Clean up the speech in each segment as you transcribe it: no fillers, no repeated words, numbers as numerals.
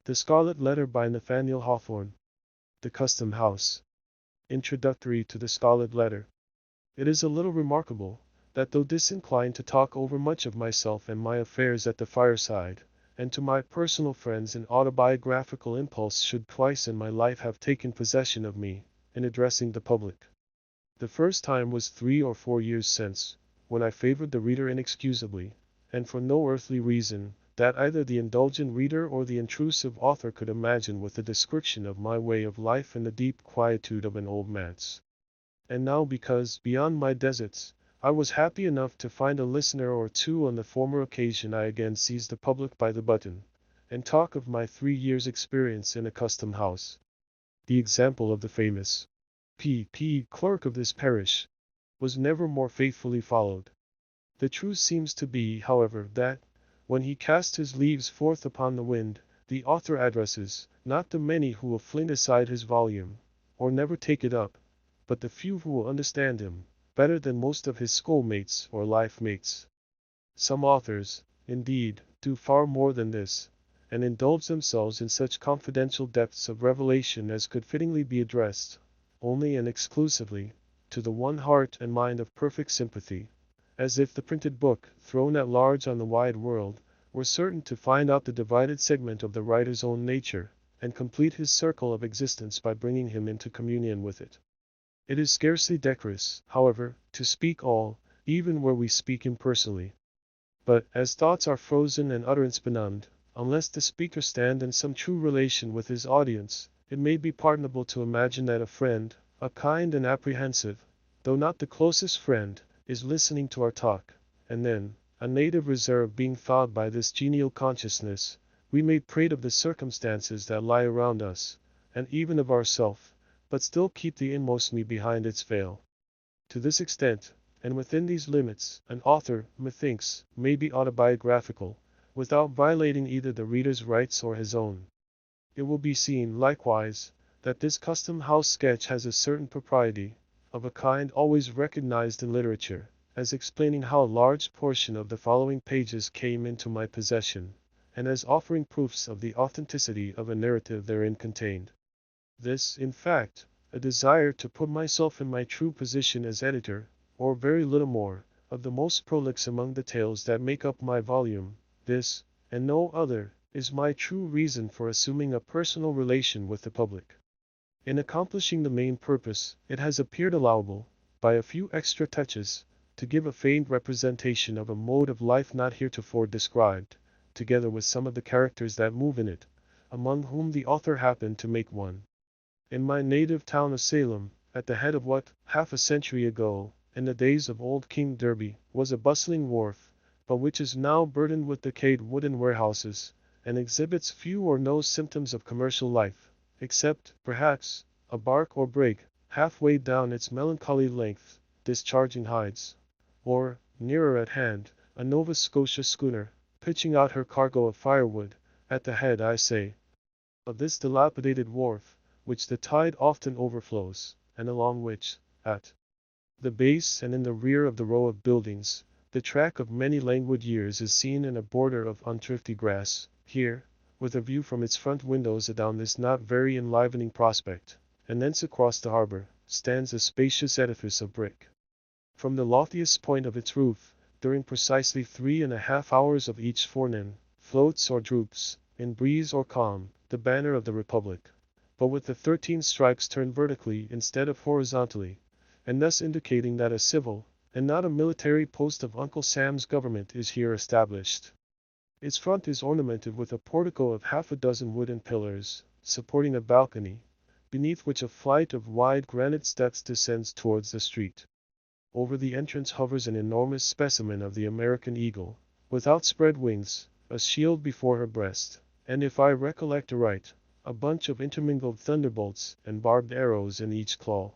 The Scarlet Letter by Nathaniel Hawthorne. The Custom House. Introductory to the Scarlet Letter. It is a little remarkable, that though disinclined to talk over much of myself and my affairs at the fireside, and to my personal friends an autobiographical impulse should twice in my life have taken possession of me, in addressing the public. The first time was 3 or 4 years since, when I favored the reader inexcusably, and for no earthly reason, that either the indulgent reader or the intrusive author could imagine, with a description of my way of life in the deep quietude of an old manse. And now because, beyond my deserts, I was happy enough to find a listener or two on the former occasion, I again seized the public by the button, and talk of my 3 years' experience in a custom house. The example of the famous P.P. clerk of this parish was never more faithfully followed. The truth seems to be, however, that, when he casts his leaves forth upon the wind, the author addresses, not the many who will fling aside his volume, or never take it up, but the few who will understand him, better than most of his schoolmates or life-mates. Some authors, indeed, do far more than this, and indulge themselves in such confidential depths of revelation as could fittingly be addressed, only and exclusively, to the one heart and mind of perfect sympathy, as if the printed book, thrown at large on the wide world, were certain to find out the divided segment of the writer's own nature, and complete his circle of existence by bringing him into communion with it. It is scarcely decorous, however, to speak all, even where we speak impersonally. But, as thoughts are frozen and utterance benumbed, unless the speaker stand in some true relation with his audience, it may be pardonable to imagine that a friend, a kind and apprehensive, though not the closest friend, is listening to our talk, and then, a native reserve being thawed by this genial consciousness, we may prate of the circumstances that lie around us, and even of ourself, but still keep the inmost me behind its veil. To this extent, and within these limits, an author, methinks, may be autobiographical, without violating either the reader's rights or his own. It will be seen, likewise, that this custom house sketch has a certain propriety, of a kind always recognized in literature, as explaining how a large portion of the following pages came into my possession, and as offering proofs of the authenticity of a narrative therein contained. This, in fact, a desire to put myself in my true position as editor, or very little more, of the most prolix among the tales that make up my volume, this, and no other, is my true reason for assuming a personal relation with the public. In accomplishing the main purpose, it has appeared allowable, by a few extra touches, to give a faint representation of a mode of life not heretofore described, together with some of the characters that move in it, among whom the author happened to make one. In my native town of Salem, at the head of what, half a century ago, in the days of old King Derby, was a bustling wharf, but which is now burdened with decayed wooden warehouses, and exhibits few or no symptoms of commercial life, except, perhaps, a bark or brig, half-way down its melancholy length, discharging hides, or, nearer at hand, a Nova Scotia schooner, pitching out her cargo of firewood, at the head, I say, of this dilapidated wharf, which the tide often overflows, and along which, at the base and in the rear of the row of buildings, the track of many languid years is seen in a border of unthrifty grass. Here, with a view from its front windows adown this not very enlivening prospect, and thence across the harbor, stands a spacious edifice of brick. From the loftiest point of its roof, during precisely 3½ hours of each forenoon, floats or droops, in breeze or calm, the banner of the Republic, but with the 13 stripes turned vertically instead of horizontally, and thus indicating that a civil, and not a military post of Uncle Sam's government is here established. Its front is ornamented with a portico of half a dozen wooden pillars, supporting a balcony, beneath which a flight of wide granite steps descends towards the street. Over the entrance hovers an enormous specimen of the American eagle, with outspread wings, a shield before her breast, and if I recollect aright, a bunch of intermingled thunderbolts and barbed arrows in each claw.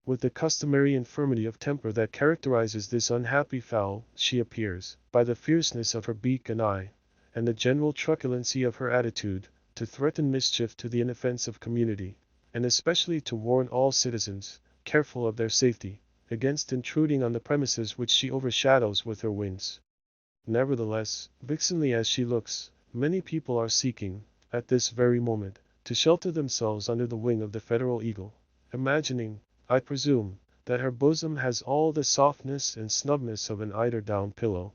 With the customary infirmity of temper that characterizes this unhappy fowl, she appears, by the fierceness of her beak and eye, and the general truculency of her attitude, to threaten mischief to the inoffensive community, and especially to warn all citizens, careful of their safety, against intruding on the premises which she overshadows with her wings. Nevertheless, vixenly as she looks, many people are seeking, at this very moment, to shelter themselves under the wing of the federal eagle, imagining, I presume, that her bosom has all the softness and snugness of an eider-down pillow.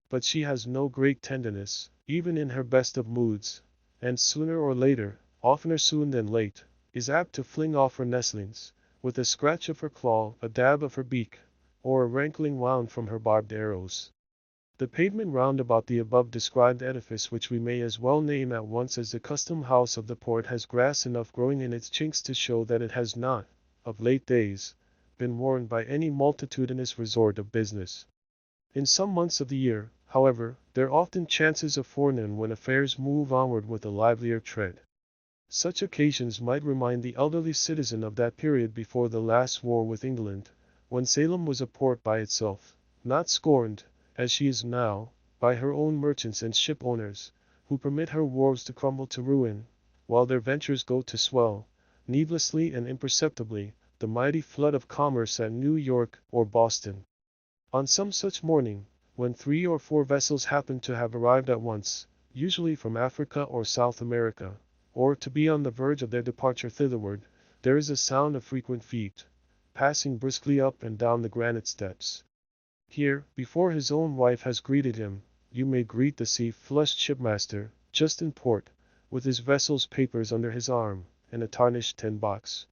But she has no great tenderness, even in her best of moods, and sooner or later, oftener soon than late, is apt to fling off her nestlings, with a scratch of her claw, a dab of her beak, or a rankling wound from her barbed arrows. The pavement round about the above described edifice, which we may as well name at once as the custom house of the port, has grass enough growing in its chinks to show that it has not, of late days, been worn by any multitudinous resort of business. In some months of the year, however, there often chances a forenoon when affairs move onward with a livelier tread. Such occasions might remind the elderly citizen of that period before the last war with England, when Salem was a port by itself, not scorned, as she is now, by her own merchants and ship owners, who permit her wharves to crumble to ruin, while their ventures go to swell, needlessly and imperceptibly, the mighty flood of commerce at New York or Boston. On some such morning, when 3 or 4 vessels happen to have arrived at once, usually from Africa or South America, or to be on the verge of their departure thitherward, there is a sound of frequent feet, passing briskly up and down the granite steps. Here, before his own wife has greeted him, you may greet the sea-flushed shipmaster, just in port, with his vessel's papers under his arm, and a tarnished tin box.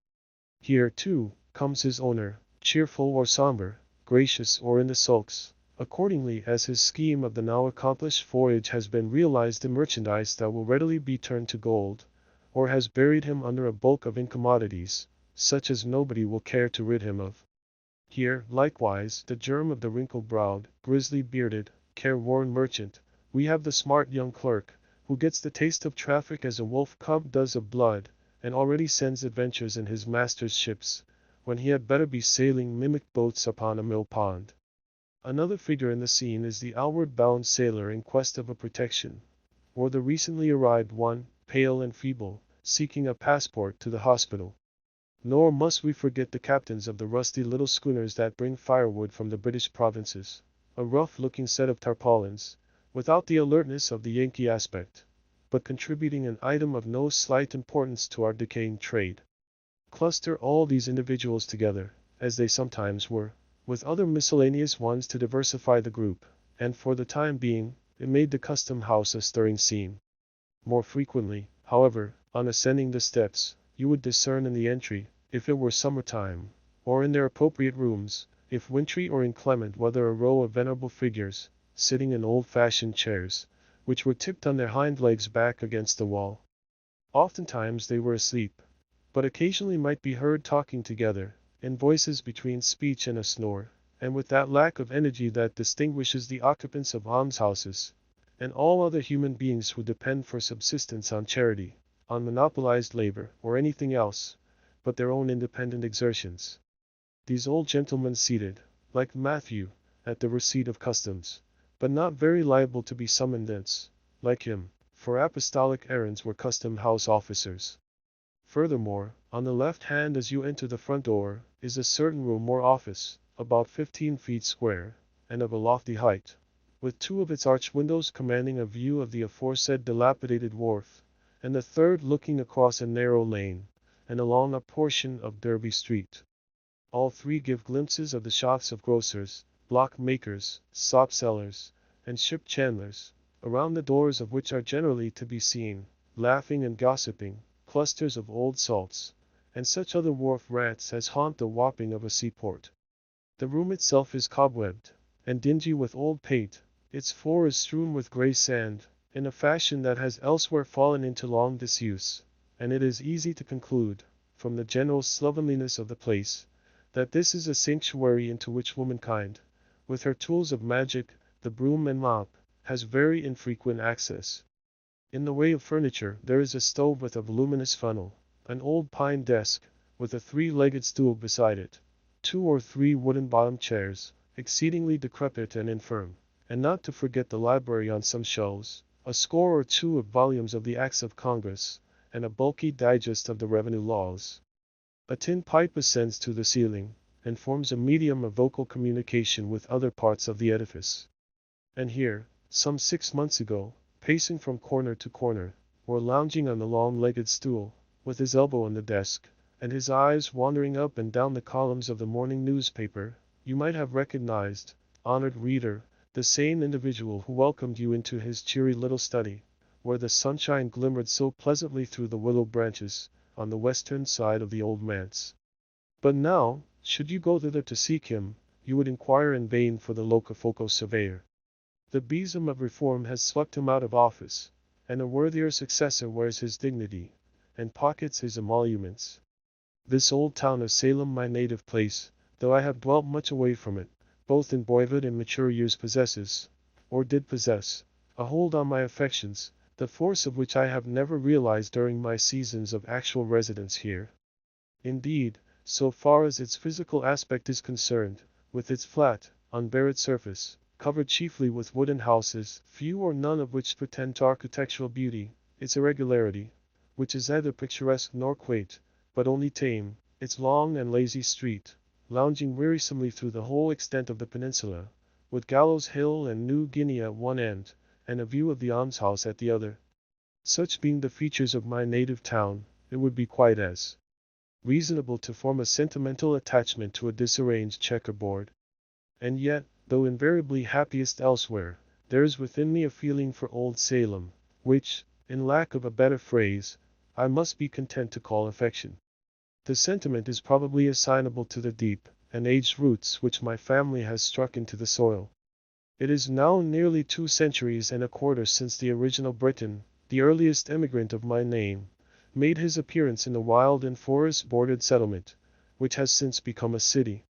Here, too, comes his owner, cheerful or somber, gracious or in the sulks, accordingly as his scheme of the now accomplished voyage has been realized in merchandise that will readily be turned to gold, or has buried him under a bulk of incommodities, such as nobody will care to rid him of. Here, likewise, the germ of the wrinkled-browed, grizzly-bearded, careworn merchant, we have the smart young clerk, who gets the taste of traffic as a wolf-cub does of blood, and already sends adventures in his master's ships, when he had better be sailing mimic boats upon a mill-pond. Another figure in the scene is the outward-bound sailor in quest of a protection, or the recently arrived one, pale and feeble, seeking a passport to the hospital. Nor must we forget the captains of the rusty little schooners that bring firewood from the British provinces, a rough-looking set of tarpaulins, without the alertness of the Yankee aspect, but contributing an item of no slight importance to our decaying trade. Cluster all these individuals together, as they sometimes were, with other miscellaneous ones to diversify the group, and for the time being, it made the custom house a stirring scene. More frequently, however, on ascending the steps, you would discern in the entry, if it were summertime, or in their appropriate rooms, if wintry or inclement weather, a row of venerable figures, sitting in old-fashioned chairs, which were tipped on their hind legs back against the wall. Oftentimes they were asleep, but occasionally might be heard talking together, in voices between speech and a snore, and with that lack of energy that distinguishes the occupants of almshouses, and all other human beings who depend for subsistence on charity, on monopolized labor, or anything else, but their own independent exertions. These old gentlemen seated, like Matthew, at the receipt of customs, but not very liable to be summoned thence, like him, for apostolic errands, were custom house officers. Furthermore, on the left hand as you enter the front door, is a certain room or office, about 15 feet square, and of a lofty height, with 2 of its arched windows commanding a view of the aforesaid dilapidated wharf, and the third looking across a narrow lane, and along a portion of Derby Street. All 3 give glimpses of the shops of grocers, block makers, sop sellers, and ship chandlers, around the doors of which are generally to be seen, laughing and gossiping, clusters of old salts, and such other wharf rats as haunt the wapping of a seaport. The room itself is cobwebbed, and dingy with old paint, its floor is strewn with grey sand, in a fashion that has elsewhere fallen into long disuse, and it is easy to conclude, from the general slovenliness of the place, that this is a sanctuary into which womankind, with her tools of magic, the broom and mop, has very infrequent access. In the way of furniture, there is a stove with a voluminous funnel, an old pine desk, with a 3-legged stool beside it, 2 or 3 wooden-bottomed chairs, exceedingly decrepit and infirm, and not to forget the library on some shelves, a score or 2 of volumes of the Acts of Congress, and a bulky digest of the revenue laws. A tin pipe ascends to the ceiling, and forms a medium of vocal communication with other parts of the edifice. And here, some 6 months ago, pacing from corner to corner, or lounging on the long-legged stool, with his elbow on the desk, and his eyes wandering up and down the columns of the morning newspaper, you might have recognized, honored reader, the same individual who welcomed you into his cheery little study, where the sunshine glimmered so pleasantly through the willow branches, on the western side of the old manse. But now, should you go thither to seek him, you would inquire in vain for the locofoco surveyor. The besom of reform has swept him out of office, and a worthier successor wears his dignity, and pockets his emoluments. This old town of Salem, my native place, though I have dwelt much away from it, both in boyhood and mature years, possesses, or did possess, a hold on my affections, the force of which I have never realized during my seasons of actual residence here. Indeed, so far as its physical aspect is concerned, with its flat, unburied surface, covered chiefly with wooden houses, few or none of which pretend to architectural beauty, its irregularity, which is neither picturesque nor quaint, but only tame, its long and lazy street, lounging wearisomely through the whole extent of the peninsula, with Gallows Hill and New Guinea at one end, and a view of the almshouse at the other. Such being the features of my native town, it would be quite as reasonable to form a sentimental attachment to a disarranged checkerboard. And yet, though invariably happiest elsewhere, there is within me a feeling for old Salem, which, in lack of a better phrase, I must be content to call affection. The sentiment is probably assignable to the deep and aged roots which my family has struck into the soil. It is now nearly 2 centuries and a quarter since the original Briton, the earliest emigrant of my name, made his appearance in the wild and forest-bordered settlement, which has since become a city.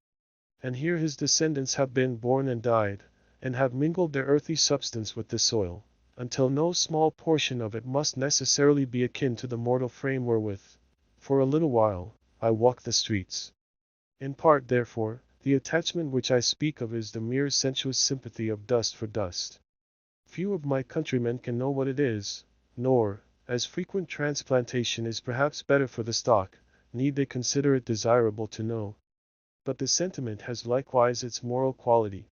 And here his descendants have been born and died, and have mingled their earthy substance with the soil, until no small portion of it must necessarily be akin to the mortal frame wherewith, for a little while, I walk the streets. In part, therefore, the attachment which I speak of is the mere sensuous sympathy of dust for dust. Few of my countrymen can know what it is, nor, as frequent transplantation is perhaps better for the stock, need they consider it desirable to know. But the sentiment has likewise its moral quality.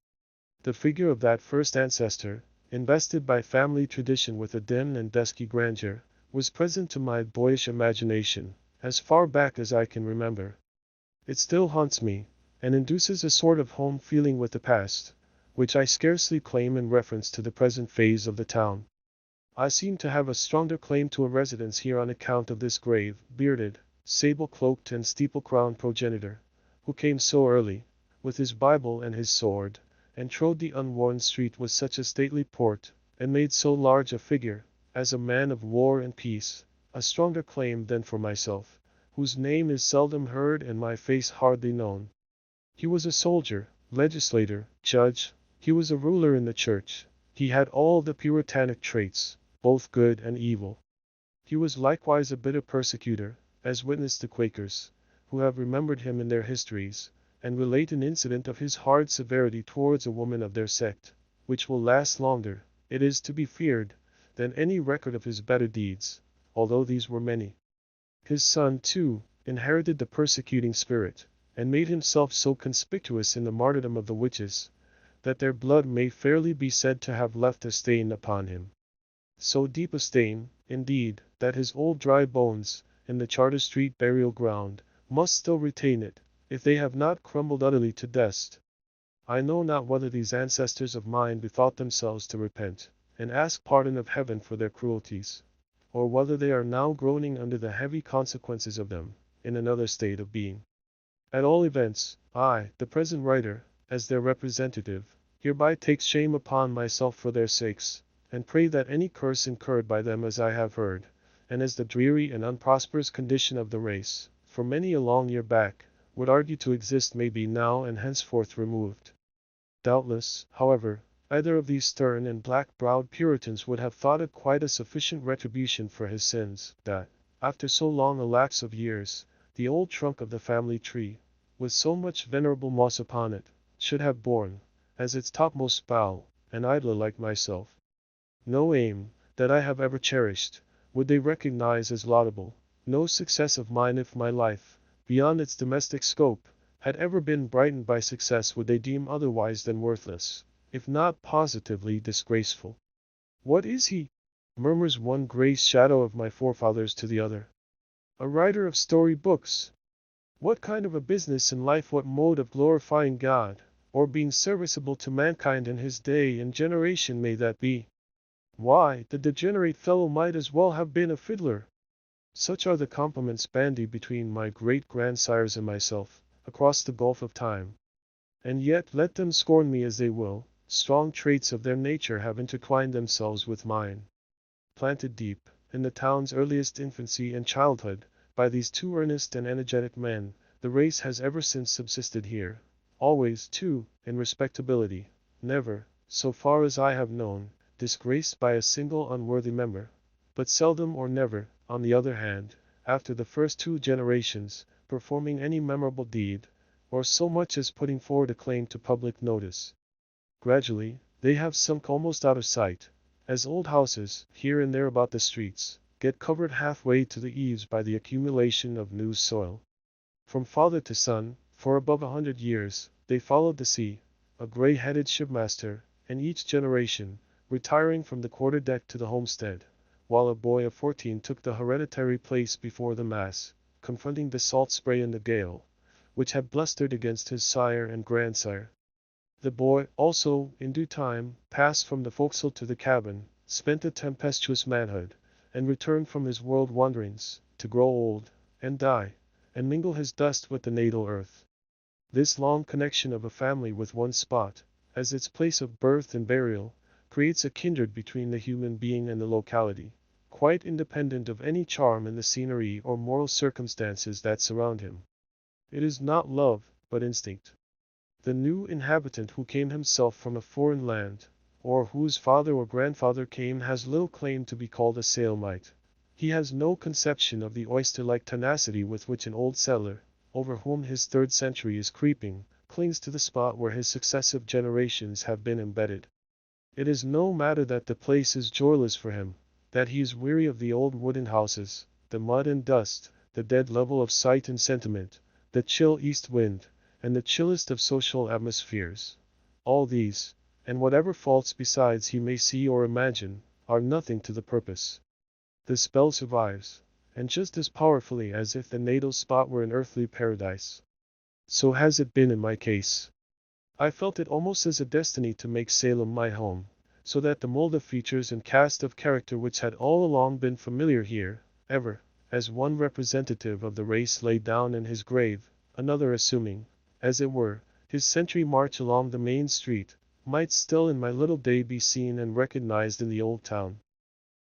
The figure of that first ancestor, invested by family tradition with a dim and dusky grandeur, was present to my boyish imagination, as far back as I can remember. It still haunts me, and induces a sort of home feeling with the past, which I scarcely claim in reference to the present phase of the town. I seem to have a stronger claim to a residence here on account of this grave, bearded, sable-cloaked and steeple-crowned progenitor, who came so early, with his Bible and his sword, and trode the unworn street with such a stately port, and made so large a figure, as a man of war and peace, a stronger claim than for myself, whose name is seldom heard and my face hardly known. He was a soldier, legislator, judge, he was a ruler in the church, he had all the puritanic traits, both good and evil. He was likewise a bitter persecutor, as witness the Quakers, who have remembered him in their histories, and relate an incident of his hard severity towards a woman of their sect, which will last longer, it is to be feared, than any record of his better deeds, although these were many. His son, too, inherited the persecuting spirit, and made himself so conspicuous in the martyrdom of the witches, that their blood may fairly be said to have left a stain upon him. So deep a stain, indeed, that his old dry bones, in the Charter Street burial ground, must still retain it, if they have not crumbled utterly to dust. I know not whether these ancestors of mine bethought themselves to repent, and ask pardon of heaven for their cruelties, or whether they are now groaning under the heavy consequences of them, in another state of being. At all events, I, the present writer, as their representative, hereby take shame upon myself for their sakes, and pray that any curse incurred by them as I have heard, and as the dreary and unprosperous condition of the race, for many a long year back, would argue to exist may be now and henceforth removed. Doubtless, however, either of these stern and black-browed Puritans would have thought it quite a sufficient retribution for his sins, that, after so long a lapse of years, the old trunk of the family tree, with so much venerable moss upon it, should have borne, as its topmost bough, an idler like myself. No aim, that I have ever cherished, would they recognize as laudable, no success of mine if my life, beyond its domestic scope, had ever been brightened by success would they deem otherwise than worthless, if not positively disgraceful. What is he? murmurs one gray shadow of my forefathers to the other. A writer of story books. What kind of a business in life, what mode of glorifying God, or being serviceable to mankind in his day and generation may that be? Why, the degenerate fellow might as well have been a fiddler. Such are the compliments bandied between my great-grandsires and myself, across the gulf of time. And yet, let them scorn me as they will, strong traits of their nature have intertwined themselves with mine. Planted deep, in the town's earliest infancy and childhood, by these two earnest and energetic men, the race has ever since subsisted here, always, too, in respectability, never, so far as I have known, disgraced by a single unworthy member, but seldom or never, on the other hand, after the first two generations, performing any memorable deed, or so much as putting forward a claim to public notice. Gradually, they have sunk almost out of sight, as old houses, here and there about the streets, get covered halfway to the eaves by the accumulation of new soil. From father to son, for above 100 years, they followed the sea, a gray-headed shipmaster, in each generation, retiring from the quarter-deck to the homestead, while a boy of 14 took the hereditary place before the mast, confronting the salt spray and the gale, which had blustered against his sire and grandsire. The boy, also, in due time, passed from the forecastle to the cabin, spent a tempestuous manhood, and returned from his world wanderings, to grow old, and die, and mingle his dust with the natal earth. This long connection of a family with one spot, as its place of birth and burial, creates a kindred between the human being and the locality, quite independent of any charm in the scenery or moral circumstances that surround him. It is not love, but instinct. The new inhabitant who came himself from a foreign land, or whose father or grandfather came, has little claim to be called a Salemite. He has no conception of the oyster-like tenacity with which an old settler, over whom his third century is creeping, clings to the spot where his successive generations have been embedded. It is no matter that the place is joyless for him, that he is weary of the old wooden houses, the mud and dust, the dead level of sight and sentiment, the chill east wind, and the chillest of social atmospheres. All these, and whatever faults besides he may see or imagine, are nothing to the purpose. The spell survives, and just as powerfully as if the natal spot were an earthly paradise. So has it been in my case. I felt it almost as a destiny to make Salem my home, so that the mold of features and cast of character which had all along been familiar here, ever, as one representative of the race laid down in his grave, another assuming, as it were, his sentry march along the main street, might still in my little day be seen and recognized in the old town.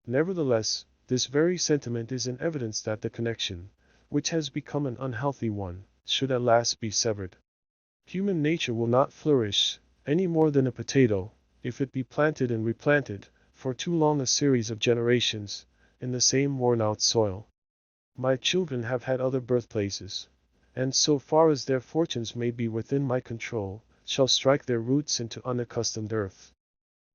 Nevertheless, this very sentiment is an evidence that the connection, which has become an unhealthy one, should at last be severed. Human nature will not flourish, any more than a potato, if it be planted and replanted, for too long a series of generations, in the same worn-out soil. My children have had other birthplaces, and so far as their fortunes may be within my control, shall strike their roots into unaccustomed earth.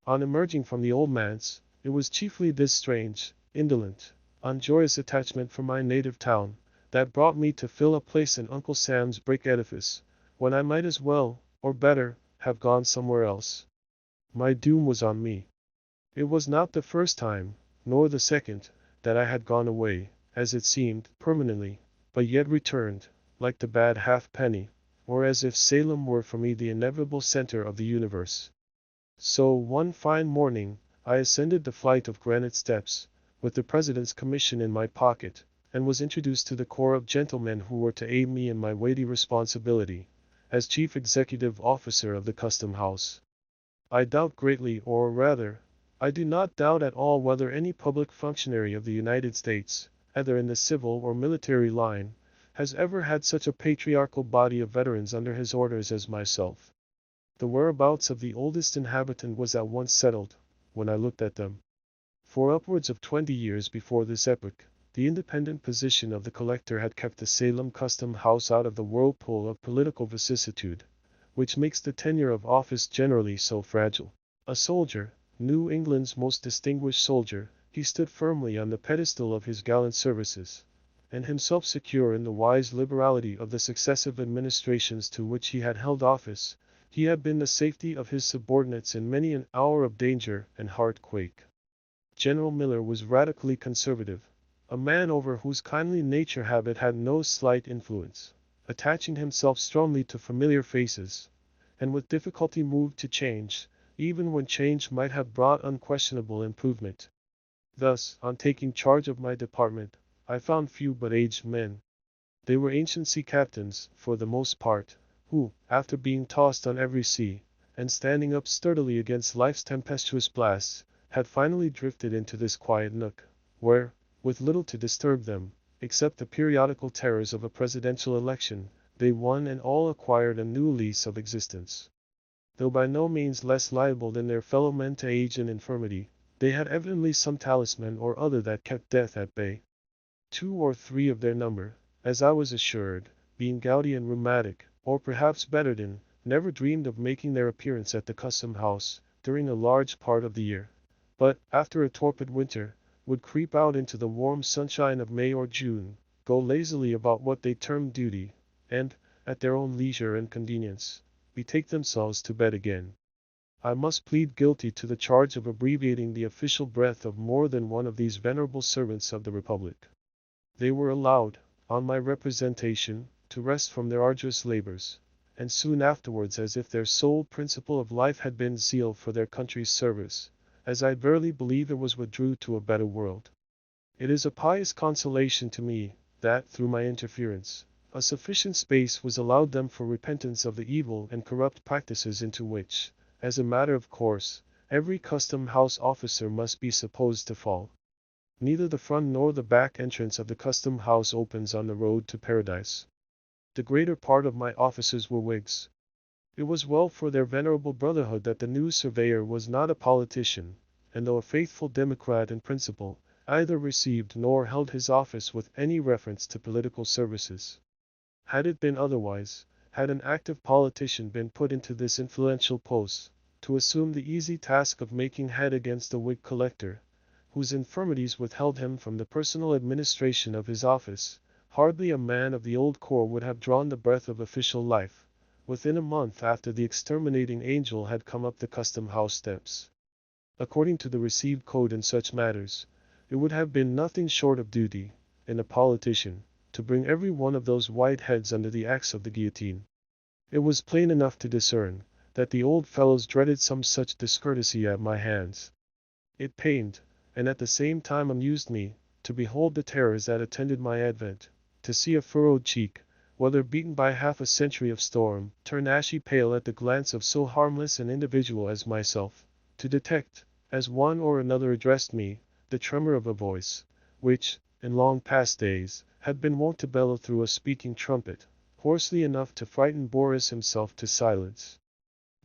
On emerging from the old manse, it was chiefly this strange, indolent, unjoyous attachment for my native town, that brought me to fill a place in Uncle Sam's brick edifice, when I might as well, or better, have gone somewhere else. My doom was on me. It was not the first time, nor the second, that I had gone away, as it seemed, permanently, but yet returned, like the bad halfpenny, or as if Salem were for me the inevitable center of the universe. So, one fine morning, I ascended the flight of granite steps, with the president's commission in my pocket, and was introduced to the corps of gentlemen who were to aid me in my weighty responsibility, as chief executive officer of the custom house. I doubt greatly, or rather, I do not doubt at all whether any public functionary of the United States, either in the civil or military line, has ever had such a patriarchal body of veterans under his orders as myself. The whereabouts of the oldest inhabitant was at once settled, when I looked at them. For upwards of 20 years before this epoch, the independent position of the collector had kept the Salem custom house out of the whirlpool of political vicissitude, which makes the tenure of office generally so fragile. A soldier, New England's most distinguished soldier, he stood firmly on the pedestal of his gallant services, and himself secure in the wise liberality of the successive administrations to which he had held office, he had been the safety of his subordinates in many an hour of danger and heart quake. General Miller was radically conservative, a man over whose kindly nature habit had no slight influence, attaching himself strongly to familiar faces, and with difficulty moved to change, even when change might have brought unquestionable improvement. Thus, on taking charge of my department, I found few but aged men. They were ancient sea captains, for the most part, who, after being tossed on every sea, and standing up sturdily against life's tempestuous blasts, had finally drifted into this quiet nook, where, with little to disturb them, except the periodical terrors of a presidential election, they one and all acquired a new lease of existence. Though by no means less liable than their fellow men to age and infirmity, they had evidently some talisman or other that kept death at bay. 2 or 3 of their number, as I was assured, being gouty and rheumatic, or perhaps bedridden, never dreamed of making their appearance at the custom house during a large part of the year, but, after a torpid winter, would creep out into the warm sunshine of May or June, go lazily about what they termed duty, and, at their own leisure and convenience, betake themselves to bed again. I must plead guilty to the charge of abbreviating the official breath of more than one of these venerable servants of the Republic. They were allowed, on my representation, to rest from their arduous labors, and soon afterwards, as if their sole principle of life had been zeal for their country's service, as I verily believe it was, withdrew to a better world. It is a pious consolation to me, that, through my interference, a sufficient space was allowed them for repentance of the evil and corrupt practices into which, as a matter of course, every custom house officer must be supposed to fall. Neither the front nor the back entrance of the custom house opens on the road to paradise. The greater part of my officers were Whigs. It was well for their venerable brotherhood that the new surveyor was not a politician, and though a faithful Democrat in principle, either received nor held his office with any reference to political services. Had it been otherwise, had an active politician been put into this influential post, to assume the easy task of making head against the Whig collector, whose infirmities withheld him from the personal administration of his office, hardly a man of the old corps would have drawn the breath of official life, within a month after the exterminating angel had come up the custom house steps. According to the received code in such matters, it would have been nothing short of duty, in a politician, to bring every one of those white heads under the axe of the guillotine. It was plain enough to discern, that the old fellows dreaded some such discourtesy at my hands. It pained, and at the same time amused me, to behold the terrors that attended my advent, to see a furrowed cheek, whether beaten by half a century of storm, turn ashy pale at the glance of so harmless an individual as myself, to detect, as one or another addressed me, the tremor of a voice, which, in long past days, had been wont to bellow through a speaking trumpet, hoarsely enough to frighten Boris himself to silence.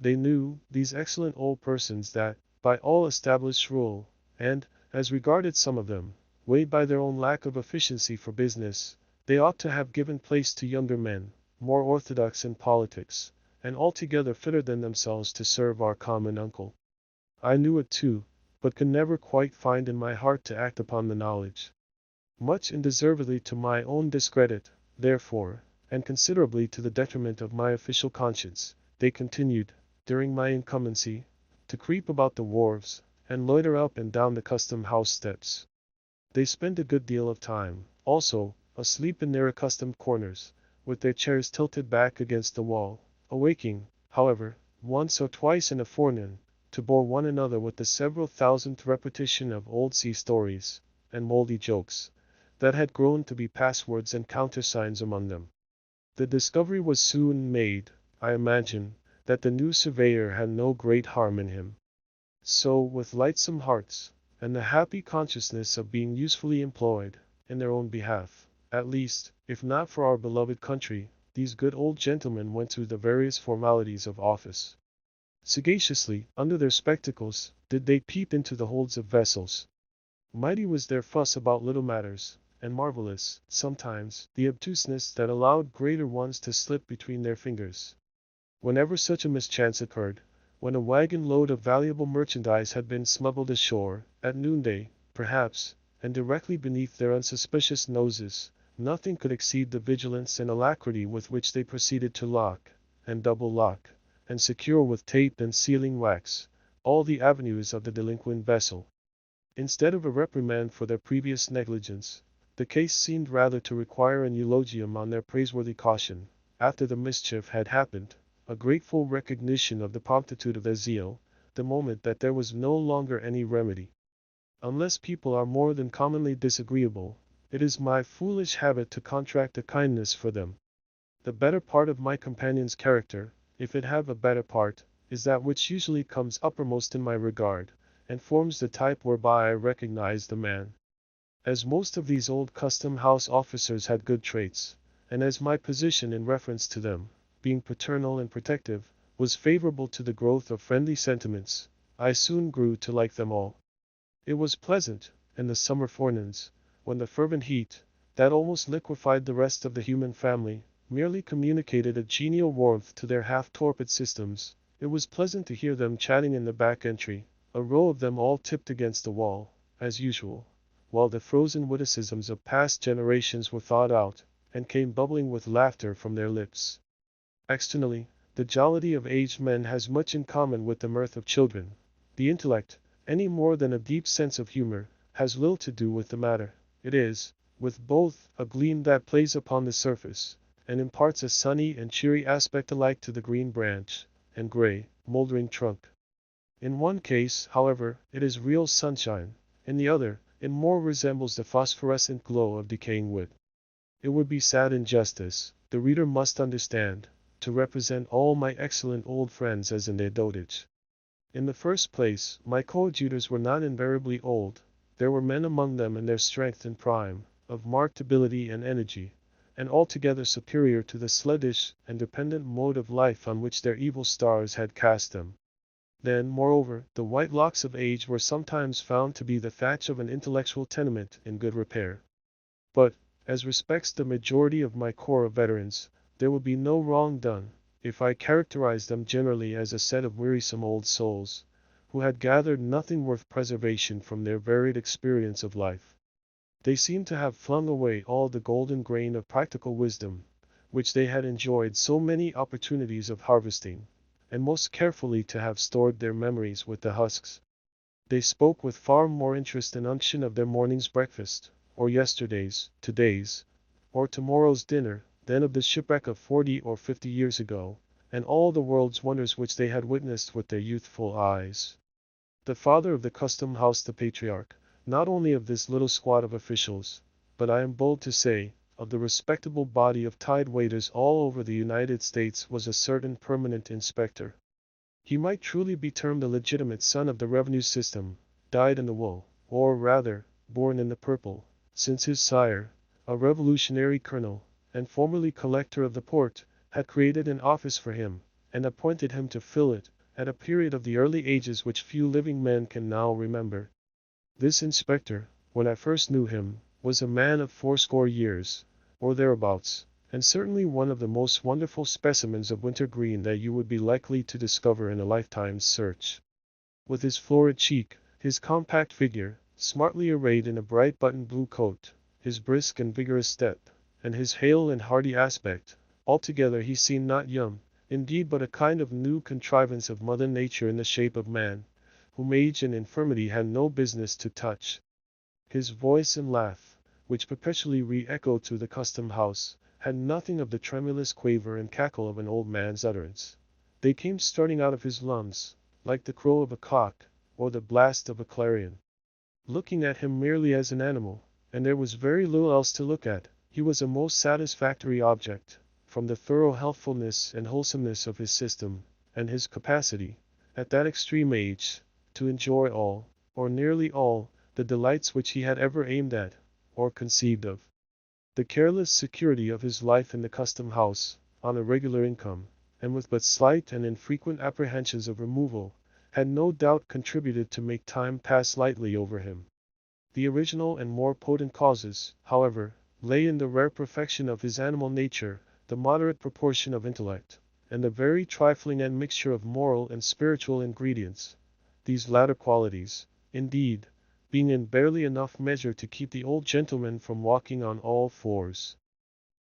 They knew, these excellent old persons, that, by all established rule, and, as regarded some of them, weighed by their own lack of efficiency for business, they ought to have given place to younger men, more orthodox in politics, and altogether fitter than themselves to serve our common uncle. I knew it too, but could never quite find in my heart to act upon the knowledge. Much and deservedly to my own discredit, therefore, and considerably to the detriment of my official conscience, they continued, during my incumbency, to creep about the wharves, and loiter up and down the custom house steps. They spent a good deal of time, also, asleep in their accustomed corners, with their chairs tilted back against the wall, awaking, however, once or twice in a forenoon, to bore one another with the several thousandth repetition of old sea stories, and moldy jokes, that had grown to be passwords and countersigns among them. The discovery was soon made, I imagine, that the new surveyor had no great harm in him. So, with lightsome hearts, and the happy consciousness of being usefully employed, in their own behalf, at least, if not for our beloved country, these good old gentlemen went through the various formalities of office. Sagaciously, under their spectacles, did they peep into the holds of vessels. Mighty was their fuss about little matters, and marvelous, sometimes, the obtuseness that allowed greater ones to slip between their fingers. Whenever such a mischance occurred, when a wagon load of valuable merchandise had been smuggled ashore, at noonday, perhaps, and directly beneath their unsuspicious noses, nothing could exceed the vigilance and alacrity with which they proceeded to lock, and double lock, and secure with tape and sealing wax, all the avenues of the delinquent vessel. Instead of a reprimand for their previous negligence, the case seemed rather to require an eulogium on their praiseworthy caution, after the mischief had happened, a grateful recognition of the promptitude of their zeal, the moment that there was no longer any remedy. Unless people are more than commonly disagreeable, it is my foolish habit to contract a kindness for them. The better part of my companion's character, if it have a better part, is that which usually comes uppermost in my regard, and forms the type whereby I recognize the man. As most of these old custom-house officers had good traits, and as my position in reference to them, being paternal and protective, was favorable to the growth of friendly sentiments, I soon grew to like them all. It was pleasant, in the summer forenoons, when the fervent heat, that almost liquefied the rest of the human family, merely communicated a genial warmth to their half-torpid systems. It was pleasant to hear them chatting in the back entry, a row of them all tipped against the wall, as usual, while the frozen witticisms of past generations were thawed out, and came bubbling with laughter from their lips. Externally, the jollity of aged men has much in common with the mirth of children. The intellect, any more than a deep sense of humor, has little to do with the matter. It is, with both, a gleam that plays upon the surface, and imparts a sunny and cheery aspect alike to the green branch, and gray, moldering trunk. In one case, however, it is real sunshine, in the other, it more resembles the phosphorescent glow of decaying wood. It would be sad injustice, the reader must understand, to represent all my excellent old friends as in their dotage. In the first place, my coadjutors were not invariably old. There were men among them in their strength and prime, of marked ability and energy, and altogether superior to the sluggish and dependent mode of life on which their evil stars had cast them. Then, moreover, the white locks of age were sometimes found to be the thatch of an intellectual tenement in good repair. But, as respects the majority of my corps of veterans, there would be no wrong done, if I characterized them generally as a set of wearisome old souls, who had gathered nothing worth preservation from their varied experience of life. They seemed to have flung away all the golden grain of practical wisdom, which they had enjoyed so many opportunities of harvesting, and most carefully to have stored their memories with the husks. They spoke with far more interest and unction of their morning's breakfast, or yesterday's, today's, or tomorrow's dinner, than of the shipwreck of 40 or 50 years ago, and all the world's wonders which they had witnessed with their youthful eyes. The father of the custom house, the patriarch, not only of this little squad of officials, but I am bold to say, of the respectable body of tide waiters all over the United States, was a certain permanent inspector. He might truly be termed the legitimate son of the revenue system, dyed in the wool, or rather, born in the purple, since his sire, a revolutionary colonel, and formerly collector of the port, had created an office for him, and appointed him to fill it, at a period of the early ages which few living men can now remember. This inspector, when I first knew him, was a man of 80 years, or thereabouts, and certainly one of the most wonderful specimens of wintergreen that you would be likely to discover in a lifetime's search. With his florid cheek, his compact figure, smartly arrayed in a bright buttoned blue coat, his brisk and vigorous step, and his hale and hearty aspect, altogether he seemed not young, indeed but a kind of new contrivance of Mother Nature in the shape of man, whom age and infirmity had no business to touch. His voice and laugh, which perpetually re-echoed through the custom house, had nothing of the tremulous quaver and cackle of an old man's utterance. They came starting out of his lungs, like the crow of a cock, or the blast of a clarion. Looking at him merely as an animal, and there was very little else to look at, he was a most satisfactory object, from the thorough healthfulness and wholesomeness of his system, and his capacity, at that extreme age, to enjoy all, or nearly all, the delights which he had ever aimed at, or conceived of. The careless security of his life in the custom house, on a regular income, and with but slight and infrequent apprehensions of removal, had no doubt contributed to make time pass lightly over him. The original and more potent causes, however, lay in the rare perfection of his animal nature, the moderate proportion of intellect, and the very trifling admixture of moral and spiritual ingredients. These latter qualities, indeed, being in barely enough measure to keep the old gentleman from walking on all fours.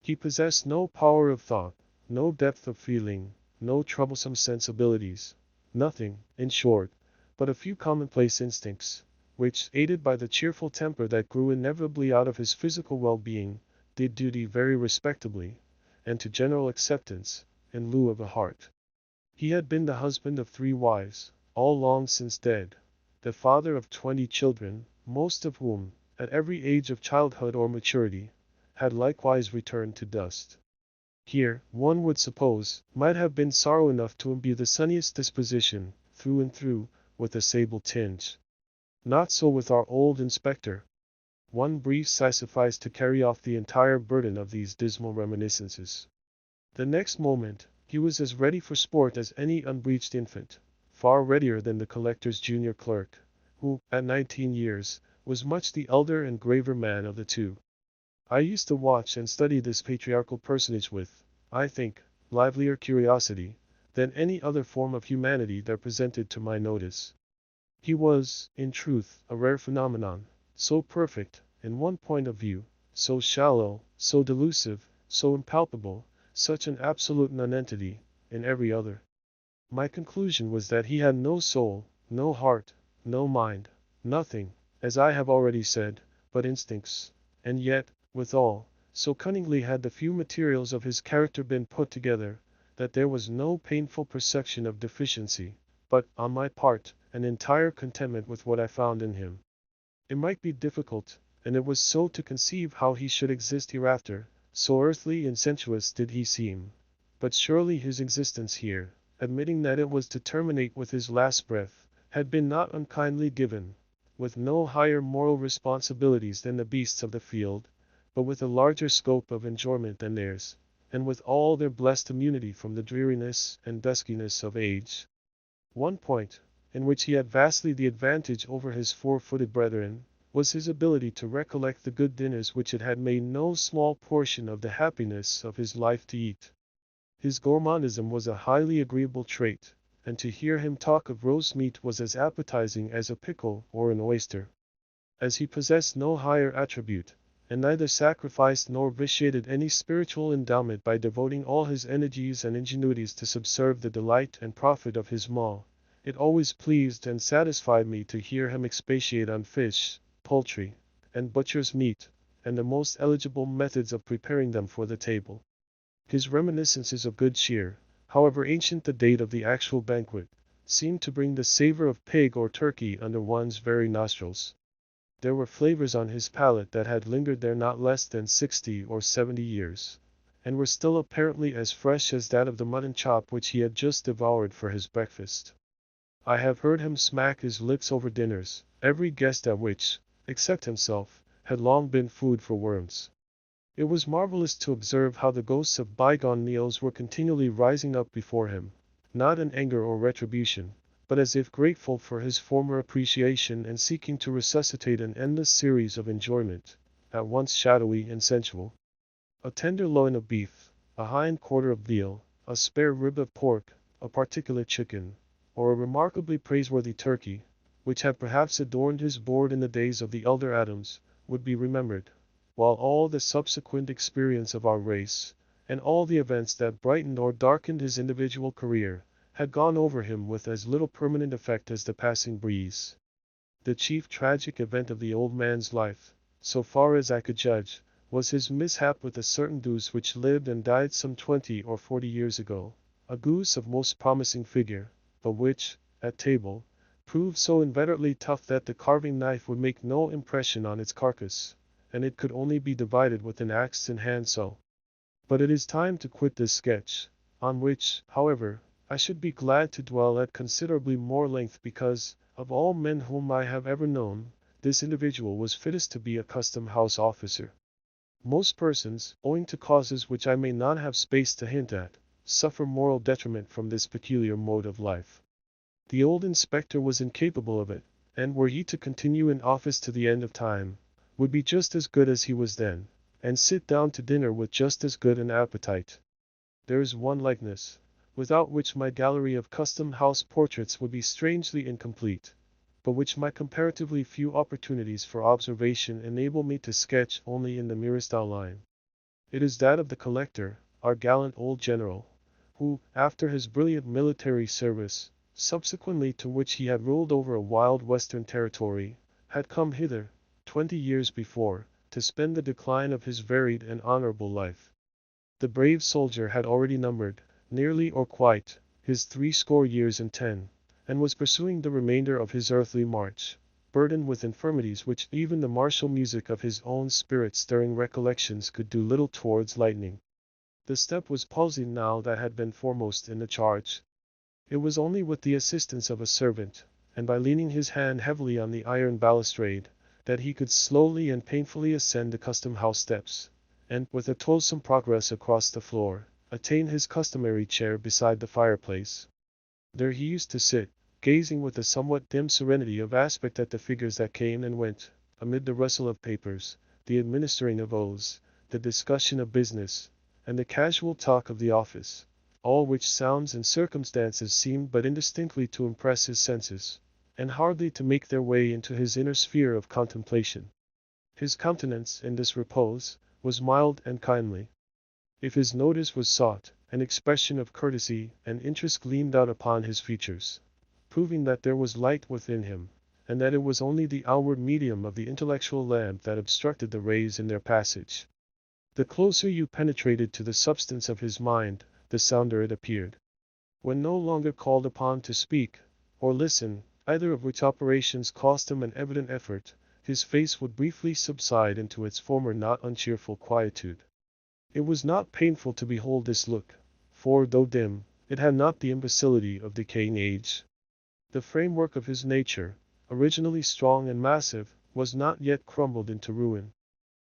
He possessed no power of thought, no depth of feeling, no troublesome sensibilities, nothing, in short, but a few commonplace instincts, which, aided by the cheerful temper that grew inevitably out of his physical well-being, did duty very respectably, and to general acceptance, in lieu of a heart. He had been the husband of 3 wives, all long since dead, the father of 20 children, most of whom, at every age of childhood or maturity, had likewise returned to dust. Here, one would suppose, might have been sorrow enough to imbue the sunniest disposition, through and through, with a sable tinge. Not so with our old inspector. One brief sigh sufficed to carry off the entire burden of these dismal reminiscences. The next moment, he was as ready for sport as any unbreeched infant, far readier than the collector's junior clerk, who, at 19 years, was much the elder and graver man of the two. I used to watch and study this patriarchal personage with, I think, livelier curiosity than any other form of humanity that presented to my notice. He was, in truth, a rare phenomenon, so perfect, in one point of view, so shallow, so delusive, so impalpable, such an absolute nonentity, in every other. My conclusion was that he had no soul, no heart, no mind, nothing, as I have already said, but instincts, and yet, withal, so cunningly had the few materials of his character been put together, that there was no painful perception of deficiency, but, on my part, an entire contentment with what I found in him. It might be difficult, and it was so to conceive how he should exist hereafter, so earthly and sensuous did he seem. But surely his existence here, admitting that it was to terminate with his last breath, had been not unkindly given, with no higher moral responsibilities than the beasts of the field, but with a larger scope of enjoyment than theirs, and with all their blessed immunity from the dreariness and duskiness of age. One point, in which he had vastly the advantage over his 4-footed brethren, was his ability to recollect the good dinners which it had made no small portion of the happiness of his life to eat. His gourmandism was a highly agreeable trait, and to hear him talk of roast meat was as appetizing as a pickle or an oyster. As he possessed no higher attribute, and neither sacrificed nor vitiated any spiritual endowment by devoting all his energies and ingenuities to subserve the delight and profit of his maw, it always pleased and satisfied me to hear him expatiate on fish, poultry, and butcher's meat, and the most eligible methods of preparing them for the table. His reminiscences of good cheer, however ancient the date of the actual banquet, seemed to bring the savor of pig or turkey under one's very nostrils. There were flavors on his palate that had lingered there not less than 60 or 70 years, and were still apparently as fresh as that of the mutton chop which he had just devoured for his breakfast. I have heard him smack his lips over dinners, every guest at which, except himself, had long been food for worms. It was marvelous to observe how the ghosts of bygone meals were continually rising up before him, not in anger or retribution, but as if grateful for his former appreciation and seeking to resuscitate an endless series of enjoyment, at once shadowy and sensual. A tender loin of beef, a hind quarter of veal, a spare rib of pork, a particular chicken, or a remarkably praiseworthy turkey, which had perhaps adorned his board in the days of the elder Adams, would be remembered, while all the subsequent experience of our race, and all the events that brightened or darkened his individual career, had gone over him with as little permanent effect as the passing breeze. The chief tragic event of the old man's life, so far as I could judge, was his mishap with a certain goose which lived and died some 20 or 40 years ago, a goose of most promising figure, but which, at table, proved so inveterately tough that the carving knife would make no impression on its carcass, and it could only be divided with an axe in hand so. But it is time to quit this sketch, on which, however, I should be glad to dwell at considerably more length because, of all men whom I have ever known, this individual was fittest to be a custom-house officer. Most persons, owing to causes which I may not have space to hint at, suffer moral detriment from this peculiar mode of life. The old inspector was incapable of it, and were he to continue in office to the end of time, would be just as good as he was then, and sit down to dinner with just as good an appetite. There is one likeness, without which my gallery of custom-house portraits would be strangely incomplete, but which my comparatively few opportunities for observation enable me to sketch only in the merest outline. It is that of the collector, our gallant old general, who, after his brilliant military service, subsequently to which he had ruled over a wild western territory, had come hither, 20 years before, to spend the decline of his varied and honorable life. The brave soldier had already numbered, nearly or quite, his 60 years and 10, and was pursuing the remainder of his earthly march, burdened with infirmities which even the martial music of his own spirit-stirring recollections could do little towards lightening. The step was palsied now that had been foremost in the charge. It was only with the assistance of a servant, and by leaning his hand heavily on the iron balustrade, that he could slowly and painfully ascend the custom-house steps, and, with a toilsome progress across the floor, attain his customary chair beside the fireplace. There he used to sit, gazing with a somewhat dim serenity of aspect at the figures that came and went, amid the rustle of papers, the administering of oaths, the discussion of business, and the casual talk of the office, all which sounds and circumstances seemed but indistinctly to impress his senses, and hardly to make their way into his inner sphere of contemplation. His countenance, in this repose, was mild and kindly. If his notice was sought, an expression of courtesy and interest gleamed out upon his features, proving that there was light within him, and that it was only the outward medium of the intellectual lamp that obstructed the rays in their passage. The closer you penetrated to the substance of his mind, the sounder it appeared. When no longer called upon to speak, or listen, either of which operations cost him an evident effort, his face would briefly subside into its former not uncheerful quietude. It was not painful to behold this look, for, though dim, it had not the imbecility of decaying age. The framework of his nature, originally strong and massive, was not yet crumbled into ruin.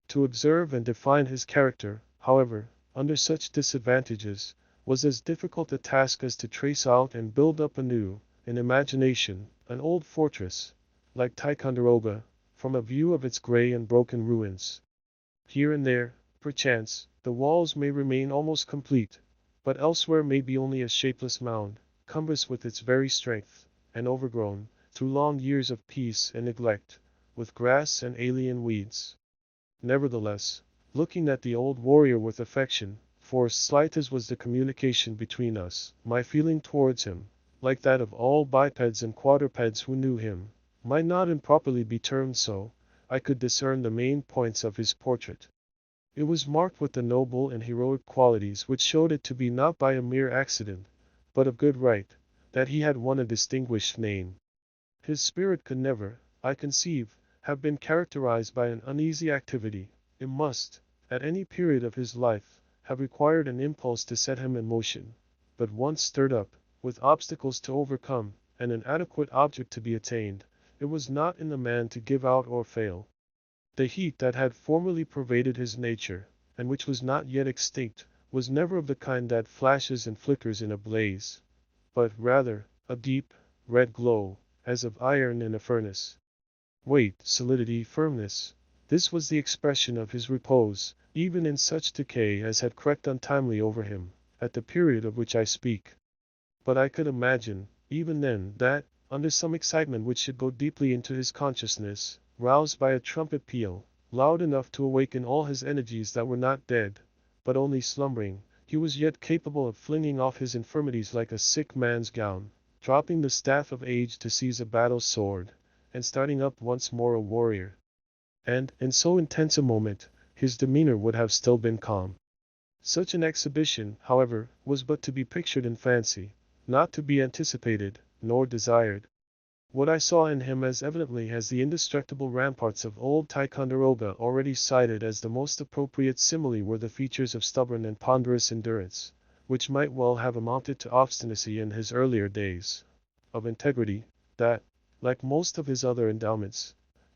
To observe and define his character, however, under such disadvantages, was as difficult a task as to trace out and build up anew, in imagination, an old fortress, like Ticonderoga, from a view of its grey and broken ruins. Here and there, perchance, the walls may remain almost complete, but elsewhere may be only a shapeless mound, cumbrous with its very strength, and overgrown, through long years of peace and neglect, with grass and alien weeds. Nevertheless, looking at the old warrior with affection, for slight as was the communication between us, my feeling towards him, like that of all bipeds and quadrupeds who knew him, might not improperly be termed so, I could discern the main points of his portrait. It was marked with the noble and heroic qualities which showed it to be not by a mere accident, but of good right, that he had won a distinguished name. His spirit could never, I conceive, have been characterized by an uneasy activity. It must, at any period of his life, have required an impulse to set him in motion, but once stirred up, with obstacles to overcome, and an adequate object to be attained, it was not in the man to give out or fail. The heat that had formerly pervaded his nature, and which was not yet extinct, was never of the kind that flashes and flickers in a blaze, but rather, a deep, red glow, as of iron in a furnace. Weight, solidity, firmness, this was the expression of his repose, even in such decay as had crept untimely over him, at the period of which I speak. But I could imagine, even then, that, under some excitement which should go deeply into his consciousness, roused by a trumpet peal, loud enough to awaken all his energies that were not dead, but only slumbering, he was yet capable of flinging off his infirmities like a sick man's gown, dropping the staff of age to seize a battle sword, and starting up once more a warrior. And, in so intense a moment, his demeanor would have still been calm. Such an exhibition, however, was but to be pictured in fancy, not to be anticipated, nor desired. What I saw in him as evidently as the indestructible ramparts of old Ticonderoga already cited as the most appropriate simile were the features of stubborn and ponderous endurance, which might well have amounted to obstinacy in his earlier days, of integrity, that, like most of his other endowments,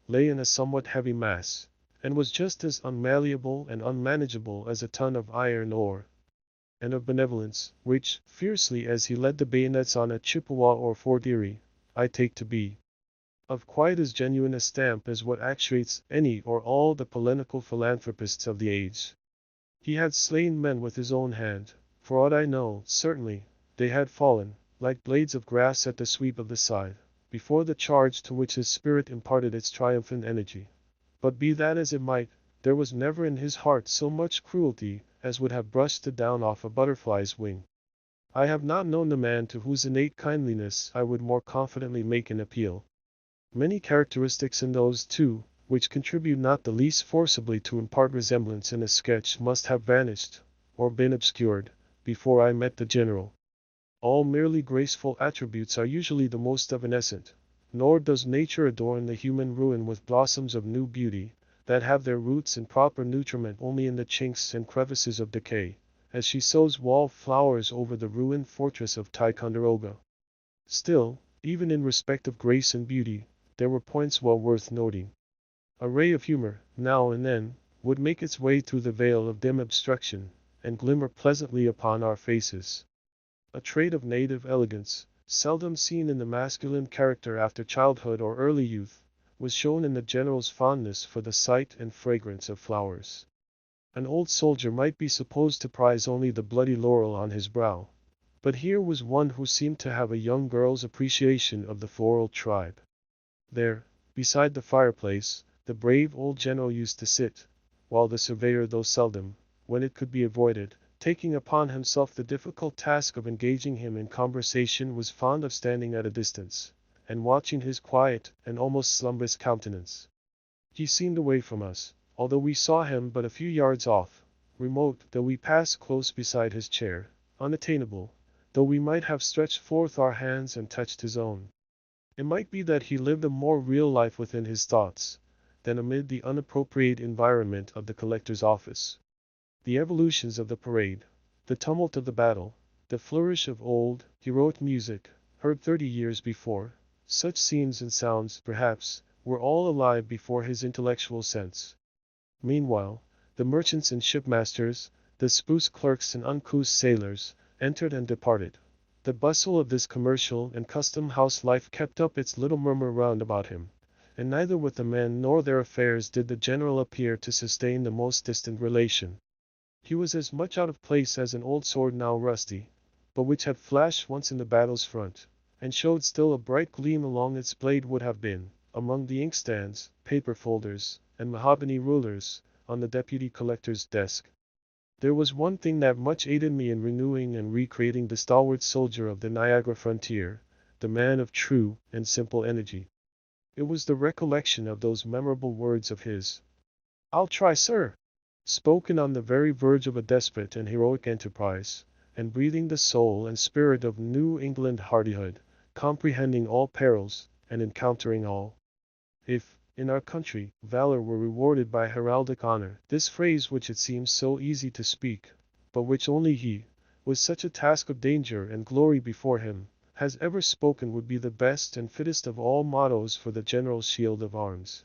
lay in a somewhat heavy mass, and was just as unmalleable and unmanageable as a ton of iron ore, and of benevolence, which, fiercely as he led the bayonets on a Chippewa or Fort Erie, I take to be of quite as genuine a stamp as what actuates any or all the polemical philanthropists of the age. He had slain men with his own hand, for aught I know, certainly, they had fallen, like blades of grass at the sweep of the scythe, before the charge to which his spirit imparted its triumphant energy. But be that as it might, there was never in his heart so much cruelty as would have brushed the down off a butterfly's wing. I have not known the man to whose innate kindliness I would more confidently make an appeal. Many characteristics in those, too, which contribute not the least forcibly to impart resemblance in a sketch must have vanished, or been obscured, before I met the general. All merely graceful attributes are usually the most evanescent, nor does nature adorn the human ruin with blossoms of new beauty, that have their roots and proper nutriment only in the chinks and crevices of decay, as she sows wall flowers over the ruined fortress of Ticonderoga. Still, even in respect of grace and beauty, there were points well worth noting. A ray of humor, now and then, would make its way through the veil of dim obstruction, and glimmer pleasantly upon our faces. A trait of native elegance, seldom seen in the masculine character after childhood or early youth, was shown in the general's fondness for the sight and fragrance of flowers. An old soldier might be supposed to prize only the bloody laurel on his brow, but here was one who seemed to have a young girl's appreciation of the floral tribe. There, beside the fireplace, the brave old general used to sit, while the surveyor, though seldom, when it could be avoided, taking upon himself the difficult task of engaging him in conversation, was fond of standing at a distance, and watching his quiet and almost slumbrous countenance. He seemed away from us, although we saw him but a few yards off, remote though we passed close beside his chair, unattainable, though we might have stretched forth our hands and touched his own. It might be that he lived a more real life within his thoughts, than amid the unappropriate environment of the collector's office. The evolutions of the parade, the tumult of the battle, the flourish of old, heroic music, heard 30 years before, such scenes and sounds, perhaps, were all alive before his intellectual sense. Meanwhile, the merchants and shipmasters, the spruce clerks and uncouth sailors, entered and departed. The bustle of this commercial and custom-house life kept up its little murmur round about him, and neither with the men nor their affairs did the general appear to sustain the most distant relation. He was as much out of place as an old sword now rusty, but which had flashed once in the battle's front, and showed still a bright gleam along its blade would have been, among the inkstands, paper folders, and mahogany rulers, on the deputy collector's desk. There was one thing that much aided me in renewing and recreating the stalwart soldier of the Niagara frontier, the man of true and simple energy. It was the recollection of those memorable words of his, "I'll try, sir," spoken on the very verge of a desperate and heroic enterprise, and breathing the soul and spirit of New England hardihood, comprehending all perils, and encountering all. If, in our country, valor were rewarded by heraldic honor, this phrase, which it seems so easy to speak, but which only he, with such a task of danger and glory before him, has ever spoken, would be the best and fittest of all mottos for the general's shield of arms.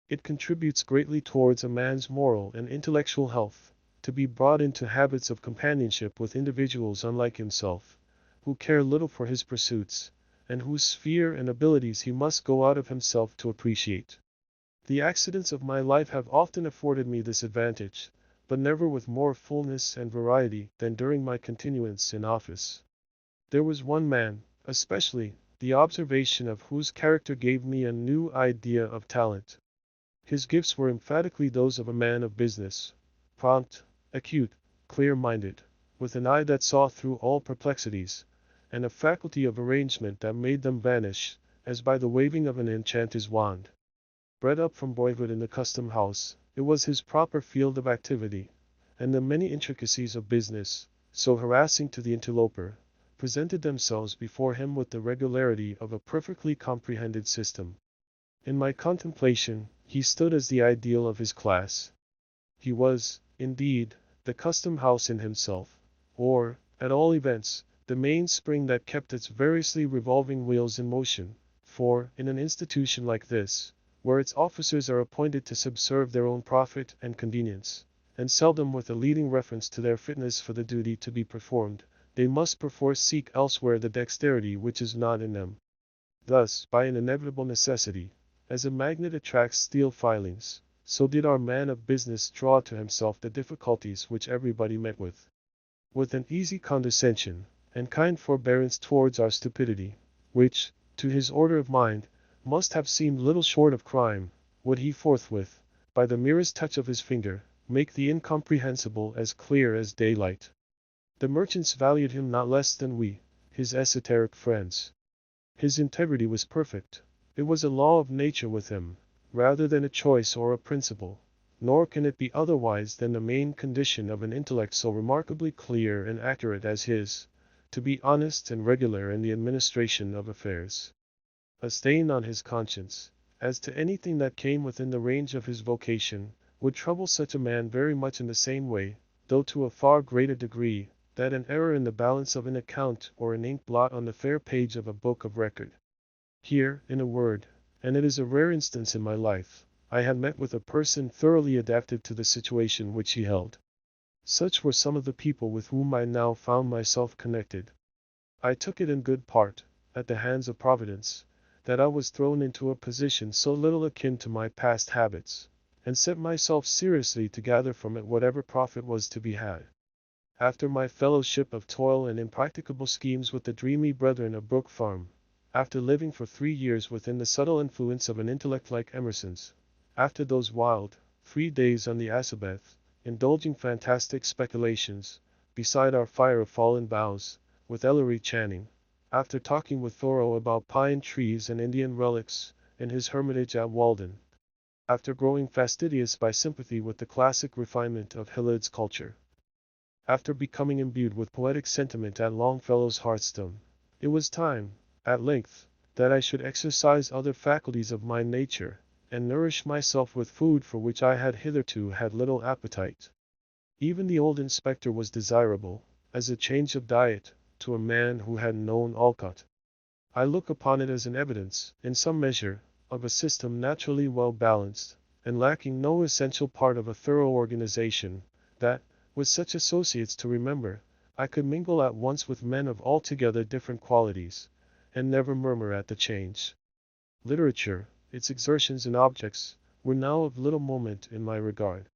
It contributes greatly towards a man's moral and intellectual health, to be brought into habits of companionship with individuals unlike himself, who care little for his pursuits, and whose sphere and abilities he must go out of himself to appreciate. The accidents of my life have often afforded me this advantage, but never with more fullness and variety than during my continuance in office. There was one man, especially, the observation of whose character gave me a new idea of talent. His gifts were emphatically those of a man of business, prompt, acute, clear-minded, with an eye that saw through all perplexities, and a faculty of arrangement that made them vanish, as by the waving of an enchanter's wand. Bred up from boyhood in the custom house, it was his proper field of activity, and the many intricacies of business, so harassing to the interloper, presented themselves before him with the regularity of a perfectly comprehended system. In my contemplation, he stood as the ideal of his class. He was, indeed, the custom house in himself, or, at all events, the mainspring that kept its variously revolving wheels in motion, for, in an institution like this, where its officers are appointed to subserve their own profit and convenience, and seldom with a leading reference to their fitness for the duty to be performed, they must perforce seek elsewhere the dexterity which is not in them. Thus, by an inevitable necessity, as a magnet attracts steel filings, so did our man of business draw to himself the difficulties which everybody met with. With an easy condescension, and kind forbearance towards our stupidity, which, to his order of mind, must have seemed little short of crime, would he forthwith, by the merest touch of his finger, make the incomprehensible as clear as daylight. The merchants valued him not less than we, his esoteric friends. His integrity was perfect, It was a law of nature with him, rather than a choice or a principle. Nor can it be otherwise than the main condition of an intellect so remarkably clear and accurate as his, to be honest and regular in the administration of affairs. A stain on his conscience, as to anything that came within the range of his vocation, would trouble such a man very much in the same way, though to a far greater degree, that an error in the balance of an account or an ink blot on the fair page of a book of record. Here, in a word, and it is a rare instance in my life, I had met with a person thoroughly adapted to the situation which he held. Such were some of the people with whom I now found myself connected. I took it in good part, at the hands of Providence, that I was thrown into a position so little akin to my past habits, and set myself seriously to gather from it whatever profit was to be had. After my fellowship of toil and impracticable schemes with the dreamy brethren of Brook Farm, after living for 3 years within the subtle influence of an intellect like Emerson's, after those wild, free days on the Assabeth, indulging fantastic speculations, beside our fire of fallen boughs, with Ellery Channing, after talking with Thoreau about pine trees and Indian relics, in his hermitage at Walden, after growing fastidious by sympathy with the classic refinement of Hilliard's culture, after becoming imbued with poetic sentiment at Longfellow's Hearthstone, it was time, at length, that I should exercise other faculties of my nature, and nourish myself with food for which I had hitherto had little appetite. Even the old inspector was desirable, as a change of diet, to a man who had known Alcott. I look upon it as an evidence, in some measure, of a system naturally well balanced, and lacking no essential part of a thorough organization, that, with such associates to remember, I could mingle at once with men of altogether different qualities, and never murmur at the change. Literature, its exertions and objects, were now of little moment in my regard.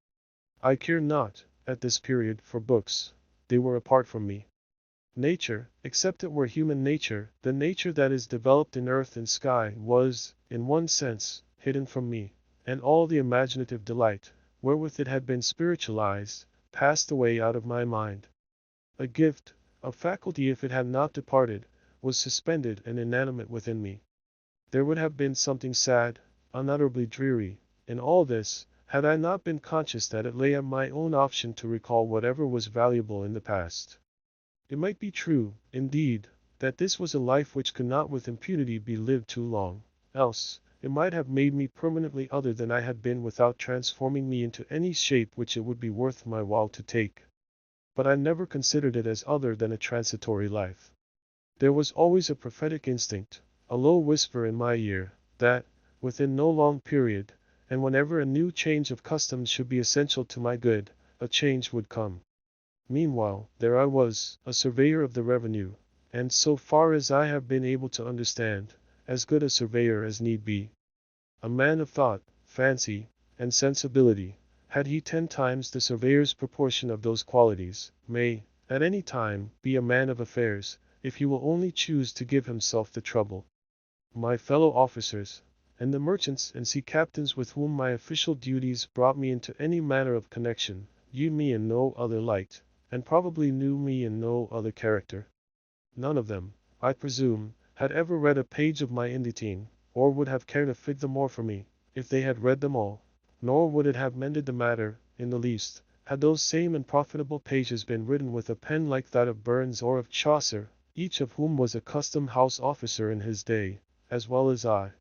I cared not, at this period, for books. They were apart from me. Nature, except it were human nature, the nature that is developed in earth and sky, was, in one sense, hidden from me, and all the imaginative delight, wherewith it had been spiritualized, passed away out of my mind. A gift, a faculty if it had not departed, was suspended and inanimate within me. There would have been something sad, unutterably dreary, in all this, had I not been conscious that it lay at my own option to recall whatever was valuable in the past. It might be true, indeed, that this was a life which could not with impunity be lived too long, else, it might have made me permanently other than I had been without transforming me into any shape which it would be worth my while to take. But I never considered it as other than a transitory life. There was always a prophetic instinct, a low whisper in my ear, that, within no long period, and whenever a new change of customs should be essential to my good, a change would come. Meanwhile, there I was, a surveyor of the revenue, and so far as I have been able to understand, as good a surveyor as need be. A man of thought, fancy, and sensibility, had he 10 times the surveyor's proportion of those qualities, may, at any time, be a man of affairs, if he will only choose to give himself the trouble. My fellow officers, and the merchants and sea captains with whom my official duties brought me into any manner of connection, viewed me in no other light, and probably knew me in no other character. None of them, I presume, had ever read a page of my Inditine, or would have cared a fig the more for me, if they had read them all, nor would it have mended the matter, in the least, had those same unprofitable pages been written with a pen like that of Burns or of Chaucer, each of whom was a custom-house officer in his day, as well as I.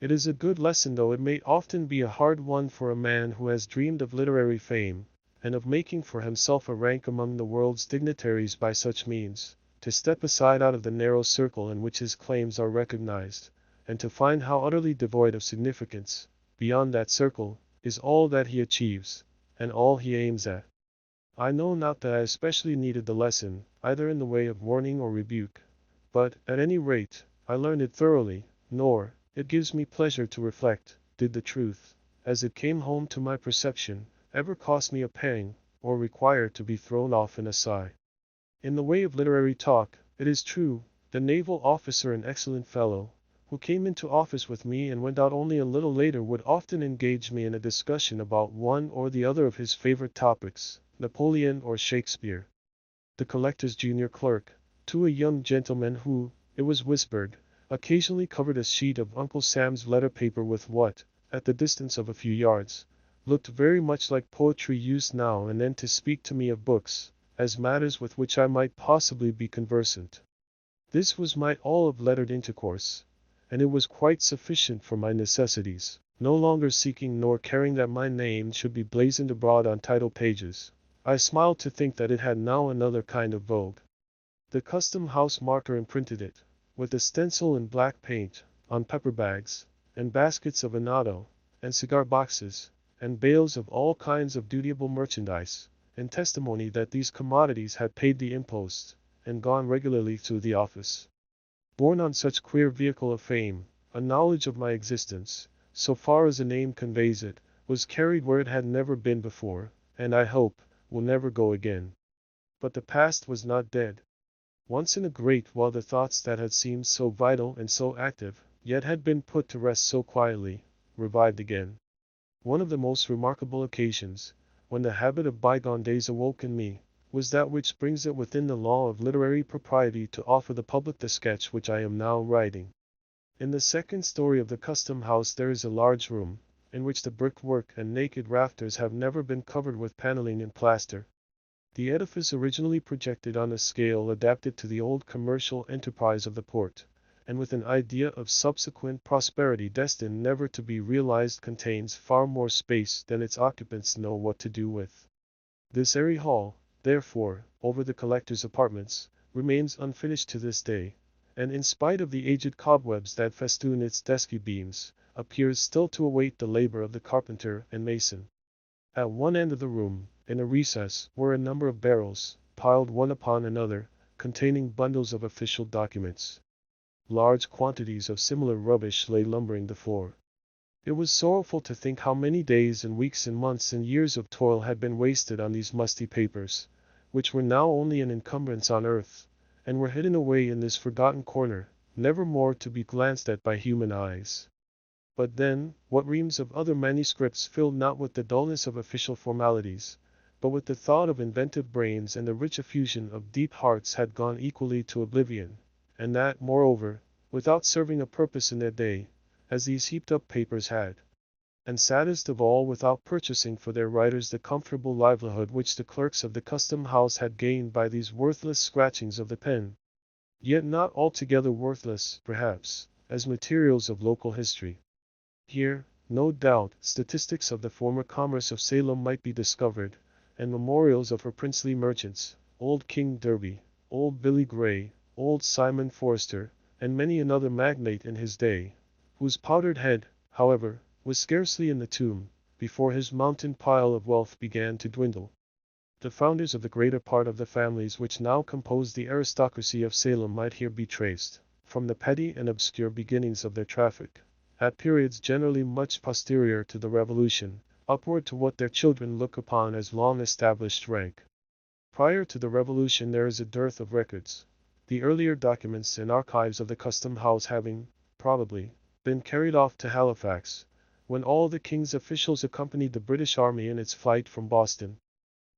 It is a good lesson, though it may often be a hard one for a man who has dreamed of literary fame, and of making for himself a rank among the world's dignitaries by such means, to step aside out of the narrow circle in which his claims are recognized, and to find how utterly devoid of significance, beyond that circle, is all that he achieves, and all he aims at. I know not that I especially needed the lesson, either in the way of warning or rebuke, but, at any rate, I learned it thoroughly, nor, it gives me pleasure to reflect, did the truth, as it came home to my perception, ever cost me a pang, or require to be thrown off in a sigh. In the way of literary talk, it is true, the naval officer, an excellent fellow, who came into office with me and went out only a little later, would often engage me in a discussion about one or the other of his favorite topics, Napoleon or Shakespeare. The collector's junior clerk, to a young gentleman who, it was whispered, occasionally covered a sheet of Uncle Sam's letter paper with what, at the distance of a few yards, looked very much like poetry used now and then to speak to me of books, as matters with which I might possibly be conversant. This was my all of lettered intercourse, and it was quite sufficient for my necessities, no longer seeking nor caring that my name should be blazoned abroad on title pages. I smiled to think that it had now another kind of vogue. The custom house marker imprinted it, with a stencil in black paint, on pepper bags, and baskets of annatto, and cigar boxes, and bales of all kinds of dutiable merchandise, in testimony that these commodities had paid the impost, and gone regularly through the office. Borne on such queer vehicle of fame, a knowledge of my existence, so far as a name conveys it, was carried where it had never been before, and I hope, will never go again. But the past was not dead. Once in a great while the thoughts that had seemed so vital and so active, yet had been put to rest so quietly, revived again. One of the most remarkable occasions, when the habit of bygone days awoke in me, was that which brings it within the law of literary propriety to offer the public the sketch which I am now writing. In the second story of the custom house there is a large room, in which the brickwork and naked rafters have never been covered with paneling and plaster. The edifice originally projected on a scale adapted to the old commercial enterprise of the port, and with an idea of subsequent prosperity destined never to be realized, contains far more space than its occupants know what to do with. This airy hall, therefore, over the collector's apartments, remains unfinished to this day, and in spite of the aged cobwebs that festoon its dusky beams, appears still to await the labor of the carpenter and mason. At one end of the room, in a recess, were a number of barrels, piled one upon another, containing bundles of official documents. Large quantities of similar rubbish lay lumbering the floor. It was sorrowful to think how many days and weeks and months and years of toil had been wasted on these musty papers, which were now only an encumbrance on earth, and were hidden away in this forgotten corner, never more to be glanced at by human eyes. But then, what reams of other manuscripts filled not with the dullness of official formalities, but with the thought of inventive brains and the rich effusion of deep hearts had gone equally to oblivion, and that, moreover, without serving a purpose in their day, as these heaped-up papers had. And saddest of all, without purchasing for their writers the comfortable livelihood which the clerks of the custom house had gained by these worthless scratchings of the pen. Yet not altogether worthless, perhaps, as materials of local history. Here, no doubt, statistics of the former commerce of Salem might be discovered, and memorials of her princely merchants, old King Derby, old Billy Grey, old Simon Forrester, and many another magnate in his day, whose powdered head, however, was scarcely in the tomb, before his mountain pile of wealth began to dwindle. The founders of the greater part of the families which now compose the aristocracy of Salem might here be traced, from the petty and obscure beginnings of their traffic, at periods generally much posterior to the Revolution, upward to what their children look upon as long-established rank. Prior to the Revolution there is a dearth of records, the earlier documents and archives of the custom house having, probably, been carried off to Halifax, when all the king's officials accompanied the British Army in its flight from Boston.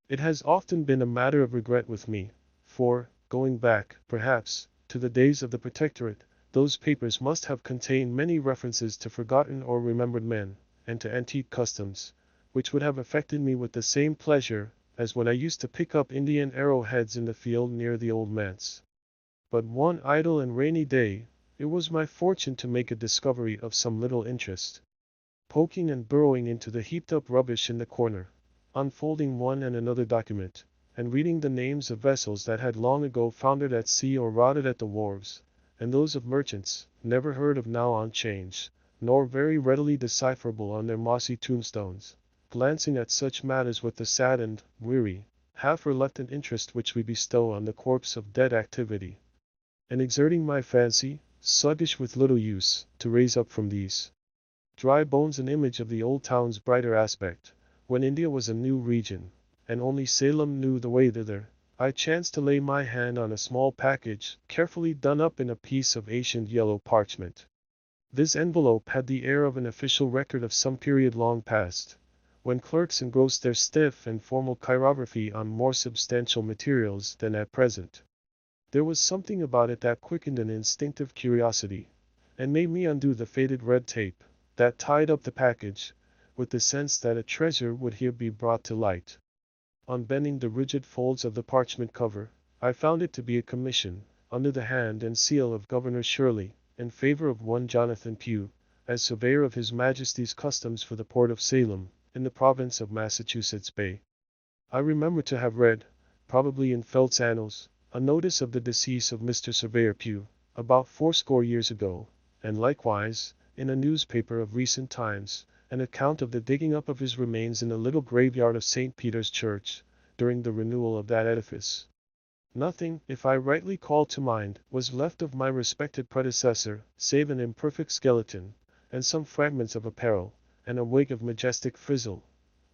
It has often been a matter of regret with me, for, going back, perhaps, to the days of the Protectorate, those papers must have contained many references to forgotten or remembered men, and to antique customs, which would have affected me with the same pleasure as when I used to pick up Indian arrowheads in the field near the old manse. But one idle and rainy day, it was my fortune to make a discovery of some little interest. Poking and burrowing into the heaped-up rubbish in the corner, unfolding one and another document, and reading the names of vessels that had long ago foundered at sea or rotted at the wharves, and those of merchants, never heard of now on 'change, nor very readily decipherable on their mossy tombstones, glancing at such matters with the saddened, weary, half-reluctant interest which we bestow on the corpse of dead activity, and exerting my fancy, sluggish with little use, to raise up from these dry bones an image of the old town's brighter aspect, when India was a new region, and only Salem knew the way thither, I chanced to lay my hand on a small package, carefully done up in a piece of ancient yellow parchment. This envelope had the air of an official record of some period long past, when clerks engrossed their stiff and formal chirography on more substantial materials than at present. There was something about it that quickened an instinctive curiosity, and made me undo the faded red tape that tied up the package, with the sense that a treasure would here be brought to light. Unbending the rigid folds of the parchment cover, I found it to be a commission, under the hand and seal of Governor Shirley, in favor of one Jonathan Pugh, as surveyor of His Majesty's customs for the port of Salem, in the province of Massachusetts Bay. I remember to have read, probably in Felt's Annals, a notice of the decease of Mr. Surveyor Pugh, about 80 years ago, and likewise, in a newspaper of recent times, an account of the digging up of his remains in the little graveyard of St. Peter's Church, during the renewal of that edifice. Nothing, if I rightly call to mind, was left of my respected predecessor, save an imperfect skeleton, and some fragments of apparel, and a wig of majestic frizzle,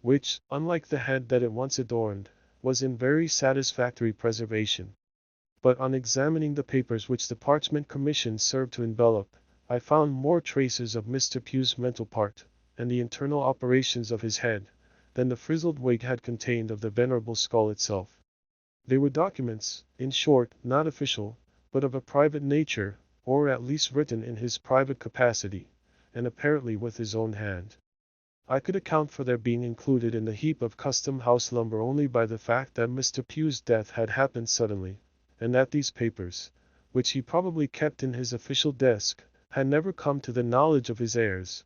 which, unlike the head that it once adorned, was in very satisfactory preservation. But on examining the papers which the parchment commission served to envelop, I found more traces of Mr. Pugh's mental part, and the internal operations of his head, than the frizzled wig had contained of the venerable skull itself. They were documents, in short, not official, but of a private nature, or at least written in his private capacity, and apparently with his own hand. I could account for their being included in the heap of custom-house lumber only by the fact that Mr. Pugh's death had happened suddenly, and that these papers, which he probably kept in his official desk, had never come to the knowledge of his heirs,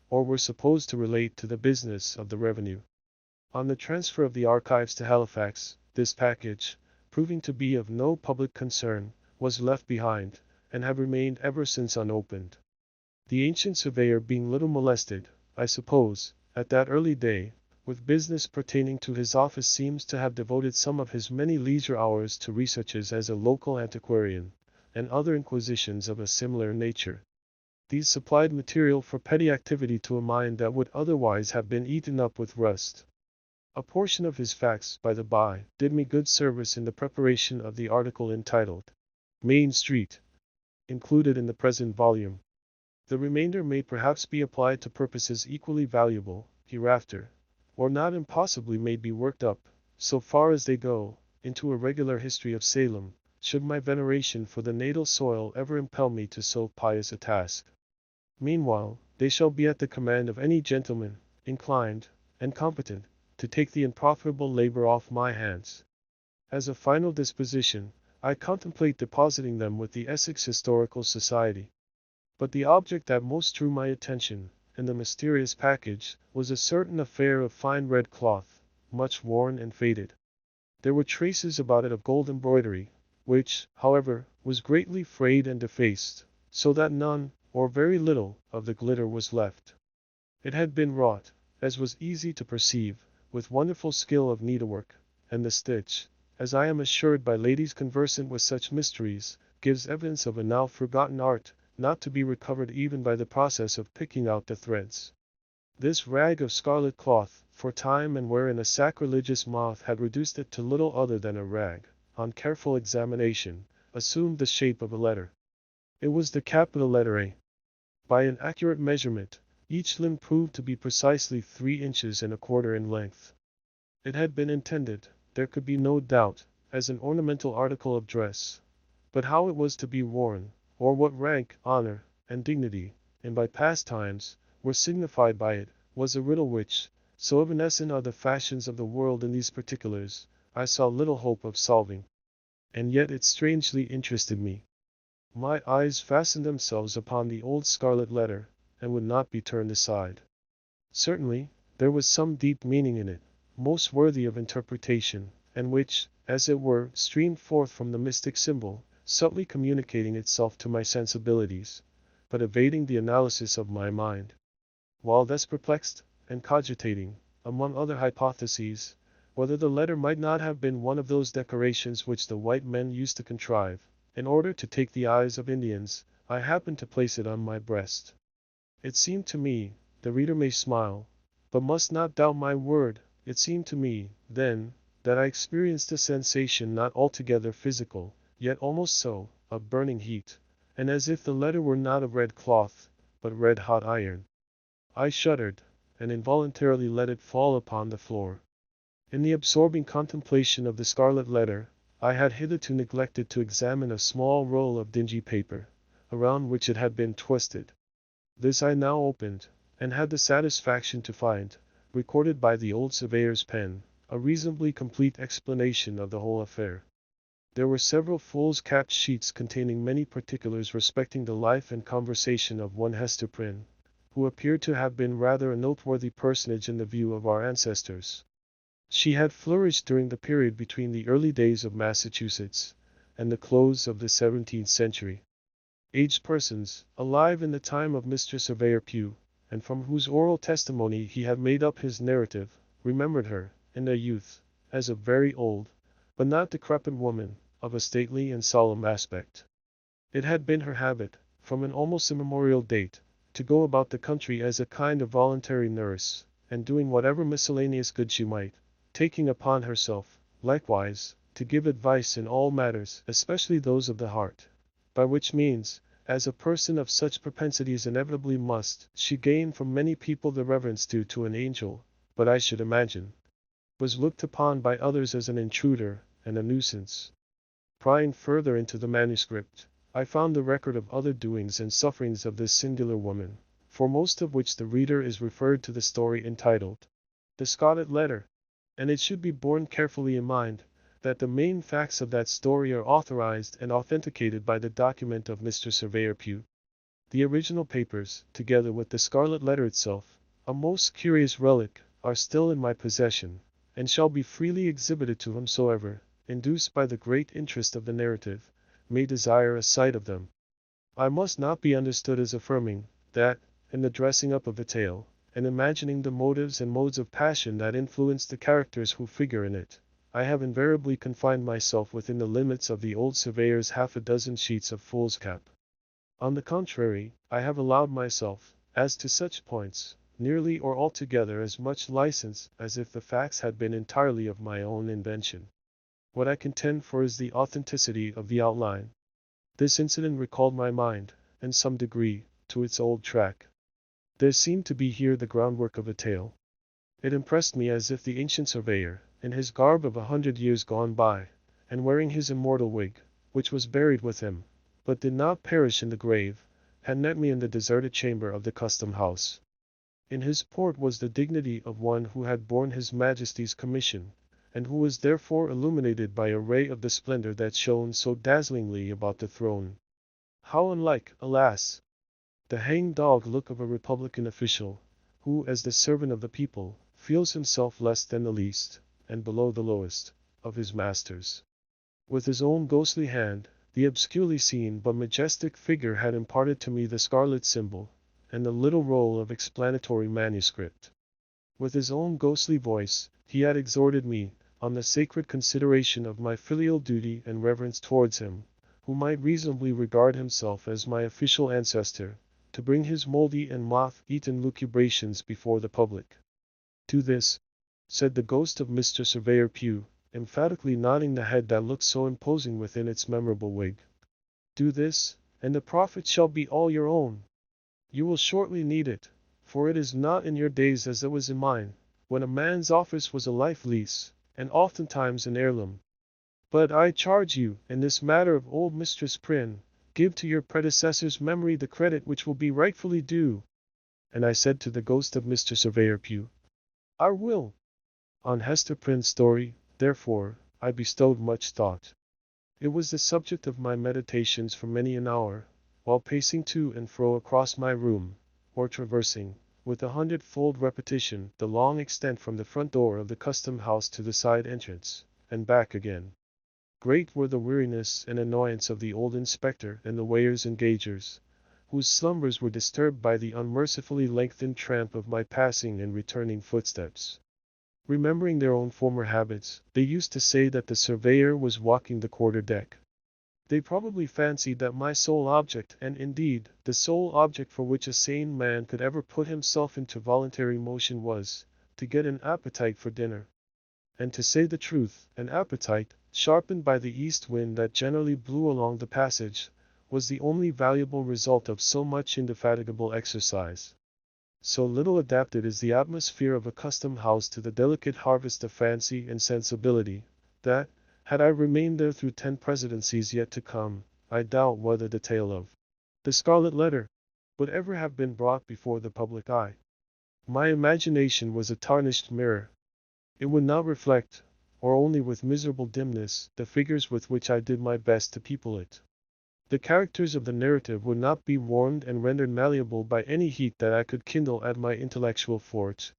or were supposed to relate to the business of the revenue. On the transfer of the archives to Halifax, this package, proving to be of no public concern, was left behind, and had remained ever since unopened. The ancient surveyor being little molested, I suppose, at that early day, with business pertaining to his office, seems to have devoted some of his many leisure hours to researches as a local antiquarian, and other inquisitions of a similar nature. These supplied material for petty activity to a mind that would otherwise have been eaten up with rust. A portion of his facts, by the by, did me good service in the preparation of the article entitled Main Street, included in the present volume. The remainder may perhaps be applied to purposes equally valuable, hereafter, or not impossibly may be worked up, so far as they go, into a regular history of Salem, should my veneration for the natal soil ever impel me to so pious a task. Meanwhile, they shall be at the command of any gentleman, inclined, and competent, to take the unprofitable labor off my hands. As a final disposition, I contemplate depositing them with the Essex Historical Society. But the object that most drew my attention, in the mysterious package, was a certain affair of fine red cloth, much worn and faded. There were traces about it of gold embroidery, which, however, was greatly frayed and defaced, so that none, or very little, of the glitter was left. It had been wrought, as was easy to perceive, with wonderful skill of needlework, and the stitch, as I am assured by ladies conversant with such mysteries, gives evidence of a now forgotten art, not to be recovered even by the process of picking out the threads. This rag of scarlet cloth, for time and wherein a sacrilegious moth had reduced it to little other than a rag, on careful examination, assumed the shape of a letter. It was the capital letter A. By an accurate measurement, each limb proved to be precisely 3 inches and a quarter in length. It had been intended, there could be no doubt, as an ornamental article of dress. But how it was to be worn, or what rank, honor, and dignity, and by past times, were signified by it, was a riddle which, so evanescent are the fashions of the world in these particulars, I saw little hope of solving. And yet it strangely interested me. My eyes fastened themselves upon the old Scarlet Letter, and would not be turned aside. Certainly, there was some deep meaning in it, most worthy of interpretation, and which, as it were, streamed forth from the mystic symbol, subtly communicating itself to my sensibilities, but evading the analysis of my mind. While thus perplexed, and cogitating, among other hypotheses, whether the letter might not have been one of those decorations which the white men used to contrive, in order to take the eyes of Indians, I happened to place it on my breast. It seemed to me, the reader may smile, but must not doubt my word, it seemed to me, then, that I experienced a sensation not altogether physical, yet almost so, of burning heat, and as if the letter were not of red cloth, but red-hot iron. I shuddered, and involuntarily let it fall upon the floor. In the absorbing contemplation of the Scarlet Letter, I had hitherto neglected to examine a small roll of dingy paper, around which it had been twisted. This I now opened, and had the satisfaction to find, recorded by the old surveyor's pen, a reasonably complete explanation of the whole affair. There were several foolscap sheets containing many particulars respecting the life and conversation of one Hester Prynne, who appeared to have been rather a noteworthy personage in the view of our ancestors. She had flourished during the period between the early days of Massachusetts and the close of the 17th century. Aged persons, alive in the time of Mr. Surveyor Pugh, and from whose oral testimony he had made up his narrative, remembered her, in their youth, as a very old, but not decrepit woman, of a stately and solemn aspect. It had been her habit, from an almost immemorial date, to go about the country as a kind of voluntary nurse, and doing whatever miscellaneous good she might, taking upon herself, likewise, to give advice in all matters, especially those of the heart, by which means, as a person of such propensities inevitably must, she gained from many people the reverence due to an angel, but I should imagine, was looked upon by others as an intruder and a nuisance. Prying further into the manuscript, I found the record of other doings and sufferings of this singular woman, for most of which the reader is referred to the story entitled The Scarlet Letter, and it should be borne carefully in mind that the main facts of that story are authorized and authenticated by the document of Mr. Surveyor Pugh. The original papers, together with the Scarlet Letter itself, a most curious relic, are still in my possession, and shall be freely exhibited to whomsoever, induced by the great interest of the narrative, may desire a sight of them. I must not be understood as affirming that, in the dressing up of the tale, and imagining the motives and modes of passion that influenced the characters who figure in it, I have invariably confined myself within the limits of the old surveyor's half a dozen sheets of foolscap. On the contrary, I have allowed myself, as to such points, nearly or altogether as much license as if the facts had been entirely of my own invention. What I contend for is the authenticity of the outline. This incident recalled my mind, in some degree, to its old track. There seemed to be here the groundwork of a tale. It impressed me as if the ancient surveyor, in his garb of 100 years gone by, and wearing his immortal wig, which was buried with him, but did not perish in the grave, had met me in the deserted chamber of the custom house. In his port was the dignity of one who had borne his Majesty's commission, and who was therefore illuminated by a ray of the splendor that shone so dazzlingly about the throne. How unlike, alas, the hang-dog look of a republican official, who, as the servant of the people, feels himself less than the least, and below the lowest, of his masters. With his own ghostly hand, the obscurely seen but majestic figure had imparted to me the scarlet symbol, and the little roll of explanatory manuscript. With his own ghostly voice, he had exhorted me, on the sacred consideration of my filial duty and reverence towards him, who might reasonably regard himself as my official ancestor, to bring his mouldy and moth-eaten lucubrations before the public. Do this, said the ghost of Mr. Surveyor Pugh, emphatically nodding the head that looked so imposing within its memorable wig. Do this, and the profit shall be all your own. You will shortly need it, for it is not in your days as it was in mine, when a man's office was a life lease, and oftentimes an heirloom. But I charge you, in this matter of old Mistress Prynne, give to your predecessor's memory the credit which will be rightfully due. And I said to the ghost of Mr. Surveyor Pugh, I will. On Hester Prynne's story, therefore, I bestowed much thought. It was the subject of my meditations for many an hour, while pacing to and fro across my room, or traversing, with 100-fold repetition, the long extent from the front door of the custom house to the side entrance, and back again. Great were the weariness and annoyance of the old inspector and the weighers and gaugers, whose slumbers were disturbed by the unmercifully lengthened tramp of my passing and returning footsteps. Remembering their own former habits, they used to say that the surveyor was walking the quarter-deck. They probably fancied that my sole object, and indeed, the sole object for which a sane man could ever put himself into voluntary motion was, to get an appetite for dinner. And to say the truth, an appetite, sharpened by the east wind that generally blew along the passage, was the only valuable result of so much indefatigable exercise. So little adapted is the atmosphere of a custom house to the delicate harvest of fancy and sensibility, that, had I remained there through 10 presidencies yet to come, I doubt whether the tale of The Scarlet Letter would ever have been brought before the public eye. My imagination was a tarnished mirror. It would not reflect, or only with miserable dimness, the figures with which I did my best to people it. The characters of the narrative would not be warmed and rendered malleable by any heat that I could kindle at my intellectual forge.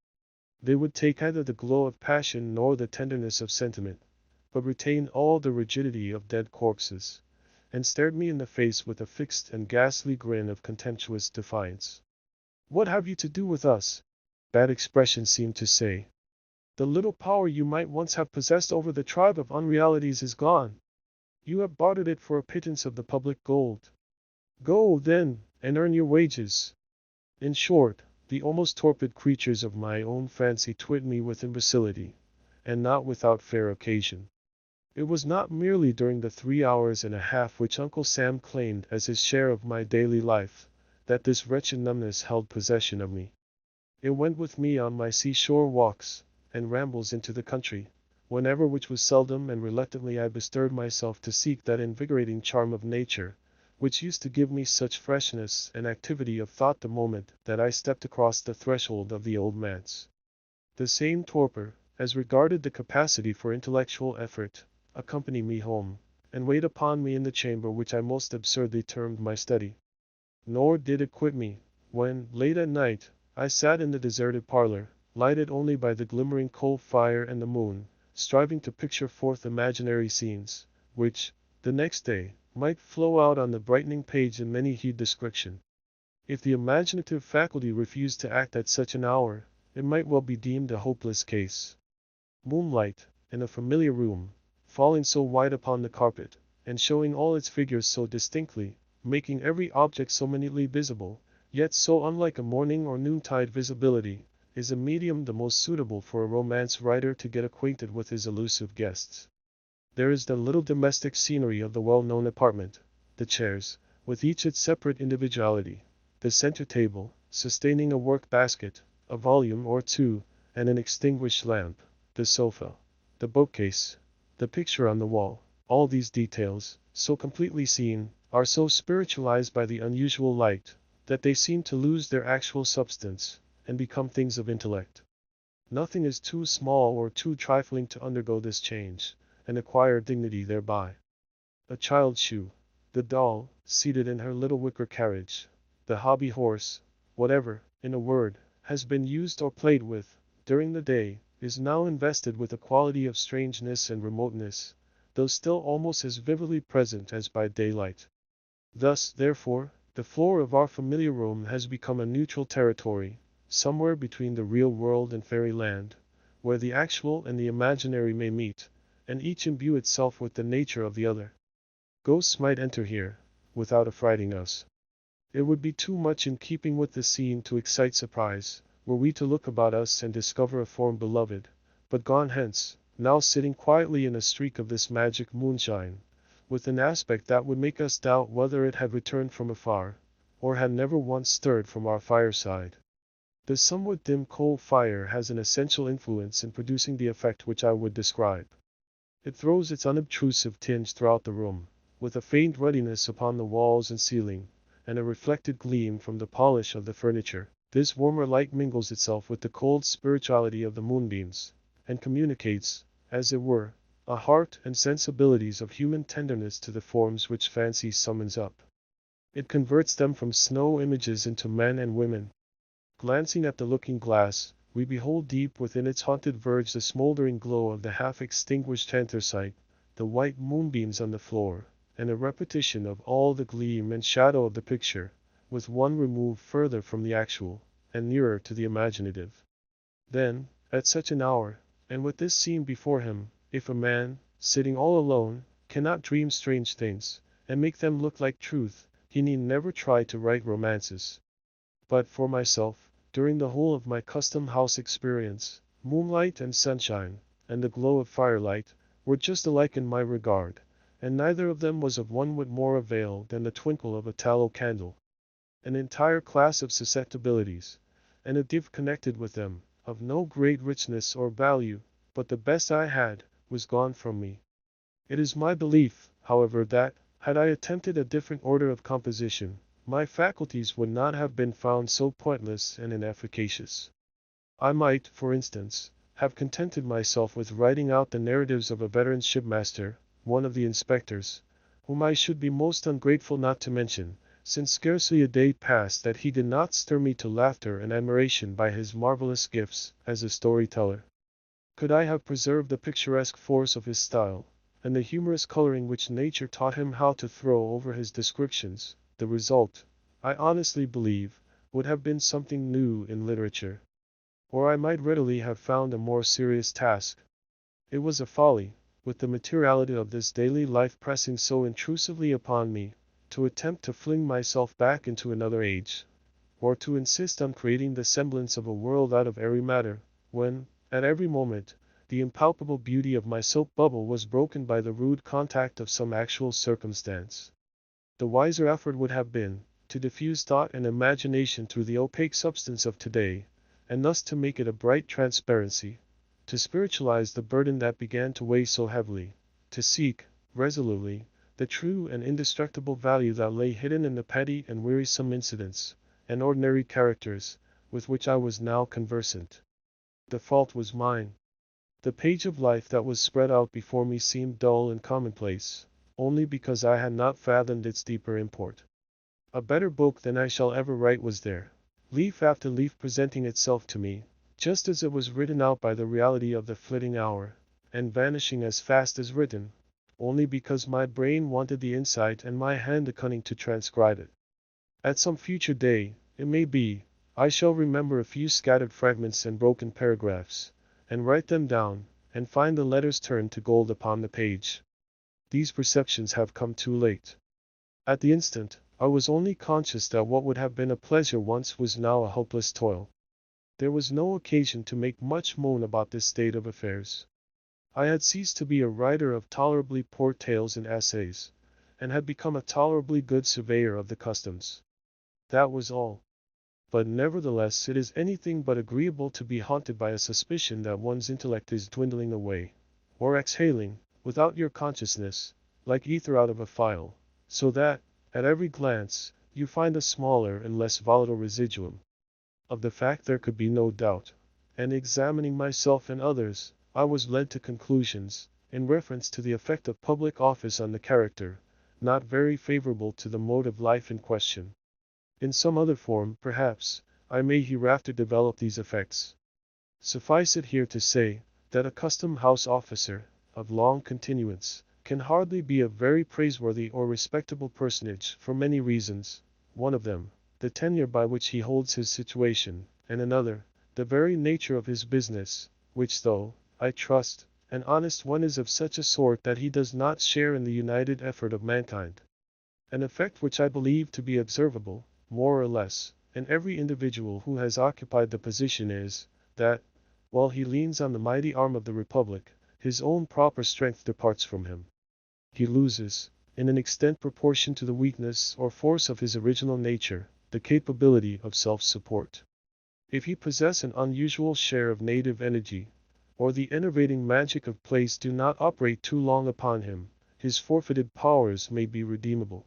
They would take neither the glow of passion nor the tenderness of sentiment, but retain all the rigidity of dead corpses, and stared me in the face with a fixed and ghastly grin of contemptuous defiance. "What have you to do with us?" that expression seemed to say. "The little power you might once have possessed over the tribe of unrealities is gone. You have bartered it for a pittance of the public gold. Go, then, and earn your wages." In short, the almost torpid creatures of my own fancy twit me with imbecility, and not without fair occasion. It was not merely during the 3 hours and a half which Uncle Sam claimed as his share of my daily life, that this wretched numbness held possession of me. It went with me on my seashore walks, and rambles into the country, whenever, which was seldom and reluctantly, I bestirred myself to seek that invigorating charm of nature, which used to give me such freshness and activity of thought the moment that I stepped across the threshold of the old manse. The same torpor, as regarded the capacity for intellectual effort, accompanied me home, and weighed upon me in the chamber which I most absurdly termed my study. Nor did it quit me, when, late at night, I sat in the deserted parlor, lighted only by the glimmering coal fire and the moon, striving to picture forth imaginary scenes, which, the next day, might flow out on the brightening page in many hued description. If the imaginative faculty refused to act at such an hour, it might well be deemed a hopeless case. Moonlight, in a familiar room, falling so wide upon the carpet, and showing all its figures so distinctly, making every object so minutely visible, yet so unlike a morning or noontide visibility, is a medium the most suitable for a romance writer to get acquainted with his elusive guests. There is the little domestic scenery of the well-known apartment, the chairs, with each its separate individuality, the center table, sustaining a work-basket, a volume or two, and an extinguished lamp, the sofa, the bookcase, the picture on the wall. All these details, so completely seen, are so spiritualized by the unusual light, that they seem to lose their actual substance, and become things of intellect. Nothing is too small or too trifling to undergo this change, and acquire dignity thereby. A child's shoe, the doll, seated in her little wicker carriage, the hobby horse, whatever, in a word, has been used or played with, during the day, is now invested with a quality of strangeness and remoteness, though still almost as vividly present as by daylight. Thus, therefore, the floor of our familiar room has become a neutral territory, somewhere between the real world and fairyland, where the actual and the imaginary may meet, and each imbue itself with the nature of the other. Ghosts might enter here, without affrighting us. It would be too much in keeping with the scene to excite surprise, were we to look about us and discover a form beloved, but gone hence, now sitting quietly in a streak of this magic moonshine, with an aspect that would make us doubt whether it had returned from afar, or had never once stirred from our fireside. The somewhat dim coal fire has an essential influence in producing the effect which I would describe. It throws its unobtrusive tinge throughout the room, with a faint ruddiness upon the walls and ceiling, and a reflected gleam from the polish of the furniture. This warmer light mingles itself with the cold spirituality of the moonbeams, and communicates, as it were, a heart and sensibilities of human tenderness to the forms which fancy summons up. It converts them from snow images into men and women. Glancing at the looking-glass, we behold deep within its haunted verge the smoldering glow of the half-extinguished anthracite, the white moonbeams on the floor, and a repetition of all the gleam and shadow of the picture, with one remove further from the actual, and nearer to the imaginative. Then, at such an hour, and with this scene before him, if a man, sitting all alone, cannot dream strange things, and make them look like truth, he need never try to write romances. But for myself, during the whole of my custom-house experience, moonlight and sunshine, and the glow of firelight, were just alike in my regard, and neither of them was of one whit more avail than the twinkle of a tallow candle. An entire class of susceptibilities, and a gift connected with them, of no great richness or value, but the best I had, was gone from me. It is my belief, however, that, had I attempted a different order of composition, my faculties would not have been found so pointless and inefficacious. I might, for instance, have contented myself with writing out the narratives of a veteran shipmaster, one of the inspectors, whom I should be most ungrateful not to mention, since scarcely a day passed that he did not stir me to laughter and admiration by his marvelous gifts as a storyteller. Could I have preserved the picturesque force of his style, and the humorous coloring which nature taught him how to throw over his descriptions, the result, I honestly believe, would have been something new in literature. Or I might readily have found a more serious task. It was a folly, with the materiality of this daily life pressing so intrusively upon me, to attempt to fling myself back into another age, or to insist on creating the semblance of a world out of airy matter, when, at every moment, the impalpable beauty of my soap bubble was broken by the rude contact of some actual circumstance. The wiser effort would have been, to diffuse thought and imagination through the opaque substance of today, and thus to make it a bright transparency, to spiritualize the burden that began to weigh so heavily, to seek, resolutely, the true and indestructible value that lay hidden in the petty and wearisome incidents, and ordinary characters, with which I was now conversant. The fault was mine. The page of life that was spread out before me seemed dull and commonplace, only because I had not fathomed its deeper import. A better book than I shall ever write was there, leaf after leaf presenting itself to me, just as it was written out by the reality of the flitting hour, and vanishing as fast as written, only because my brain wanted the insight and my hand the cunning to transcribe it. At some future day, it may be, I shall remember a few scattered fragments and broken paragraphs, and write them down, and find the letters turned to gold upon the page. These perceptions have come too late. At the instant, I was only conscious that what would have been a pleasure once was now a hopeless toil. There was no occasion to make much moan about this state of affairs. I had ceased to be a writer of tolerably poor tales and essays, and had become a tolerably good surveyor of the customs. That was all. But nevertheless it is anything but agreeable to be haunted by a suspicion that one's intellect is dwindling away, or exhaling, without your consciousness, like ether out of a phial, so that, at every glance, you find a smaller and less volatile residuum. Of the fact there could be no doubt, and examining myself and others, I was led to conclusions, in reference to the effect of public office on the character, not very favorable to the mode of life in question. In some other form, perhaps, I may hereafter develop these effects. Suffice it here to say, that a custom-house officer, of long continuance, can hardly be a very praiseworthy or respectable personage for many reasons, one of them, the tenure by which he holds his situation, and another, the very nature of his business, which though, I trust, an honest one is of such a sort that he does not share in the united effort of mankind. An effect which I believe to be observable, more or less, in every individual who has occupied the position is, that, while he leans on the mighty arm of the Republic, his own proper strength departs from him. He loses, in an extent proportioned to the weakness or force of his original nature, the capability of self-support. If he possess an unusual share of native energy, or the enervating magic of place do not operate too long upon him, his forfeited powers may be redeemable.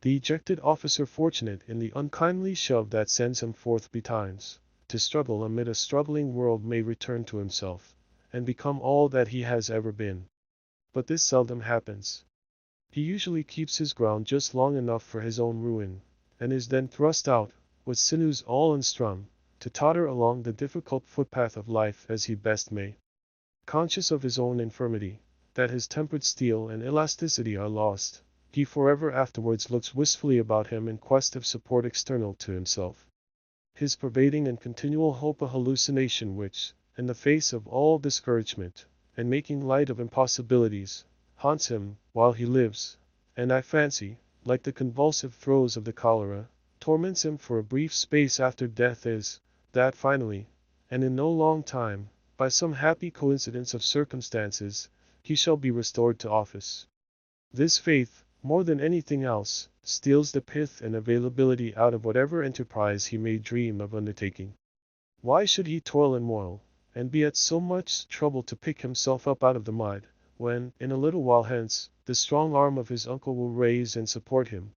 The ejected officer fortunate in the unkindly shove that sends him forth betimes, to struggle amid a struggling world may return to himself, and become all that he has ever been. But this seldom happens. He usually keeps his ground just long enough for his own ruin, and is then thrust out, with sinews all unstrung, to totter along the difficult footpath of life as he best may. Conscious of his own infirmity, that his tempered steel and elasticity are lost, he forever afterwards looks wistfully about him in quest of support external to himself. His pervading and continual hope a hallucination which, in the face of all discouragement, and making light of impossibilities, haunts him while he lives, and I fancy, like the convulsive throes of the cholera, torments him for a brief space after death is, that finally, and in no long time, by some happy coincidence of circumstances, he shall be restored to office. This faith, more than anything else, steals the pith and availability out of whatever enterprise he may dream of undertaking. Why should he toil and moil, and be at so much trouble to pick himself up out of the mud, when, in a little while hence, the strong arm of his uncle will raise and support him?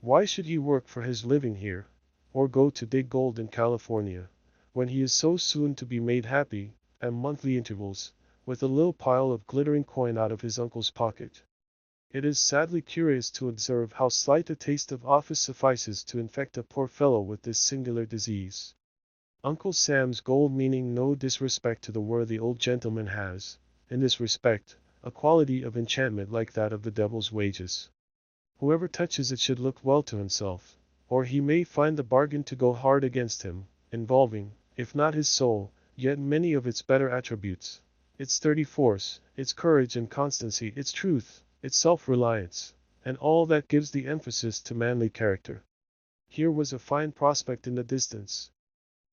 Why should he work for his living here, or go to dig gold in California, when he is so soon to be made happy, at monthly intervals, with a little pile of glittering coin out of his uncle's pocket? It is sadly curious to observe how slight a taste of office suffices to infect a poor fellow with this singular disease. Uncle Sam's gold, meaning no disrespect to the worthy old gentleman, has, in this respect, a quality of enchantment like that of the devil's wages. Whoever touches it should look well to himself, or he may find the bargain to go hard against him, involving, if not his soul, yet many of its better attributes, its sturdy force, its courage and constancy, its truth, its self-reliance, and all that gives the emphasis to manly character. Here was a fine prospect in the distance.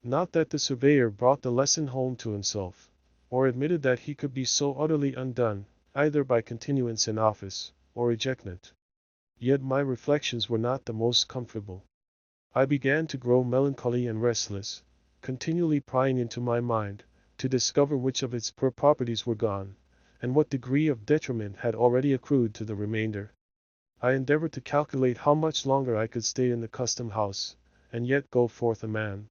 Not that the surveyor brought the lesson home to himself, or admitted that he could be so utterly undone, either by continuance in office, or ejectment. Yet my reflections were not the most comfortable. I began to grow melancholy and restless, continually prying into my mind, to discover which of its poor properties were gone, and what degree of detriment had already accrued to the remainder. I endeavored to calculate how much longer I could stay in the custom house, and yet go forth a man.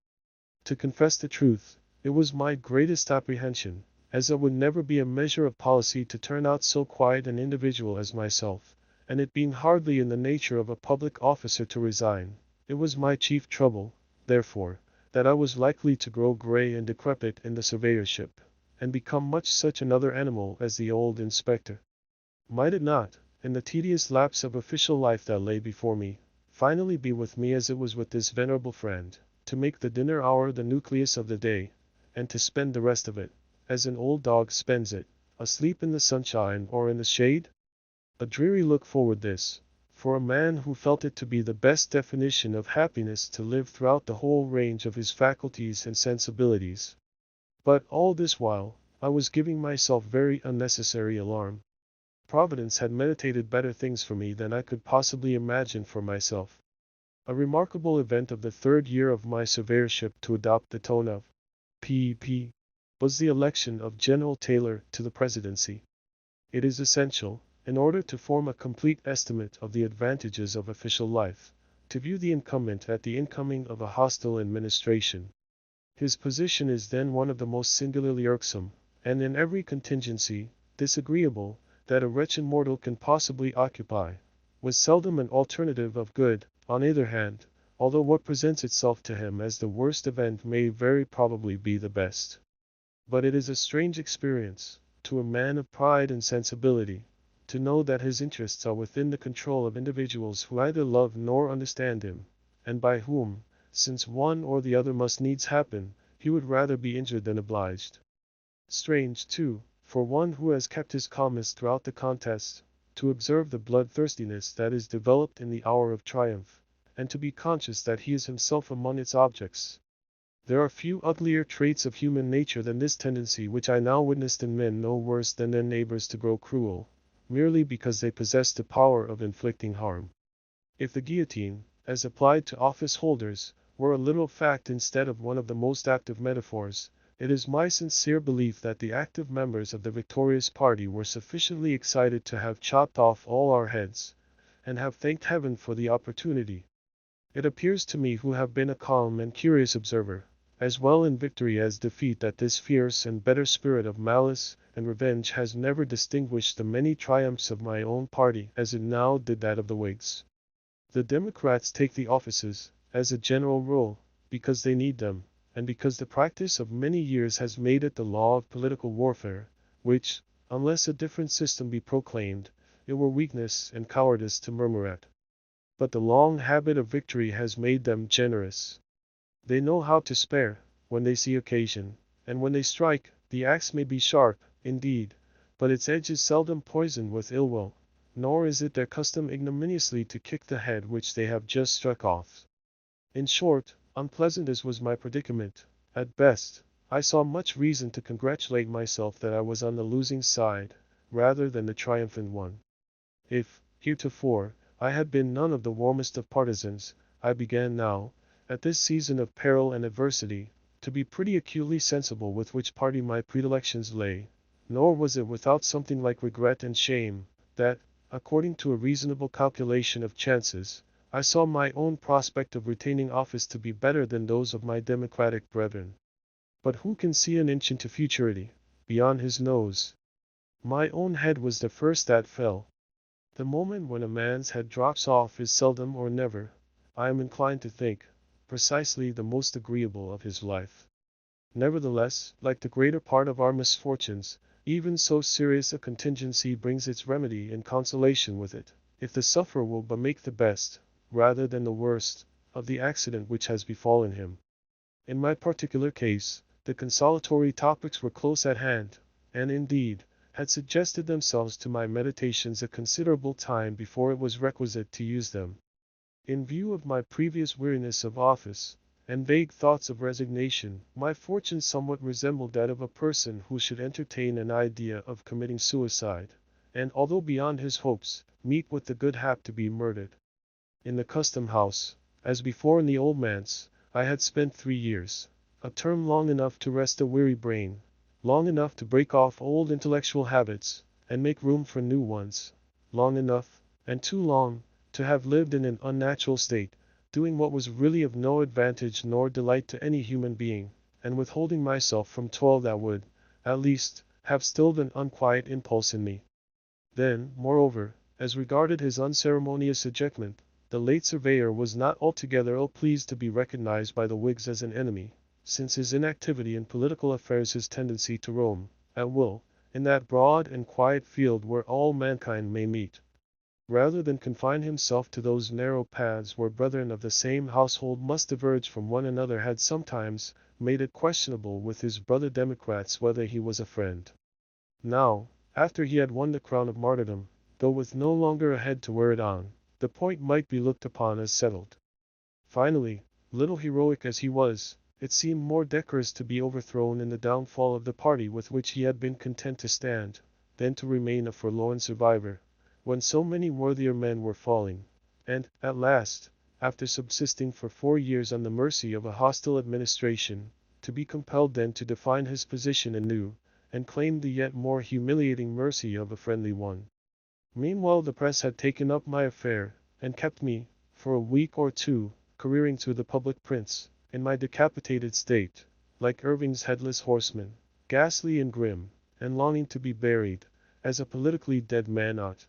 To confess the truth, it was my greatest apprehension, as it would never be a measure of policy to turn out so quiet an individual as myself, and it being hardly in the nature of a public officer to resign, it was my chief trouble, therefore, that I was likely to grow gray and decrepit in the surveyorship, and become much such another animal as the old inspector. Might it not, in the tedious lapse of official life that lay before me, finally be with me as it was with this venerable friend, to make the dinner hour the nucleus of the day, and to spend the rest of it, as an old dog spends it, asleep in the sunshine or in the shade? A dreary look forward this, for a man who felt it to be the best definition of happiness to live throughout the whole range of his faculties and sensibilities. But all this while, I was giving myself very unnecessary alarm. Providence had meditated better things for me than I could possibly imagine for myself. A remarkable event of the third year of my surveyorship, to adopt the tone of P.P., was the election of General Taylor to the presidency. It is essential, in order to form a complete estimate of the advantages of official life, to view the incumbent at the incoming of a hostile administration. His position is then one of the most singularly irksome, and in every contingency, disagreeable, that a wretched mortal can possibly occupy, with seldom an alternative of good, on either hand, although what presents itself to him as the worst event may very probably be the best. But it is a strange experience, to a man of pride and sensibility, to know that his interests are within the control of individuals who neither love nor understand him, and by whom, since one or the other must needs happen, he would rather be injured than obliged. Strange, too, for one who has kept his calmness throughout the contest, to observe the bloodthirstiness that is developed in the hour of triumph, and to be conscious that he is himself among its objects. There are few uglier traits of human nature than this tendency, which I now witnessed in men no worse than their neighbors, to grow cruel, merely because they possess the power of inflicting harm. If the guillotine, as applied to office holders, were a literal fact instead of one of the most active metaphors, it is my sincere belief that the active members of the victorious party were sufficiently excited to have chopped off all our heads, and have thanked heaven for the opportunity. It appears to me, who have been a calm and curious observer, as well in victory as defeat, that this fierce and bitter spirit of malice and revenge has never distinguished the many triumphs of my own party as it now did that of the Whigs. The Democrats take the offices, as a general rule, because they need them, and because the practice of many years has made it the law of political warfare, which, unless a different system be proclaimed, it were weakness and cowardice to murmur at. But the long habit of victory has made them generous. They know how to spare, when they see occasion, and when they strike, the axe may be sharp, indeed, but its edge is seldom poisoned with ill will, nor is it their custom ignominiously to kick the head which they have just struck off. In short, unpleasant as was my predicament, at best, I saw much reason to congratulate myself that I was on the losing side, rather than the triumphant one. If, heretofore, I had been none of the warmest of partisans, I began now, at this season of peril and adversity, to be pretty acutely sensible with which party my predilections lay, nor was it without something like regret and shame, that, according to a reasonable calculation of chances, I saw my own prospect of retaining office to be better than those of my democratic brethren. But who can see an inch into futurity, beyond his nose? My own head was the first that fell. The moment when a man's head drops off is seldom or never, I am inclined to think, precisely the most agreeable of his life. Nevertheless, like the greater part of our misfortunes, even so serious a contingency brings its remedy and consolation with it, if the sufferer will but make the best, rather than the worst, of the accident which has befallen him. In my particular case, the consolatory topics were close at hand, and indeed, had suggested themselves to my meditations a considerable time before it was requisite to use them. In view of my previous weariness of office, and vague thoughts of resignation, my fortune somewhat resembled that of a person who should entertain an idea of committing suicide, and although beyond his hopes, meet with the good hap to be murdered. In the custom house, as before in the old manse, I had spent 3 years, a term long enough to rest a weary brain, long enough to break off old intellectual habits, and make room for new ones, long enough, and too long, to have lived in an unnatural state, doing what was really of no advantage nor delight to any human being, and withholding myself from toil that would, at least, have stilled an unquiet impulse in me. Then, moreover, as regarded his unceremonious ejectment, the late surveyor was not altogether ill-pleased to be recognized by the Whigs as an enemy, since his inactivity in political affairs, his tendency to roam, at will, in that broad and quiet field where all mankind may meet, rather than confine himself to those narrow paths where brethren of the same household must diverge from one another, had sometimes made it questionable with his brother Democrats whether he was a friend. Now, after he had won the crown of martyrdom, though with no longer a head to wear it on, the point might be looked upon as settled. Finally, little heroic as he was, it seemed more decorous to be overthrown in the downfall of the party with which he had been content to stand, than to remain a forlorn survivor, when so many worthier men were falling, and, at last, after subsisting for 4 years on the mercy of a hostile administration, to be compelled then to define his position anew, and claim the yet more humiliating mercy of a friendly one. Meanwhile the press had taken up my affair, and kept me, for a week or two, careering through the public prints, in my decapitated state, like Irving's headless horseman, ghastly and grim, and longing to be buried, as a politically dead man ought.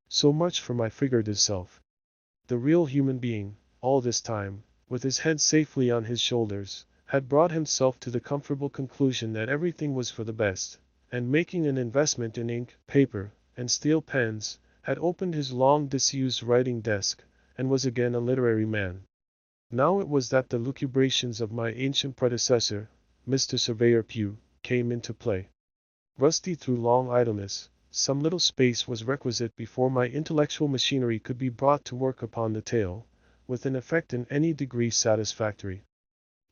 So much for my figurative self. The real human being, all this time, with his head safely on his shoulders, had brought himself to the comfortable conclusion that everything was for the best, and making an investment in ink, paper, and steel pens, had opened his long disused writing desk, and was again a literary man. Now it was that the lucubrations of my ancient predecessor, Mr. Surveyor Pugh, came into play. Rusty through long idleness, some little space was requisite before my intellectual machinery could be brought to work upon the tale, with an effect in any degree satisfactory.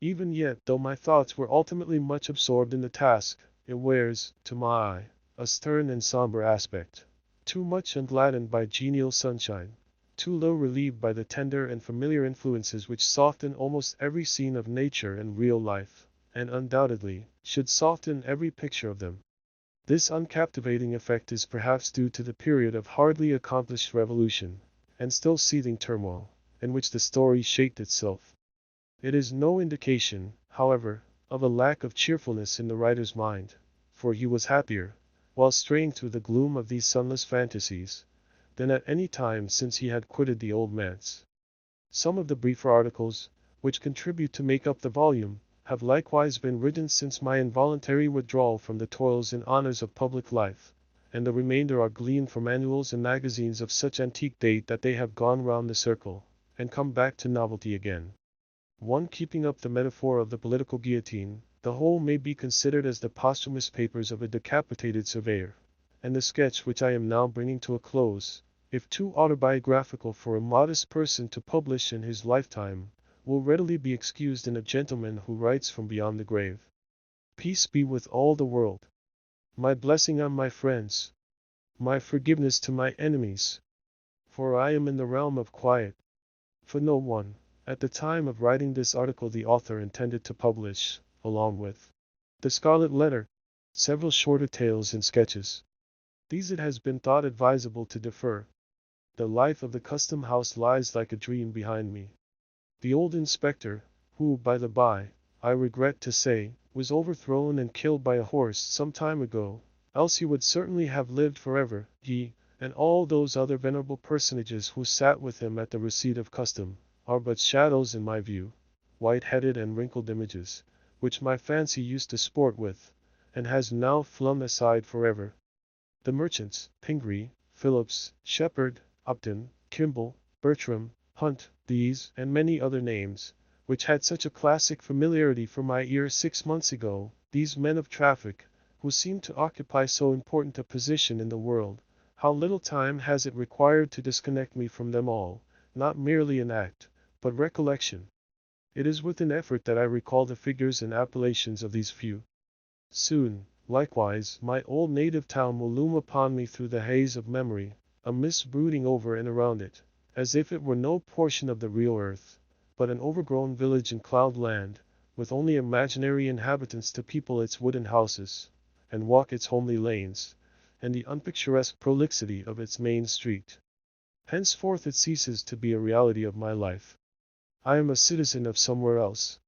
Even yet, though my thoughts were ultimately much absorbed in the task, it wears, to my eye, a stern and somber aspect, too much ungladdened by genial sunshine, too little relieved by the tender and familiar influences which soften almost every scene of nature and real life, and undoubtedly, should soften every picture of them. This uncaptivating effect is perhaps due to the period of hardly accomplished revolution, and still seething turmoil, in which the story shaped itself. It is no indication, however, of a lack of cheerfulness in the writer's mind, for he was happier, while straying through the gloom of these sunless fantasies, than at any time since he had quitted the old manse. Some of the briefer articles, which contribute to make up the volume, have likewise been written since my involuntary withdrawal from the toils and honors of public life, and the remainder are gleaned from annuals and magazines of such antique date that they have gone round the circle, and come back to novelty again. One keeping up the metaphor of the political guillotine, the whole may be considered as the posthumous papers of a decapitated surveyor, and the sketch which I am now bringing to a close, if too autobiographical for a modest person to publish in his lifetime, will readily be excused in a gentleman who writes from beyond the grave. Peace be with all the world. My blessing on my friends. My forgiveness to my enemies. For I am in the realm of quiet. For no one. At the time of writing this article the author intended to publish, along with The Scarlet Letter, several shorter tales and sketches. These it has been thought advisable to defer. The life of the custom house lies like a dream behind me. The old inspector, who, by the by, I regret to say, was overthrown and killed by a horse some time ago, else he would certainly have lived forever, he, and all those other venerable personages who sat with him at the receipt of custom, are but shadows in my view, white-headed and wrinkled images, which my fancy used to sport with, and has now flung aside forever. The merchants, Pingree, Phillips, Shepherd, Upton, Kimball, Bertram, Hunt, these, and many other names, which had such a classic familiarity for my ear 6 months ago, these men of traffic, who seem to occupy so important a position in the world, how little time has it required to disconnect me from them all, not merely in act, but recollection. It is with an effort that I recall the figures and appellations of these few. Soon, likewise, my old native town will loom upon me through the haze of memory, a mist brooding over and around it, as if it were no portion of the real earth, but an overgrown village in cloud land, with only imaginary inhabitants to people its wooden houses, and walk its homely lanes, and the unpicturesque prolixity of its main street. Henceforth it ceases to be a reality of my life. I am a citizen of somewhere else.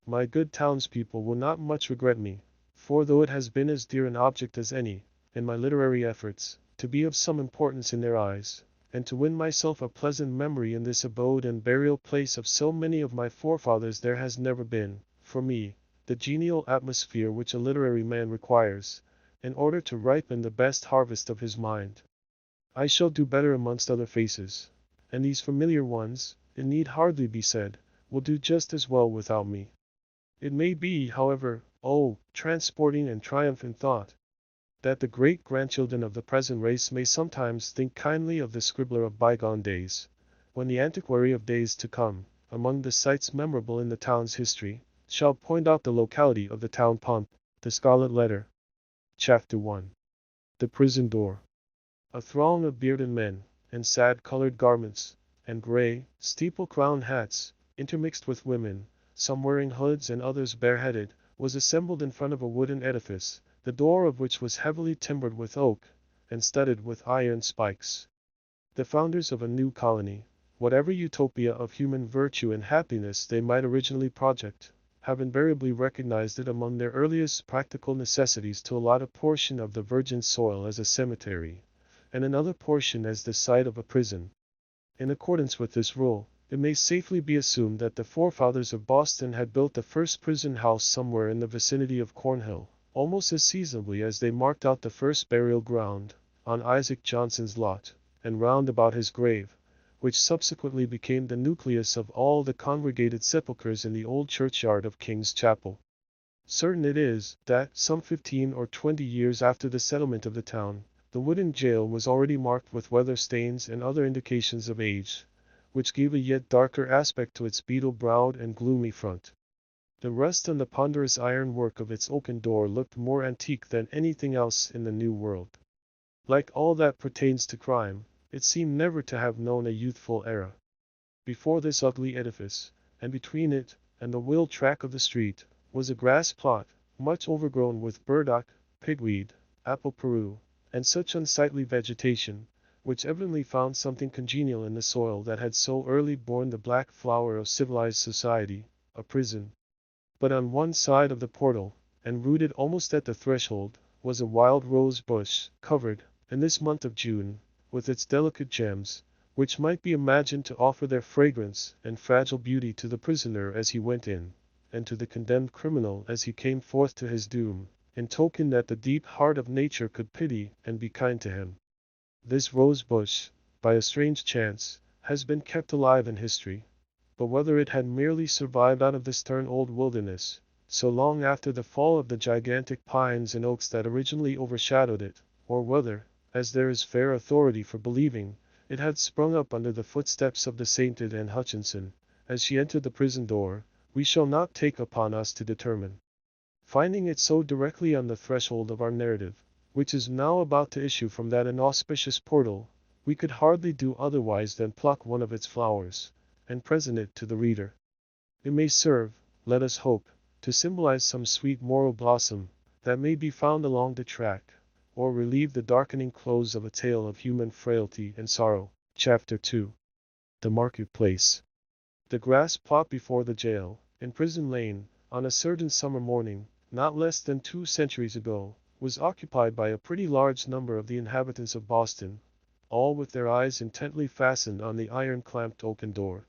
My good townspeople will not much regret me, for though it has been as dear an object as any, in my literary efforts, to be of some importance in their eyes, and to win myself a pleasant memory in this abode and burial place of so many of my forefathers, there has never been, for me, the genial atmosphere which a literary man requires, in order to ripen the best harvest of his mind. I shall do better amongst other faces, and these familiar ones, it need hardly be said, will do just as well without me. It may be, however, transporting and triumphant thought, that the great-grandchildren of the present race may sometimes think kindly of the scribbler of bygone days, when the antiquary of days to come, among the sights memorable in the town's history, shall point out the locality of the town pump, the Scarlet Letter. Chapter 1. The Prison Door. A throng of bearded men, in sad-colored garments, and gray, steeple-crowned hats, intermixed with women, some wearing hoods and others bareheaded, was assembled in front of a wooden edifice, the door of which was heavily timbered with oak, and studded with iron spikes. The founders of a new colony, whatever utopia of human virtue and happiness they might originally project, have invariably recognized it among their earliest practical necessities to allot a portion of the virgin soil as a cemetery, and another portion as the site of a prison. In accordance with this rule, it may safely be assumed that the forefathers of Boston had built the first prison house somewhere in the vicinity of Cornhill, almost as seasonably as they marked out the first burial ground, on Isaac Johnson's lot, and round about his grave, which subsequently became the nucleus of all the congregated sepulchres in the old churchyard of King's Chapel. Certain it is, that, some 15 or 20 years after the settlement of the town, the wooden jail was already marked with weather stains and other indications of age, which gave a yet darker aspect to its beetle-browed and gloomy front. The rust and the ponderous iron work of its oaken door looked more antique than anything else in the New World. Like all that pertains to crime, it seemed never to have known a youthful era. Before this ugly edifice, and between it and the wheel track of the street, was a grass plot, much overgrown with burdock, pigweed, apple peru, and such unsightly vegetation, which evidently found something congenial in the soil that had so early borne the black flower of civilized society, a prison. But on one side of the portal, and rooted almost at the threshold, was a wild rose bush, covered, in this month of June, with its delicate gems, which might be imagined to offer their fragrance and fragile beauty to the prisoner as he went in, and to the condemned criminal as he came forth to his doom, in token that the deep heart of nature could pity and be kind to him. This rose bush, by a strange chance, has been kept alive in history, but whether it had merely survived out of the stern old wilderness, so long after the fall of the gigantic pines and oaks that originally overshadowed it, or whether, as there is fair authority for believing, it had sprung up under the footsteps of the sainted Anne Hutchinson, as she entered the prison door, we shall not take upon us to determine. Finding it so directly on the threshold of our narrative, which is now about to issue from that inauspicious portal, we could hardly do otherwise than pluck one of its flowers, and present it to the reader. It may serve, let us hope, to symbolize some sweet moral blossom that may be found along the track, or relieve the darkening close of a tale of human frailty and sorrow. Chapter 2. The Marketplace. The grass plot before the jail, in Prison Lane, on a certain summer morning, not less than 2 centuries ago, was occupied by a pretty large number of the inhabitants of Boston, all with their eyes intently fastened on the iron-clamped oaken door.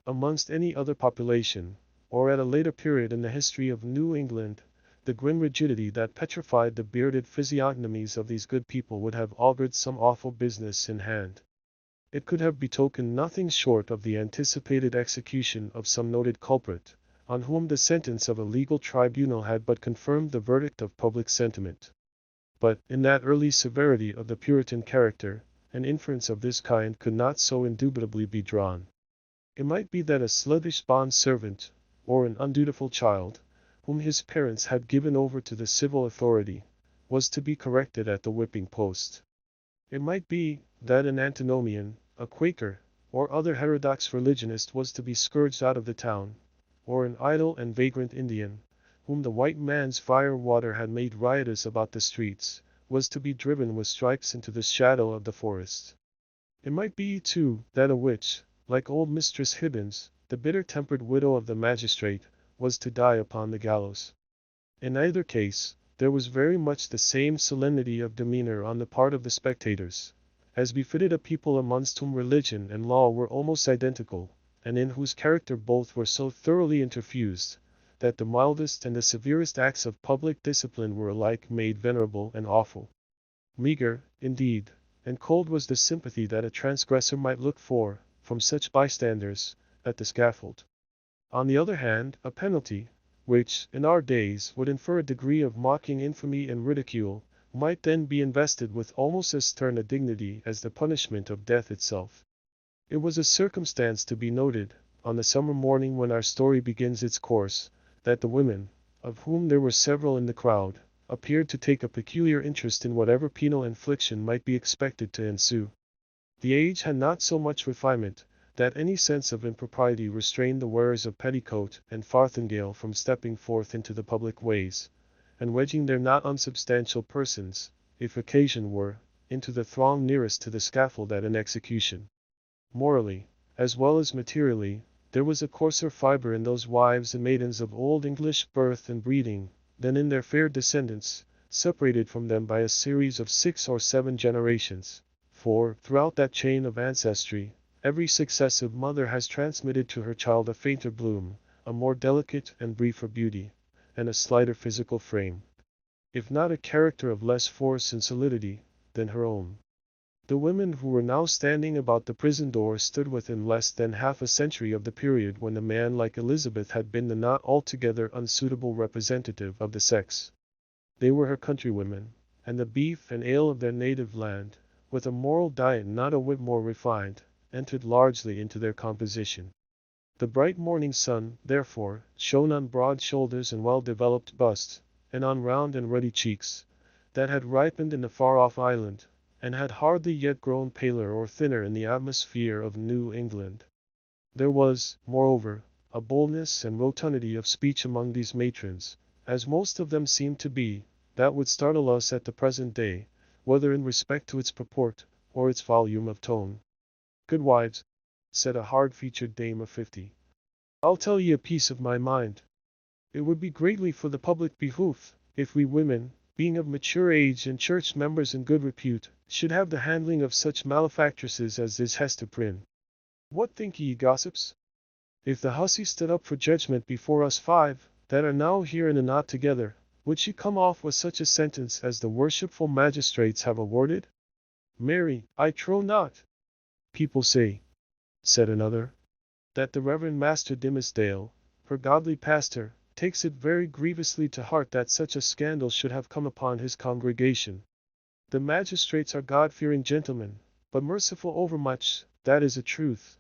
Amongst any other population, or at a later period in the history of New England, the grim rigidity that petrified the bearded physiognomies of these good people would have augured some awful business in hand. It could have betokened nothing short of the anticipated execution of some noted culprit, on whom the sentence of a legal tribunal had but confirmed the verdict of public sentiment. But, in that early severity of the Puritan character, an inference of this kind could not so indubitably be drawn. It might be that a sluggish bond servant, or an undutiful child, whom his parents had given over to the civil authority, was to be corrected at the whipping post. It might be that an antinomian, a Quaker, or other heterodox religionist was to be scourged out of the town, or an idle and vagrant Indian, whom the white man's fire water had made riotous about the streets, was to be driven with stripes into the shadow of the forest. It might be, too, that a witch, like old Mistress Hibbins, the bitter-tempered widow of the magistrate, was to die upon the gallows. In either case, there was very much the same solemnity of demeanor on the part of the spectators, as befitted a people amongst whom religion and law were almost identical, and in whose character both were so thoroughly interfused, that the mildest and the severest acts of public discipline were alike made venerable and awful. Meager, indeed, and cold was the sympathy that a transgressor might look for, from such bystanders, at the scaffold. On the other hand, a penalty, which, in our days, would infer a degree of mocking infamy and ridicule, might then be invested with almost as stern a dignity as the punishment of death itself. It was a circumstance to be noted, on the summer morning when our story begins its course, that the women, of whom there were several in the crowd, appeared to take a peculiar interest in whatever penal infliction might be expected to ensue. The age had not so much refinement, that any sense of impropriety restrained the wearers of petticoat and farthingale from stepping forth into the public ways, and wedging their not unsubstantial persons, if occasion were, into the throng nearest to the scaffold at an execution. Morally, as well as materially, there was a coarser fibre in those wives and maidens of old English birth and breeding, than in their fair descendants, separated from them by a series of 6 or 7 generations, for, throughout that chain of ancestry, every successive mother has transmitted to her child a fainter bloom, a more delicate and briefer beauty, and a slighter physical frame, if not a character of less force and solidity, than her own. The women who were now standing about the prison door stood within less than half a century of the period when a man like Elizabeth had been the not altogether unsuitable representative of the sex. They were her countrywomen, and the beef and ale of their native land, with a moral diet not a whit more refined, entered largely into their composition. The bright morning sun, therefore, shone on broad shoulders and well-developed busts, and on round and ruddy cheeks, that had ripened in the far-off island, and had hardly yet grown paler or thinner in the atmosphere of New England. There was, moreover, a boldness and rotundity of speech among these matrons, as most of them seemed to be, that would startle us at the present day, whether in respect to its purport, or its volume of tone. "Good wives," said a hard-featured dame of 50, "I'll tell ye a piece of my mind. It would be greatly for the public behoof, if we women, being of mature age and church members in good repute, should have the handling of such malefactresses as is Hester Prynne. What think ye, gossips? If the hussy stood up for judgment before us 5, that are now here in a knot together, would she come off with such a sentence as the worshipful magistrates have awarded? Marry, I trow not." "People say," said another, "that the Reverend Master Dimmesdale, her godly pastor, takes it very grievously to heart that such a scandal should have come upon his congregation. The magistrates are God-fearing gentlemen, but merciful overmuch, that is a truth,"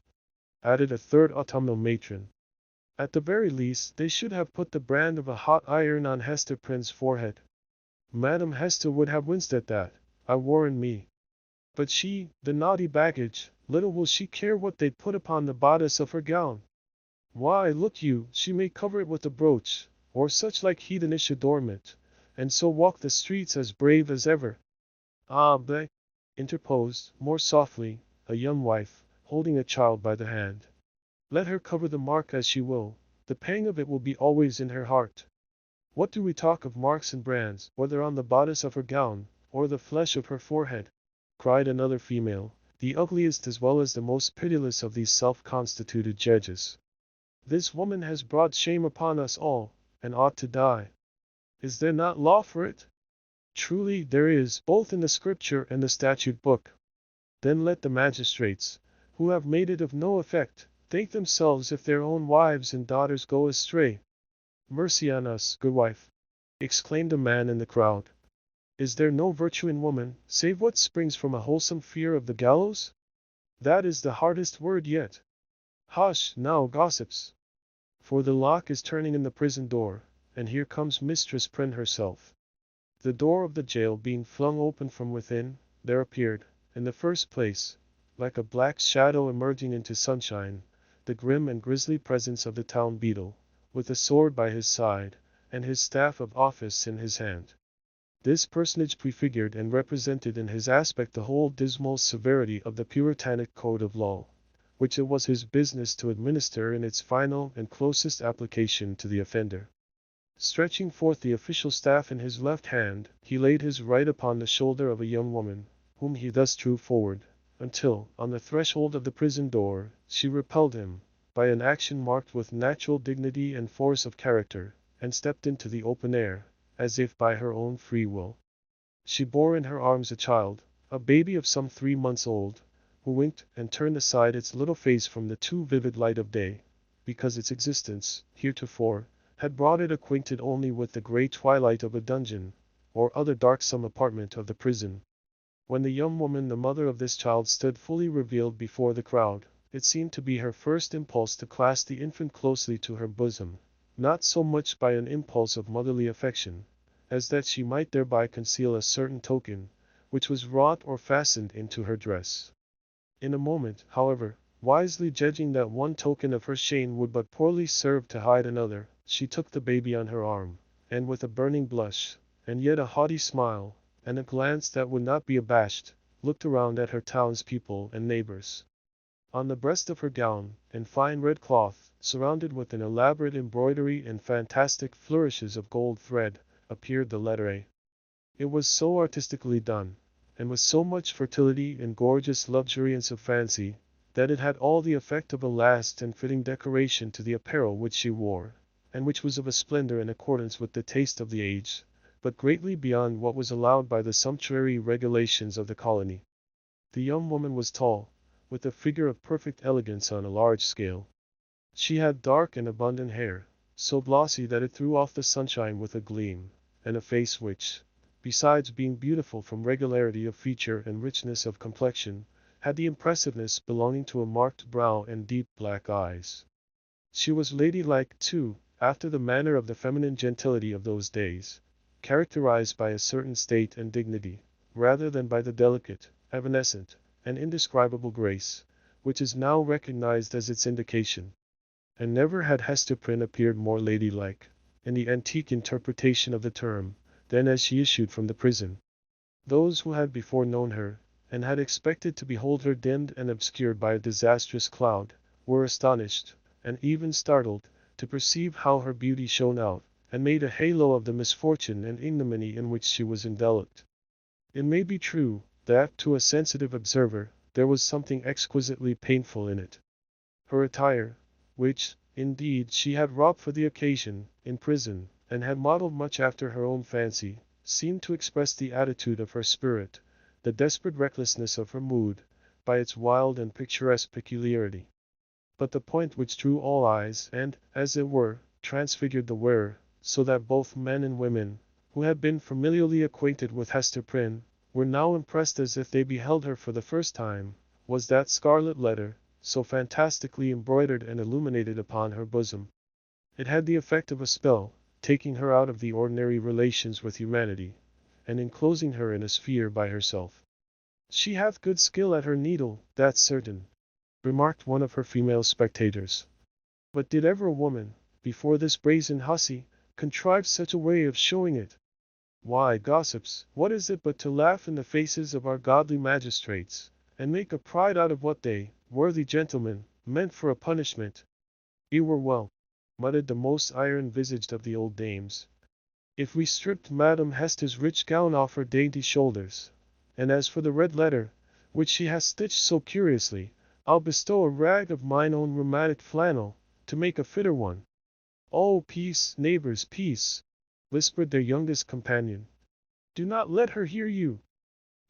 added a third autumnal matron. "At the very least, they should have put the brand of a hot iron on Hester Prynne's forehead. Madam Hester would have winced at that, I warrant me. But she, the naughty baggage, little will she care what they put upon the bodice of her gown. Why, look you, she may cover it with a brooch, or such like heathenish adornment, and so walk the streets as brave as ever." "Ah, but," interposed, more softly, a young wife, holding a child by the hand. Let her cover the mark as she will, the pang of it will be always in her heart. What do we talk of marks and brands, whether on the bodice of her gown, or the flesh of her forehead? Cried another female, the ugliest as well as the most pitiless of these self-constituted judges. This woman has brought shame upon us all, and ought to die. Is there not law for it? Truly there is, both in the scripture and the statute book. Then let the magistrates, who have made it of no effect, think themselves if their own wives and daughters go astray. Mercy on us, good wife, exclaimed a man in the crowd. Is there no virtue in woman, save what springs from a wholesome fear of the gallows? That is the hardest word yet. Hush, now, gossips! For the lock is turning in the prison door, and here comes Mistress Prynne herself. The door of the jail being flung open from within, there appeared, in the first place, like a black shadow emerging into sunshine, the grim and grisly presence of the town beadle, with a sword by his side, and his staff of office in his hand. This personage prefigured and represented in his aspect the whole dismal severity of the Puritanic code of law, which it was his business to administer in its final and closest application to the offender. Stretching forth the official staff in his left hand, he laid his right upon the shoulder of a young woman, whom he thus drew forward, until, on the threshold of the prison door, she repelled him, by an action marked with natural dignity and force of character, and stepped into the open air, as if by her own free will. She bore in her arms a child, a baby of some 3 months old, who winked and turned aside its little face from the too vivid light of day, because its existence, heretofore, had brought it acquainted only with the grey twilight of a dungeon, or other darksome apartment of the prison. When the young woman, the mother of this child, stood fully revealed before the crowd, it seemed to be her first impulse to clasp the infant closely to her bosom, not so much by an impulse of motherly affection, as that she might thereby conceal a certain token, which was wrought or fastened into her dress. In a moment, however, wisely judging that one token of her shame would but poorly serve to hide another, she took the baby on her arm, and with a burning blush, and yet a haughty smile, and a glance that would not be abashed, looked around at her townspeople and neighbors. On the breast of her gown, in fine red cloth, surrounded with an elaborate embroidery and fantastic flourishes of gold thread, appeared the letter A. It was so artistically done, and with so much fertility and gorgeous luxuriance of fancy, that it had all the effect of a last and fitting decoration to the apparel which she wore, and which was of a splendor in accordance with the taste of the age, but greatly beyond what was allowed by the sumptuary regulations of the colony. The young woman was tall, with a figure of perfect elegance on a large scale. She had dark and abundant hair, so glossy that it threw off the sunshine with a gleam, and a face which, besides being beautiful from regularity of feature and richness of complexion, had the impressiveness belonging to a marked brow and deep black eyes. She was ladylike, too, after the manner of the feminine gentility of those days, characterized by a certain state and dignity, rather than by the delicate, evanescent, and indescribable grace, which is now recognized as its indication. And never had Hester Prynne appeared more ladylike, in the antique interpretation of the term, than as she issued from the prison. Those who had before known her, and had expected to behold her dimmed and obscured by a disastrous cloud, were astonished, and even startled, to perceive how her beauty shone out, and made a halo of the misfortune and ignominy in which she was enveloped. It may be true, that, to a sensitive observer, there was something exquisitely painful in it. Her attire, which, indeed, she had wrought for the occasion, in prison, and had modelled much after her own fancy, seemed to express the attitude of her spirit, the desperate recklessness of her mood, by its wild and picturesque peculiarity. But the point which drew all eyes, and, as it were, transfigured the wearer, so that both men and women, who had been familiarly acquainted with Hester Prynne, were now impressed as if they beheld her for the first time, was that scarlet letter, so fantastically embroidered and illuminated upon her bosom. It had the effect of a spell, taking her out of the ordinary relations with humanity, and enclosing her in a sphere by herself. "She hath good skill at her needle, that's certain," remarked one of her female spectators. "But did ever a woman, before this brazen hussy, contrive such a way of showing it? Why, gossips, what is it but to laugh in the faces of our godly magistrates, and make a pride out of what they, worthy gentlemen, meant for a punishment. "Ye were well," muttered the most iron-visaged of the old dames, "if we stripped Madam Hester's rich gown off her dainty shoulders. And as for the red letter, which she has stitched so curiously, I'll bestow a rag of mine own rheumatic flannel, to make a fitter one." "Oh, peace, neighbors, peace!" whispered their youngest companion. "Do not let her hear you.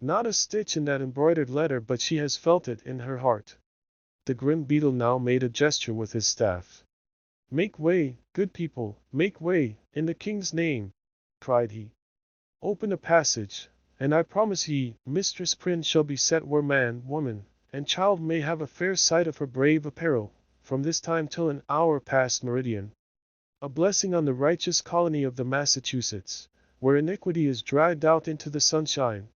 Not a stitch in that embroidered letter but she has felt it in her heart." The grim beadle now made a gesture with his staff. "Make way, good people, make way, in the king's name!" cried he. "Open a passage, and I promise ye, Mistress Prynne shall be set where man, woman, and child may have a fair sight of her brave apparel, from this time till an hour past meridian. A blessing on the righteous colony of the Massachusetts, where iniquity is dragged out into the sunshine.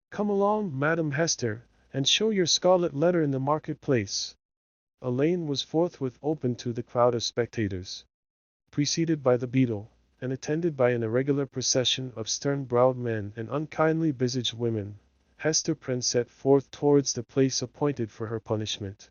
Come along, Madam Hester, and show your scarlet letter in the marketplace." A lane was forthwith opened to the crowd of spectators. Preceded by the beadle, and attended by an irregular procession of stern-browed men and unkindly visaged women, Hester Prynne set forth towards the place appointed for her punishment.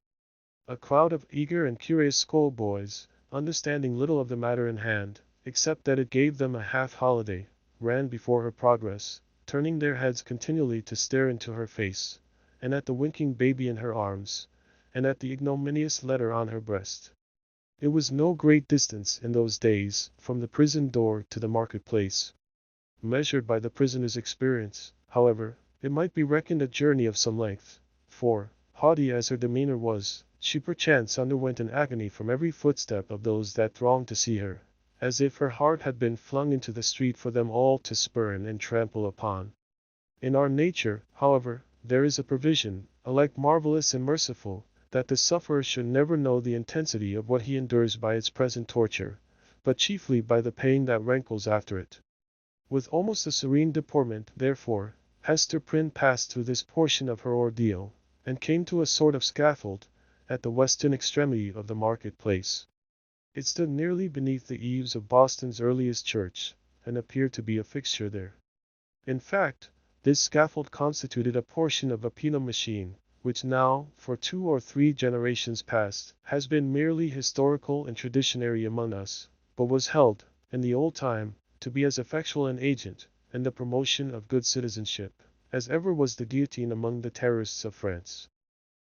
A crowd of eager and curious schoolboys, understanding little of the matter in hand, except that it gave them a half-holiday, ran before her progress, turning their heads continually to stare into her face, and at the winking baby in her arms, and at the ignominious letter on her breast. It was no great distance in those days from the prison door to the marketplace. Measured by the prisoner's experience, however, it might be reckoned a journey of some length, for, haughty as her demeanor was, she perchance underwent an agony from every footstep of those that thronged to see her, as if her heart had been flung into the street for them all to spurn and trample upon. In our nature, however, there is a provision, alike marvelous and merciful, that the sufferer should never know the intensity of what he endures by its present torture, but chiefly by the pain that rankles after it. With almost a serene deportment, therefore, Hester Prynne passed through this portion of her ordeal, and came to a sort of scaffold, at the western extremity of the marketplace. It stood nearly beneath the eaves of Boston's earliest church, and appeared to be a fixture there. In fact, this scaffold constituted a portion of a penal machine, which now, for 2 or 3 generations past, has been merely historical and traditionary among us, but was held, in the old time, to be as effectual an agent, in the promotion of good citizenship, as ever was the guillotine among the terrorists of France.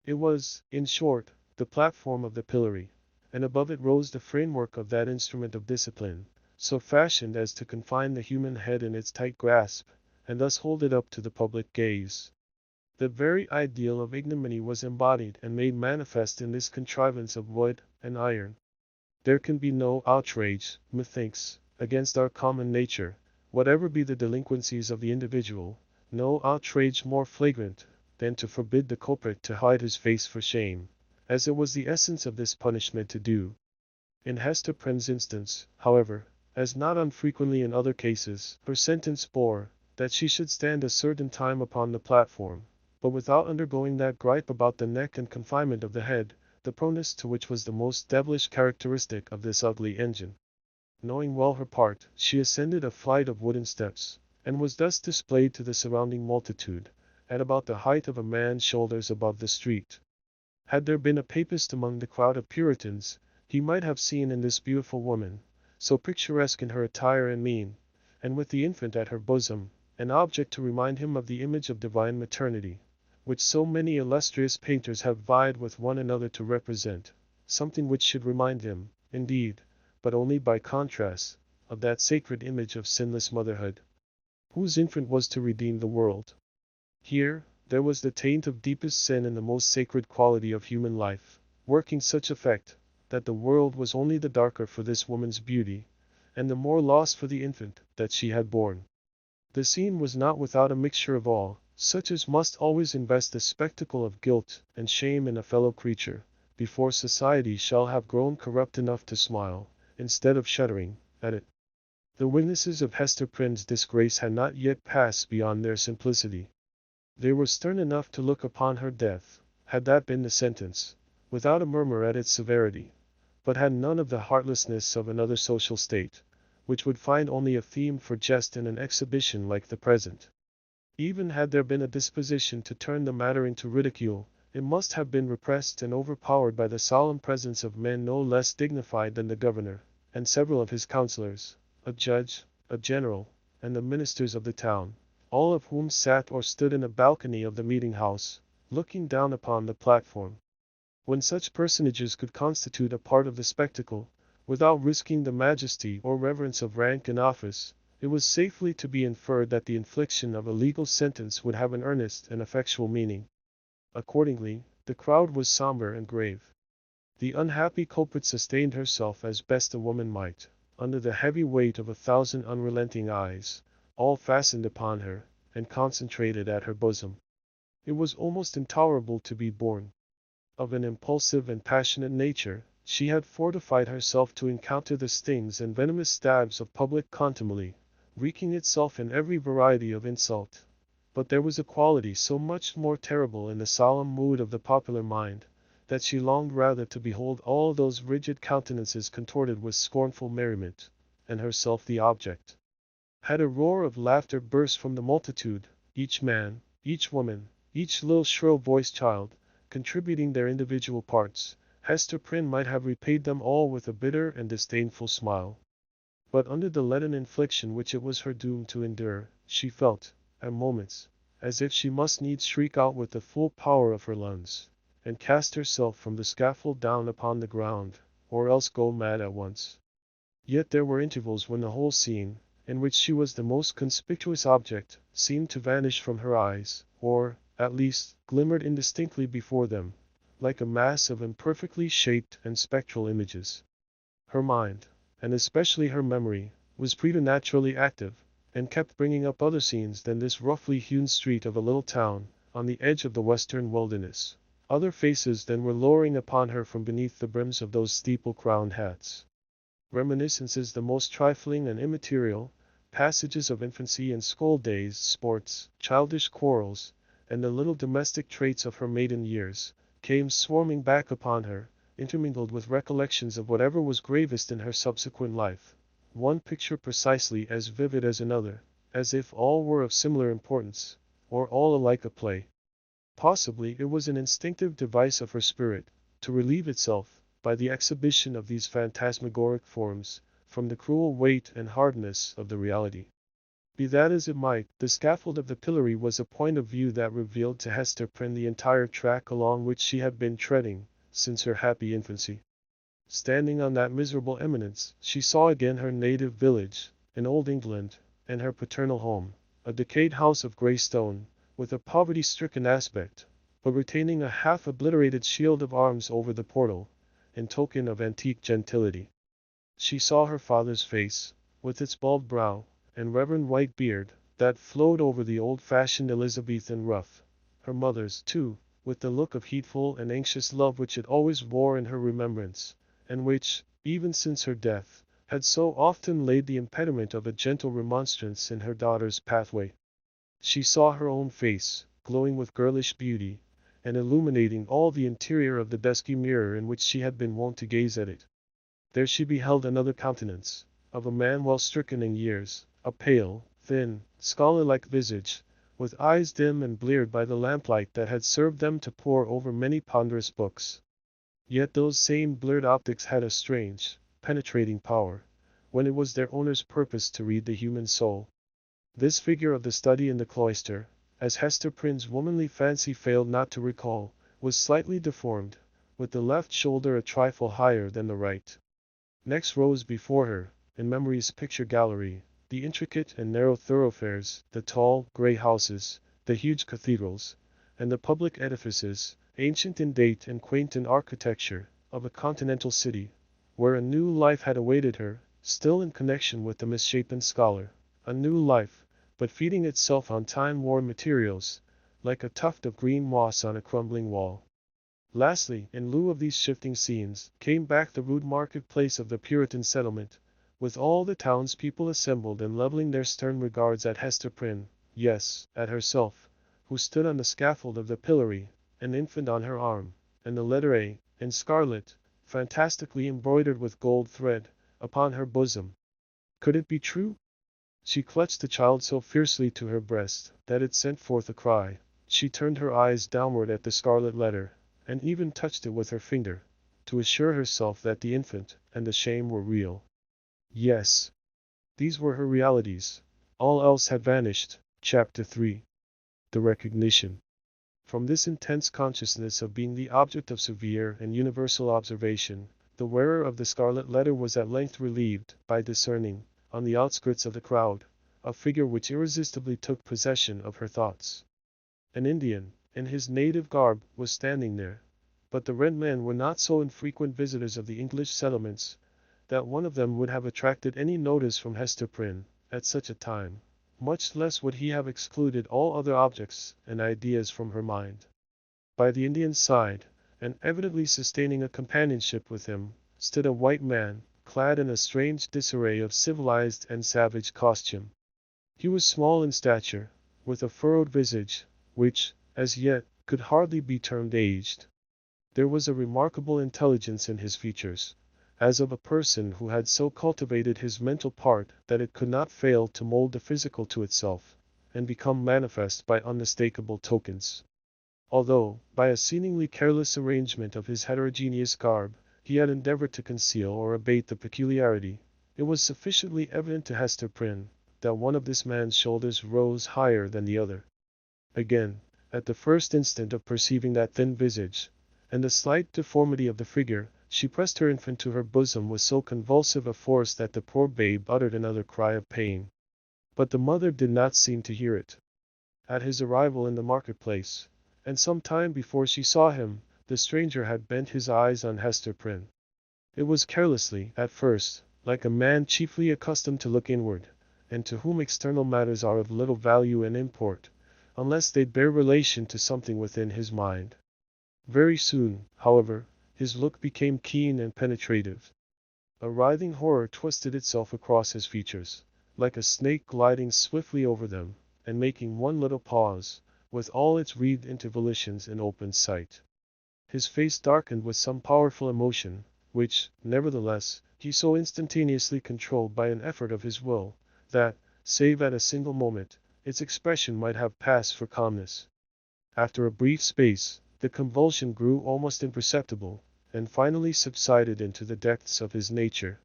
It was, in short, the platform of the pillory, and above it rose the framework of that instrument of discipline, so fashioned as to confine the human head in its tight grasp, and thus hold it up to the public gaze. The very ideal of ignominy was embodied and made manifest in this contrivance of wood and iron. There can be no outrage, methinks, against our common nature, whatever be the delinquencies of the individual, no outrage more flagrant than to forbid the culprit to hide his face for shame, as it was the essence of this punishment to do. In Hester Prynne's instance, however, as not unfrequently in other cases, her sentence bore, that she should stand a certain time upon the platform, but without undergoing that gripe about the neck and confinement of the head, the proneness to which was the most devilish characteristic of this ugly engine. Knowing well her part, she ascended a flight of wooden steps, and was thus displayed to the surrounding multitude, at about the height of a man's shoulders above the street. Had there been a papist among the crowd of Puritans, he might have seen in this beautiful woman, so picturesque in her attire and mien, and with the infant at her bosom, an object to remind him of the image of divine maternity, which so many illustrious painters have vied with one another to represent, something which should remind him, indeed, but only by contrast, of that sacred image of sinless motherhood, whose infant was to redeem the world. Here, there was the taint of deepest sin in the most sacred quality of human life, working such effect, that the world was only the darker for this woman's beauty, and the more lost for the infant that she had borne. The scene was not without a mixture of awe, such as must always invest the spectacle of guilt and shame in a fellow creature, before society shall have grown corrupt enough to smile, instead of shuddering, at it. The witnesses of Hester Prynne's disgrace had not yet passed beyond their simplicity. They were stern enough to look upon her death, had that been the sentence, without a murmur at its severity, but had none of the heartlessness of another social state, which would find only a theme for jest in an exhibition like the present. Even had there been a disposition to turn the matter into ridicule, it must have been repressed and overpowered by the solemn presence of men no less dignified than the governor, and several of his councillors, a judge, a general, and the ministers of the town, all of whom sat or stood in a balcony of the meeting-house, looking down upon the platform. When such personages could constitute a part of the spectacle, without risking the majesty or reverence of rank and office, it was safely to be inferred that the infliction of a legal sentence would have an earnest and effectual meaning. Accordingly, the crowd was somber and grave. The unhappy culprit sustained herself as best a woman might, under the heavy weight of 1,000 unrelenting eyes, all fastened upon her, and concentrated at her bosom. It was almost intolerable to be borne. Of an impulsive and passionate nature, she had fortified herself to encounter the stings and venomous stabs of public contumely, wreaking itself in every variety of insult. But there was a quality so much more terrible in the solemn mood of the popular mind, that she longed rather to behold all those rigid countenances contorted with scornful merriment, and herself the object. Had a roar of laughter burst from the multitude, each man, each woman, each little shrill-voiced child, contributing their individual parts, Hester Prynne might have repaid them all with a bitter and disdainful smile. But under the leaden infliction which it was her doom to endure, she felt, at moments, as if she must needs shriek out with the full power of her lungs, and cast herself from the scaffold down upon the ground, or else go mad at once. Yet there were intervals when the whole scene, in which she was the most conspicuous object, seemed to vanish from her eyes, or, at least, glimmered indistinctly before them, like a mass of imperfectly shaped and spectral images. Her mind, and especially her memory, was preternaturally active, and kept bringing up other scenes than this roughly hewn street of a little town, on the edge of the western wilderness, other faces than were lowering upon her from beneath the brims of those steeple-crowned hats. Reminiscences the most trifling and immaterial, passages of infancy and school-days, sports, childish quarrels, and the little domestic traits of her maiden years, came swarming back upon her, intermingled with recollections of whatever was gravest in her subsequent life, one picture precisely as vivid as another, as if all were of similar importance, or all alike a play. Possibly it was an instinctive device of her spirit, to relieve itself, by the exhibition of these phantasmagoric forms, from the cruel weight and hardness of the reality. Be that as it might, the scaffold of the pillory was a point of view that revealed to Hester Prynne the entire track along which she had been treading, since her happy infancy. Standing on that miserable eminence, she saw again her native village, in Old England, and her paternal home, a decayed house of grey stone, with a poverty-stricken aspect, but retaining a half-obliterated shield of arms over the portal, in token of antique gentility. She saw her father's face, with its bald brow, and reverend white beard, that flowed over the old-fashioned Elizabethan ruff, her mother's, too, with the look of heedful and anxious love which it always wore in her remembrance, and which, even since her death, had so often laid the impediment of a gentle remonstrance in her daughter's pathway. She saw her own face, glowing with girlish beauty, and illuminating all the interior of the dusky mirror in which she had been wont to gaze at it. There she beheld another countenance, of a man well stricken in years, a pale, thin, scholar-like visage, with eyes dim and bleared by the lamplight that had served them to pore over many ponderous books. Yet those same bleared optics had a strange, penetrating power, when it was their owner's purpose to read the human soul. This figure of the study in the cloister, as Hester Prynne's womanly fancy failed not to recall, was slightly deformed, with the left shoulder a trifle higher than the right. Next rose before her, in memory's picture gallery, the intricate and narrow thoroughfares, the tall, grey houses, the huge cathedrals, and the public edifices, ancient in date and quaint in architecture, of a continental city, where a new life had awaited her, still in connection with the misshapen scholar, a new life, but feeding itself on time-worn materials, like a tuft of green moss on a crumbling wall. Lastly, in lieu of these shifting scenes, came back the rude market-place of the Puritan settlement, with all the townspeople assembled and levelling their stern regards at Hester Prynne, yes, at herself, who stood on the scaffold of the pillory, an infant on her arm, and the letter A, in scarlet, fantastically embroidered with gold thread, upon her bosom. Could it be true? She clutched the child so fiercely to her breast that it sent forth a cry. She turned her eyes downward at the scarlet letter, and even touched it with her finger, to assure herself that the infant and the shame were real. Yes, these were her realities. All else had vanished. Chapter 3. The Recognition. From this intense consciousness of being the object of severe and universal observation, the wearer of the scarlet letter was at length relieved by discerning, on the outskirts of the crowd, a figure which irresistibly took possession of her thoughts. An Indian, in his native garb, was standing there, but the red men were not so infrequent visitors of the English settlements that one of them would have attracted any notice from Hester Prynne at such a time. Much less would he have excluded all other objects and ideas from her mind. By the Indian's side, and evidently sustaining a companionship with him, stood a white man, clad in a strange disarray of civilized and savage costume. He was small in stature, with a furrowed visage, which, as yet, could hardly be termed aged. There was a remarkable intelligence in his features, as of a person who had so cultivated his mental part that it could not fail to mold the physical to itself, and become manifest by unmistakable tokens. Although, by a seemingly careless arrangement of his heterogeneous garb, he had endeavored to conceal or abate the peculiarity, it was sufficiently evident to Hester Prynne that one of this man's shoulders rose higher than the other. Again, at the first instant of perceiving that thin visage, and the slight deformity of the figure, she pressed her infant to her bosom with so convulsive a force that the poor babe uttered another cry of pain. But the mother did not seem to hear it. At his arrival in the marketplace, and some time before she saw him, the stranger had bent his eyes on Hester Prynne. It was carelessly, at first, like a man chiefly accustomed to look inward, and to whom external matters are of little value and import, unless they bear relation to something within his mind. Very soon, however, his look became keen and penetrative. A writhing horror twisted itself across his features, like a snake gliding swiftly over them, and making one little pause, with all its wreathed intervolations in open sight. His face darkened with some powerful emotion, which, nevertheless, he so instantaneously controlled by an effort of his will, that, save at a single moment, its expression might have passed for calmness. After a brief space, the convulsion grew almost imperceptible, and finally subsided into the depths of his nature.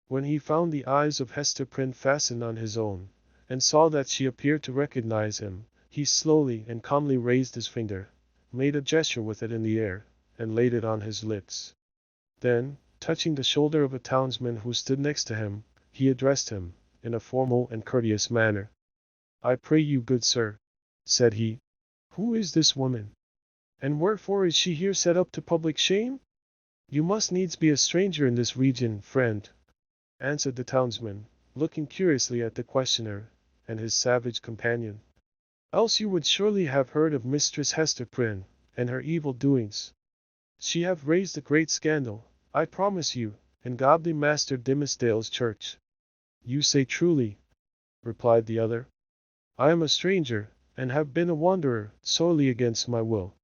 When he found the eyes of Hester Prynne fastened on his own, and saw that she appeared to recognize him, he slowly and calmly raised his finger, made a gesture with it in the air, and laid it on his lips. Then, touching the shoulder of a townsman who stood next to him, he addressed him, in a formal and courteous manner. "I pray you, good sir," said he, "who is this woman? And wherefore is she here set up to public shame?" "You must needs be a stranger in this region, friend," answered the townsman, looking curiously at the questioner and his savage companion. "Else you would surely have heard of Mistress Hester Prynne, and her evil doings. She have raised a great scandal, I promise you, in godly Master Dimmesdale's church." "You say truly," replied the other. "I am a stranger, and have been a wanderer, sorely against my will.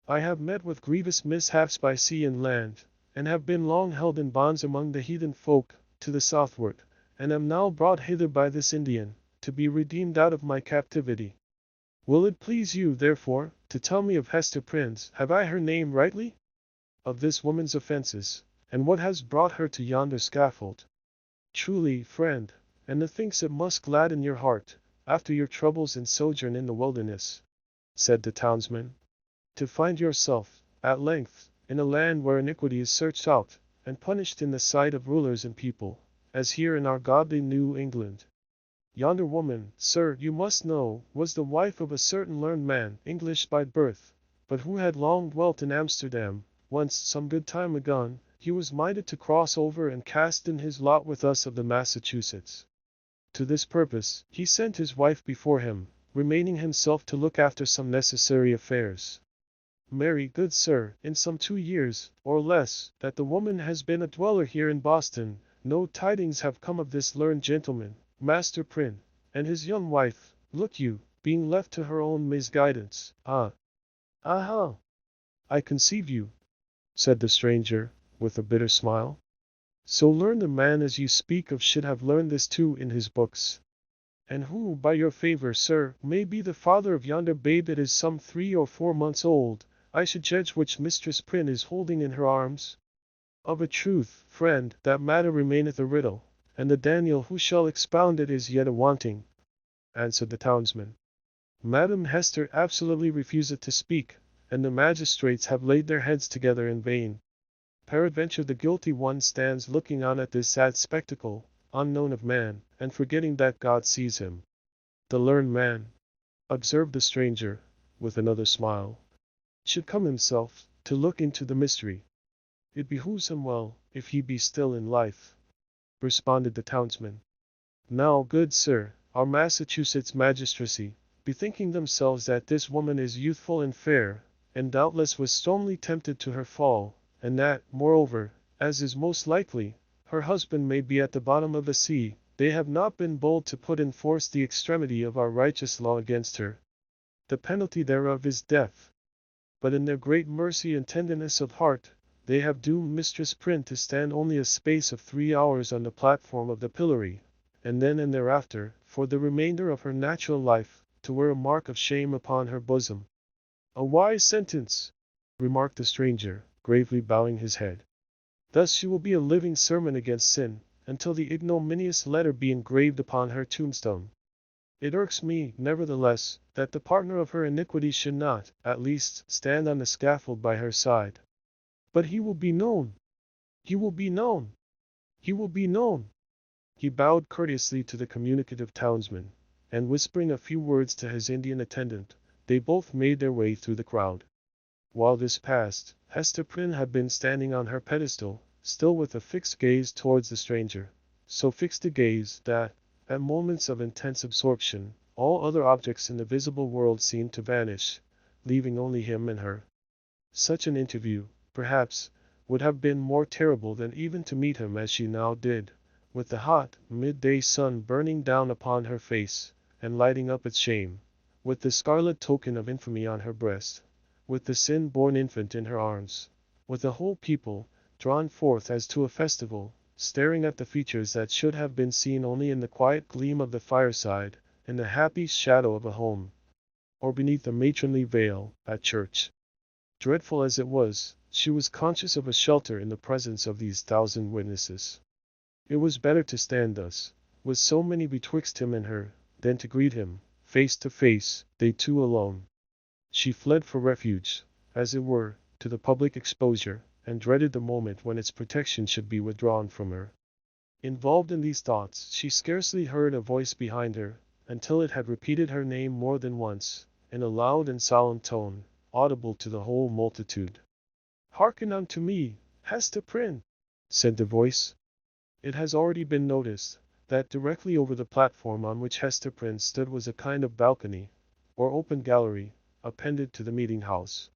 I have met with grievous mishaps by sea and land, and have been long held in bonds among the heathen folk, to the southward, and am now brought hither by this Indian, to be redeemed out of my captivity. Will it please you, therefore, to tell me of Hester Prynne's, have I her name rightly? Of this woman's offences, and what has brought her to yonder scaffold?" "Truly, friend, and methinks it must gladden your heart, after your troubles and sojourn in the wilderness," said the townsman, "to find yourself, at length, in a land where iniquity is searched out, and punished in the sight of rulers and people, as here in our godly New England. Yonder woman, sir, you must know, was the wife of a certain learned man, English by birth, but who had long dwelt in Amsterdam, whence, some good time agone, he was minded to cross over and cast in his lot with us of the Massachusetts. To this purpose, he sent his wife before him, remaining himself to look after some necessary affairs. Marry, good sir, in some 2 years, or less, that the woman has been a dweller here in Boston, no tidings have come of this learned gentleman, Master Prynne, and his young wife, look you, being left to her own misguidance. Aha! I conceive you," said the stranger, with a bitter smile. "So learned a man as you speak of should have learned this too in his books. And who, by your favor, sir, may be the father of yonder babe that is some 3 or 4 months old, I should judge which Mistress Prynne is holding in her arms? Of a truth, friend, that matter remaineth a riddle, and the Daniel who shall expound it is yet a wanting, answered the townsman. Madam Hester absolutely refuseth to speak, and the magistrates have laid their heads together in vain. Peradventure the guilty one stands looking on at this sad spectacle, unknown of man, and forgetting that God sees him. The learned man, observed the stranger, with another smile, should come himself, to look into the mystery. It behooves him well, if he be still in life, responded the townsman. Now, good sir, our Massachusetts magistracy, bethinking themselves that this woman is youthful and fair, and doubtless was strongly tempted to her fall, and that, moreover, as is most likely, her husband may be at the bottom of the sea, they have not been bold to put in force the extremity of our righteous law against her. The penalty thereof is death. But in their great mercy and tenderness of heart, they have doomed Mistress Prynne to stand only a space of 3 hours on the platform of the pillory, and then and thereafter, for the remainder of her natural life, to wear a mark of shame upon her bosom. A wise sentence, remarked the stranger, gravely bowing his head. Thus she will be a living sermon against sin, until the ignominious letter be engraved upon her tombstone. It irks me, nevertheless, that the partner of her iniquity should not, at least, stand on the scaffold by her side. But he will be known. He will be known. He will be known. He bowed courteously to the communicative townsman, and whispering a few words to his Indian attendant, they both made their way through the crowd. While this passed, Hester Prynne had been standing on her pedestal, still with a fixed gaze towards the stranger, so fixed a gaze that, at moments of intense absorption, all other objects in the visible world seemed to vanish, leaving only him and her. Such an interview, perhaps, would have been more terrible than even to meet him as she now did, with the hot, midday sun burning down upon her face, and lighting up its shame, with the scarlet token of infamy on her breast, with the sin-born infant in her arms, with the whole people, drawn forth as to a festival, staring at the features that should have been seen only in the quiet gleam of the fireside, in the happy shadow of a home, or beneath a matronly veil, at church. Dreadful as it was, she was conscious of a shelter in the presence of these 1,000 witnesses. It was better to stand thus, with so many betwixt him and her, than to greet him, face to face, they two alone. She fled for refuge, as it were, to the public exposure, and dreaded the moment when its protection should be withdrawn from her. Involved in these thoughts, she scarcely heard a voice behind her, until it had repeated her name more than once, in a loud and solemn tone, audible to the whole multitude. "Hearken unto me, Hester Prynne," said the voice. It has already been noticed, that directly over the platform on which Hester Prynne stood was a kind of balcony, or open gallery, appended to the meeting-house.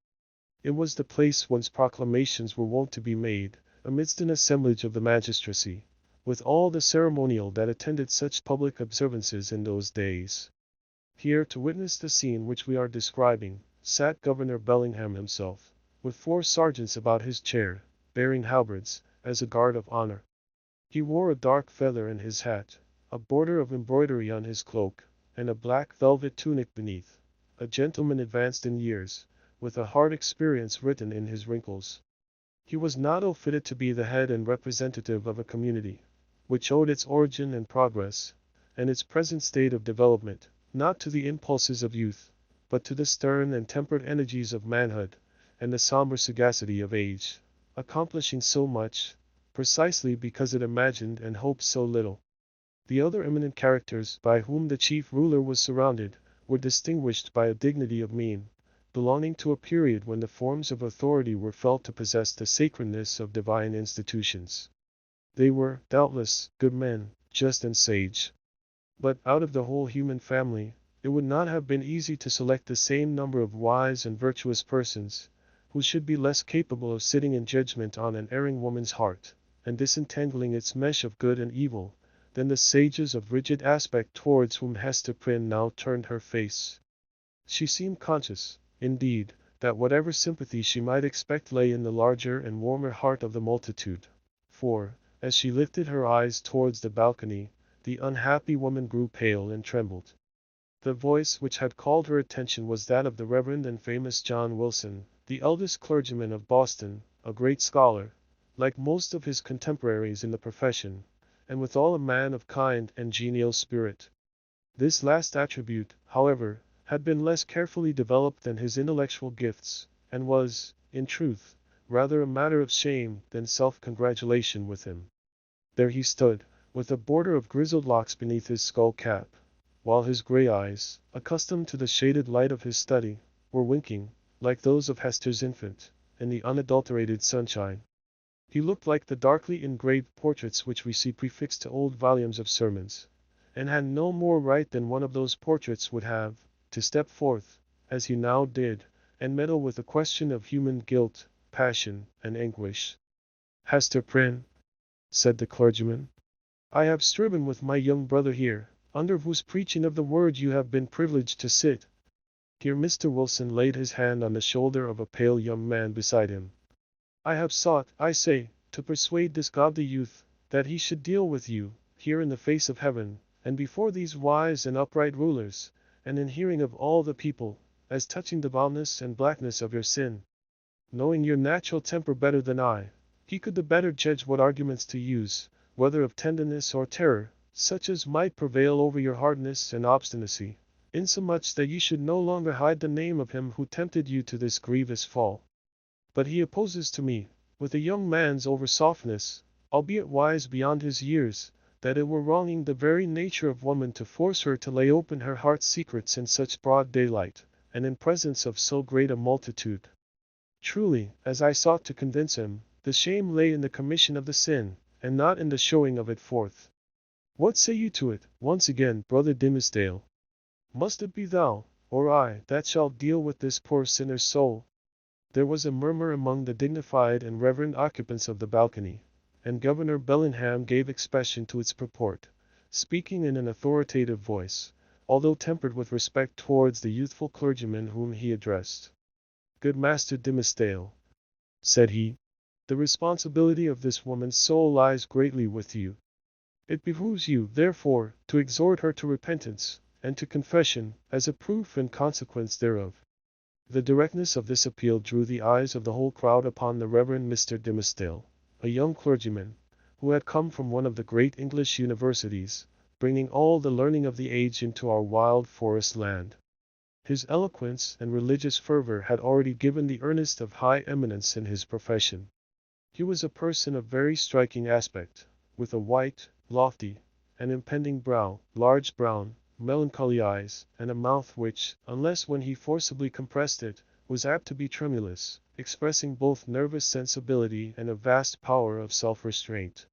It was the place whence proclamations were wont to be made, amidst an assemblage of the magistracy, with all the ceremonial that attended such public observances in those days. Here, to witness the scene which we are describing, sat Governor Bellingham himself, with 4 sergeants about his chair, bearing halberds, as a guard of honor. He wore a dark feather in his hat, a border of embroidery on his cloak, and a black velvet tunic beneath. A gentleman advanced in years, with a hard experience written in his wrinkles. He was not ill-fitted to be the head and representative of a community, which owed its origin and progress, and its present state of development, not to the impulses of youth, but to the stern and tempered energies of manhood, and the somber sagacity of age, accomplishing so much, precisely because it imagined and hoped so little. The other eminent characters by whom the chief ruler was surrounded, were distinguished by a dignity of mien, belonging to a period when the forms of authority were felt to possess the sacredness of divine institutions. They were, doubtless, good men, just and sage. But, out of the whole human family, it would not have been easy to select the same number of wise and virtuous persons, who should be less capable of sitting in judgment on an erring woman's heart, and disentangling its mesh of good and evil, than the sages of rigid aspect towards whom Hester Prynne now turned her face. She seemed conscious, indeed, that whatever sympathy she might expect lay in the larger and warmer heart of the multitude, for, as she lifted her eyes towards the balcony, the unhappy woman grew pale and trembled. The voice which had called her attention was that of the Reverend and famous John Wilson, the eldest clergyman of Boston, a great scholar, like most of his contemporaries in the profession, and withal a man of kind and genial spirit. This last attribute, however, had been less carefully developed than his intellectual gifts, and was, in truth, rather a matter of shame than self-congratulation with him. There he stood, with a border of grizzled locks beneath his skull cap, while his grey eyes, accustomed to the shaded light of his study, were winking, like those of Hester's infant, in the unadulterated sunshine. He looked like the darkly engraved portraits which we see prefixed to old volumes of sermons, and had no more right than one of those portraits would have, to step forth, as he now did, and meddle with the question of human guilt, passion, and anguish. "Hester Prynne," said the clergyman, "I have striven with my young brother here, under whose preaching of the word you have been privileged to sit." Here Mr. Wilson laid his hand on the shoulder of a pale young man beside him. "I have sought, I say, to persuade this godly youth, that he should deal with you, here in the face of heaven, and before these wise and upright rulers, and in hearing of all the people, as touching the foulness and blackness of your sin. Knowing your natural temper better than I, he could the better judge what arguments to use, whether of tenderness or terror, such as might prevail over your hardness and obstinacy, insomuch that you should no longer hide the name of him who tempted you to this grievous fall. But he opposes to me, with a young man's over-softness, albeit wise beyond his years, that it were wronging the very nature of woman to force her to lay open her heart's secrets in such broad daylight, and in presence of so great a multitude. Truly, as I sought to convince him, the shame lay in the commission of the sin, and not in the showing of it forth. What say you to it, once again, Brother Dimmesdale? Must it be thou, or I, that shall deal with this poor sinner's soul?" There was a murmur among the dignified and reverend occupants of the balcony, and Governor Bellingham gave expression to its purport, speaking in an authoritative voice, although tempered with respect towards the youthful clergyman whom he addressed. "Good Master Dimmesdale," said he, "the responsibility of this woman's soul lies greatly with you. It behooves you, therefore, to exhort her to repentance, and to confession, as a proof and consequence thereof." The directness of this appeal drew the eyes of the whole crowd upon the Reverend Mr. Dimmesdale, a young clergyman, who had come from one of the great English universities, bringing all the learning of the age into our wild forest land. His eloquence and religious fervor had already given the earnest of high eminence in his profession. He was a person of very striking aspect, with a white, lofty, and impending brow, large brown, melancholy eyes, and a mouth which, unless when he forcibly compressed it, was apt to be tremulous, expressing both nervous sensibility and a vast power of self-restraint.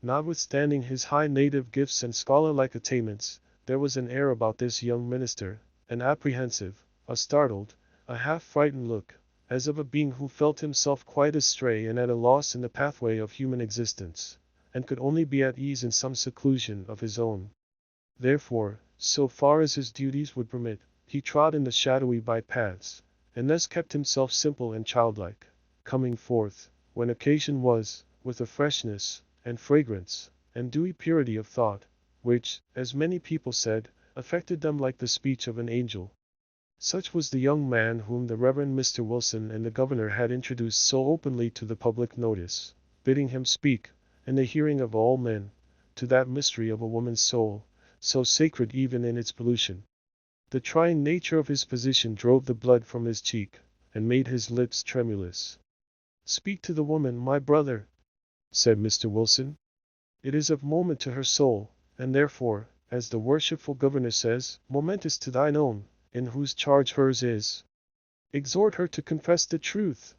Notwithstanding his high native gifts and scholar-like attainments, there was an air about this young minister, an apprehensive, a startled, a half-frightened look, as of a being who felt himself quite astray and at a loss in the pathway of human existence, and could only be at ease in some seclusion of his own. Therefore, so far as his duties would permit, he trod in the shadowy by-paths, and thus kept himself simple and childlike, coming forth, when occasion was, with a freshness, and fragrance, and dewy purity of thought, which, as many people said, affected them like the speech of an angel. Such was the young man whom the Reverend Mr. Wilson and the Governor had introduced so openly to the public notice, bidding him speak, in the hearing of all men, to that mystery of a woman's soul, so sacred even in its pollution. The trying nature of his position drove the blood from his cheek, and made his lips tremulous. "Speak to the woman, my brother," said Mr. Wilson. "It is of moment to her soul, and therefore, as the worshipful Governor says, momentous to thine own, in whose charge hers is. Exhort her to confess the truth."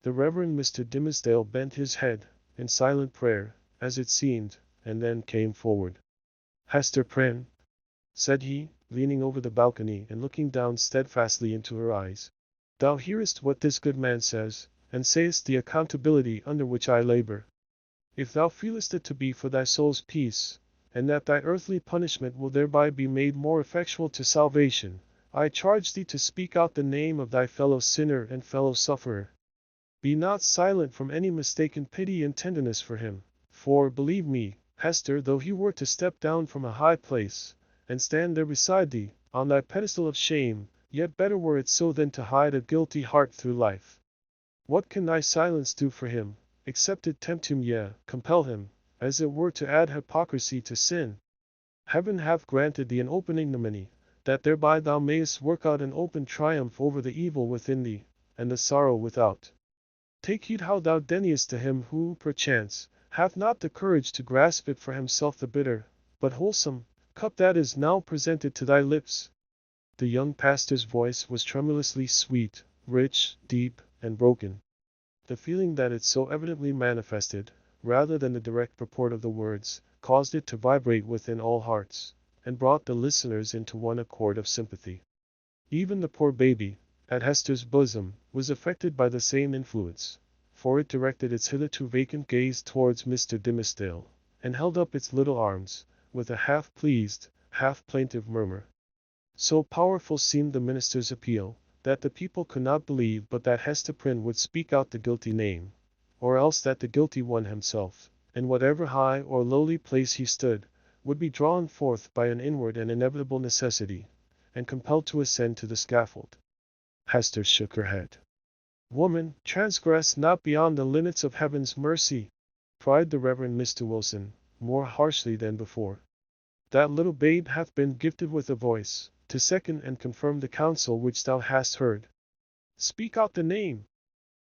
The Reverend Mr. Dimmesdale bent his head, in silent prayer, as it seemed, and then came forward. "Hester Prynne," said he, leaning over the balcony and looking down steadfastly into her eyes, "thou hearest what this good man says, and sayest the accountability under which I labor. If thou feelest it to be for thy soul's peace, and that thy earthly punishment will thereby be made more effectual to salvation, I charge thee to speak out the name of thy fellow sinner and fellow sufferer. Be not silent from any mistaken pity and tenderness for him, for, believe me, Hester, though he were to step down from a high place, and stand there beside thee, on thy pedestal of shame, yet better were it so than to hide a guilty heart through life. What can thy silence do for him, except it tempt him, yea, compel him, as it were to add hypocrisy to sin? Heaven hath granted thee an open ignominy, that thereby thou mayest work out an open triumph over the evil within thee, and the sorrow without. Take heed how thou deniest to him who, perchance, hath not the courage to grasp it for himself the bitter, but wholesome, cup that is now presented to thy lips. The young pastor's voice was tremulously sweet, rich, deep, and broken. The feeling that it so evidently manifested, rather than the direct purport of the words, caused it to vibrate within all hearts, and brought the listeners into one accord of sympathy. Even the poor baby, at Hester's bosom, was affected by the same influence, for it directed its hitherto vacant gaze towards Mr. Dimmesdale, and held up its little arms, with a half-pleased, half-plaintive murmur. So powerful seemed the minister's appeal, that the people could not believe but that Hester Prynne would speak out the guilty name, or else that the guilty one himself, in whatever high or lowly place he stood, would be drawn forth by an inward and inevitable necessity, and compelled to ascend to the scaffold. Hester shook her head. "Woman, transgress not beyond the limits of heaven's mercy," cried the Reverend Mr. Wilson, more harshly than before. "That little babe hath been gifted with a voice, to second and confirm the counsel which thou hast heard. Speak out the name,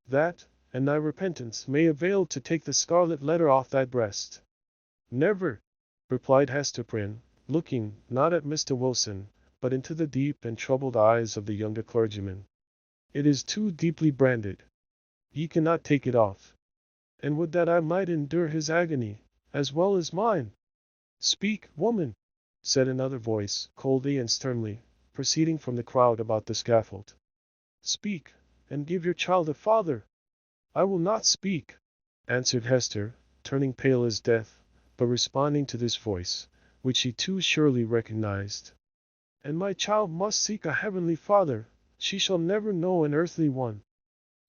that, and thy repentance may avail to take the scarlet letter off thy breast." "Never," replied Hester Prynne, looking, not at Mr. Wilson, but into the deep and troubled eyes of the younger clergyman. "It is too deeply branded. Ye cannot take it off. And would that I might endure his agony, as well as mine." "Speak, woman," said another voice, coldly and sternly, proceeding from the crowd about the scaffold. "Speak, and give your child a father." "I will not speak," answered Hester, turning pale as death, but responding to this voice, which she too surely recognized. "And my child must seek a heavenly father, she shall never know an earthly one."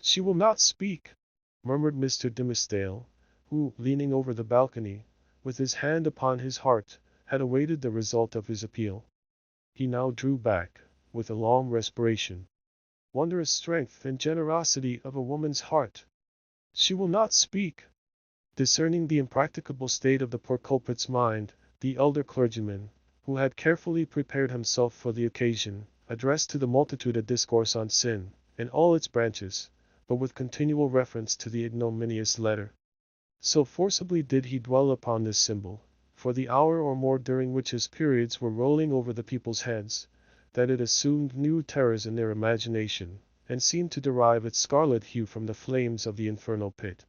"She will not speak," murmured Mr. Dimmesdale, who, leaning over the balcony, with his hand upon his heart, had awaited the result of his appeal. He now drew back, with a long respiration. Wondrous strength and generosity of a woman's heart! "She will not speak." Discerning the impracticable state of the poor culprit's mind, the elder clergyman, who had carefully prepared himself for the occasion, addressed to the multitude a discourse on sin, in all its branches, but with continual reference to the ignominious letter. So forcibly did he dwell upon this symbol, for the hour or more during which his periods were rolling over the people's heads, that it assumed new terrors in their imagination, and seemed to derive its scarlet hue from the flames of the infernal pit.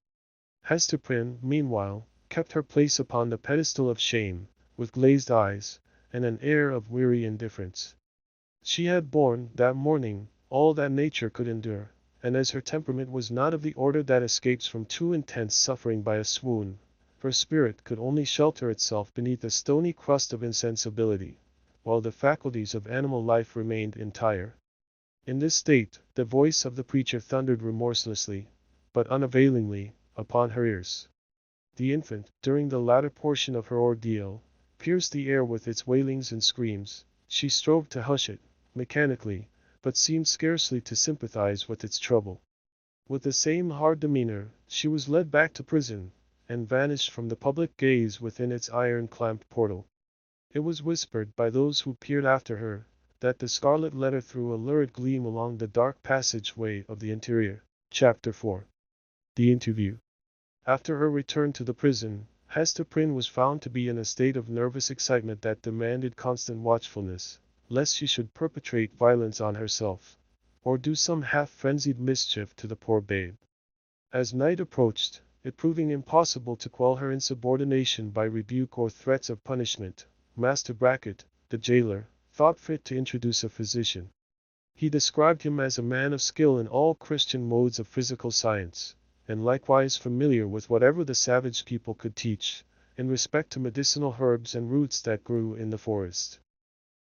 Hester Prynne, meanwhile, kept her place upon the pedestal of shame, with glazed eyes, and an air of weary indifference. She had borne, that morning, all that nature could endure, and as her temperament was not of the order that escapes from too intense suffering by a swoon, her spirit could only shelter itself beneath a stony crust of insensibility, while the faculties of animal life remained entire. In this state, the voice of the preacher thundered remorselessly, but unavailingly, upon her ears. The infant, during the latter portion of her ordeal, pierced the air with its wailings and screams. She strove to hush it, mechanically, but seemed scarcely to sympathize with its trouble. With the same hard demeanor, she was led back to prison, and vanished from the public gaze within its iron-clamped portal. It was whispered by those who peered after her, that the scarlet letter threw a lurid gleam along the dark passage-way of the interior. Chapter 4. The Interview. After her return to the prison, Hester Prynne was found to be in a state of nervous excitement that demanded constant watchfulness, lest she should perpetrate violence on herself, or do some half-frenzied mischief to the poor babe. As night approached, it proving impossible to quell her insubordination by rebuke or threats of punishment, Master Brackett, the jailer, thought fit to introduce a physician. He described him as a man of skill in all Christian modes of physical science, and likewise familiar with whatever the savage people could teach, in respect to medicinal herbs and roots that grew in the forest.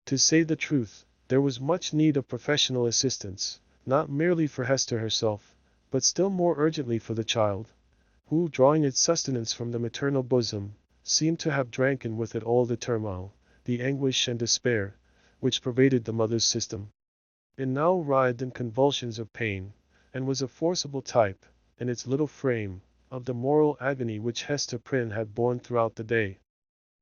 To say the truth, there was much need of professional assistance, not merely for Hester herself, but still more urgently for the child, who, drawing its sustenance from the maternal bosom, seemed to have drank in with it all the turmoil, the anguish and despair, which pervaded the mother's system. It now writhed in convulsions of pain, and was a forcible type, in its little frame, of the moral agony which Hester Prynne had borne throughout the day.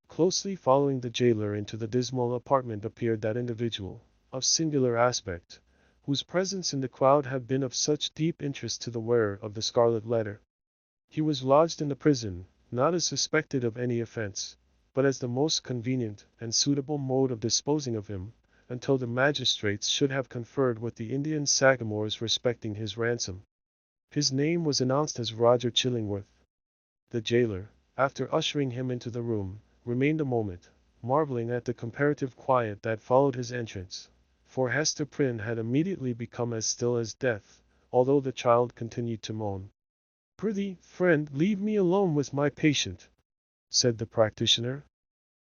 Closely following the jailer into the dismal apartment appeared that individual, of singular aspect, whose presence in the crowd had been of such deep interest to the wearer of the Scarlet Letter. He was lodged in the prison, not as suspected of any offense, but as the most convenient and suitable mode of disposing of him, until the magistrates should have conferred with the Indian sagamores respecting his ransom. His name was announced as Roger Chillingworth. The jailer, after ushering him into the room, remained a moment, marveling at the comparative quiet that followed his entrance, for Hester Prynne had immediately become as still as death, although the child continued to moan. "Prithee, friend, leave me alone with my patient," said the practitioner.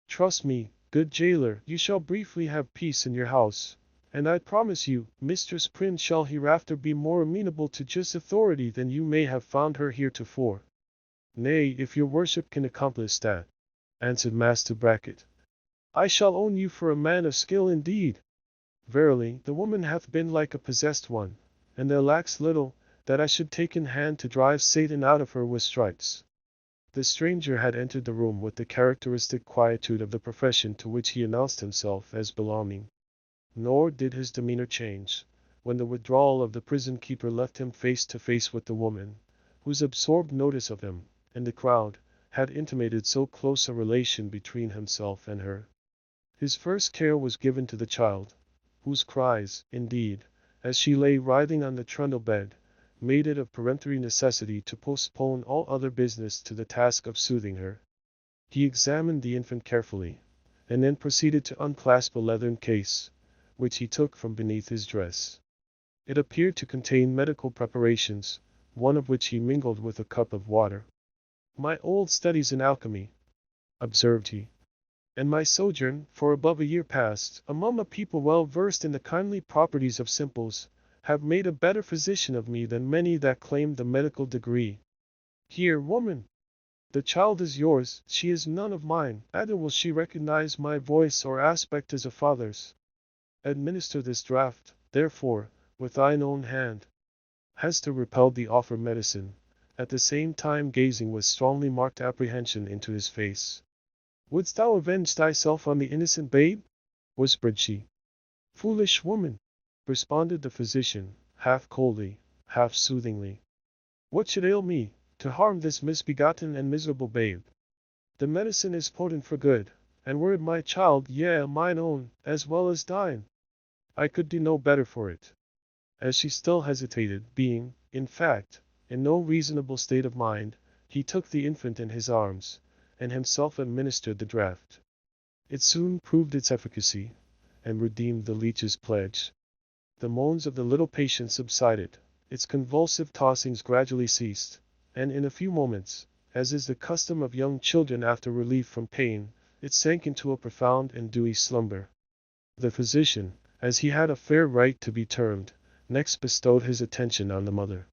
"Trust me, good jailer, you shall briefly have peace in your house, and I promise you, Mistress Prynne shall hereafter be more amenable to just authority than you may have found her heretofore." "Nay, if your worship can accomplish that," answered Master Brackett, "I shall own you for a man of skill indeed. Verily, the woman hath been like a possessed one, and there lacks little, that I should take in hand to drive Satan out of her with stripes." The stranger had entered the room with the characteristic quietude of the profession to which he announced himself as belonging. Nor did his demeanor change, when the withdrawal of the prison keeper left him face to face with the woman, whose absorbed notice of him, in the crowd, had intimated so close a relation between himself and her. His first care was given to the child, whose cries, indeed, as she lay writhing on the trundle bed, made it of peremptory necessity to postpone all other business to the task of soothing her. He examined the infant carefully, and then proceeded to unclasp a leathern case, which he took from beneath his dress. It appeared to contain medical preparations, one of which he mingled with a cup of water. "My old studies in alchemy," observed he, "and my sojourn, for above a year past, among a people well versed in the kindly properties of simples, have made a better physician of me than many that claim the medical degree. Here, woman! The child is yours, she is none of mine, neither will she recognize my voice or aspect as a father's. Administer this draught, therefore, with thine own hand." Hester repelled the offered medicine, at the same time gazing with strongly marked apprehension into his face. "Wouldst thou avenge thyself on the innocent babe?" whispered she. "Foolish woman!" responded the physician, half coldly, half soothingly. "What should ail me, to harm this misbegotten and miserable babe? The medicine is potent for good, and were it my child, yea, mine own, as well as thine, I could do no better for it." As she still hesitated, being, in fact, in no reasonable state of mind, he took the infant in his arms, and himself administered the draught. It soon proved its efficacy, and redeemed the leech's pledge. The moans of the little patient subsided, its convulsive tossings gradually ceased, and in a few moments, as is the custom of young children after relief from pain, it sank into a profound and dewy slumber. The physician, as he had a fair right to be termed, next bestowed his attention on the mother.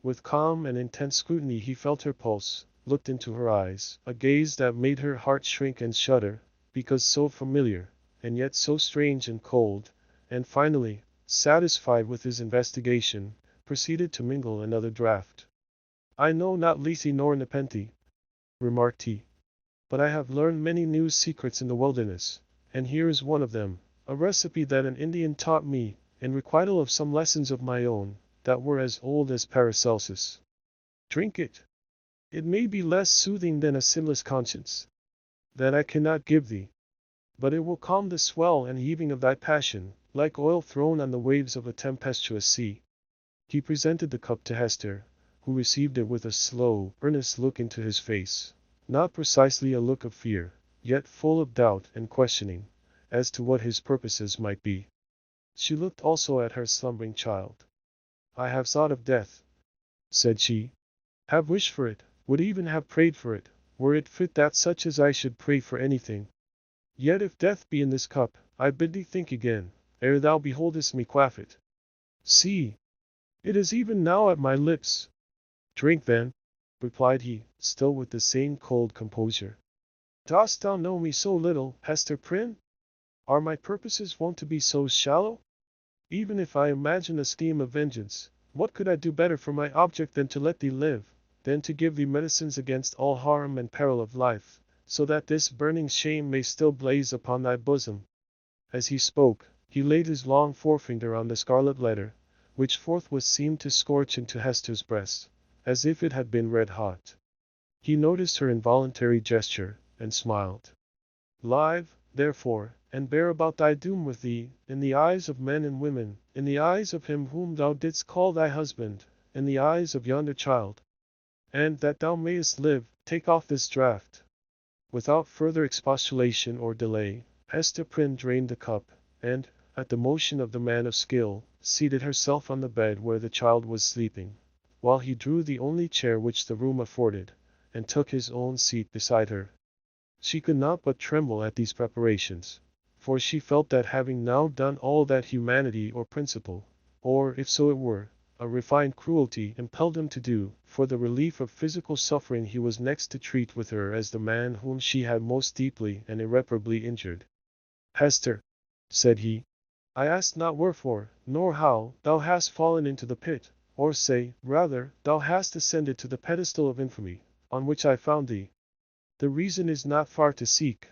With calm and intense scrutiny he felt her pulse, looked into her eyes, a gaze that made her heart shrink and shudder, because so familiar, and yet so strange and cold, and finally, satisfied with his investigation, proceeded to mingle another draught. "I know not Lethe nor Nepenthe," remarked he, "but I have learned many new secrets in the wilderness, and here is one of them, a recipe that an Indian taught me, in requital of some lessons of my own, that were as old as Paracelsus. Drink it. It may be less soothing than a sinless conscience. That I cannot give thee. But it will calm the swell and heaving of thy passion, like oil thrown on the waves of a tempestuous sea." He presented the cup to Hester, who received it with a slow, earnest look into his face, not precisely a look of fear, yet full of doubt and questioning, as to what his purposes might be. She looked also at her slumbering child. "I have thought of death," said she, "have wished for it, would even have prayed for it, were it fit that such as I should pray for anything. Yet if death be in this cup, I bid thee think again, ere thou beholdest me quaff it. See! It is even now at my lips." "Drink then," replied he, still with the same cold composure. Dost thou know me so little, Hester Prynne? Are my purposes wont to be so shallow? Even if I imagine a scheme of vengeance, what could I do better for my object than to let thee live, than to give thee medicines against all harm and peril of life, so that this burning shame may still blaze upon thy bosom? As he spoke, he laid his long forefinger on the scarlet letter, which forthwith seemed to scorch into Hester's breast, as if it had been red hot. He noticed her involuntary gesture, and smiled. Live, therefore, and bear about thy doom with thee, in the eyes of men and women, in the eyes of him whom thou didst call thy husband, in the eyes of yonder child. And that thou mayest live, take off this draught. Without further expostulation or delay, Hester Prynne drained the cup, and, at the motion of the man of skill, seated herself on the bed where the child was sleeping, while he drew the only chair which the room afforded, and took his own seat beside her. She could not but tremble at these preparations, for she felt that having now done all that humanity or principle, or if so it were, a refined cruelty impelled him to do, for the relief of physical suffering he was next to treat with her as the man whom she had most deeply and irreparably injured. Hester, said he, I ask not wherefore, nor how, thou hast fallen into the pit, or say, rather, thou hast ascended to the pedestal of infamy, on which I found thee. The reason is not far to seek.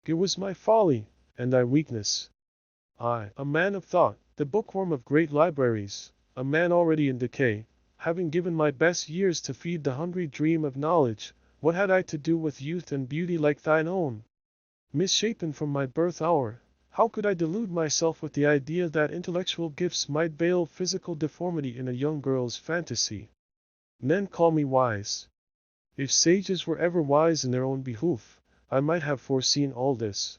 It was my folly, and thy weakness. I, a man of thought, the bookworm of great libraries, a man already in decay, having given my best years to feed the hungry dream of knowledge, what had I to do with youth and beauty like thine own? Misshapen from my birth hour, how could I delude myself with the idea that intellectual gifts might veil physical deformity in a young girl's fantasy? Men call me wise. If sages were ever wise in their own behoof, I might have foreseen all this.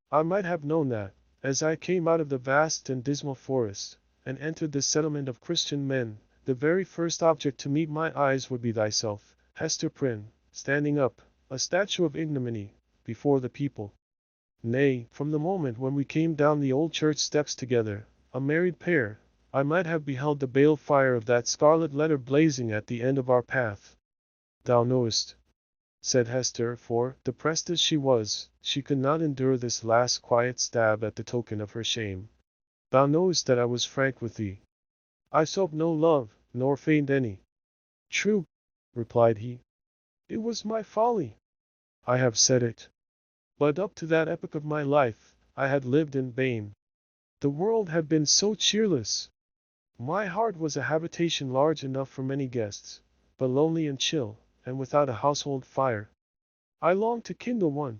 I might have known that, as I came out of the vast and dismal forest, and entered the settlement of Christian men, the very first object to meet my eyes would be thyself, Hester Prynne, standing up, a statue of ignominy, before the people. Nay, from the moment when we came down the old church steps together, a married pair, I might have beheld the bale fire of that scarlet letter blazing at the end of our path. Thou knowest, said Hester, for, depressed as she was, she could not endure this last quiet stab at the token of her shame. Thou knowest that I was frank with thee. I sought no love, nor feigned any. True, replied he. It was my folly. I have said it. But up to that epoch of my life, I had lived in vain. The world had been so cheerless. My heart was a habitation large enough for many guests, but lonely and chill, and without a household fire. I longed to kindle one.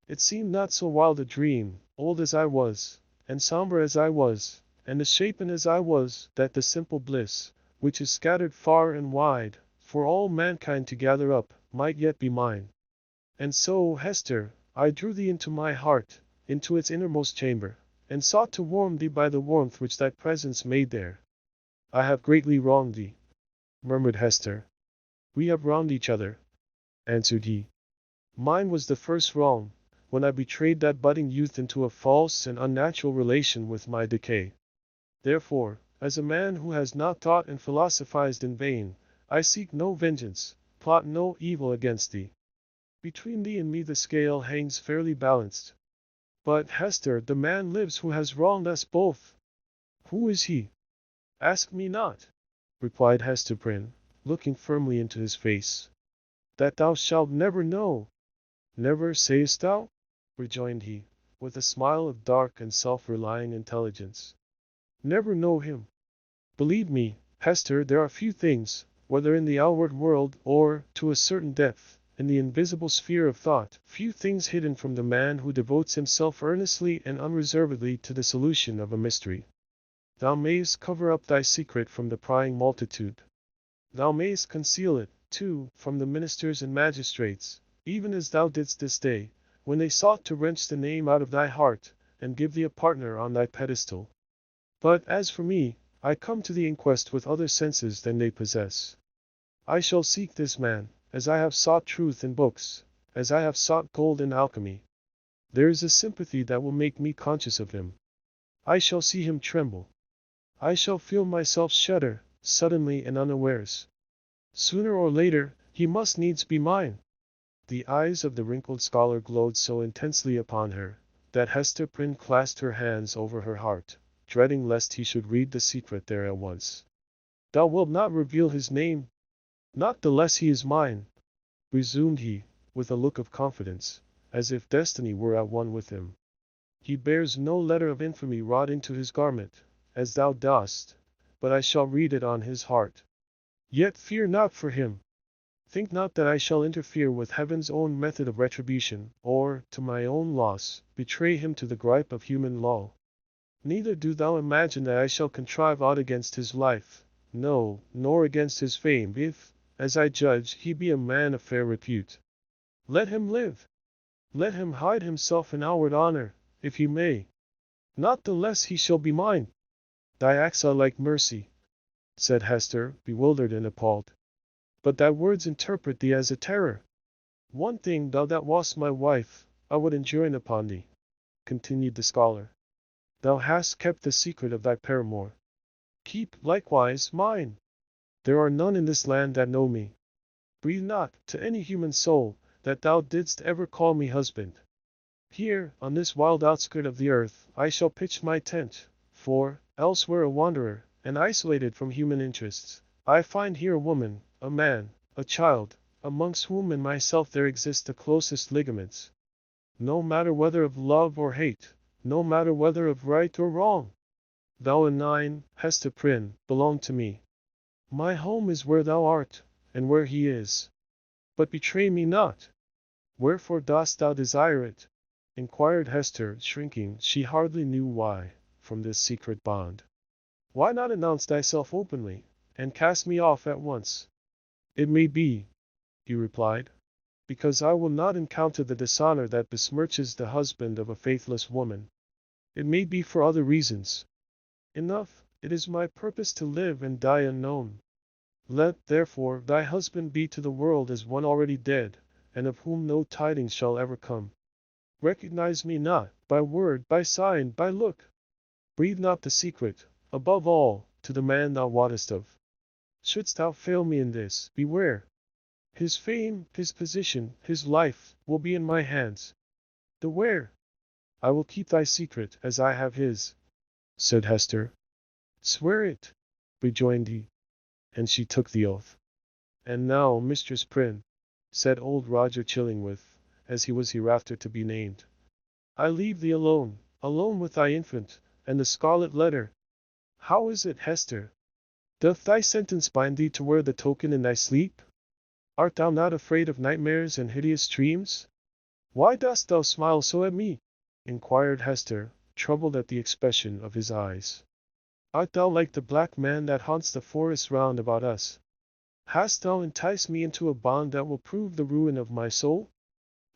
It seemed not so wild a dream, old as I was, and somber as I was, and misshapen as I was, that the simple bliss, which is scattered far and wide, for all mankind to gather up, might yet be mine. And so, Hester, I drew thee into my heart, into its innermost chamber, and sought to warm thee by the warmth which thy presence made there. I have greatly wronged thee, murmured Hester. We have wronged each other, answered he. Mine was the first wrong, when I betrayed that budding youth into a false and unnatural relation with my decay. Therefore, as a man who has not thought and philosophized in vain, I seek no vengeance, plot no evil against thee. Between thee and me the scale hangs fairly balanced. But, Hester, the man lives who has wronged us both. Who is he? Ask me not, replied Hester Prynne, looking firmly into his face. That thou shalt never know. Never, sayest thou? Rejoined he, with a smile of dark and self-relying intelligence. Never know him. Believe me, Hester, there are few things, whether in the outward world or, to a certain depth, in the invisible sphere of thought, few things hidden from the man who devotes himself earnestly and unreservedly to the solution of a mystery. Thou mayest cover up thy secret from the prying multitude. Thou mayest conceal it, too, from the ministers and magistrates, even as thou didst this day, when they sought to wrench the name out of thy heart, and give thee a partner on thy pedestal. But as for me, I come to the inquest with other senses than they possess. I shall seek this man, as I have sought truth in books, as I have sought gold in alchemy. There is a sympathy that will make me conscious of him. I shall see him tremble. I shall feel myself shudder, suddenly and unawares. Sooner or later, he must needs be mine. The eyes of the wrinkled scholar glowed so intensely upon her, that Hester Prynne clasped her hands over her heart, dreading lest he should read the secret there at once. "Thou wilt not reveal his name? Not the less he is mine," resumed he, with a look of confidence, as if destiny were at one with him. "He bears no letter of infamy wrought into his garment, as thou dost, but I shall read it on his heart. Yet fear not for him. Think not that I shall interfere with heaven's own method of retribution, or, to my own loss, betray him to the gripe of human law. Neither do thou imagine that I shall contrive aught against his life, no, nor against his fame, if, as I judge, he be a man of fair repute. Let him live. Let him hide himself in outward honor, if he may. Not the less he shall be mine." "Thy acts are like mercy," said Hester, bewildered and appalled. "But thy words interpret thee as a terror. One thing, thou that wast my wife, I would enjoin upon thee," continued the scholar. "Thou hast kept the secret of thy paramour. Keep, likewise, mine. There are none in this land that know me. Breathe not, to any human soul, that thou didst ever call me husband. Here, on this wild outskirt of the earth, I shall pitch my tent, for, elsewhere a wanderer, and isolated from human interests, I find here a woman, a man, a child, amongst whom and myself there exist the closest ligaments. No matter whether of love or hate, no matter whether of right or wrong. Thou and thine, Hester Prynne, belong to me. My home is where thou art, and where he is. But betray me not." "Wherefore dost thou desire it?" inquired Hester, shrinking, she hardly knew why, from this secret bond. "Why not announce thyself openly, and cast me off at once?" "It may be," he replied, "because I will not encounter the dishonor that besmirches the husband of a faithless woman. It may be for other reasons. Enough, it is my purpose to live and die unknown. Let, therefore, thy husband be to the world as one already dead, and of whom no tidings shall ever come. Recognize me not, by word, by sign, by look. Breathe not the secret, above all, to the man thou wottest of. Shouldst thou fail me in this, beware. His fame, his position, his life, will be in my hands. Beware. I will keep thy secret, as I have his," said Hester. "Swear it," rejoined he. And she took the oath. "And now, Mistress Prynne," said old Roger Chillingworth, as he was hereafter to be named, "I leave thee alone, alone with thy infant, and the Scarlet Letter. How is it, Hester? Doth thy sentence bind thee to wear the token in thy sleep? Art thou not afraid of nightmares and hideous dreams? Why dost thou smile so at me?" inquired Hester, troubled at the expression of his eyes. "Art thou like the black man that haunts the forests round about us? Hast thou enticed me into a bond that will prove the ruin of my soul?"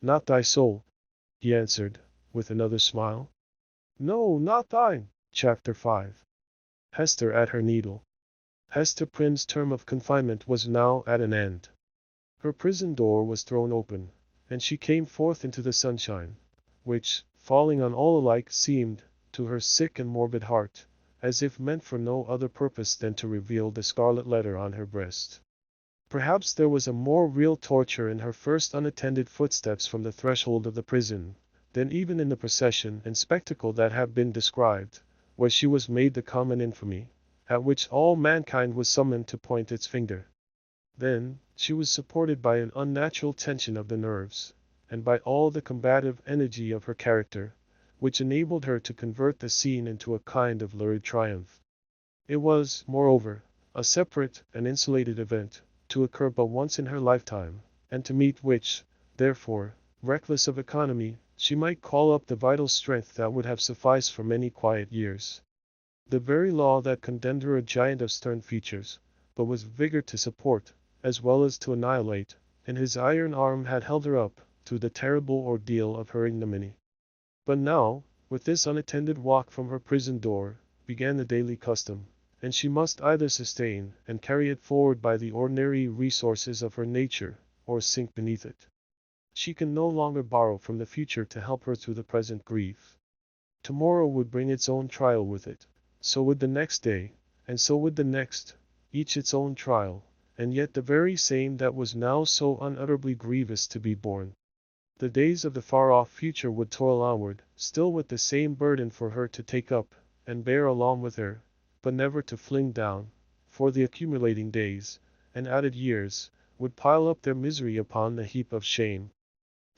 "Not thy soul," he answered, with another smile. "No, not thine." Chapter 5. Hester at her needle. Hester Prynne's term of confinement was now at an end. Her prison door was thrown open, and she came forth into the sunshine, which, falling on all alike, seemed, to her sick and morbid heart, as if meant for no other purpose than to reveal the scarlet letter on her breast. Perhaps there was a more real torture in her first unattended footsteps from the threshold of the prison, than even in the procession and spectacle that have been described, where she was made the common infamy, at which all mankind was summoned to point its finger. Then, she was supported by an unnatural tension of the nerves, and by all the combative energy of her character, which enabled her to convert the scene into a kind of lurid triumph. It was, moreover, a separate and insulated event, to occur but once in her lifetime, and to meet which, therefore, reckless of economy, she might call up the vital strength that would have sufficed for many quiet years. The very law that condemned her a giant of stern features, but with vigor to support, as well as to annihilate, in his iron arm had held her up, through the terrible ordeal of her ignominy. But now, with this unattended walk from her prison door, began the daily custom, and she must either sustain and carry it forward by the ordinary resources of her nature, or sink beneath it. She can no longer borrow from the future to help her through the present grief. Tomorrow would bring its own trial with it, so would the next day, and so would the next, each its own trial, and yet the very same that was now so unutterably grievous to be borne. The days of the far-off future would toil onward, still with the same burden for her to take up, and bear along with her, but never to fling down, for the accumulating days, and added years, would pile up their misery upon the heap of shame.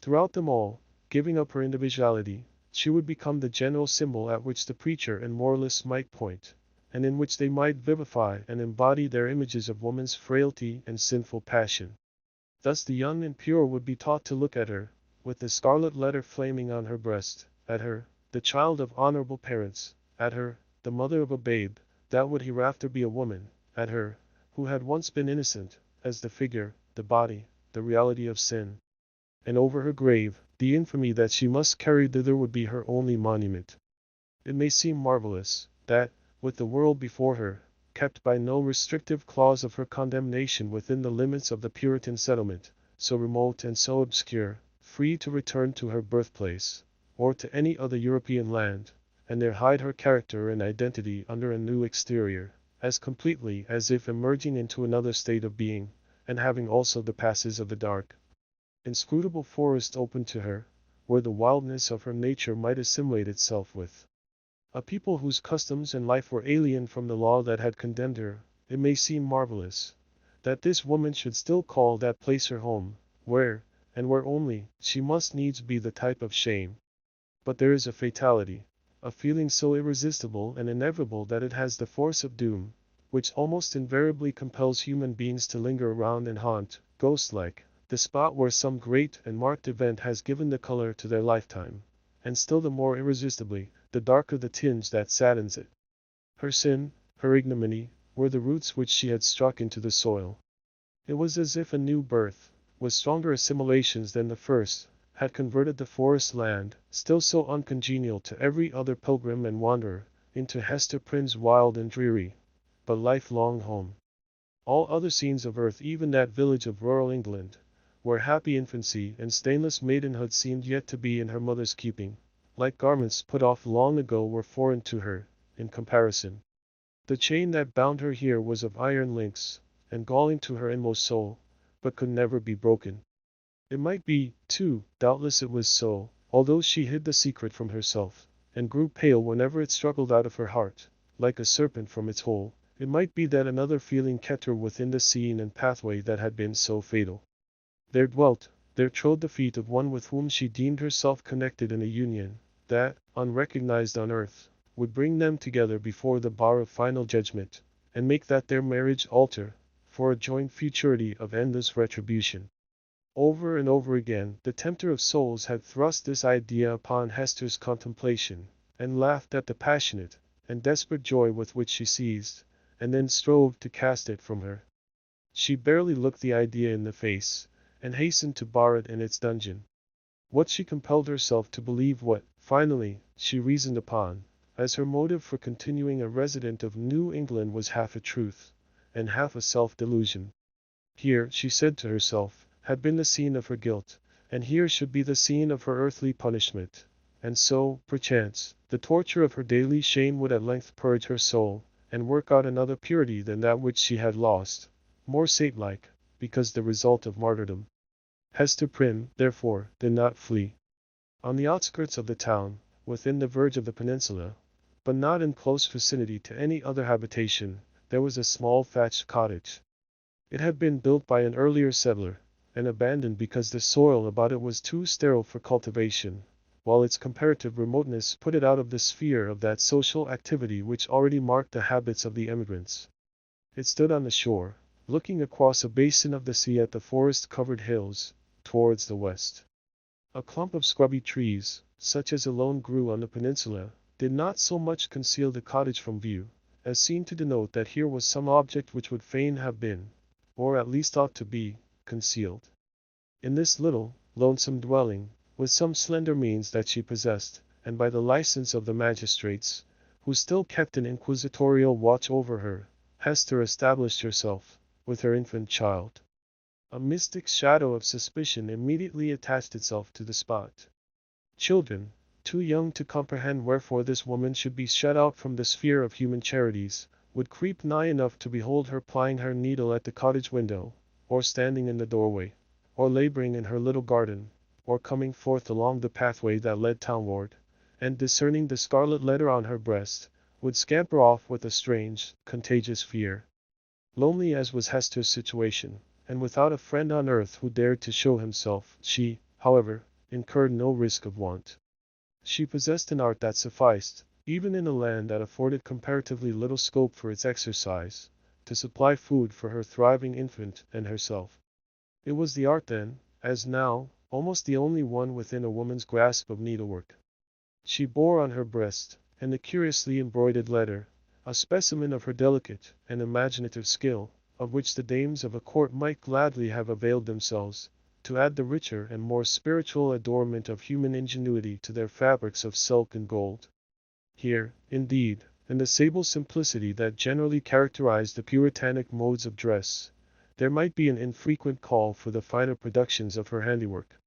Throughout them all, giving up her individuality, she would become the general symbol at which the preacher and moralist might point, and in which they might vivify and embody their images of woman's frailty and sinful passion. Thus the young and pure would be taught to look at her, with the scarlet letter flaming on her breast, at her, the child of honorable parents, at her, the mother of a babe, that would hereafter be a woman, at her, who had once been innocent, as the figure, the body, the reality of sin. And over her grave, the infamy that she must carry thither would be her only monument. It may seem marvelous, that, with the world before her, kept by no restrictive clause of her condemnation within the limits of the Puritan settlement, so remote and so obscure, free to return to her birthplace, or to any other European land, and there hide her character and identity under a new exterior, as completely as if emerging into another state of being, and having also the passes of the dark, inscrutable forest open to her, where the wildness of her nature might assimilate itself with a people whose customs and life were alien from the law that had condemned her. It may seem marvelous that this woman should still call that place her home, where, and where only, she must needs be the type of shame. But there is a fatality, a feeling so irresistible and inevitable that it has the force of doom, which almost invariably compels human beings to linger around and haunt, ghost-like, the spot where some great and marked event has given the color to their lifetime, and still the more irresistibly, the darker the tinge that saddens it. Her sin, her ignominy, were the roots which she had struck into the soil. It was as if a new birth, with stronger assimilations than the first, had converted the forest land, still so uncongenial to every other pilgrim and wanderer, into Hester Prynne's wild and dreary, but lifelong home. All other scenes of earth, even that village of rural England, where happy infancy and stainless maidenhood seemed yet to be in her mother's keeping, like garments put off long ago, were foreign to her, in comparison. The chain that bound her here was of iron links, and galling to her inmost soul, but could never be broken. It might be, too, doubtless it was so, although she hid the secret from herself, and grew pale whenever it struggled out of her heart, like a serpent from its hole. It might be that another feeling kept her within the scene and pathway that had been so fatal. There dwelt, there trod the feet of one with whom she deemed herself connected in a union, that, unrecognized on earth, would bring them together before the bar of final judgment, and make that their marriage altar, for a joint futurity of endless retribution. Over and over again, the tempter of souls had thrust this idea upon Hester's contemplation, and laughed at the passionate and desperate joy with which she seized, and then strove to cast it from her. She barely looked the idea in the face, and hastened to bar it in its dungeon. What she compelled herself to believe, what, finally, she reasoned upon, as her motive for continuing a resident of New England, was half a truth, and half a self-delusion. Here, she said to herself, had been the scene of her guilt, and here should be the scene of her earthly punishment. And so, perchance, the torture of her daily shame would at length purge her soul, and work out another purity than that which she had lost, more saint-like, because the result of martyrdom. Hester Prynne, therefore, did not flee. On the outskirts of the town, within the verge of the peninsula, but not in close vicinity to any other habitation, there was a small thatched cottage. It had been built by an earlier settler, and abandoned because the soil about it was too sterile for cultivation, while its comparative remoteness put it out of the sphere of that social activity which already marked the habits of the emigrants. It stood on the shore, looking across a basin of the sea at the forest-covered hills, towards the west. A clump of scrubby trees, such as alone grew on the peninsula, did not so much conceal the cottage from view, as seemed to denote that here was some object which would fain have been, or at least ought to be, concealed. In this little, lonesome dwelling, with some slender means that she possessed, and by the license of the magistrates, who still kept an inquisitorial watch over her, Hester established herself, with her infant child. A mystic shadow of suspicion immediately attached itself to the spot. Children, too young to comprehend wherefore this woman should be shut out from the sphere of human charities, would creep nigh enough to behold her plying her needle at the cottage window, or standing in the doorway, or laboring in her little garden, or coming forth along the pathway that led townward, and discerning the scarlet letter on her breast, would scamper off with a strange, contagious fear. Lonely as was Hester's situation, and without a friend on earth who dared to show himself, she, however, incurred no risk of want. She possessed an art that sufficed, even in a land that afforded comparatively little scope for its exercise, to supply food for her thriving infant and herself. It was the art then, as now, almost the only one within a woman's grasp of needlework. She bore on her breast, in the curiously embroidered letter, a specimen of her delicate and imaginative skill, of which the dames of a court might gladly have availed themselves, to add the richer and more spiritual adornment of human ingenuity to their fabrics of silk and gold. Here, indeed, in the sable simplicity that generally characterized the Puritanic modes of dress, there might be an infrequent call for the finer productions of her handiwork.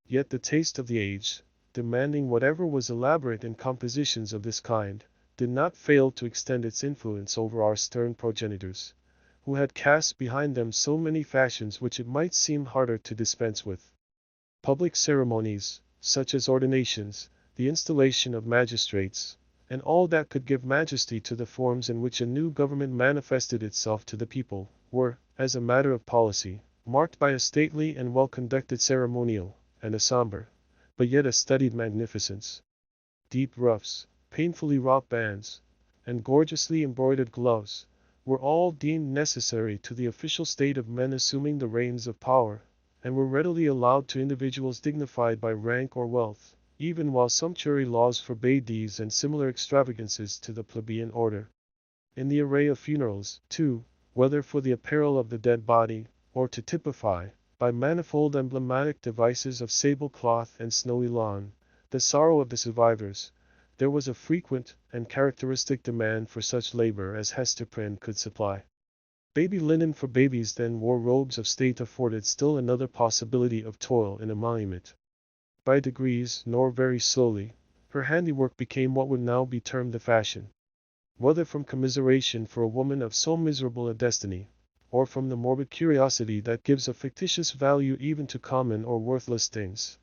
Yet the taste of the age, demanding whatever was elaborate in compositions of this kind, did not fail to extend its influence over our stern progenitors, who had cast behind them so many fashions which it might seem harder to dispense with. Public ceremonies, such as ordinations, the installation of magistrates, and all that could give majesty to the forms in which a new government manifested itself to the people, were, as a matter of policy, marked by a stately and well-conducted ceremonial, and a somber, but yet a studied magnificence. Deep ruffs, painfully wrought bands, and gorgeously embroidered gloves, were all deemed necessary to the official state of men assuming the reins of power, and were readily allowed to individuals dignified by rank or wealth, even while sumptuary laws forbade these and similar extravagances to the plebeian order. In the array of funerals, too, whether for the apparel of the dead body, or to typify, by manifold emblematic devices of sable cloth and snowy lawn, the sorrow of the survivors, there was a frequent and characteristic demand for such labor as Hester Prynne could supply. Baby linen for babies then wore robes of state afforded still another possibility of toil in emolument. By degrees, nor very slowly, her handiwork became what would now be termed the fashion. Whether from commiseration for a woman of so miserable a destiny, or from the morbid curiosity that gives a fictitious value even to common or worthless things,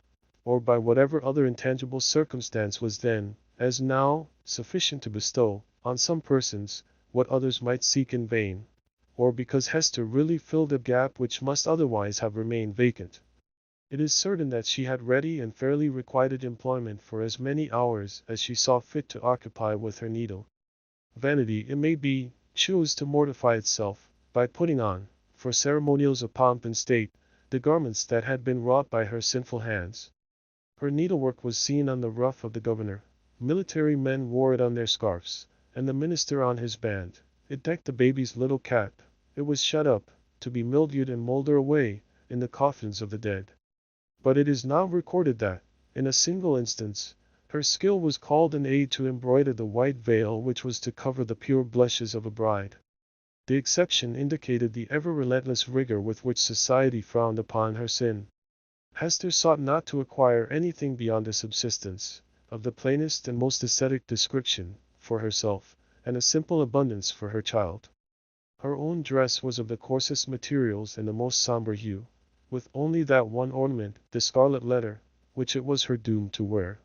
or by whatever other intangible circumstance was then, as now, sufficient to bestow, on some persons, what others might seek in vain, or because Hester really filled a gap which must otherwise have remained vacant. It is certain that she had ready and fairly requited employment for as many hours as she saw fit to occupy with her needle. Vanity, it may be, chose to mortify itself, by putting on, for ceremonials of pomp and state, the garments that had been wrought by her sinful hands. Her needlework was seen on the ruff of the governor, military men wore it on their scarfs, and the minister on his band. It decked the baby's little cap. It was shut up, to be mildewed and molder away, in the coffins of the dead. But it is now recorded that, in a single instance, her skill was called in aid to embroider the white veil which was to cover the pure blushes of a bride. The exception indicated the ever-relentless rigor with which society frowned upon her sin. Hester sought not to acquire anything beyond a subsistence, of the plainest and most ascetic description, for herself, and a simple abundance for her child. Her own dress was of the coarsest materials and the most somber hue, with only that one ornament, the scarlet letter, which it was her doom to wear.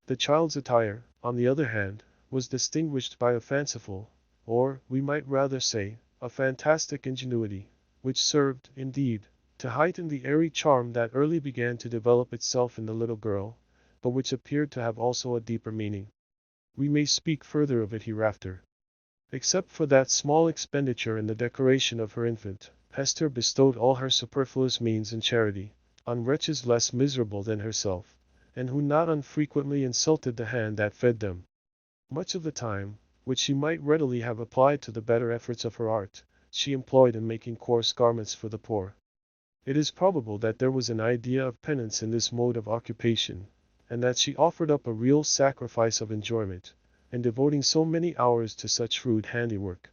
The child's attire, on the other hand, was distinguished by a fanciful, or, we might rather say, a fantastic ingenuity, which served, indeed, to heighten the airy charm that early began to develop itself in the little girl, but which appeared to have also a deeper meaning. We may speak further of it hereafter. Except for that small expenditure in the decoration of her infant, Hester bestowed all her superfluous means in charity, on wretches less miserable than herself, and who not unfrequently insulted the hand that fed them. Much of the time, which she might readily have applied to the better efforts of her art, she employed in making coarse garments for the poor. It is probable that there was an idea of penance in this mode of occupation, and that she offered up a real sacrifice of enjoyment, in devoting so many hours to such rude handiwork.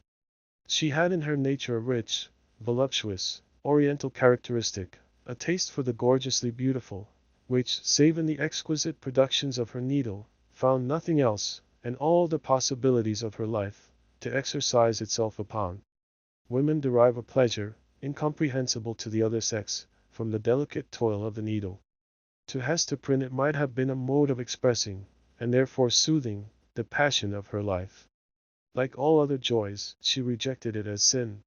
She had in her nature a rich, voluptuous, oriental characteristic, a taste for the gorgeously beautiful, which, save in the exquisite productions of her needle, found nothing else, and all the possibilities of her life, to exercise itself upon. Women derive a pleasure, incomprehensible to the other sex, from the delicate toil of the needle. To Hester Prynne it might have been a mode of expressing, and therefore soothing, the passion of her life. Like all other joys, she rejected it as sin.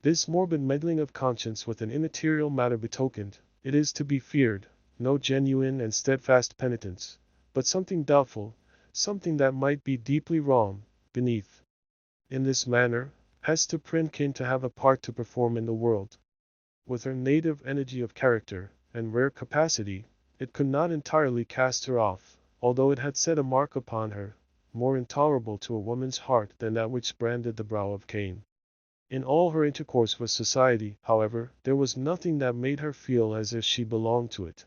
This morbid meddling of conscience with an immaterial matter betokened, it is to be feared, no genuine and steadfast penitence, but something doubtful, something that might be deeply wrong, beneath. In this manner, Hester Prynne came to have a part to perform in the world. With her native energy of character, and rare capacity, it could not entirely cast her off, although it had set a mark upon her, more intolerable to a woman's heart than that which branded the brow of Cain. In all her intercourse with society, however, there was nothing that made her feel as if she belonged to it.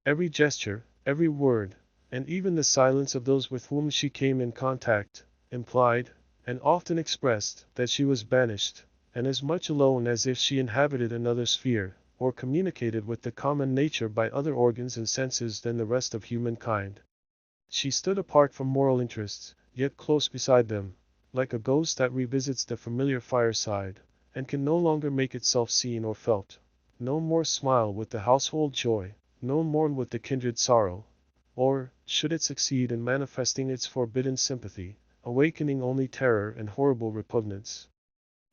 Every gesture, every word, and even the silence of those with whom she came in contact, implied, and often expressed, that she was banished, and as much alone as if she inhabited another sphere, or communicated with the common nature by other organs and senses than the rest of humankind. She stood apart from moral interests, yet close beside them, like a ghost that revisits the familiar fireside, and can no longer make itself seen or felt, no more smile with the household joy, no mourn with the kindred sorrow, or, should it succeed in manifesting its forbidden sympathy, awakening only terror and horrible repugnance.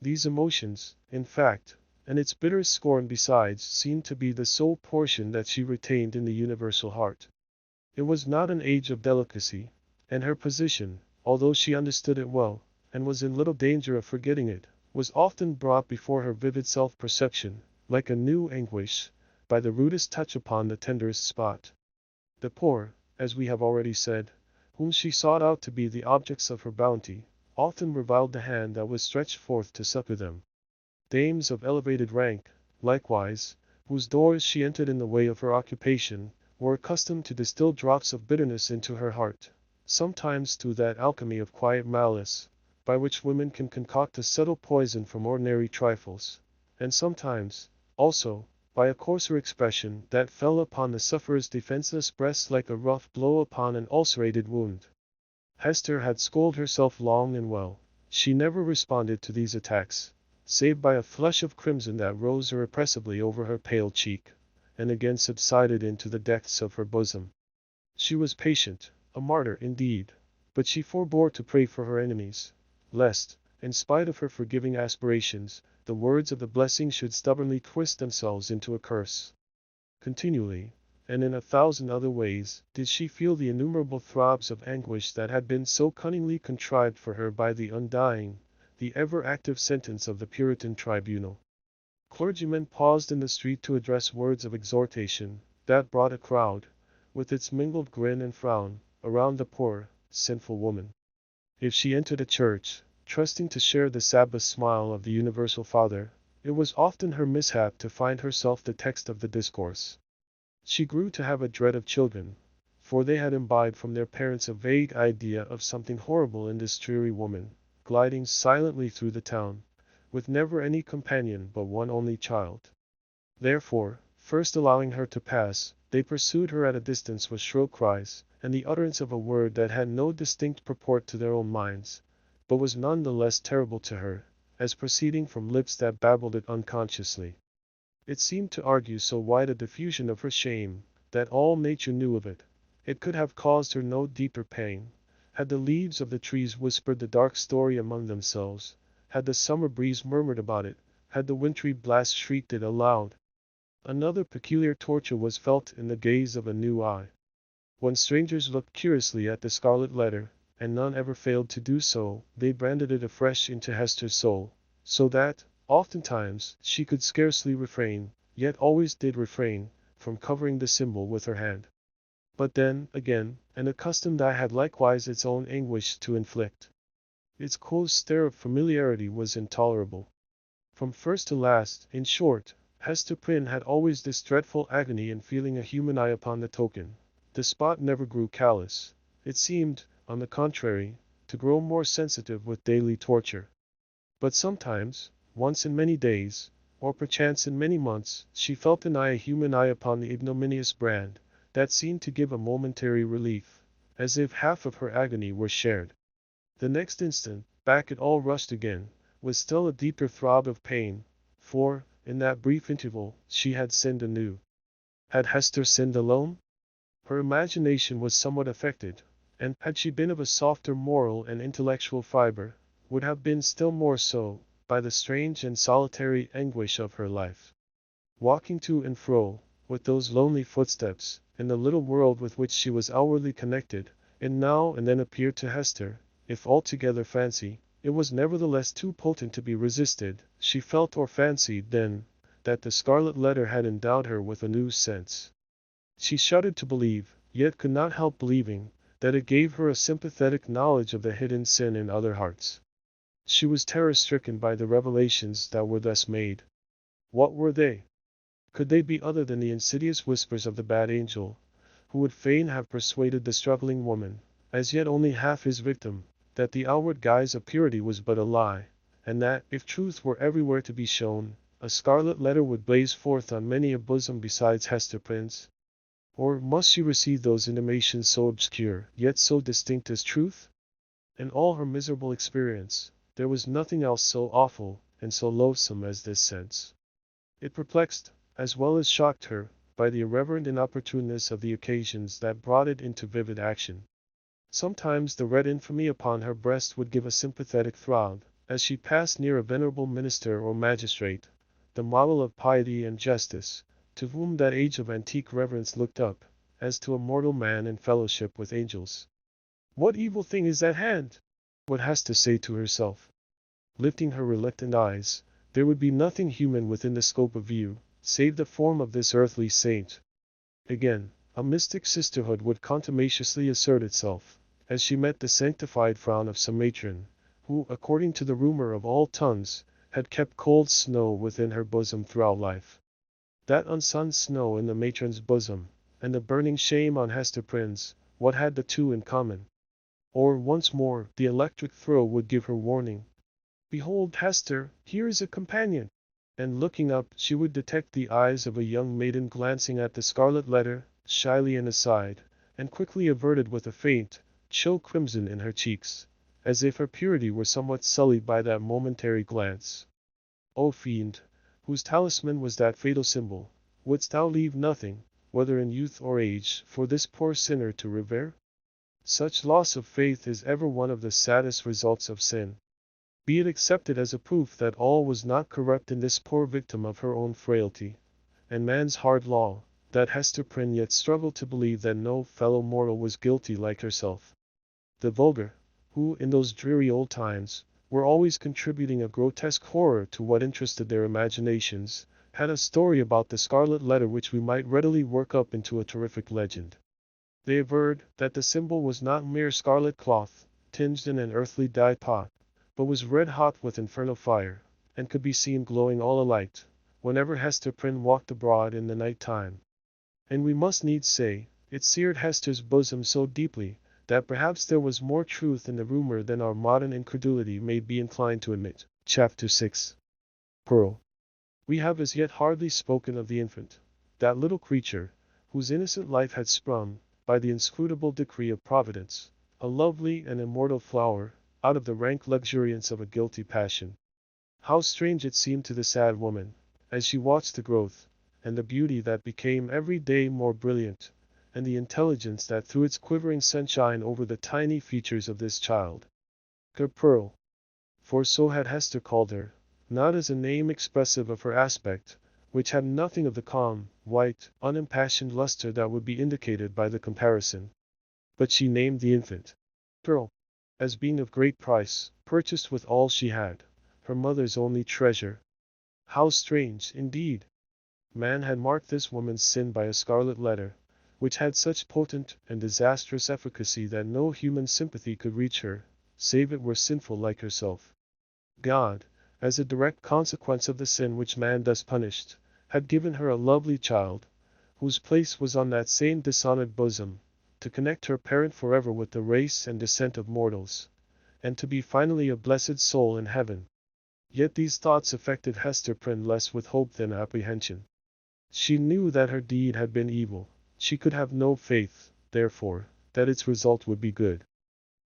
These emotions, in fact, and its bitter scorn besides, seemed to be the sole portion that she retained in the universal heart. It was not an age of delicacy, and her position, although she understood it well, and was in little danger of forgetting it, was often brought before her vivid self-perception, like a new anguish, by the rudest touch upon the tenderest spot. The poor, as we have already said, whom she sought out to be the objects of her bounty, often reviled the hand that was stretched forth to succor them. Dames of elevated rank, likewise, whose doors she entered in the way of her occupation, were accustomed to distill drops of bitterness into her heart, sometimes through that alchemy of quiet malice, by which women can concoct a subtle poison from ordinary trifles, and sometimes, also, by a coarser expression that fell upon the sufferer's defenseless breast like a rough blow upon an ulcerated wound. Hester had schooled herself long and well. She never responded to these attacks, save by a flush of crimson that rose irrepressibly over her pale cheek, and again subsided into the depths of her bosom. She was patient, a martyr indeed, but she forbore to pray for her enemies, lest, in spite of her forgiving aspirations, the words of the blessing should stubbornly twist themselves into a curse. Continually, and in 1,000 other ways, did she feel the innumerable throbs of anguish that had been so cunningly contrived for her by the undying, the ever-active sentence of the Puritan tribunal. Clergymen paused in the street to address words of exhortation, that brought a crowd, with its mingled grin and frown, around the poor, sinful woman. If she entered a church, trusting to share the Sabbath smile of the universal Father, it was often her mishap to find herself the text of the discourse. She grew to have a dread of children, for they had imbibed from their parents a vague idea of something horrible in this dreary woman, gliding silently through the town, with never any companion but one only child. Therefore, first allowing her to pass, they pursued her at a distance with shrill cries, and the utterance of a word that had no distinct purport to their own minds, but was none the less terrible to her, as proceeding from lips that babbled it unconsciously. It seemed to argue so wide a diffusion of her shame, that all nature knew of it. It could have caused her no deeper pain, had the leaves of the trees whispered the dark story among themselves, had the summer breeze murmured about it, had the wintry blast shrieked it aloud. Another peculiar torture was felt in the gaze of a new eye. When strangers looked curiously at the Scarlet Letter, and none ever failed to do so, they branded it afresh into Hester's soul, so that, oftentimes, she could scarcely refrain, yet always did refrain, from covering the symbol with her hand. But then, again, an accustomed eye had likewise its own anguish to inflict. Its close stare of familiarity was intolerable. From first to last, in short, Hester Prynne had always this dreadful agony in feeling a human eye upon the token. The spot never grew callous. It seemed, on the contrary, to grow more sensitive with daily torture. But sometimes, once in many days, or perchance in many months, she felt a human eye upon the ignominious brand, that seemed to give a momentary relief, as if half of her agony were shared. The next instant, Back it all rushed again, with still a deeper throb of pain, for, in that brief interval, she had sinned anew. Had Hester sinned alone? Her imagination was somewhat affected, and, had she been of a softer moral and intellectual fiber, would have been still more so, by the strange and solitary anguish of her life. Walking to and fro, with those lonely footsteps, in the little world with which she was outwardly connected, it now and then appeared to Hester, if altogether fancy, it was nevertheless too potent to be resisted. She felt or fancied then, that the Scarlet Letter had endowed her with a new sense. She shuddered to believe, yet could not help believing, that it gave her a sympathetic knowledge of the hidden sin in other hearts. She was terror-stricken by the revelations that were thus made. What were they? Could they be other than the insidious whispers of the bad angel, who would fain have persuaded the struggling woman, as yet only half his victim, that the outward guise of purity was but a lie, and that, if truth were everywhere to be shown, a scarlet letter would blaze forth on many a bosom besides Hester Prynne's? Or must she receive those intimations so obscure, yet so distinct as truth? In all her miserable experience, there was nothing else so awful and so loathsome as this sense. It perplexed, as well as shocked her, by the irreverent inopportuneness of the occasions that brought it into vivid action. Sometimes the red infamy upon her breast would give a sympathetic throb, as she passed near a venerable minister or magistrate, the model of piety and justice, to whom that age of antique reverence looked up, as to a mortal man in fellowship with angels. What evil thing is at hand? What has to say to herself? Lifting her reluctant eyes, there would be nothing human within the scope of view, save the form of this earthly saint. Again, a mystic sisterhood would contumaciously assert itself, as she met the sanctified frown of some matron, who, according to the rumor of all tongues, had kept cold snow within her bosom throughout life. That unsunned snow in the matron's bosom, and the burning shame on Hester Prynne's, what had the two in common? Or, once more, the electric throe would give her warning. Behold, Hester, here is a companion! And looking up, she would detect the eyes of a young maiden glancing at the Scarlet Letter, shyly and aside, and quickly averted with a faint, chill crimson in her cheeks, as if her purity were somewhat sullied by that momentary glance. O fiend, whose talisman was that fatal symbol, wouldst thou leave nothing, whether in youth or age, for this poor sinner to revere? Such loss of faith is ever one of the saddest results of sin. Be it accepted as a proof that all was not corrupt in this poor victim of her own frailty, and man's hard law, that Hester Prynne yet struggled to believe that no fellow mortal was guilty like herself. The vulgar, who, in those dreary old times, were always contributing a grotesque horror to what interested their imaginations, had a story about the Scarlet Letter which we might readily work up into a terrific legend. They averred that the symbol was not mere scarlet cloth, tinged in an earthly dye pot, but was red-hot with infernal fire, and could be seen glowing all alight, whenever Hester Prynne walked abroad in the night time. And we must needs say, it seared Hester's bosom so deeply, that perhaps there was more truth in the rumor than our modern incredulity may be inclined to admit. Chapter 6. Pearl. We have as yet hardly spoken of the infant, that little creature, whose innocent life had sprung, by the inscrutable decree of Providence, a lovely and immortal flower, out of the rank luxuriance of a guilty passion. How strange it seemed to the sad woman, as she watched the growth, and the beauty that became every day more brilliant, and the intelligence that threw its quivering sunshine over the tiny features of this child. Her Pearl. For so had Hester called her, not as a name expressive of her aspect, which had nothing of the calm, white, unimpassioned luster that would be indicated by the comparison. But she named the infant Pearl, as being of great price, purchased with all she had, her mother's only treasure. How strange, indeed! Man had marked this woman's sin by a scarlet letter, which had such potent and disastrous efficacy that no human sympathy could reach her, save it were sinful like herself. God, as a direct consequence of the sin which man thus punished, had given her a lovely child, whose place was on that same dishonored bosom, to connect her parent forever with the race and descent of mortals, and to be finally a blessed soul in heaven. Yet these thoughts affected Hester Prynne less with hope than apprehension. She knew that her deed had been evil. She could have no faith, therefore, that its result would be good.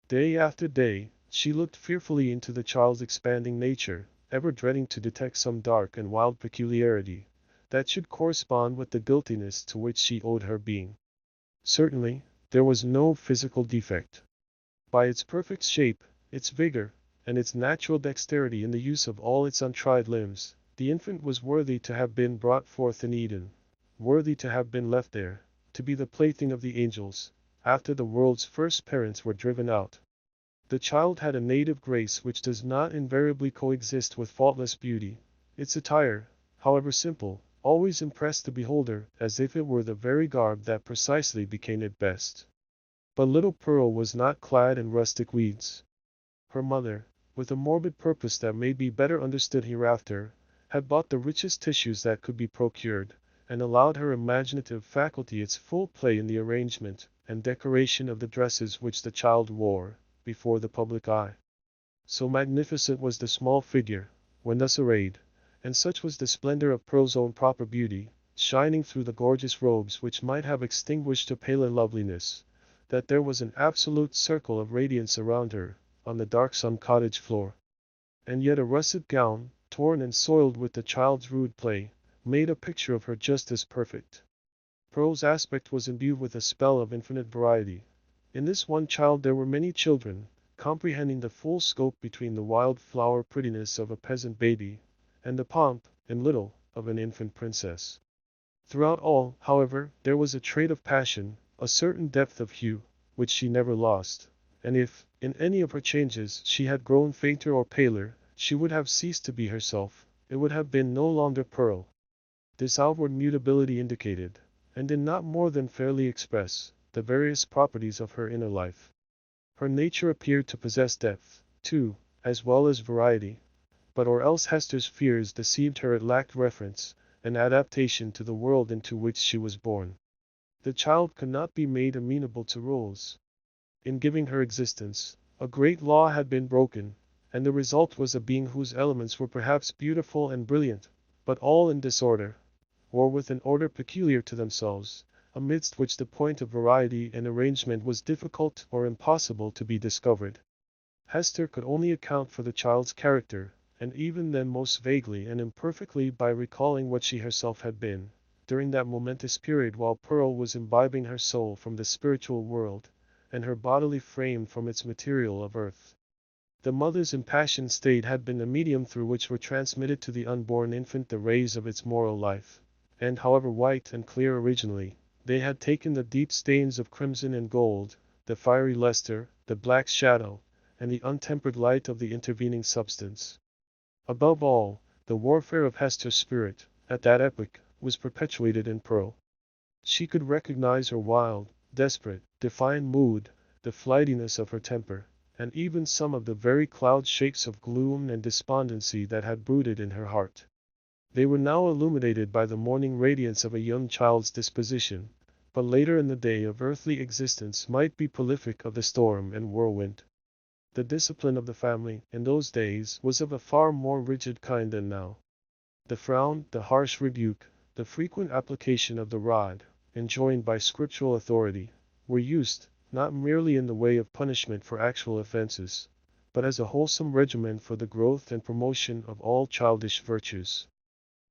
Day after day, She looked fearfully into the child's expanding nature, ever dreading to detect some dark and wild peculiarity that should correspond with the guiltiness to which she owed her being. Certainly, there was no physical defect. By its perfect shape, its vigor, and its natural dexterity in the use of all its untried limbs, the infant was worthy to have been brought forth in Eden, worthy to have been left there, to be the plaything of the angels, after the world's first parents were driven out. The child had a native grace which does not invariably coexist with faultless beauty. Its attire, however simple, always impressed the beholder as if it were the very garb that precisely became it best. But little Pearl was not clad in rustic weeds. Her mother, with a morbid purpose that may be better understood hereafter, had bought the richest tissues that could be procured, and allowed her imaginative faculty its full play in the arrangement and decoration of the dresses which the child wore, before the public eye. So magnificent was the small figure, when thus arrayed, and such was the splendor of Pearl's own proper beauty, shining through the gorgeous robes which might have extinguished her paler loveliness, that there was an absolute circle of radiance around her, on the dark-sun cottage floor. And yet a russet gown, torn and soiled with the child's rude play, made a picture of her just as perfect. Pearl's aspect was imbued with a spell of infinite variety. In this one child there were many children, comprehending the full scope between the wild flower prettiness of a peasant baby, and the pomp, and little, of an infant princess. Throughout all, however, there was a trait of passion, a certain depth of hue, which she never lost, and if, in any of her changes, she had grown fainter or paler, she would have ceased to be herself, it would have been no longer Pearl. This outward mutability indicated, and did not more than fairly express, the various properties of her inner life. Her nature appeared to possess depth, too, as well as variety, but or else Hester's fears deceived her, it lacked reference, and adaptation to the world into which she was born. The child could not be made amenable to rules. In giving her existence, a great law had been broken, and the result was a being whose elements were perhaps beautiful and brilliant, but all in disorder, or with an order peculiar to themselves, amidst which the point of variety and arrangement was difficult or impossible to be discovered. Hester could only account for the child's character, and even then most vaguely and imperfectly by recalling what she herself had been, during that momentous period while Pearl was imbibing her soul from the spiritual world, and her bodily frame from its material of earth. The mother's impassioned state had been the medium through which were transmitted to the unborn infant the rays of its moral life, and however white and clear originally, they had taken the deep stains of crimson and gold, the fiery luster, the black shadow, and the untempered light of the intervening substance. Above all, the warfare of Hester's spirit, at that epoch, was perpetuated in Pearl. She could recognize her wild, desperate, defiant mood, the flightiness of her temper, and even some of the very cloud shapes of gloom and despondency that had brooded in her heart. They were now illuminated by the morning radiance of a young child's disposition, but later in the day of earthly existence might be prolific of the storm and whirlwind. The discipline of the family, in those days, was of a far more rigid kind than now. The frown, the harsh rebuke, the frequent application of the rod, enjoined by scriptural authority, were used, not merely in the way of punishment for actual offenses, but as a wholesome regimen for the growth and promotion of all childish virtues.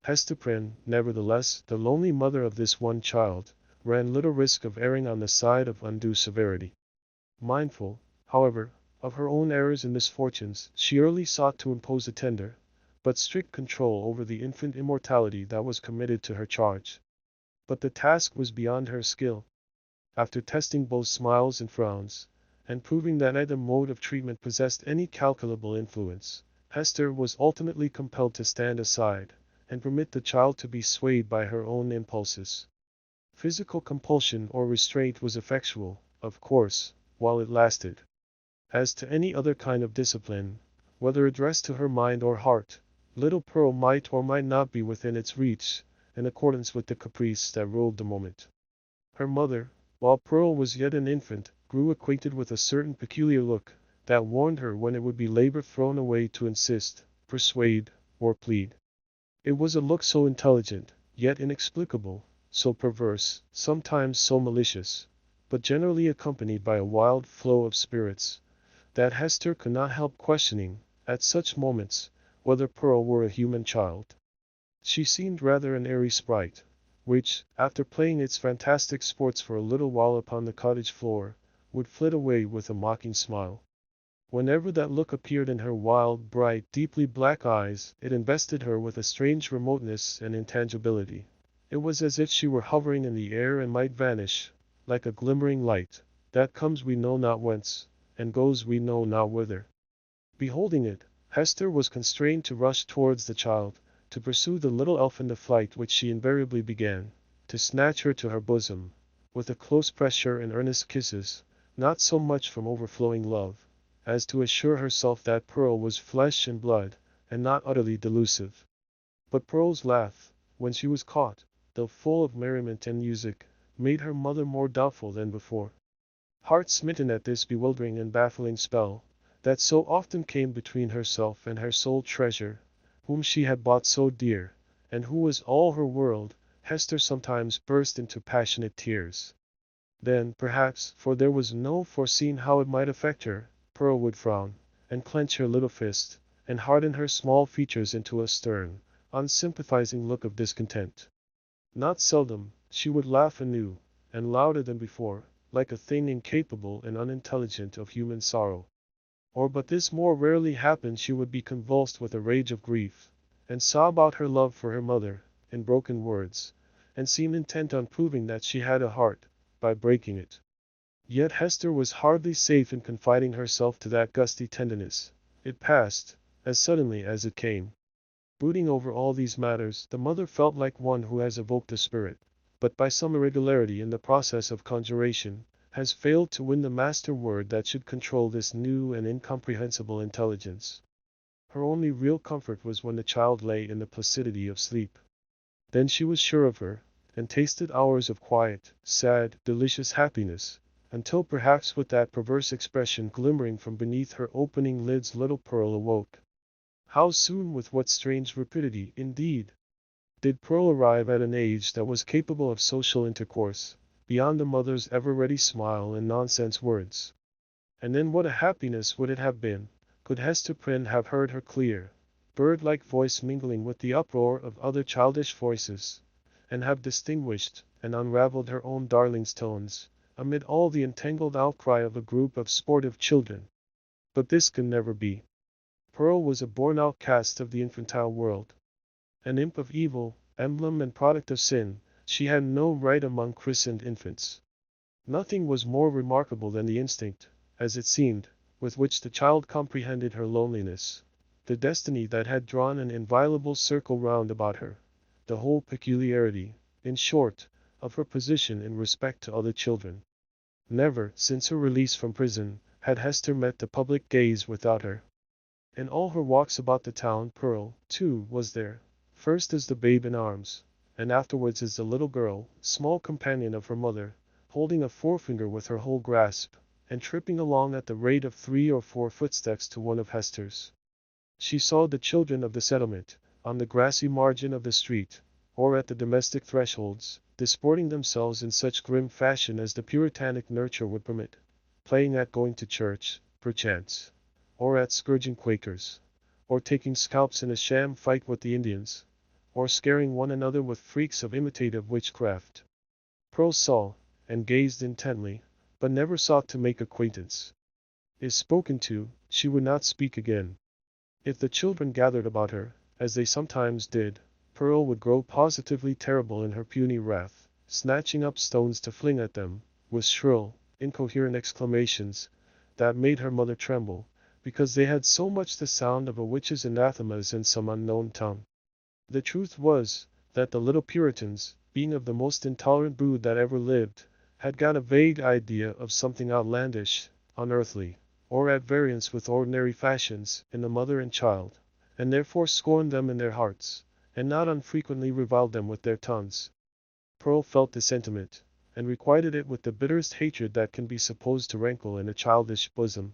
Hester Prynne, nevertheless, the lonely mother of this one child, ran little risk of erring on the side of undue severity. Mindful, however, of her own errors and misfortunes, she early sought to impose a tender, but strict control over the infant immortality that was committed to her charge. But the task was beyond her skill. After testing both smiles and frowns, and proving that neither mode of treatment possessed any calculable influence, Hester was ultimately compelled to stand aside, and permit the child to be swayed by her own impulses. Physical compulsion or restraint was effectual, of course, while it lasted. As to any other kind of discipline, whether addressed to her mind or heart, little Pearl might or might not be within its reach, in accordance with the caprice that ruled the moment. Her mother, while Pearl was yet an infant, grew acquainted with a certain peculiar look, that warned her when it would be labor thrown away to insist, persuade, or plead. It was a look so intelligent, yet inexplicable, so perverse, sometimes so malicious, but generally accompanied by a wild flow of spirits, that Hester could not help questioning, at such moments, whether Pearl were a human child. She seemed rather an airy sprite, which, after playing its fantastic sports for a little while upon the cottage floor, would flit away with a mocking smile. Whenever that look appeared in her wild, bright, deeply black eyes, it invested her with a strange remoteness and intangibility. It was as if she were hovering in the air and might vanish, like a glimmering light, that comes we know not whence, and goes we know not whither. Beholding it, Hester was constrained to rush towards the child, to pursue the little elf in the flight which she invariably began, to snatch her to her bosom, with a close pressure and earnest kisses, not so much from overflowing love, as to assure herself that Pearl was flesh and blood, and not utterly delusive. But Pearl's laugh, when she was caught, though full of merriment and music, made her mother more doubtful than before. Heart-smitten at this bewildering and baffling spell, that so often came between herself and her sole treasure, whom she had bought so dear, and who was all her world, Hester sometimes burst into passionate tears. Then, perhaps, for there was no foreseeing how it might affect her, Pearl would frown, and clench her little fist, and harden her small features into a stern, unsympathizing look of discontent. Not seldom, she would laugh anew, and louder than before, like a thing incapable and unintelligent of human sorrow. Or but this more rarely happened, she would be convulsed with a rage of grief, and sob out her love for her mother, in broken words, and seem intent on proving that she had a heart, by breaking it. Yet Hester was hardly safe in confiding herself to that gusty tenderness. It passed, as suddenly as it came. Brooding over all these matters, the mother felt like one who has evoked a spirit, but by some irregularity in the process of conjuration, has failed to win the master word that should control this new and incomprehensible intelligence. Her only real comfort was when the child lay in the placidity of sleep. Then she was sure of her, and tasted hours of quiet, sad, delicious happiness, until perhaps with that perverse expression glimmering from beneath her opening lids little Pearl awoke. How soon, with what strange rapidity, indeed, did Pearl arrive at an age that was capable of social intercourse, beyond the mother's ever-ready smile and nonsense words. And then what a happiness would it have been, could Hester Prynne have heard her clear, bird-like voice mingling with the uproar of other childish voices, and have distinguished and unraveled her own darling's tones, amid all the entangled outcry of a group of sportive children. But this can never be. Pearl was a born outcast of the infantile world. An imp of evil, emblem and product of sin, she had no right among christened infants. Nothing was more remarkable than the instinct, as it seemed, with which the child comprehended her loneliness, the destiny that had drawn an inviolable circle round about her, the whole peculiarity, in short, of her position in respect to other children. Never, since her release from prison, had Hester met the public gaze without her. In all her walks about the town Pearl, too, was there, first as the babe in arms, and afterwards as the little girl, small companion of her mother, holding a forefinger with her whole grasp, and tripping along at the rate of 3 or 4 footsteps to one of Hester's. She saw the children of the settlement, on the grassy margin of the street, or at the domestic thresholds, disporting themselves in such grim fashion as the puritanic nurture would permit, playing at going to church, perchance, or at scourging Quakers, or taking scalps in a sham fight with the Indians, or scaring one another with freaks of imitative witchcraft. Pearl saw, and gazed intently, but never sought to make acquaintance. If spoken to, she would not speak again. If the children gathered about her, as they sometimes did, Pearl would grow positively terrible in her puny wrath, snatching up stones to fling at them, with shrill, incoherent exclamations, that made her mother tremble, because they had so much the sound of a witch's anathemas in some unknown tongue. The truth was, that the little Puritans, being of the most intolerant brood that ever lived, had got a vague idea of something outlandish, unearthly, or at variance with ordinary fashions, in the mother and child, and therefore scorned them in their hearts, and not unfrequently reviled them with their tongues. Pearl felt the sentiment, and requited it with the bitterest hatred that can be supposed to rankle in a childish bosom.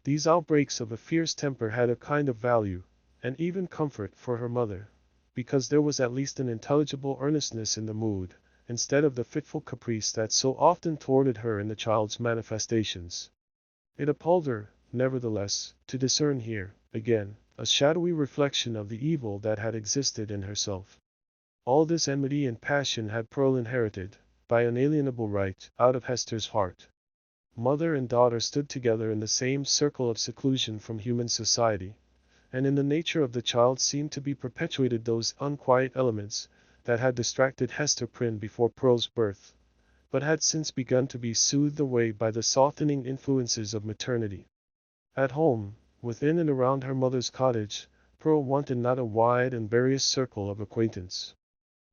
These outbreaks of a fierce temper had a kind of value, and even comfort, for her mother, because there was at least an intelligible earnestness in the mood, instead of the fitful caprice that so often thwarted her in the child's manifestations. It appalled her, nevertheless, to discern here, again, a shadowy reflection of the evil that had existed in herself. All this enmity and passion had Pearl inherited, by unalienable right, out of Hester's heart. Mother and daughter stood together in the same circle of seclusion from human society, and in the nature of the child seemed to be perpetuated those unquiet elements that had distracted Hester Prynne before Pearl's birth, but had since begun to be soothed away by the softening influences of maternity. At home, within and around her mother's cottage, Pearl wanted not a wide and various circle of acquaintance.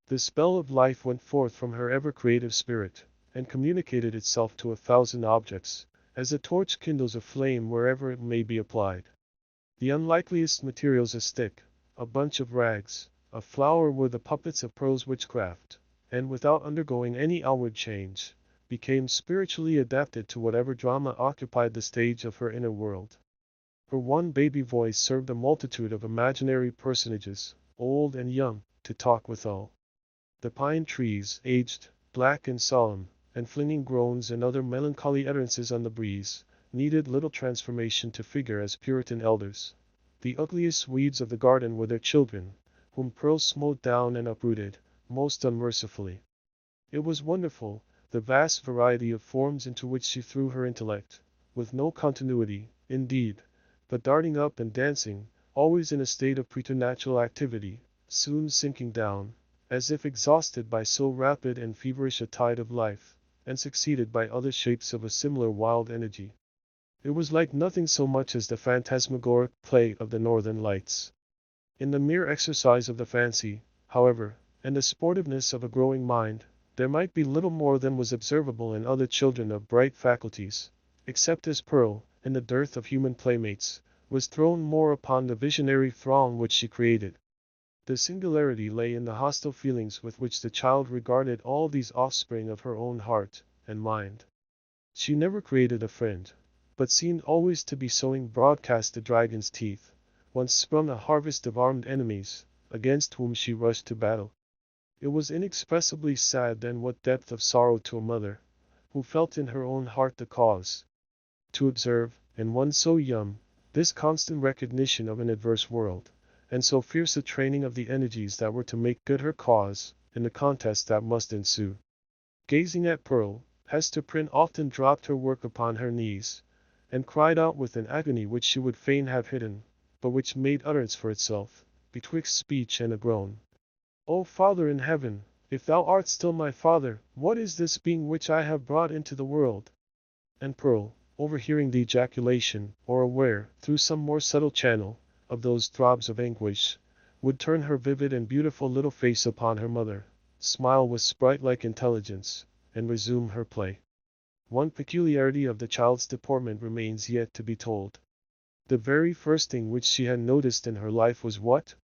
The spell of life went forth from her ever-creative spirit, and communicated itself to 1,000 objects, as a torch kindles a flame wherever it may be applied. The unlikeliest materials, a stick, a bunch of rags, a flower, were the puppets of Pearl's witchcraft, and without undergoing any outward change, became spiritually adapted to whatever drama occupied the stage of her inner world. Her one baby voice served a multitude of imaginary personages, old and young, to talk withal. The pine trees, aged, black and solemn, and flinging groans and other melancholy utterances on the breeze, needed little transformation to figure as Puritan elders. The ugliest weeds of the garden were their children, whom Pearl smote down and uprooted, most unmercifully. It was wonderful, the vast variety of forms into which she threw her intellect, with no continuity, indeed, but darting up and dancing, always in a state of preternatural activity, soon sinking down, as if exhausted by so rapid and feverish a tide of life, and succeeded by other shapes of a similar wild energy. It was like nothing so much as the phantasmagoric play of the Northern Lights. In the mere exercise of the fancy, however, and the sportiveness of a growing mind, there might be little more than was observable in other children of bright faculties, except as Pearl, in the dearth of human playmates, was thrown more upon the visionary throng which she created. The singularity lay in the hostile feelings with which the child regarded all these offspring of her own heart and mind. She never created a friend, but seemed always to be sowing broadcast the dragon's teeth, whence sprung a harvest of armed enemies, against whom she rushed to battle. It was inexpressibly sad then, what depth of sorrow to a mother, who felt in her own heart the cause. To observe, in one so young, this constant recognition of an adverse world, and so fierce a training of the energies that were to make good her cause, in the contest that must ensue. Gazing at Pearl, Hester Prynne often dropped her work upon her knees, and cried out with an agony which she would fain have hidden, but which made utterance for itself, betwixt speech and a groan. O Father in heaven, if thou art still my Father, what is this being which I have brought into the world? And Pearl, overhearing the ejaculation, or aware, through some more subtle channel, of those throbs of anguish, would turn her vivid and beautiful little face upon her mother, smile with sprite-like intelligence, and resume her play. One peculiarity of the child's deportment remains yet to be told. The very first thing which she had noticed in her life was what?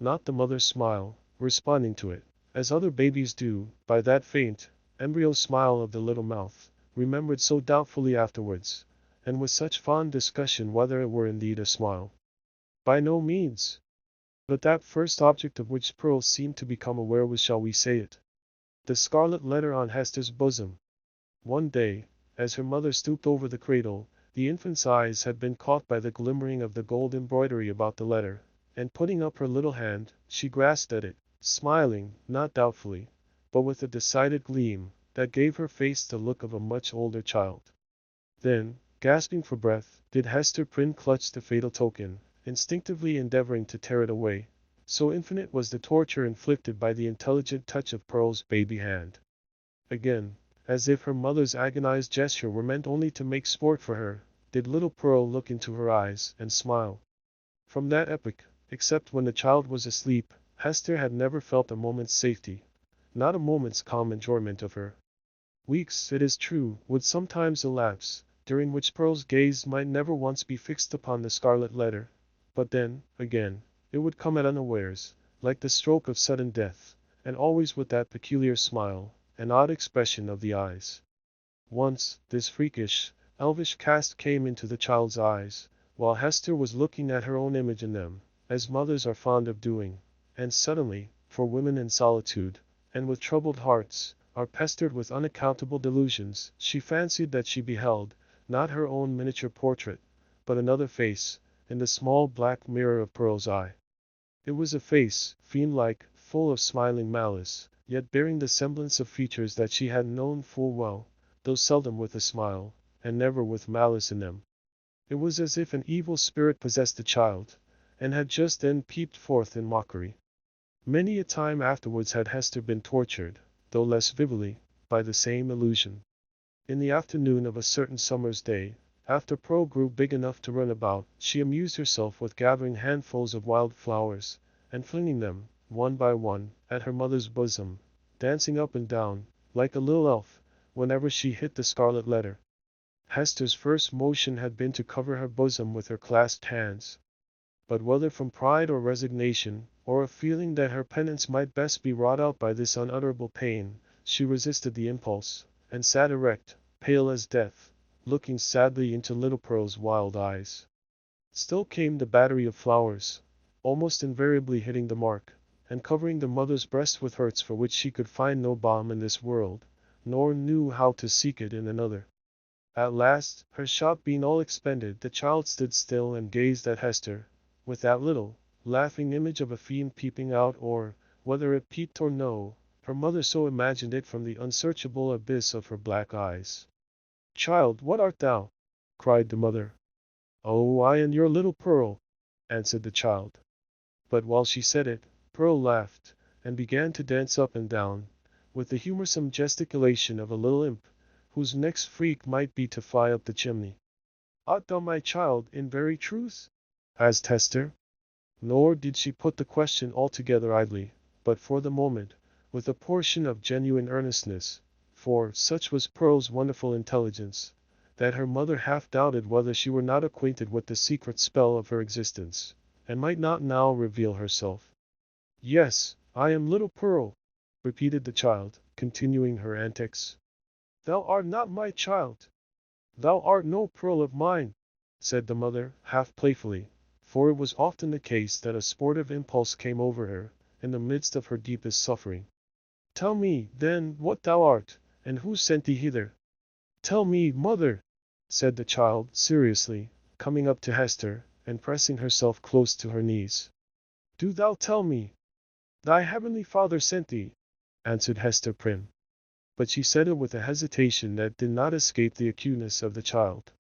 Not the mother's smile, responding to it, as other babies do, by that faint, embryo smile of the little mouth, remembered so doubtfully afterwards, and with such fond discussion whether it were indeed a smile. By no means. But that first object of which Pearl seemed to become aware was, shall we say it, the scarlet letter on Hester's bosom. One day, as her mother stooped over the cradle, the infant's eyes had been caught by the glimmering of the gold embroidery about the letter, and putting up her little hand, she grasped at it, smiling, not doubtfully, but with a decided gleam, that gave her face the look of a much older child. Then, gasping for breath, did Hester Prynne clutch the fatal token, instinctively endeavoring to tear it away. So infinite was the torture inflicted by the intelligent touch of Pearl's baby hand. Again, as if her mother's agonized gesture were meant only to make sport for her, did little Pearl look into her eyes and smile. From that epoch, except when the child was asleep, Hester had never felt a moment's safety, not a moment's calm enjoyment of her. Weeks, it is true, would sometimes elapse, during which Pearl's gaze might never once be fixed upon the scarlet letter, but then, again, it would come at unawares, like the stroke of sudden death, and always with that peculiar smile, and odd expression of the eyes. Once, this freakish, elvish cast came into the child's eyes, while Hester was looking at her own image in them, as mothers are fond of doing, and suddenly, for women in solitude, and with troubled hearts, are pestered with unaccountable delusions, she fancied that she beheld, not her own miniature portrait, but another face, in the small black mirror of Pearl's eye. It was a face, fiend-like, full of smiling malice, yet bearing the semblance of features that she had known full well, though seldom with a smile, and never with malice in them. It was as if an evil spirit possessed the child, and had just then peeped forth in mockery. Many a time afterwards had Hester been tortured, though less vividly, by the same illusion. In the afternoon of a certain summer's day, after Pearl grew big enough to run about, she amused herself with gathering handfuls of wild flowers, and flinging them, one by one, at her mother's bosom, dancing up and down, like a little elf, whenever she hit the scarlet letter. Hester's first motion had been to cover her bosom with her clasped hands. But whether from pride or resignation, or a feeling that her penance might best be wrought out by this unutterable pain, she resisted the impulse, and sat erect, pale as death, looking sadly into little Pearl's wild eyes. Still came the battery of flowers, almost invariably hitting the mark, and covering the mother's breast with hurts for which she could find no balm in this world, nor knew how to seek it in another. At last, her shot being all expended, the child stood still and gazed at Hester, with that little, laughing image of a fiend peeping out, or, whether it peeped or no, her mother so imagined it from the unsearchable abyss of her black eyes. "Child, what art thou?" cried the mother. "Oh, I and your little Pearl," answered the child. But while she said it, Pearl laughed, and began to dance up and down, with the humorsome gesticulation of a little imp, whose next freak might be to fly up the chimney. "Art thou my child, in very truth?" asked Hester. Nor did she put the question altogether idly, but for the moment, with a portion of genuine earnestness, for such was Pearl's wonderful intelligence, that her mother half doubted whether she were not acquainted with the secret spell of her existence, and might not now reveal herself. "Yes, I am little Pearl," repeated the child, continuing her antics. "Thou art not my child. Thou art no Pearl of mine," said the mother, half playfully, for it was often the case that a sportive impulse came over her, in the midst of her deepest suffering. "Tell me, then, what thou art, and who sent thee hither?" "Tell me, mother," said the child, seriously, coming up to Hester, and pressing herself close to her knees. "Do thou tell me." "Thy heavenly Father sent thee," answered Hester Prynne. But she said it with a hesitation that did not escape the acuteness of the child.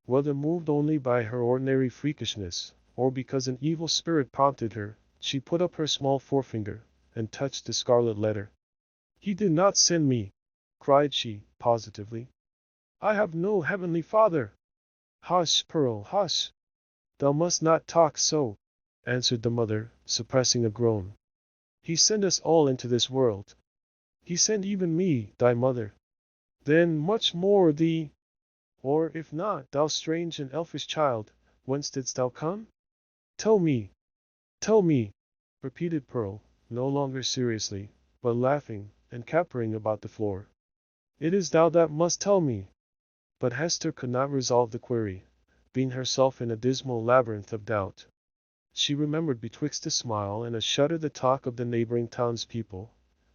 Whether moved only by her ordinary freakishness, or because an evil spirit prompted her, she put up her small forefinger, and touched the scarlet letter. "He did not send me," cried she, positively. "I have no heavenly Father." "Hush, Pearl, hush! Thou must not talk so," answered the mother, suppressing a groan. "He sent us all into this world. He sent even me, thy mother. Then much more thee. Or if not, thou strange and elfish child, whence didst thou come? Tell me, repeated Pearl, no longer seriously, but laughing, and capering about the floor. "It is thou that must tell me." But Hester could not resolve the query, being herself in a dismal labyrinth of doubt. She remembered betwixt a smile and a shudder the talk of the neighboring townspeople,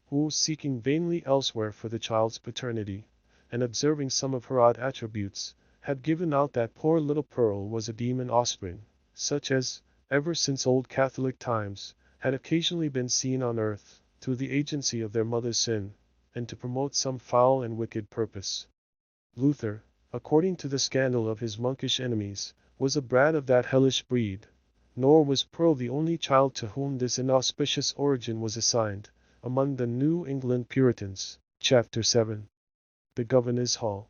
who, seeking vainly elsewhere for the child's paternity, and observing some of her odd attributes, had given out that poor little Pearl was a demon offspring, such as, ever since old Catholic times, had occasionally been seen on earth, through the agency of their mother's sin, and to promote some foul and wicked purpose. Luther, according to the scandal of his monkish enemies, was a brat of that hellish breed, nor was Pearl the only child to whom this inauspicious origin was assigned. Among the New England Puritans, Chapter 7. The Governor's Hall.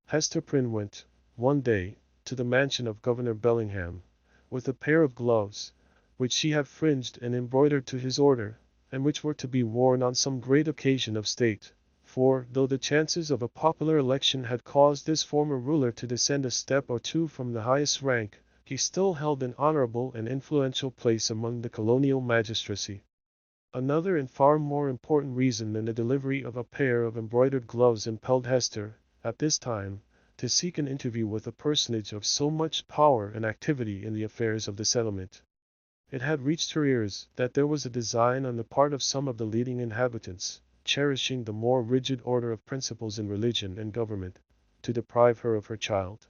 Hester Prynne went, one day, to the mansion of Governor Bellingham, with a pair of gloves, which she had fringed and embroidered to his order, and which were to be worn on some great occasion of state. For, though the chances of a popular election had caused this former ruler to descend a step or two from the highest rank, he still held an honorable and influential place among the colonial magistracy. Another and far more important reason than the delivery of a pair of embroidered gloves impelled Hester, at this time, to seek an interview with a personage of so much power and activity in the affairs of the settlement. It had reached her ears that there was a design on the part of some of the leading inhabitants, cherishing the more rigid order of principles in religion and government, to deprive her of her child.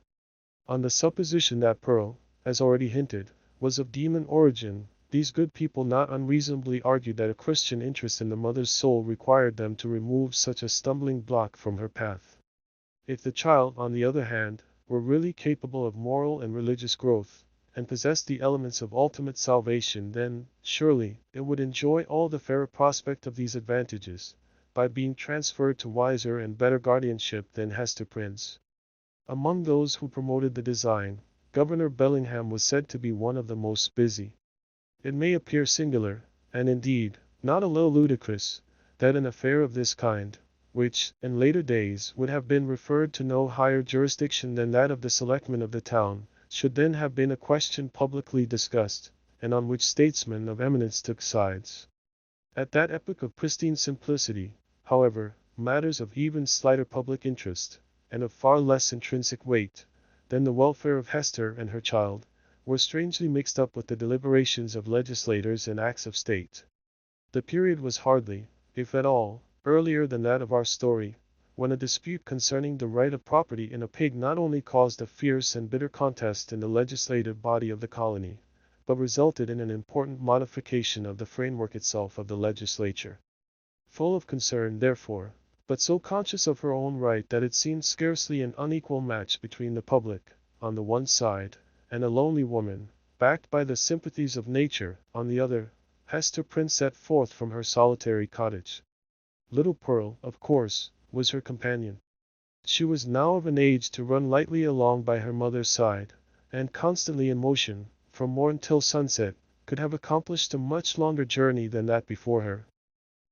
On the supposition that Pearl, as already hinted, was of demon origin, these good people not unreasonably argued that a Christian interest in the mother's soul required them to remove such a stumbling block from her path. If the child, on the other hand, were really capable of moral and religious growth, and possessed the elements of ultimate salvation, then, surely, it would enjoy all the fairer prospect of these advantages, by being transferred to wiser and better guardianship than Hester Prynne's. Among those who promoted the design, Governor Bellingham was said to be one of the most busy. It may appear singular, and indeed, not a little ludicrous, that an affair of this kind, which, in later days, would have been referred to no higher jurisdiction than that of the selectmen of the town, should then have been a question publicly discussed, and on which statesmen of eminence took sides. At that epoch of pristine simplicity, however, matters of even slighter public interest, and of far less intrinsic weight, than the welfare of Hester and her child, were strangely mixed up with the deliberations of legislators and acts of state. The period was hardly, if at all, earlier than that of our story, when a dispute concerning the right of property in a pig not only caused a fierce and bitter contest in the legislative body of the colony, but resulted in an important modification of the framework itself of the legislature. Full of concern, therefore, but so conscious of her own right that it seemed scarcely an unequal match between the public, on the one side, and a lonely woman, backed by the sympathies of nature, on the other, Hester Prynne set forth from her solitary cottage. Little Pearl, of course, was her companion. She was now of an age to run lightly along by her mother's side, and constantly in motion, from morn till sunset, could have accomplished a much longer journey than that before her.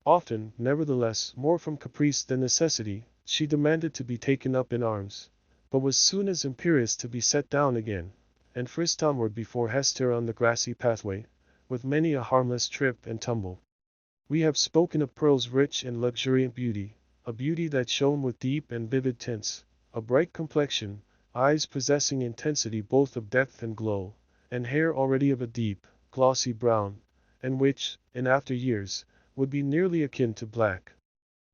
Often, nevertheless, more from caprice than necessity, she demanded to be taken up in arms, but was soon as imperious to be set down again, and frisked onward before Hester on the grassy pathway, with many a harmless trip and tumble. We have spoken of Pearl's rich and luxuriant beauty, a beauty that shone with deep and vivid tints, a bright complexion, eyes possessing intensity both of depth and glow, and hair already of a deep, glossy brown, and which, in after years, would be nearly akin to black.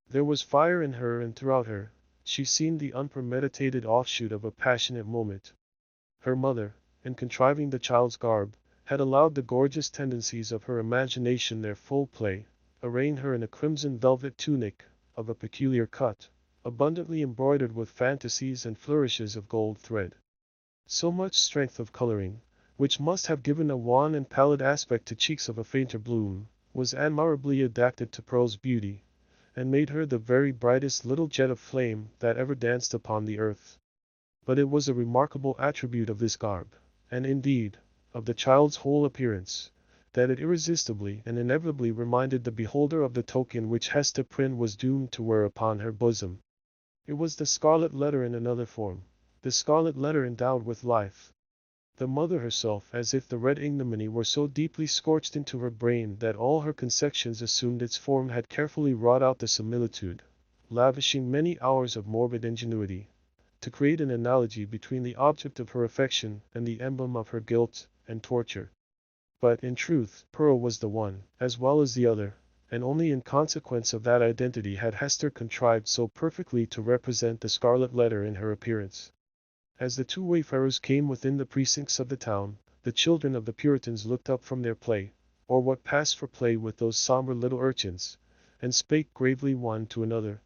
There was fire in her, and throughout her, she seemed the unpremeditated offshoot of a passionate moment. Her mother, in contriving the child's garb, had allowed the gorgeous tendencies of her imagination their full play, arraying her in a crimson velvet tunic, of a peculiar cut, abundantly embroidered with fantasies and flourishes of gold thread. So much strength of coloring, which must have given a wan and pallid aspect to cheeks of a fainter bloom, was admirably adapted to Pearl's beauty, and made her the very brightest little jet of flame that ever danced upon the earth. But it was a remarkable attribute of this garb, and indeed, of the child's whole appearance, that it irresistibly and inevitably reminded the beholder of the token which Hester Prynne was doomed to wear upon her bosom. It was the Scarlet Letter in another form, the Scarlet Letter endowed with life. The mother herself, as if the red ignominy were so deeply scorched into her brain that all her conceptions assumed its form, had carefully wrought out the similitude, lavishing many hours of morbid ingenuity, to create an analogy between the object of her affection and the emblem of her guilt and torture. But, in truth, Pearl was the one, as well as the other, and only in consequence of that identity had Hester contrived so perfectly to represent the Scarlet Letter in her appearance. As the two wayfarers came within the precincts of the town, the children of the Puritans looked up from their play, or what passed for play with those sombre little urchins, and spake gravely one to another.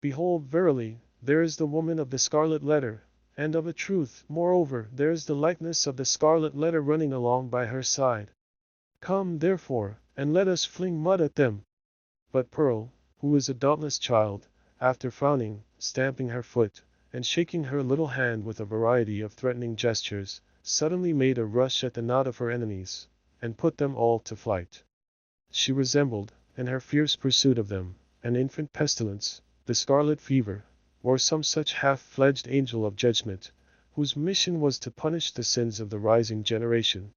Behold, verily, there is the woman of the Scarlet Letter, and of a truth, moreover, there is the likeness of the Scarlet Letter running along by her side. Come, therefore, and let us fling mud at them. But Pearl, who was a dauntless child, after frowning, stamping her foot, and shaking her little hand with a variety of threatening gestures, suddenly made a rush at the knot of her enemies, and put them all to flight. She resembled, in her fierce pursuit of them, an infant pestilence, the scarlet fever, or some such half-fledged angel of judgment, whose mission was to punish the sins of the rising generation.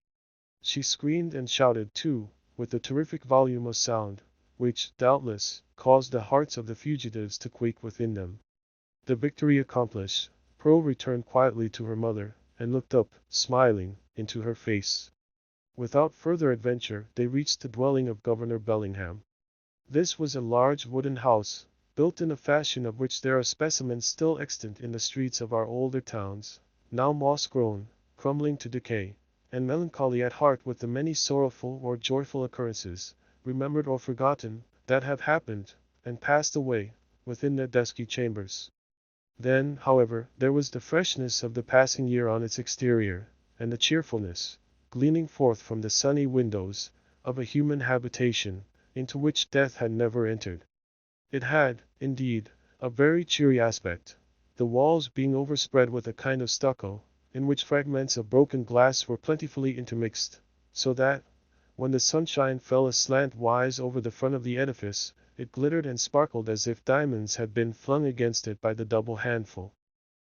She screamed and shouted, too, with a terrific volume of sound, which, doubtless, caused the hearts of the fugitives to quake within them. The victory accomplished, Pearl returned quietly to her mother, and looked up, smiling, into her face. Without further adventure, they reached the dwelling of Governor Bellingham. This was a large wooden house, built in a fashion of which there are specimens still extant in the streets of our older towns, now moss-grown, crumbling to decay, and melancholy at heart with the many sorrowful or joyful occurrences, remembered or forgotten, that have happened, and passed away, within their dusky chambers. Then, however, there was the freshness of the passing year on its exterior, and the cheerfulness, gleaming forth from the sunny windows, of a human habitation, into which death had never entered. It had, indeed, a very cheery aspect, the walls being overspread with a kind of stucco, in which fragments of broken glass were plentifully intermixed, so that, when the sunshine fell aslant-wise over the front of the edifice, it glittered and sparkled as if diamonds had been flung against it by the double handful.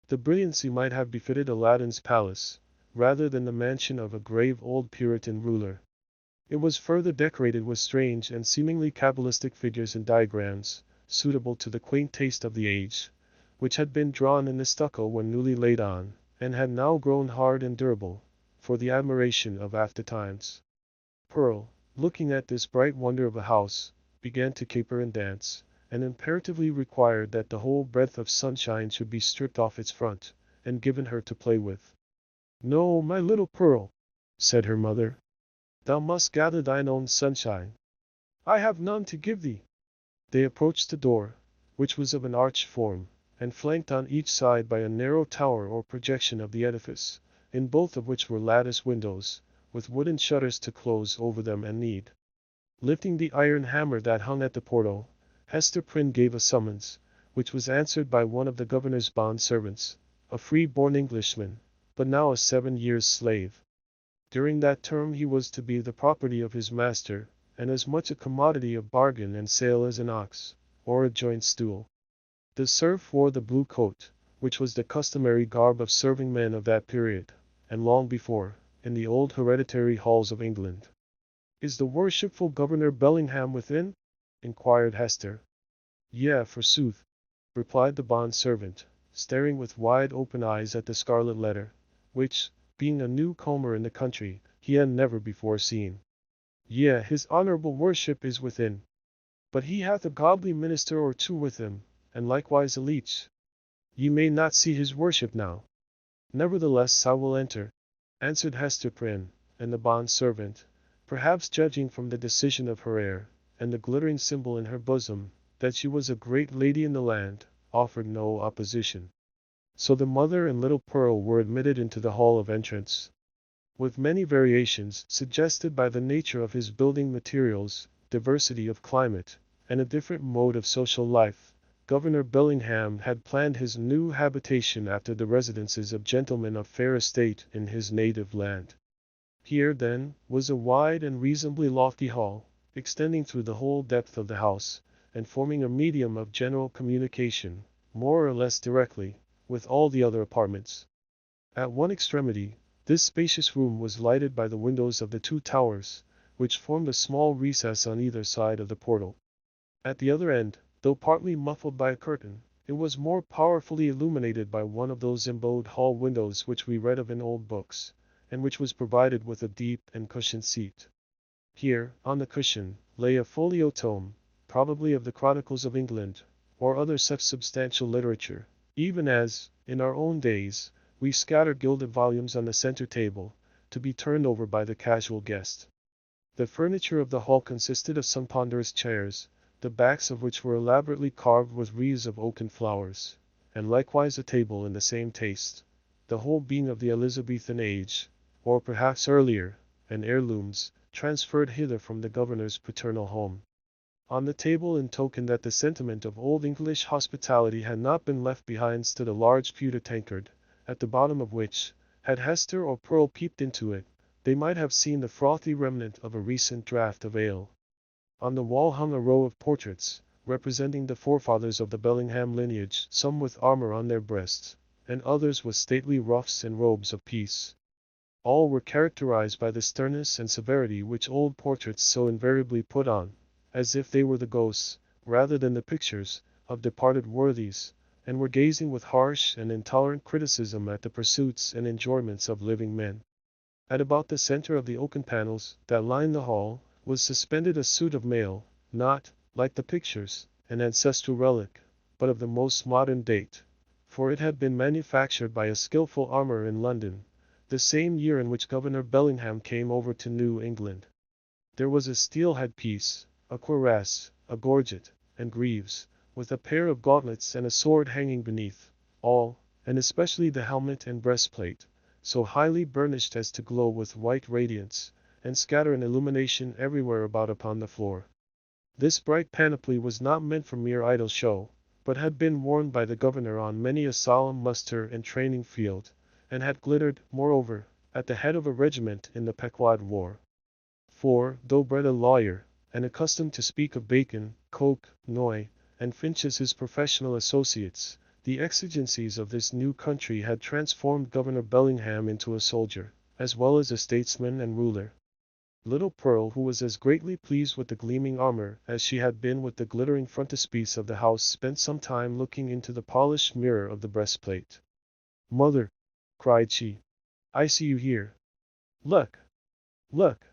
The brilliancy might have befitted Aladdin's palace, rather than the mansion of a grave old Puritan ruler. It was further decorated with strange and seemingly cabalistic figures and diagrams, suitable to the quaint taste of the age, which had been drawn in the stucco when newly laid on, and had now grown hard and durable, for the admiration of after times. Pearl, looking at this bright wonder of a house, began to caper and dance, and imperatively required that the whole breadth of sunshine should be stripped off its front, and given her to play with. "No, my little Pearl," said her mother, "thou must gather thine own sunshine. I have none to give thee." They approached the door, which was of an arched form, and flanked on each side by a narrow tower or projection of the edifice, in both of which were lattice windows, with wooden shutters to close over them and need. Lifting the iron hammer that hung at the portal, Hester Prynne gave a summons, which was answered by one of the governor's bond servants, a free-born Englishman, but now a 7 years' slave. During that term he was to be the property of his master, and as much a commodity of bargain and sale as an ox, or a joint stool. The serf wore the blue coat, which was the customary garb of serving men of that period, and long before, in the old hereditary halls of England. "Is the worshipful Governor Bellingham within?" inquired Hester. "Yea, forsooth," replied the bond servant, staring with wide open eyes at the Scarlet Letter, which, being a newcomer in the country, he had never before seen. "Yea, his honourable worship is within. But he hath a godly minister or two with him, and likewise a leech. Ye may not see his worship now." "Nevertheless I will enter," answered Hester Prynne, and the bond servant, perhaps judging from the decision of her air, and the glittering symbol in her bosom, that she was a great lady in the land, offered no opposition. So the mother and little Pearl were admitted into the hall of entrance. With many variations suggested by the nature of his building materials, diversity of climate, and a different mode of social life, Governor Bellingham had planned his new habitation after the residences of gentlemen of fair estate in his native land. Here, then, was a wide and reasonably lofty hall, extending through the whole depth of the house, and forming a medium of general communication, more or less directly, with all the other apartments. At one extremity, this spacious room was lighted by the windows of the 2 towers, which formed a small recess on either side of the portal. At the other end, though partly muffled by a curtain, it was more powerfully illuminated by one of those embowed hall windows which we read of in old books, and which was provided with a deep and cushioned seat. Here, on the cushion, lay a folio tome, probably of the Chronicles of England, or other such substantial literature, even as, in our own days, we scatter gilded volumes on the center table, to be turned over by the casual guest. The furniture of the hall consisted of some ponderous chairs, the backs of which were elaborately carved with wreaths of oaken flowers, and likewise a table in the same taste, the whole being of the Elizabethan age, or perhaps earlier, and heirlooms, transferred hither from the governor's paternal home. On the table, in token that the sentiment of old English hospitality had not been left behind, stood a large pewter tankard, at the bottom of which, had Hester or Pearl peeped into it, they might have seen the frothy remnant of a recent draught of ale. On the wall hung a row of portraits, representing the forefathers of the Bellingham lineage, some with armor on their breasts, and others with stately ruffs and robes of peace. All were characterized by the sternness and severity which old portraits so invariably put on, as if they were the ghosts, rather than the pictures, of departed worthies, and were gazing with harsh and intolerant criticism at the pursuits and enjoyments of living men. At about the center of the oaken panels that lined the hall, was suspended a suit of mail, not, like the pictures, an ancestral relic, but of the most modern date, for it had been manufactured by a skillful armorer in London, the same year in which Governor Bellingham came over to New England. There was a steel headpiece, a cuirass, a gorget, and greaves, with a pair of gauntlets and a sword hanging beneath, all, and especially the helmet and breastplate, so highly burnished as to glow with white radiance, and scatter an illumination everywhere about upon the floor. This bright panoply was not meant for mere idle show, but had been worn by the governor on many a solemn muster and training field, and had glittered, moreover, at the head of a regiment in the Pequod War. For, though bred a lawyer, and accustomed to speak of Bacon, Coke, Noy, and Finch as his professional associates, the exigencies of this new country had transformed Governor Bellingham into a soldier, as well as a statesman and ruler. Little Pearl, who was as greatly pleased with the gleaming armor as she had been with the glittering frontispiece of the house, spent some time looking into the polished mirror of the breastplate. "Mother," cried she, "I see you here. Look! Look!"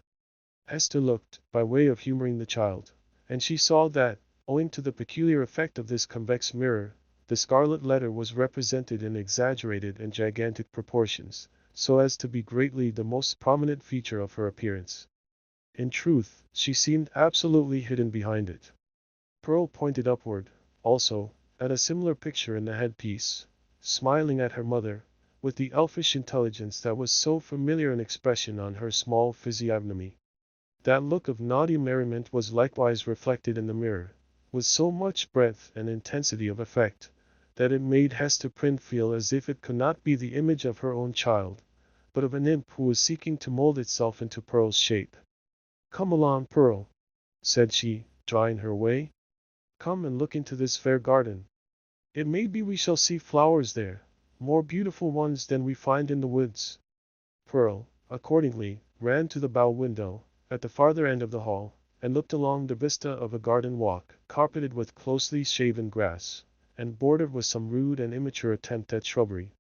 Esther looked, by way of humoring the child, and she saw that, owing to the peculiar effect of this convex mirror, the Scarlet Letter was represented in exaggerated and gigantic proportions, so as to be greatly the most prominent feature of her appearance. In truth, she seemed absolutely hidden behind it. Pearl pointed upward, also, at a similar picture in the headpiece, smiling at her mother, with the elfish intelligence that was so familiar an expression on her small physiognomy. That look of naughty merriment was likewise reflected in the mirror, with so much breadth and intensity of effect, that it made Hester Prynne feel as if it could not be the image of her own child, but of an imp who was seeking to mold itself into Pearl's shape. "Come along, Pearl," said she, drawing her away. "Come and look into this fair garden. It may be we shall see flowers there, more beautiful ones than we find in the woods." Pearl, accordingly, ran to the bow window, at the farther end of the hall, and looked along the vista of a garden walk, carpeted with closely shaven grass, and bordered with some rude and immature attempt at shrubbery.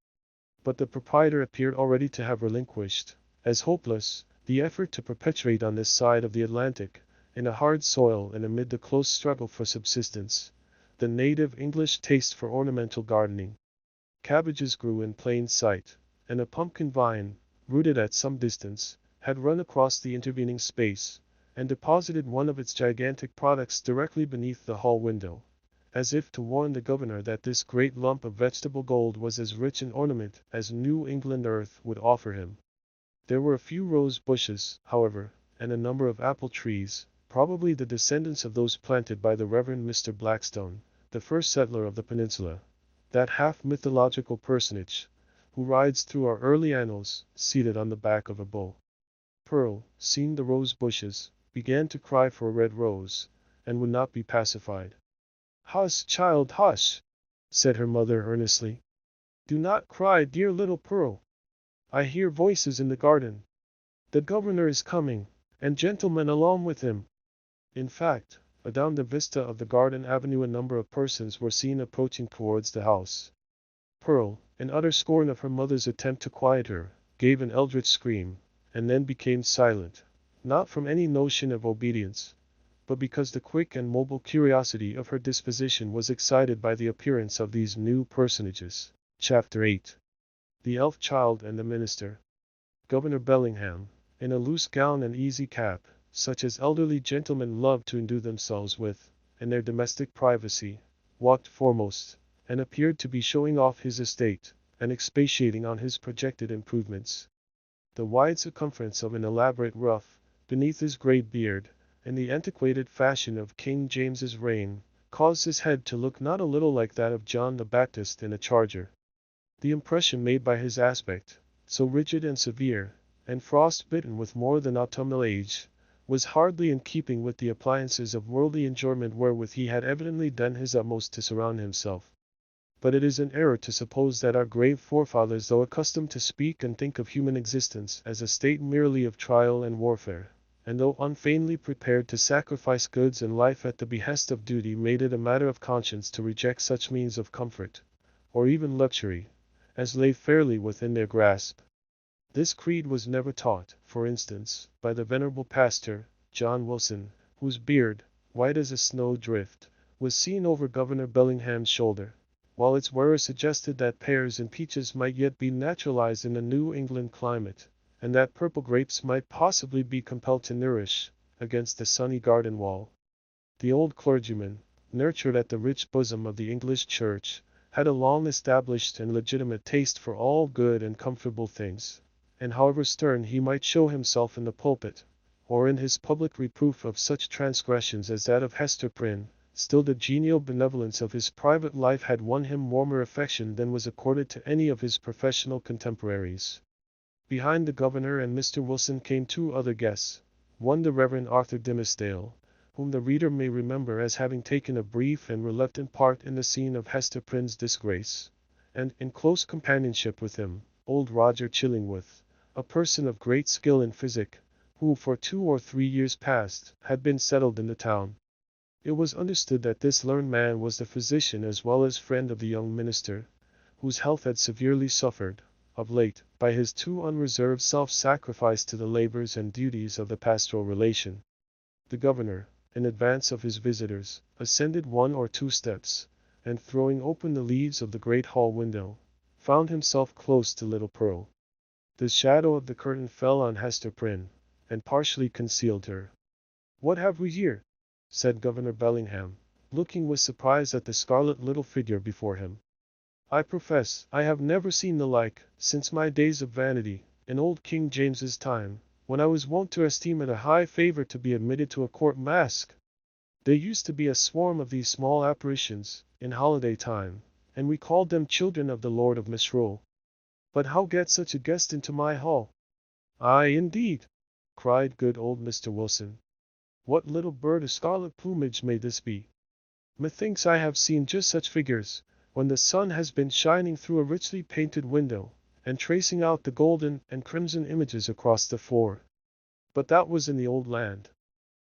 But the proprietor appeared already to have relinquished, as hopeless, the effort to perpetuate on this side of the Atlantic, in a hard soil and amid the close struggle for subsistence, the native English taste for ornamental gardening. Cabbages grew in plain sight, and a pumpkin vine, rooted at some distance, had run across the intervening space, and deposited one of its gigantic products directly beneath the hall window, as if to warn the governor that this great lump of vegetable gold was as rich an ornament as New England earth would offer him. There were a few rose bushes, however, and a number of apple trees, probably the descendants of those planted by the Reverend Mr. Blackstone, the first settler of the peninsula, that half-mythological personage, who rides through our early annals, seated on the back of a bull. Pearl, seeing the rose bushes, began to cry for a red rose, and would not be pacified. "Hush, child, hush!" said her mother earnestly. "Do not cry, dear little Pearl. I hear voices in the garden. The governor is coming, and gentlemen along with him." In fact, adown the vista of the garden avenue a number of persons were seen approaching towards the house. Pearl, in utter scorn of her mother's attempt to quiet her, gave an eldritch scream, and then became silent, not from any notion of obedience, but because the quick and mobile curiosity of her disposition was excited by the appearance of these new personages. Chapter 8. The Elf Child and the Minister. Governor Bellingham, in a loose gown and easy cap, such as elderly gentlemen love to endue themselves with, in their domestic privacy, walked foremost, and appeared to be showing off his estate, and expatiating on his projected improvements. The wide circumference of an elaborate ruff, beneath his grey beard, in the antiquated fashion of King James's reign, caused his head to look not a little like that of John the Baptist in a charger. The impression made by his aspect, so rigid and severe, and frost-bitten with more than autumnal age, was hardly in keeping with the appliances of worldly enjoyment wherewith he had evidently done his utmost to surround himself. But it is an error to suppose that our grave forefathers, though accustomed to speak and think of human existence as a state merely of trial and warfare, and though unfeignedly prepared to sacrifice goods and life at the behest of duty, made it a matter of conscience to reject such means of comfort, or even luxury, as lay fairly within their grasp. This creed was never taught, for instance, by the venerable pastor, John Wilson, whose beard, white as a snow drift, was seen over Governor Bellingham's shoulder, while its wearer suggested that pears and peaches might yet be naturalized in a New England climate, and that purple grapes might possibly be compelled to nourish, against the sunny garden wall. The old clergyman, nurtured at the rich bosom of the English Church, had a long established and legitimate taste for all good and comfortable things, and however stern he might show himself in the pulpit, or in his public reproof of such transgressions as that of Hester Prynne, still the genial benevolence of his private life had won him warmer affection than was accorded to any of his professional contemporaries. Behind the governor and Mr. Wilson came two other guests, one the Reverend Arthur Dimmesdale, whom the reader may remember as having taken a brief and reluctant part in the scene of Hester Prynne's disgrace, and, in close companionship with him, old Roger Chillingworth, a person of great skill in physic, who for 2 or 3 years past had been settled in the town. It was understood that this learned man was the physician as well as friend of the young minister, whose health had severely suffered, of late, by his too unreserved self-sacrifice to the labors and duties of the pastoral relation. The governor, in advance of his visitors, ascended 1 or 2 steps, and throwing open the leaves of the great hall window, found himself close to little Pearl. The shadow of the curtain fell on Hester Prynne, and partially concealed her. "What have we here?" said Governor Bellingham, looking with surprise at the scarlet little figure before him. "I profess I have never seen the like, since my days of vanity, in old King James's time, when I was wont to esteem it a high favor to be admitted to a court masque. There used to be a swarm of these small apparitions, in holiday time, and we called them children of the Lord of Misrule. But how get such a guest into my hall?" "Aye, indeed!" cried good old Mr. Wilson. "What little bird of scarlet plumage may this be? Methinks I have seen just such figures, when the sun has been shining through a richly painted window, and tracing out the golden and crimson images across the floor. But that was in the old land.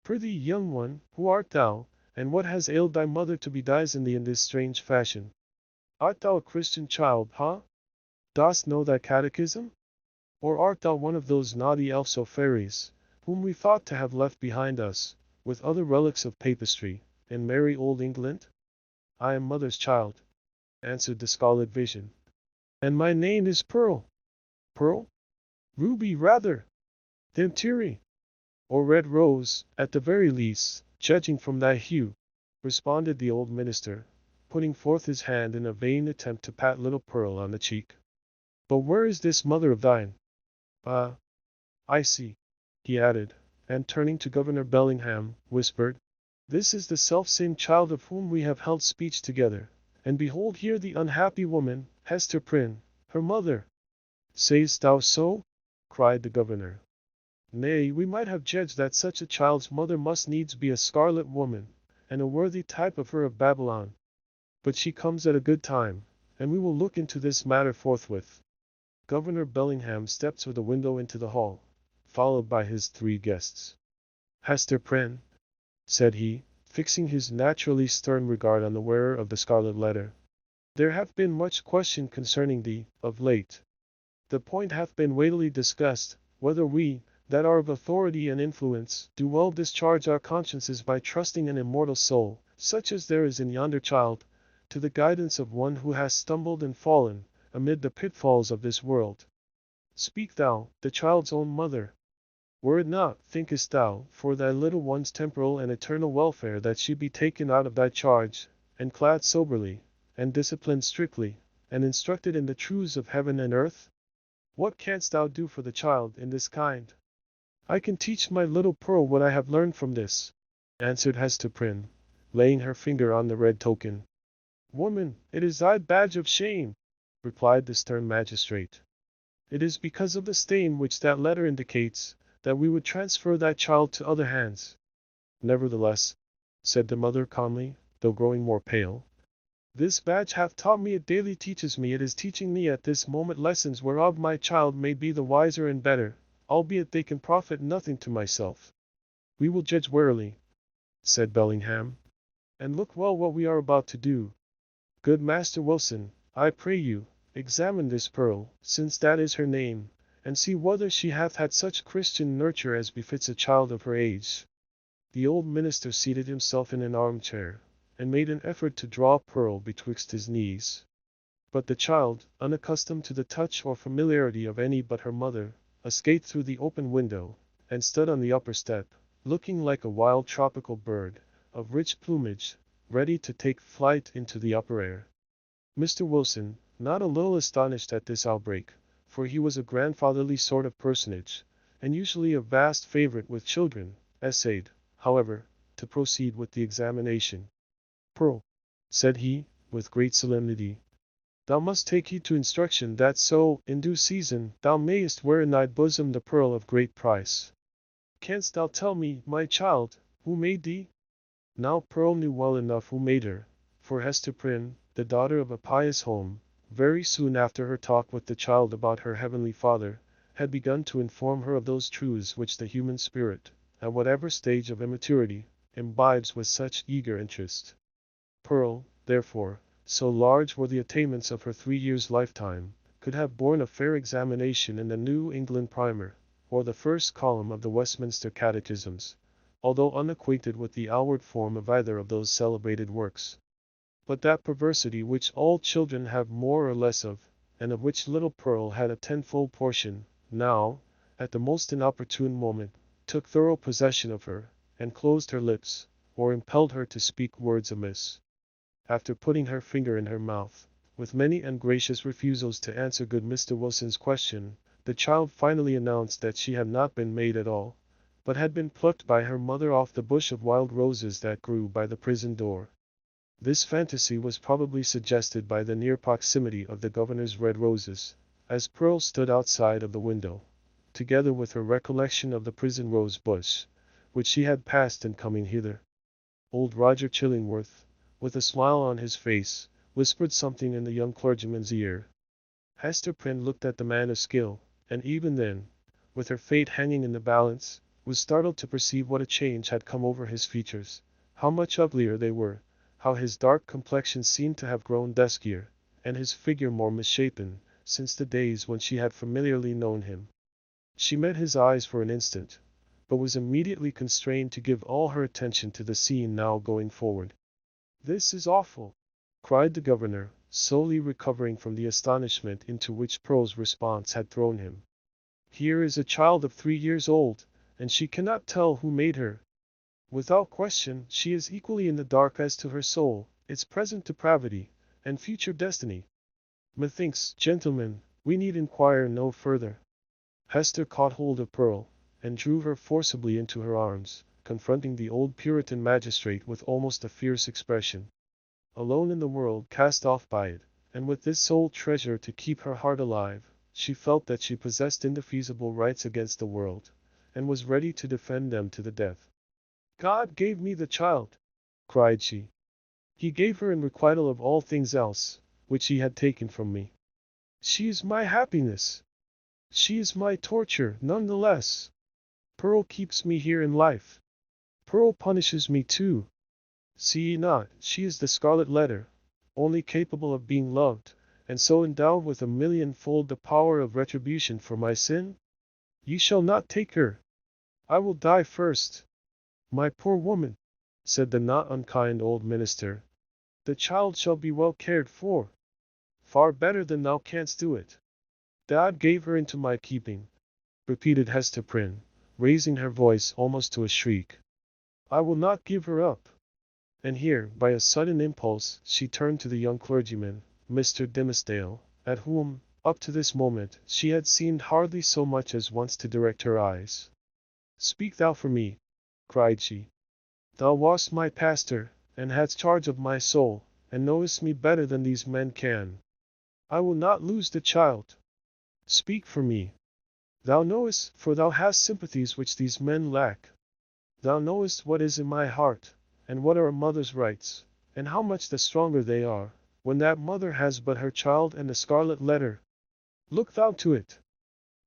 Prithee, young one, who art thou, and what has ailed thy mother to bedizen thee in this strange fashion? Art thou a Christian child, ha? Dost know thy catechism? Or art thou one of those naughty elves or fairies, whom we thought to have left behind us, with other relics of papistry, in merry old England?" "I am mother's child," answered the scarlet vision. "And my name is Pearl." "Pearl? Ruby, rather. Dempteri. Or red rose, at the very least, judging from thy hue," responded the old minister, putting forth his hand in a vain attempt to pat little Pearl on the cheek. "But where is this mother of thine? Ah, I see," he added, and turning to Governor Bellingham, whispered, "This is the selfsame child of whom we have held speech together, and behold here the unhappy woman, Hester Prynne, her mother." "Sayest thou so?" cried the governor. "Nay, we might have judged that such a child's mother must needs be a scarlet woman, and a worthy type of her of Babylon. But she comes at a good time, and we will look into this matter forthwith." Governor Bellingham stepped through the window into the hall, followed by his 3 guests. "Hester Prynne," said he, fixing his naturally stern regard on the wearer of the Scarlet Letter, "there hath been much question concerning thee, of late. The point hath been weightily discussed, whether we, that are of authority and influence, do well discharge our consciences by trusting an immortal soul, such as there is in yonder child, to the guidance of one who has stumbled and fallen, amid the pitfalls of this world. Speak thou, the child's own mother. Were it not, thinkest thou, for thy little one's temporal and eternal welfare that she be taken out of thy charge, and clad soberly, and disciplined strictly, and instructed in the truths of heaven and earth? What canst thou do for the child in this kind?" "I can teach my little Pearl what I have learned from this," answered Hester Prynne, laying her finger on the red token. "Woman, it is thy badge of shame," replied the stern magistrate. "It is because of the stain which that letter indicates, that we would transfer thy child to other hands." "Nevertheless," said the mother calmly, though growing more pale, "this badge hath taught me, it daily teaches me, it is teaching me at this moment lessons whereof my child may be the wiser and better, albeit they can profit nothing to myself." "We will judge warily," said Bellingham, "and look well what we are about to do. Good Master Wilson, I pray you, examine this Pearl, since that is her name, and see whether she hath had such Christian nurture as befits a child of her age." The old minister seated himself in an armchair, and made an effort to draw Pearl betwixt his knees. But the child, unaccustomed to the touch or familiarity of any but her mother, escaped through the open window, and stood on the upper step, looking like a wild tropical bird, of rich plumage, ready to take flight into the upper air. Mr. Wilson, not a little astonished at this outbreak, for he was a grandfatherly sort of personage, and usually a vast favorite with children, essayed, however, to proceed with the examination. "Pearl," said he, with great solemnity, "thou must take heed to instruction that so, in due season, thou mayest wear in thy bosom the pearl of great price. Canst thou tell me, my child, who made thee?" Now Pearl knew well enough who made her, for Hester Prynne, the daughter of a pious home, very soon after her talk with the child about her heavenly Father, had begun to inform her of those truths which the human spirit, at whatever stage of immaturity, imbibes with such eager interest. Pearl, therefore, so large were the attainments of her 3 years' lifetime, could have borne a fair examination in the New England Primer, or the first column of the Westminster Catechisms, although unacquainted with the outward form of either of those celebrated works. But that perversity which all children have more or less of, and of which little Pearl had a tenfold portion, now, at the most inopportune moment, took thorough possession of her, and closed her lips, or impelled her to speak words amiss. After putting her finger in her mouth, with many ungracious refusals to answer good Mr. Wilson's question, the child finally announced that she had not been made at all, but had been plucked by her mother off the bush of wild roses that grew by the prison door. This fantasy was probably suggested by the near proximity of the governor's red roses, as Pearl stood outside of the window, together with her recollection of the prison rose bush, which she had passed in coming hither. Old Roger Chillingworth, with a smile on his face, whispered something in the young clergyman's ear. Hester Prynne looked at the man of skill, and even then, with her fate hanging in the balance, was startled to perceive what a change had come over his features, how much uglier they were, how his dark complexion seemed to have grown duskier, and his figure more misshapen, since the days when she had familiarly known him. She met his eyes for an instant, but was immediately constrained to give all her attention to the scene now going forward. "This is awful!" cried the governor, slowly recovering from the astonishment into which Pearl's response had thrown him. "Here is a child of 3 years old, and she cannot tell who made her. Without question, she is equally in the dark as to her soul, its present depravity, and future destiny. Methinks, gentlemen, we need inquire no further." Hester caught hold of Pearl, and drew her forcibly into her arms, confronting the old Puritan magistrate with almost a fierce expression. Alone in the world, cast off by it, and with this sole treasure to keep her heart alive, she felt that she possessed indefeasible rights against the world, and was ready to defend them to the death. "God gave me the child," cried she. "He gave her in requital of all things else, which he had taken from me. She is my happiness. She is my torture, none the less. Pearl keeps me here in life. Pearl punishes me too. See ye not, she is the Scarlet Letter, only capable of being loved, and so endowed with 1,000,000-fold the power of retribution for my sin? Ye shall not take her. I will die first." "My poor woman," said the not unkind old minister, "the child shall be well cared for. Far better than thou canst do it." "God gave her into my keeping," repeated Hester Prynne, raising her voice almost to a shriek. "I will not give her up." And here, by a sudden impulse, she turned to the young clergyman, Mr. Dimmesdale, at whom, up to this moment, she had seemed hardly so much as once to direct her eyes. "Speak thou for me," cried she. "Thou wast my pastor, and hadst charge of my soul, and knowest me better than these men can. I will not lose the child. Speak for me. Thou knowest, for thou hast sympathies which these men lack. Thou knowest what is in my heart, and what are a mother's rights, and how much the stronger they are, when that mother has but her child and the Scarlet Letter. Look thou to it.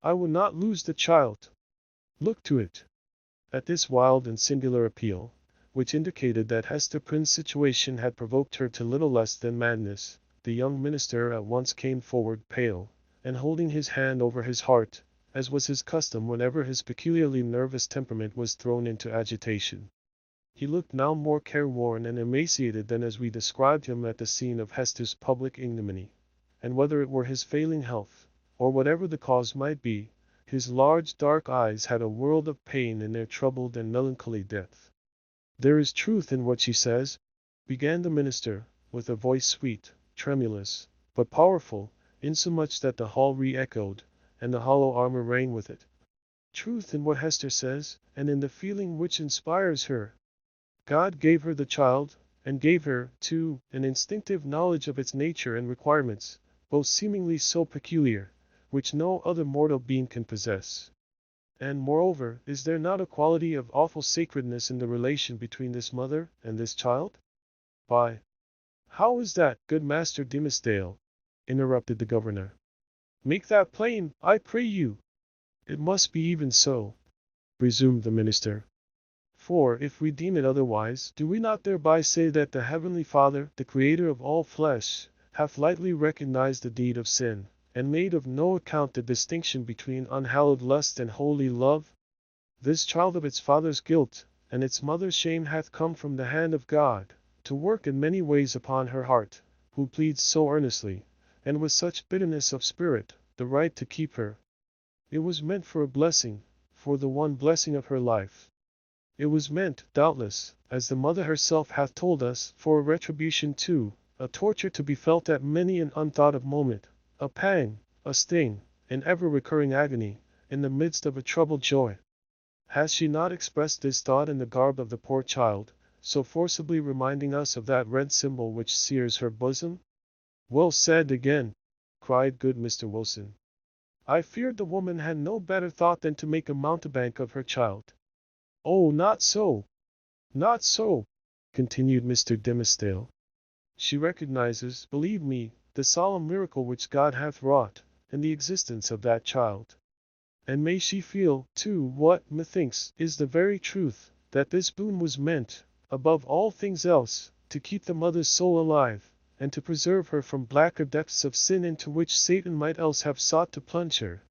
I will not lose the child. Look to it." At this wild and singular appeal, which indicated that Hester Prynne's situation had provoked her to little less than madness, the young minister at once came forward pale, and holding his hand over his heart, as was his custom whenever his peculiarly nervous temperament was thrown into agitation. He looked now more careworn and emaciated than as we described him at the scene of Hester's public ignominy, and whether it were his failing health, or whatever the cause might be, his large dark eyes had a world of pain in their troubled and melancholy depth. "There is truth in what she says," began the minister, with a voice sweet, tremulous, but powerful, insomuch that the hall re-echoed, and the hollow armor rang with it. "Truth in what Hester says, and in the feeling which inspires her. God gave her the child, and gave her, too, an instinctive knowledge of its nature and requirements, both seemingly so peculiar, which no other mortal being can possess. And, moreover, is there not a quality of awful sacredness in the relation between this mother and this child?" "Why, how is that, good Master Dimmesdale?" interrupted the governor. "Make that plain, I pray you." "It must be even so," resumed the minister. "For, if we deem it otherwise, do we not thereby say that the Heavenly Father, the Creator of all flesh, hath lightly recognized the deed of sin, and made of no account the distinction between unhallowed lust and holy love? This child of its father's guilt, and its mother's shame hath come from the hand of God, to work in many ways upon her heart, who pleads so earnestly, and with such bitterness of spirit, the right to keep her. It was meant for a blessing, for the one blessing of her life. It was meant, doubtless, as the mother herself hath told us, for a retribution too, a torture to be felt at many an unthought of moment, a pang, a sting, an ever-recurring agony, in the midst of a troubled joy. Has she not expressed this thought in the garb of the poor child, so forcibly reminding us of that red symbol which sears her bosom?" "Well said again," cried good Mr. Wilson. "I feared the woman had no better thought than to make a mountebank of her child." "Oh, not so! Not so!" continued Mr. Dimmesdale. "She recognizes, believe me, the solemn miracle which God hath wrought, in the existence of that child. And may she feel, too, what, methinks, is the very truth, that this boon was meant, above all things else, to keep the mother's soul alive, and to preserve her from blacker depths of sin into which Satan might else have sought to plunge her.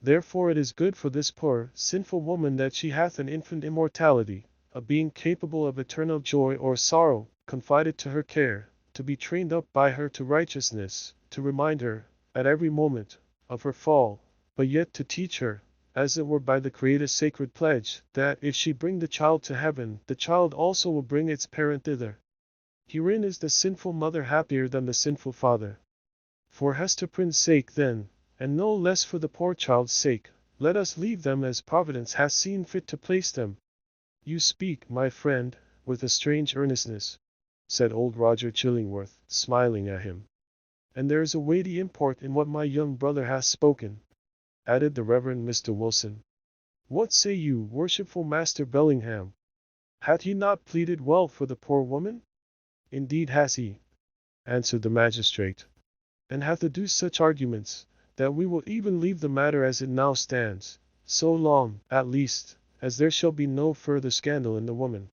Therefore it is good for this poor, sinful woman that she hath an infant immortality, a being capable of eternal joy or sorrow, confided to her care, to be trained up by her to righteousness, to remind her, at every moment, of her fall, but yet to teach her, as it were by the Creator's sacred pledge, that if she bring the child to heaven, the child also will bring its parent thither. Herein is the sinful mother happier than the sinful father. For Hester Prynne's sake, then, and no less for the poor child's sake, let us leave them as Providence hath seen fit to place them." "You speak, my friend, with a strange earnestness," said old Roger Chillingworth, smiling at him. "And there is a weighty import in what my young brother hath spoken," added the Reverend Mr. Wilson. "What say you, worshipful Master Bellingham? Hath he not pleaded well for the poor woman?" "Indeed has he," answered the magistrate, "and hath adduced such arguments, that we will even leave the matter as it now stands, so long, at least, as there shall be no further scandal in the woman.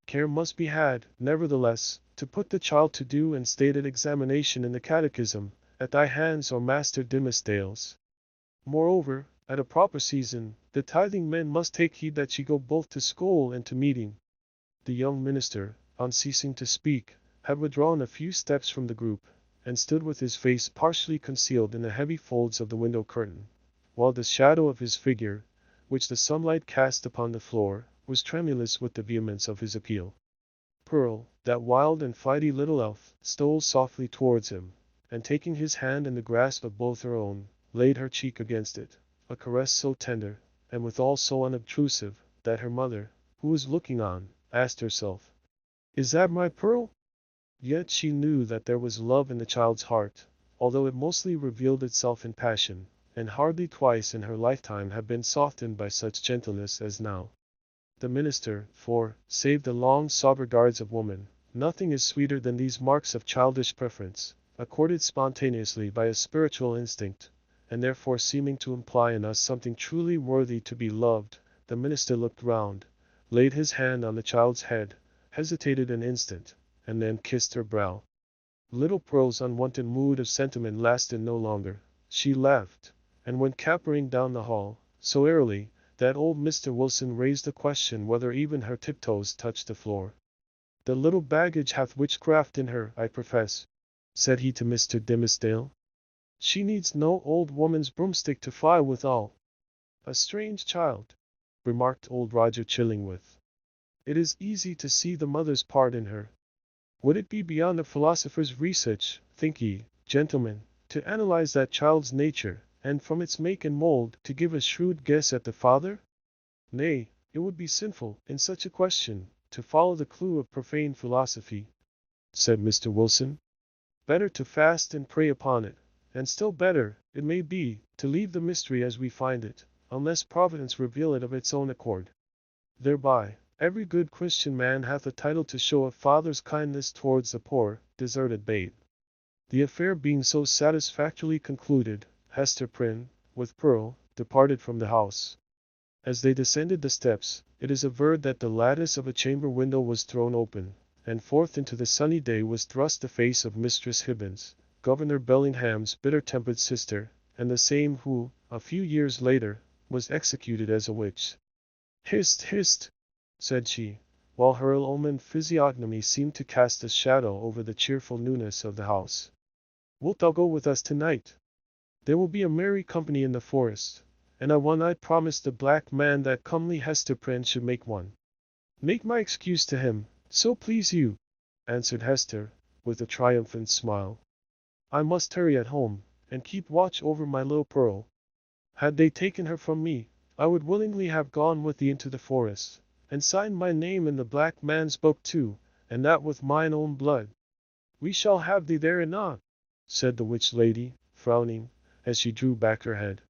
Care must be had, nevertheless, to put the child to due and stated examination in the catechism, at thy hands or Master Dimmesdale's. Moreover, at a proper season, the tithing men must take heed that she go both to school and to meeting." The young minister, on ceasing to speak, had withdrawn a few steps from the group, and stood with his face partially concealed in the heavy folds of the window curtain, while the shadow of his figure, which the sunlight cast upon the floor, was tremulous with the vehemence of his appeal. Pearl, that wild and flighty little elf, stole softly towards him, and taking his hand in the grasp of both her own, laid her cheek against it, a caress so tender, and withal so unobtrusive, that her mother, who was looking on, asked herself, "Is that my Pearl?" Yet she knew that there was love in the child's heart, although it mostly revealed itself in passion, and hardly twice in her lifetime had been softened by such gentleness as now. The minister, for, save the long sober guards of woman, nothing is sweeter than these marks of childish preference, accorded spontaneously by a spiritual instinct, and therefore seeming to imply in us something truly worthy to be loved. The minister looked round, laid his hand on the child's head, hesitated an instant, and then kissed her brow. Little Pearl's unwonted mood of sentiment lasted no longer. She laughed, and went capering down the hall, so airily, that old Mr. Wilson raised the question whether even her tiptoes touched the floor. "The little baggage hath witchcraft in her, I profess," said he to Mr. Dimmesdale. "She needs no old woman's broomstick to fly withal." "A strange child," remarked old Roger Chillingworth. "It is easy to see the mother's part in her. Would it be beyond a philosopher's research, think ye, gentlemen, to analyze that child's nature, and from its make and mould to give a shrewd guess at the father? Nay, it would be sinful, in such a question, to follow the clue of profane philosophy," said Mr. Wilson. "Better to fast and pray upon it, and still better, it may be, to leave the mystery as we find it, unless Providence reveal it of its own accord. Thereby, every good Christian man hath a title to show a father's kindness towards the poor, deserted babe." The affair being so satisfactorily concluded, Hester Prynne, with Pearl, departed from the house. As they descended the steps, it is averred that the lattice of a chamber window was thrown open, and forth into the sunny day was thrust the face of Mistress Hibbins, Governor Bellingham's bitter-tempered sister, and the same who, a few years later, was executed as a witch. "Hist, hist!" said she, while her ill-omened physiognomy seemed to cast a shadow over the cheerful newness of the house. "Wilt thou go with us tonight? There will be a merry company in the forest, and I one-night promised the black man that comely Hester Prynne should make one." "Make my excuse to him, so please you," answered Hester, with a triumphant smile. "I must tarry at home, and keep watch over my little Pearl. Had they taken her from me, I would willingly have gone with thee into the forest, and signed my name in the black man's book too, and that with mine own blood." "We shall have thee there anon," said the witch lady, frowning, as she drew back her head.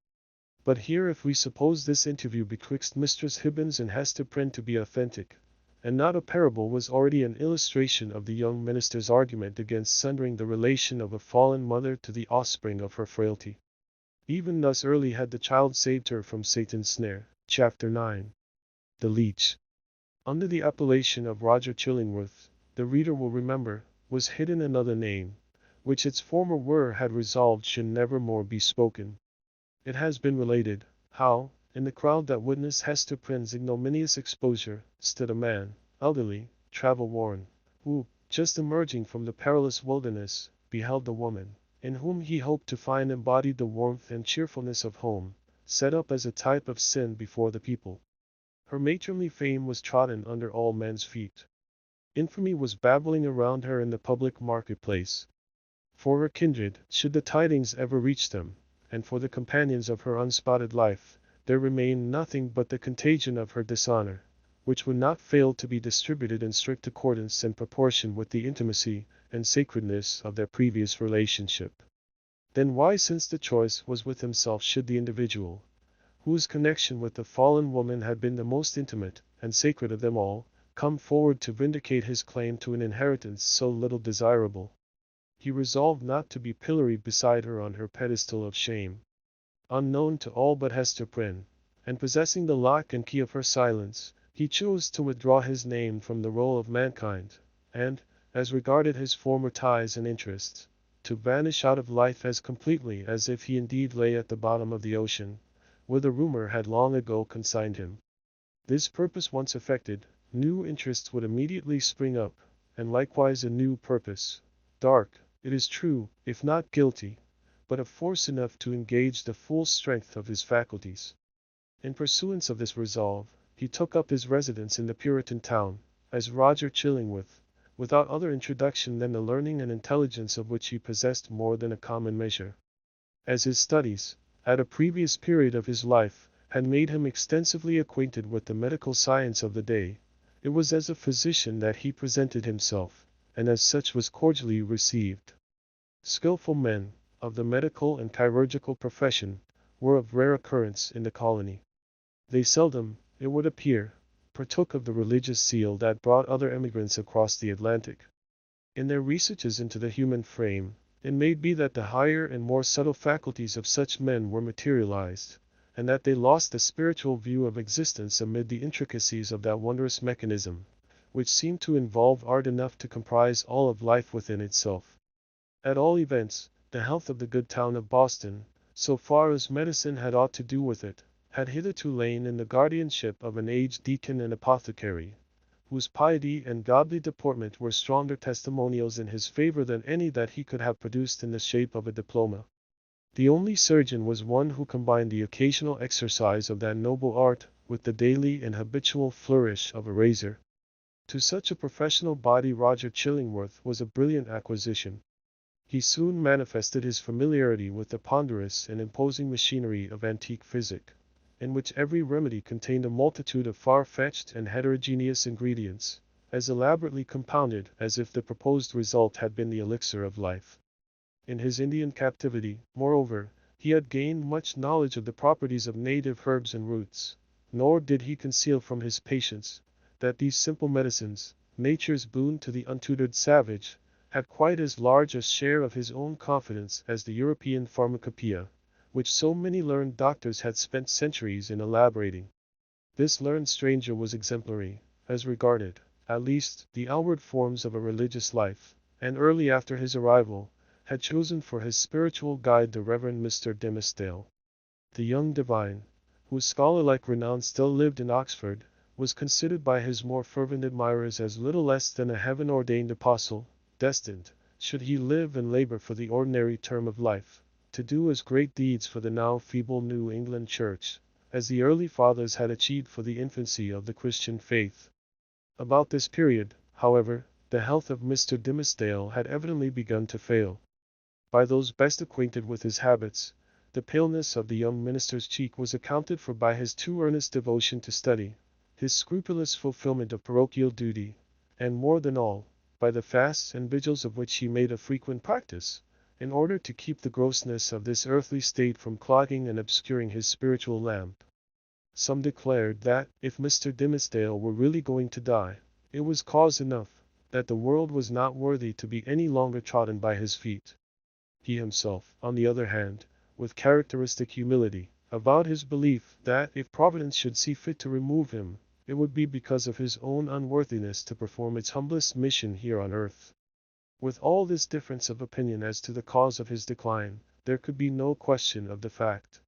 But here, if we suppose this interview betwixt Mistress Hibbins and Hester Prynne to be authentic, and not a parable, was already an illustration of the young minister's argument against sundering the relation of a fallen mother to the offspring of her frailty. Even thus early had the child saved her from Satan's snare. Chapter 9. The Leech. Under the appellation of Roger Chillingworth, the reader will remember, was hidden another name, which its former wearer had resolved should never more be spoken. It has been related, how, in the crowd that witnessed Hester Prynne's ignominious exposure, stood a man, elderly, travel-worn, who, just emerging from the perilous wilderness, beheld the woman, in whom he hoped to find embodied the warmth and cheerfulness of home, set up as a type of sin before the people. Her matronly fame was trodden under all men's feet. Infamy was babbling around her in the public marketplace. For her kindred, should the tidings ever reach them, and for the companions of her unspotted life, there remained nothing but the contagion of her dishonor, which would not fail to be distributed in strict accordance and proportion with the intimacy and sacredness of their previous relationship. Then why, since the choice was with himself, should the individual, whose connection with the fallen woman had been the most intimate and sacred of them all, come forward to vindicate his claim to an inheritance so little desirable? He resolved not to be pilloried beside her on her pedestal of shame. Unknown to all but Hester Prynne, and possessing the lock and key of her silence, he chose to withdraw his name from the roll of mankind, and, as regarded his former ties and interests, to vanish out of life as completely as if he indeed lay at the bottom of the ocean, whither rumor had long ago consigned him. This purpose once effected, new interests would immediately spring up, and likewise a new purpose, dark, it is true, if not guilty, but of force enough to engage the full strength of his faculties. In pursuance of this resolve, he took up his residence in the Puritan town, as Roger Chillingworth, without other introduction than the learning and intelligence of which he possessed more than a common measure. As his studies, at a previous period of his life, had made him extensively acquainted with the medical science of the day, it was as a physician that he presented himself, and as such was cordially received. Skillful men, of the medical and chirurgical profession, were of rare occurrence in the colony. They seldom, it would appear, partook of the religious zeal that brought other emigrants across the Atlantic. In their researches into the human frame, it may be that the higher and more subtle faculties of such men were materialized, and that they lost the spiritual view of existence amid the intricacies of that wondrous mechanism, which seemed to involve art enough to comprise all of life within itself. At all events, the health of the good town of Boston, so far as medicine had aught to do with it, had hitherto lain in the guardianship of an aged deacon and apothecary, whose piety and godly deportment were stronger testimonials in his favor than any that he could have produced in the shape of a diploma. The only surgeon was one who combined the occasional exercise of that noble art with the daily and habitual flourish of a razor. To such a professional body Roger Chillingworth was a brilliant acquisition. He soon manifested his familiarity with the ponderous and imposing machinery of antique physic, in which every remedy contained a multitude of far-fetched and heterogeneous ingredients, as elaborately compounded as if the proposed result had been the elixir of life. In his Indian captivity, moreover, he had gained much knowledge of the properties of native herbs and roots, nor did he conceal from his patients that these simple medicines, nature's boon to the untutored savage, had quite as large a share of his own confidence as the European pharmacopoeia, which so many learned doctors had spent centuries in elaborating. This learned stranger was exemplary, as regarded, at least, the outward forms of a religious life, and early after his arrival, had chosen for his spiritual guide the Reverend Mr. Dimmesdale. The young divine, whose scholarlike renown still lived in Oxford, was considered by his more fervent admirers as little less than a heaven-ordained apostle, destined, should he live and labor for the ordinary term of life, to do as great deeds for the now feeble New England Church, as the early fathers had achieved for the infancy of the Christian faith. About this period, however, the health of Mr. Dimmesdale had evidently begun to fail. By those best acquainted with his habits, the paleness of the young minister's cheek was accounted for by his too earnest devotion to study, his scrupulous fulfillment of parochial duty, and more than all, by the fasts and vigils of which he made a frequent practice, in order to keep the grossness of this earthly state from clogging and obscuring his spiritual lamp. Some declared that, if Mr. Dimmesdale were really going to die, it was cause enough, that the world was not worthy to be any longer trodden by his feet. He himself, on the other hand, with characteristic humility, avowed his belief that if Providence should see fit to remove him, it would be because of his own unworthiness to perform its humblest mission here on earth. With all this difference of opinion as to the cause of his decline, there could be no question of the fact.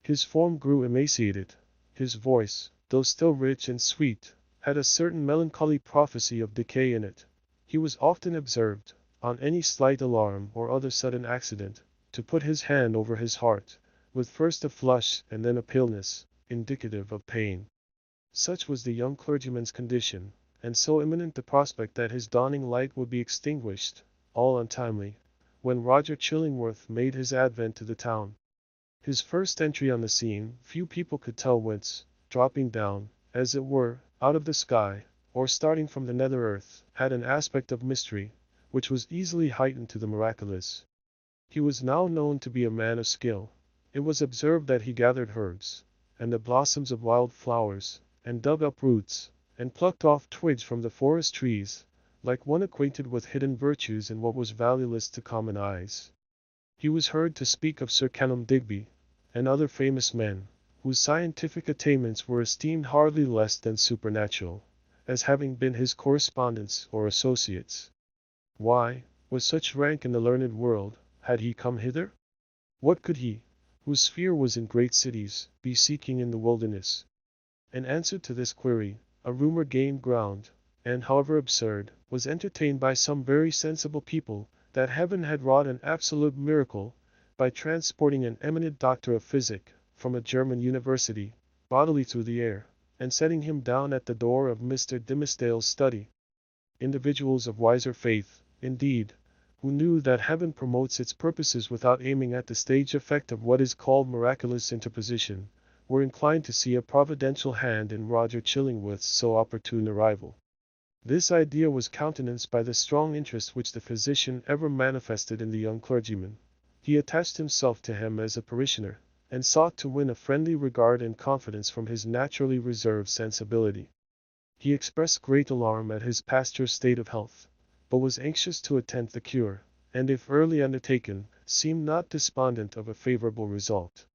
His form grew emaciated. His voice, though still rich and sweet, had a certain melancholy prophecy of decay in it. He was often observed, on any slight alarm or other sudden accident, to put his hand over his heart, with first a flush and then a paleness, indicative of pain. Such was the young clergyman's condition, and so imminent the prospect that his dawning light would be extinguished, all untimely, when Roger Chillingworth made his advent to the town. His first entry on the scene, few people could tell whence, dropping down, as it were, out of the sky, or starting from the nether earth, had an aspect of mystery, which was easily heightened to the miraculous. He was now known to be a man of skill. It was observed that he gathered herbs, and the blossoms of wild flowers, and dug up roots, and plucked off twigs from the forest trees, like one acquainted with hidden virtues in what was valueless to common eyes. He was heard to speak of Sir Kenelm Digby, and other famous men, whose scientific attainments were esteemed hardly less than supernatural, as having been his correspondents or associates. Why, with such rank in the learned world, had he come hither? What could he, whose sphere was in great cities, be seeking in the wilderness? In answer to this query, a rumor gained ground, and however absurd, was entertained by some very sensible people, that heaven had wrought an absolute miracle, by transporting an eminent doctor of physic, from a German university, bodily through the air, and setting him down at the door of Mr. Dimmesdale's study. Individuals of wiser faith, indeed, who knew that heaven promotes its purposes without aiming at the stage effect of what is called miraculous interposition, were inclined to see a providential hand in Roger Chillingworth's so opportune arrival. This idea was countenanced by the strong interest which the physician ever manifested in the young clergyman. He attached himself to him as a parishioner, and sought to win a friendly regard and confidence from his naturally reserved sensibility. He expressed great alarm at his pastor's state of health, but was anxious to attempt the cure, and if early undertaken, seemed not despondent of a favorable result.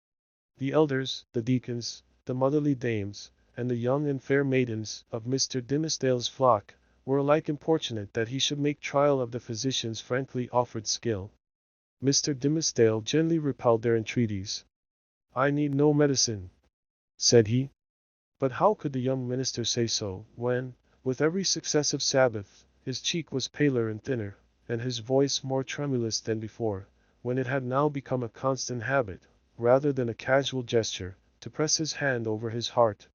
The elders, the deacons, the motherly dames, and the young and fair maidens of Mr. Dimmesdale's flock were alike importunate that he should make trial of the physician's frankly offered skill. Mr. Dimmesdale gently repelled their entreaties. "I need no medicine," said he. But how could the young minister say so, when, with every successive Sabbath, his cheek was paler and thinner, and his voice more tremulous than before, when it had now become a constant habit, rather than a casual gesture, to press his hand over his heart?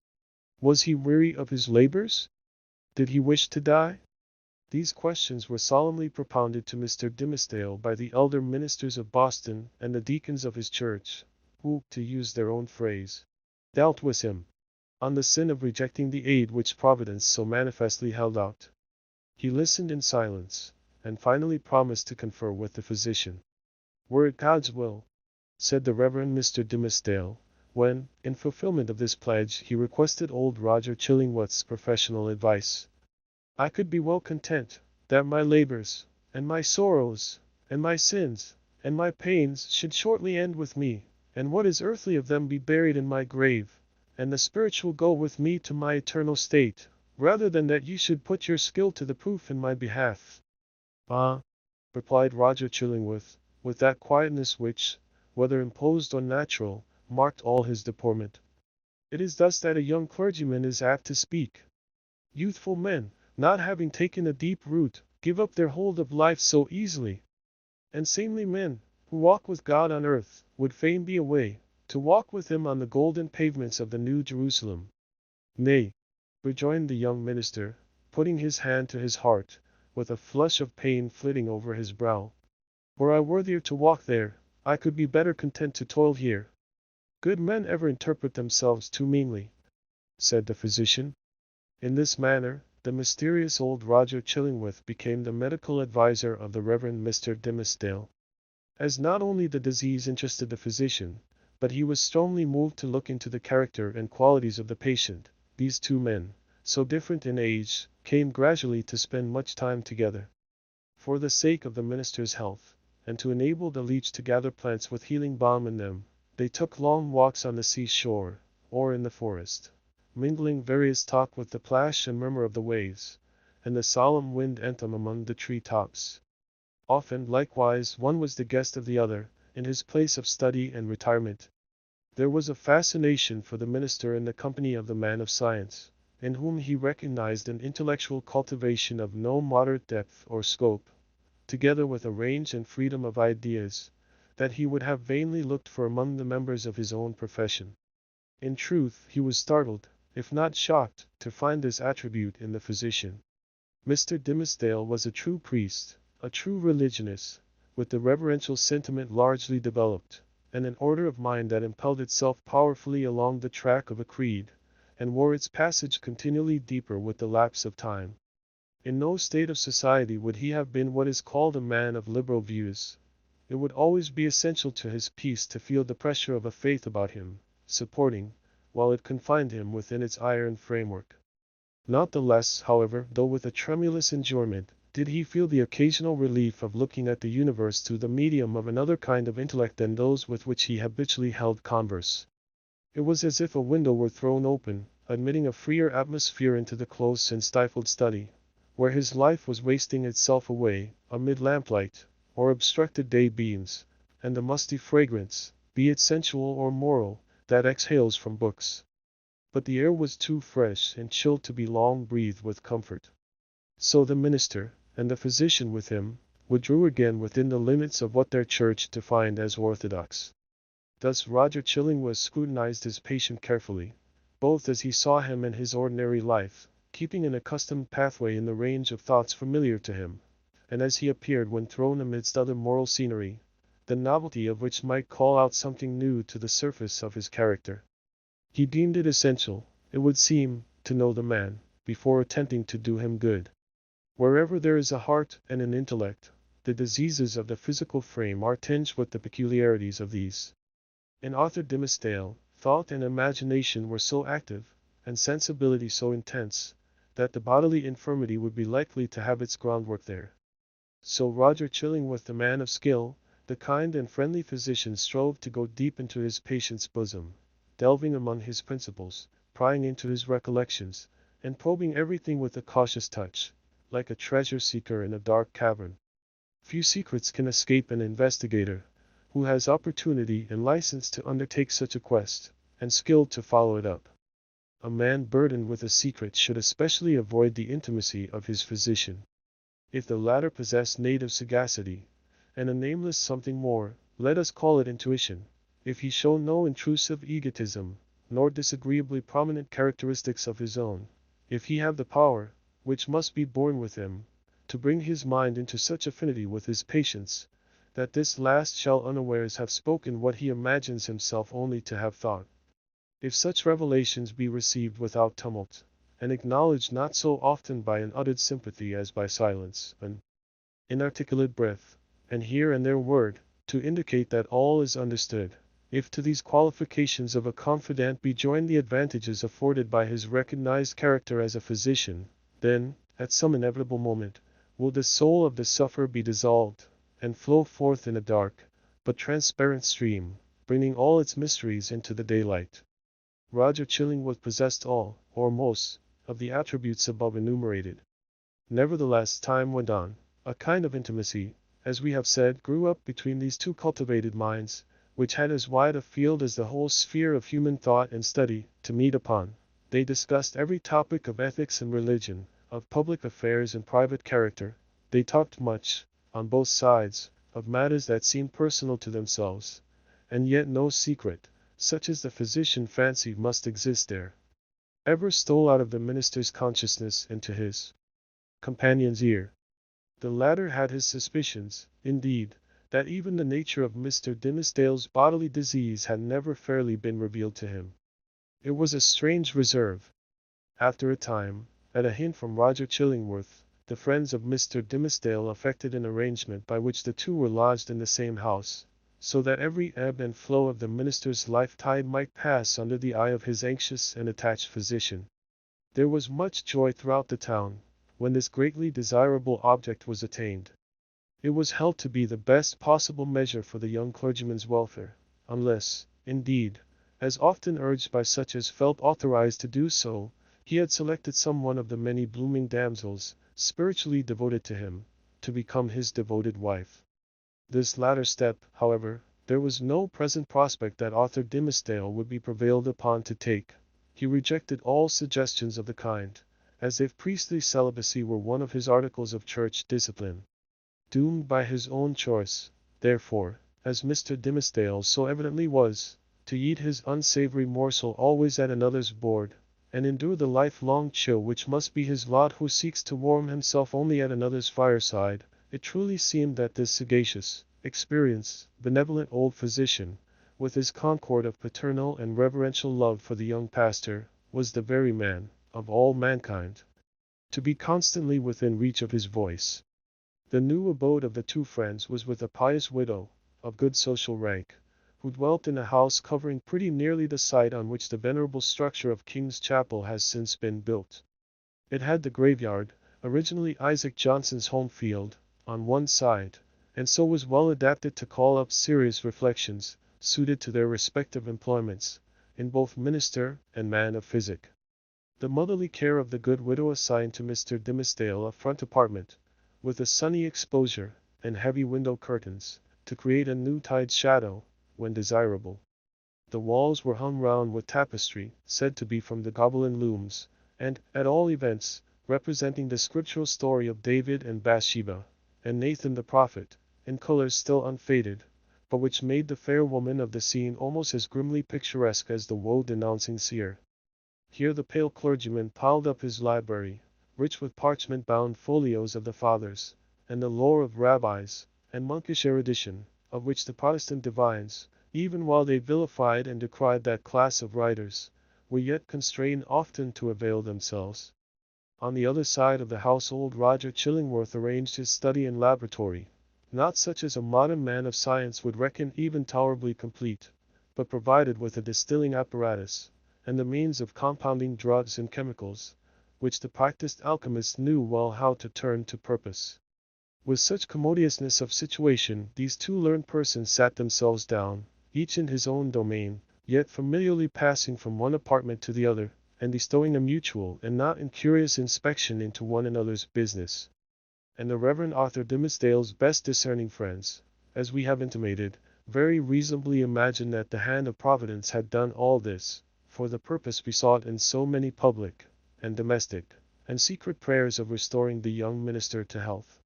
Was he weary of his labors? Did he wish to die? These questions were solemnly propounded to Mr. Dimmesdale by the elder ministers of Boston and the deacons of his church, who, to use their own phrase, dealt with him on the sin of rejecting the aid which Providence so manifestly held out. He listened in silence, and finally promised to confer with the physician. "Were it God's will," said the Reverend Mr. Dimmesdale, when, in fulfillment of this pledge, he requested old Roger Chillingworth's professional advice, "I could be well content that my labors, and my sorrows, and my sins, and my pains should shortly end with me, and what is earthly of them be buried in my grave, and the spiritual go with me to my eternal state, rather than that you should put your skill to the proof in my behalf." "Ah," replied Roger Chillingworth, with that quietness which, whether imposed or natural, marked all his deportment, "it is thus that a young clergyman is apt to speak. Youthful men, not having taken a deep root, give up their hold of life so easily. And saintly men, who walk with God on earth, would fain be away, to walk with him on the golden pavements of the New Jerusalem." "Nay," rejoined the young minister, putting his hand to his heart, with a flush of pain flitting over his brow, "were I worthier to walk there, I could be better content to toil here." "Good men ever interpret themselves too meanly," said the physician. In this manner, the mysterious old Roger Chillingworth became the medical adviser of the Reverend Mr. Dimmesdale. As not only the disease interested the physician, but he was strongly moved to look into the character and qualities of the patient, these two men, so different in age, came gradually to spend much time together. For the sake of the minister's health, and to enable the leech to gather plants with healing balm in them, they took long walks on the seashore, or in the forest, mingling various talk with the plash and murmur of the waves, and the solemn wind anthem among the tree tops. Often, likewise, one was the guest of the other, in his place of study and retirement. There was a fascination for the minister in the company of the man of science, in whom he recognized an intellectual cultivation of no moderate depth or scope, together with a range and freedom of ideas, that he would have vainly looked for among the members of his own profession. In truth, he was startled, if not shocked, to find this attribute in the physician. Mr. Dimmesdale was a true priest, a true religionist, with the reverential sentiment largely developed, and an order of mind that impelled itself powerfully along the track of a creed, and wore its passage continually deeper with the lapse of time. In no state of society would he have been what is called a man of liberal views. It would always be essential to his peace to feel the pressure of a faith about him, supporting, while it confined him within its iron framework. Not the less, however, though with a tremulous enjoyment, did he feel the occasional relief of looking at the universe through the medium of another kind of intellect than those with which he habitually held converse. It was as if a window were thrown open, admitting a freer atmosphere into the close and stifled study, where his life was wasting itself away, amid lamplight, or obstructed day beams, and the musty fragrance, be it sensual or moral, that exhales from books. But the air was too fresh and chill to be long breathed with comfort. So the minister, and the physician with him, withdrew again within the limits of what their church defined as orthodox. Thus Roger Chillingworth scrutinized his patient carefully, both as he saw him in his ordinary life, keeping an accustomed pathway in the range of thoughts familiar to him, and as he appeared when thrown amidst other moral scenery, the novelty of which might call out something new to the surface of his character. He deemed it essential, it would seem, to know the man, before attempting to do him good. Wherever there is a heart and an intellect, the diseases of the physical frame are tinged with the peculiarities of these. In Arthur Dimmesdale, thought and imagination were so active, and sensibility so intense, that the bodily infirmity would be likely to have its groundwork there. So Roger Chillingworth, the man of skill, the kind and friendly physician, strove to go deep into his patient's bosom, delving among his principles, prying into his recollections, and probing everything with a cautious touch, like a treasure seeker in a dark cavern. Few secrets can escape an investigator, who has opportunity and license to undertake such a quest, and skilled to follow it up. A man burdened with a secret should especially avoid the intimacy of his physician. If the latter possessed native sagacity, and a nameless something more, let us call it intuition, if he show no intrusive egotism, nor disagreeably prominent characteristics of his own, if he have the power, which must be born with him, to bring his mind into such affinity with his patient's, that this last shall unawares have spoken what he imagines himself only to have thought. If such revelations be received without tumult, and acknowledged not so often by an uttered sympathy as by silence, an inarticulate breath, and here and there word, to indicate that all is understood, if to these qualifications of a confidant be joined the advantages afforded by his recognized character as a physician, then, at some inevitable moment, will the soul of the sufferer be dissolved, and flow forth in a dark, but transparent stream, bringing all its mysteries into the daylight. Roger Chillingworth possessed all, or most, of the attributes above enumerated. Nevertheless, time went on. A kind of intimacy, as we have said, grew up between these two cultivated minds, which had as wide a field as the whole sphere of human thought and study to meet upon. They discussed every topic of ethics and religion, of public affairs and private character. They talked much, on both sides, of matters that seemed personal to themselves, and yet no secret, such as the physician fancied must exist there, ever stole out of the minister's consciousness into his companion's ear. The latter had his suspicions, indeed, that even the nature of Mr. Dimmesdale's bodily disease had never fairly been revealed to him. It was a strange reserve. After a time, at a hint from Roger Chillingworth, the friends of Mr. Dimmesdale effected an arrangement by which the two were lodged in the same house, so that every ebb and flow of the minister's life-tide might pass under the eye of his anxious and attached physician. There was much joy throughout the town, when this greatly desirable object was attained. It was held to be the best possible measure for the young clergyman's welfare, unless, indeed, as often urged by such as felt authorized to do so, he had selected some one of the many blooming damsels, spiritually devoted to him, to become his devoted wife. This latter step, however, there was no present prospect that Arthur Dimmesdale would be prevailed upon to take. He rejected all suggestions of the kind, as if priestly celibacy were one of his articles of church discipline. Doomed by his own choice, therefore, as Mr. Dimmesdale so evidently was, to eat his unsavory morsel always at another's board, and endure the lifelong chill which must be his lot who seeks to warm himself only at another's fireside, it truly seemed that this sagacious, experienced, benevolent old physician, with his concord of paternal and reverential love for the young pastor, was the very man, of all mankind, to be constantly within reach of his voice. The new abode of the two friends was with a pious widow, of good social rank, who dwelt in a house covering pretty nearly the site on which the venerable structure of King's Chapel has since been built. It had the graveyard, originally Isaac Johnson's home field, on one side, and so was well adapted to call up serious reflections, suited to their respective employments, in both minister and man of physic. The motherly care of the good widow assigned to Mr. Dimmesdale a front apartment, with a sunny exposure, and heavy window curtains, to create a noontide shadow, when desirable. The walls were hung round with tapestry, said to be from the Gobelin looms, and, at all events, representing the scriptural story of David and Bathsheba, and Nathan the prophet, in colors still unfaded, but which made the fair woman of the scene almost as grimly picturesque as the woe-denouncing seer. Here the pale clergyman piled up his library, rich with parchment-bound folios of the Fathers, and the lore of rabbis, and monkish erudition, of which the Protestant divines, even while they vilified and decried that class of writers, were yet constrained often to avail themselves. On the other side of the house old Roger Chillingworth arranged his study and laboratory, not such as a modern man of science would reckon even tolerably complete, but provided with a distilling apparatus, and the means of compounding drugs and chemicals, which the practiced alchemist knew well how to turn to purpose. With such commodiousness of situation, these two learned persons sat themselves down, each in his own domain, yet familiarly passing from one apartment to the other, and bestowing a mutual and not incurious inspection into one another's business. And the Reverend Arthur Dimmesdale's best discerning friends, as we have intimated, very reasonably imagined that the hand of Providence had done all this, for the purpose besought in so many public, and domestic, and secret prayers of restoring the young minister to health.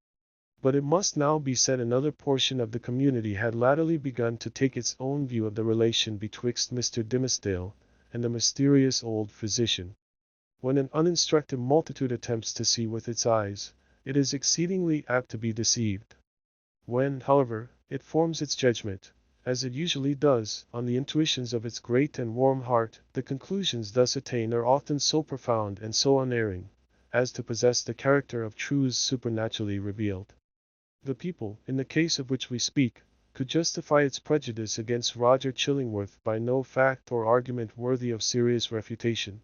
But it must now be said another portion of the community had latterly begun to take its own view of the relation betwixt Mr. Dimmesdale and the mysterious old physician. When an uninstructed multitude attempts to see with its eyes, it is exceedingly apt to be deceived. When, however, it forms its judgment, as it usually does, on the intuitions of its great and warm heart, the conclusions thus attained are often so profound and so unerring, as to possess the character of truths supernaturally revealed. The people, in the case of which we speak, could justify its prejudice against Roger Chillingworth by no fact or argument worthy of serious refutation.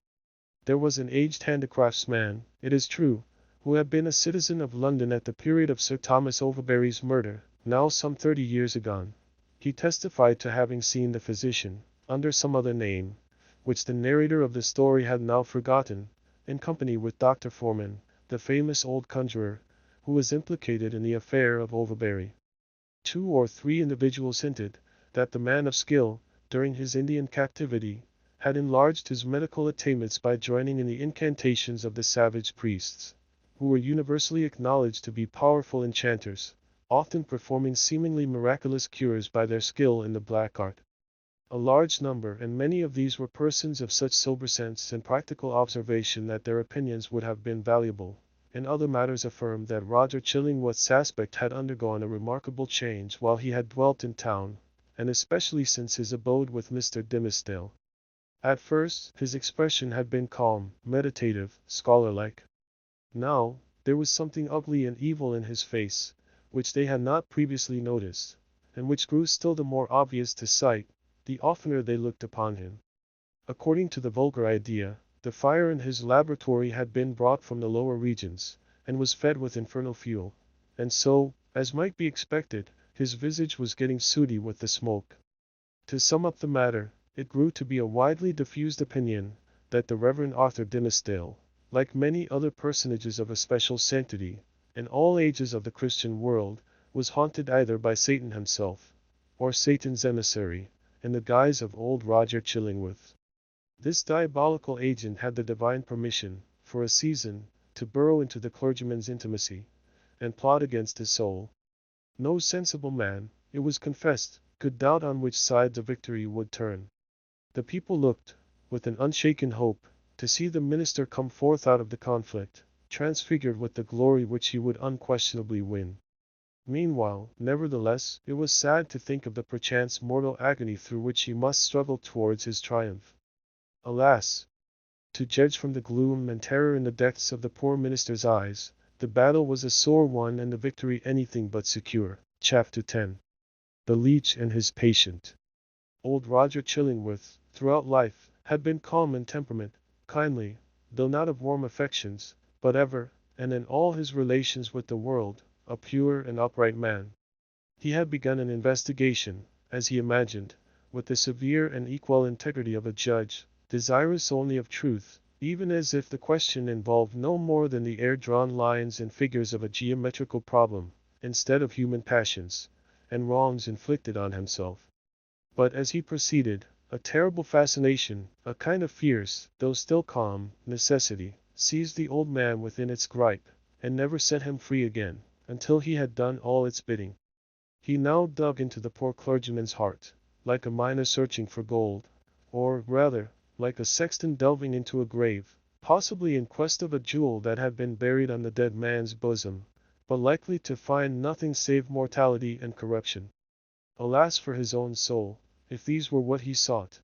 There was an aged handicraftsman, it is true, who had been a citizen of London at the period of Sir Thomas Overbury's murder, now some 30 years agone. He testified to having seen the physician, under some other name, which the narrator of the story had now forgotten, in company with Dr. Foreman, the famous old conjurer, who was implicated in the affair of Overbury. 2 or 3 individuals hinted that the man of skill, during his Indian captivity, had enlarged his medical attainments by joining in the incantations of the savage priests, who were universally acknowledged to be powerful enchanters, often performing seemingly miraculous cures by their skill in the black art. A large number, and many of these were persons of such sober sense and practical observation that their opinions would have been valuable. In other matters affirmed that Roger Chillingworth's aspect had undergone a remarkable change while he had dwelt in town, and especially since his abode with Mr. Dimmesdale. At first, his expression had been calm, meditative, scholarlike. Now, there was something ugly and evil in his face, which they had not previously noticed, and which grew still the more obvious to sight, the oftener they looked upon him. According to the vulgar idea, the fire in his laboratory had been brought from the lower regions, and was fed with infernal fuel, and so, as might be expected, his visage was getting sooty with the smoke. To sum up the matter, it grew to be a widely diffused opinion, that the Reverend Arthur Dimmesdale, like many other personages of a special sanctity, in all ages of the Christian world, was haunted either by Satan himself, or Satan's emissary, in the guise of old Roger Chillingworth. This diabolical agent had the divine permission, for a season, to burrow into the clergyman's intimacy, and plot against his soul. No sensible man, it was confessed, could doubt on which side the victory would turn. The people looked, with an unshaken hope, to see the minister come forth out of the conflict, transfigured with the glory which he would unquestionably win. Meanwhile, nevertheless, it was sad to think of the perchance mortal agony through which he must struggle towards his triumph. Alas! To judge from the gloom and terror in the depths of the poor minister's eyes, the battle was a sore one and the victory anything but secure. Chapter 10. The Leech and His Patient. Old Roger Chillingworth, throughout life, had been calm in temperament, kindly, though not of warm affections, but ever, and in all his relations with the world, a pure and upright man. He had begun an investigation, as he imagined, with the severe and equal integrity of a judge, desirous only of truth, even as if the question involved no more than the air-drawn lines and figures of a geometrical problem, instead of human passions, and wrongs inflicted on himself. But as he proceeded, a terrible fascination, a kind of fierce, though still calm, necessity, seized the old man within its gripe, and never set him free again, until he had done all its bidding. He now dug into the poor clergyman's heart, like a miner searching for gold, or, rather, like a sexton delving into a grave, possibly in quest of a jewel that had been buried on the dead man's bosom, but likely to find nothing save mortality and corruption. Alas for his own soul, if these were what he sought.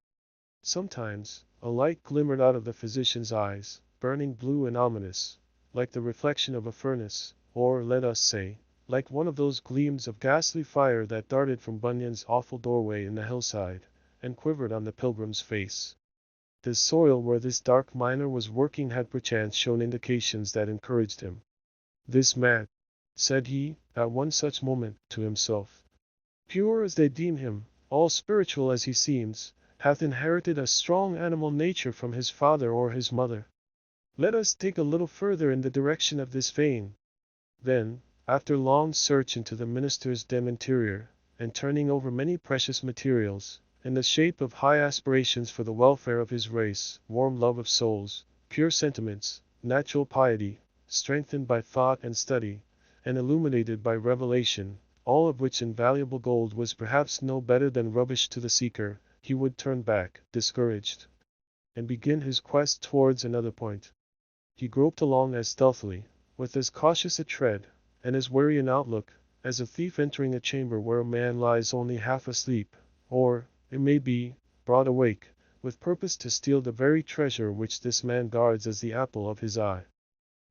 Sometimes, a light glimmered out of the physician's eyes, burning blue and ominous, like the reflection of a furnace, or, let us say, like one of those gleams of ghastly fire that darted from Bunyan's awful doorway in the hillside, and quivered on the pilgrim's face. The soil where this dark miner was working had perchance shown indications that encouraged him. "This man," said he, at one such moment, to himself, "pure as they deem him, all spiritual as he seems, hath inherited a strong animal nature from his father or his mother. Let us dig a little further in the direction of this vein." Then, after long search into the minister's dim interior, and turning over many precious materials, in the shape of high aspirations for the welfare of his race, warm love of souls, pure sentiments, natural piety, strengthened by thought and study, and illuminated by revelation, all of which invaluable gold was perhaps no better than rubbish to the seeker, he would turn back, discouraged, and begin his quest towards another point. He groped along as stealthily, with as cautious a tread, and as wary an outlook, as a thief entering a chamber where a man lies only half asleep, or, it may be, broad awake, with purpose to steal the very treasure which this man guards as the apple of his eye.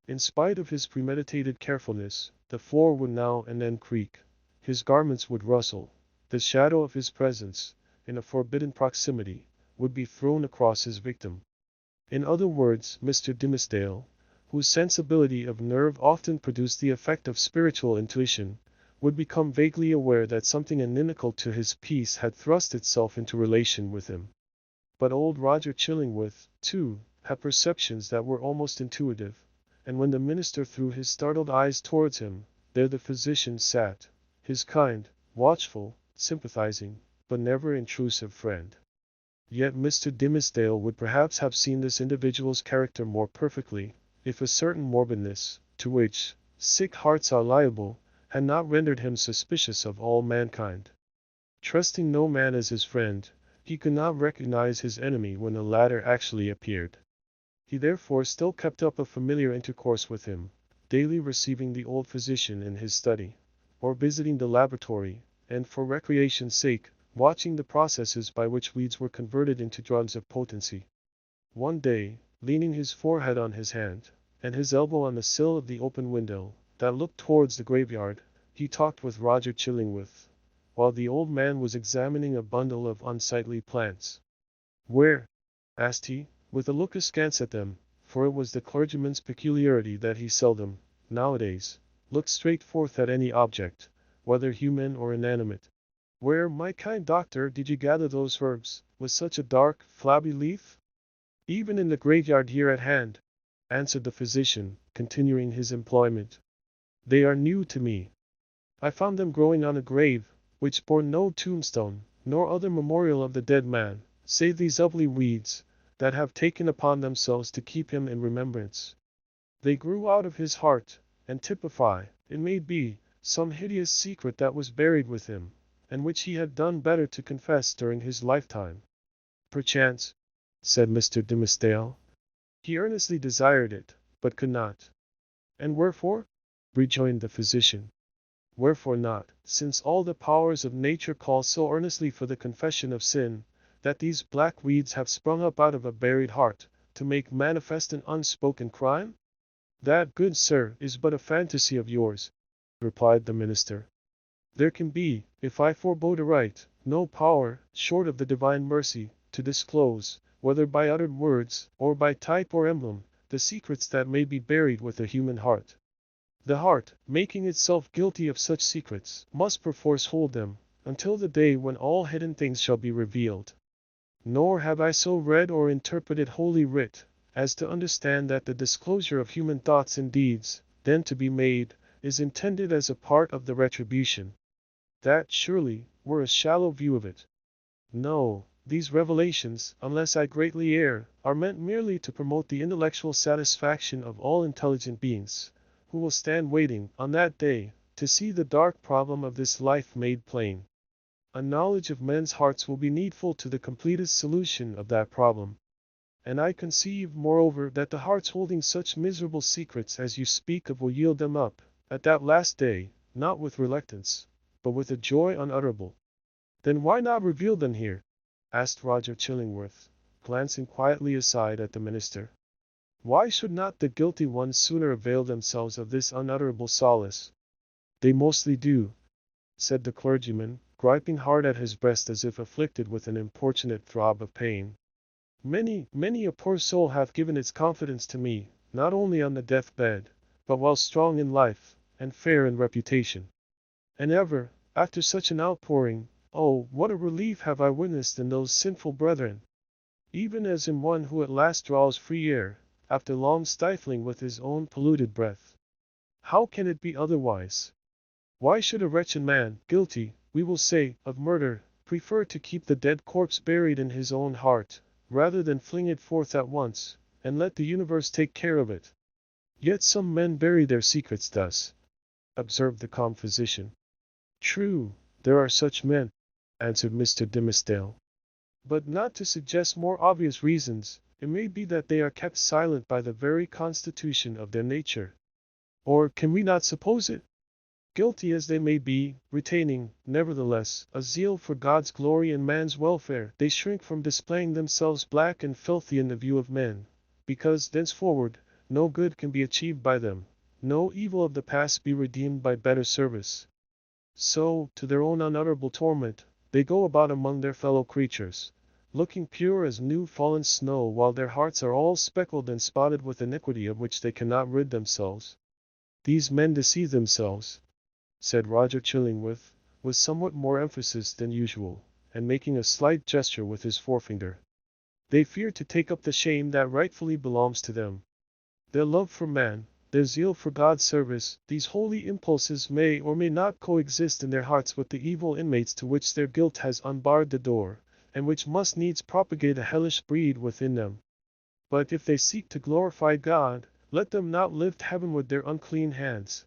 In spite of his premeditated carefulness, the floor would now and then creak, his garments would rustle, the shadow of his presence, in a forbidden proximity, would be thrown across his victim. In other words, Mr. Dimmesdale, whose sensibility of nerve often produced the effect of spiritual intuition, would become vaguely aware that something inimical to his peace had thrust itself into relation with him. But old Roger Chillingworth, too, had perceptions that were almost intuitive, and when the minister threw his startled eyes towards him, there the physician sat, his kind, watchful, sympathizing, but never intrusive friend. Yet Mr. Dimmesdale would perhaps have seen this individual's character more perfectly, if a certain morbidness, to which sick hearts are liable, had not rendered him suspicious of all mankind. Trusting no man as his friend, he could not recognize his enemy when the latter actually appeared. He therefore still kept up a familiar intercourse with him, daily receiving the old physician in his study, or visiting the laboratory, and for recreation's sake, watching the processes by which weeds were converted into drugs of potency. One day, leaning his forehead on his hand, and his elbow on the sill of the open window that looked towards the graveyard, he talked with Roger Chillingworth, while the old man was examining a bundle of unsightly plants. "Where?" asked he, with a look askance at them, for it was the clergyman's peculiarity that he seldom, nowadays, looked straight forth at any object, whether human or inanimate. "Where, my kind doctor, did you gather those herbs, with such a dark, flabby leaf?" "Even in the graveyard here at hand," answered the physician, continuing his employment. "They are new to me. I found them growing on a grave, which bore no tombstone, nor other memorial of the dead man, save these ugly weeds, that have taken upon themselves to keep him in remembrance. They grew out of his heart, and typify, it may be, some hideous secret that was buried with him, and which he had done better to confess during his lifetime." "Perchance," said Mr. Dimmesdale, "he earnestly desired it, but could not." "And wherefore?" rejoined the physician. "Wherefore not, since all the powers of nature call so earnestly for the confession of sin, that these black weeds have sprung up out of a buried heart, to make manifest an unspoken crime?" "That, good sir, is but a fantasy of yours," replied the minister. "There can be, if I forbode aright, no power, short of the divine mercy, to disclose, whether by uttered words, or by type or emblem, the secrets that may be buried with the human heart. The heart, making itself guilty of such secrets, must perforce hold them, until the day when all hidden things shall be revealed. Nor have I so read or interpreted Holy Writ, as to understand that the disclosure of human thoughts and deeds, then to be made, is intended as a part of the retribution. That, surely, were a shallow view of it. No, these revelations, unless I greatly err, are meant merely to promote the intellectual satisfaction of all intelligent beings, who will stand waiting, on that day, to see the dark problem of this life made plain. A knowledge of men's hearts will be needful to the completest solution of that problem. And I conceive, moreover, that the hearts holding such miserable secrets as you speak of will yield them up, at that last day, not with reluctance, but with a joy unutterable." "Then why not reveal them here?" asked Roger Chillingworth, glancing quietly aside at the minister. "Why should not the guilty ones sooner avail themselves of this unutterable solace?" "They mostly do," said the clergyman, griping hard at his breast as if afflicted with an importunate throb of pain. Many a poor soul hath given its confidence to me, not only on the death-bed, but while strong in life, and fair in reputation. And ever, after such an outpouring, oh, what a relief have I witnessed in those sinful brethren! Even as in one who at last draws free air, after long stifling with his own polluted breath. How can it be otherwise? Why should a wretched man, guilty, we will say, of murder, prefer to keep the dead corpse buried in his own heart, rather than fling it forth at once, and let the universe take care of it. Yet some men bury their secrets thus, observed the calm physician. True, there are such men, answered Mr. Dimmesdale. But not to suggest more obvious reasons, it may be that they are kept silent by the very constitution of their nature. Or can we not suppose it? Guilty as they may be, retaining, nevertheless, a zeal for God's glory and man's welfare, they shrink from displaying themselves black and filthy in the view of men, because thenceforward, no good can be achieved by them, no evil of the past be redeemed by better service. So, to their own unutterable torment, they go about among their fellow creatures, looking pure as new fallen snow while their hearts are all speckled and spotted with iniquity of which they cannot rid themselves. These men deceive themselves, said Roger Chillingworth, with somewhat more emphasis than usual, and making a slight gesture with his forefinger. They fear to take up the shame that rightfully belongs to them. Their love for man, their zeal for God's service, these holy impulses may or may not coexist in their hearts with the evil inmates to which their guilt has unbarred the door, and which must needs propagate a hellish breed within them. But if they seek to glorify God, let them not lift heaven with their unclean hands.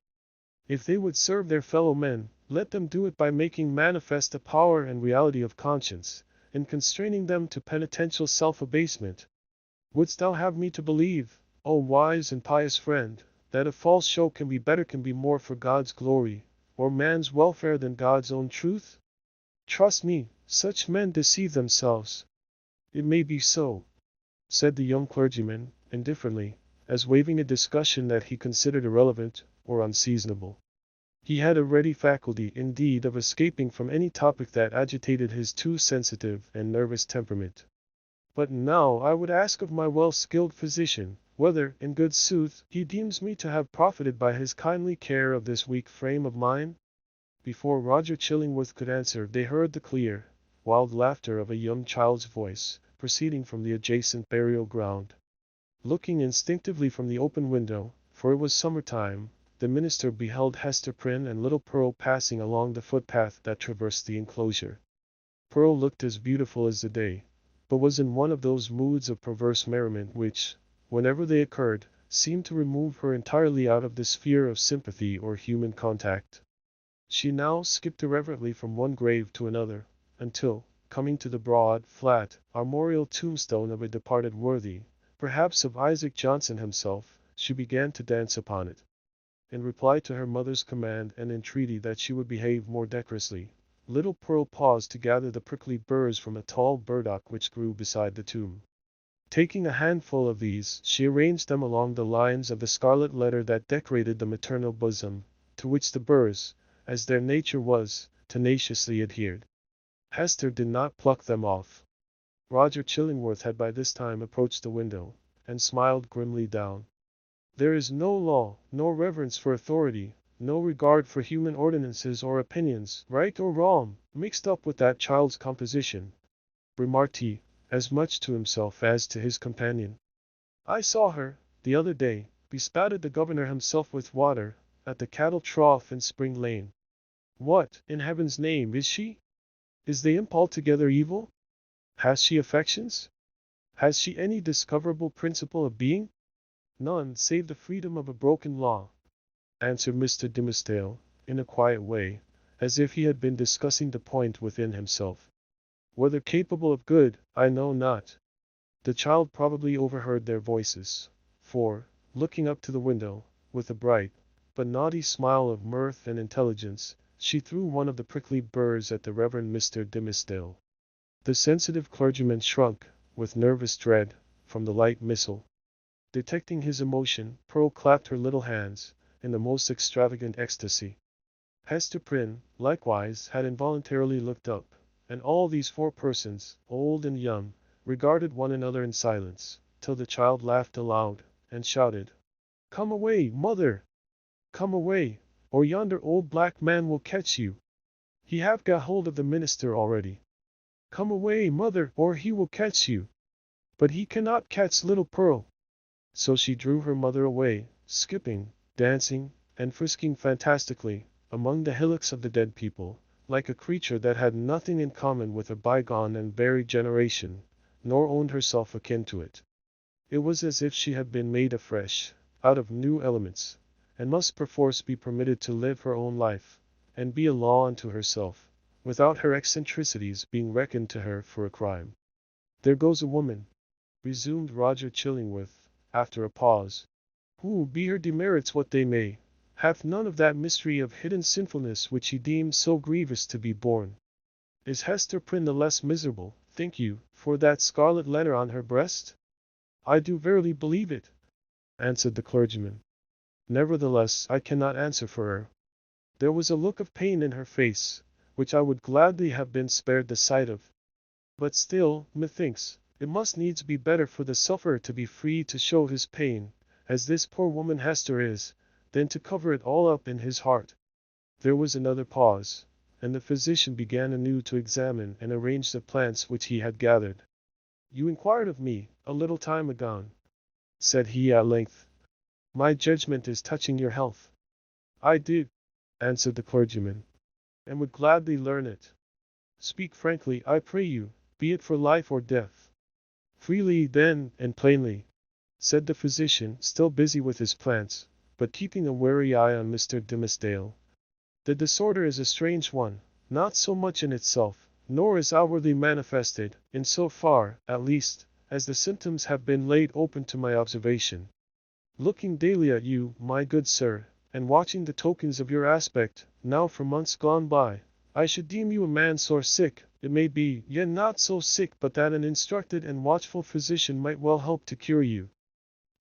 If they would serve their fellow men, let them do it by making manifest the power and reality of conscience, and constraining them to penitential self-abasement. Wouldst thou have me to believe, O wise and pious friend, that a false show can be more for God's glory, or man's welfare than God's own truth? Trust me, such men deceive themselves. It may be so, said the young clergyman, indifferently, as waiving a discussion that he considered irrelevant or unseasonable. He had a ready faculty, indeed, of escaping from any topic that agitated his too sensitive and nervous temperament. But now I would ask of my well-skilled physician, whether, in good sooth, he deems me to have profited by his kindly care of this weak frame of mine? Before Roger Chillingworth could answer, they heard the clear, wild laughter of a young child's voice, proceeding from the adjacent burial ground. Looking instinctively from the open window, for it was summer-time, the minister beheld Hester Prynne and little Pearl passing along the footpath that traversed the enclosure. Pearl looked as beautiful as the day, but was in one of those moods of perverse merriment which, whenever they occurred, seemed to remove her entirely out of the sphere of sympathy or human contact. She now skipped irreverently from one grave to another, until, coming to the broad, flat, armorial tombstone of a departed worthy, perhaps of Isaac Johnson himself, she began to dance upon it. In reply to her mother's command and entreaty that she would behave more decorously, little Pearl paused to gather the prickly burrs from a tall burdock which grew beside the tomb. Taking a handful of these, she arranged them along the lines of the scarlet letter that decorated the maternal bosom, to which the burrs, as their nature was, tenaciously adhered. Hester did not pluck them off. Roger Chillingworth had by this time approached the window, and smiled grimly down. There is no law, no reverence for authority, no regard for human ordinances or opinions, right or wrong, mixed up with that child's composition, remarked he, as much to himself as to his companion. I saw her, the other day, bespattered the governor himself with water, at the cattle trough in Spring Lane. What, in heaven's name, is she? Is the imp altogether evil? Has she affections? Has she any discoverable principle of being? None, save the freedom of a broken law, answered Mr. Dimmesdale, in a quiet way, as if he had been discussing the point within himself. Whether capable of good, I know not. The child probably overheard their voices, for, looking up to the window, with a bright, but naughty smile of mirth and intelligence, she threw one of the prickly burrs at the Reverend Mr. Dimmesdale. The sensitive clergyman shrunk, with nervous dread, from the light missile. Detecting his emotion, Pearl clapped her little hands, in the most extravagant ecstasy. Hester Prynne, likewise, had involuntarily looked up, and all these four persons, old and young, regarded one another in silence, till the child laughed aloud, and shouted, "Come away, mother! Come away, or yonder old black man will catch you. He have got hold of the minister already. Come away, mother, or he will catch you. But he cannot catch little Pearl." So she drew her mother away, skipping, dancing, and frisking fantastically, among the hillocks of the dead people, like a creature that had nothing in common with a bygone and buried generation, nor owned herself akin to it. It was as if she had been made afresh, out of new elements, and must perforce be permitted to live her own life, and be a law unto herself, without her eccentricities being reckoned to her for a crime. "There goes a woman," resumed Roger Chillingworth, after a pause, "who, be her demerits what they may, hath none of that mystery of hidden sinfulness which he deems so grievous to be borne. Is Hester Prynne the less miserable, think you, for that scarlet letter on her breast?" "I do verily believe it," answered the clergyman. "Nevertheless, I cannot answer for her. There was a look of pain in her face, which I would gladly have been spared the sight of. But still, methinks, it must needs be better for the sufferer to be free to show his pain, as this poor woman Hester is, than to cover it all up in his heart." There was another pause, and the physician began anew to examine and arrange the plants which he had gathered. "You inquired of me, a little time agone," said he at length, "my judgment is touching your health." "I did," answered the clergyman, "and would gladly learn it." "Speak frankly, I pray you, be it for life or death." "Freely, then, and plainly," said the physician, still busy with his plants, but keeping a wary eye on Mr. Dimmesdale. "The disorder is a strange one, not so much in itself, nor is outwardly manifested, in so far, at least, as the symptoms have been laid open to my observation. Looking daily at you, my good sir, and watching the tokens of your aspect, now for months gone by, I should deem you a man sore sick, it may be, yet not so sick but that an instructed and watchful physician might well help to cure you.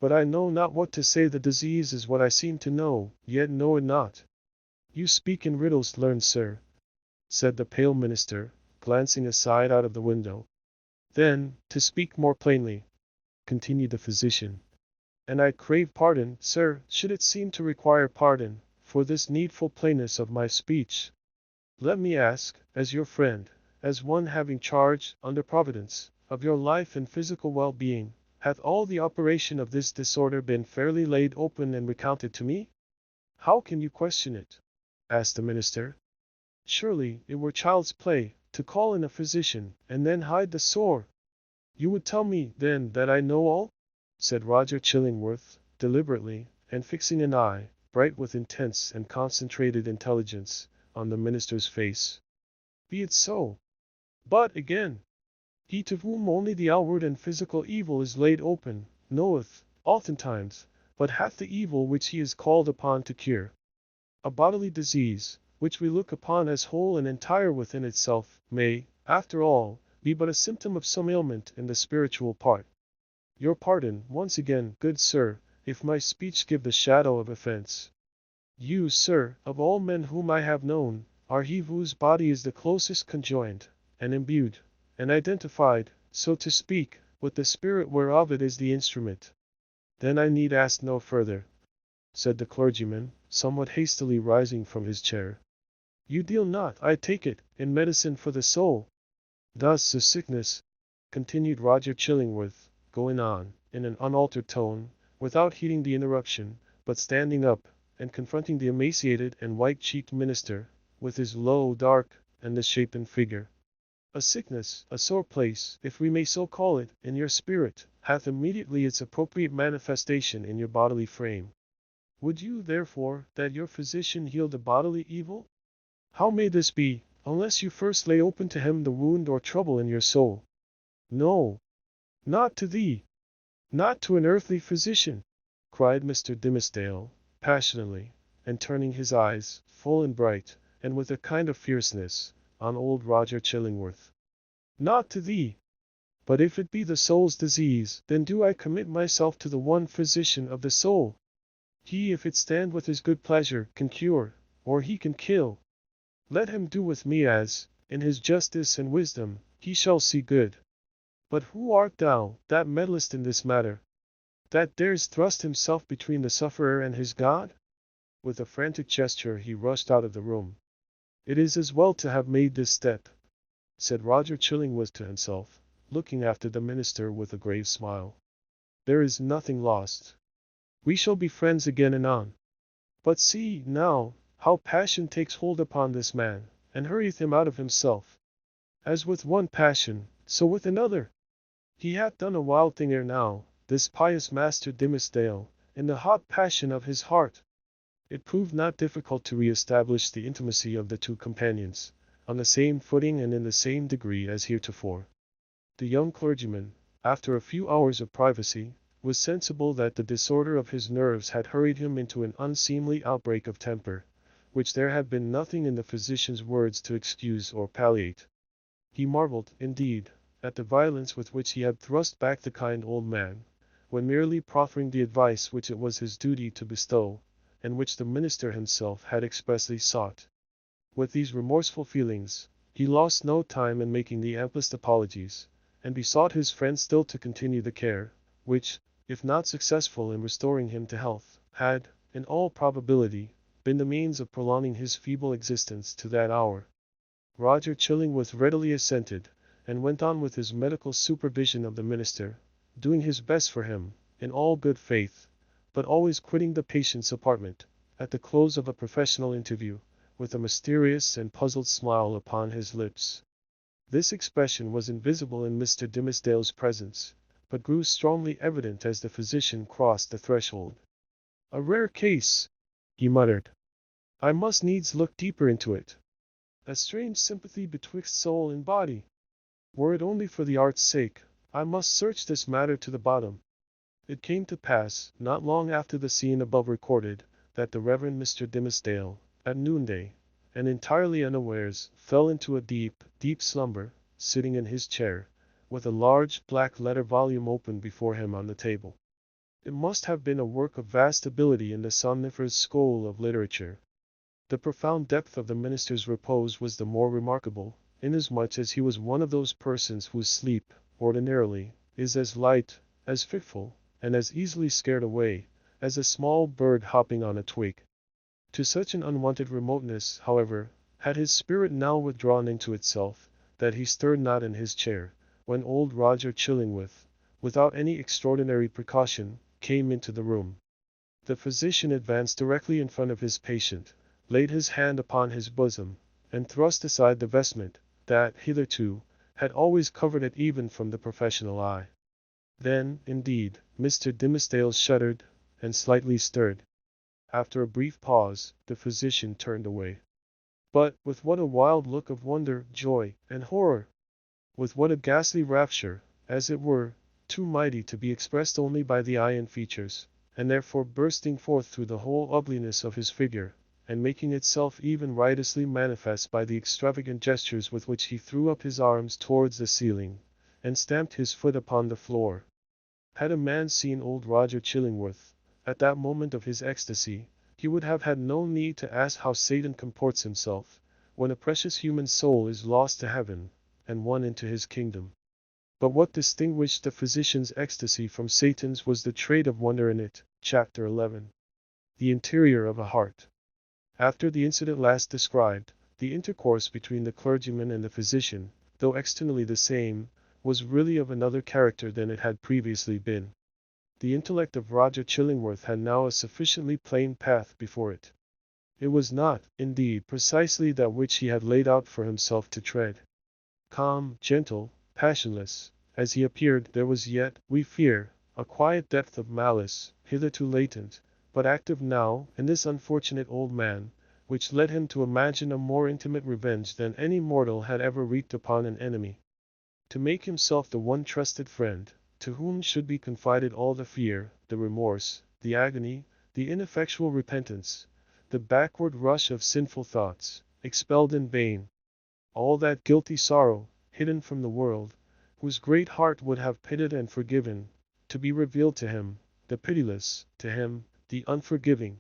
But I know not what to say. The disease is what I seem to know, yet know it not." "You speak in riddles, learned sir," said the pale minister, glancing aside out of the window. "Then, to speak more plainly," continued the physician, "and I crave pardon, sir, should it seem to require pardon, for this needful plainness of my speech. Let me ask, as your friend, as one having charge, under Providence, of your life and physical well-being, hath all the operation of this disorder been fairly laid open and recounted to me?" "How can you question it?" asked the minister. "Surely, it were child's play, to call in a physician, and then hide the sore." "You would tell me, then, that I know all?" said Roger Chillingworth, deliberately, and fixing an eye, bright with intense and concentrated intelligence, on the minister's face. "Be it so. But, again, he to whom only the outward and physical evil is laid open, knoweth, oftentimes, but half the evil which he is called upon to cure. A bodily disease, which we look upon as whole and entire within itself, may, after all, be but a symptom of some ailment in the spiritual part. Your pardon, once again, good sir, if my speech give the shadow of offense. You, sir, of all men whom I have known, are he whose body is the closest conjoined, and imbued, and identified, so to speak, with the spirit whereof it is the instrument." "Then I need ask no further," said the clergyman, somewhat hastily rising from his chair. "You deal not, I take it, in medicine for the soul." "Thus a sickness," continued Roger Chillingworth, going on, in an unaltered tone, without heeding the interruption, but standing up, and confronting the emaciated and white-cheeked minister, with his low, dark, and misshapen figure. "A sickness, a sore place, if we may so call it, in your spirit, hath immediately its appropriate manifestation in your bodily frame. Would you, therefore, that your physician heal the bodily evil? How may this be, unless you first lay open to him the wound or trouble in your soul?" "No, not to thee, not to an earthly physician," cried Mr. Dimmesdale, passionately, and turning his eyes, full and bright, and with a kind of fierceness, on old Roger Chillingworth. "Not to thee. But if it be the soul's disease, then do I commit myself to the one physician of the soul. He, if it stand with his good pleasure, can cure, or he can kill. Let him do with me as, in his justice and wisdom, he shall see good. But who art thou, that meddlest in this matter? That dares thrust himself between the sufferer and his God?" With a frantic gesture he rushed out of the room. "It is as well to have made this step," said Roger Chillingworth to himself, looking after the minister with a grave smile. "There is nothing lost. We shall be friends again anon. But see, now, how passion takes hold upon this man, and hurrieth him out of himself. As with one passion, so with another. He hath done a wild thing ere now, this pious Master Dimmesdale, in the hot passion of his heart. It proved not difficult to re-establish the intimacy of the two companions, on the same footing and in the same degree as heretofore. The young clergyman, after a few hours of privacy, was sensible that the disorder of his nerves had hurried him into an unseemly outbreak of temper, which there had been nothing in the physician's words to excuse or palliate. He marveled, indeed, at the violence with which he had thrust back the kind old man, when merely proffering the advice which it was his duty to bestow, and which the minister himself had expressly sought. With these remorseful feelings, he lost no time in making the amplest apologies, and besought his friend still to continue the care, which, if not successful in restoring him to health, had, in all probability, been the means of prolonging his feeble existence to that hour. Roger Chillingworth readily assented, and went on with his medical supervision of the minister, doing his best for him, in all good faith, but always quitting the patient's apartment, at the close of a professional interview, with a mysterious and puzzled smile upon his lips. This expression was invisible in Mr. Dimmesdale's presence, but grew strongly evident as the physician crossed the threshold. "A rare case," he muttered. "I must needs look deeper into it. A strange sympathy betwixt soul and body. Were it only for the art's sake, I must search this matter to the bottom." It came to pass, not long after the scene above recorded, that the Reverend Mr. Dimmesdale, at noonday, and entirely unawares, fell into a deep, deep slumber, sitting in his chair, with a large black letter volume open before him on the table. It must have been a work of vast ability in the somniferous school of literature. The profound depth of the minister's repose was the more remarkable, inasmuch as he was one of those persons whose sleep, ordinarily, is as light, as fitful, and as easily scared away, as a small bird hopping on a twig. To such an unwonted remoteness, however, had his spirit now withdrawn into itself, that he stirred not in his chair, when old Roger Chillingworth, without any extraordinary precaution, came into the room. The physician advanced directly in front of his patient, laid his hand upon his bosom, and thrust aside the vestment, that, hitherto, had always covered it even from the professional eye. Then, indeed, Mr. Dimmesdale shuddered, and slightly stirred. After a brief pause, the physician turned away. But, with what a wild look of wonder, joy, and horror! With what a ghastly rapture, as it were, too mighty to be expressed only by the eye and features, and therefore bursting forth through the whole ugliness of his figure, and making itself even riotously manifest by the extravagant gestures with which he threw up his arms towards the ceiling, and stamped his foot upon the floor. Had a man seen old Roger Chillingworth, at that moment of his ecstasy, he would have had no need to ask how Satan comports himself, when a precious human soul is lost to heaven, and won into his kingdom. But what distinguished the physician's ecstasy from Satan's was the trait of wonder in it. Chapter 11. The interior of a heart. After the incident last described, the intercourse between the clergyman and the physician, though externally the same, was really of another character than it had previously been. The intellect of Roger Chillingworth had now a sufficiently plain path before it. It was not, indeed, precisely that which he had laid out for himself to tread. Calm, gentle, passionless, as he appeared, there was yet, we fear, a quiet depth of malice, hitherto latent, but active now, in this unfortunate old man, which led him to imagine a more intimate revenge than any mortal had ever wreaked upon an enemy. To make himself the one trusted friend, to whom should be confided all the fear, the remorse, the agony, the ineffectual repentance, the backward rush of sinful thoughts, expelled in vain, all that guilty sorrow, hidden from the world, whose great heart would have pitied and forgiven, to be revealed to him, the pitiless, to him, the unforgiving.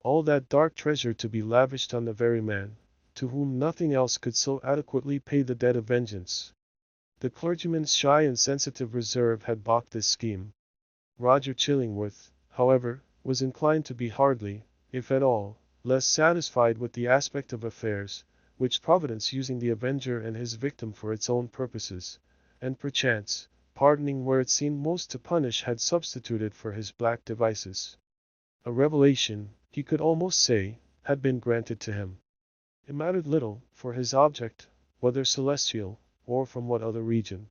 All that dark treasure to be lavished on the very man, to whom nothing else could so adequately pay the debt of vengeance. The clergyman's shy and sensitive reserve had balked this scheme. Roger Chillingworth, however, was inclined to be hardly, if at all, less satisfied with the aspect of affairs, which Providence using the avenger and his victim for its own purposes, and perchance, pardoning where it seemed most to punish, had substituted for his black devices. A revelation, he could almost say, had been granted to him. It mattered little, for his object, whether celestial, or from what other region.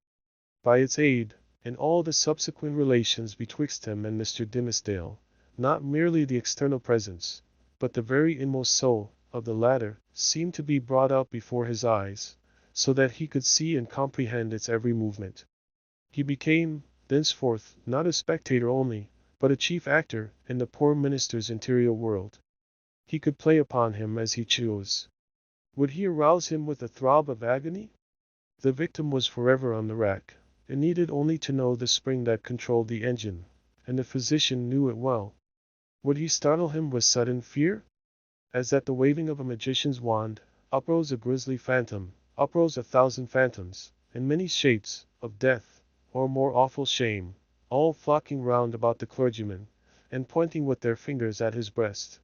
By its aid, in all the subsequent relations betwixt him and Mr. Dimmesdale, not merely the external presence, but the very inmost soul, of the latter, seemed to be brought out before his eyes, so that he could see and comprehend its every movement. He became, thenceforth, not a spectator only, but a chief actor in the poor minister's interior world. He could play upon him as he chose. Would he arouse him with a throb of agony? The victim was forever on the rack. It needed only to know the spring that controlled the engine, and the physician knew it well. Would he startle him with sudden fear? As at the waving of a magician's wand, uprose a grisly phantom, uprose a thousand phantoms, in many shapes, of death, or more awful shame, all flocking round about the clergyman, and pointing with their fingers at his breast.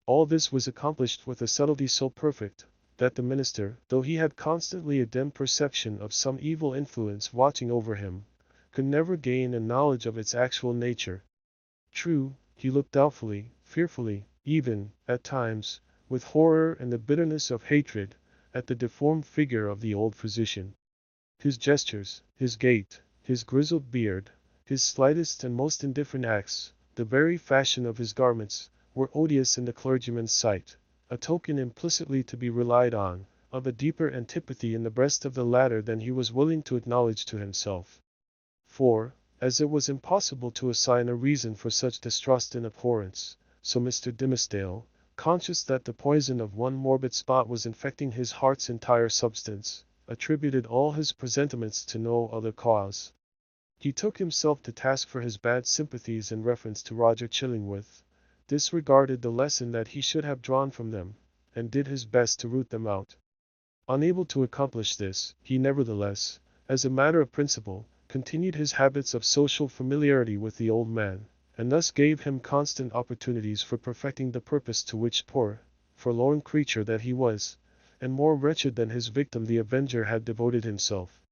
All this was accomplished with a subtlety so perfect, that the minister, though he had constantly a dim perception of some evil influence watching over him, could never gain a knowledge of its actual nature. True, he looked doubtfully, fearfully, even, at times, with horror and the bitterness of hatred, at the deformed figure of the old physician. His gestures, his gait, his grizzled beard, his slightest and most indifferent acts, the very fashion of his garments, were odious in the clergyman's sight, a token implicitly to be relied on, of a deeper antipathy in the breast of the latter than he was willing to acknowledge to himself. For, as it was impossible to assign a reason for such distrust and abhorrence, so Mr. Dimmesdale, conscious that the poison of one morbid spot was infecting his heart's entire substance, attributed all his presentiments to no other cause. He took himself to task for his bad sympathies in reference to Roger Chillingworth, disregarded the lesson that he should have drawn from them, and did his best to root them out. Unable to accomplish this, he nevertheless, as a matter of principle, continued his habits of social familiarity with the old man, and thus gave him constant opportunities for perfecting the purpose to which poor, forlorn creature that he was, and more wretched than his victim the avenger had devoted himself.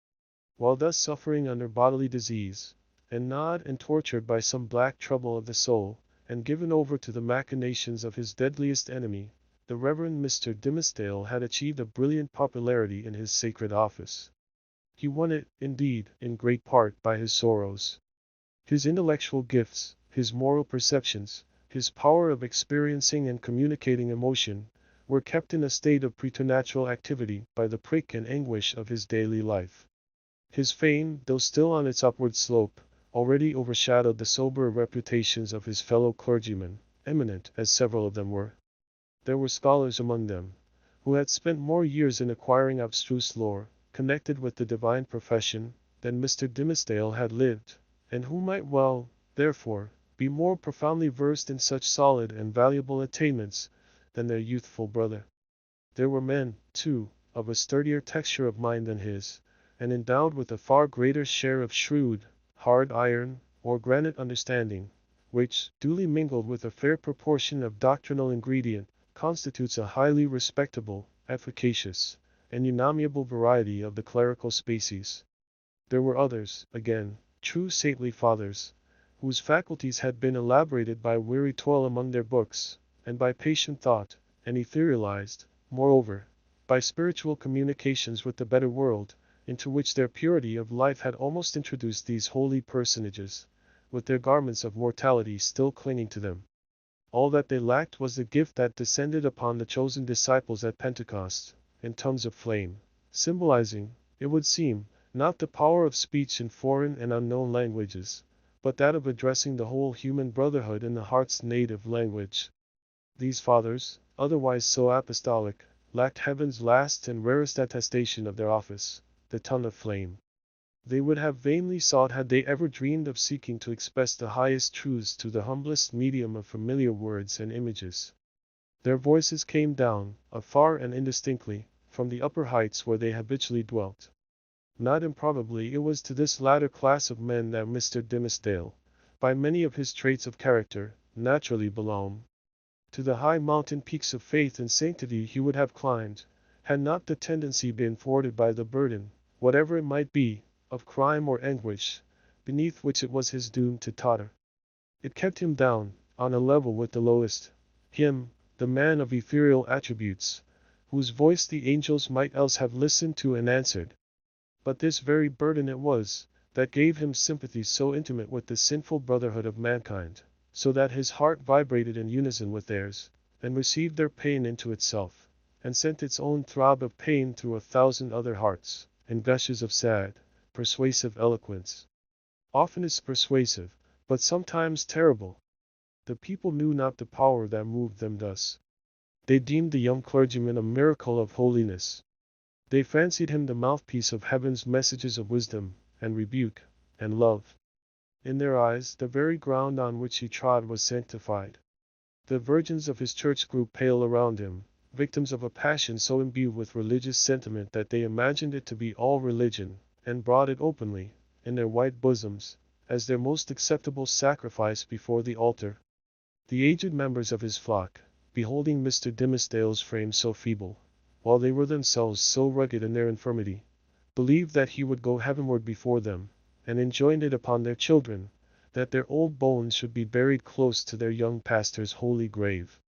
While thus suffering under bodily disease, and gnawed and tortured by some black trouble of the soul, and given over to the machinations of his deadliest enemy, the Reverend Mr. Dimmesdale had achieved a brilliant popularity in his sacred office. He won it, indeed, in great part by his sorrows. His intellectual gifts, his moral perceptions, his power of experiencing and communicating emotion, were kept in a state of preternatural activity by the prick and anguish of his daily life. His fame, though still on its upward slope, already overshadowed the soberer reputations of his fellow clergymen, eminent as several of them were. There were scholars among them, who had spent more years in acquiring abstruse lore, connected with the divine profession, than Mr. Dimmesdale had lived, and who might well, therefore, be more profoundly versed in such solid and valuable attainments than their youthful brother. There were men, too, of a sturdier texture of mind than his, and endowed with a far greater share of shrewd, hard iron, or granite understanding, which, duly mingled with a fair proportion of doctrinal ingredient, constitutes a highly respectable, efficacious, and unamiable variety of the clerical species. There were others, again, true saintly fathers, whose faculties had been elaborated by weary toil among their books, and by patient thought, and etherealized, moreover, by spiritual communications with the better world, into which their purity of life had almost introduced these holy personages, with their garments of mortality still clinging to them. All that they lacked was the gift that descended upon the chosen disciples at Pentecost, in tongues of flame, symbolizing, it would seem, not the power of speech in foreign and unknown languages, but that of addressing the whole human brotherhood in the heart's native language. These fathers, otherwise so apostolic, lacked heaven's last and rarest attestation of their office, the tongue of flame. They would have vainly sought had they ever dreamed of seeking to express the highest truths to the humblest medium of familiar words and images. Their voices came down, afar and indistinctly, from the upper heights where they habitually dwelt. Not improbably it was to this latter class of men that Mr. Dimmesdale, by many of his traits of character, naturally belonged. To the high mountain peaks of faith and sanctity he would have climbed, had not the tendency been thwarted by the burden, whatever it might be, of crime or anguish, beneath which it was his doom to totter. It kept him down, on a level with the lowest, him, the man of ethereal attributes, whose voice the angels might else have listened to and answered. But this very burden it was, that gave him sympathy so intimate with the sinful brotherhood of mankind, so that his heart vibrated in unison with theirs, and received their pain into itself, and sent its own throb of pain through 1,000 other hearts, and gushes of sad, persuasive eloquence. Oftenest persuasive, but sometimes terrible. The people knew not the power that moved them thus. They deemed the young clergyman a miracle of holiness. They fancied him the mouthpiece of heaven's messages of wisdom, and rebuke, and love. In their eyes, the very ground on which he trod was sanctified. The virgins of his church grew pale around him, victims of a passion so imbued with religious sentiment that they imagined it to be all religion, and brought it openly, in their white bosoms, as their most acceptable sacrifice before the altar. The aged members of his flock, beholding Mr. Dimmesdale's frame so feeble, while they were themselves so rugged in their infirmity, believed that he would go heavenward before them, and enjoined it upon their children, that their old bones should be buried close to their young pastor's holy grave.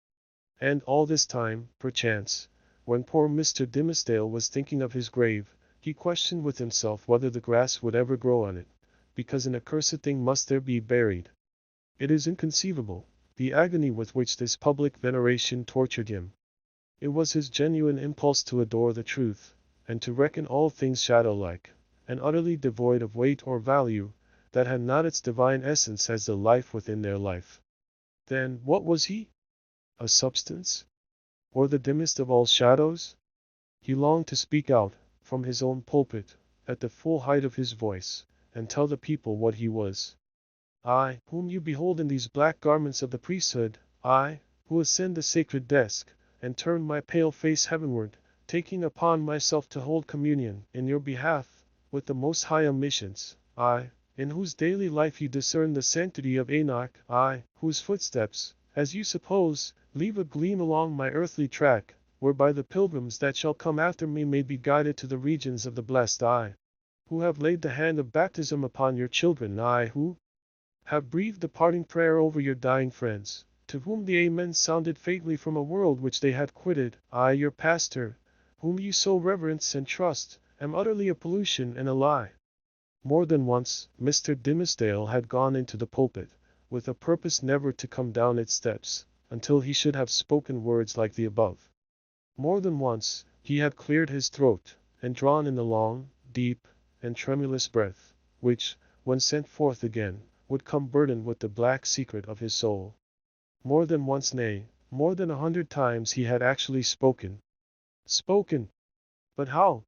And all this time, perchance, when poor Mr. Dimmesdale was thinking of his grave, he questioned with himself whether the grass would ever grow on it, because an accursed thing must there be buried. It is inconceivable, the agony with which this public veneration tortured him. It was his genuine impulse to adore the truth, and to reckon all things shadow-like, and utterly devoid of weight or value, that had not its divine essence as the life within their life. Then, what was he? A substance? Or the dimmest of all shadows? He longed to speak out, from his own pulpit, at the full height of his voice, and tell the people what he was. I, whom you behold in these black garments of the priesthood, I, who ascend the sacred desk, and turn my pale face heavenward, taking upon myself to hold communion, in your behalf, with the Most High Omniscience, I, in whose daily life you discern the sanctity of Enoch, I, whose footsteps, as you suppose, leave a gleam along my earthly track, whereby the pilgrims that shall come after me may be guided to the regions of the blessed, I, who have laid the hand of baptism upon your children, I, who have breathed the parting prayer over your dying friends, to whom the Amen sounded faintly from a world which they had quitted, I, your pastor, whom you so reverence and trust, am utterly a pollution and a lie. More than once, Mr. Dimmesdale had gone into the pulpit, with a purpose never to come down its steps, until he should have spoken words like the above. More than once, he had cleared his throat, and drawn in the long, deep, and tremulous breath, which, when sent forth again, would come burdened with the black secret of his soul. More than once, nay, more than 100 times he had actually spoken. Spoken! But how?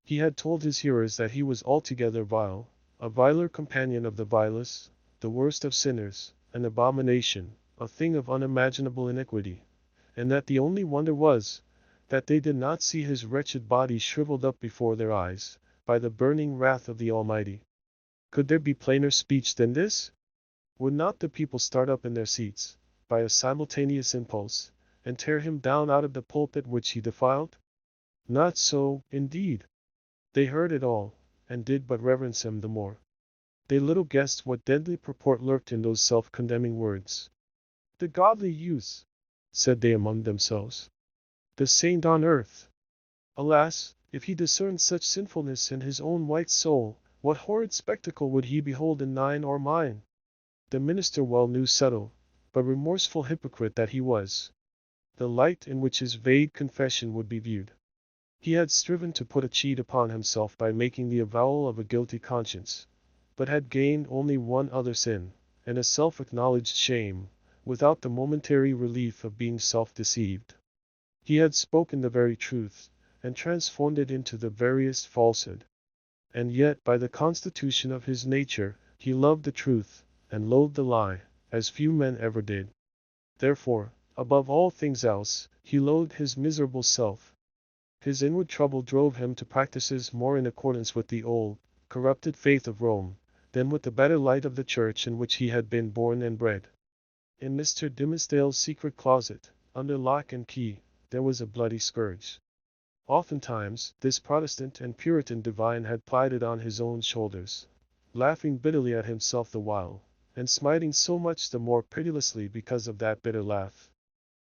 He had told his hearers that he was altogether vile, a viler companion of the vilest, the worst of sinners, an abomination, a thing of unimaginable iniquity, and that the only wonder was, that they did not see his wretched body shriveled up before their eyes, by the burning wrath of the Almighty. Could there be plainer speech than this? Would not the people start up in their seats, by a simultaneous impulse, and tear him down out of the pulpit which he defiled? Not so, indeed. They heard it all, and did but reverence him the more. They little guessed what deadly purport lurked in those self-condemning words. The godly youth, said they among themselves. The saint on earth. Alas, if he discerned such sinfulness in his own white soul, what horrid spectacle would he behold in thine or mine? The minister well knew subtle, but remorseful hypocrite that he was, the light in which his vague confession would be viewed. He had striven to put a cheat upon himself by making the avowal of a guilty conscience, but had gained only one other sin, and a self-acknowledged shame, without the momentary relief of being self-deceived. He had spoken the very truth, and transformed it into the veriest falsehood. And yet, by the constitution of his nature, he loved the truth, and loathed the lie, as few men ever did. Therefore, above all things else, he loathed his miserable self. His inward trouble drove him to practices more in accordance with the old, corrupted faith of Rome, than with the better light of the church in which he had been born and bred. In Mr. Dimmesdale's secret closet, under lock and key, there was a bloody scourge. Oftentimes, this Protestant and Puritan divine had plied it on his own shoulders, laughing bitterly at himself the while, and smiting so much the more pitilessly because of that bitter laugh.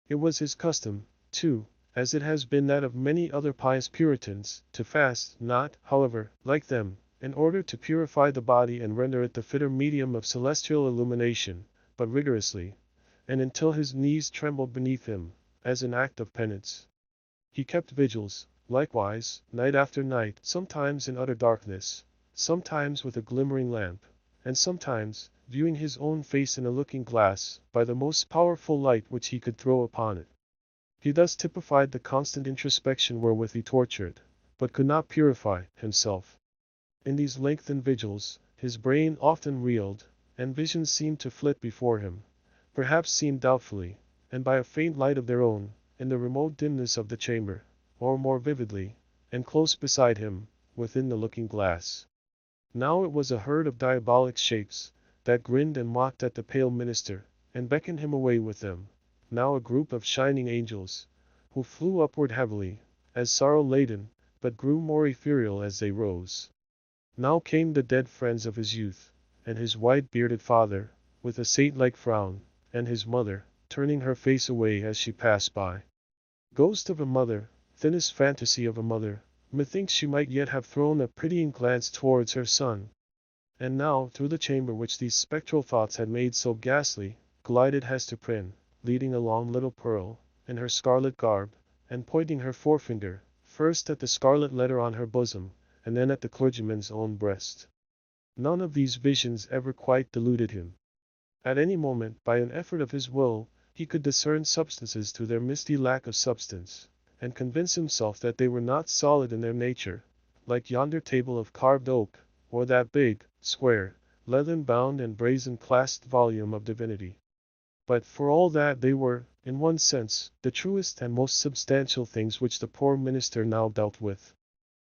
It was his custom, too, as it has been that of many other pious Puritans, to fast, not, however, like them, in order to purify the body and render it the fitter medium of celestial illumination, but rigorously, and until his knees trembled beneath him, as an act of penance. He kept vigils, likewise, night after night, sometimes in utter darkness, sometimes with a glimmering lamp, and sometimes, viewing his own face in a looking-glass, by the most powerful light which he could throw upon it. He thus typified the constant introspection wherewith he tortured, but could not purify, himself. In these lengthened vigils, his brain often reeled, and visions seemed to flit before him, perhaps seen doubtfully, and by a faint light of their own, in the remote dimness of the chamber, or more vividly, and close beside him, within the looking-glass. Now it was a herd of diabolic shapes, that grinned and mocked at the pale minister, and beckoned him away with them, now a group of shining angels, who flew upward heavily, as sorrow-laden, but grew more ethereal as they rose. Now came the dead friends of his youth, and his white-bearded father, with a saint-like frown, and his mother, turning her face away as she passed by. Ghost of a mother, thinnest fantasy of a mother, methinks she might yet have thrown a pitying glance towards her son. And now, through the chamber which these spectral thoughts had made so ghastly, glided Hester Prynne, leading along little Pearl, in her scarlet garb, and pointing her forefinger, first at the scarlet letter on her bosom, and then at the clergyman's own breast. None of these visions ever quite deluded him. At any moment, by an effort of his will, he could discern substances through their misty lack of substance, and convince himself that they were not solid in their nature, like yonder table of carved oak, or that big, square, leathern-bound and brazen-clasped volume of divinity. But for all that they were, in one sense, the truest and most substantial things which the poor minister now dealt with.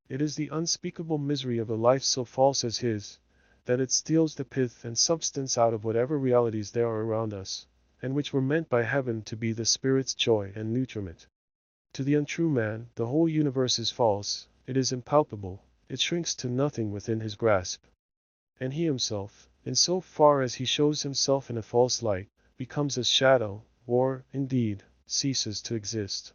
It is the unspeakable misery of a life so false as his, that it steals the pith and substance out of whatever realities there are around us, and which were meant by heaven to be the spirit's joy and nutriment. To the untrue man, the whole universe is false, it is impalpable, it shrinks to nothing within his grasp. And he himself, in so far as he shows himself in a false light, becomes a shadow, or, indeed, ceases to exist.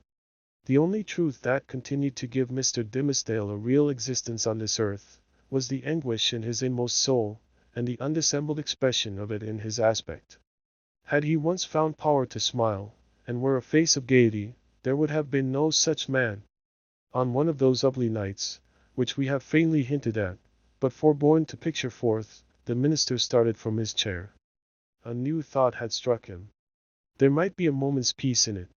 The only truth that continued to give Mr. Dimmesdale a real existence on this earth, was the anguish in his inmost soul, and the undissembled expression of it in his aspect. Had he once found power to smile, and were a face of gaiety, there would have been no such man. On one of those ugly nights, which we have faintly hinted at, but forborne to picture forth, the minister started from his chair. A new thought had struck him. There might be a moment's peace in it.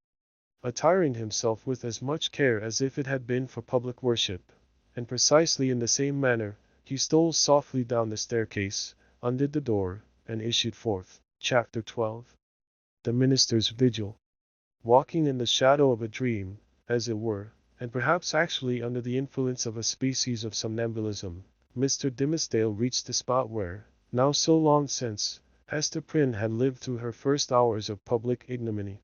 Attiring himself with as much care as if it had been for public worship, and precisely in the same manner, he stole softly down the staircase, undid the door, and issued forth. Chapter 12. The Minister's Vigil. Walking in the shadow of a dream, as it were, and perhaps actually under the influence of a species of somnambulism, Mr. Dimmesdale reached the spot where, now so long since, Hester Prynne had lived through her first hours of public ignominy.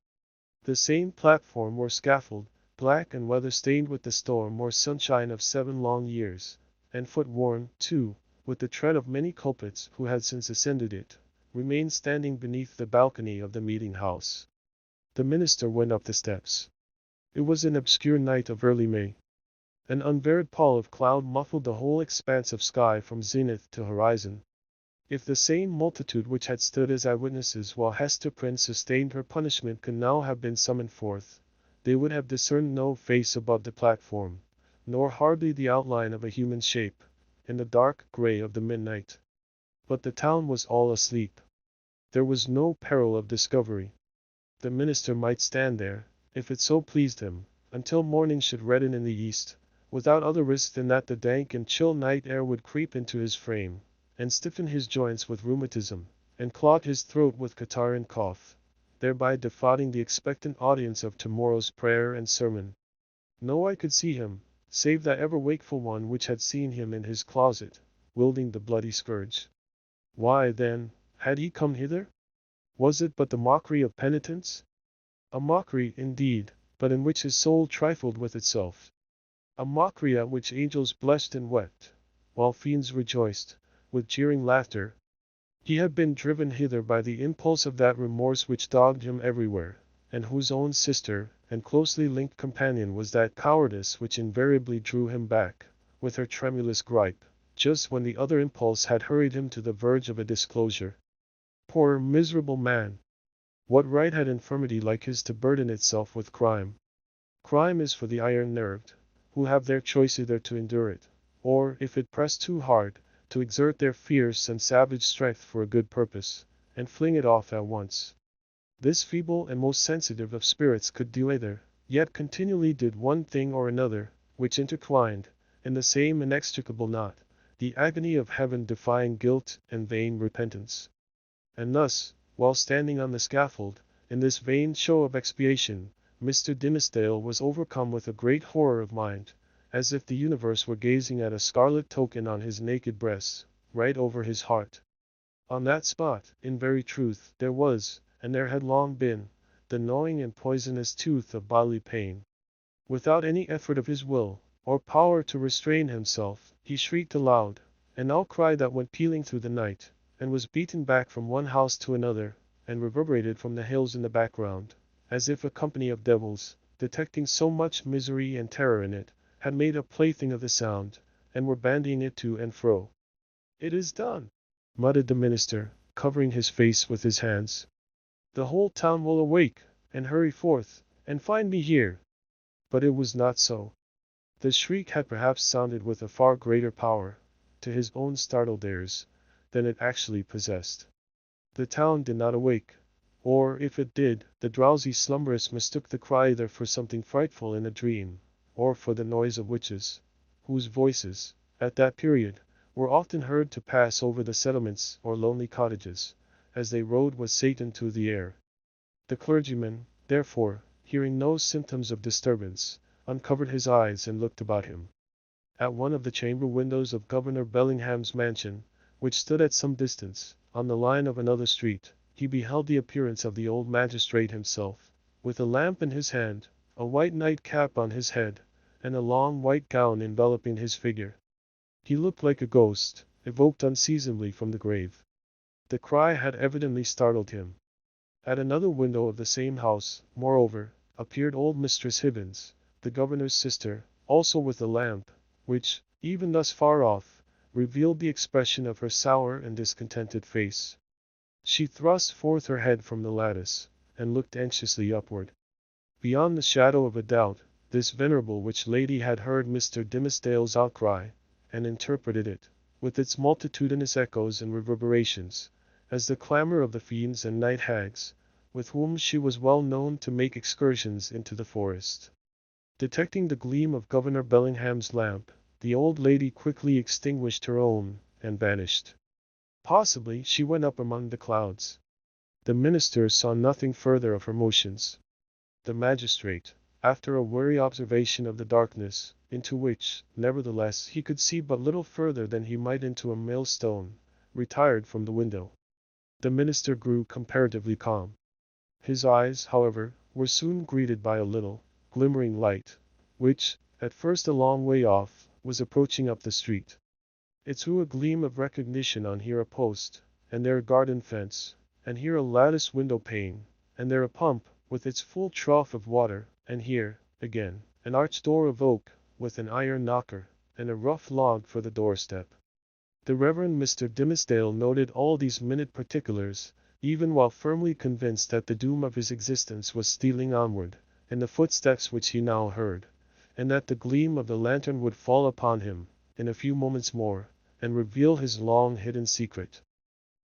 The same platform or scaffold, black and weather-stained with the storm or sunshine of 7 long years, and foot-worn, too, with the tread of many culprits who had since ascended it, remained standing beneath the balcony of the meeting-house. The minister went up the steps. It was an obscure night of early May. An unvaried pall of cloud muffled the whole expanse of sky from zenith to horizon. If the same multitude which had stood as eyewitnesses while Hester Prynne sustained her punishment could now have been summoned forth, they would have discerned no face above the platform, nor hardly the outline of a human shape, in the dark grey of the midnight. But the town was all asleep. There was no peril of discovery. The minister might stand there, if it so pleased him, until morning should redden in the east, without other risk than that the dank and chill night air would creep into his frame, and stiffen his joints with rheumatism, and clog his throat with catarrh and cough, thereby defrauding the expectant audience of tomorrow's prayer and sermon. No eye could see him, save that ever-wakeful one which had seen him in his closet, wielding the bloody scourge. Why, then, had he come hither? Was it but the mockery of penitence? A mockery, indeed, but in which his soul trifled with itself. A mockery at which angels blushed and wept, while fiends rejoiced, with jeering laughter. He had been driven hither by the impulse of that remorse which dogged him everywhere, and whose own sister, and closely linked companion was that cowardice which invariably drew him back, with her tremulous gripe, just when the other impulse had hurried him to the verge of a disclosure. Poor, miserable man! What right had infirmity like his to burden itself with crime? Crime is for the iron-nerved, who have their choice either to endure it, or, if it press too hard, to exert their fierce and savage strength for a good purpose, and fling it off at once. This feeble and most sensitive of spirits could do either, yet continually did one thing or another, which intertwined, in the same inextricable knot, the agony of heaven-defying guilt and vain repentance. And thus, while standing on the scaffold, in this vain show of expiation, Mr. Dimmesdale was overcome with a great horror of mind, as if the universe were gazing at a scarlet token on his naked breast, right over his heart. On that spot, in very truth, there was, and there had long been, the gnawing and poisonous tooth of bodily pain. Without any effort of his will, or power to restrain himself, he shrieked aloud, an outcry that went pealing through the night, and was beaten back from one house to another, and reverberated from the hills in the background, as if a company of devils, detecting so much misery and terror in it, had made a plaything of the sound, and were bandying it to and fro. "It is done," muttered the minister, covering his face with his hands. "The whole town will awake, and hurry forth, and find me here." But it was not so. The shriek had perhaps sounded with a far greater power, to his own startled ears, than it actually possessed. The town did not awake, or, if it did, the drowsy slumberous mistook the cry either for something frightful in a dream, or for the noise of witches, whose voices, at that period, were often heard to pass over the settlements or lonely cottages, as they rode with Satan to the air. The clergyman, therefore, hearing no symptoms of disturbance, uncovered his eyes and looked about him. At one of the chamber windows of Governor Bellingham's mansion, which stood at some distance, on the line of another street, he beheld the appearance of the old magistrate himself, with a lamp in his hand, a white nightcap on his head, and a long white gown enveloping his figure. He looked like a ghost, evoked unseasonably from the grave. The cry had evidently startled him. At another window of the same house, moreover, appeared old Mistress Hibbins, the governor's sister, also with a lamp, which, even thus far off, revealed the expression of her sour and discontented face. She thrust forth her head from the lattice, and looked anxiously upward. Beyond the shadow of a doubt, this venerable witch lady had heard Mr. Dimmesdale's outcry, and interpreted it, with its multitudinous echoes and reverberations, as the clamor of the fiends and night hags, with whom she was well known to make excursions into the forest. Detecting the gleam of Governor Bellingham's lamp, the old lady quickly extinguished her own, and vanished. Possibly she went up among the clouds. The minister saw nothing further of her motions. The magistrate, after a wary observation of the darkness, into which, nevertheless, he could see but little further than he might into a millstone, retired from the window. The minister grew comparatively calm. His eyes, however, were soon greeted by a little, glimmering light, which, at first a long way off, was approaching up the street. It threw a gleam of recognition on here a post, and there a garden fence, and here a lattice window pane, and there a pump, with its full trough of water, and here, again, an arched door of oak, with an iron knocker, and a rough log for the doorstep. The Reverend Mr. Dimmesdale noted all these minute particulars, even while firmly convinced that the doom of his existence was stealing onward, in the footsteps which he now heard, and that the gleam of the lantern would fall upon him, in a few moments more, and reveal his long-hidden secret.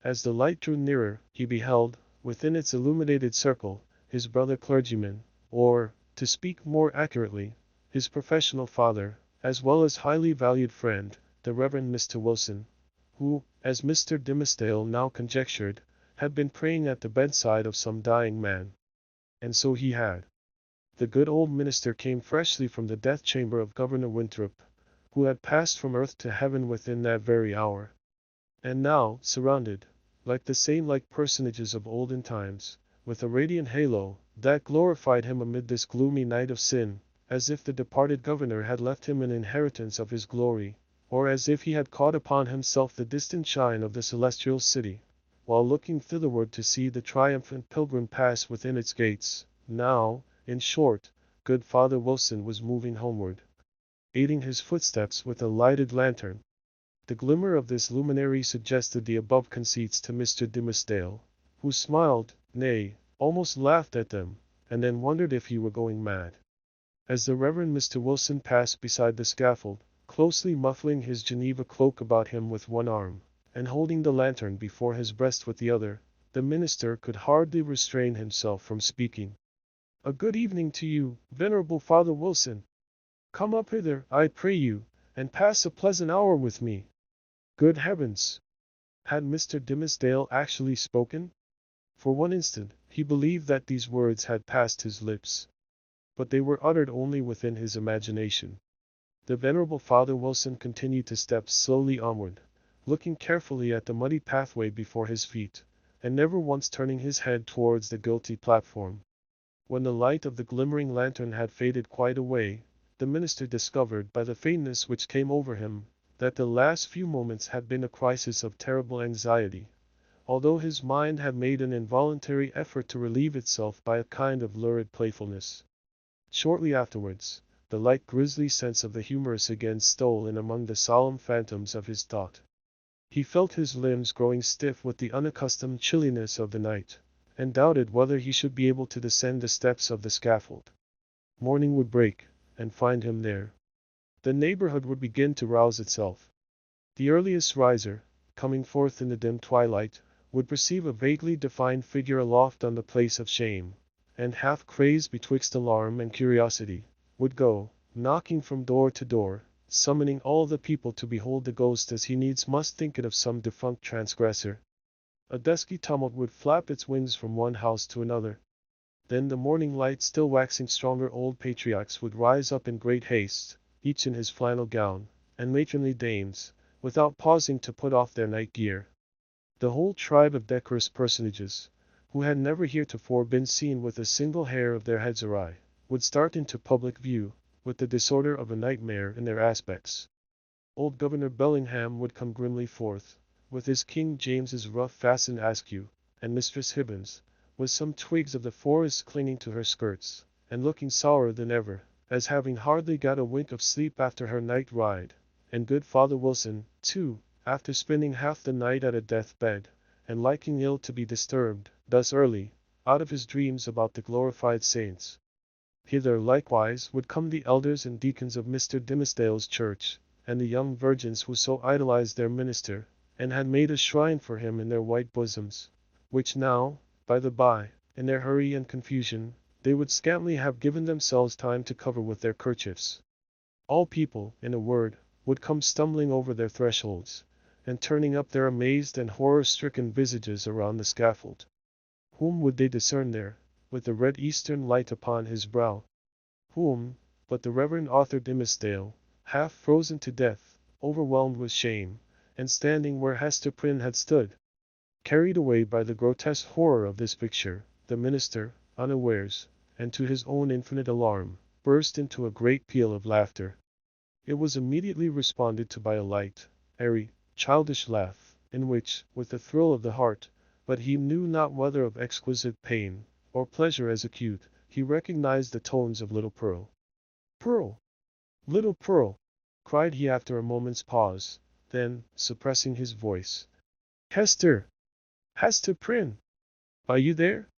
As the light drew nearer, he beheld, within its illuminated circle, his brother clergyman, or, to speak more accurately, his professional father, as well as highly valued friend, the Reverend Mr. Wilson, who, as Mr. Dimmesdale now conjectured, had been praying at the bedside of some dying man. And so he had. The good old minister came freshly from the death chamber of Governor Winthrop, who had passed from earth to heaven within that very hour. And now, surrounded, like the saint-like personages of olden times, with a radiant halo, that glorified him amid this gloomy night of sin, as if the departed governor had left him an inheritance of his glory, or as if he had caught upon himself the distant shine of the celestial city, while looking thitherward to see the triumphant pilgrim pass within its gates. Now, In short, good Father Wilson was moving homeward, aiding his footsteps with a lighted lantern. The glimmer of this luminary suggested the above conceits to Mr. Dimmesdale, who smiled, nay, almost laughed at them, and then wondered if he were going mad. As the Reverend Mr. Wilson passed beside the scaffold, closely muffling his Geneva cloak about him with one arm, and holding the lantern before his breast with the other, the minister could hardly restrain himself from speaking. "A good evening to you, venerable Father Wilson. Come up hither, I pray you, and pass a pleasant hour with me." Good heavens! Had Mr. Dimmesdale actually spoken? For one instant, he believed that these words had passed his lips. But they were uttered only within his imagination. The venerable Father Wilson continued to step slowly onward, looking carefully at the muddy pathway before his feet, and never once turning his head towards the guilty platform. When the light of the glimmering lantern had faded quite away, the minister discovered by the faintness which came over him, that the last few moments had been a crisis of terrible anxiety, although his mind had made an involuntary effort to relieve itself by a kind of lurid playfulness. Shortly afterwards, the light grisly sense of the humorous again stole in among the solemn phantoms of his thought. He felt his limbs growing stiff with the unaccustomed chilliness of the night, and doubted whether he should be able to descend the steps of the scaffold. Morning would break, and find him there. The neighborhood would begin to rouse itself. The earliest riser, coming forth in the dim twilight, would perceive a vaguely defined figure aloft on the place of shame, and half crazed betwixt alarm and curiosity, would go, knocking from door to door, summoning all the people to behold the ghost as he needs must think it of some defunct transgressor. A dusky tumult would flap its wings from one house to another. Then the morning light still waxing stronger, old patriarchs would rise up in great haste, each in his flannel gown, and matronly dames, without pausing to put off their night gear. The whole tribe of decorous personages, who had never heretofore been seen with a single hair of their heads awry, would start into public view, with the disorder of a nightmare in their aspects. Old Governor Bellingham would come grimly forth, with his King James's ruff fastened askew, and Mistress Hibbins, with some twigs of the forest clinging to her skirts, and looking sourer than ever, as having hardly got a wink of sleep after her night ride, and good Father Wilson, too, after spending half the night at a death-bed, and liking ill to be disturbed, thus early, out of his dreams about the glorified saints. Hither likewise would come the elders and deacons of Mr. Dimmesdale's church, and the young virgins who so idolized their minister, and had made a shrine for him in their white bosoms, which now, by the by, in their hurry and confusion, they would scantly have given themselves time to cover with their kerchiefs. All people, in a word, would come stumbling over their thresholds, and turning up their amazed and horror-stricken visages around the scaffold. Whom would they discern there, with the red eastern light upon his brow? Whom, but the Reverend Arthur Dimmesdale, half frozen to death, overwhelmed with shame, and standing where Hester Prynne had stood. Carried away by the grotesque horror of this picture, the minister, unawares, and to his own infinite alarm, burst into a great peal of laughter. It was immediately responded to by a light, airy, childish laugh, in which, with a thrill of the heart, but he knew not whether of exquisite pain, or pleasure as acute, he recognized the tones of little Pearl. "Pearl! Little Pearl!" cried he after a moment's pause, then, suppressing his voice, "Hester! Hester Prynne! Are you there?"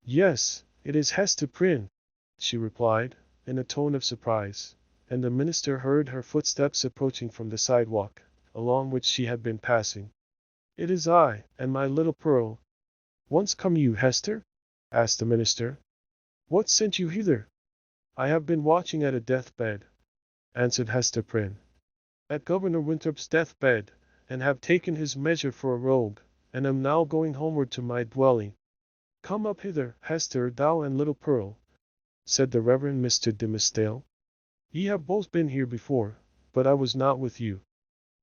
"Yes, it is Hester Prynne," she replied, in a tone of surprise, and the minister heard her footsteps approaching from the sidewalk, along which she had been passing. "It is I, and my little Pearl." "Whence come you, Hester?" asked the minister. "What sent you hither?" "I have been watching at a death-bed," answered Hester Prynne. "At Governor Winthrop's death-bed, and have taken his measure for a rogue, and am now going homeward to my dwelling." "Come up hither, Hester, thou and little Pearl," said the Reverend Mr. Dimmesdale. "Ye have both been here before, but I was not with you.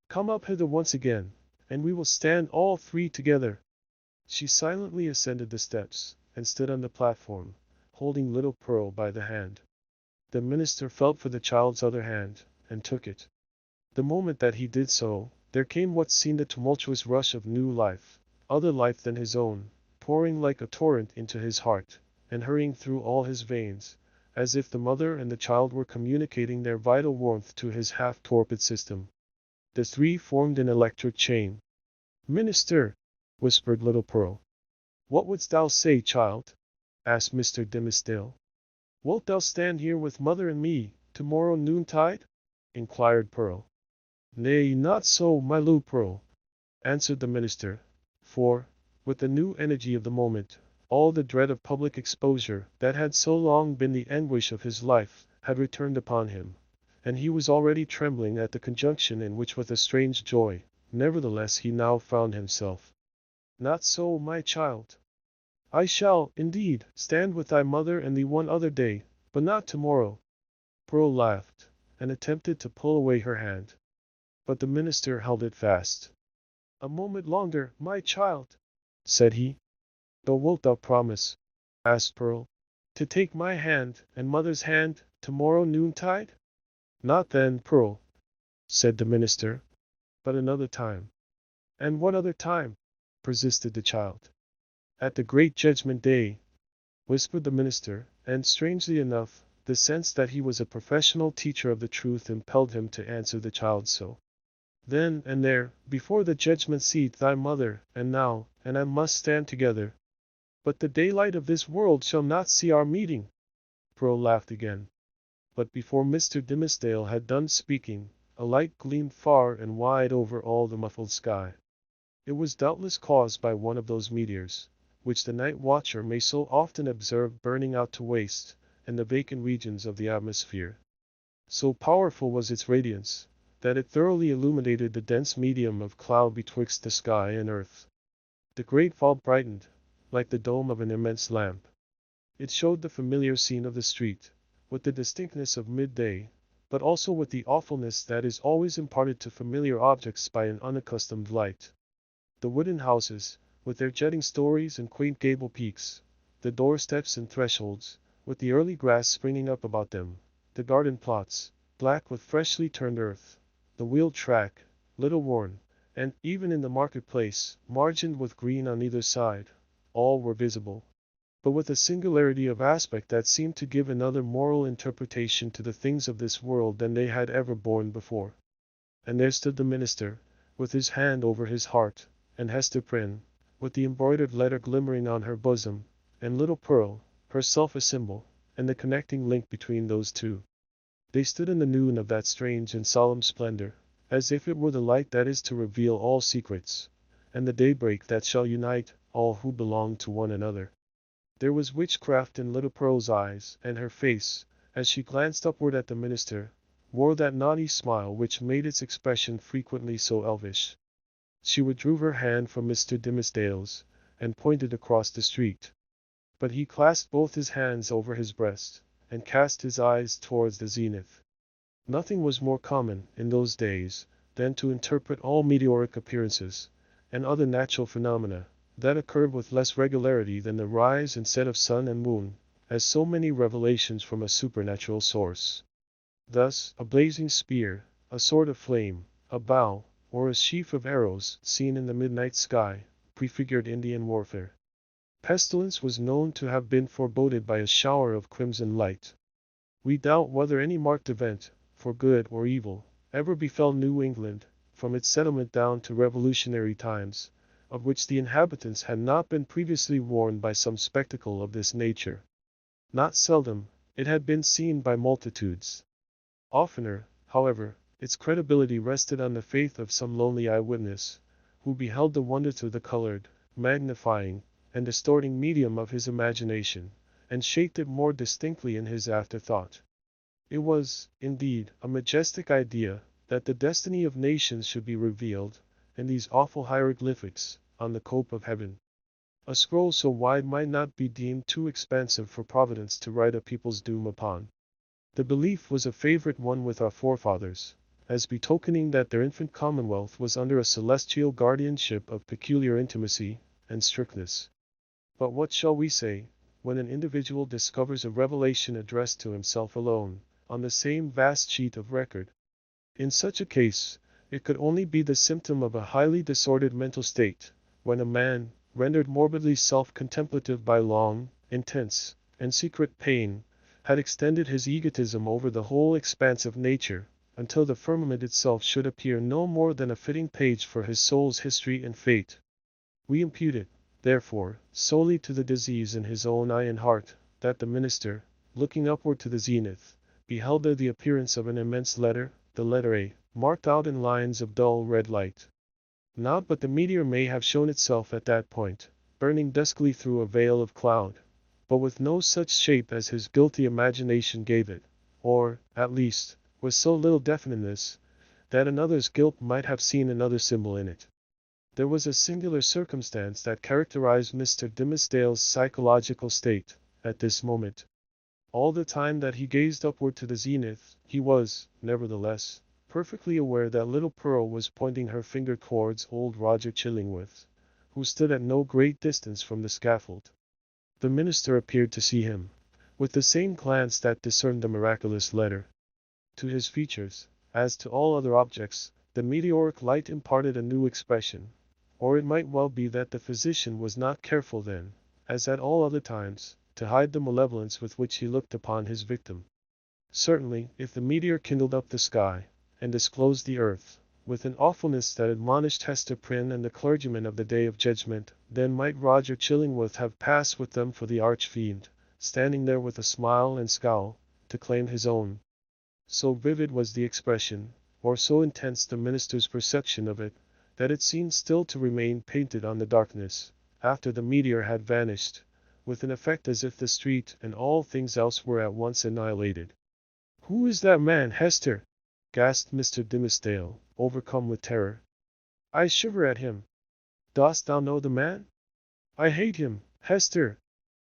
Come up hither once again, and we will stand all three together." She silently ascended the steps, and stood on the platform, holding little Pearl by the hand. The minister felt for the child's other hand, and took it. The moment that he did so, there came what seemed a tumultuous rush of new life, other life than his own, pouring like a torrent into his heart, and hurrying through all his veins, as if the mother and the child were communicating their vital warmth to his half-torpid system. The three formed an electric chain. "Minister," whispered little Pearl. "What wouldst thou say, child?" asked Mr. Dimmesdale. "Wilt thou stand here with mother and me, tomorrow noontide?" inquired Pearl. "Nay, not so, my little Pearl," answered the minister, for, with the new energy of the moment, all the dread of public exposure that had so long been the anguish of his life had returned upon him, and he was already trembling at the conjunction in which with a strange joy, nevertheless he now found himself. "Not so, my child. I shall, indeed, stand with thy mother and thee one other day, but not tomorrow." Pearl laughed, and attempted to pull away her hand. But the minister held it fast. "A moment longer, my child," said he. "Though wilt thou promise," asked Pearl, "to take my hand and mother's hand tomorrow noontide?" "Not then, Pearl," said the minister, "but another time." "And what other time?" persisted the child. "At the great judgment day," whispered the minister, and strangely enough, the sense that he was a professional teacher of the truth impelled him to answer the child so. "Then and there, before the judgment seat, thy mother, and I must stand together. But the daylight of this world shall not see our meeting." Pearl laughed again. But before Mr. Dimmesdale had done speaking, a light gleamed far and wide over all the muffled sky. It was doubtless caused by one of those meteors, which the night watcher may so often observe burning out to waste, in the vacant regions of the atmosphere. So powerful was its radiance, that it thoroughly illuminated the dense medium of cloud betwixt the sky and earth. The great vault brightened, like the dome of an immense lamp. It showed the familiar scene of the street, with the distinctness of midday, but also with the awfulness that is always imparted to familiar objects by an unaccustomed light. The wooden houses, with their jutting stories and quaint gable peaks, the doorsteps and thresholds, with the early grass springing up about them, the garden plots, black with freshly turned earth, the wheeled track, little worn, and, even in the marketplace, margined with green on either side, all were visible, but with a singularity of aspect that seemed to give another moral interpretation to the things of this world than they had ever borne before. And there stood the minister, with his hand over his heart, and Hester Prynne, with the embroidered letter glimmering on her bosom, and little Pearl, herself a symbol, and the connecting link between those two. They stood in the noon of that strange and solemn splendor, as if it were the light that is to reveal all secrets, and the daybreak that shall unite all who belong to one another. There was witchcraft in little Pearl's eyes, and her face, as she glanced upward at the minister, wore that naughty smile which made its expression frequently so elvish. She withdrew her hand from Mr. Dimmesdale's, and pointed across the street. But he clasped both his hands over his breast, and cast his eyes towards the zenith. Nothing was more common, in those days, than to interpret all meteoric appearances, and other natural phenomena, that occurred with less regularity than the rise and set of sun and moon, as so many revelations from a supernatural source. Thus, a blazing spear, a sword of flame, a bow, or a sheaf of arrows, seen in the midnight sky, prefigured Indian warfare. Pestilence was known to have been foreboded by a shower of crimson light. We doubt whether any marked event, for good or evil, ever befell New England, from its settlement down to Revolutionary times, of which the inhabitants had not been previously warned by some spectacle of this nature. Not seldom, it had been seen by multitudes. Oftener, however, its credibility rested on the faith of some lonely eyewitness, who beheld the wonder through the colored, magnifying, and distorting medium of his imagination, and shaped it more distinctly in his afterthought. It was, indeed, a majestic idea, that the destiny of nations should be revealed, in these awful hieroglyphics, on the cope of heaven. A scroll so wide might not be deemed too expansive for Providence to write a people's doom upon. The belief was a favorite one with our forefathers, as betokening that their infant commonwealth was under a celestial guardianship of peculiar intimacy and strictness. But what shall we say, when an individual discovers a revelation addressed to himself alone, on the same vast sheet of record? In such a case, it could only be the symptom of a highly disordered mental state, when a man, rendered morbidly self-contemplative by long, intense, and secret pain, had extended his egotism over the whole expanse of nature, until the firmament itself should appear no more than a fitting page for his soul's history and fate. We impute it, therefore, solely to the disease in his own eye and heart, that the minister, looking upward to the zenith, beheld there the appearance of an immense letter, the letter A, marked out in lines of dull red light. Not but the meteor may have shown itself at that point, burning duskily through a veil of cloud, but with no such shape as his guilty imagination gave it, or, at least, with so little definiteness, that another's guilt might have seen another symbol in it. There was a singular circumstance that characterized Mr. Dimmesdale's psychological state, at this moment. All the time that he gazed upward to the zenith, he was, nevertheless, perfectly aware that little Pearl was pointing her finger towards old Roger Chillingworth, who stood at no great distance from the scaffold. The minister appeared to see him, with the same glance that discerned the miraculous letter. To his features, as to all other objects, the meteoric light imparted a new expression, or it might well be that the physician was not careful then, as at all other times, to hide the malevolence with which he looked upon his victim. Certainly, if the meteor kindled up the sky, and disclosed the earth, with an awfulness that admonished Hester Prynne and the clergyman of the day of judgment, then might Roger Chillingworth have passed with them for the arch-fiend, standing there with a smile and scowl, to claim his own. So vivid was the expression, or so intense the minister's perception of it, that it seemed still to remain painted on the darkness, after the meteor had vanished, with an effect as if the street and all things else were at once annihilated. "Who is that man, Hester?" gasped Mr. Dimmesdale, overcome with terror. "I shiver at him. Dost thou know the man?" "I hate him, Hester."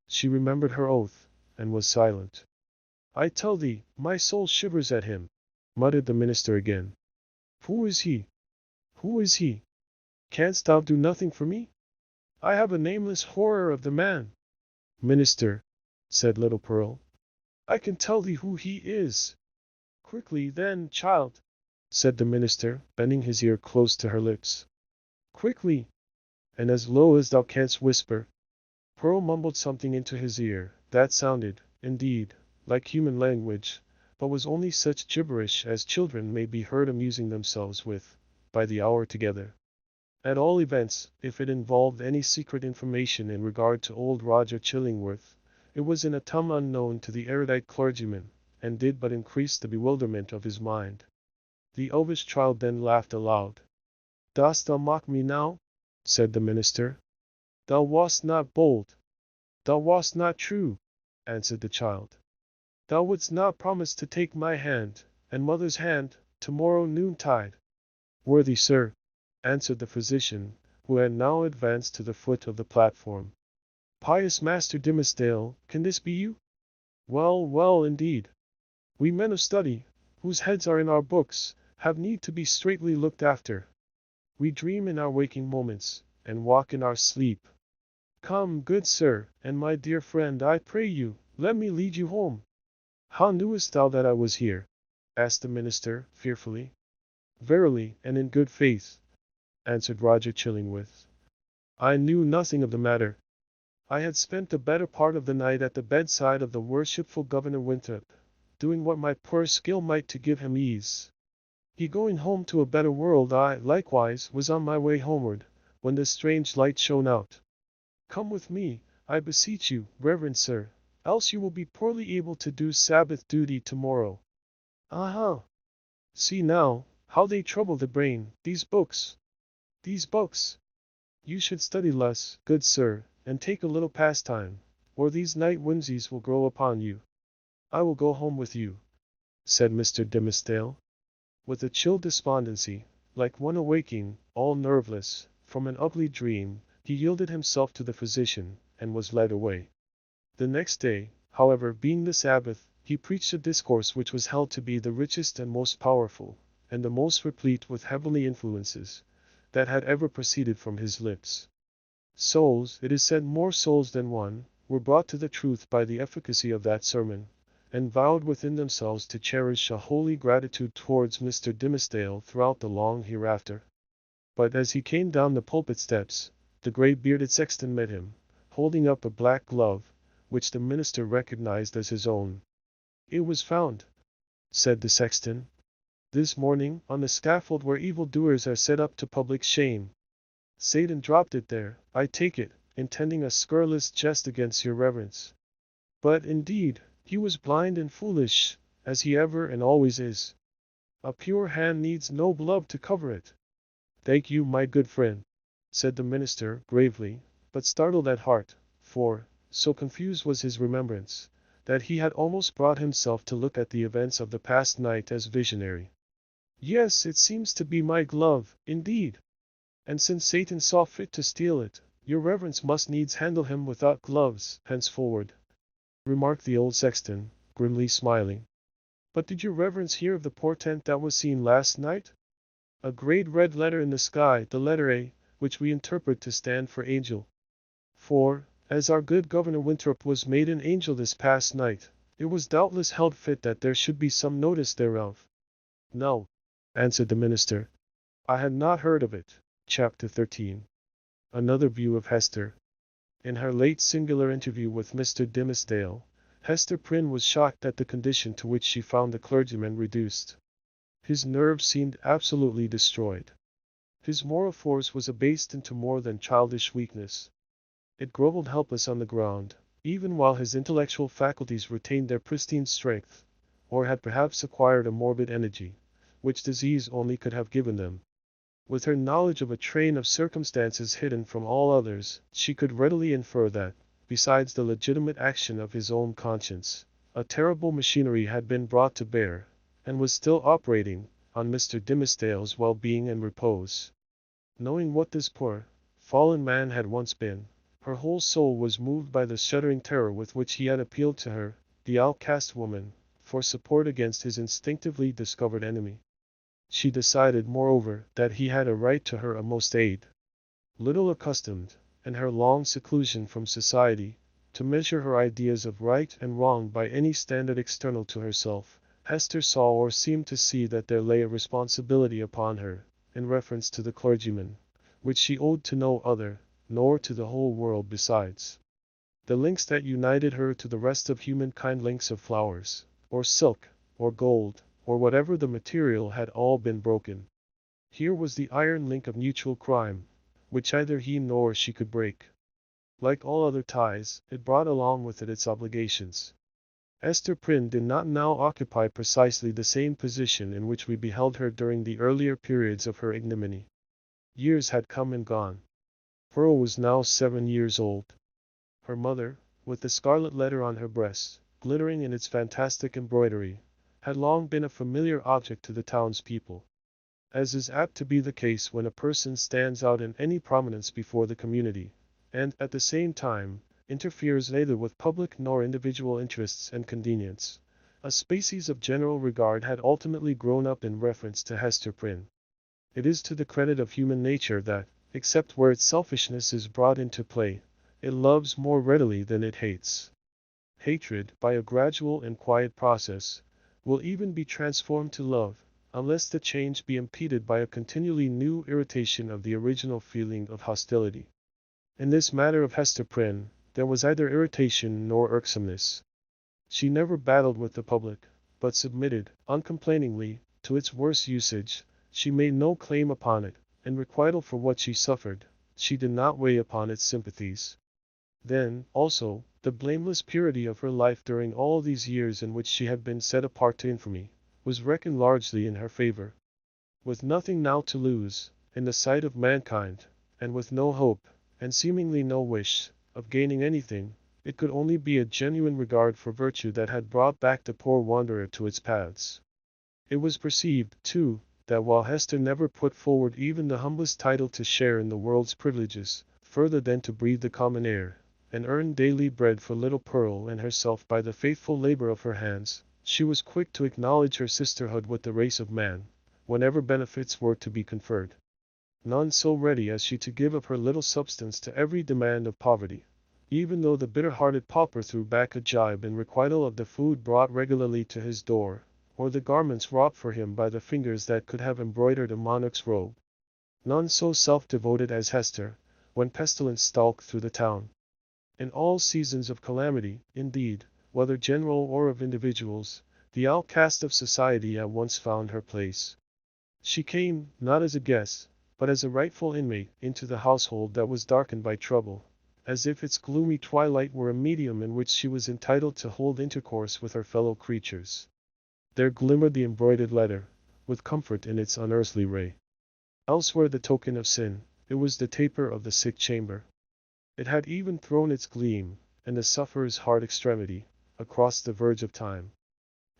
She remembered her oath, and was silent. "I tell thee, my soul shivers at him," muttered the minister again. "Who is he? Who is he? Canst thou do nothing for me? I have a nameless horror of the man." "Minister," said little Pearl, "I can tell thee who he is." "Quickly, then, child," said the minister, bending his ear close to her lips. "Quickly, and as low as thou canst whisper." Pearl mumbled something into his ear, that sounded, indeed, like human language, but was only such gibberish as children may be heard amusing themselves with, by the hour together. At all events, if it involved any secret information in regard to old Roger Chillingworth, it was in a tongue unknown to the erudite clergyman, and did but increase the bewilderment of his mind. The elvish child then laughed aloud. "Dost thou mock me now?" said the minister. "Thou wast not bold. Thou wast not true," answered the child. "Thou wouldst not promise to take my hand, and mother's hand, tomorrow noontide." "Worthy sir," answered the physician, who had now advanced to the foot of the platform. "Pious Master Dimmesdale, can this be you? Well, well, indeed. We men of study, whose heads are in our books, have need to be straitly looked after. We dream in our waking moments, and walk in our sleep. Come, good sir, and my dear friend, I pray you, let me lead you home." "How knewest thou that I was here?" asked the minister, fearfully. "Verily, and in good faith," answered Roger Chillingworth. "I knew nothing of the matter. I had spent the better part of the night at the bedside of the worshipful Governor Winthrop, doing what my poor skill might to give him ease. He going home to a better world, I, likewise, was on my way homeward, when this strange light shone out. Come with me, I beseech you, reverend sir, else you will be poorly able to do Sabbath duty tomorrow. Aha! See now, how they trouble the brain, these books. These books! You should study less, good sir, and take a little pastime, or these night whimsies will grow upon you." "I will go home with you," said Mr. Dimmesdale. With a chill despondency, like one awaking, all nerveless, from an ugly dream, he yielded himself to the physician, and was led away. The next day, however, being the Sabbath, he preached a discourse which was held to be the richest and most powerful, and the most replete with heavenly influences, that had ever proceeded from his lips. Souls, it is said more souls than one, were brought to the truth by the efficacy of that sermon, and vowed within themselves to cherish a holy gratitude towards Mr. Dimmesdale throughout the long hereafter. But as he came down the pulpit steps, the grey-bearded sexton met him, holding up a black glove, which the minister recognized as his own. "It was found," said the sexton, "this morning, on the scaffold where evildoers are set up to public shame. Satan dropped it there, I take it, intending a scurrilous jest against your reverence. But, indeed, he was blind and foolish, as he ever and always is. A pure hand needs no glove to cover it." "Thank you, my good friend," said the minister, gravely, but startled at heart, for, so confused was his remembrance, that he had almost brought himself to look at the events of the past night as visionary. "Yes, it seems to be my glove, indeed. And since Satan saw fit to steal it, your reverence must needs handle him without gloves henceforward," remarked the old sexton, grimly smiling. "But did your reverence hear of the portent that was seen last night? A great red letter in the sky, the letter A, which we interpret to stand for angel. For, as our good Governor Winthrop was made an angel this past night, it was doubtless held fit that there should be some notice thereof." "No," answered the minister, "I had not heard of it." Chapter 13. Another view of Hester. In her late singular interview with Mr. Dimmesdale, Hester Prynne was shocked at the condition to which she found the clergyman reduced. His nerves seemed absolutely destroyed. His moral force was abased into more than childish weakness. It grovelled helpless on the ground, even while his intellectual faculties retained their pristine strength, or had perhaps acquired a morbid energy, which disease only could have given them. With her knowledge of a train of circumstances hidden from all others, she could readily infer that, besides the legitimate action of his own conscience, a terrible machinery had been brought to bear, and was still operating, on Mr. Dimmesdale's well-being and repose. Knowing what this poor, fallen man had once been, her whole soul was moved by the shuddering terror with which he had appealed to her, the outcast woman, for support against his instinctively discovered enemy. She decided, moreover, that he had a right to her utmost aid. Little accustomed, in her long seclusion from society, to measure her ideas of right and wrong by any standard external to herself, Hester saw or seemed to see that there lay a responsibility upon her, in reference to the clergyman, which she owed to no other, nor to the whole world besides. The links that united her to the rest of humankind, links of flowers, or silk, or gold, or whatever the material, had all been broken. Here was the iron link of mutual crime, which either he nor she could break. Like all other ties, it brought along with it its obligations. Hester Prynne did not now occupy precisely the same position in which we beheld her during the earlier periods of her ignominy. Years had come and gone. Pearl was now 7 years old. Her mother, with the Scarlet Letter on her breast, glittering in its fantastic embroidery, had long been a familiar object to the townspeople. As is apt to be the case when a person stands out in any prominence before the community, and, at the same time, interferes neither with public nor individual interests and convenience, a species of general regard had ultimately grown up in reference to Hester Prynne. It is to the credit of human nature that, except where its selfishness is brought into play, it loves more readily than it hates. Hatred, by a gradual and quiet process, will even be transformed to love, unless the change be impeded by a continually new irritation of the original feeling of hostility. In this matter of Hester Prynne, there was either irritation nor irksomeness. She never battled with the public, but submitted, uncomplainingly, to its worse usage. She made no claim upon it, in requital for what she suffered, she did not weigh upon its sympathies. Then, also, the blameless purity of her life during all these years in which she had been set apart to infamy, was reckoned largely in her favor. With nothing now to lose, in the sight of mankind, and with no hope, and seemingly no wish, of gaining anything, it could only be a genuine regard for virtue that had brought back the poor wanderer to its paths. It was perceived, too, that while Hester never put forward even the humblest title to share in the world's privileges, further than to breathe the common air, and earn daily bread for little Pearl and herself by the faithful labor of her hands, she was quick to acknowledge her sisterhood with the race of man, whenever benefits were to be conferred. None so ready as she to give of her little substance to every demand of poverty, even though the bitter-hearted pauper threw back a jibe in requital of the food brought regularly to his door, or the garments wrought for him by the fingers that could have embroidered a monarch's robe. None so self-devoted as Hester, when pestilence stalked through the town. In all seasons of calamity, indeed, whether general or of individuals, the outcast of society at once found her place. She came, not as a guest, but as a rightful inmate, into the household that was darkened by trouble, as if its gloomy twilight were a medium in which she was entitled to hold intercourse with her fellow creatures. There glimmered the embroidered letter, with comfort in its unearthly ray. Elsewhere the token of sin, it was the taper of the sick chamber. It had even thrown its gleam, in the sufferer's hard extremity, across the verge of time.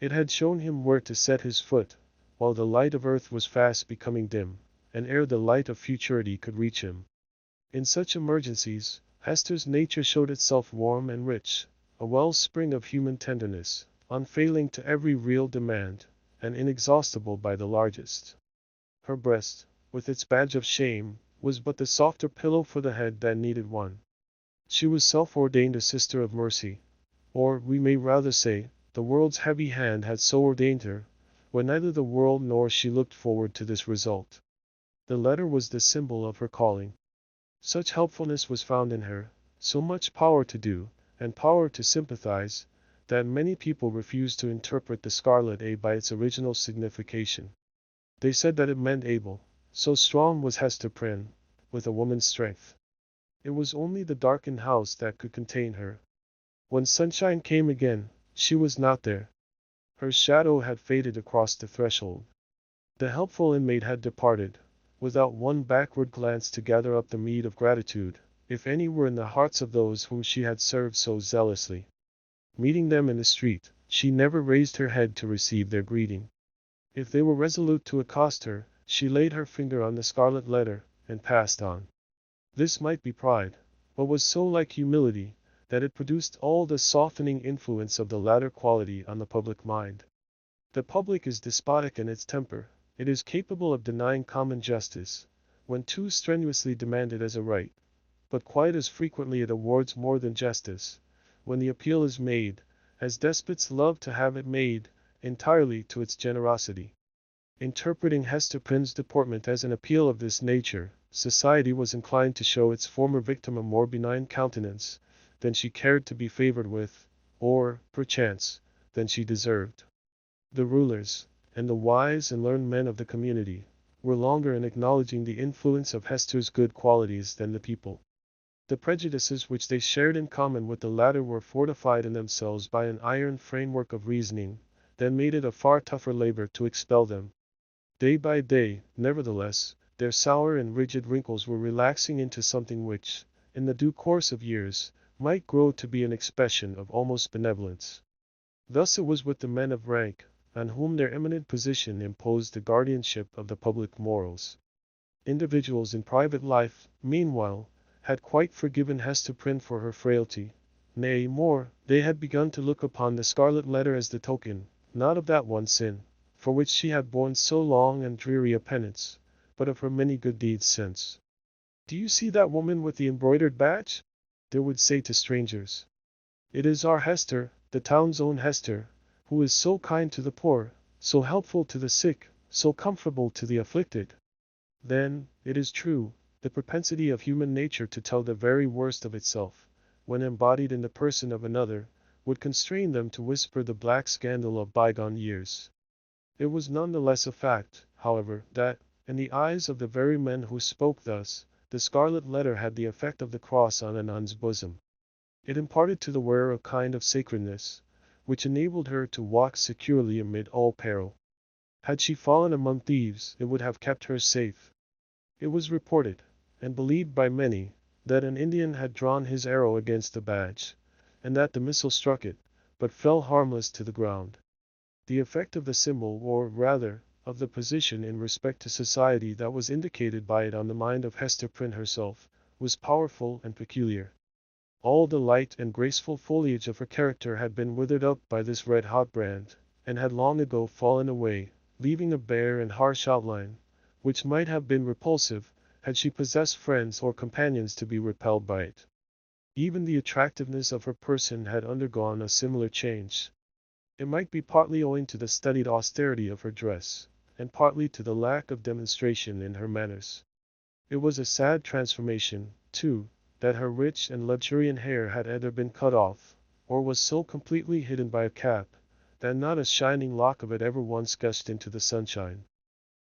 It had shown him where to set his foot, while the light of earth was fast becoming dim, and ere the light of futurity could reach him. In such emergencies, Hester's nature showed itself warm and rich, a wellspring of human tenderness, unfailing to every real demand, and inexhaustible by the largest. Her breast, with its badge of shame, was but the softer pillow for the head that needed one. She was self-ordained a sister of mercy, or, we may rather say, the world's heavy hand had so ordained her, when neither the world nor she looked forward to this result. The letter was the symbol of her calling. Such helpfulness was found in her, so much power to do, and power to sympathize, that many people refused to interpret the Scarlet A by its original signification. They said that it meant able, so strong was Hester Prynne, with a woman's strength. It was only the darkened house that could contain her. When sunshine came again, she was not there. Her shadow had faded across the threshold. The helpful inmate had departed, without one backward glance to gather up the meed of gratitude, if any were in the hearts of those whom she had served so zealously. Meeting them in the street, she never raised her head to receive their greeting. If they were resolute to accost her, she laid her finger on the scarlet letter, and passed on. This might be pride, but was so like humility, that it produced all the softening influence of the latter quality on the public mind. The public is despotic in its temper. It is capable of denying common justice, when too strenuously demanded as a right, but quite as frequently it awards more than justice, when the appeal is made, as despots love to have it made, entirely to its generosity. Interpreting Hester Prynne's deportment as an appeal of this nature, society was inclined to show its former victim a more benign countenance than she cared to be favored with, or, perchance, than she deserved. The rulers, and the wise and learned men of the community, were longer in acknowledging the influence of Hester's good qualities than the people. The prejudices which they shared in common with the latter were fortified in themselves by an iron framework of reasoning, that made it a far tougher labor to expel them. Day by day, nevertheless, their sour and rigid wrinkles were relaxing into something which, in the due course of years, might grow to be an expression of almost benevolence. Thus it was with the men of rank, on whom their eminent position imposed the guardianship of the public morals. Individuals in private life, meanwhile, had quite forgiven Hester Prynne for her frailty. Nay, more, they had begun to look upon the Scarlet Letter as the token, not of that one sin, for which she had borne so long and dreary a penance, but of her many good deeds since. "Do you see that woman with the embroidered badge?" they would say to strangers. "It is our Hester, the town's own Hester, who is so kind to the poor, so helpful to the sick, so comfortable to the afflicted." Then, it is true, the propensity of human nature to tell the very worst of itself, when embodied in the person of another, would constrain them to whisper the black scandal of bygone years. It was none the less a fact, however, that, in the eyes of the very men who spoke thus, the Scarlet Letter had the effect of the cross on a nun's bosom. It imparted to the wearer a kind of sacredness, which enabled her to walk securely amid all peril. Had she fallen among thieves, it would have kept her safe. It was reported, and believed by many, that an Indian had drawn his arrow against the badge, and that the missile struck it, but fell harmless to the ground. The effect of the symbol, or rather, of the position in respect to society that was indicated by it on the mind of Hester Prynne herself, was powerful and peculiar. All the light and graceful foliage of her character had been withered up by this red-hot brand, and had long ago fallen away, leaving a bare and harsh outline, which might have been repulsive, had she possessed friends or companions to be repelled by it. Even the attractiveness of her person had undergone a similar change. It might be partly owing to the studied austerity of her dress, and partly to the lack of demonstration in her manners. It was a sad transformation, too, that her rich and luxuriant hair had either been cut off, or was so completely hidden by a cap, that not a shining lock of it ever once gushed into the sunshine.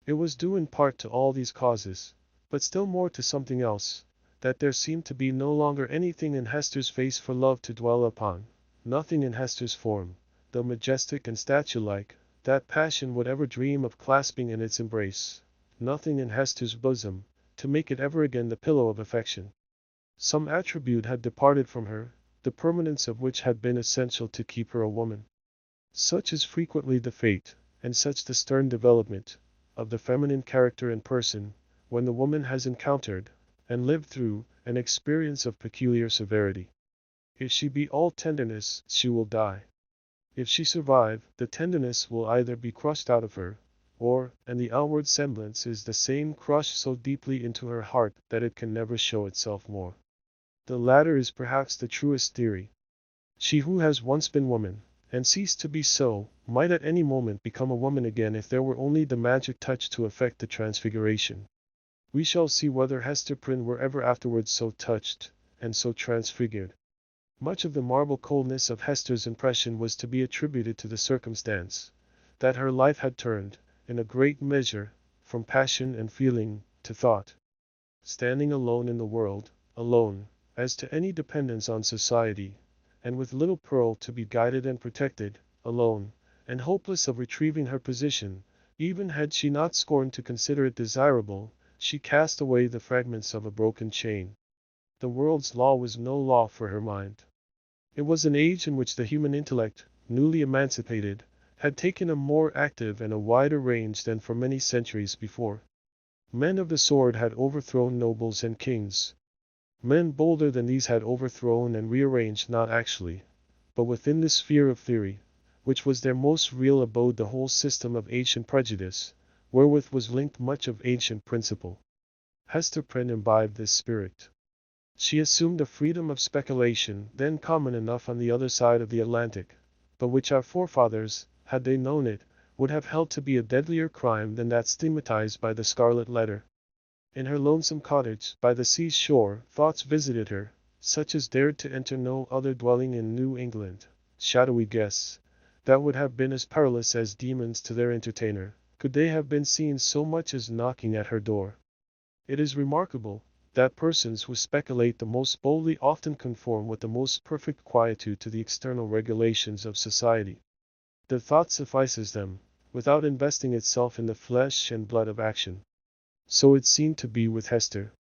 It was due in part to all these causes, but still more to something else, that there seemed to be no longer anything in Hester's face for love to dwell upon, nothing in Hester's form, though majestic and statue-like, that passion would ever dream of clasping in its embrace, nothing in Hester's bosom, to make it ever again the pillow of affection. Some attribute had departed from her, the permanence of which had been essential to keep her a woman. Such is frequently the fate, and such the stern development, of the feminine character and person, when the woman has encountered, and lived through, an experience of peculiar severity. If she be all tenderness, she will die. If she survive, the tenderness will either be crushed out of her, or, and the outward semblance is the same, crushed so deeply into her heart that it can never show itself more. The latter is perhaps the truest theory. She who has once been woman, and ceased to be so, might at any moment become a woman again if there were only the magic touch to effect the transfiguration. We shall see whether Hester Prynne were ever afterwards so touched, and so transfigured. Much of the marble coldness of Hester's impression was to be attributed to the circumstance that her life had turned, in a great measure, from passion and feeling to thought. Standing alone in the world, alone, as to any dependence on society, and with little Pearl to be guided and protected, alone, and hopeless of retrieving her position, even had she not scorned to consider it desirable, she cast away the fragments of a broken chain. The world's law was no law for her mind. It was an age in which the human intellect, newly emancipated, had taken a more active and a wider range than for many centuries before. Men of the sword had overthrown nobles and kings. Men bolder than these had overthrown and rearranged not actually, but within the sphere of theory, which was their most real abode, the whole system of ancient prejudice, wherewith was linked much of ancient principle. Hester Prynne imbibed this spirit. She assumed a freedom of speculation then common enough on the other side of the Atlantic, but which our forefathers, had they known it, would have held to be a deadlier crime than that stigmatized by the Scarlet Letter. In her lonesome cottage by the sea's shore, thoughts visited her, such as dared to enter no other dwelling in New England, shadowy guests, that would have been as perilous as demons to their entertainer, could they have been seen so much as knocking at her door. It is remarkable, that persons who speculate the most boldly often conform with the most perfect quietude to the external regulations of society. The thought suffices them, without investing itself in the flesh and blood of action. So it seemed to be with Hester.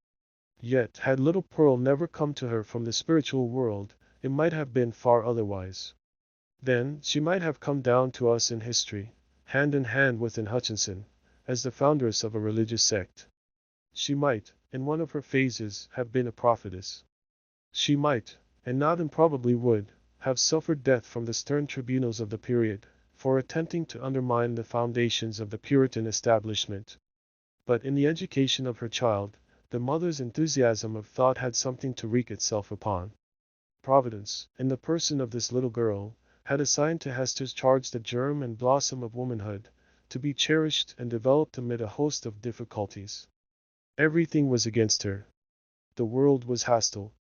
Yet, had little Pearl never come to her from the spiritual world, it might have been far otherwise. Then, she might have come down to us in history, hand in hand with Hutchinson, as the foundress of a religious sect. She might, in one of her phases, have been a prophetess. She might, and not improbably would, have suffered death from the stern tribunals of the period, for attempting to undermine the foundations of the Puritan establishment. But in the education of her child, the mother's enthusiasm of thought had something to wreak itself upon. Providence, in the person of this little girl, had assigned to Hester's charge the germ and blossom of womanhood, to be cherished and developed amid a host of difficulties. Everything was against her. The world was hostile.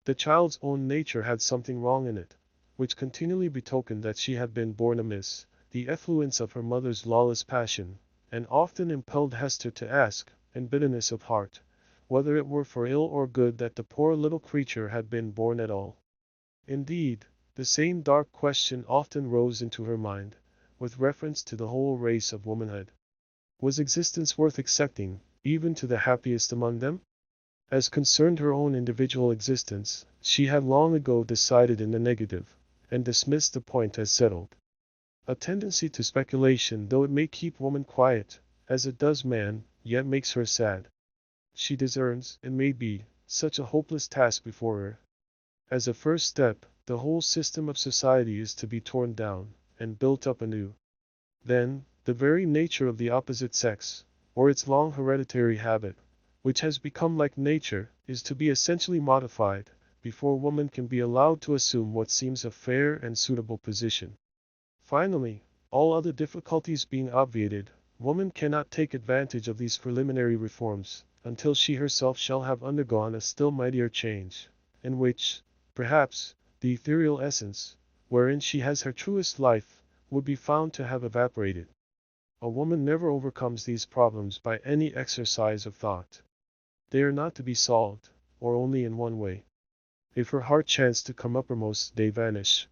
The child's own nature had something wrong in it, which continually betokened that she had been born amiss, the effluence of her mother's lawless passion, and often impelled Hester to ask, in bitterness of heart, whether it were for ill or good that the poor little creature had been born at all. Indeed, the same dark question often rose into her mind, with reference to the whole race of womanhood. Was existence worth accepting, even to the happiest among them? As concerned her own individual existence, she had long ago decided in the negative, and dismissed the point as settled. A tendency to speculation, though it may keep woman quiet, as it does man, yet makes her sad. She discerns, it may be, such a hopeless task before her. As a first step, the whole system of society is to be torn down, and built up anew. Then, the very nature of the opposite sex, or its long hereditary habit, which has become like nature, is to be essentially modified, before woman can be allowed to assume what seems a fair and suitable position. Finally, all other difficulties being obviated, woman cannot take advantage of these preliminary reforms, until she herself shall have undergone a still mightier change, in which, perhaps, The ethereal essence, wherein she has her truest life, would be found to have evaporated. A woman never overcomes these problems by any exercise of thought. They are not to be solved, or only in one way. If her heart chanced to come uppermost, they vanish.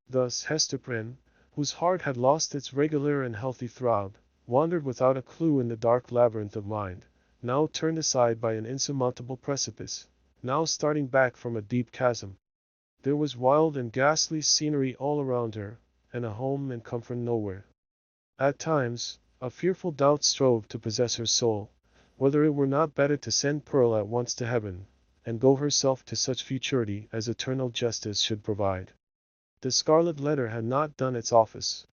Thus Hester Prynne, whose heart had lost its regular and healthy throb, wandered without a clue in the dark labyrinth of mind, now turned aside by an insurmountable precipice, now starting back from a deep chasm. There was wild and ghastly scenery all around her, and a home and comfort nowhere. At times, a fearful doubt strove to possess her soul, whether it were not better to send Pearl at once to heaven, and go herself to such futurity as eternal justice should provide. The Scarlet Letter had not done its office.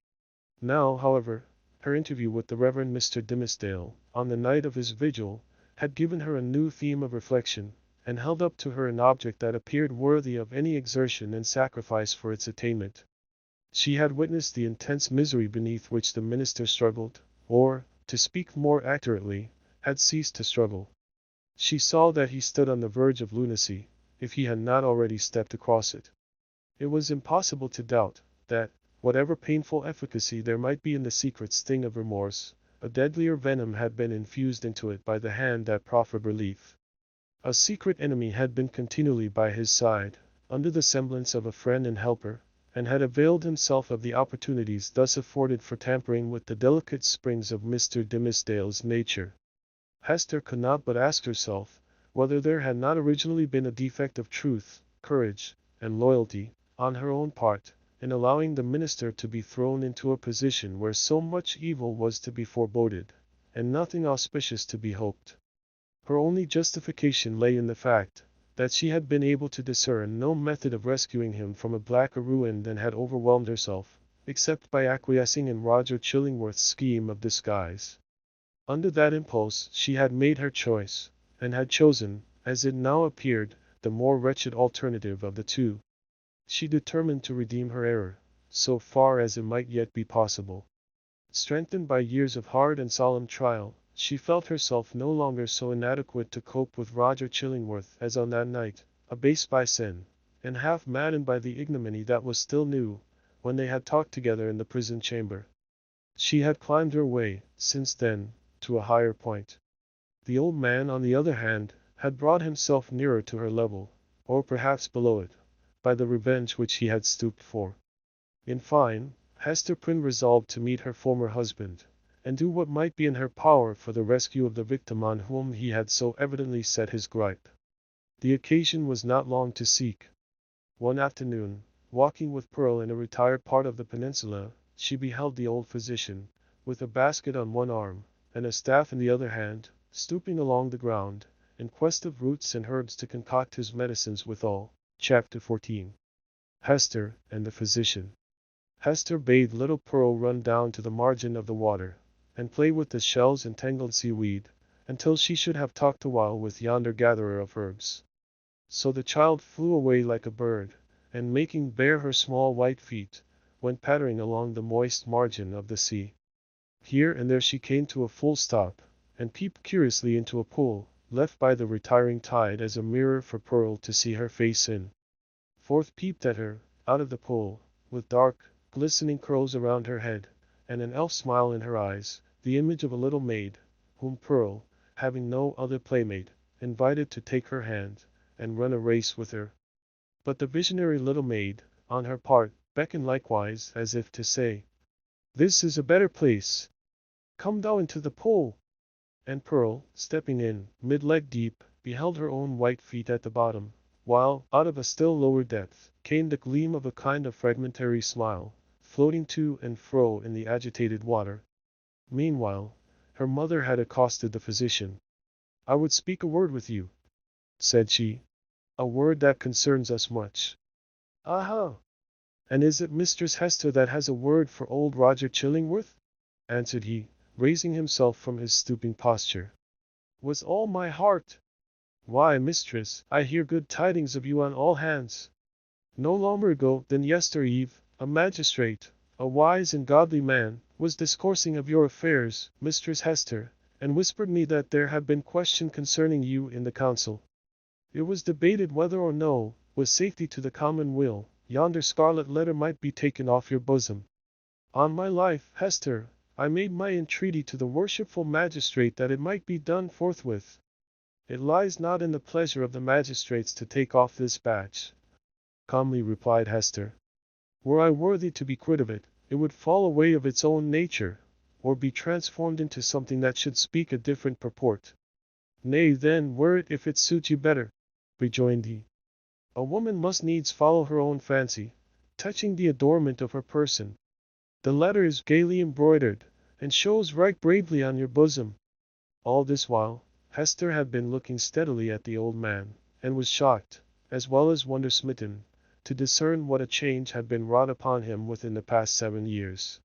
Now, however, her interview with the Reverend Mr. Dimmesdale, on the night of his vigil, had given her a new theme of reflection, and held up to her an object that appeared worthy of any exertion and sacrifice for its attainment. She had witnessed the intense misery beneath which the minister struggled, or, to speak more accurately, had ceased to struggle. She saw that he stood on the verge of lunacy, if he had not already stepped across it. It was impossible to doubt that, whatever painful efficacy there might be in the secret sting of remorse, a deadlier venom had been infused into it by the hand that proffered relief. A secret enemy had been continually by his side, under the semblance of a friend and helper, and had availed himself of the opportunities thus afforded for tampering with the delicate springs of Mr. Dimmesdale's nature. Hester could not but ask herself whether there had not originally been a defect of truth, courage, and loyalty, on her own part, in allowing the minister to be thrown into a position where so much evil was to be foreboded, and nothing auspicious to be hoped. Her only justification lay in the fact that she had been able to discern no method of rescuing him from a blacker ruin than had overwhelmed herself, except by acquiescing in Roger Chillingworth's scheme of disguise. Under that impulse she had made her choice, and had chosen, as it now appeared, the more wretched alternative of the two. She determined to redeem her error, so far as it might yet be possible. Strengthened by years of hard and solemn trial, she felt herself no longer so inadequate to cope with Roger Chillingworth as on that night, abased by sin, and half maddened by the ignominy that was still new, when they had talked together in the prison chamber. She had climbed her way, since then, to a higher point. The old man, on the other hand, had brought himself nearer to her level, or perhaps below it, by the revenge which he had stooped for. In fine, Hester Prynne resolved to meet her former husband, and do what might be in her power for the rescue of the victim on whom he had so evidently set his gripe. The occasion was not long to seek. One afternoon, walking with Pearl in a retired part of the peninsula, she beheld the old physician, with a basket on one arm, and a staff in the other hand, stooping along the ground, in quest of roots and herbs to concoct his medicines withal. Chapter 14. Hester and the Physician. Hester bade little Pearl run down to the margin of the water, and play with the shells and tangled seaweed, until she should have talked a while with yonder gatherer of herbs. So the child flew away like a bird, and making bare her small white feet, went pattering along the moist margin of the sea. Here and there she came to a full stop, and peeped curiously into a pool, left by the retiring tide as a mirror for Pearl to see her face in. Forth peeped at her, out of the pool, with dark, glistening curls around her head, and an elf smile in her eyes, the image of a little maid, whom Pearl, having no other playmate, invited to take her hand, and run a race with her. But the visionary little maid, on her part, beckoned likewise, as if to say, "This is a better place. Come thou into the pool." And Pearl, stepping in, mid-leg deep, beheld her own white feet at the bottom, while, out of a still lower depth, came the gleam of a kind of fragmentary smile, floating to and fro in the agitated water. Meanwhile, her mother had accosted the physician. "I would speak a word with you," said she. "A word that concerns us much." "Aha! And is it Mistress Hester that has a word for old Roger Chillingworth?" answered he, raising himself from his stooping posture. "With all my heart. Why, mistress, I hear good tidings of you on all hands. No longer ago than yester-eve, a magistrate, a wise and godly man, was discoursing of your affairs, Mistress Hester, and whispered me that there had been question concerning you in the council. It was debated whether or no, with safety to the common weal, yonder scarlet letter might be taken off your bosom. On my life, Hester, I made my entreaty to the worshipful magistrate that it might be done forthwith. It lies not in the pleasure of the magistrates to take off this badge, calmly replied Hester. Were I worthy to be quit of it, it would fall away of its own nature, or be transformed into something that should speak a different purport. Nay, then, were it if it suit you better, rejoined he. A woman must needs follow her own fancy, touching the adornment of her person. The letter is gaily embroidered, and shows right bravely on your bosom. All this while, Hester had been looking steadily at the old man, and was shocked, as well as wonder-smitten, to discern what a change had been wrought upon him within the past 7 years.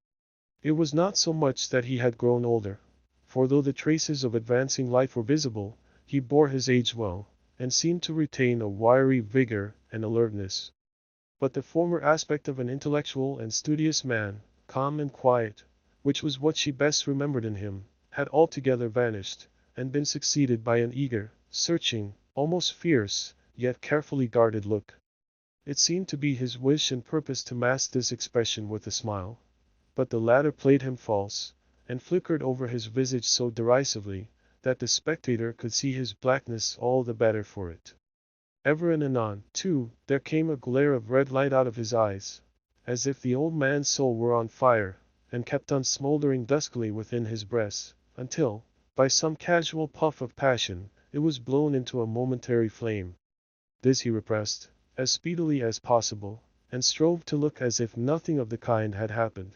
It was not so much that he had grown older, for though the traces of advancing life were visible, he bore his age well, and seemed to retain a wiry vigor and alertness. But the former aspect of an intellectual and studious man, calm and quiet, which was what she best remembered in him, had altogether vanished, and been succeeded by an eager, searching, almost fierce, yet carefully guarded look. It seemed to be his wish and purpose to mask this expression with a smile, but the latter played him false, and flickered over his visage so derisively, that the spectator could see his blackness all the better for it. Ever and anon, too, there came a glare of red light out of his eyes, as if the old man's soul were on fire, and kept on smouldering duskily within his breast, until, by some casual puff of passion, it was blown into a momentary flame. This he repressed, as speedily as possible, and strove to look as if nothing of the kind had happened.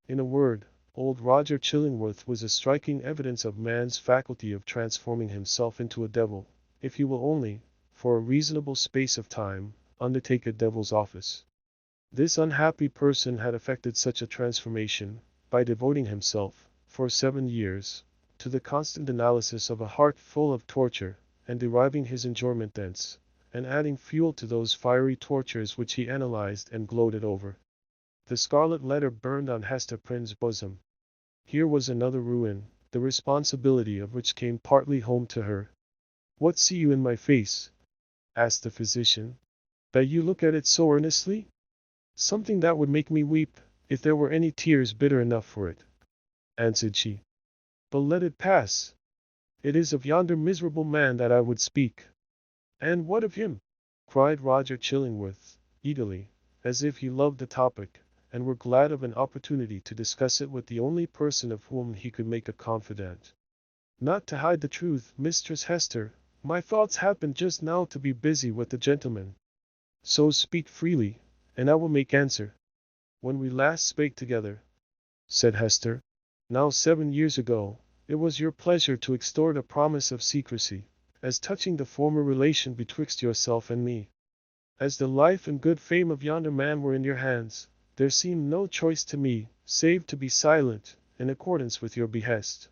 In a word, old Roger Chillingworth was a striking evidence of man's faculty of transforming himself into a devil, if he will only, for a reasonable space of time, undertake a devil's office. This unhappy person had effected such a transformation, by devoting himself, for 7 years, to the constant analysis of a heart full of torture, and deriving his enjoyment thence, and adding fuel to those fiery tortures which he analyzed and gloated over. The scarlet letter burned on Hester Prynne's bosom. Here was another ruin, the responsibility of which came partly home to her. "What see you in my face?" asked the physician, "that you look at it so earnestly?" "Something that would make me weep, if there were any tears bitter enough for it," answered she. "But let it pass. It is of yonder miserable man that I would speak." "And what of him?" cried Roger Chillingworth, eagerly, as if he loved the topic, and were glad of an opportunity to discuss it with the only person of whom he could make a confidant. "Not to hide the truth, Mistress Hester, my thoughts happen just now to be busy with the gentleman. So speak freely, and I will make answer." "When we last spake together," said Hester, "now 7 years ago, it was your pleasure to extort a promise of secrecy, as touching the former relation betwixt yourself and me. As the life and good fame of yonder man were in your hands, there seemed no choice to me, save to be silent, in accordance with your behest.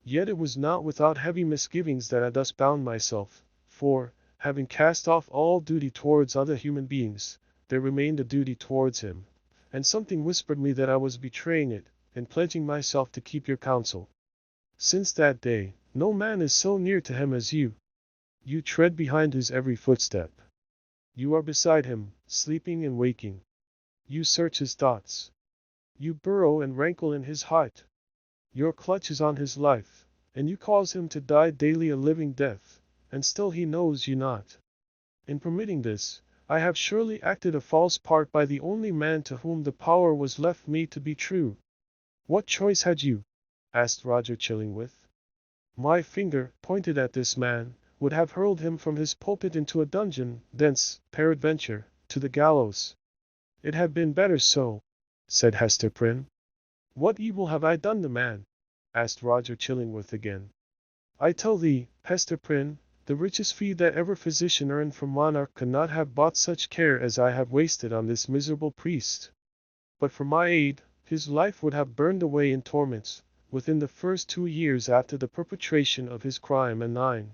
Yet it was not without heavy misgivings that I thus bound myself, for, having cast off all duty towards other human beings, there remained a duty towards him, and something whispered me that I was betraying it, in pledging myself to keep your counsel. Since that day, no man is so near to him as you. You tread behind his every footstep. You are beside him, sleeping and waking. You search his thoughts. You burrow and rankle in his heart. Your clutch is on his life, and you cause him to die daily a living death, and still he knows you not. In permitting this, I have surely acted a false part by the only man to whom the power was left me to be true." "What choice had you?" asked Roger Chillingworth. "My finger, pointed at this man, would have hurled him from his pulpit into a dungeon, thence, peradventure, to the gallows. It had been better so," said Hester Prynne. "What evil have I done the man?" asked Roger Chillingworth again. "I tell thee, Hester Prynne, the richest fee that ever physician earned from monarch could not have bought such care as I have wasted on this miserable priest. But for my aid, his life would have burned away in torments, within the first 2 years after the perpetration of his crime and thine.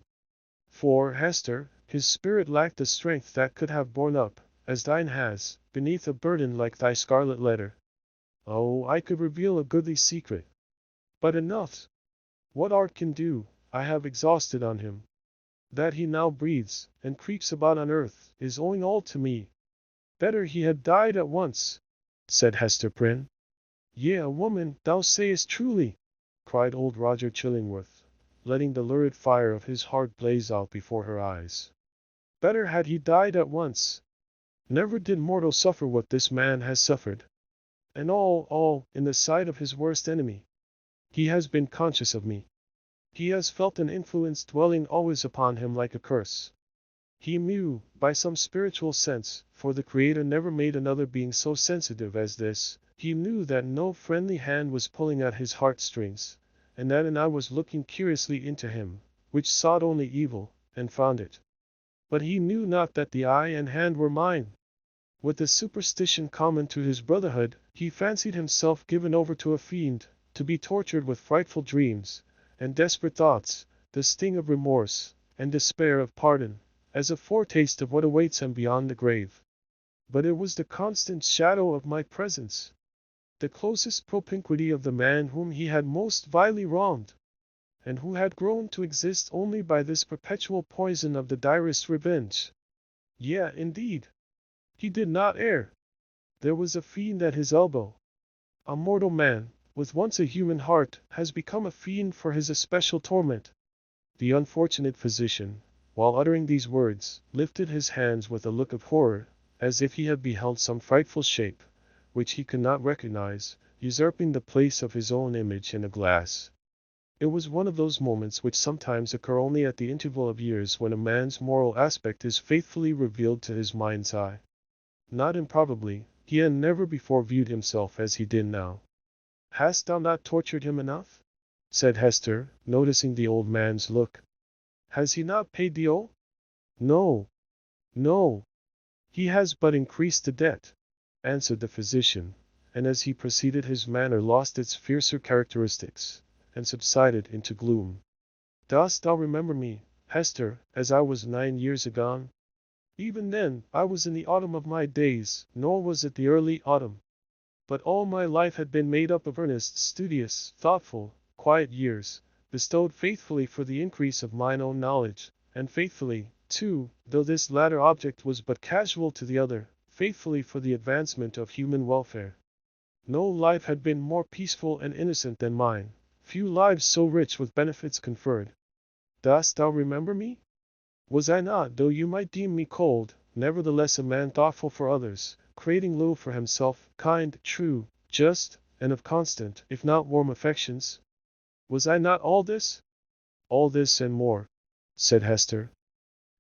For, Hester, his spirit lacked the strength that could have borne up, as thine has, beneath a burden like thy scarlet letter. Oh, I could reveal a goodly secret. But enough. What art can do, I have exhausted on him. That he now breathes, and creeps about on earth, is owing all to me. Better he had died at once, said Hester Prynne. Yea, woman, thou sayest truly, cried old Roger Chillingworth, letting the lurid fire of his heart blaze out before her eyes. Better had he died at once. Never did mortal suffer what this man has suffered. And all, in the sight of his worst enemy. He has been conscious of me. He has felt an influence dwelling always upon him like a curse. He knew, by some spiritual sense, for the Creator never made another being so sensitive as this, he knew that no friendly hand was pulling at his heartstrings, and that an eye was looking curiously into him, which sought only evil, and found it. But he knew not that the eye and hand were mine. With the superstition common to his brotherhood, he fancied himself given over to a fiend, to be tortured with frightful dreams, and desperate thoughts, the sting of remorse, and despair of pardon, as a foretaste of what awaits him beyond the grave. But it was the constant shadow of my presence, the closest propinquity of the man whom he had most vilely wronged, and who had grown to exist only by this perpetual poison of the direst revenge. Yea, indeed, he did not err. There was a fiend at his elbow. A mortal man, with once a human heart, has become a fiend for his especial torment. The unfortunate physician, while uttering these words, lifted his hands with a look of horror, as if he had beheld some frightful shape, which he could not recognize, usurping the place of his own image in a glass. It was one of those moments which sometimes occur only at the interval of years when a man's moral aspect is faithfully revealed to his mind's eye. Not improbably, he had never before viewed himself as he did now. Hast thou not tortured him enough? Said Hester, noticing the old man's look. Has he not paid thee all? No. No. He has but increased the debt, answered the physician, and as he proceeded his manner lost its fiercer characteristics, and subsided into gloom. Dost thou remember me, Hester, as I was 9 years agone? Even then, I was in the autumn of my days, nor was it the early autumn. But all my life had been made up of earnest, studious, thoughtful, quiet years, bestowed faithfully for the increase of mine own knowledge, and faithfully, too, though this latter object was but casual to the other, faithfully for the advancement of human welfare. No life had been more peaceful and innocent than mine, few lives so rich with benefits conferred. Dost thou remember me? Was I not, though you might deem me cold, nevertheless a man thoughtful for others, creating little for himself, kind, true, just, and of constant, if not warm affections? Was I not all this? All this and more, said Hester.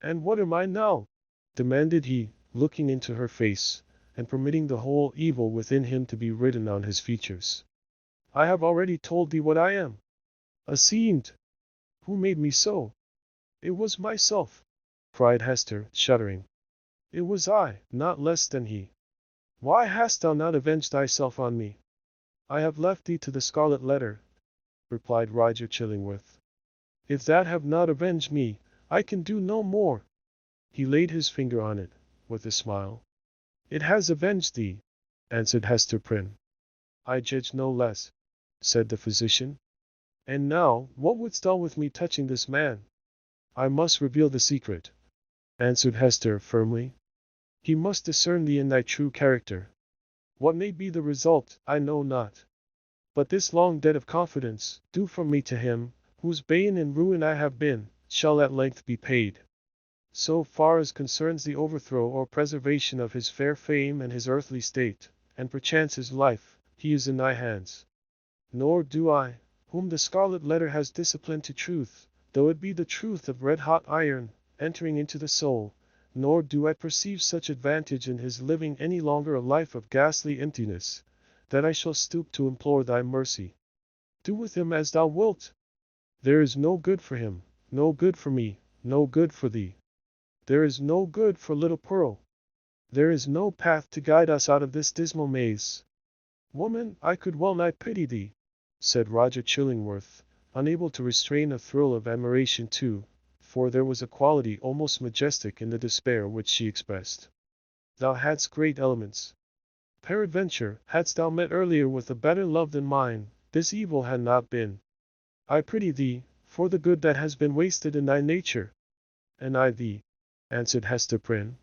And what am I now? Demanded he, looking into her face, and permitting the whole evil within him to be written on his features. I have already told thee what I am. A fiend. Who made me so? It was myself, cried Hester, shuddering. It was I, not less than he. Why hast thou not avenged thyself on me? I have left thee to the Scarlet Letter, replied Roger Chillingworth. If that have not avenged me, I can do no more. He laid his finger on it, with a smile. It has avenged thee, answered Hester Prynne. I judge no less, said the physician. And now, what wouldst thou with me touching this man? I must reveal the secret, answered Hester firmly. He must discern thee in thy true character. What may be the result, I know not. But this long debt of confidence, due from me to him, whose bane and ruin I have been, shall at length be paid. So far as concerns the overthrow or preservation of his fair fame and his earthly state, and perchance his life, he is in thy hands. Nor do I, whom the Scarlet Letter has disciplined to truth, though it be the truth of red-hot iron, entering into the soul, nor do I perceive such advantage in his living any longer a life of ghastly emptiness, that I shall stoop to implore thy mercy. Do with him as thou wilt. There is no good for him, no good for me, no good for thee. There is no good for little Pearl. There is no path to guide us out of this dismal maze. Woman, I could well nigh pity thee, said Roger Chillingworth, unable to restrain a thrill of admiration too, for there was a quality almost majestic in the despair which she expressed. Thou hadst great elements. Peradventure, hadst thou met earlier with a better love than mine, this evil had not been. I pity thee, for the good that has been wasted in thy nature. And I thee, answered Hester Prynne.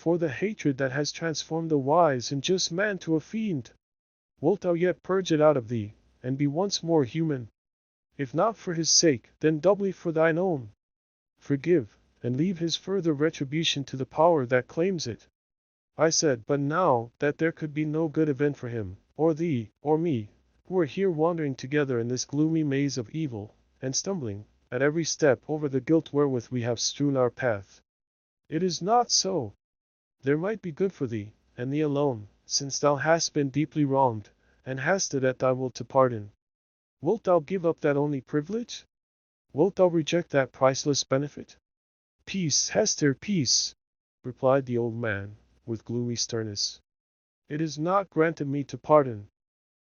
For the hatred that has transformed a wise and just man to a fiend. Wilt thou yet purge it out of thee, and be once more human? If not for his sake, then doubly for thine own. Forgive, and leave his further retribution to the power that claims it. I said but now that there could be no good event for him, or thee, or me, who are here wandering together in this gloomy maze of evil, and stumbling, at every step, over the guilt wherewith we have strewn our path. It is not so. There might be good for thee, and thee alone, since thou hast been deeply wronged, and hast it at thy will to pardon. Wilt thou give up that only privilege? Wilt thou reject that priceless benefit? Peace, Hester, peace, replied the old man, with gloomy sternness. It is not granted me to pardon.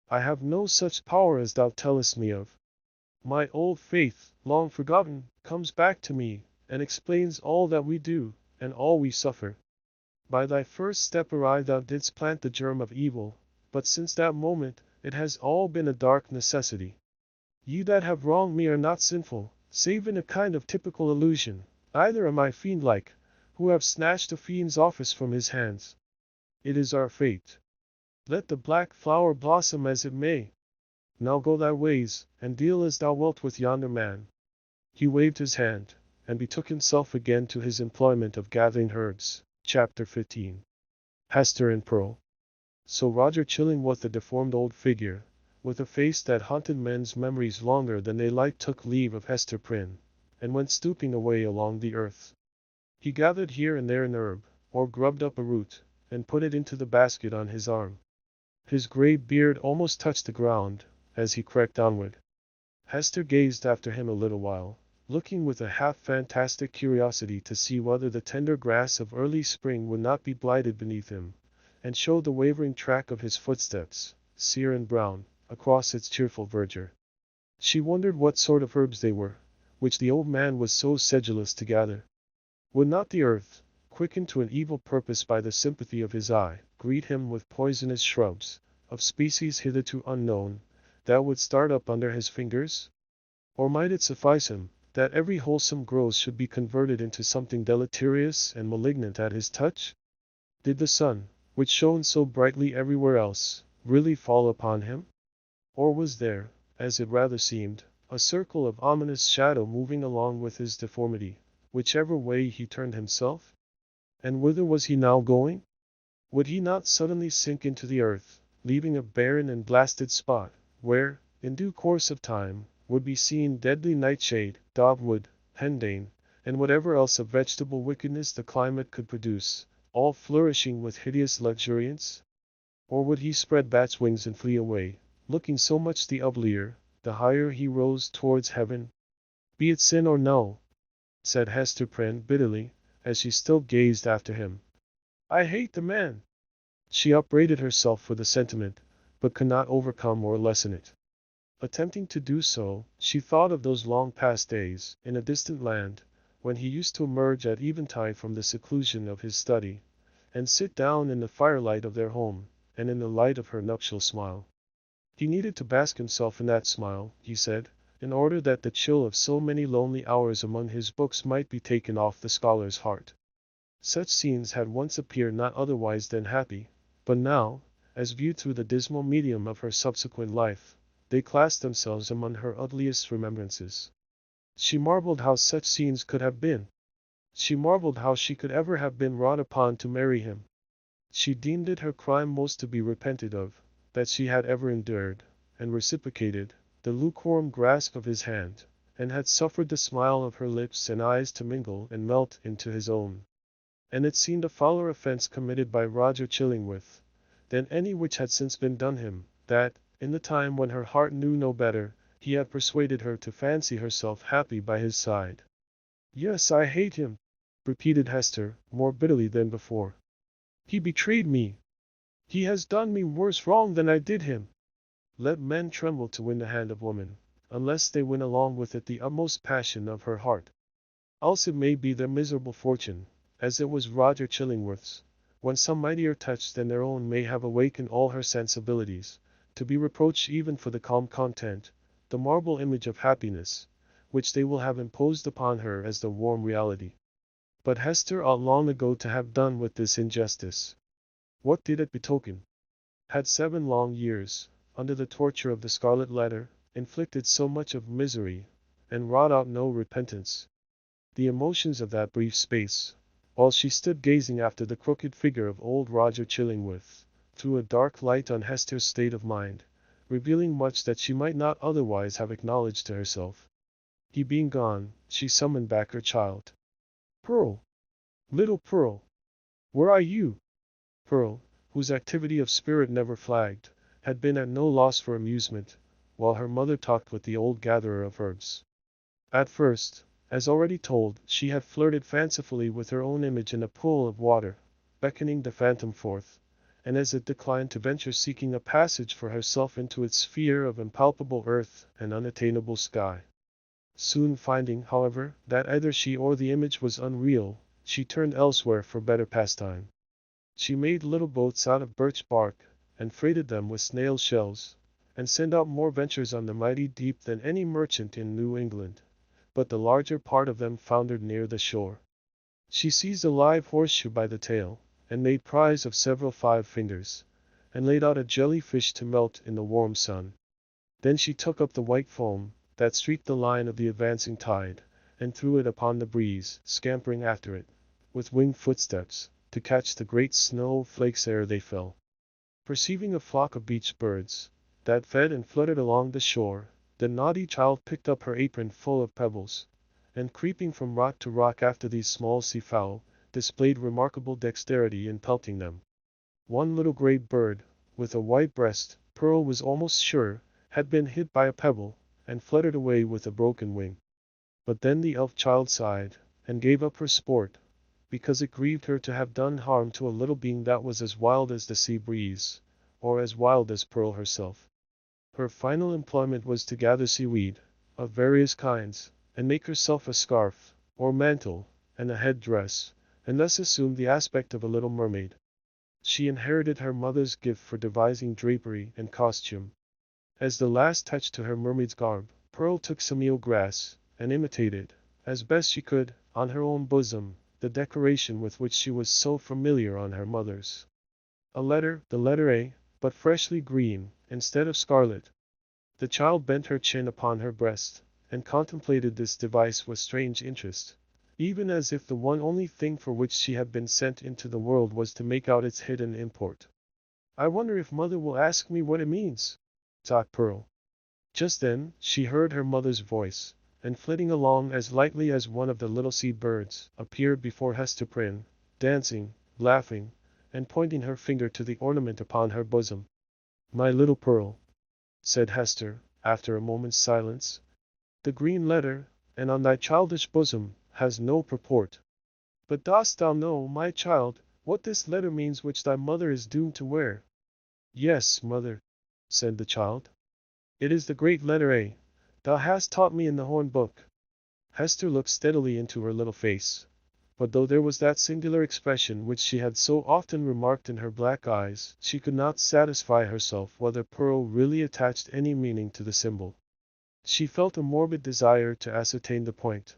I have no such power as thou tellest me of. My old faith, long forgotten, comes back to me, and explains all that we do, and all we suffer. By thy first step arrived thou didst plant the germ of evil, but since that moment, it has all been a dark necessity. Ye that have wronged me are not sinful, save in a kind of typical illusion, neither am I fiend-like, who have snatched a fiend's office from his hands. It is our fate. Let the black flower blossom as it may. Now go thy ways, and deal as thou wilt with yonder man. He waved his hand, and betook himself again to his employment of gathering herbs. Chapter 15. Hester and Pearl. So Roger Chillingworth, the deformed old figure, with a face that haunted men's memories longer than they liked, took leave of Hester Prynne, and went stooping away along the earth. He gathered here and there an herb, or grubbed up a root, and put it into the basket on his arm. His grey beard almost touched the ground, as he crept onward. Hester gazed after him a little while, looking with a half-fantastic curiosity to see whether the tender grass of early spring would not be blighted beneath him, and show the wavering track of his footsteps, sere and brown, across its cheerful verdure. She wondered what sort of herbs they were, which the old man was so sedulous to gather. Would not the earth, quickened to an evil purpose by the sympathy of his eye, greet him with poisonous shrubs, of species hitherto unknown, that would start up under his fingers? Or might it suffice him, that every wholesome growth should be converted into something deleterious and malignant at his touch? Did the sun, which shone so brightly everywhere else, really fall upon him? Or was there, as it rather seemed, a circle of ominous shadow moving along with his deformity, whichever way he turned himself? And whither was he now going? Would he not suddenly sink into the earth, leaving a barren and blasted spot, where, in due course of time, would be seen deadly nightshade, dogwood, henbane, and whatever else of vegetable wickedness the climate could produce, all flourishing with hideous luxuriance? Or would he spread bat's wings and flee away, looking so much the uglier, the higher he rose towards heaven? Be it sin or no, said Hester Prynne bitterly, as she still gazed after him. I hate the man. She upbraided herself for the sentiment, but could not overcome or lessen it. Attempting to do so, she thought of those long past days, in a distant land, when he used to emerge at eventide from the seclusion of his study, and sit down in the firelight of their home, and in the light of her nuptial smile. He needed to bask himself in that smile, he said, in order that the chill of so many lonely hours among his books might be taken off the scholar's heart. Such scenes had once appeared not otherwise than happy, but now, as viewed through the dismal medium of her subsequent life, they classed themselves among her ugliest remembrances. She marveled how such scenes could have been. She marveled how she could ever have been wrought upon to marry him. She deemed it her crime most to be repented of, that she had ever endured, and reciprocated, the lukewarm grasp of his hand, and had suffered the smile of her lips and eyes to mingle and melt into his own. And it seemed a fouler offense committed by Roger Chillingworth, than any which had since been done him, that, in the time when her heart knew no better, he had persuaded her to fancy herself happy by his side. Yes, I hate him, repeated Hester, more bitterly than before. He betrayed me. He has done me worse wrong than I did him. Let men tremble to win the hand of woman, unless they win along with it the utmost passion of her heart. Else it may be their miserable fortune, as it was Roger Chillingworth's, when some mightier touch than their own may have awakened all her sensibilities, to be reproached even for the calm content, the marble image of happiness, which they will have imposed upon her as the warm reality. But Hester ought long ago to have done with this injustice. What did it betoken? Had 7 long years, under the torture of the Scarlet Letter, inflicted so much of misery, and wrought out no repentance? The emotions of that brief space, while she stood gazing after the crooked figure of old Roger Chillingworth, threw a dark light on Hester's state of mind, revealing much that she might not otherwise have acknowledged to herself. He being gone, she summoned back her child. Pearl! Little Pearl! Where are you? Pearl, whose activity of spirit never flagged, had been at no loss for amusement, while her mother talked with the old gatherer of herbs. At first, as already told, she had flirted fancifully with her own image in a pool of water, beckoning the phantom forth, and as it declined to venture seeking a passage for herself into its sphere of impalpable earth and unattainable sky. Soon finding, however, that either she or the image was unreal, she turned elsewhere for better pastime. She made little boats out of birch bark, and freighted them with snail shells, and sent out more ventures on the mighty deep than any merchant in New England, but the larger part of them foundered near the shore. She seized a live horseshoe by the tail, and made prize of several 5 fingers, and laid out a jelly-fish to melt in the warm sun. Then she took up the white foam, that streaked the line of the advancing tide, and threw it upon the breeze, scampering after it, with winged footsteps, to catch the great snow flakes ere they fell. Perceiving a flock of beach birds, that fed and fluttered along the shore, the naughty child picked up her apron full of pebbles, and creeping from rock to rock after these small sea-fowl, displayed remarkable dexterity in pelting them. One little gray bird, with a white breast, Pearl was almost sure, had been hit by a pebble, and fluttered away with a broken wing. But then the elf child sighed, and gave up her sport, because it grieved her to have done harm to a little being that was as wild as the sea breeze, or as wild as Pearl herself. Her final employment was to gather seaweed, of various kinds, and make herself a scarf, or mantle, and a head-dress, and thus assumed the aspect of a little mermaid. She inherited her mother's gift for devising drapery and costume. As the last touch to her mermaid's garb, Pearl took some eel-grass, and imitated, as best she could, on her own bosom, the decoration with which she was so familiar on her mother's. A letter, the letter A, but freshly green, instead of scarlet. The child bent her chin upon her breast, and contemplated this device with strange interest, even as if the one only thing for which she had been sent into the world was to make out its hidden import. I wonder if mother will ask me what it means, thought Pearl. Just then, she heard her mother's voice, and flitting along as lightly as one of the little sea birds, appeared before Hester Prynne, dancing, laughing, and pointing her finger to the ornament upon her bosom. My little Pearl, said Hester, after a moment's silence, the green letter, and on thy childish bosom, has no purport. But dost thou know, my child, what this letter means which thy mother is doomed to wear? Yes, mother, said the child. It is the great letter A. Thou hast taught me in the horn book. Hester looked steadily into her little face, but though there was that singular expression which she had so often remarked in her black eyes, she could not satisfy herself whether Pearl really attached any meaning to the symbol. She felt a morbid desire to ascertain the point.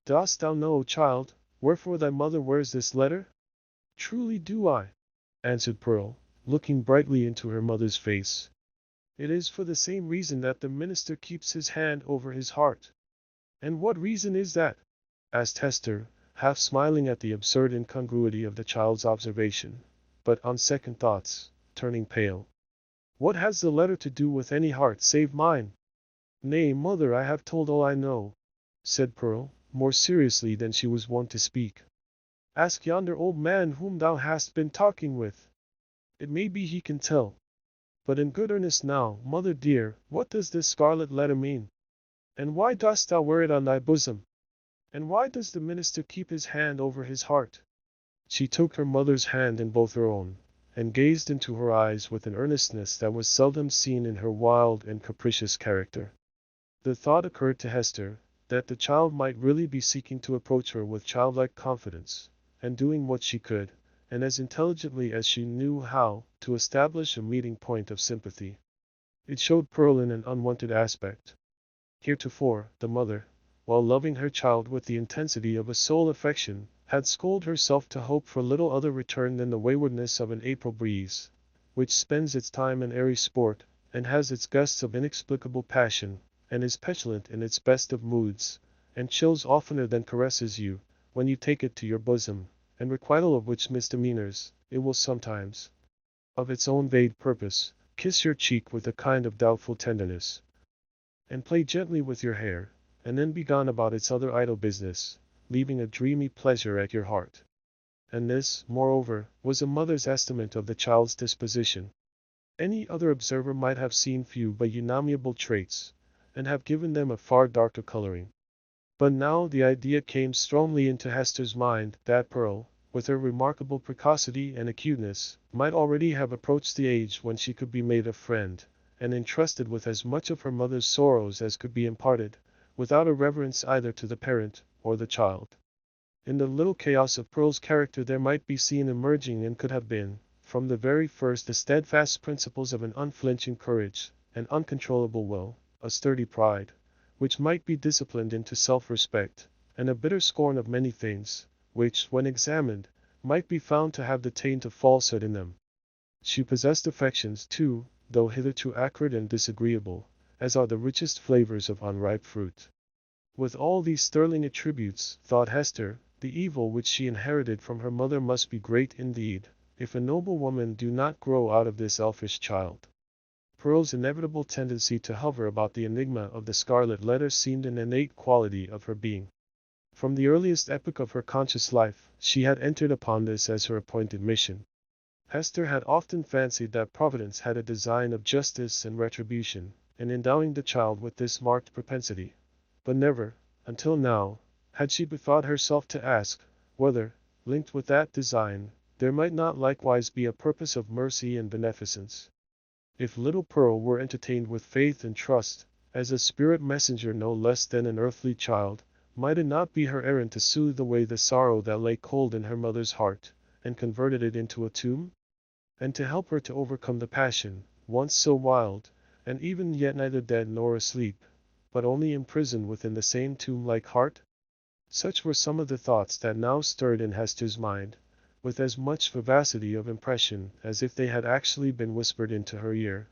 Dost thou know, child, wherefore thy mother wears this letter? Truly do I, answered Pearl, looking brightly into her mother's face. It is for the same reason that the minister keeps his hand over his heart. And what reason is that? Asked Hester, half smiling at the absurd incongruity of the child's observation, but on second thoughts, turning pale. What has the letter to do with any heart save mine? Nay, mother, I have told all I know, said Pearl, more seriously than she was wont to speak. Ask yonder old man whom thou hast been talking with. It may be he can tell. But in good earnest now, mother dear, what does this scarlet letter mean? And why dost thou wear it on thy bosom? And why does the minister keep his hand over his heart? She took her mother's hand in both her own, and gazed into her eyes with an earnestness that was seldom seen in her wild and capricious character. The thought occurred to Hester, that the child might really be seeking to approach her with childlike confidence, and doing what she could, and as intelligently as she knew how, to establish a meeting point of sympathy. It showed Pearl in an unwonted aspect. Heretofore, the mother, while loving her child with the intensity of a soul affection, had schooled herself to hope for little other return than the waywardness of an April breeze, which spends its time in airy sport, and has its gusts of inexplicable passion, and is petulant in its best of moods, and chills oftener than caresses you, when you take it to your bosom, and requital of which misdemeanors, it will sometimes, of its own vague purpose, kiss your cheek with a kind of doubtful tenderness, and play gently with your hair, and then be gone about its other idle business, leaving a dreamy pleasure at your heart. And this, moreover, was a mother's estimate of the child's disposition. Any other observer might have seen few but unamiable traits, and have given them a far darker coloring. But now the idea came strongly into Hester's mind that Pearl, with her remarkable precocity and acuteness, might already have approached the age when she could be made a friend, and entrusted with as much of her mother's sorrows as could be imparted, without a reverence either to the parent or the child. In the little chaos of Pearl's character there might be seen emerging and could have been, from the very first, the steadfast principles of an unflinching courage, an uncontrollable will, a sturdy pride, which might be disciplined into self-respect, and a bitter scorn of many things, which, when examined, might be found to have the taint of falsehood in them. She possessed affections, too, though hitherto acrid and disagreeable, as are the richest flavors of unripe fruit. With all these sterling attributes, thought Hester, the evil which she inherited from her mother must be great indeed, if a noble woman do not grow out of this elfish child. Pearl's inevitable tendency to hover about the enigma of the Scarlet Letter seemed an innate quality of her being. From the earliest epoch of her conscious life, she had entered upon this as her appointed mission. Hester had often fancied that Providence had a design of justice and retribution, in endowing the child with this marked propensity, but never, until now, had she bethought herself to ask, whether, linked with that design, there might not likewise be a purpose of mercy and beneficence. If little Pearl were entertained with faith and trust, as a spirit messenger no less than an earthly child, might it not be her errand to soothe away the sorrow that lay cold in her mother's heart, and converted it into a tomb? And to help her to overcome the passion, once so wild, and even yet neither dead nor asleep, but only imprisoned within the same tomb-like heart? Such were some of the thoughts that now stirred in Hester's mind, with as much vivacity of impression as if they had actually been whispered into her ear.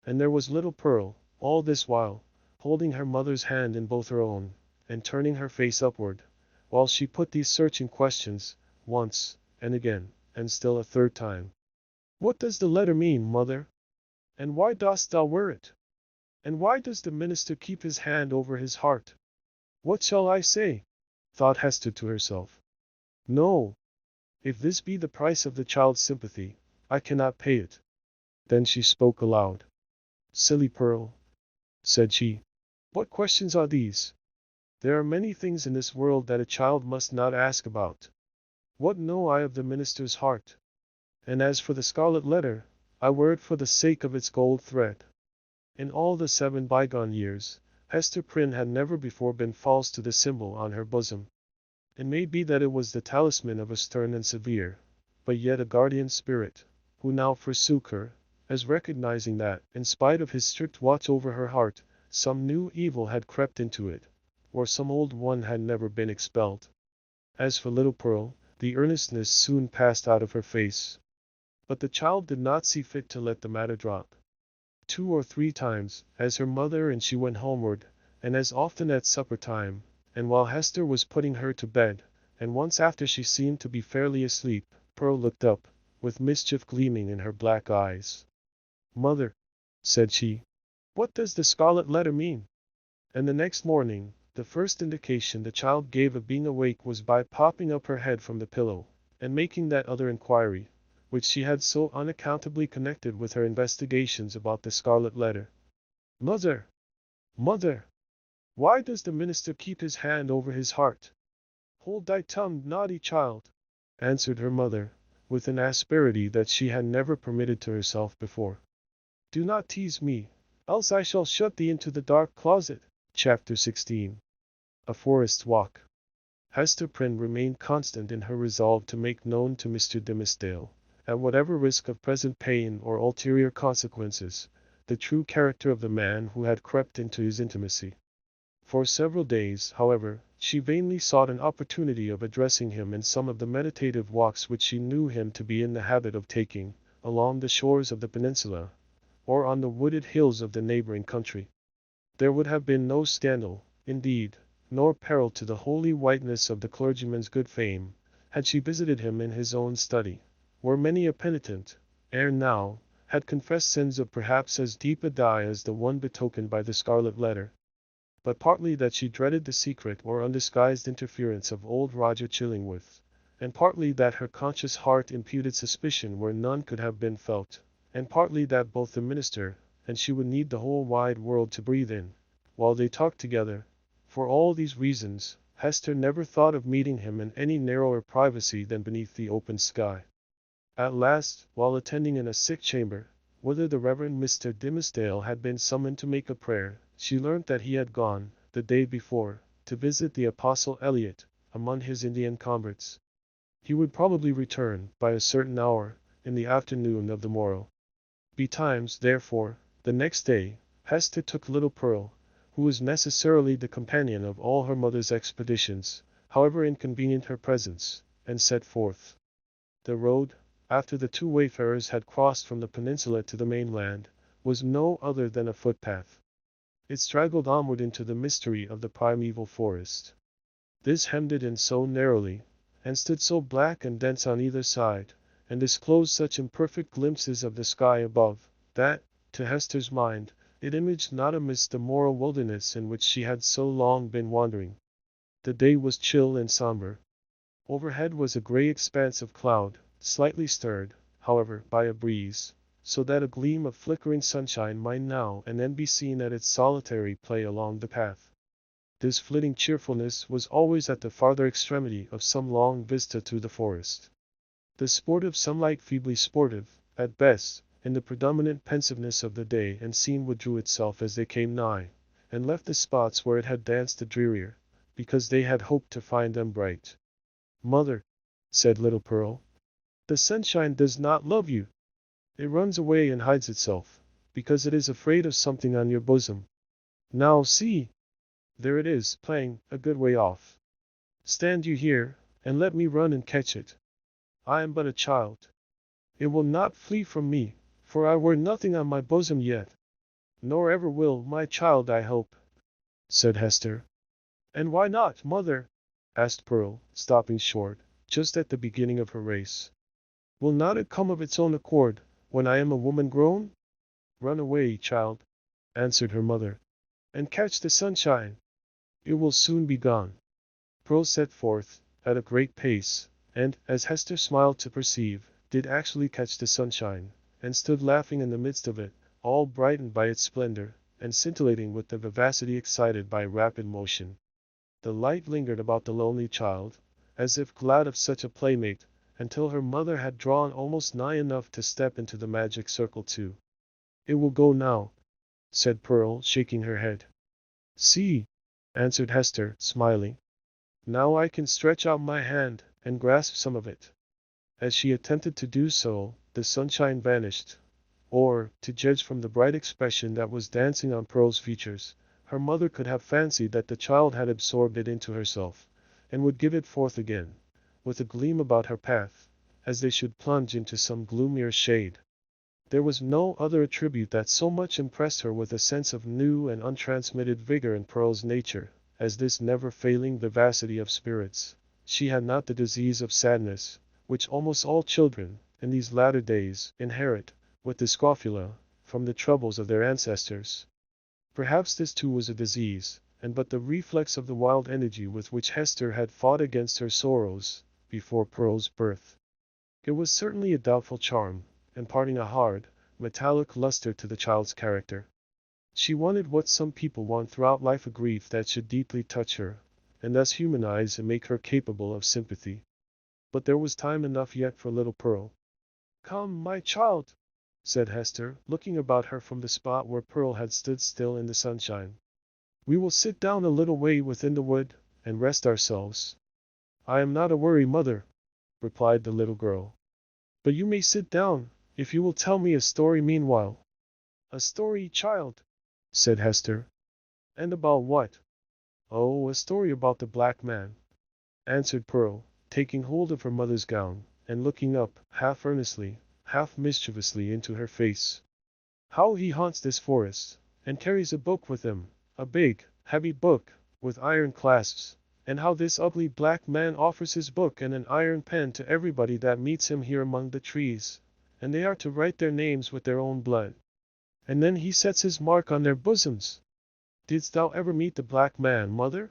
And there was little Pearl, all this while, holding her mother's hand in both her own, and turning her face upward, while she put these searching questions, once, and again, and still a third time. What does the letter mean, mother? And why dost thou wear it? And why does the minister keep his hand over his heart? What shall I say? Thought Hester to herself. No. If this be the price of the child's sympathy, I cannot pay it. Then she spoke aloud. Silly Pearl, said she. What questions are these? There are many things in this world that a child must not ask about. What know I of the minister's heart? And as for the Scarlet Letter, I wear it for the sake of its gold thread. In all the 7 bygone years, Hester Prynne had never before been false to the symbol on her bosom. It may be that it was the talisman of a stern and severe, but yet a guardian spirit, who now forsook her, as recognizing that, in spite of his strict watch over her heart, some new evil had crept into it, or some old one had never been expelled. As for little Pearl, the earnestness soon passed out of her face. But the child did not see fit to let the matter drop. 2 or 3 times, as her mother and she went homeward, and as often at supper time, and while Hester was putting her to bed, and once after she seemed to be fairly asleep, Pearl looked up, with mischief gleaming in her black eyes. Mother, said she, what does the Scarlet Letter mean? And the next morning, the first indication the child gave of being awake was by popping up her head from the pillow, and making that other inquiry, which she had so unaccountably connected with her investigations about the Scarlet Letter. Mother! Mother! Why does the minister keep his hand over his heart? Hold thy tongue, naughty child, answered her mother, with an asperity that she had never permitted to herself before. Do not tease me, else I shall shut thee into the dark closet. Chapter 16. A Forest Walk. Hester Prynne remained constant in her resolve to make known to Mr. Dimmesdale, at whatever risk of present pain or ulterior consequences, the true character of the man who had crept into his intimacy. For several days, however, She vainly sought an opportunity of addressing him in some of the meditative walks which she knew him to be in the habit of taking, along the shores of the peninsula, or on the wooded hills of the neighboring country. There would have been no scandal, indeed, nor peril to the holy whiteness of the clergyman's good fame, had she visited him in his own study, where many a penitent, ere now, had confessed sins of perhaps as deep a dye as the one betokened by the Scarlet Letter. But partly that she dreaded the secret or undisguised interference of old Roger Chillingworth, and partly that her conscious heart imputed suspicion where none could have been felt, and partly that both the minister and she would need the whole wide world to breathe in, while they talked together. For all these reasons, Hester never thought of meeting him in any narrower privacy than beneath the open sky. At last, while attending in a sick chamber, whither the Reverend Mr. Dimmesdale had been summoned to make a prayer, she learnt that he had gone, the day before, to visit the Apostle Eliot, among his Indian converts. He would probably return, by a certain hour, in the afternoon of the morrow. Betimes, therefore, the next day, Hester took little Pearl, who was necessarily the companion of all her mother's expeditions, however inconvenient her presence, and set forth. The road, after the two wayfarers had crossed from the peninsula to the mainland, was no other than a footpath. It straggled onward into the mystery of the primeval forest. This hemmed it in so narrowly, and stood so black and dense on either side, and disclosed such imperfect glimpses of the sky above, that, to Hester's mind, it imaged not amiss the moral wilderness in which she had so long been wandering. The day was chill and somber. Overhead was a grey expanse of cloud, slightly stirred, however, by a breeze, so that a gleam of flickering sunshine might now and then be seen at its solitary play along the path. This flitting cheerfulness was always at the farther extremity of some long vista through the forest. The sportive sunlight feebly sportive, at best, in the predominant pensiveness of the day and scene withdrew itself as they came nigh, and left the spots where it had danced the drearier, because they had hoped to find them bright. "Mother," said little Pearl, "the sunshine does not love you. It runs away and hides itself, because it is afraid of something on your bosom. Now see! There it is, playing, a good way off. Stand you here, and let me run and catch it. I am but a child. It will not flee from me, for I wear nothing on my bosom yet. Nor ever will, my child, I hope," said Hester. "And why not, mother?" asked Pearl, stopping short, just at the beginning of her race. "Will not it come of its own accord, when I am a woman grown?" "Run away, child," answered her mother, "and catch the sunshine. It will soon be gone." Pearl set forth, at a great pace, and, as Hester smiled to perceive, did actually catch the sunshine, and stood laughing in the midst of it, all brightened by its splendor, and scintillating with the vivacity excited by rapid motion. The light lingered about the lonely child, as if glad of such a playmate, until her mother had drawn almost nigh enough to step into the magic circle too. "It will go now," said Pearl, shaking her head. "See," answered Hester, smiling. "Now I can stretch out my hand, and grasp some of it." As she attempted to do so, the sunshine vanished, or, to judge from the bright expression that was dancing on Pearl's features, her mother could have fancied that the child had absorbed it into herself, and would give it forth again, with a gleam about her path, as they should plunge into some gloomier shade. There was no other attribute that so much impressed her with a sense of new and untransmitted vigor in Pearl's nature, as this never-failing vivacity of spirits. She had not the disease of sadness, which almost all children, in these latter days, inherit, with the scrofula, from the troubles of their ancestors. Perhaps this too was a disease, and but the reflex of the wild energy with which Hester had fought against her sorrows, before Pearl's birth. It was certainly a doubtful charm, imparting a hard, metallic luster to the child's character. She wanted what some people want throughout life, a grief that should deeply touch her, and thus humanize and make her capable of sympathy. But there was time enough yet for little Pearl. "Come, my child," said Hester, looking about her from the spot where Pearl had stood still in the sunshine. "We will sit down a little way within the wood, and rest ourselves." "I am not a worry, mother," replied the little girl. "But you may sit down, if you will tell me a story meanwhile." "A story, child?" said Hester. "And about what?" Oh, a story about the black man, answered Pearl, taking hold of her mother's gown, and looking up, half earnestly, half mischievously into her face. How he haunts this forest, and carries a book with him, a big, heavy book, with iron clasps, and how this ugly black man offers his book and an iron pen to everybody that meets him here among the trees, and they are to write their names with their own blood. And then he sets his mark on their bosoms. Didst thou ever meet the black man, mother?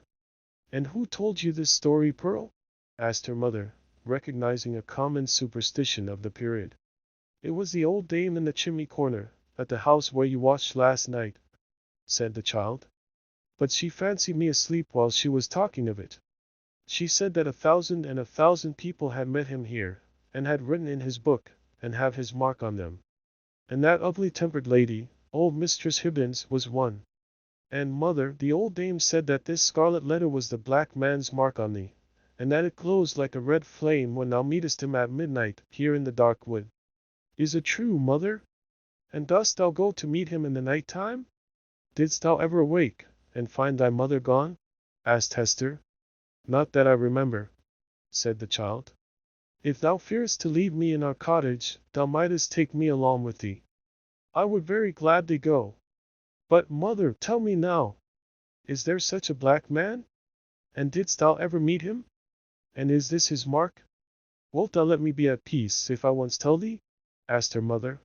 And who told you this story, Pearl? Asked her mother, recognizing a common superstition of the period. It was the old dame in the chimney corner, at the house where you watched last night, said the child. But she fancied me asleep while she was talking of it. She said that 1,000 people had met him here, and had written in his book, and have his mark on them. And that ugly-tempered lady, old Mistress Hibbins, was one. And, mother, the old dame said that this scarlet letter was the black man's mark on thee, and that it glows like a red flame when thou meetest him at midnight, here in the dark wood. Is it true, mother? And dost thou go to meet him in the night time? Didst thou ever awake, and find thy mother gone? Asked Hester. Not that I remember, said the child. If thou fearest to leave me in our cottage, thou mightest take me along with thee. I would very gladly go. But, mother, tell me now, is there such a black man? And didst thou ever meet him? And is this his mark? Wilt thou let me be at peace if I once tell thee? Asked her mother.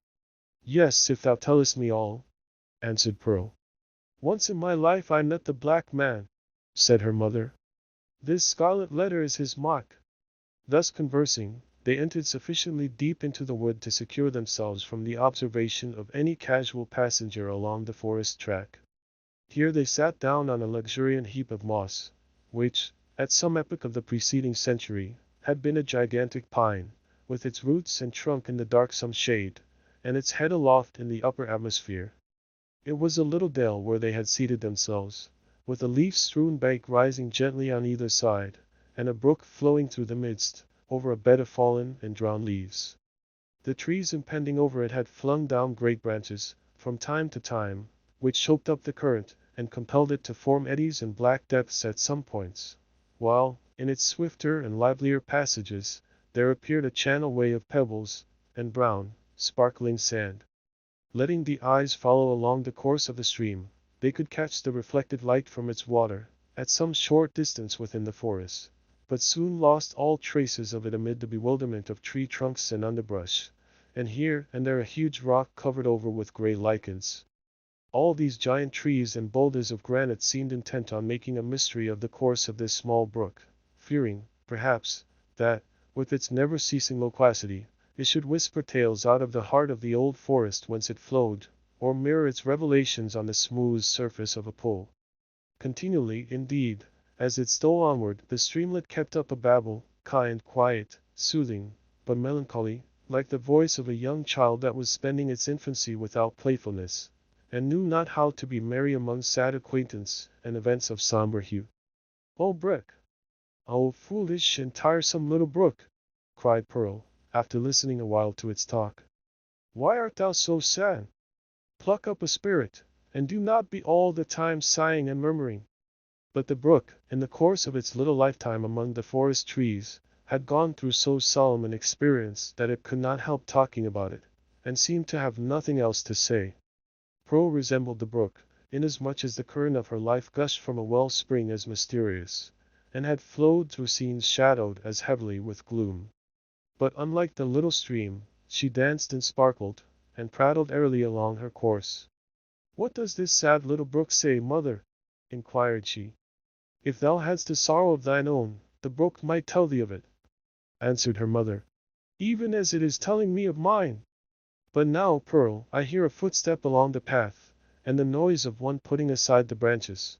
Yes, if thou tellest me all, answered Pearl. Once in my life I met the black man, said her mother. This scarlet letter is his mark. Thus conversing, they entered sufficiently deep into the wood to secure themselves from the observation of any casual passenger along the forest track. Here they sat down on a luxuriant heap of moss, which, at some epoch of the preceding century, had been a gigantic pine, with its roots and trunk in the darksome shade, and its head aloft in the upper atmosphere. It was a little dell where they had seated themselves, with a leaf-strewn bank rising gently on either side, and a brook flowing through the midst, over a bed of fallen and drowned leaves. The trees impending over it had flung down great branches, from time to time, which choked up the current, and compelled it to form eddies and black depths at some points, while, in its swifter and livelier passages, there appeared a channel way of pebbles, and brown, sparkling sand. Letting the eyes follow along the course of the stream, they could catch the reflected light from its water, at some short distance within the forest, but soon lost all traces of it amid the bewilderment of tree trunks and underbrush, and here and there a huge rock covered over with grey lichens. All these giant trees and boulders of granite seemed intent on making a mystery of the course of this small brook, fearing, perhaps, that, with its never-ceasing loquacity, it should whisper tales out of the heart of the old forest whence it flowed, or mirror its revelations on the smooth surface of a pool. Continually, indeed, as it stole onward, the streamlet kept up a babble, kind, quiet, soothing, but melancholy, like the voice of a young child that was spending its infancy without playfulness, and knew not how to be merry among sad acquaintance and events of sombre hue. "Oh, brook! Oh, foolish and tiresome little brook!" cried Pearl, after listening a while to its talk. "Why art thou so sad? Pluck up a spirit, and do not be all the time sighing and murmuring." But the brook, in the course of its little lifetime among the forest trees, had gone through so solemn an experience that it could not help talking about it, and seemed to have nothing else to say. Pearl resembled the brook, inasmuch as the current of her life gushed from a well-spring as mysterious, and had flowed through scenes shadowed as heavily with gloom. But unlike the little stream, she danced and sparkled, and prattled airily along her course. "What does this sad little brook say, mother?" inquired she. "If thou hadst a sorrow of thine own, the brook might tell thee of it," answered her mother, "even as it is telling me of mine. But now, Pearl, I hear a footstep along the path, and the noise of one putting aside the branches.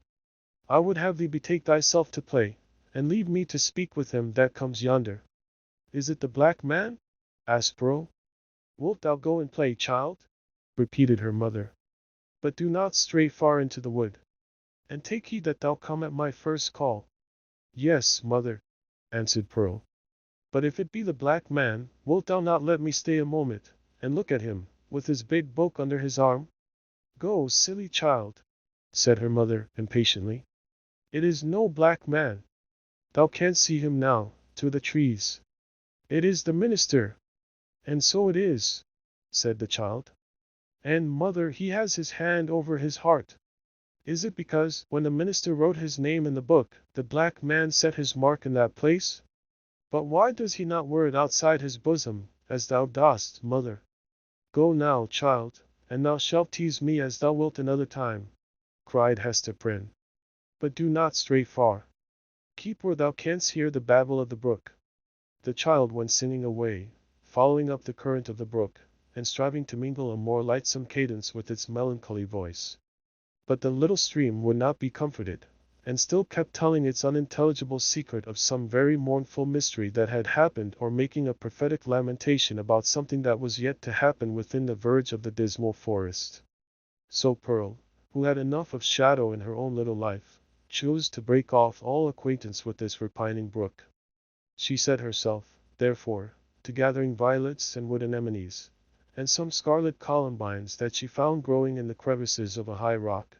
I would have thee betake thyself to play, and leave me to speak with him that comes yonder." "Is it the black man?" asked Pearl. "Wilt thou go and play, child?" repeated her mother. "But do not stray far into the wood, and take heed that thou come at my first call." "Yes, mother," answered Pearl. "But if it be the black man, wilt thou not let me stay a moment, and look at him, with his big book under his arm?" "Go, silly child," said her mother, impatiently. It is no black man. Thou canst see him now, through the trees. It is the minister. And so it is, said the child. And mother, he has his hand over his heart. Is it because, when the minister wrote his name in the book, the black man set his mark in that place? But why does he not wear it outside his bosom, as thou dost, mother? Go now, child, and thou shalt tease me as thou wilt another time, cried Hester Prynne. But do not stray far. Keep where thou canst hear the babble of the brook. The child went singing away, following up the current of the brook, and striving to mingle a more lightsome cadence with its melancholy voice. But the little stream would not be comforted, and still kept telling its unintelligible secret of some very mournful mystery that had happened, or making a prophetic lamentation about something that was yet to happen within the verge of the dismal forest. So Pearl, who had enough of shadow in her own little life, chose to break off all acquaintance with this repining brook. She set herself, therefore, to gathering violets and wood anemones, and some scarlet columbines that she found growing in the crevices of a high rock.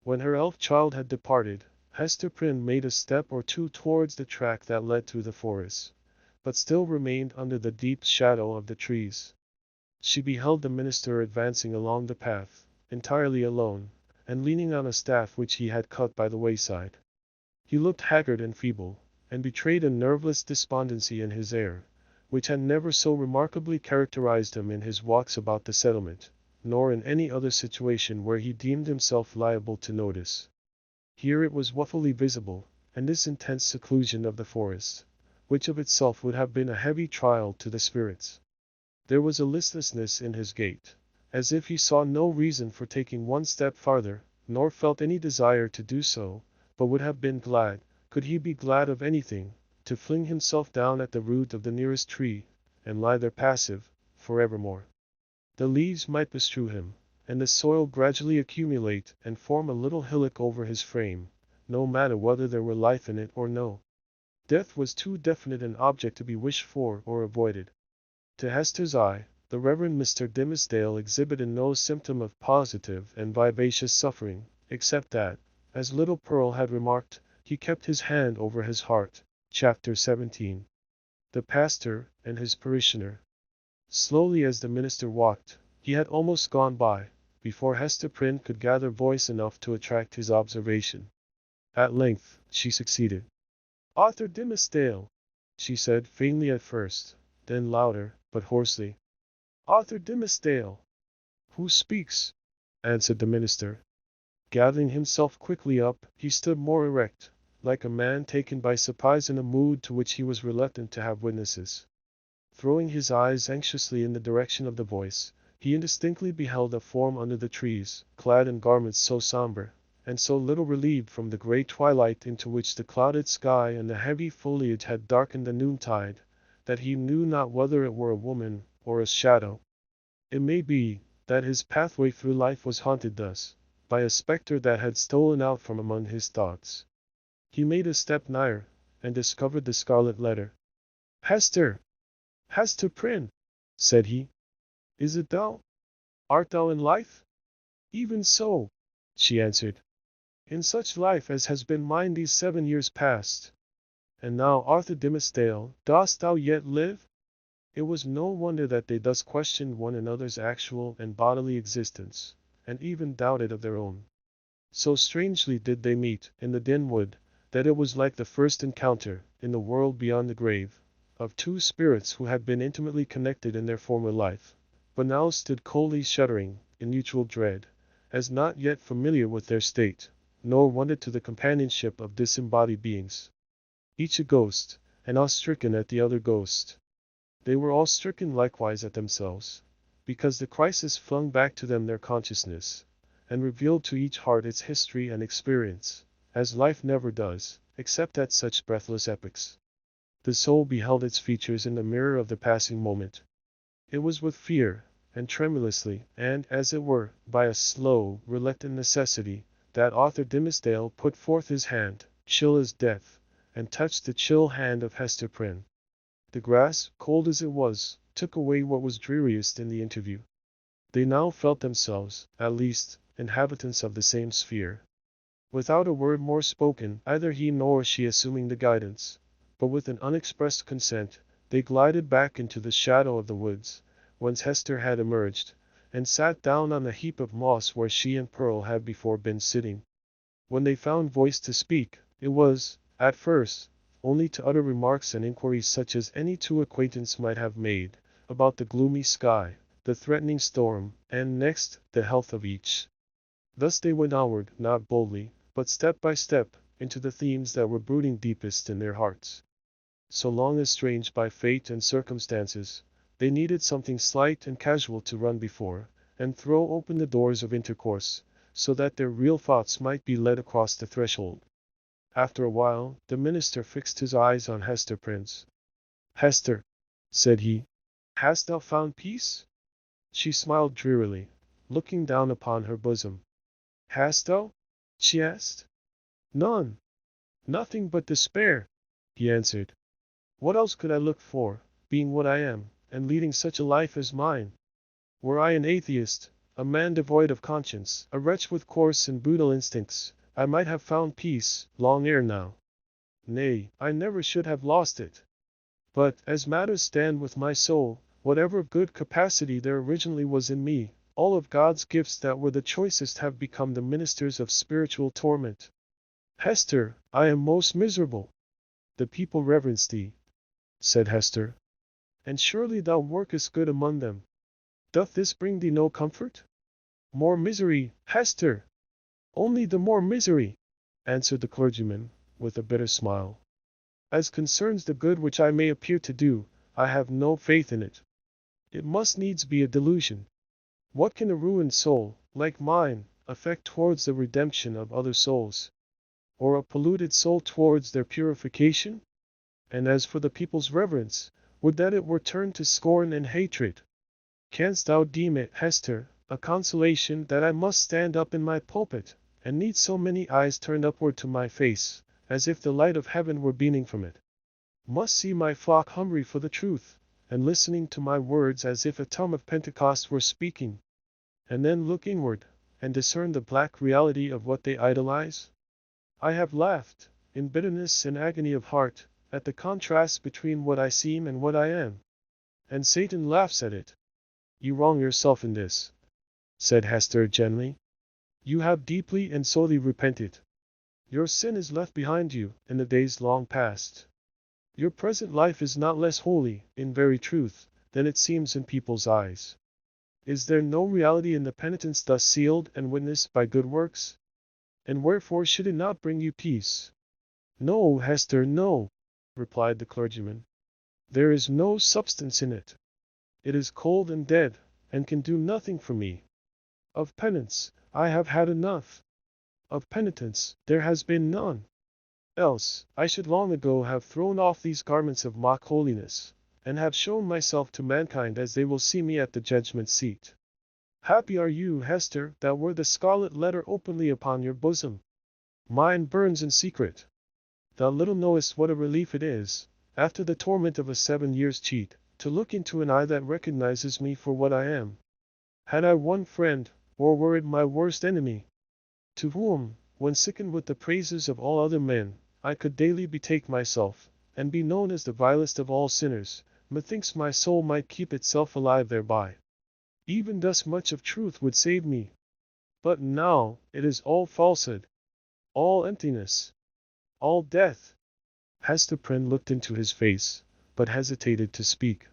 When her elf child had departed, Hester Prynne made a step or two towards the track that led through the forest, but still remained under the deep shadow of the trees. She beheld the minister advancing along the path, entirely alone, and leaning on a staff which he had cut by the wayside. He looked haggard and feeble, and betrayed a nerveless despondency in his air, which had never so remarkably characterized him in his walks about the settlement, nor in any other situation where he deemed himself liable to notice. Here it was woefully visible, and this intense seclusion of the forest, which of itself would have been a heavy trial to the spirits. There was a listlessness in his gait, as if he saw no reason for taking one step farther, nor felt any desire to do so, but would have been glad, could he be glad of anything, to fling himself down at the root of the nearest tree, and lie there passive, forevermore. The leaves might bestrew him, and the soil gradually accumulate and form a little hillock over his frame, no matter whether there were life in it or no. Death was too definite an object to be wished for or avoided. To Hester's eye, the Reverend Mr. Dimmesdale exhibited no symptom of positive and vivacious suffering, except that, as little Pearl had remarked, he kept his hand over his heart. Chapter 17. The pastor and his parishioner. Slowly as the minister walked, he had almost gone by, before Hester Prynne could gather voice enough to attract his observation. At length, she succeeded. "Arthur Dimmesdale," she said faintly at first, then louder, but hoarsely. "Arthur Dimmesdale." "Who speaks?" answered the minister. Gathering himself quickly up, he stood more erect, like a man taken by surprise in a mood to which he was reluctant to have witnesses. Throwing his eyes anxiously in the direction of the voice, he indistinctly beheld a form under the trees, clad in garments so somber, and so little relieved from the grey twilight into which the clouded sky and the heavy foliage had darkened the noontide, that he knew not whether it were a woman or a shadow. It may be that his pathway through life was haunted thus, by a spectre that had stolen out from among his thoughts. He made a step nigher, and discovered the Scarlet Letter. "Hester! Hester Prynne!" said he. "Is it thou? Art thou in life?" "Even so," she answered. "In such life as has been mine these 7 years past. And now, Arthur Dimmesdale, dost thou yet live?" It was no wonder that they thus questioned one another's actual and bodily existence, and even doubted of their own. So strangely did they meet, in the dim wood, that it was like the first encounter, in the world beyond the grave, of two spirits who had been intimately connected in their former life, but now stood coldly shuddering, in mutual dread, as not yet familiar with their state, nor wonted to the companionship of disembodied beings. Each a ghost, and awe-stricken at the other ghost. They were all stricken likewise at themselves, because the crisis flung back to them their consciousness, and revealed to each heart its history and experience, as life never does, except at such breathless epochs. The soul beheld its features in the mirror of the passing moment. It was with fear, and tremulously, and, as it were, by a slow, reluctant necessity, that Arthur Dimmesdale put forth his hand, chill as death, and touched the chill hand of Hester Prynne. The grass, cold as it was, took away what was dreariest in the interview. They now felt themselves, at least, inhabitants of the same sphere. Without a word more spoken, either he nor she assuming the guidance, but with an unexpressed consent, they glided back into the shadow of the woods, whence Hester had emerged, and sat down on the heap of moss where she and Pearl had before been sitting. When they found voice to speak, it was, at first, only to utter remarks and inquiries such as any two acquaintance might have made, about the gloomy sky, the threatening storm, and next, the health of each. Thus they went onward, not boldly, but step by step, into the themes that were brooding deepest in their hearts. So long estranged by fate and circumstances, they needed something slight and casual to run before, and throw open the doors of intercourse, so that their real thoughts might be led across the threshold. After a while, the minister fixed his eyes on Hester Prynne. "Hester," said he, "hast thou found peace?" She smiled drearily, looking down upon her bosom. "Hast thou?" she asked. "None. Nothing but despair," he answered. "What else could I look for, being what I am, and leading such a life as mine? Were I an atheist, a man devoid of conscience, a wretch with coarse and brutal instincts, I might have found peace, long ere now. Nay, I never should have lost it. But, as matters stand with my soul, whatever of good capacity there originally was in me, all of God's gifts that were the choicest have become the ministers of spiritual torment. Hester, I am most miserable." "The people reverence thee," said Hester, "and surely thou workest good among them. Doth this bring thee no comfort?" "More misery, Hester! Only the more misery," answered the clergyman, with a bitter smile. "As concerns the good which I may appear to do, I have no faith in it. It must needs be a delusion. What can a ruined soul, like mine, effect towards the redemption of other souls? Or a polluted soul towards their purification? And as for the people's reverence, would that it were turned to scorn and hatred. Canst thou deem it, Hester, a consolation that I must stand up in my pulpit, and need so many eyes turned upward to my face, as if the light of heaven were beaming from it? Must see my flock hungry for the truth, and listening to my words as if a tongue of Pentecost were speaking? And then look inward, and discern the black reality of what they idolize? I have laughed, in bitterness and agony of heart, at the contrast between what I seem and what I am. And Satan laughs at it. You wrong yourself in this," said Hester gently. "You have deeply and sorely repented. Your sin is left behind you, in the days long past. Your present life is not less holy, in very truth, than it seems in people's eyes. Is there no reality in the penitence thus sealed and witnessed by good works? And wherefore should it not bring you peace?" "No, Hester, no," replied the clergyman. "There is no substance in it. It is cold and dead, and can do nothing for me. Of penance, I have had enough. Of penitence, there has been none. Else, I should long ago have thrown off these garments of mock holiness, and have shown myself to mankind as they will see me at the judgment seat. Happy are you, Hester, that wear the scarlet letter openly upon your bosom. Mine burns in secret. Thou little knowest what a relief it is, after the torment of a 7 years' cheat, to look into an eye that recognizes me for what I am. Had I one friend, or were it my worst enemy, to whom, when sickened with the praises of all other men, I could daily betake myself, and be known as the vilest of all sinners, methinks my soul might keep itself alive thereby. Even thus much of truth would save me. But now, it is all falsehood, all emptiness, all death." Hester Prynne looked into his face, but hesitated to speak.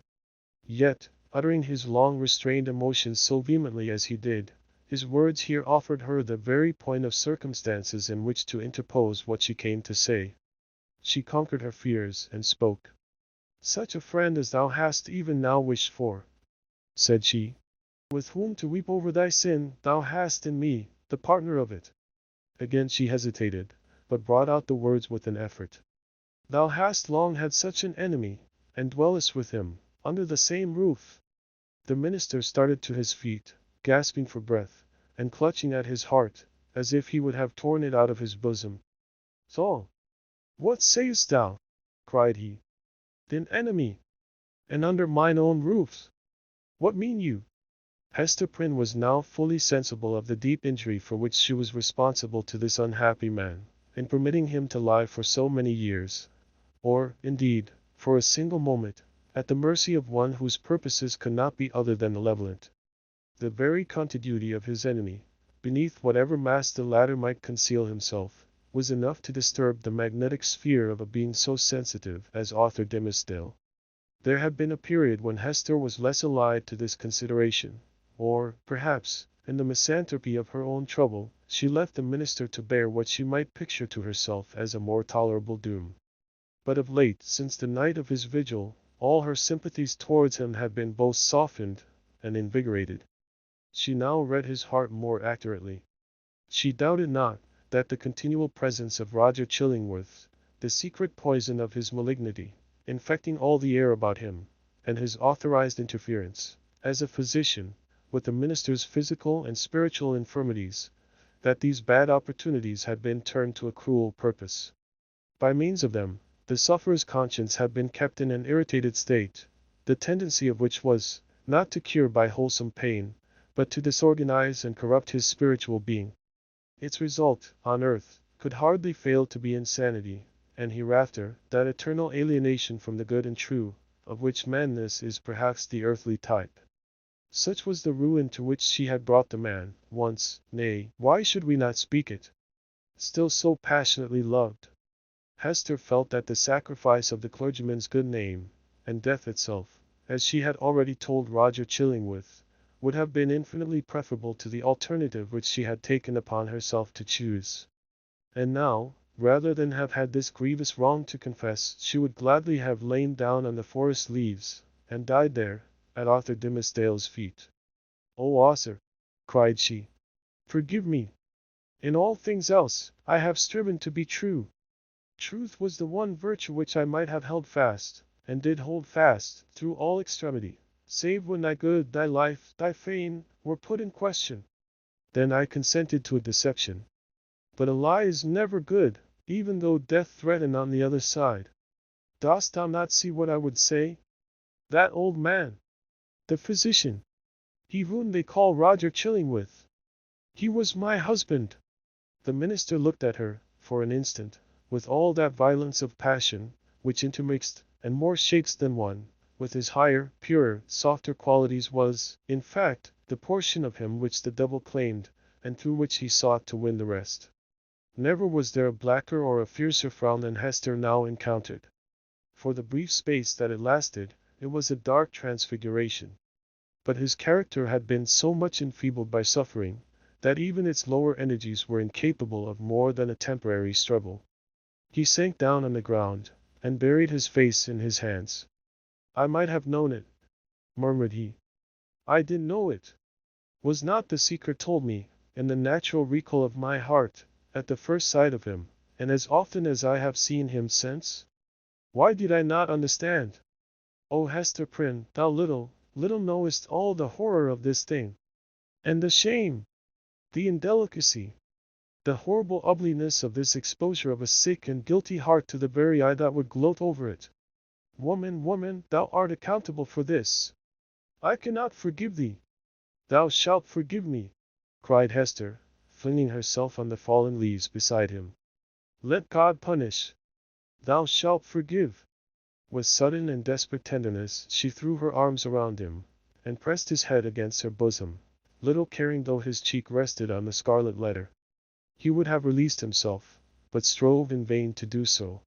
Yet, uttering his long restrained emotions so vehemently as he did, his words here offered her the very point of circumstances in which to interpose what she came to say. She conquered her fears, and spoke. "Such a friend as thou hast even now wished for," said she, "with whom to weep over thy sin, thou hast in me, the partner of it." Again she hesitated, but brought out the words with an effort. "Thou hast long had such an enemy, and dwellest with him, under the same roof." The minister started to his feet, gasping for breath, and clutching at his heart, as if he would have torn it out of his bosom. "So, what sayest thou?" cried he. "An enemy? And under mine own roof? What mean you?" Hester Prynne was now fully sensible of the deep injury for which she was responsible to this unhappy man, in permitting him to lie for so many years, or, indeed, for a single moment, at the mercy of one whose purposes could not be other than malevolent. The very contiguity of his enemy, beneath whatever mask the latter might conceal himself, was enough to disturb the magnetic sphere of a being so sensitive as Arthur Dimmesdale. There had been a period when Hester was less alive to this consideration, or, perhaps, in the misanthropy of her own trouble, she left the minister to bear what she might picture to herself as a more tolerable doom. But of late, since the night of his vigil, all her sympathies towards him had been both softened and invigorated. She now read his heart more accurately. She doubted not that the continual presence of Roger Chillingworth, the secret poison of his malignity, infecting all the air about him, and his authorized interference, as a physician, with the minister's physical and spiritual infirmities, that these bad opportunities had been turned to a cruel purpose. By means of them, the sufferer's conscience had been kept in an irritated state, the tendency of which was, not to cure by wholesome pain, but to disorganize and corrupt his spiritual being. Its result, on earth, could hardly fail to be insanity, and hereafter, that eternal alienation from the good and true, of which madness is perhaps the earthly type. Such was the ruin to which she had brought the man, once, nay, why should we not speak it? Still so passionately loved. Hester felt that the sacrifice of the clergyman's good name, and death itself, as she had already told Roger Chillingworth, would have been infinitely preferable to the alternative which she had taken upon herself to choose. And now, rather than have had this grievous wrong to confess, she would gladly have lain down on the forest leaves, and died there, at Arthur Dimmesdale's feet. "Oh, Arthur," cried she, "forgive me. In all things else, I have striven to be true. Truth was the one virtue which I might have held fast, and did hold fast, through all extremity, save when thy good, thy life, thy fame, were put in question. Then I consented to a deception. But a lie is never good, even though death threaten on the other side. Dost thou not see what I would say? That old man, the physician, he whom they call Roger Chillingworth, he was my husband." The minister looked at her, for an instant, with all that violence of passion, which intermixed, and more shades than one, with his higher, purer, softer qualities was, in fact, the portion of him which the devil claimed, and through which he sought to win the rest. Never was there a blacker or a fiercer frown than Hester now encountered. For the brief space that it lasted, it was a dark transfiguration. But his character had been so much enfeebled by suffering, that even its lower energies were incapable of more than a temporary struggle. He sank down on the ground, and buried his face in his hands. "I might have known it," murmured he. "I did know it. Was not the secret told me, in the natural recall of my heart, at the first sight of him, and as often as I have seen him since? Why did I not understand? O Hester Prynne, thou little knowest all the horror of this thing, and the shame, the indelicacy, the horrible ugliness of this exposure of a sick and guilty heart to the very eye that would gloat over it. Woman, thou art accountable for this. I cannot forgive thee." "Thou shalt forgive me," cried Hester, flinging herself on the fallen leaves beside him. "Let God punish. Thou shalt forgive." With sudden and desperate tenderness she threw her arms around him, and pressed his head against her bosom, little caring though his cheek rested on the scarlet letter. He would have released himself, but strove in vain to do so.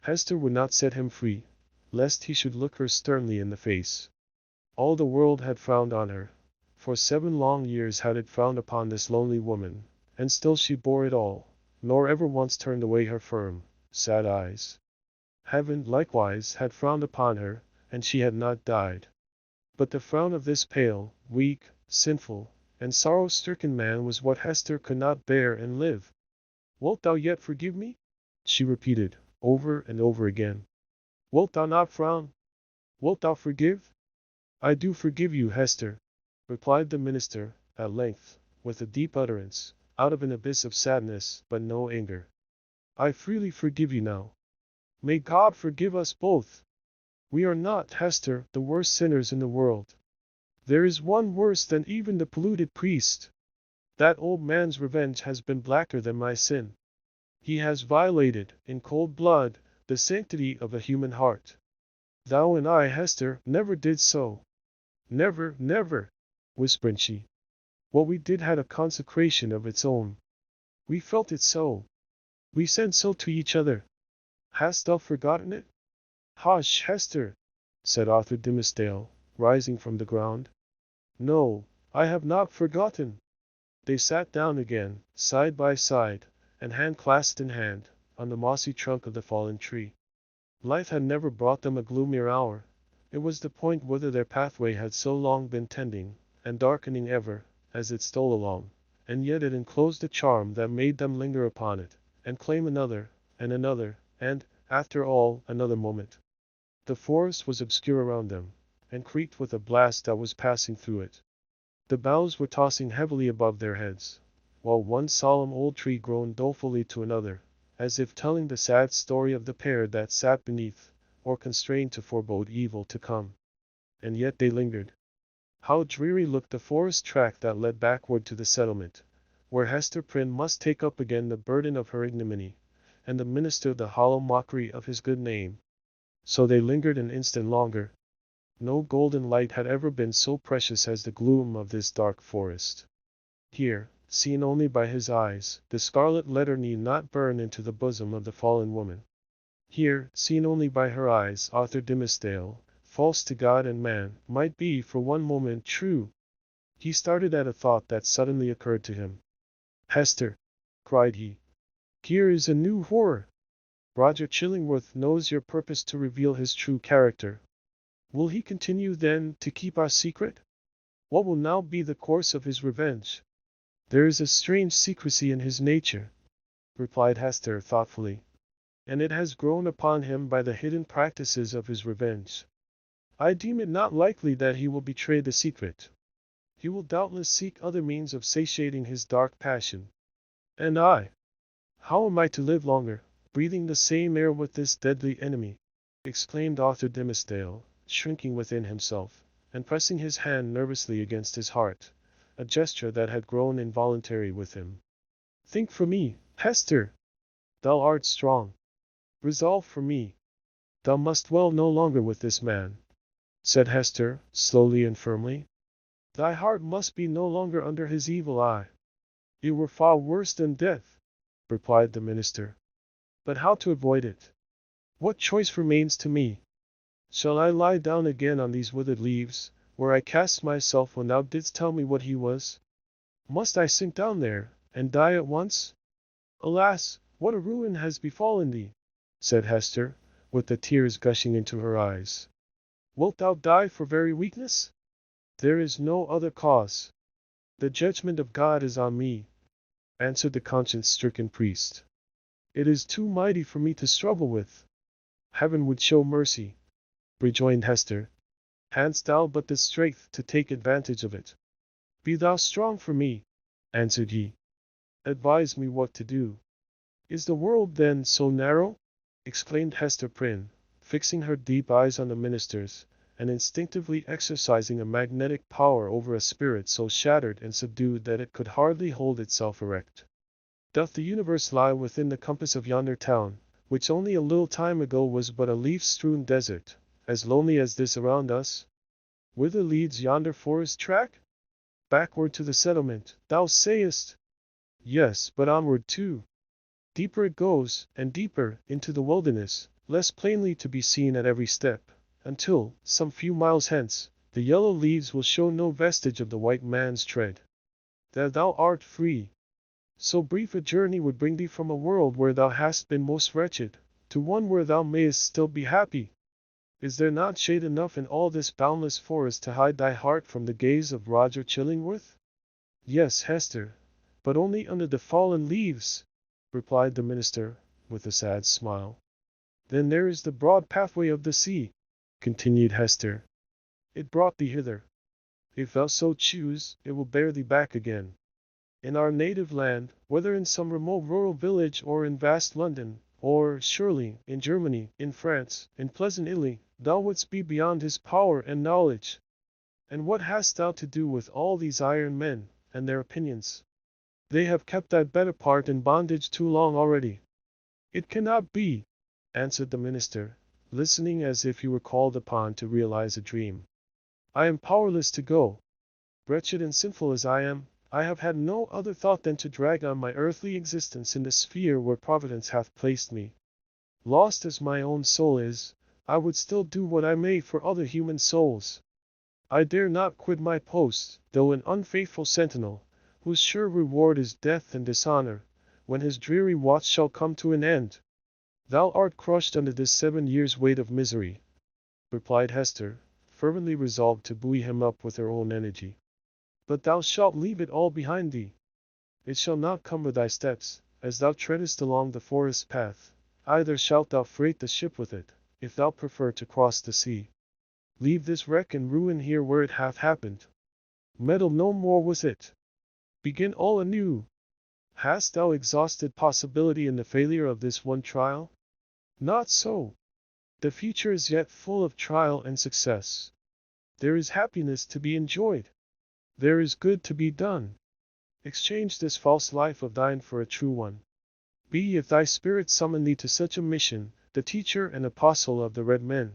Hester would not set him free, lest he should look her sternly in the face. All the world had frowned on her. For 7 long years had it frowned upon this lonely woman, and still she bore it all, nor ever once turned away her firm, sad eyes. Heaven, likewise, had frowned upon her, and she had not died. But the frown of this pale, weak, sinful, and sorrow-stricken man was what Hester could not bear and live. "Wilt thou yet forgive me?" she repeated, over and over again. "Wilt thou not frown? Wilt thou forgive?" "I do forgive you, Hester," replied the minister, at length, with a deep utterance, out of an abyss of sadness, but no anger. "I freely forgive you now. May God forgive us both. We are not, Hester, the worst sinners in the world. There is one worse than even the polluted priest. That old man's revenge has been blacker than my sin. He has violated, in cold blood, the sanctity of a human heart. Thou and I, Hester, never did so. Never, never, whispered she. What we did had a consecration of its own. We felt it so. We said so to each other. Hast thou forgotten it? Hush, Hester, said Arthur Dimmesdale, rising from the ground. No, I have not forgotten. They sat down again, side by side, and hand clasped in hand, on the mossy trunk of the fallen tree. Life had never brought them a gloomier hour. It was the point whither their pathway had so long been tending, and darkening ever, as it stole along, and yet it enclosed a charm that made them linger upon it, and claim another, and, after all, another moment. The forest was obscure around them, and creaked with a blast that was passing through it. The boughs were tossing heavily above their heads, while one solemn old tree groaned dolefully to another, as if telling the sad story of the pair that sat beneath, or constrained to forebode evil to come. And yet they lingered. How dreary looked the forest track that led backward to the settlement, where Hester Prynne must take up again the burden of her ignominy, and administer the hollow mockery of his good name. So they lingered an instant longer. No golden light had ever been so precious as the gloom of this dark forest. Here, seen only by his eyes, the scarlet letter need not burn into the bosom of the fallen woman. Here, seen only by her eyes, Arthur Dimmesdale, false to God and man, might be for one moment true. He started at a thought that suddenly occurred to him. Hester, cried he, here is a new horror. Roger Chillingworth knows your purpose to reveal his true character. Will he continue then to keep our secret? What will now be the course of his revenge? There is a strange secrecy in his nature, replied Hester thoughtfully, and it has grown upon him by the hidden practices of his revenge. I deem it not likely that he will betray the secret. He will doubtless seek other means of satiating his dark passion. And I? How am I to live longer, breathing the same air with this deadly enemy? Exclaimed Arthur Dimmesdale, shrinking within himself, and pressing his hand nervously against his heart, a gesture that had grown involuntary with him. Think for me, Hester! Thou art strong. Resolve for me. Thou must dwell no longer with this man, said Hester, slowly and firmly. Thy heart must be no longer under his evil eye. It were far worse than death, replied the minister. But how to avoid it? What choice remains to me? Shall I lie down again on these withered leaves, where I cast myself when thou didst tell me what he was? Must I sink down there, and die at once? Alas, what a ruin has befallen thee, said Hester, with the tears gushing into her eyes. Wilt thou die for very weakness? There is no other cause. The judgment of God is on me, answered the conscience-stricken priest. It is too mighty for me to struggle with. Heaven would show mercy, rejoined Hester. Hadst thou but the strength to take advantage of it. Be thou strong for me, answered he. Advise me what to do. Is the world then so narrow? Exclaimed Hester Prynne, fixing her deep eyes on the minister's, and instinctively exercising a magnetic power over a spirit so shattered and subdued that it could hardly hold itself erect. Doth the universe lie within the compass of yonder town, which only a little time ago was but a leaf-strewn desert, as lonely as this around us? Whither leads yonder forest track? Backward to the settlement, thou sayest? Yes, but onward too. Deeper it goes, and deeper, into the wilderness, less plainly to be seen at every step, until, some few miles hence, the yellow leaves will show no vestige of the white man's tread. There thou art free. So brief a journey would bring thee from a world where thou hast been most wretched, to one where thou mayest still be happy. Is there not shade enough in all this boundless forest to hide thy heart from the gaze of Roger Chillingworth? Yes, Hester, but only under the fallen leaves, replied the minister, with a sad smile. Then there is the broad pathway of the sea, continued Hester. It brought thee hither. If thou so choose, it will bear thee back again. In our native land, whether in some remote rural village or in vast London, or, surely, in Germany, in France, in pleasant Italy, thou wouldst be beyond his power and knowledge. And what hast thou to do with all these iron men, and their opinions? They have kept that better part in bondage too long already. It cannot be, answered the minister, listening as if he were called upon to realize a dream. I am powerless to go. Wretched and sinful as I am, I have had no other thought than to drag on my earthly existence in the sphere where Providence hath placed me. Lost as my own soul is, I would still do what I may for other human souls. I dare not quit my post, though an unfaithful sentinel, whose sure reward is death and dishonor, when his dreary watch shall come to an end. Thou art crushed under this 7 years' weight of misery, replied Hester, fervently resolved to buoy him up with her own energy. But thou shalt leave it all behind thee. It shall not cumber thy steps, as thou treadest along the forest path, either shalt thou freight the ship with it, if thou prefer to cross the sea. Leave this wreck and ruin here where it hath happened. Meddle no more with it. Begin all anew. Hast thou exhausted possibility in the failure of this one trial? Not so. The future is yet full of trial and success. There is happiness to be enjoyed. There is good to be done. Exchange this false life of thine for a true one. Be, if thy spirit summon thee to such a mission, the teacher and apostle of the red men.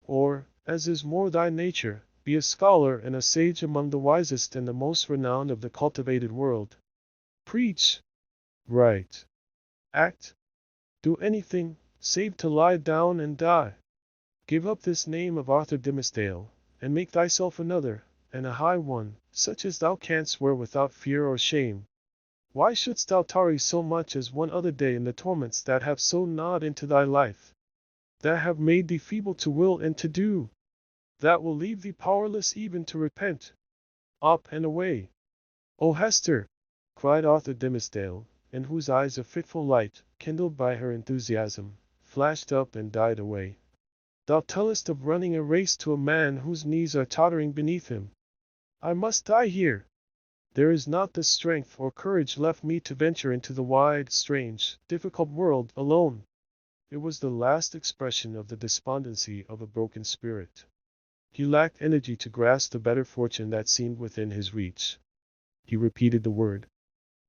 Or, as is more thy nature, be a scholar and a sage among the wisest and the most renowned of the cultivated world. Preach. Write. Act. Do anything, save to lie down and die. Give up this name of Arthur Dimmesdale, and make thyself another, and a high one, such as thou canst wear without fear or shame. Why shouldst thou tarry so much as one other day in the torments that have so gnawed into thy life? That have made thee feeble to will and to do? That will leave thee powerless even to repent? Up and away. O Hester! Cried Arthur Dimmesdale, in whose eyes a fitful light, kindled by her enthusiasm, flashed up and died away. Thou tellest of running a race to a man whose knees are tottering beneath him. I must die here. There is not the strength or courage left me to venture into the wide, strange, difficult world alone. It was the last expression of the despondency of a broken spirit. He lacked energy to grasp the better fortune that seemed within his reach. He repeated the word.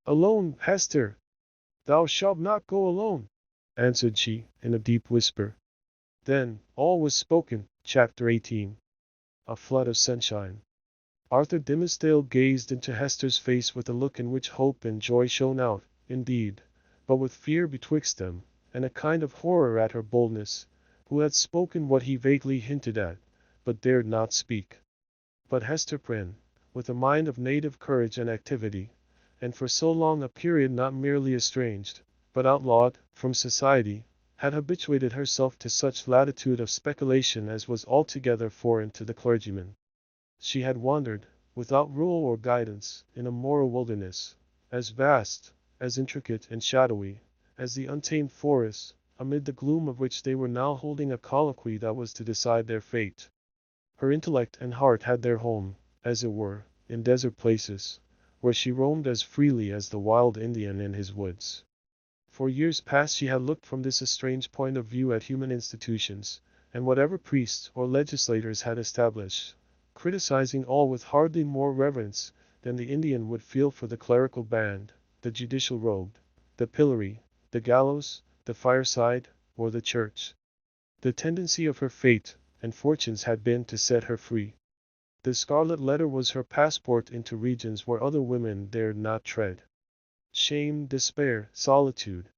Alone, Hester! Thou shalt not go alone, answered she, in a deep whisper. Then, all was spoken. Chapter 18. A flood of sunshine. Arthur Dimmesdale gazed into Hester's face with a look in which hope and joy shone out, indeed, but with fear betwixt them, and a kind of horror at her boldness, who had spoken what he vaguely hinted at, but dared not speak. But Hester Prynne, with a mind of native courage and activity, and for so long a period not merely estranged, but outlawed, from society, had habituated herself to such latitude of speculation as was altogether foreign to the clergyman. She had wandered, without rule or guidance, in a moral wilderness, as vast, as intricate and shadowy, as the untamed forest, amid the gloom of which they were now holding a colloquy that was to decide their fate. Her intellect and heart had their home, as it were, in desert places, where she roamed as freely as the wild Indian in his woods. For years past she had looked from this estranged point of view at human institutions, and whatever priests or legislators had established, criticizing all with hardly more reverence than the Indian would feel for the clerical band, the judicial robe, the pillory, the gallows, the fireside, or the church. The tendency of her fate and fortunes had been to set her free. The Scarlet Letter was her passport into regions where other women dared not tread. Shame, despair, solitude.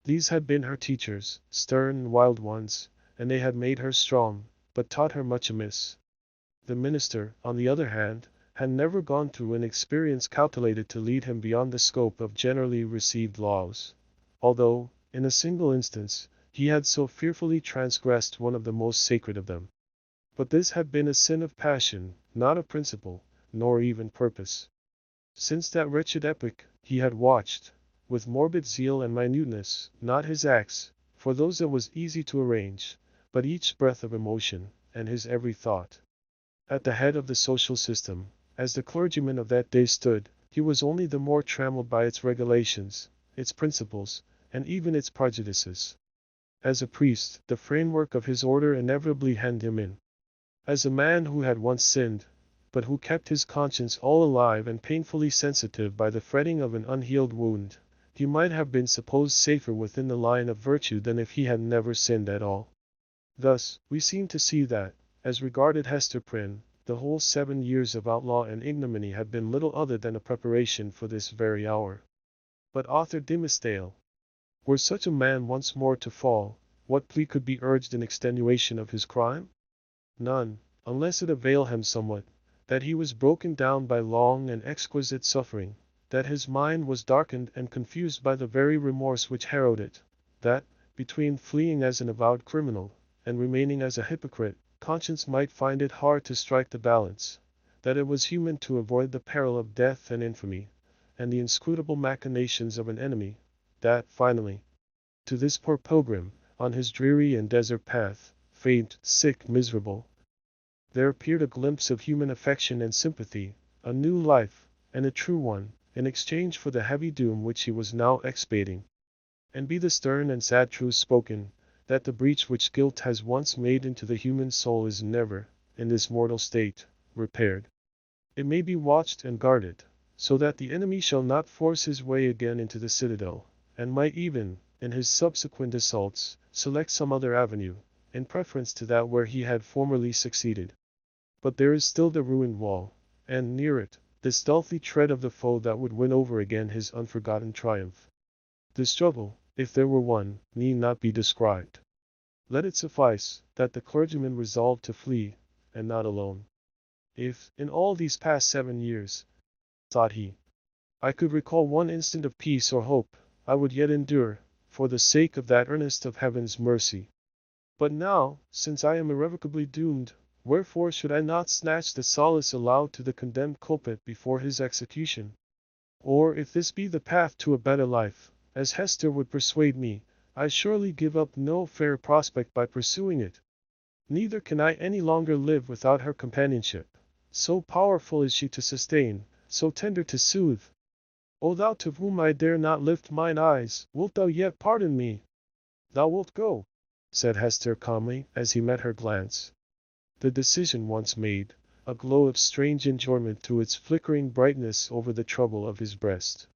These had been her teachers, stern and wild ones, and they had made her strong, but taught her much amiss. The minister, on the other hand, had never gone through an experience calculated to lead him beyond the scope of generally received laws, although, in a single instance, he had so fearfully transgressed one of the most sacred of them. But this had been a sin of passion, not of principle, nor even purpose. Since that wretched epoch, he had watched, with morbid zeal and minuteness, not his acts, for those it was easy to arrange, but each breath of emotion, and his every thought. At the head of the social system, as the clergyman of that day stood, he was only the more trammelled by its regulations, its principles, and even its prejudices. As a priest, the framework of his order inevitably hemmed him in. As a man who had once sinned, but who kept his conscience all alive and painfully sensitive by the fretting of an unhealed wound, he might have been supposed safer within the line of virtue than if he had never sinned at all. Thus, we seem to see that, as regarded Hester Prynne, the whole 7 years of outlaw and ignominy had been little other than a preparation for this very hour. But Arthur Dimmesdale, were such a man once more to fall, what plea could be urged in extenuation of his crime? None, unless it avail him somewhat, that he was broken down by long and exquisite suffering, that his mind was darkened and confused by the very remorse which harrowed it, that, between fleeing as an avowed criminal, and remaining as a hypocrite, conscience might find it hard to strike the balance, that it was human to avoid the peril of death and infamy, and the inscrutable machinations of an enemy, that, finally, to this poor pilgrim, on his dreary and desert path, faint, sick, miserable, there appeared a glimpse of human affection and sympathy, a new life, and a true one, in exchange for the heavy doom which he was now expiating. And be the stern and sad truth spoken, that the breach which guilt has once made into the human soul is never, in this mortal state, repaired. It may be watched and guarded, so that the enemy shall not force his way again into the citadel, and might even, in his subsequent assaults, select some other avenue, in preference to that where he had formerly succeeded. But there is still the ruined wall, and near it, the stealthy tread of the foe that would win over again his unforgotten triumph. The struggle, if there were one, need not be described. Let it suffice, that the clergyman resolved to flee, and not alone. If, in all these past 7 years, thought he, I could recall one instant of peace or hope, I would yet endure, for the sake of that earnest of heaven's mercy. But now, since I am irrevocably doomed, wherefore should I not snatch the solace allowed to the condemned culprit before his execution? Or if this be the path to a better life, as Hester would persuade me, I surely give up no fair prospect by pursuing it. Neither can I any longer live without her companionship. So powerful is she to sustain, so tender to soothe. O thou to whom I dare not lift mine eyes, wilt thou yet pardon me? Thou wilt go, said Hester calmly, as he met her glance. The decision once made, a glow of strange enjoyment threw its flickering brightness over the trouble of his breast.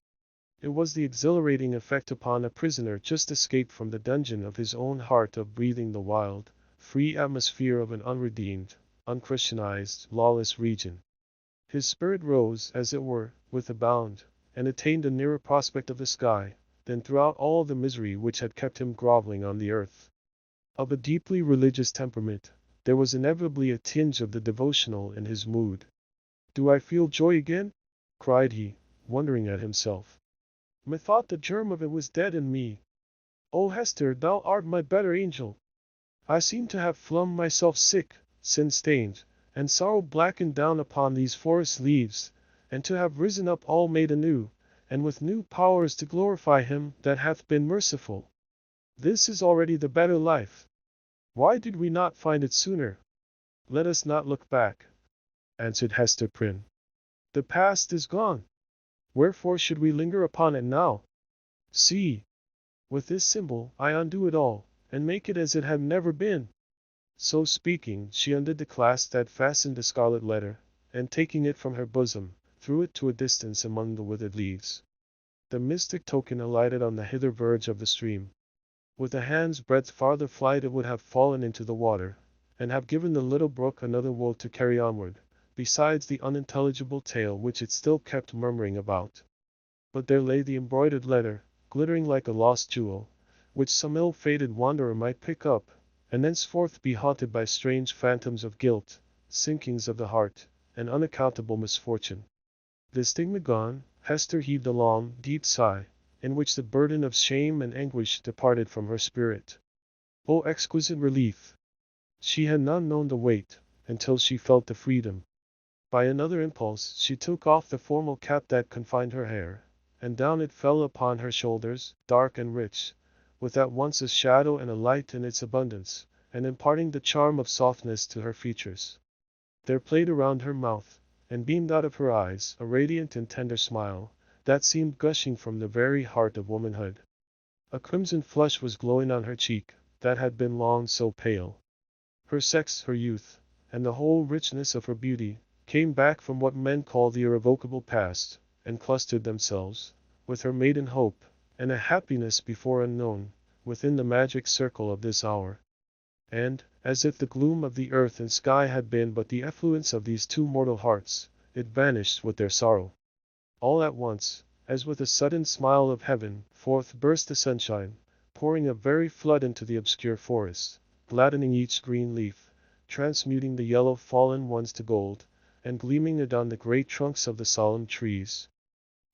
It was the exhilarating effect upon a prisoner just escaped from the dungeon of his own heart of breathing the wild, free atmosphere of an unredeemed, unchristianized, lawless region. His spirit rose, as it were, with a bound, and attained a nearer prospect of the sky, than throughout all the misery which had kept him groveling on the earth. Of a deeply religious temperament, there was inevitably a tinge of the devotional in his mood. Do I feel joy again? Cried he, wondering at himself. Methought the germ of it was dead in me. O Hester, thou art my better angel. I seem to have flung myself sick, sin-stained, and sorrow-blackened down upon these forest leaves, and to have risen up all made anew, and with new powers to glorify him that hath been merciful. This is already the better life. Why did we not find it sooner? Let us not look back, answered Hester Prynne. The past is gone. Wherefore should we linger upon it now? See, with this symbol I undo it all, and make it as it had never been. So speaking, she undid the clasp that fastened the scarlet letter, and taking it from her bosom, threw it to a distance among the withered leaves. The mystic token alighted on the hither verge of the stream. With a hand's breadth farther flight it would have fallen into the water, and have given the little brook another woe to carry onward, besides the unintelligible tale which it still kept murmuring about. But there lay the embroidered letter, glittering like a lost jewel, which some ill-fated wanderer might pick up, and thenceforth be haunted by strange phantoms of guilt, sinkings of the heart, and unaccountable misfortune. The stigma gone, Hester heaved a long, deep sigh, in which the burden of shame and anguish departed from her spirit. O exquisite relief! She had not known the weight, until she felt the freedom. By another impulse she took off the formal cap that confined her hair, and down it fell upon her shoulders, dark and rich, with at once a shadow and a light in its abundance, and imparting the charm of softness to her features. There played around her mouth, and beamed out of her eyes, a radiant and tender smile, that seemed gushing from the very heart of womanhood. A crimson flush was glowing on her cheek, that had been long so pale. Her sex, her youth, and the whole richness of her beauty, came back from what men call the irrevocable past, and clustered themselves, with her maiden hope, and a happiness before unknown, within the magic circle of this hour. And, as if the gloom of the earth and sky had been but the effluence of these two mortal hearts, it vanished with their sorrow. All at once, as with a sudden smile of heaven, forth burst the sunshine, pouring a very flood into the obscure forest, gladdening each green leaf, transmuting the yellow fallen ones to gold, and gleaming it on the great trunks of the solemn trees.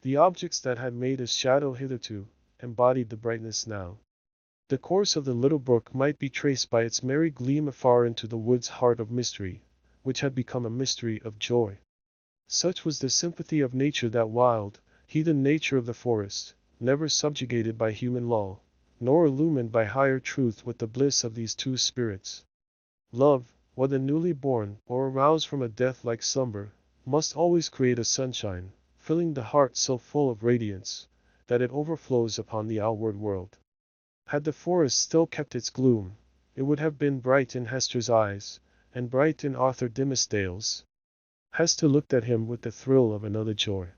The objects that had made a shadow hitherto, embodied the brightness now. The course of the little brook might be traced by its merry gleam afar into the wood's heart of mystery, which had become a mystery of joy. Such was the sympathy of nature, that wild, heathen nature of the forest, never subjugated by human law, nor illumined by higher truth with the bliss of these two spirits. Love, whether newly born, or aroused from a death-like slumber, must always create a sunshine, filling the heart so full of radiance, that it overflows upon the outward world. Had the forest still kept its gloom, it would have been bright in Hester's eyes, and bright in Arthur Dimmesdale's. Hester looked at him with the thrill of another joy.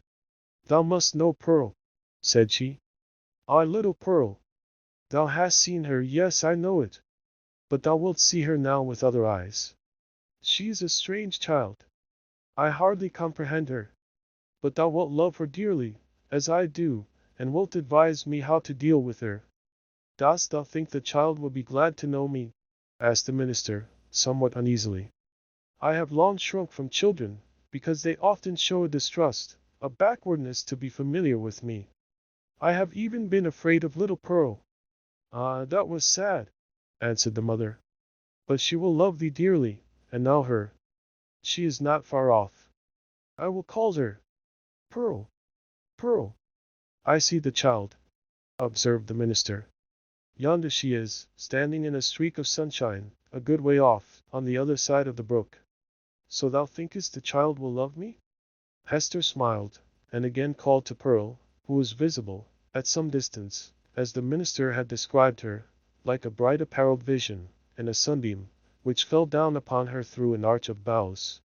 "Thou must know Pearl," said she. "Our little Pearl. Thou hast seen her, yes, I know it. But thou wilt see her now with other eyes. She is a strange child. I hardly comprehend her. But thou wilt love her dearly, as I do, and wilt advise me how to deal with her." "Dost thou think the child will be glad to know me?" asked the minister, somewhat uneasily. "I have long shrunk from children, because they often show a distrust, a backwardness to be familiar with me. I have even been afraid of little Pearl." "Ah, that was sad," answered the mother. "But she will love thee dearly, and now she is not far off. I will call her. Pearl, Pearl." "I see the child," observed the minister. "Yonder she is, standing in a streak of sunshine, a good way off, on the other side of the brook. So thou thinkest the child will love me?" Hester smiled, and again called to Pearl, who was visible, at some distance, as the minister had described her, like a bright apparelled vision, in a sunbeam, which fell down upon her through an arch of boughs.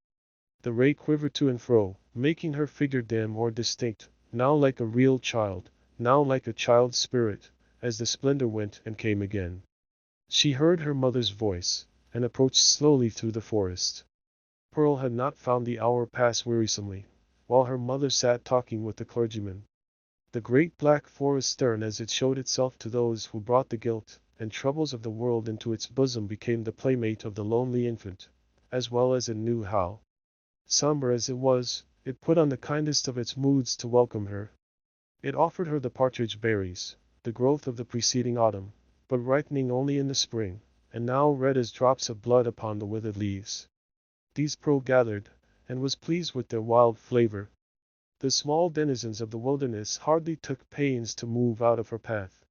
The ray quivered to and fro, making her figure dim or distinct, now like a real child, now like a child's spirit, as the splendor went and came again. She heard her mother's voice, and approached slowly through the forest. Pearl had not found the hour pass wearisomely, while her mother sat talking with the clergyman. The great black forest stern as it showed itself to those who brought the guilt and troubles of the world into its bosom became the playmate of the lonely infant, as well as it knew how. Somber as it was, it put on the kindest of its moods to welcome her. It offered her the partridge berries, the growth of the preceding autumn, but ripening only in the spring, and now red as drops of blood upon the withered leaves. These Pearl gathered, and was pleased with their wild flavor. The small denizens of the wilderness hardly took pains to move out of her path.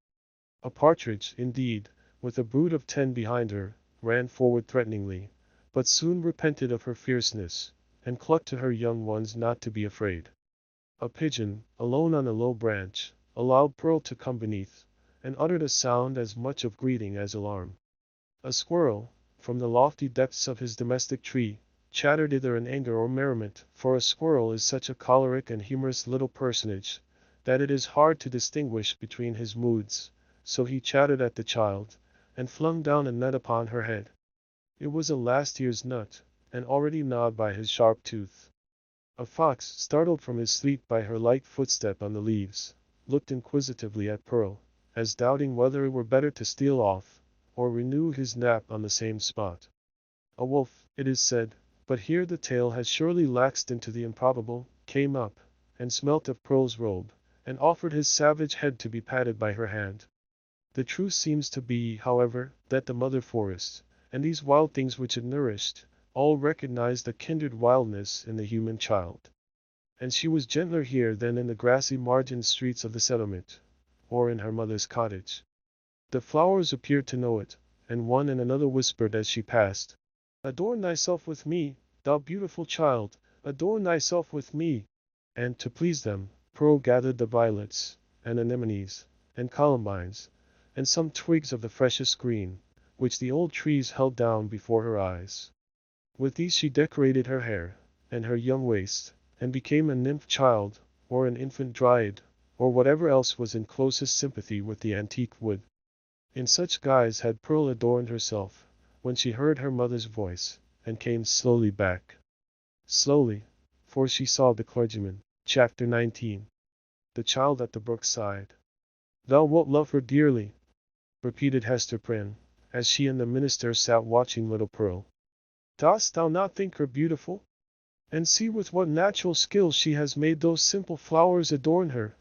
A partridge, indeed, with a brood of 10 behind her, ran forward threateningly, but soon repented of her fierceness, and clucked to her young ones not to be afraid. A pigeon, alone on a low branch, allowed Pearl to come beneath, and uttered a sound as much of greeting as alarm. A squirrel, from the lofty depths of his domestic tree, chattered either in anger or merriment, for a squirrel is such a choleric and humorous little personage, that it is hard to distinguish between his moods, so he chattered at the child, and flung down a nut upon her head. It was a last year's nut, and already gnawed by his sharp tooth. A fox, startled from his sleep by her light footstep on the leaves, looked inquisitively at Pearl, as doubting whether it were better to steal off, or renew his nap on the same spot. A wolf, it is said, but here the tale has surely laxed into the improbable, came up, and smelt of Pearl's robe, and offered his savage head to be patted by her hand. The truth seems to be, however, that the mother forest, and these wild things which it nourished, all recognized a kindred wildness in the human child. And she was gentler here than in the grassy margined streets of the settlement, or in her mother's cottage. The flowers appeared to know it, and one and another whispered as she passed, "Adorn thyself with me, thou beautiful child, adorn thyself with me." And to please them, Pearl gathered the violets, and anemones, and columbines, and some twigs of the freshest green, which the old trees held down before her eyes. With these she decorated her hair, and her young waist, and became a nymph child, or an infant dryad, or whatever else was in closest sympathy with the antique wood. In such guise had Pearl adorned herself, when she heard her mother's voice, and came slowly back. Slowly, for she saw the clergyman. Chapter 19. The Child at the Brook's Side. "Thou wilt love her dearly," repeated Hester Prynne, as she and the minister sat watching little Pearl. "Dost thou not think her beautiful? And see with what natural skill she has made those simple flowers adorn her.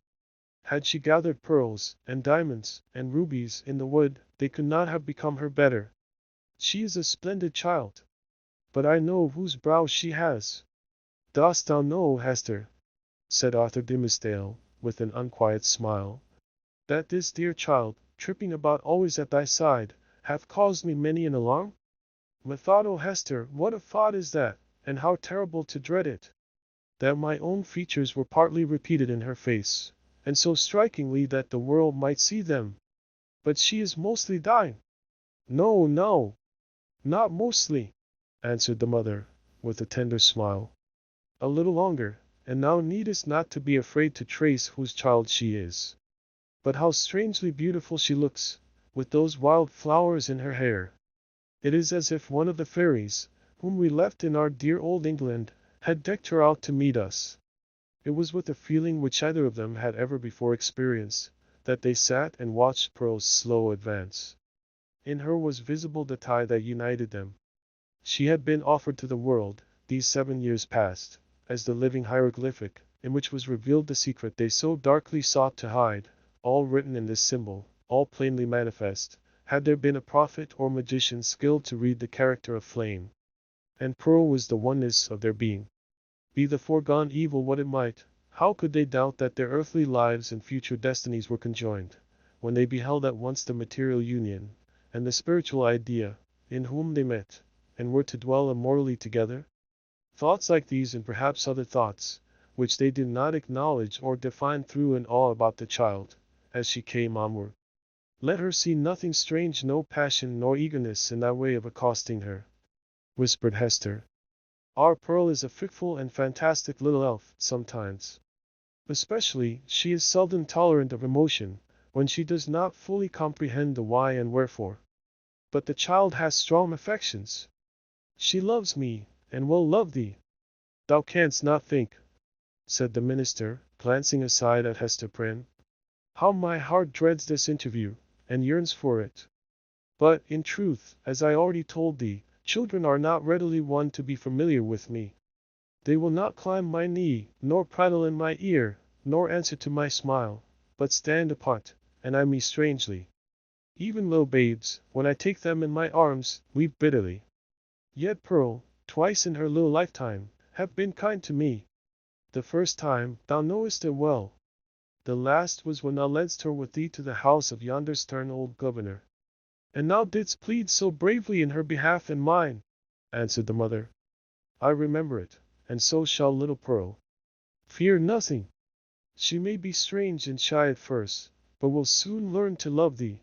Had she gathered pearls, and diamonds, and rubies in the wood, they could not have become her better. She is a splendid child. But I know whose brow she has." "Dost thou know, Hester," said Arthur Dimmesdale, with an unquiet smile, "that this dear child, tripping about always at thy side, hath caused me many an alarm? Methought, O Hester, what a thought is that, and how terrible to dread it! That my own features were partly repeated in her face, and so strikingly that the world might see them. But she is mostly thine." "No, no, not mostly," answered the mother, with a tender smile. "A little longer, and thou needest not to be afraid to trace whose child she is. But how strangely beautiful she looks, with those wild flowers in her hair! It is as if one of the fairies, whom we left in our dear old England, had decked her out to meet us." It was with a feeling which either of them had ever before experienced, that they sat and watched Pearl's slow advance. In her was visible the tie that united them. She had been offered to the world, these 7 years past, as the living hieroglyphic, in which was revealed the secret they so darkly sought to hide, all written in this symbol, all plainly manifest, had there been a prophet or magician skilled to read the character of flame. And Pearl was the oneness of their being. Be the foregone evil what it might, how could they doubt that their earthly lives and future destinies were conjoined, when they beheld at once the material union, and the spiritual idea, in whom they met, and were to dwell immortally together? Thoughts like these, and perhaps other thoughts, which they did not acknowledge or define, threw an awe about the child, as she came onward. "Let her see nothing strange, no passion nor eagerness in thy way of accosting her," whispered Hester. "Our Pearl is a fitful and fantastic little elf, sometimes. Especially, she is seldom tolerant of emotion, when she does not fully comprehend the why and wherefore. But the child has strong affections. She loves me, and will love thee. Thou canst not think," said the minister, glancing aside at Hester Prynne, "how my heart dreads this interview, and yearns for it. But, in truth, as I already told thee, children are not readily won to be familiar with me. They will not climb my knee, nor prattle in my ear, nor answer to my smile, but stand apart, and eye me strangely. Even little babes, when I take them in my arms, weep bitterly. Yet Pearl, twice in her little lifetime, have been kind to me. The first time, thou knowest it well. The last was when thou ledst her with thee to the house of yonder stern old governor. And thou didst plead so bravely in her behalf and mine," answered the mother. "I remember it, and so shall little Pearl. Fear nothing. She may be strange and shy at first, but will soon learn to love thee."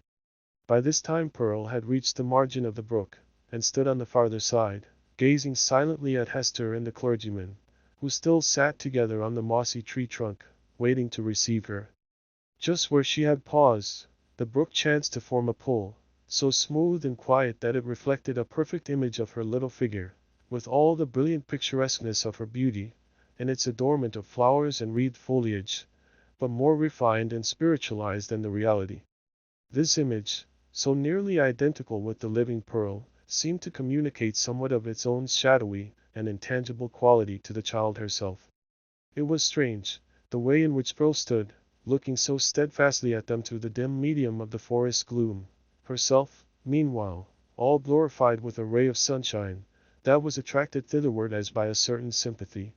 By this time Pearl had reached the margin of the brook, and stood on the farther side, gazing silently at Hester and the clergyman, who still sat together on the mossy tree trunk, waiting to receive her. Just where she had paused, the brook chanced to form a pool, so smooth and quiet that it reflected a perfect image of her little figure, with all the brilliant picturesqueness of her beauty, and its adornment of flowers and wreathed foliage, but more refined and spiritualized than the reality. This image, so nearly identical with the living Pearl, seemed to communicate somewhat of its own shadowy and intangible quality to the child herself. It was strange, the way in which Pearl stood, looking so steadfastly at them through the dim medium of the forest gloom, herself, meanwhile, all glorified with a ray of sunshine, that was attracted thitherward as by a certain sympathy.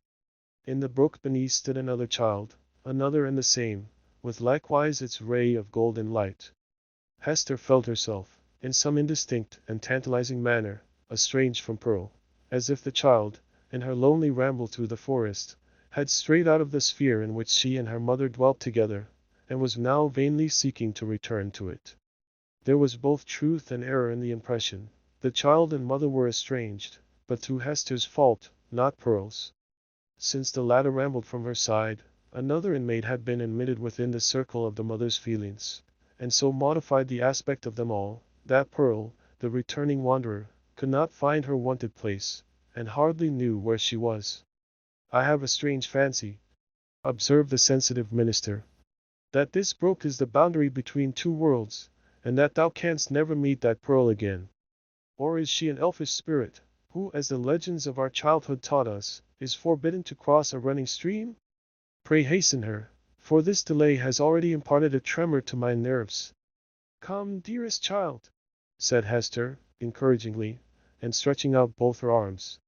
In the brook beneath stood another child, another and the same, with likewise its ray of golden light. Hester felt herself, in some indistinct and tantalizing manner, estranged from Pearl, as if the child, in her lonely ramble through the forest, had strayed out of the sphere in which she and her mother dwelt together, and was now vainly seeking to return to it. There was both truth and error in the impression. The child and mother were estranged, but through Hester's fault, not Pearl's. Since the latter rambled from her side, another inmate had been admitted within the circle of the mother's feelings, and so modified the aspect of them all, that Pearl, the returning wanderer, could not find her wonted place, and hardly knew where she was. "I have a strange fancy," observed the sensitive minister, "that this brook is the boundary between two worlds, and that thou canst never meet that Pearl again. Or is she an elfish spirit, who, as the legends of our childhood taught us, is forbidden to cross a running stream? Pray hasten her, for this delay has already imparted a tremor to my nerves." "Come, dearest child," said Hester, encouragingly, and stretching out both her arms.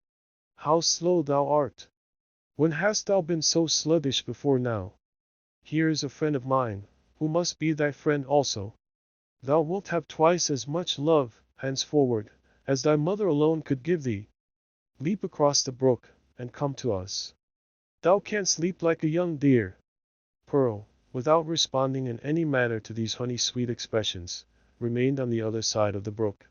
"How slow thou art! When hast thou been so sluggish before now? Here is a friend of mine, who must be thy friend also. Thou wilt have twice as much love, henceforward, as thy mother alone could give thee. Leap across the brook, and come to us. Thou canst leap like a young deer." Pearl, without responding in any manner to these honey-sweet expressions, remained on the other side of the brook.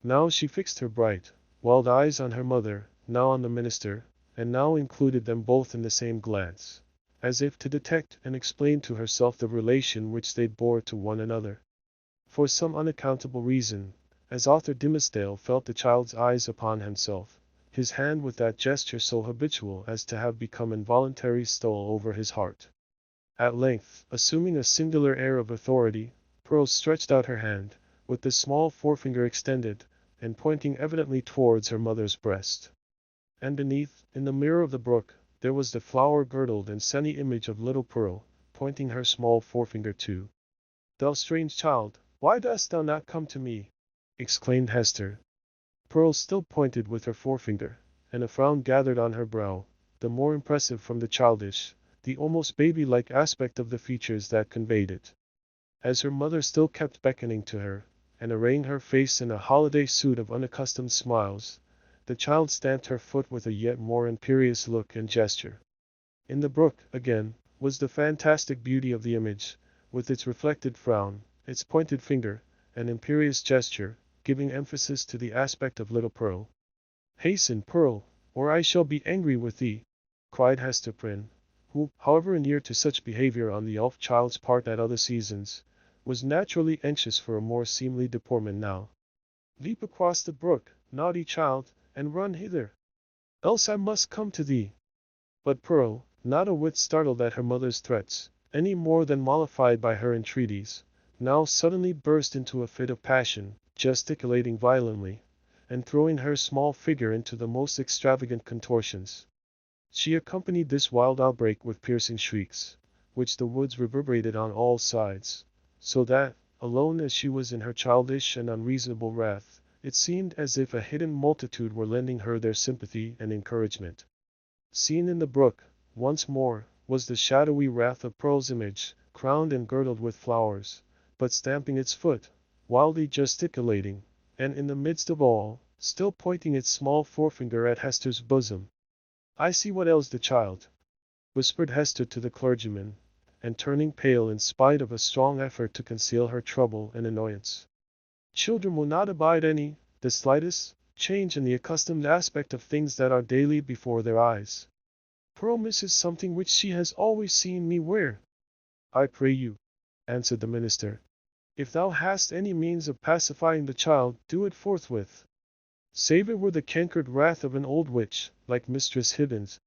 Now she fixed her bright, wild eyes on her mother, now on the minister, and now included them both in the same glance, as if to detect and explain to herself the relation which they bore to one another. For some unaccountable reason, as Arthur Dimmesdale felt the child's eyes upon himself, his hand with that gesture so habitual as to have become involuntary stole over his heart. At length, assuming a singular air of authority, Pearl stretched out her hand, with the small forefinger extended, and pointing evidently towards her mother's breast. And beneath, in the mirror of the brook, there was the flower-girdled and sunny image of little Pearl, pointing her small forefinger too. "Thou strange child, why dost thou not come to me?" exclaimed Hester. Pearl still pointed with her forefinger, and a frown gathered on her brow, the more impressive from the childish, the almost baby-like aspect of the features that conveyed it. As her mother still kept beckoning to her, and arraying her face in a holiday suit of unaccustomed smiles, the child stamped her foot with a yet more imperious look and gesture. In the brook, again, was the fantastic beauty of the image, with its reflected frown, its pointed finger, and imperious gesture, giving emphasis to the aspect of little Pearl. "Hasten, Pearl, or I shall be angry with thee," cried Hester Prynne, who, however inured to such behavior on the elf child's part at other seasons, was naturally anxious for a more seemly deportment now. "Leap across the brook, naughty child, and run hither. Else I must come to thee." But Pearl, not a whit startled at her mother's threats, any more than mollified by her entreaties, now suddenly burst into a fit of passion, gesticulating violently, and throwing her small figure into the most extravagant contortions. She accompanied this wild outbreak with piercing shrieks, which the woods reverberated on all sides, so that, alone as she was in her childish and unreasonable wrath, it seemed as if a hidden multitude were lending her their sympathy and encouragement. Seen in the brook, once more, was the shadowy wrath of Pearl's image, crowned and girdled with flowers, but stamping its foot, wildly gesticulating, and in the midst of all, still pointing its small forefinger at Hester's bosom. "I see what ails the child," whispered Hester to the clergyman, and turning pale in spite of a strong effort to conceal her trouble and annoyance. "Children will not abide the slightest, change in the accustomed aspect of things that are daily before their eyes. Pearl misses something which she has always seen me wear." "I pray you," answered the minister, "if thou hast any means of pacifying the child, do it forthwith. Save it were the cankered wrath of an old witch, like Mistress Hibbins,"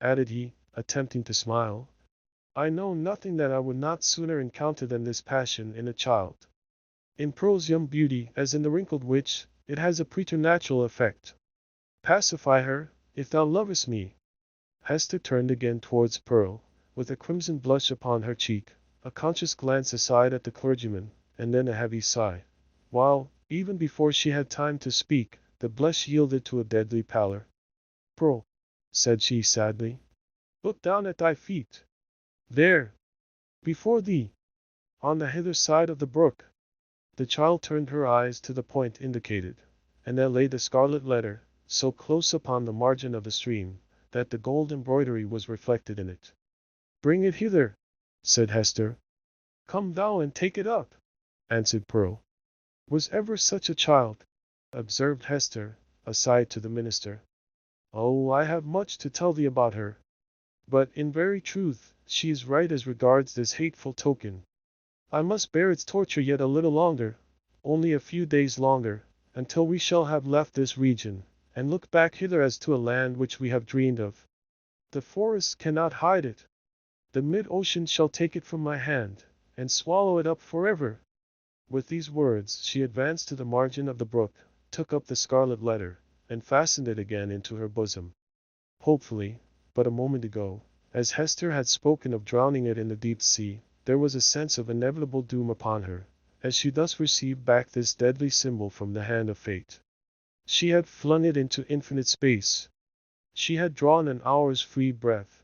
added he, attempting to smile. "I know nothing that I would not sooner encounter than this passion in a child. In Pearl's young beauty, as in the wrinkled witch, it has a preternatural effect. Pacify her, if thou lovest me." Hester turned again towards Pearl, with a crimson blush upon her cheek, a conscious glance aside at the clergyman, and then a heavy sigh, while, even before she had time to speak, the blush yielded to a deadly pallor. "Pearl," said she sadly, "look down at thy feet. There, before thee, on the hither side of the brook." The child turned her eyes to the point indicated, and there lay the Scarlet Letter, so close upon the margin of the stream, that the gold embroidery was reflected in it. "Bring it hither," said Hester. "Come thou and take it up," answered Pearl. "Was ever such a child?" observed Hester, aside to the minister. "Oh, I have much to tell thee about her," But in very truth, she is right as regards this hateful token. I must bear its torture yet a little longer, only a few days longer, until we shall have left this region, and look back hither as to a land which we have dreamed of. The forests cannot hide it. The mid-ocean shall take it from my hand, and swallow it up forever. With these words, she advanced to the margin of the brook, took up the scarlet letter, and fastened it again into her bosom. Hopefully, but a moment ago, as Hester had spoken of drowning it in the deep sea, there was a sense of inevitable doom upon her, as she thus received back this deadly symbol from the hand of fate. She had flung it into infinite space. She had drawn an hour's free breath.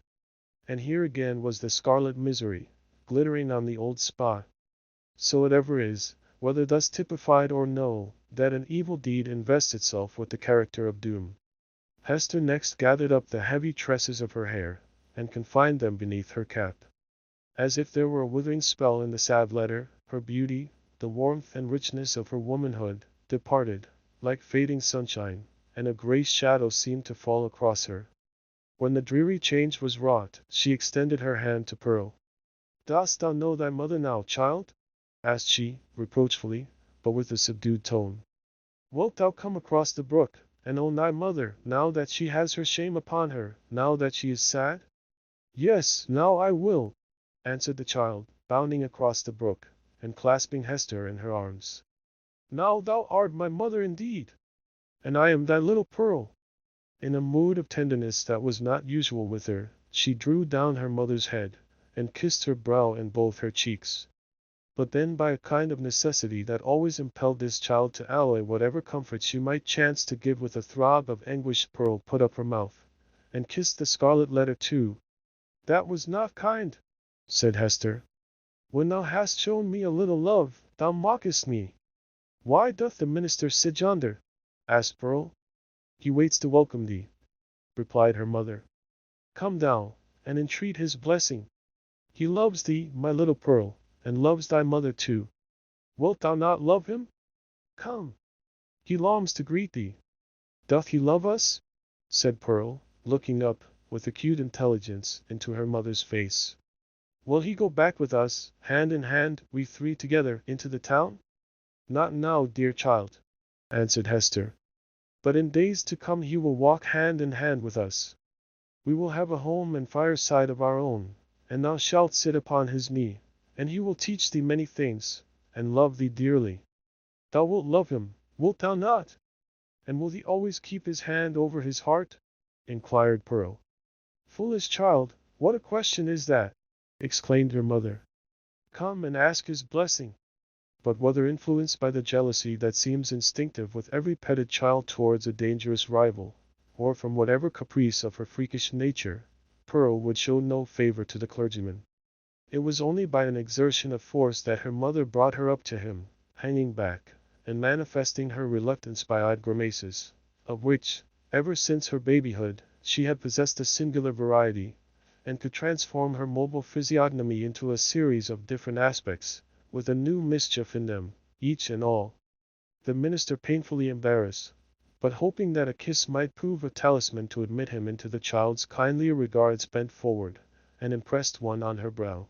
And here again was the scarlet misery, glittering on the old spot. So it ever is, whether thus typified or no, that an evil deed invests itself with the character of doom. Hester next gathered up the heavy tresses of her hair, and confined them beneath her cap. As if there were a withering spell in the sad letter, her beauty, the warmth and richness of her womanhood, departed, like fading sunshine, and a grey shadow seemed to fall across her. When the dreary change was wrought, she extended her hand to Pearl. "Dost thou know thy mother now, child?" asked she, reproachfully, but with a subdued tone. "Wilt thou come across the brook, and own thy mother, now that she has her shame upon her, now that she is sad?" "Yes, now I will," answered the child, bounding across the brook, and clasping Hester in her arms. "Now thou art my mother indeed, and I am thy little Pearl." In a mood of tenderness that was not usual with her, she drew down her mother's head, and kissed her brow and both her cheeks. But then by a kind of necessity that always impelled this child to alloy whatever comfort she might chance to give with a throb of anguish, Pearl put up her mouth, and kissed the scarlet letter too. "That was not kind," said Hester. "When thou hast shown me a little love, thou mockest me." "Why doth the minister sit yonder?" asked Pearl. "He waits to welcome thee," replied her mother. "Come thou, and entreat his blessing. He loves thee, my little Pearl, and loves thy mother too. Wilt thou not love him? Come. He longs to greet thee." "Doth he love us?" said Pearl, looking up, with acute intelligence, into her mother's face. "Will he go back with us, hand in hand, we three together, into the town?" "Not now, dear child," answered Hester. "But in days to come he will walk hand in hand with us. We will have a home and fireside of our own, and thou shalt sit upon his knee, and he will teach thee many things, and love thee dearly. Thou wilt love him, wilt thou not? And will he always keep his hand over his heart?" inquired Pearl. "Foolish child, what a question is that!" exclaimed her mother. "Come and ask his blessing." But whether influenced by the jealousy that seems instinctive with every petted child towards a dangerous rival, or from whatever caprice of her freakish nature, Pearl would show no favor to the clergyman. It was only by an exertion of force that her mother brought her up to him, hanging back, and manifesting her reluctance by odd grimaces, of which, ever since her babyhood, she had possessed a singular variety, and could transform her mobile physiognomy into a series of different aspects, with a new mischief in them, each and all. The minister, painfully embarrassed, but hoping that a kiss might prove a talisman to admit him into the child's kindlier regards, bent forward, and impressed one on her brow.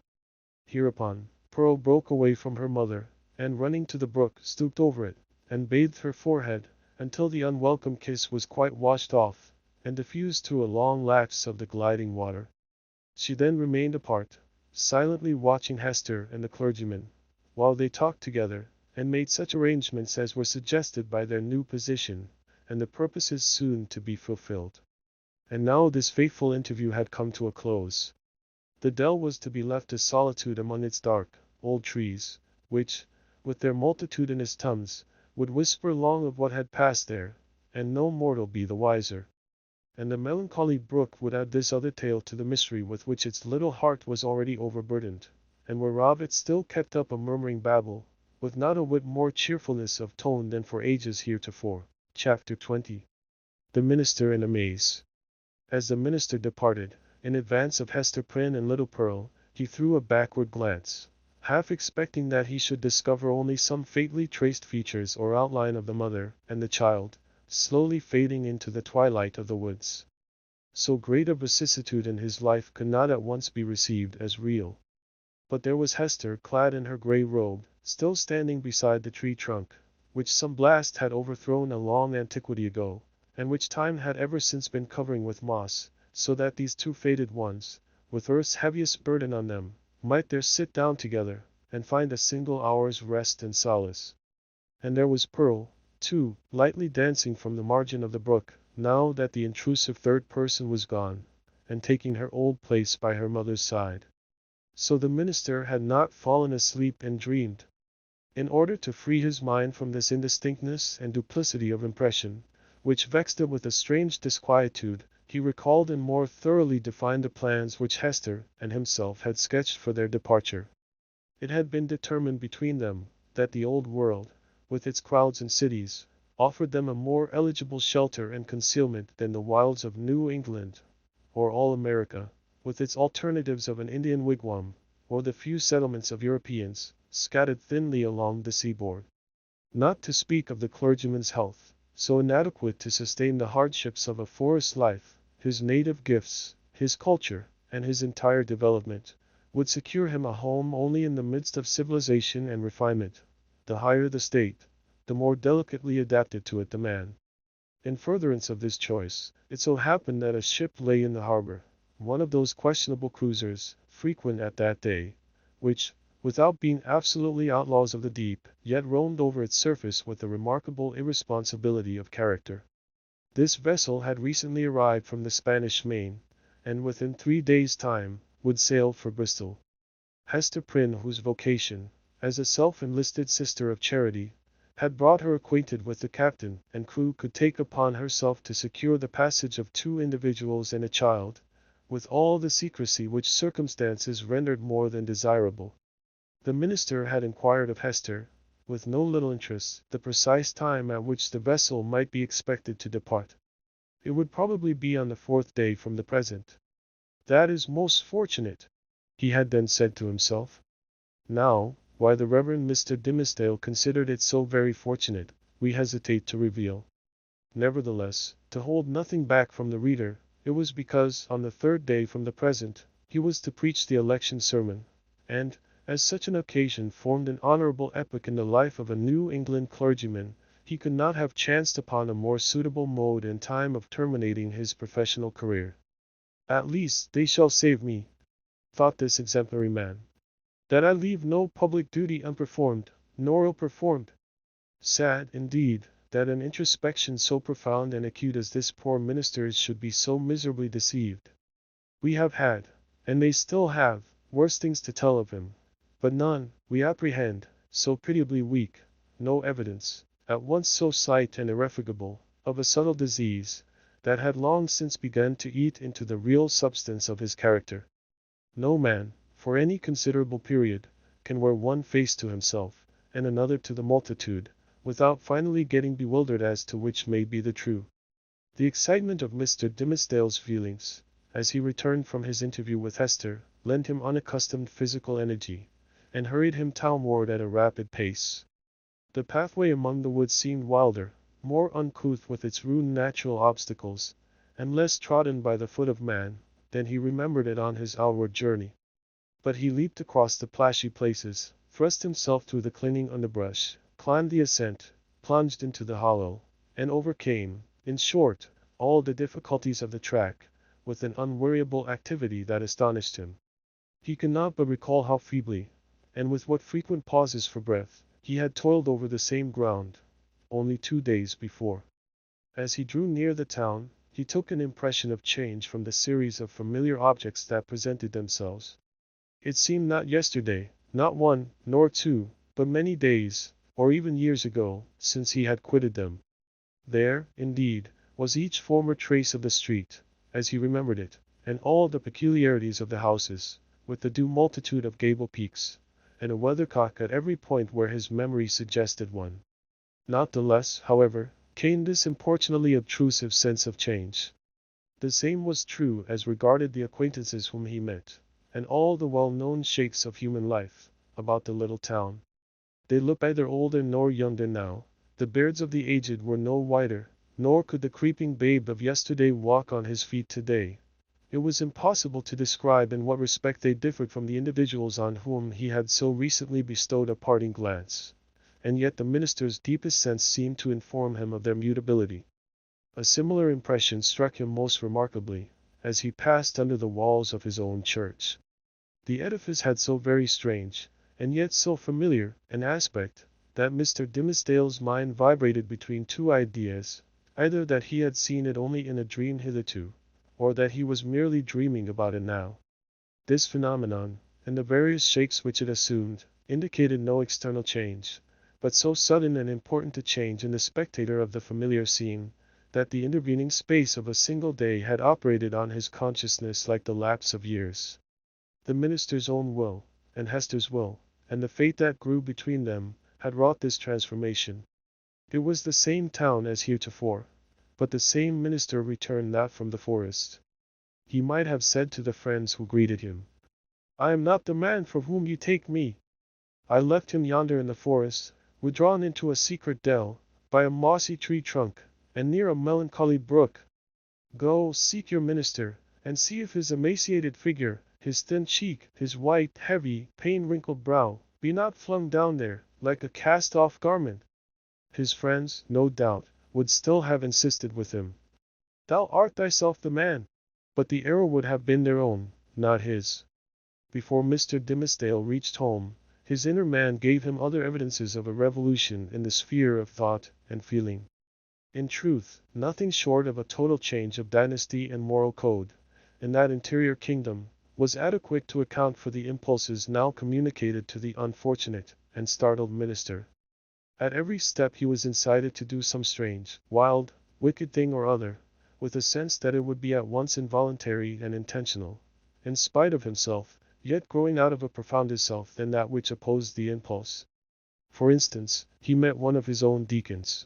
Hereupon, Pearl broke away from her mother, and running to the brook, stooped over it, and bathed her forehead, until the unwelcome kiss was quite washed off, and diffused through a long lapse of the gliding water. She then remained apart, silently watching Hester and the clergyman, while they talked together, and made such arrangements as were suggested by their new position, and the purposes soon to be fulfilled. And now this fateful interview had come to a close. The dell was to be left to solitude among its dark, old trees, which, with their multitudinous tongues, would whisper long of what had passed there, and no mortal be the wiser. And the melancholy brook would add this other tale to the mystery with which its little heart was already overburdened, and whereof it still kept up a murmuring babble, with not a whit more cheerfulness of tone than for ages heretofore. Chapter 20. The Minister in a Maze. As the minister departed, in advance of Hester Prynne and little Pearl, he threw a backward glance, half expecting that he should discover only some faintly traced features or outline of the mother and the child, slowly fading into the twilight of the woods. So great a vicissitude in his life could not at once be received as real. But there was Hester clad in her grey robe, still standing beside the tree trunk, which some blast had overthrown a long antiquity ago, and which time had ever since been covering with moss, so that these two fated ones, with earth's heaviest burden on them, might there sit down together, and find a single hour's rest and solace. And there was Pearl, too, lightly dancing from the margin of the brook, now that the intrusive third person was gone, and taking her old place by her mother's side. So the minister had not fallen asleep and dreamed. In order to free his mind from this indistinctness and duplicity of impression, which vexed him with a strange disquietude, he recalled and more thoroughly defined the plans which Hester and himself had sketched for their departure. It had been determined between them that the old world, with its crowds and cities, offered them a more eligible shelter and concealment than the wilds of New England, or all America, with its alternatives of an Indian wigwam, or the few settlements of Europeans, scattered thinly along the seaboard. Not to speak of the clergyman's health, so inadequate to sustain the hardships of a forest life, his native gifts, his culture, and his entire development, would secure him a home only in the midst of civilization and refinement. The higher the state, the more delicately adapted to it the man. In furtherance of this choice, it so happened that a ship lay in the harbor, one of those questionable cruisers, frequent at that day, which, without being absolutely outlaws of the deep, yet roamed over its surface with a remarkable irresponsibility of character. This vessel had recently arrived from the Spanish Main, and within 3 days' time, would sail for Bristol. Hester Prynne, whose vocation, as a self-enlisted sister of charity, had brought her acquainted with the captain and crew, could take upon herself to secure the passage of 2 individuals and a child, with all the secrecy which circumstances rendered more than desirable. The minister had inquired of Hester, with no little interest, the precise time at which the vessel might be expected to depart. It would probably be on the 4th day from the present. "That is most fortunate," he had then said to himself. Now, why the Reverend Mr. Dimmesdale considered it so very fortunate, we hesitate to reveal. Nevertheless, to hold nothing back from the reader, it was because, on the 3rd day from the present, he was to preach the election sermon, and, as such an occasion formed an honorable epoch in the life of a New England clergyman, he could not have chanced upon a more suitable mode and time of terminating his professional career. "At least they shall save me," thought this exemplary man, "that I leave no public duty unperformed, nor ill-performed." Sad, indeed, that an introspection so profound and acute as this poor minister's should be so miserably deceived. We have had, and may still have, worse things to tell of him, but none, we apprehend, so pitiably weak, no evidence, at once so slight and irrefragable, of a subtle disease, that had long since begun to eat into the real substance of his character. No man, for any considerable period, can wear one face to himself, and another to the multitude, without finally getting bewildered as to which may be the true. The excitement of Mr. Dimmesdale's feelings, as he returned from his interview with Hester, lent him unaccustomed physical energy, and hurried him townward at a rapid pace. The pathway among the woods seemed wilder, more uncouth with its rude natural obstacles, and less trodden by the foot of man, than he remembered it on his outward journey. But he leaped across the plashy places, thrust himself through the clinging underbrush, climbed the ascent, plunged into the hollow, and overcame, in short, all the difficulties of the track, with an unweariable activity that astonished him. He could not but recall how feebly, and with what frequent pauses for breath, he had toiled over the same ground, only 2 days before. As he drew near the town, he took an impression of change from the series of familiar objects that presented themselves. It seemed not yesterday, not 1, nor 2, but many days, or even years ago, since he had quitted them. There, indeed, was each former trace of the street, as he remembered it, and all the peculiarities of the houses, with the due multitude of gable peaks, and a weathercock at every point where his memory suggested one. Not the less, however, came this importunately obtrusive sense of change. The same was true as regarded the acquaintances whom he met, and all the well-known shakes of human life, about the little town. They looked neither older nor younger now, the beards of the aged were no whiter, nor could the creeping babe of yesterday walk on his feet today. It was impossible to describe in what respect they differed from the individuals on whom he had so recently bestowed a parting glance, and yet the minister's deepest sense seemed to inform him of their mutability. A similar impression struck him most remarkably, as he passed under the walls of his own church. The edifice had so very strange, and yet so familiar, an aspect, that Mr. Dimmesdale's mind vibrated between two ideas, either that he had seen it only in a dream hitherto, or that he was merely dreaming about it now. This phenomenon, and the various shapes which it assumed, indicated no external change, but so sudden and important a change in the spectator of the familiar scene, that the intervening space of a single day had operated on his consciousness like the lapse of years. The minister's own will, and Hester's will, and the fate that grew between them, had wrought this transformation. It was the same town as heretofore, but the same minister returned not from the forest. He might have said to the friends who greeted him, "I am not the man for whom you take me. I left him yonder in the forest, withdrawn into a secret dell, by a mossy tree trunk, and near a melancholy brook. Go, seek your minister, and see if his emaciated figure, his thin cheek, his white, heavy, pain-wrinkled brow, be not flung down there, like a cast-off garment." His friends, no doubt, would still have insisted with him, "Thou art thyself the man," but the error would have been their own, not his. Before Mr. Dimmesdale reached home, his inner man gave him other evidences of a revolution in the sphere of thought and feeling. In truth, nothing short of a total change of dynasty and moral code, in that interior kingdom, was adequate to account for the impulses now communicated to the unfortunate and startled minister. At every step he was incited to do some strange, wild, wicked thing or other, with a sense that it would be at once involuntary and intentional, in spite of himself, yet growing out of a profounder self than that which opposed the impulse. For instance, he met one of his own deacons.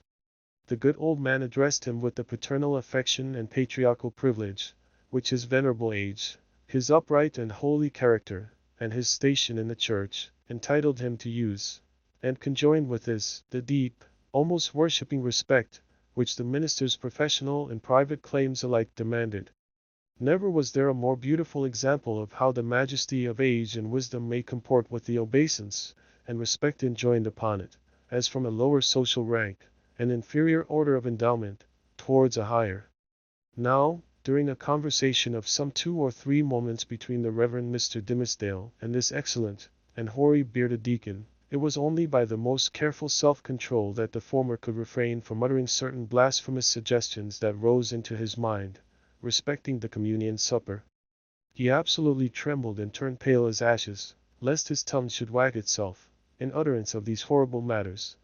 The good old man addressed him with the paternal affection and patriarchal privilege, which his venerable age, his upright and holy character, and his station in the church, entitled him to use, and conjoined with this, the deep, almost worshipping respect, which the minister's professional and private claims alike demanded. Never was there a more beautiful example of how the majesty of age and wisdom may comport with the obeisance and respect enjoined upon it, as from a lower social rank, an inferior order of endowment, towards a higher. Now, during a conversation of some 2 or 3 moments between the Reverend Mr. Dimmesdale and this excellent and hoary bearded deacon, it was only by the most careful self-control that the former could refrain from uttering certain blasphemous suggestions that rose into his mind, respecting the communion supper. He absolutely trembled and turned pale as ashes, lest his tongue should wag itself, in utterance of these horrible matters,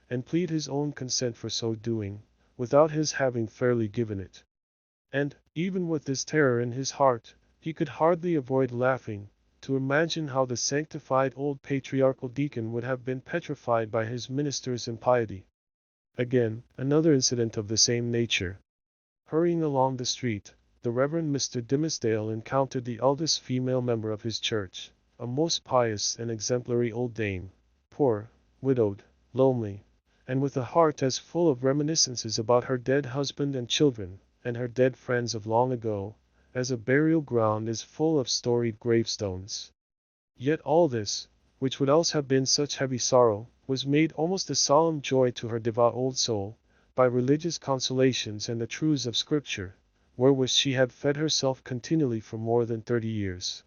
and plead his own consent for so doing, without his having fairly given it. And, even with this terror in his heart, he could hardly avoid laughing, to imagine how the sanctified old patriarchal deacon would have been petrified by his minister's impiety. Again, another incident of the same nature. Hurrying along the street, the Reverend Mr. Dimmesdale encountered the eldest female member of his church, a most pious and exemplary old dame, poor, widowed, lonely, and with a heart as full of reminiscences about her dead husband and children, and her dead friends of long ago, as a burial ground is full of storied gravestones. Yet all this, which would else have been such heavy sorrow, was made almost a solemn joy to her devout old soul, by religious consolations and the truths of Scripture, wherewith she had fed herself continually for more than 30 years.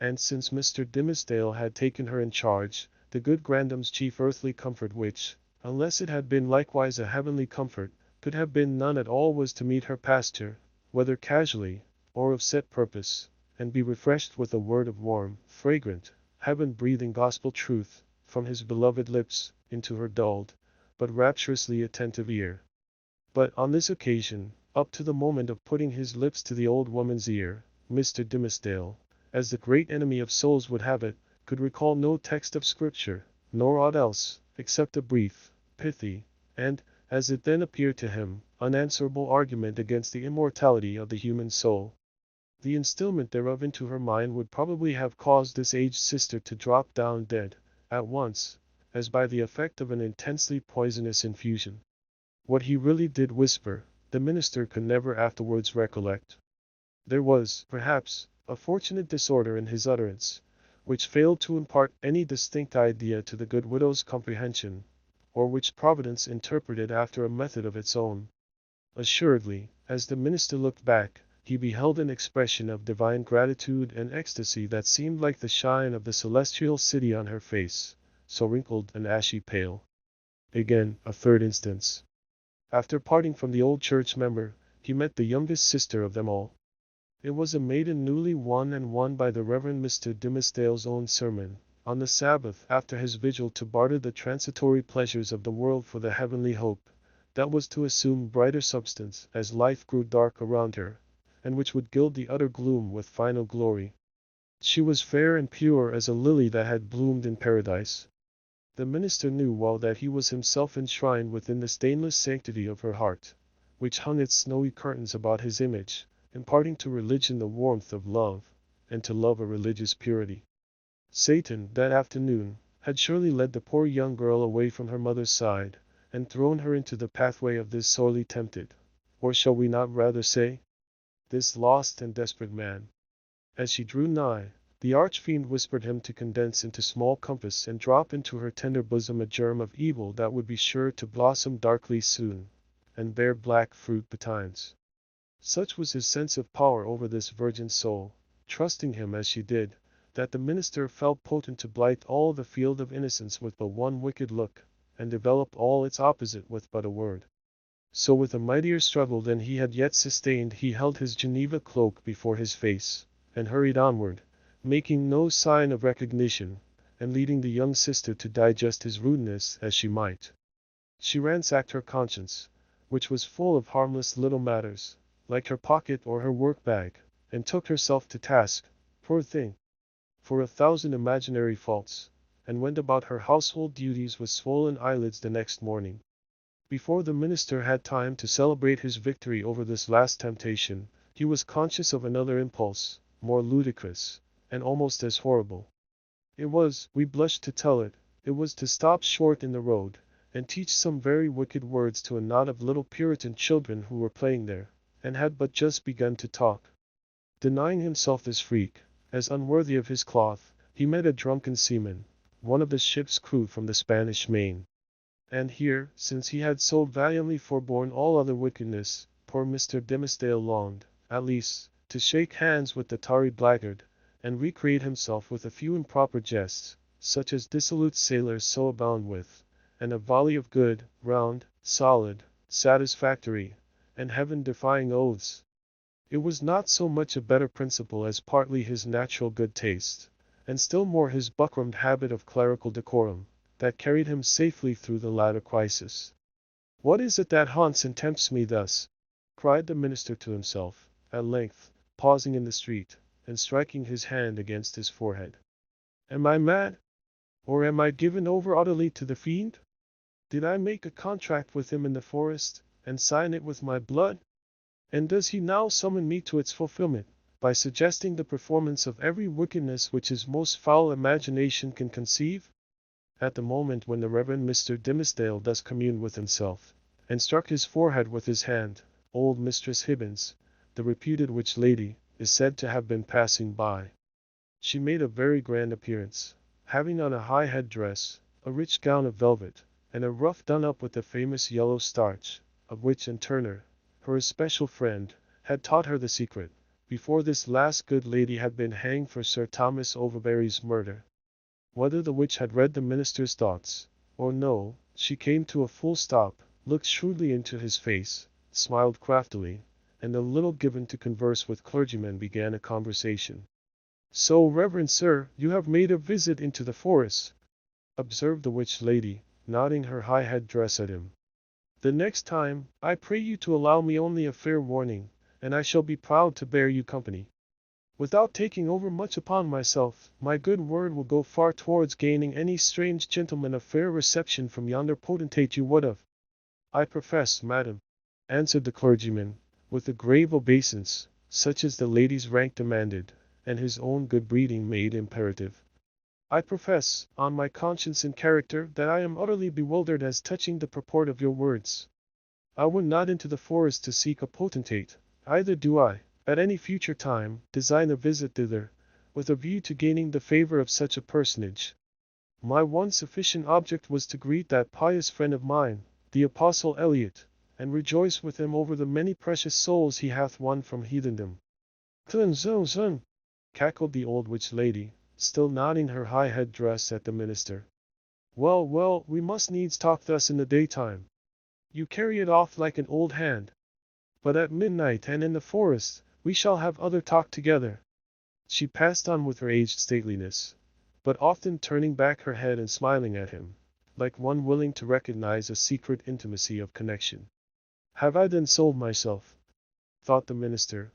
And since Mr. Dimmesdale had taken her in charge, the good grandam's chief earthly comfort which, unless it had been likewise a heavenly comfort, could have been none at all was to meet her pastor, whether casually, or of set purpose, and be refreshed with a word of warm, fragrant, heaven-breathing gospel truth, from his beloved lips, into her dulled, but rapturously attentive ear. But on this occasion, up to the moment of putting his lips to the old woman's ear, Mr. Dimmesdale, as the great enemy of souls would have it, could recall no text of Scripture, nor aught else, except a brief, pithy, and, as it then appeared to him, unanswerable argument against the immortality of the human soul. The instilment thereof into her mind would probably have caused this aged sister to drop down dead, at once, as by the effect of an intensely poisonous infusion. What he really did whisper, the minister could never afterwards recollect. There was, perhaps, a fortunate disorder in his utterance, which failed to impart any distinct idea to the good widow's comprehension, or which Providence interpreted after a method of its own. Assuredly, as the minister looked back, he beheld an expression of divine gratitude and ecstasy that seemed like the shine of the celestial city on her face, so wrinkled and ashy pale. Again, a third instance. After parting from the old church member, he met the youngest sister of them all. It was a maiden newly won and won by the Reverend Mr. Dimsdale's own sermon, on the Sabbath after his vigil to barter the transitory pleasures of the world for the heavenly hope, that was to assume brighter substance as life grew dark around her, and which would gild the utter gloom with final glory. She was fair and pure as a lily that had bloomed in paradise. The minister knew well that he was himself enshrined within the stainless sanctity of her heart, which hung its snowy curtains about his image, imparting to religion the warmth of love, and to love a religious purity. Satan, that afternoon, had surely led the poor young girl away from her mother's side, and thrown her into the pathway of this sorely tempted, or shall we not rather say, this lost and desperate man. As she drew nigh, the arch-fiend whispered him to condense into small compass and drop into her tender bosom a germ of evil that would be sure to blossom darkly soon, and bear black fruit betimes. Such was his sense of power over this virgin soul, trusting him as she did, that the minister felt potent to blight all the field of innocence with but one wicked look, and develop all its opposite with but a word. So with a mightier struggle than he had yet sustained he held his Geneva cloak before his face, and hurried onward, making no sign of recognition, and leading the young sister to digest his rudeness as she might. She ransacked her conscience, which was full of harmless little matters, like her pocket or her work-bag, and took herself to task, poor thing, for 1,000 imaginary faults, and went about her household duties with swollen eyelids the next morning. Before the minister had time to celebrate his victory over this last temptation, he was conscious of another impulse, more ludicrous, and almost as horrible. It was, we blush to tell it, it was to stop short in the road, and teach some very wicked words to a knot of little Puritan children who were playing there, and had but just begun to talk. Denying himself this freak, as unworthy of his cloth, he met a drunken seaman, one of the ship's crew from the Spanish Main. And here, since he had so valiantly forborne all other wickedness, poor Mr. Dimsdale longed, at least, to shake hands with the tarry blackguard, and recreate himself with a few improper jests, such as dissolute sailors so abound with, and a volley of good, round, solid, satisfactory, and heaven-defying oaths. It was not so much a better principle as partly his natural good taste, and still more his buckrammed habit of clerical decorum, that carried him safely through the latter crisis. "What is it that haunts and tempts me thus?" cried the minister to himself, at length, pausing in the street, and striking his hand against his forehead. "Am I mad? Or am I given over utterly to the fiend? Did I make a contract with him in the forest, and sign it with my blood? And does he now summon me to its fulfillment, by suggesting the performance of every wickedness which his most foul imagination can conceive?" At the moment when the Reverend Mr. Dimsdale thus communed with himself, and struck his forehead with his hand, old Mistress Hibbins, the reputed witch lady, is said to have been passing by. She made a very grand appearance, having on a high head-dress, a rich gown of velvet, and a ruff done up with the famous yellow starch, of which Turner, her especial friend, had taught her the secret, before this last good lady had been hanged for Sir Thomas Overbury's murder. Whether the witch had read the minister's thoughts, or no, she came to a full stop, looked shrewdly into his face, smiled craftily, and a little given to converse with clergymen began a conversation. "So, reverend sir, you have made a visit into the forest," observed the witch lady, nodding her high head-dress at him. "The next time, I pray you to allow me only a fair warning, and I shall be proud to bear you company. Without taking over much upon myself, my good word will go far towards gaining any strange gentleman a fair reception from yonder potentate you would have." "I profess, madam," answered the clergyman, with a grave obeisance, such as the lady's rank demanded, and his own good breeding made imperative, "I profess, on my conscience and character, that I am utterly bewildered as touching the purport of your words. I went not into the forest to seek a potentate, either do I, at any future time, design a visit thither, with a view to gaining the favor of such a personage. My one sufficient object was to greet that pious friend of mine, the Apostle Eliot, and rejoice with him over the many precious souls he hath won from heathendom. Thun zun zun, cackled the old witch lady, still nodding her high head dress at the minister. Well, well, we must needs talk thus in the daytime. You carry it off like an old hand. But at midnight and in the forest, we shall have other talk together. She passed on with her aged stateliness, but often turning back her head and smiling at him, like one willing to recognize a secret intimacy of connection. Have I then sold myself? Thought the minister.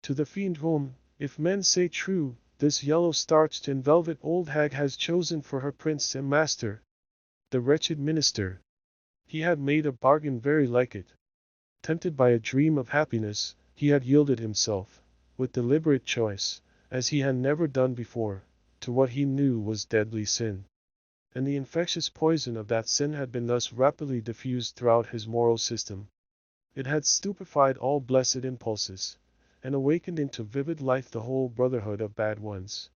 To the fiend whom, if men say true, this yellow-starched and velvet old hag has chosen for her prince and master. The wretched minister. He had made a bargain very like it. Tempted by a dream of happiness, he had yielded himself, with deliberate choice, as he had never done before, to what he knew was deadly sin. And the infectious poison of that sin had been thus rapidly diffused throughout his moral system. It had stupefied all blessed impulses, and awakened into vivid life the whole brotherhood of bad ones.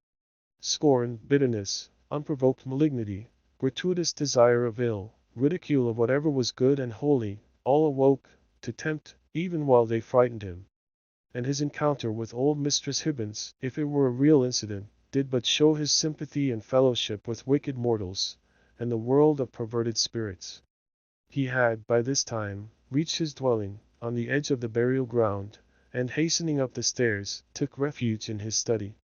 Scorn, bitterness, unprovoked malignity, gratuitous desire of ill, ridicule of whatever was good and holy, all awoke, to tempt, even while they frightened him. And his encounter with old Mistress Hibbins, if it were a real incident, did but show his sympathy and fellowship with wicked mortals, and the world of perverted spirits. He had, by this time, reached his dwelling, on the edge of the burial ground, and hastening up the stairs, took refuge in his study.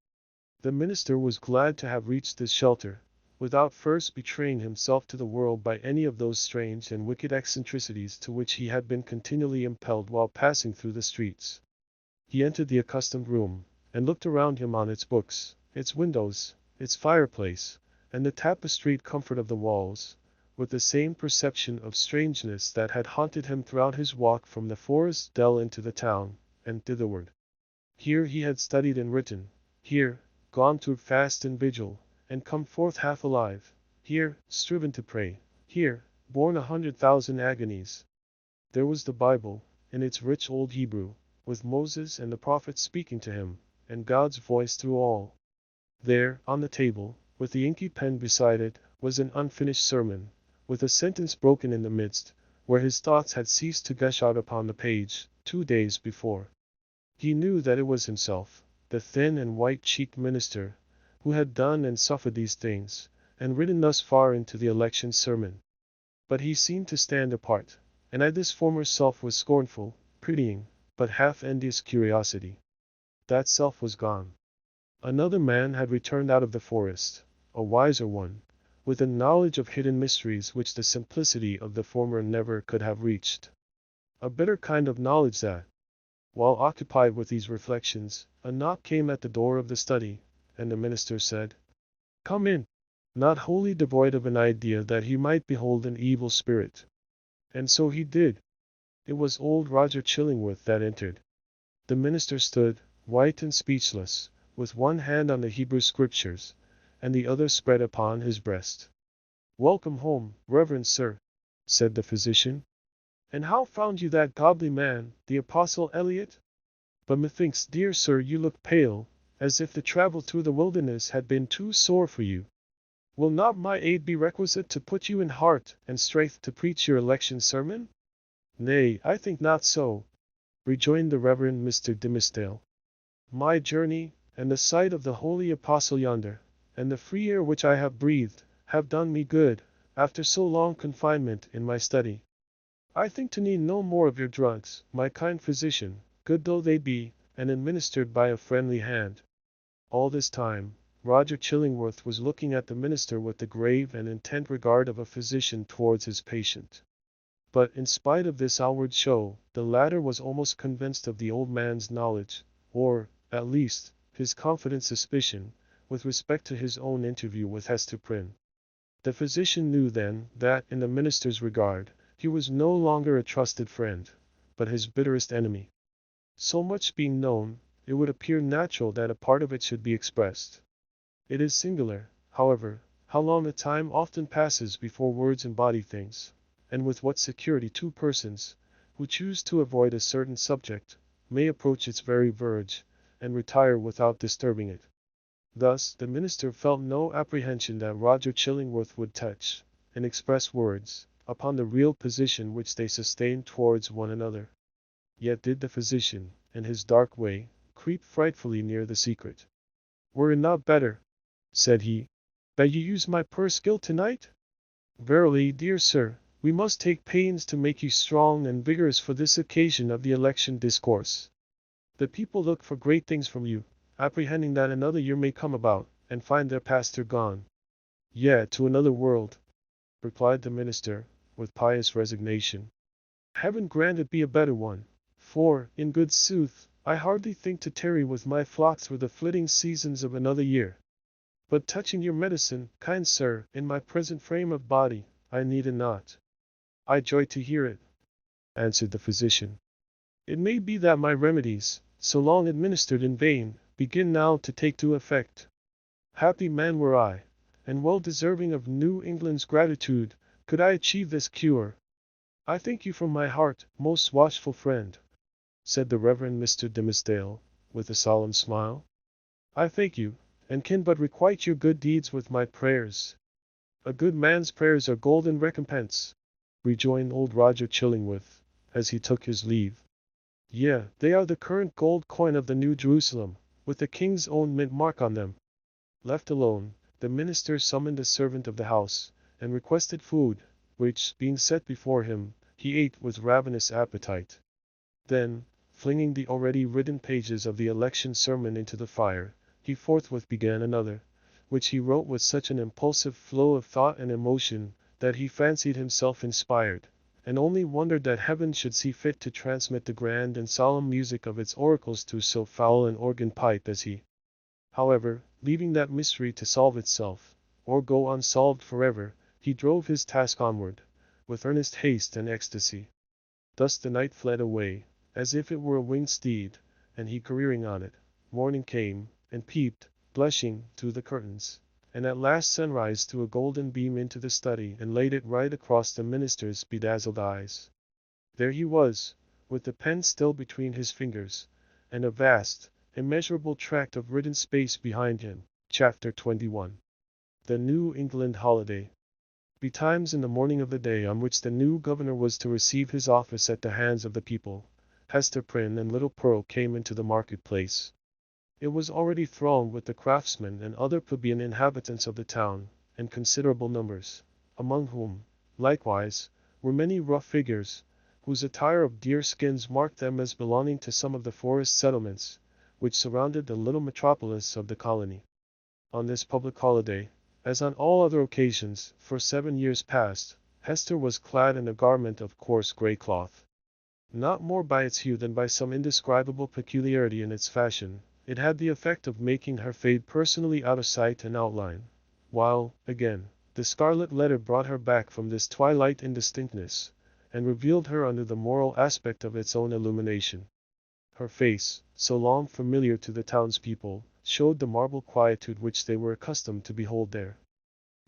The minister was glad to have reached this shelter, without first betraying himself to the world by any of those strange and wicked eccentricities to which he had been continually impelled while passing through the streets. He entered the accustomed room, and looked around him on its books, its windows, its fireplace, and the tapestried comfort of the walls, with the same perception of strangeness that had haunted him throughout his walk from the forest dell into the town, and thitherward. Here he had studied and written, here, gone through fast and vigil, and come forth half alive, here, striven to pray, here, borne 100,000 agonies. There was the Bible, in its rich old Hebrew, with Moses and the prophets speaking to him, and God's voice through all. There, on the table, with the inky pen beside it, was an unfinished sermon, with a sentence broken in the midst, where his thoughts had ceased to gush out upon the page, 2 days before. He knew that it was himself, the thin and white-cheeked minister, who had done and suffered these things, and written thus far into the election sermon. But he seemed to stand apart, and at this former self was scornful, pitying, but half-envious curiosity. That self was gone. Another man had returned out of the forest, a wiser one, with a knowledge of hidden mysteries which the simplicity of the former never could have reached. A better kind of knowledge that. While occupied with these reflections, a knock came at the door of the study, and the minister said, "Come in," not wholly devoid of an idea that he might behold an evil spirit. And so he did. It was old Roger Chillingworth that entered. The minister stood, white and speechless, with one hand on the Hebrew Scriptures, and the other spread upon his breast. "Welcome home, reverend sir," said the physician. "And how found you that godly man, the Apostle Eliot? But methinks, dear sir, you look pale, as if the travel through the wilderness had been too sore for you. Will not my aid be requisite to put you in heart and strength to preach your election sermon?" "Nay, I think not so," rejoined the Reverend Mr. Dimmesdale. "My journey, and the sight of the holy apostle yonder, and the free air which I have breathed, have done me good, after so long confinement in my study. I think to need no more of your drugs, my kind physician, good though they be, and administered by a friendly hand." All this time, Roger Chillingworth was looking at the minister with the grave and intent regard of a physician towards his patient. But in spite of this outward show, the latter was almost convinced of the old man's knowledge, or, at least, his confident suspicion, with respect to his own interview with Hester Prynne. The physician knew then that, in the minister's regard, he was no longer a trusted friend, but his bitterest enemy. So much being known, it would appear natural that a part of it should be expressed. It is singular, however, how long a time often passes before words embody things, and with what security two persons, who choose to avoid a certain subject, may approach its very verge, and retire without disturbing it. Thus, the minister felt no apprehension that Roger Chillingworth would touch, in express words, upon the real position which they sustained towards one another. Yet did the physician, in his dark way, creep frightfully near the secret. "Were it not better," said he, "that you use my purse gill tonight? Verily, dear sir, we must take pains to make you strong and vigorous for this occasion of the election discourse. The people look for great things from you, apprehending that another year may come about, and find their pastor gone." "Yea, to another world," replied the minister, with pious resignation. "Heaven grant it be a better one, for, in good sooth, I hardly think to tarry with my flock through the flitting seasons of another year. But touching your medicine, kind sir, in my present frame of body, I need it not." "I joy to hear it," answered the physician. "It may be that my remedies, so long administered in vain, begin now to take due effect. Happy man were I, and well deserving of New England's gratitude, could I achieve this cure. I thank you from my heart, most watchful friend," said the Reverend Mr. Dimmesdale, with a solemn smile. "I thank you, and can but requite your good deeds with my prayers." "A good man's prayers are golden recompense," rejoined old Roger Chillingworth, as he took his leave. "Yea, they are the current gold coin of the New Jerusalem, with the king's own mint mark on them." Left alone, the minister summoned a servant of the house, and requested food, which, being set before him, he ate with ravenous appetite. Then, flinging the already written pages of the election sermon into the fire, he forthwith began another, which he wrote with such an impulsive flow of thought and emotion, that he fancied himself inspired, and only wondered that heaven should see fit to transmit the grand and solemn music of its oracles to so foul an organ pipe as he. However, leaving that mystery to solve itself, or go unsolved forever, he drove his task onward, with earnest haste and ecstasy. Thus the night fled away, as if it were a winged steed, and he careering on it. Morning came, and peeped, blushing, through the curtains, and at last sunrise threw a golden beam into the study and laid it right across the minister's bedazzled eyes. There he was, with the pen still between his fingers, and a vast, immeasurable tract of written space behind him. Chapter 21. The New England Holiday. Betimes in the morning of the day on which the new governor was to receive his office at the hands of the people, Hester Prynne and little Pearl came into the marketplace. It was already thronged with the craftsmen and other plebeian inhabitants of the town, in considerable numbers, among whom, likewise, were many rough figures, whose attire of deer skins marked them as belonging to some of the forest settlements, which surrounded the little metropolis of the colony. On this public holiday, as on all other occasions, for 7 years past, Hester was clad in a garment of coarse grey cloth. Not more by its hue than by some indescribable peculiarity in its fashion, it had the effect of making her fade personally out of sight and outline, while, again, the Scarlet Letter brought her back from this twilight indistinctness, and revealed her under the moral aspect of its own illumination. Her face, so long familiar to the townspeople, showed the marble quietude which they were accustomed to behold there.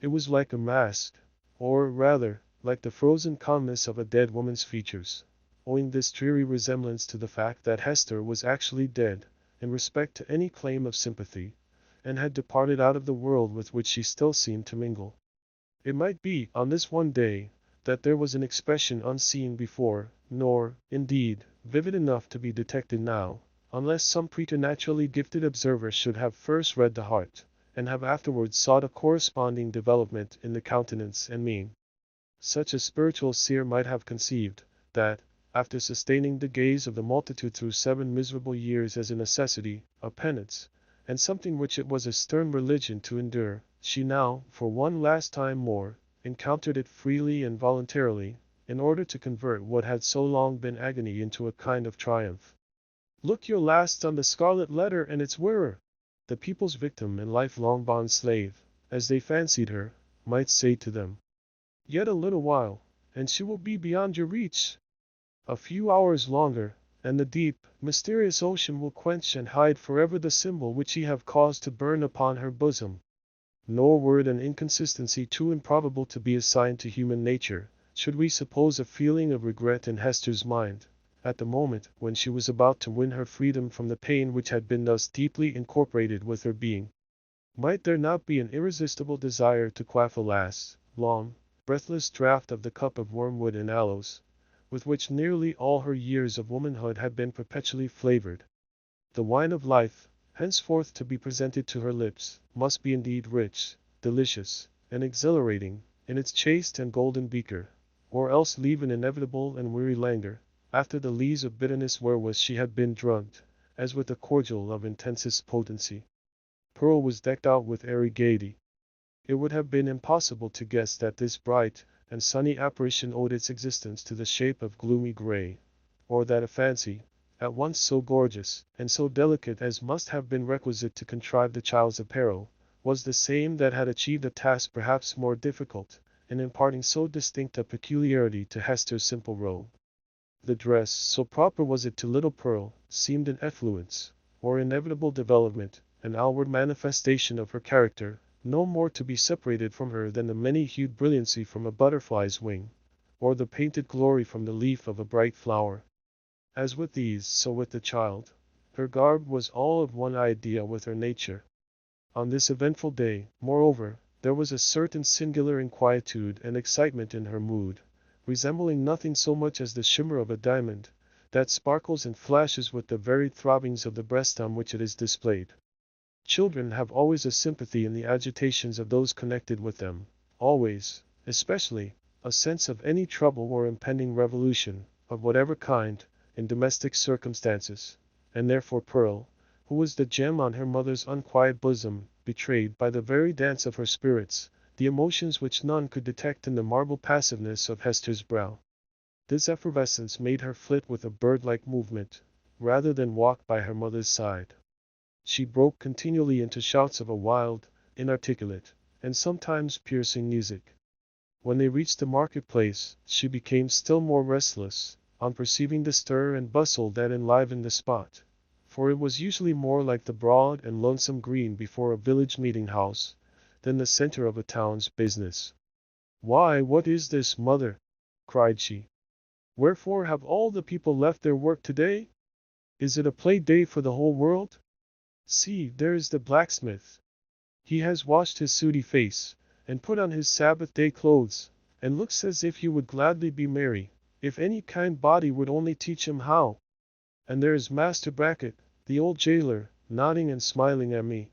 It was like a mask, or, rather, like the frozen calmness of a dead woman's features, owing this dreary resemblance to the fact that Hester was actually dead, in respect to any claim of sympathy, and had departed out of the world with which she still seemed to mingle. It might be, on this one day, that there was an expression unseen before, nor, indeed, vivid enough to be detected now, unless some preternaturally gifted observer should have first read the heart, and have afterwards sought a corresponding development in the countenance and mien. Such a spiritual seer might have conceived, that, after sustaining the gaze of the multitude through 7 miserable years as a necessity, a penance, and something which it was a stern religion to endure, she now, for one last time more, encountered it freely and voluntarily, in order to convert what had so long been agony into a kind of triumph. "Look your last on the Scarlet Letter and its wearer," the people's victim and lifelong bond slave, as they fancied her, might say to them. "Yet a little while, and she will be beyond your reach. A few hours longer, and the deep, mysterious ocean will quench and hide forever the symbol which ye have caused to burn upon her bosom." Nor were it an inconsistency too improbable to be assigned to human nature, Should we suppose a feeling of regret in Hester's mind, at the moment when she was about to win her freedom from the pain which had been thus deeply incorporated with her being? Might there not be an irresistible desire to quaff a last, long, breathless draught of the cup of wormwood and aloes, with which nearly all her years of womanhood had been perpetually flavored? The wine of life, henceforth to be presented to her lips, must be indeed rich, delicious, and exhilarating, in its chaste and golden beaker, or else leave an inevitable and weary languor, after the lees of bitterness wherewith she had been drugged, as with a cordial of intensest potency. Pearl was decked out with airy gaiety. It would have been impossible to guess that this bright and sunny apparition owed its existence to the shape of gloomy gray, or that a fancy, at once so gorgeous and so delicate as must have been requisite to contrive the child's apparel, was the same that had achieved a task perhaps more difficult, in imparting so distinct a peculiarity to Hester's simple robe. The dress, so proper was it to little Pearl, seemed an effluence, or inevitable development, an outward manifestation of her character, no more to be separated from her than the many-hued brilliancy from a butterfly's wing, or the painted glory from the leaf of a bright flower. As with these, so with the child, her garb was all of one idea with her nature. On this eventful day, moreover, there was a certain singular inquietude and excitement in her mood, resembling nothing so much as the shimmer of a diamond, that sparkles and flashes with the varied throbbings of the breast on which it is displayed. Children have always a sympathy in the agitations of those connected with them, always, especially, a sense of any trouble or impending revolution, of whatever kind, in domestic circumstances, and therefore Pearl, who was the gem on her mother's unquiet bosom, betrayed by the very dance of her spirits, the emotions which none could detect in the marble passiveness of Hester's brow. This effervescence made her flit with a bird-like movement, rather than walk by her mother's side. She broke continually into shouts of a wild, inarticulate, and sometimes piercing music. When they reached the marketplace, she became still more restless, on perceiving the stir and bustle that enlivened the spot, for it was usually more like the broad and lonesome green before a village meeting-house, than the center of a town's business. "Why, what is this, mother?" cried she. "Wherefore have all the people left their work today? Is it a play day for the whole world? See, there is the blacksmith. He has washed his sooty face, and put on his Sabbath-day clothes, and looks as if he would gladly be merry, if any kind body would only teach him how. And there is Master Brackett, the old jailer, nodding and smiling at me.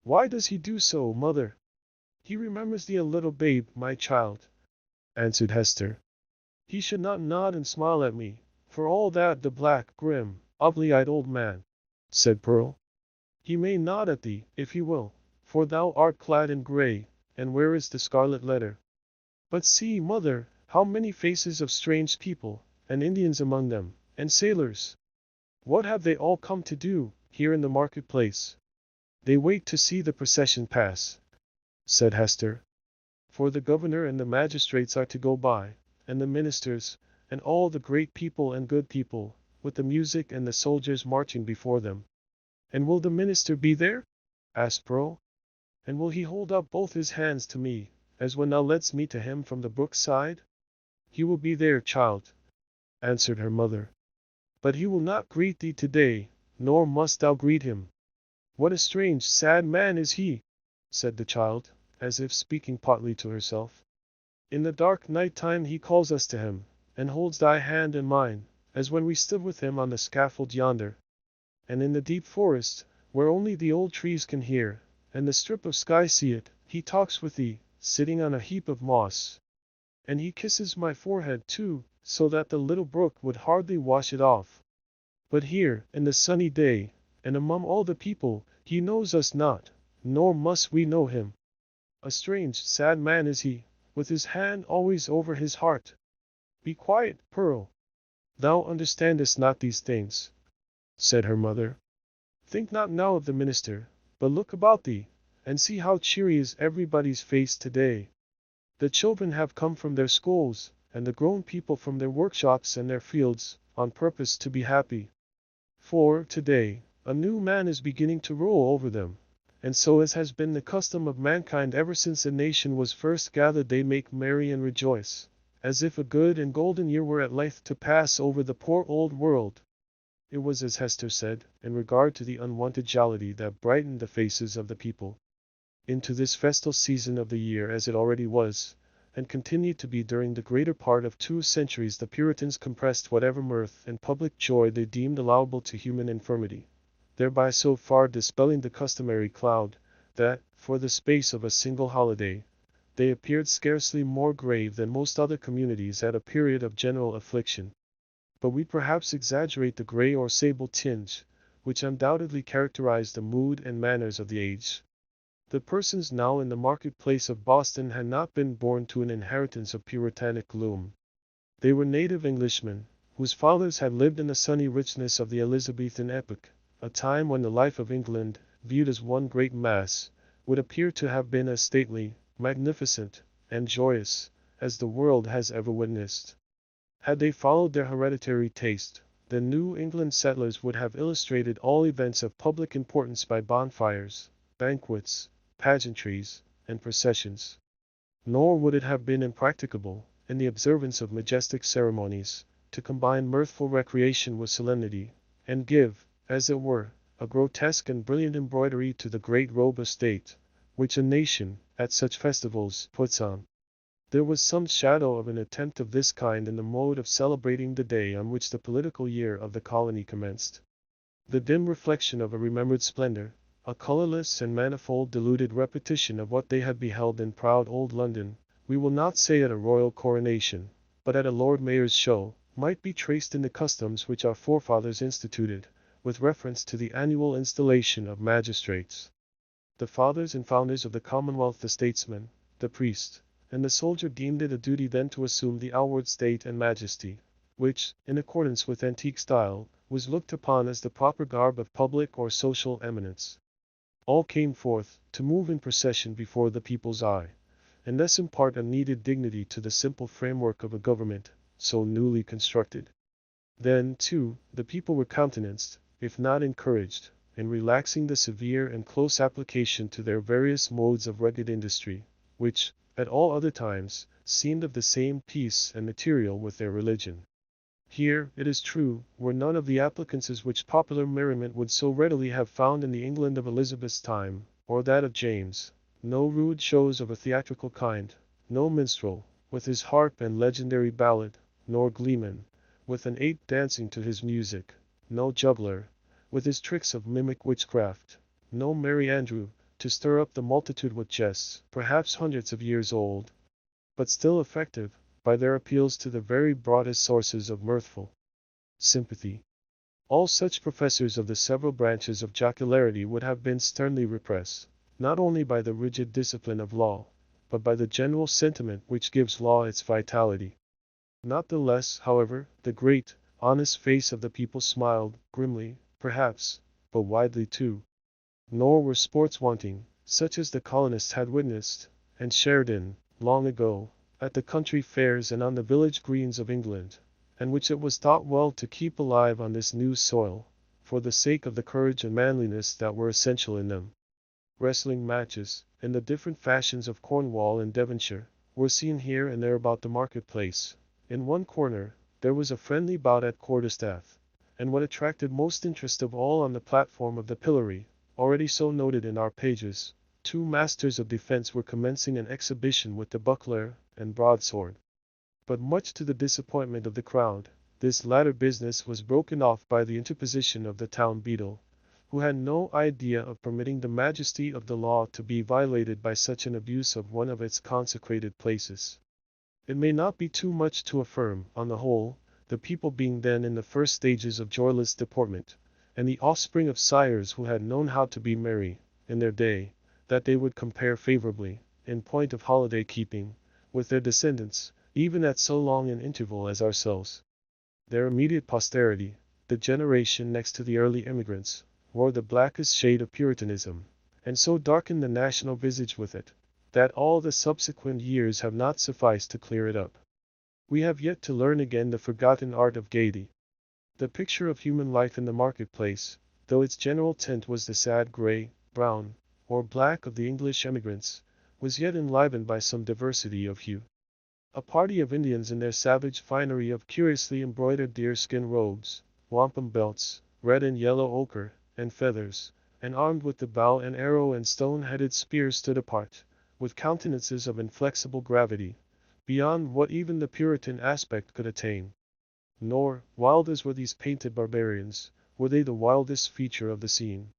Why does he do so, mother?" "He remembers thee a little babe, my child," answered Hester. "He should not nod and smile at me, for all that, the black, grim, ugly-eyed old man," said Pearl. "He may nod at thee, if he will, for thou art clad in grey, and wearest the Scarlet Letter. But see, mother, how many faces of strange people, and Indians among them, and sailors. What have they all come to do, here in the marketplace?" "They wait to see the procession pass," said Hester. "For the governor and the magistrates are to go by, and the ministers, and all the great people and good people, with the music and the soldiers marching before them." "And will the minister be there?" asked Pearl. "And will he hold up both his hands to me, as when thou ledst me to him from the brook side?" "He will be there, child," answered her mother. "But he will not greet thee today, nor must thou greet him." "What a strange, sad man is he," said the child, as if speaking partly to herself. "In the dark night time he calls us to him, and holds thy hand in mine, as when we stood with him on the scaffold yonder. And in the deep forest, where only the old trees can hear, and the strip of sky see it, he talks with thee, sitting on a heap of moss. And he kisses my forehead too, so that the little brook would hardly wash it off. But here, in the sunny day, and among all the people, he knows us not, nor must we know him. A strange, sad man is he, with his hand always over his heart. Be quiet, Pearl. Thou understandest not these things," said her mother. "Think not now of the minister, but look about thee, and see how cheery is everybody's face today. The children have come from their schools, and the grown people from their workshops and their fields, on purpose to be happy. For, today, a new man is beginning to rule over them, and so as has been the custom of mankind ever since a nation was first gathered they make merry and rejoice, as if a good and golden year were at length to pass over the poor old world. It was as Hester said, in regard to the unwonted jollity that brightened the faces of the people. Into this festal season of the year, as it already was, and continued to be during the greater part of 2 centuries, the Puritans compressed whatever mirth and public joy they deemed allowable to human infirmity, thereby so far dispelling the customary cloud, that, for the space of a single holiday, they appeared scarcely more grave than most other communities at a period of general affliction. But we perhaps exaggerate the gray or sable tinge, which undoubtedly characterized the mood and manners of the age. The persons now in the marketplace of Boston had not been born to an inheritance of puritanic gloom. They were native Englishmen, whose fathers had lived in the sunny richness of the Elizabethan epoch, a time when the life of England, viewed as one great mass, would appear to have been as stately, magnificent, and joyous, as the world has ever witnessed. Had they followed their hereditary taste, the New England settlers would have illustrated all events of public importance by bonfires, banquets, pageantries, and processions. Nor would it have been impracticable, in the observance of majestic ceremonies, to combine mirthful recreation with solemnity, and give, as it were, a grotesque and brilliant embroidery to the great robe of state, which a nation, at such festivals, puts on. There was some shadow of an attempt of this kind in the mode of celebrating the day on which the political year of the colony commenced. The dim reflection of a remembered splendor, a colorless and manifold diluted repetition of what they had beheld in proud old London, we will not say at a royal coronation, but at a Lord Mayor's show, might be traced in the customs which our forefathers instituted, with reference to the annual installation of magistrates. The fathers and founders of the Commonwealth, the statesman, the priest, and the soldier deemed it a duty then to assume the outward state and majesty, which, in accordance with antique style, was looked upon as the proper garb of public or social eminence. All came forth, to move in procession before the people's eye, and thus impart a needed dignity to the simple framework of a government, so newly constructed. Then, too, the people were countenanced, if not encouraged, in relaxing the severe and close application to their various modes of rugged industry, which, at all other times, seemed of the same piece and material with their religion. Here, it is true, were none of the applicances which popular merriment would so readily have found in the England of Elizabeth's time, or that of James, no rude shows of a theatrical kind, no minstrel, with his harp and legendary ballad, nor gleeman, with an ape dancing to his music, no juggler, with his tricks of mimic witchcraft, no Merry Andrew, to stir up the multitude with jests, perhaps hundreds of years old, but still effective, by their appeals to the very broadest sources of mirthful sympathy. All such professors of the several branches of jocularity would have been sternly repressed, not only by the rigid discipline of law, but by the general sentiment which gives law its vitality. Not the less, however, the great, honest face of the people smiled, grimly, perhaps, but widely too. Nor were sports wanting, such as the colonists had witnessed, and shared in, long ago, at the country fairs and on the village greens of England, and which it was thought well to keep alive on this new soil, for the sake of the courage and manliness that were essential in them. Wrestling matches, in the different fashions of Cornwall and Devonshire, were seen here and there about the marketplace. In one corner, there was a friendly bout at quarterstaff, and what attracted most interest of all on the platform of the pillory, already so noted in our pages, 2 masters of defense were commencing an exhibition with the buckler and broadsword. But much to the disappointment of the crowd, this latter business was broken off by the interposition of the town beadle, who had no idea of permitting the majesty of the law to be violated by such an abuse of one of its consecrated places. It may not be too much to affirm, on the whole, the people being then in the first stages of joyless deportment, and the offspring of sires who had known how to be merry, in their day, that they would compare favorably, in point of holiday keeping, with their descendants, even at so long an interval as ourselves. Their immediate posterity, the generation next to the early immigrants, wore the blackest shade of Puritanism, and so darkened the national visage with it, that all the subsequent years have not sufficed to clear it up. We have yet to learn again the forgotten art of gaiety. The picture of human life in the marketplace, though its general tint was the sad gray, brown, or black of the English emigrants, was yet enlivened by some diversity of hue. A party of Indians in their savage finery of curiously embroidered deerskin robes, wampum belts, red and yellow ochre, and feathers, and armed with the bow and arrow and stone-headed spears stood apart, with countenances of inflexible gravity, beyond what even the Puritan aspect could attain. Nor, wild as were these painted barbarians, were they the wildest feature of the scene.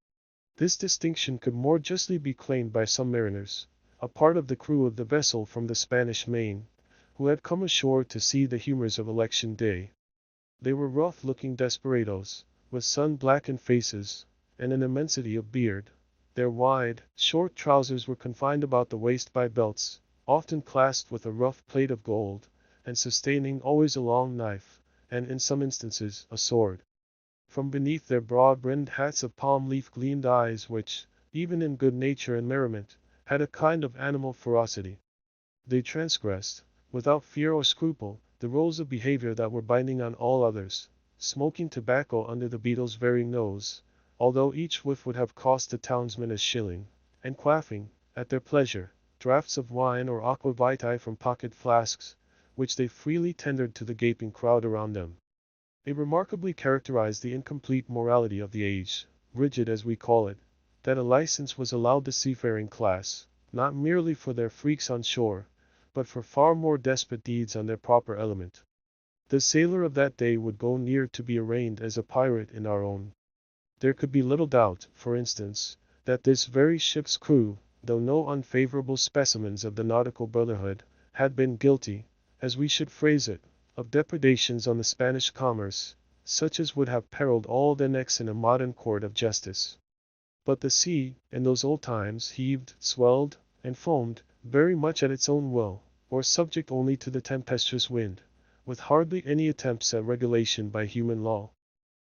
This distinction could more justly be claimed by some mariners, a part of the crew of the vessel from the Spanish Main, who had come ashore to see the humors of election day. They were rough-looking desperadoes, with sun-blackened faces, and an immensity of beard. Their wide, short trousers were confined about the waist by belts, often clasped with a rough plate of gold, and sustaining always a long knife, and in some instances, a sword. From beneath their broad-brimmed hats of palm leaf gleamed eyes which, even in good nature and merriment, had a kind of animal ferocity. They transgressed, without fear or scruple, the rules of behavior that were binding on all others, smoking tobacco under the beadle's very nose, although each whiff would have cost the townsman a shilling, and quaffing, at their pleasure, draughts of wine or aqua vitae from pocket flasks, which they freely tendered to the gaping crowd around them. It remarkably characterized the incomplete morality of the age, rigid as we call it, that a license was allowed the seafaring class, not merely for their freaks on shore, but for far more desperate deeds on their proper element. The sailor of that day would go near to be arraigned as a pirate in our own. There could be little doubt, for instance, that this very ship's crew, though no unfavorable specimens of the nautical brotherhood, had been guilty, as we should phrase it, of depredations on the Spanish commerce, such as would have periled all their necks in a modern court of justice. But the sea, in those old times, heaved, swelled, and foamed, very much at its own will, or subject only to the tempestuous wind, with hardly any attempts at regulation by human law.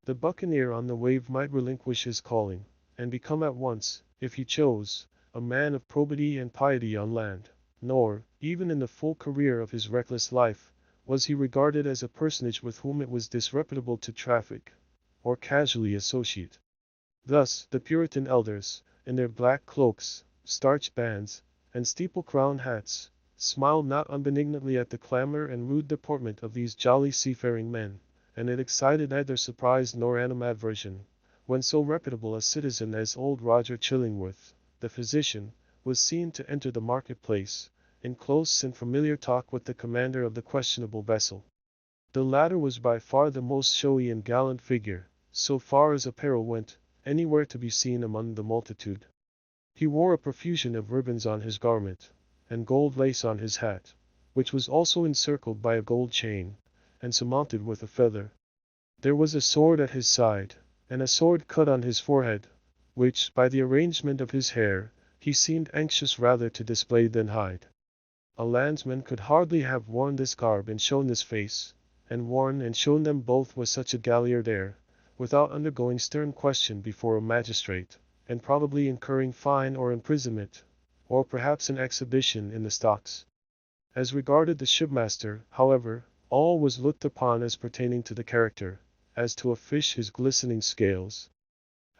The buccaneer on the wave might relinquish his calling, and become at once, if he chose, a man of probity and piety on land, nor, even in the full career of his reckless life, was he regarded as a personage with whom it was disreputable to traffic, or casually associate. Thus, the Puritan elders, in their black cloaks, starched bands, and steeple-crowned hats, smiled not unbenignantly at the clamor and rude deportment of these jolly seafaring men, and it excited neither surprise nor animadversion, when so reputable a citizen as old Roger Chillingworth, the physician, was seen to enter the market-place, in close and familiar talk with the commander of the questionable vessel. The latter was by far the most showy and gallant figure, so far as apparel went, anywhere to be seen among the multitude. He wore a profusion of ribbons on his garment, and gold lace on his hat, which was also encircled by a gold chain, and surmounted with a feather. There was a sword at his side, and a sword cut on his forehead, which, by the arrangement of his hair, he seemed anxious rather to display than hide. A landsman could hardly have worn this garb and shown this face, and worn and shown them both with such a galliard air, without undergoing stern question before a magistrate, and probably incurring fine or imprisonment, or perhaps an exhibition in the stocks. As regarded the shipmaster, however, all was looked upon as pertaining to the character, as to a fish his glistening scales.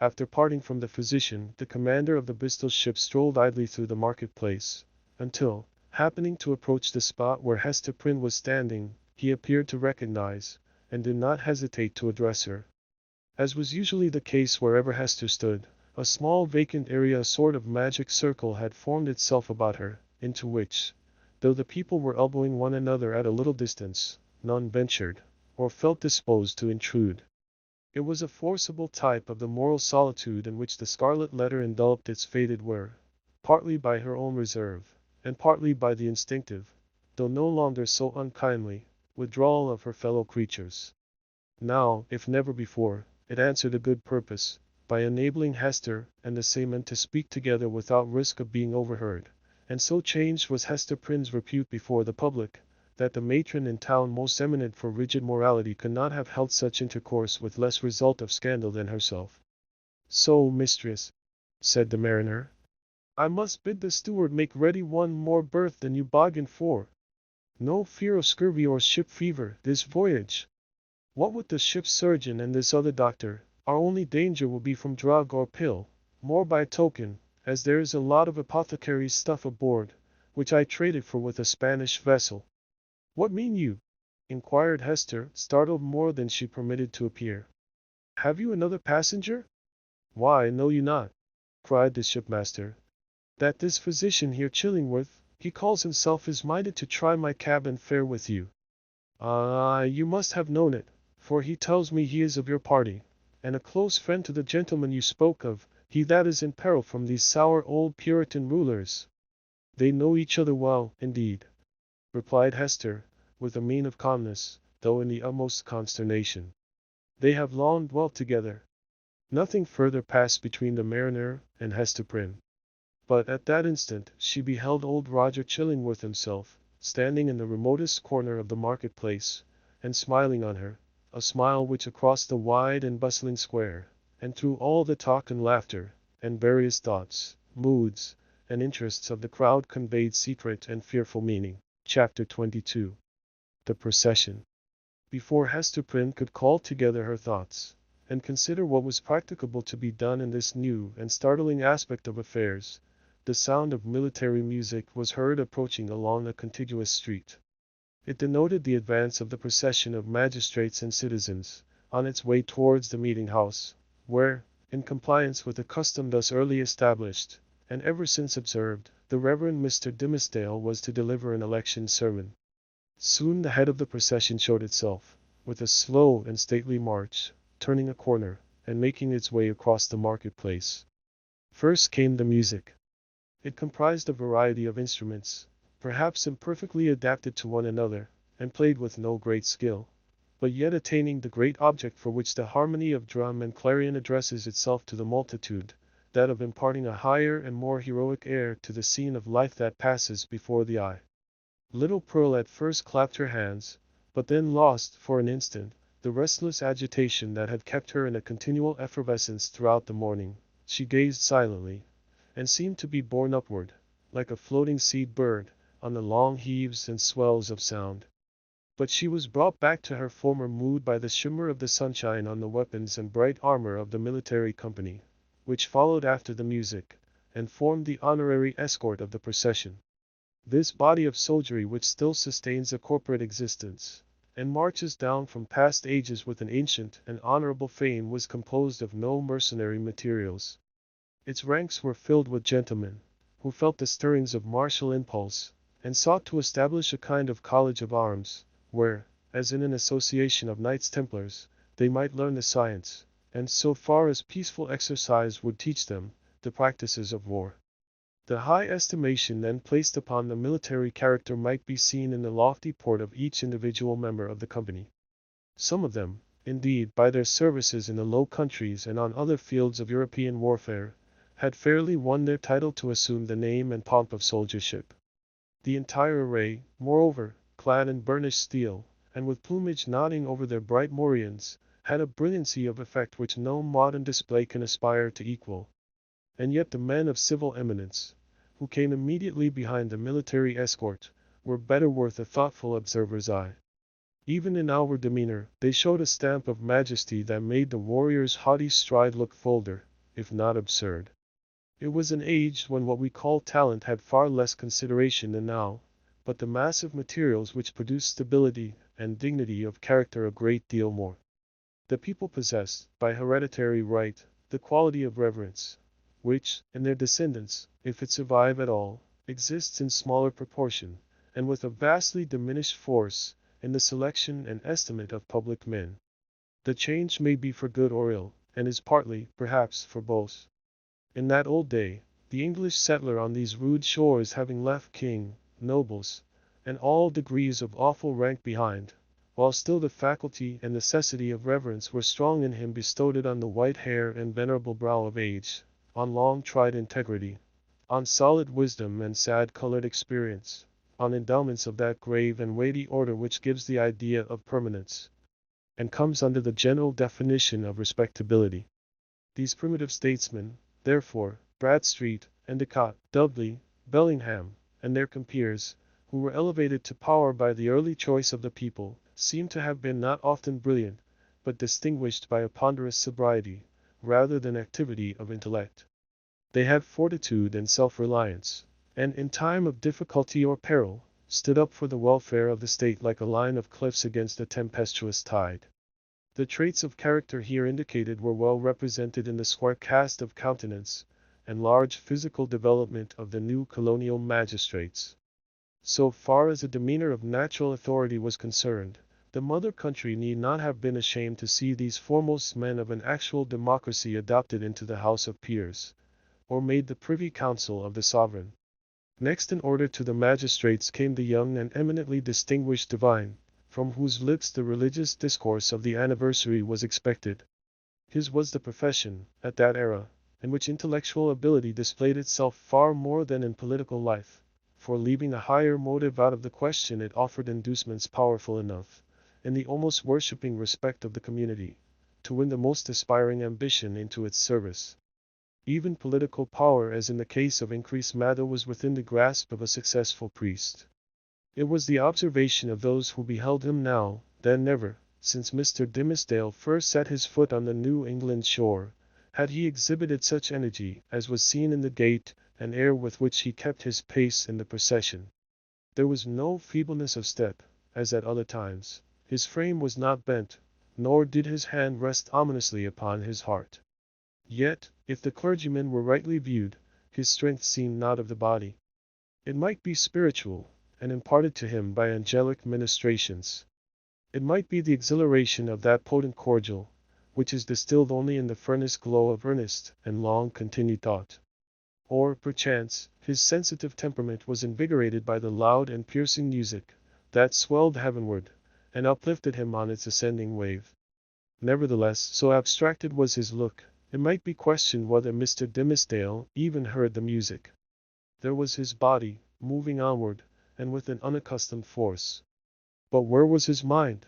After parting from the physician, the commander of the Bristol ship strolled idly through the market-place, until, happening to approach the spot where Hester Prynne was standing, he appeared to recognize, and did not hesitate to address her. As was usually the case wherever Hester stood, a small vacant area, a sort of magic circle, had formed itself about her, into which, though the people were elbowing one another at a little distance, none ventured, or felt disposed to intrude. It was a forcible type of the moral solitude in which the Scarlet Letter enveloped its faded wearer, partly by her own reserve, and partly by the instinctive, though no longer so unkindly, withdrawal of her fellow creatures. Now, if never before, it answered a good purpose, by enabling Hester and the seaman to speak together without risk of being overheard, and so changed was Hester Prynne's repute before the public, that the matron in town most eminent for rigid morality could not have held such intercourse with less result of scandal than herself. "So, mistress," said the mariner, "I must bid the steward make ready one more berth than you bargained for. No fear of scurvy or ship fever this voyage. What with the ship's surgeon and this other doctor, our only danger will be from drug or pill, more by token, as there is a lot of apothecary's stuff aboard, which I traded for with a Spanish vessel." What mean you? Inquired Hester, startled more than she permitted to appear. Have you another passenger? Why, know you not, cried the shipmaster, that this physician here Chillingworth, he calls himself is minded to try my cabin fare with you. Ah, you must have known it, for he tells me he is of your party, and a close friend to the gentleman you spoke of, he that is in peril from these sour old Puritan rulers. They know each other well, indeed, replied Hester, with a mien of calmness, though in the utmost consternation. They have long dwelt together. Nothing further passed between the mariner and Hester Prynne. But at that instant she beheld old Roger Chillingworth himself, standing in the remotest corner of the market-place, and smiling on her, a smile which across the wide and bustling square, and through all the talk and laughter, and various thoughts, moods, and interests of the crowd conveyed secret and fearful meaning. Chapter 22. The Procession. Before Hester Prynne could call together her thoughts, and consider what was practicable to be done in this new and startling aspect of affairs, the sound of military music was heard approaching along a contiguous street. It denoted the advance of the procession of magistrates and citizens, on its way towards the meeting-house, where, in compliance with a custom thus early established, and ever since observed, the Reverend Mr. Dimmesdale was to deliver an election sermon. Soon the head of the procession showed itself, with a slow and stately march, turning a corner, and making its way across the market-place. First came the music. It comprised a variety of instruments, perhaps imperfectly adapted to one another, and played with no great skill, but yet attaining the great object for which the harmony of drum and clarion addresses itself to the multitude, that of imparting a higher and more heroic air to the scene of life that passes before the eye. Little Pearl at first clapped her hands, but then lost, for an instant, the restless agitation that had kept her in a continual effervescence throughout the morning. She gazed silently, and seemed to be borne upward, like a floating sea-bird, on the long heaves and swells of sound. But she was brought back to her former mood by the shimmer of the sunshine on the weapons and bright armor of the military company, which followed after the music, and formed the honorary escort of the procession. This body of soldiery which still sustains a corporate existence, and marches down from past ages with an ancient and honorable fame was composed of no mercenary materials. Its ranks were filled with gentlemen, who felt the stirrings of martial impulse, and sought to establish a kind of college of arms, where, as in an association of Knights Templars, they might learn the science, and so far as peaceful exercise would teach them, the practices of war. The high estimation then placed upon the military character might be seen in the lofty port of each individual member of the company. Some of them, indeed, by their services in the Low Countries and on other fields of European warfare, had fairly won their title to assume the name and pomp of soldiership. The entire array, moreover, clad in burnished steel, and with plumage nodding over their bright morions, had a brilliancy of effect which no modern display can aspire to equal. And yet the men of civil eminence, who came immediately behind the military escort, were better worth a thoughtful observer's eye. Even in outward demeanor, they showed a stamp of majesty that made the warrior's haughty stride look vulgar, if not absurd. It was an age when what we call talent had far less consideration than now, but the massive materials which produce stability and dignity of character a great deal more. The people possessed, by hereditary right, the quality of reverence, which, in their descendants, if it survive at all, exists in smaller proportion, and with a vastly diminished force, in the selection and estimate of public men. The change may be for good or ill, and is partly, perhaps, for both. In that old day, the English settler on these rude shores having left king, nobles, and all degrees of awful rank behind, while still the faculty and necessity of reverence were strong in him, bestowed it on the white hair and venerable brow of age, on long-tried integrity, on solid wisdom and sad-colored experience, on endowments of that grave and weighty order which gives the idea of permanence, and comes under the general definition of respectability. These primitive statesmen, therefore, Bradstreet, Endicott, Dudley, Bellingham, and their compeers, who were elevated to power by the early choice of the people, seem to have been not often brilliant, but distinguished by a ponderous sobriety, rather than activity of intellect. They had fortitude and self-reliance, and in time of difficulty or peril, stood up for the welfare of the state like a line of cliffs against a tempestuous tide. The traits of character here indicated were well represented in the square cast of countenance and large physical development of the new colonial magistrates. So far as the demeanor of natural authority was concerned, the mother country need not have been ashamed to see these foremost men of an actual democracy adopted into the House of Peers, or made the Privy Council of the sovereign. Next in order to the magistrates came the young and eminently distinguished divine, from whose lips the religious discourse of the anniversary was expected. His was the profession, at that era, in which intellectual ability displayed itself far more than in political life, for leaving a higher motive out of the question it offered inducements powerful enough, in the almost worshipping respect of the community, to win the most aspiring ambition into its service. Even political power, as in the case of Increase Mather, was within the grasp of a successful priest. It was the observation of those who beheld him now, then never, since Mr. Dimmesdale first set his foot on the New England shore, had he exhibited such energy as was seen in the gait and air with which he kept his pace in the procession. There was no feebleness of step, as at other times. His frame was not bent, nor did his hand rest ominously upon his heart. Yet, if the clergyman were rightly viewed, his strength seemed not of the body. It might be spiritual, and imparted to him by angelic ministrations. It might be the exhilaration of that potent cordial, which is distilled only in the furnace glow of earnest and long-continued thought. Or, perchance, his sensitive temperament was invigorated by the loud and piercing music, that swelled heavenward, and uplifted him on its ascending wave. Nevertheless, so abstracted was his look, it might be questioned whether Mr. Dimmesdale even heard the music. There was his body, moving onward, and with an unaccustomed force. But where was his mind?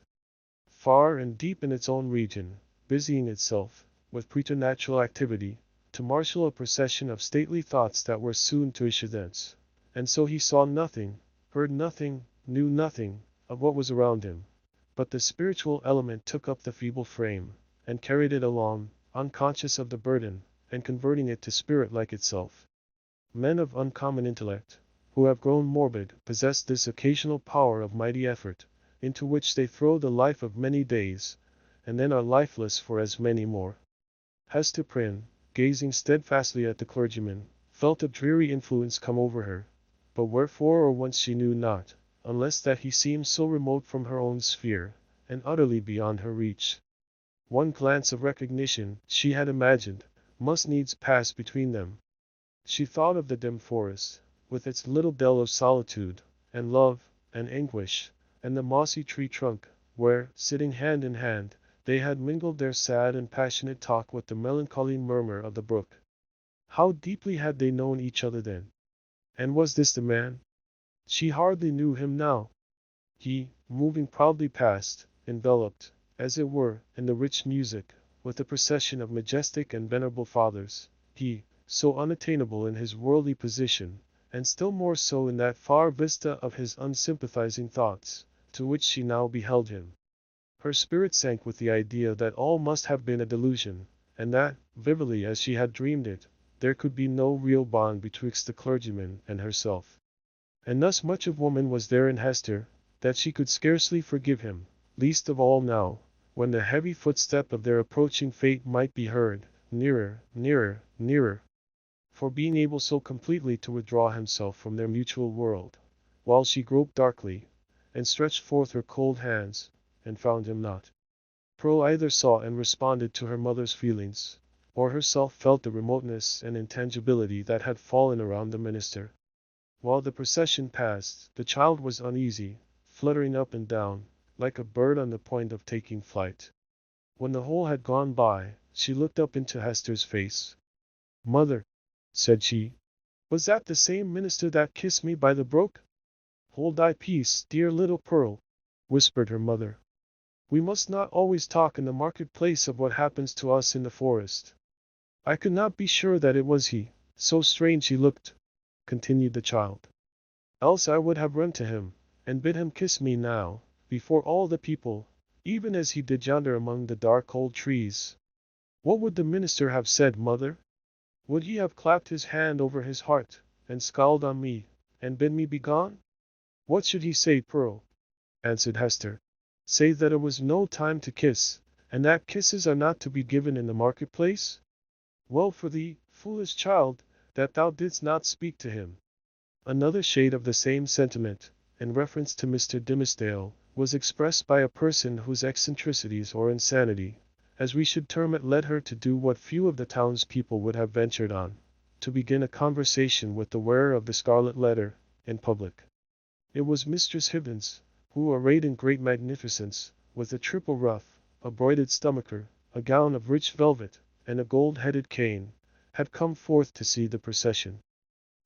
Far and deep in its own region, busying itself, with preternatural activity, to marshal a procession of stately thoughts that were soon to issue thence. And so he saw nothing, heard nothing, knew nothing, of what was around him. But the spiritual element took up the feeble frame, and carried it along, unconscious of the burden, and converting it to spirit like itself. Men of uncommon intellect, who have grown morbid, possess this occasional power of mighty effort, into which they throw the life of many days, and then are lifeless for as many more. Hester Prynne, gazing steadfastly at the clergyman, felt a dreary influence come over her, but wherefore or whence she knew not, unless that he seemed so remote from her own sphere, and utterly beyond her reach. One glance of recognition, she had imagined, must needs pass between them. She thought of the dim forest, with its little dell of solitude, and love, and anguish, and the mossy tree trunk, where, sitting hand in hand, they had mingled their sad and passionate talk with the melancholy murmur of the brook. How deeply had they known each other then? And was this the man? She hardly knew him now. He, moving proudly past, enveloped, as it were, in the rich music, with a procession of majestic and venerable fathers, he, so unattainable in his worldly position, and still more so in that far vista of his unsympathizing thoughts, to which she now beheld him. Her spirit sank with the idea that all must have been a delusion, and that, vividly as she had dreamed it, there could be no real bond betwixt the clergyman and herself. And thus much of woman was there in Hester, that she could scarcely forgive him, least of all now, when the heavy footstep of their approaching fate might be heard, nearer, nearer, nearer. For being able so completely to withdraw himself from their mutual world, while she groped darkly, and stretched forth her cold hands, and found him not. Pearl either saw and responded to her mother's feelings, or herself felt the remoteness and intangibility that had fallen around the minister. While the procession passed, the child was uneasy, fluttering up and down, like a bird on the point of taking flight. When the whole had gone by, she looked up into Hester's face. "Mother," said she, "was that the same minister that kissed me by the brook?" "Hold thy peace, dear little Pearl," whispered her mother. "We must not always talk in the market-place of what happens to us in the forest. I could not be sure that it was he, so strange he looked," continued the child. "Else I would have run to him, and bid him kiss me now, before all the people, even as he did yonder among the dark old trees. What would the minister have said, mother? Would he have clapped his hand over his heart, and scowled on me, and bid me begone? What should he say, Pearl? Answered Hester. Say that it was no time to kiss, and that kisses are not to be given in the marketplace? Well for thee, foolish child, that thou didst not speak to him. Another shade of the same sentiment, in reference to Mr. Dimmesdale, was expressed by a person whose eccentricities or insanity, as we should term it, led her to do what few of the townspeople would have ventured on, to begin a conversation with the wearer of the Scarlet Letter, in public. It was Mistress Hibbins, who, arrayed in great magnificence, with a triple ruff, a broidered stomacher, a gown of rich velvet, and a gold-headed cane, had come forth to see the procession.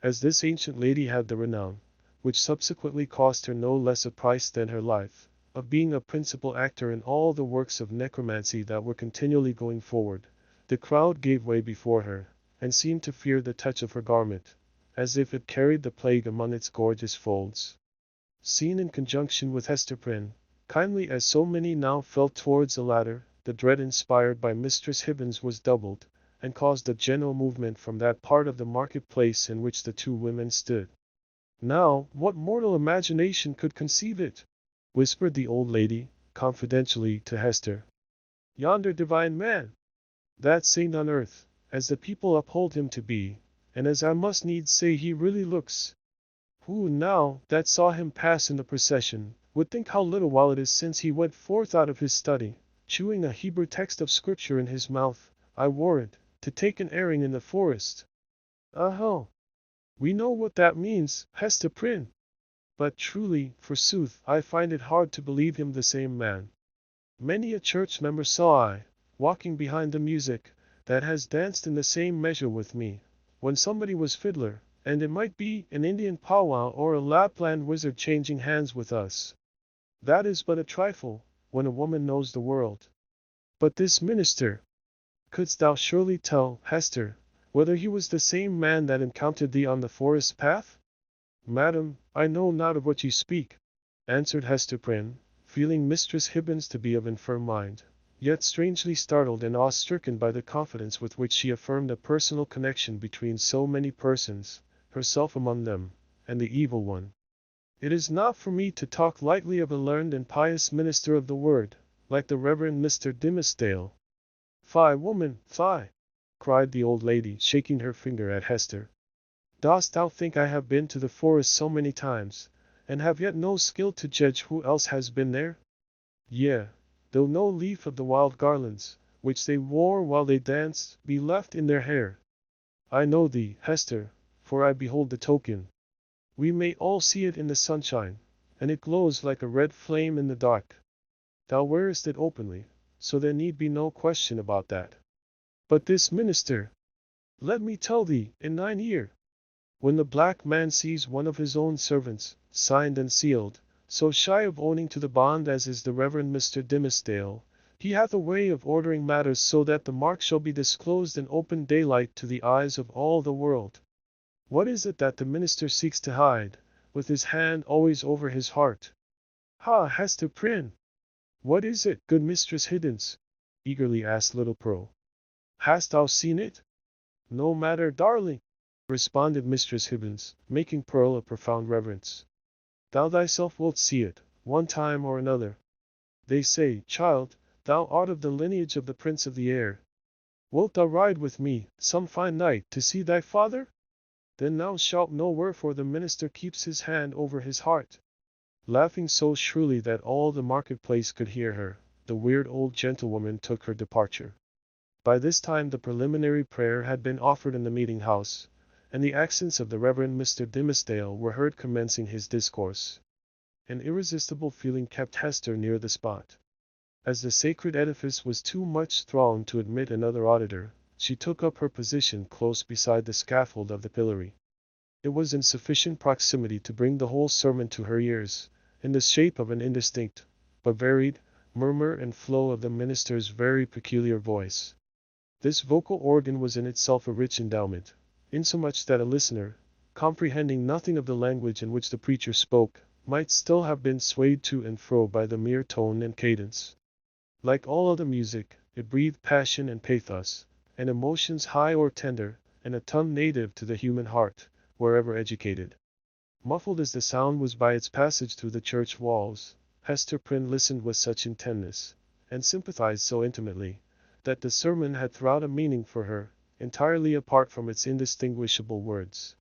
As this ancient lady had the renown, which subsequently cost her no less a price than her life, of being a principal actor in all the works of necromancy that were continually going forward, the crowd gave way before her, and seemed to fear the touch of her garment, as if it carried the plague among its gorgeous folds. Seen in conjunction with Hester Prynne, kindly as so many now felt towards the latter, the dread inspired by Mistress Hibbins was doubled, and caused a general movement from that part of the market-place in which the two women stood. Now, what mortal imagination could conceive it? Whispered the old lady, confidentially, to Hester. Yonder divine man! That saint on earth, as the people uphold him to be, and as I must needs say he really looks. Who, now, that saw him pass in the procession, would think how little while it is since he went forth out of his study, chewing a Hebrew text of Scripture in his mouth, I warrant, to take an airing in the forest. Oh! We know what that means, Hester Prynne. But truly, forsooth, I find it hard to believe him the same man. Many a church member saw I, walking behind the music, that has danced in the same measure with me, when somebody was fiddler, and it might be an Indian powwow or a Lapland wizard changing hands with us. That is but a trifle, when a woman knows the world. But this minister, couldst thou surely tell, Hester, whether he was the same man that encountered thee on the forest path? Madam, I know not of what you speak, answered Hester Prynne, feeling Mistress Hibbins to be of infirm mind, yet strangely startled and awe-stricken by the confidence with which she affirmed a personal connection between so many persons, herself among them, and the evil one. It is not for me to talk lightly of a learned and pious minister of the word, like the Reverend Mr. Dimmesdale. Fie, woman, fie! Cried the old lady, shaking her finger at Hester. Dost thou think I have been to the forest so many times, and have yet no skill to judge who else has been there? Yea, though no leaf of the wild garlands, which they wore while they danced, be left in their hair. I know thee, Hester, for I behold the token. We may all see it in the sunshine, and it glows like a red flame in the dark. Thou wearest it openly, so there need be no question about that. But this minister, let me tell thee, in thine ear, when the black man sees one of his own servants, signed and sealed, so shy of owning to the bond as is the Reverend Mr. Dimmesdale, he hath a way of ordering matters so that the mark shall be disclosed in open daylight to the eyes of all the world. What is it that the minister seeks to hide, with his hand always over his heart? Ha, Hester Prynne! What is it, good Mistress Hibbins? Eagerly asked little Pearl. Hast thou seen it? No matter, darling, responded Mistress Hibbins, making Pearl a profound reverence. Thou thyself wilt see it, one time or another. They say, child, thou art of the lineage of the Prince of the Air. Wilt thou ride with me, some fine night, to see thy father? Then thou shalt know wherefore the minister keeps his hand over his heart. Laughing so shrilly that all the marketplace could hear her, the weird old gentlewoman took her departure. By this time the preliminary prayer had been offered in the meeting-house, and the accents of the Reverend Mr. Dimmesdale were heard commencing his discourse. An irresistible feeling kept Hester near the spot. As the sacred edifice was too much thronged to admit another auditor, she took up her position close beside the scaffold of the pillory. It was in sufficient proximity to bring the whole sermon to her ears, in the shape of an indistinct, but varied, murmur and flow of the minister's very peculiar voice. This vocal organ was in itself a rich endowment, insomuch that a listener, comprehending nothing of the language in which the preacher spoke, might still have been swayed to and fro by the mere tone and cadence. Like all other music, it breathed passion and pathos, and emotions high or tender, and a tongue native to the human heart, wherever educated. Muffled as the sound was by its passage through the church walls, Hester Prynne listened with such intentness, and sympathized so intimately, that the sermon had throughout a meaning for her, entirely apart from its indistinguishable words.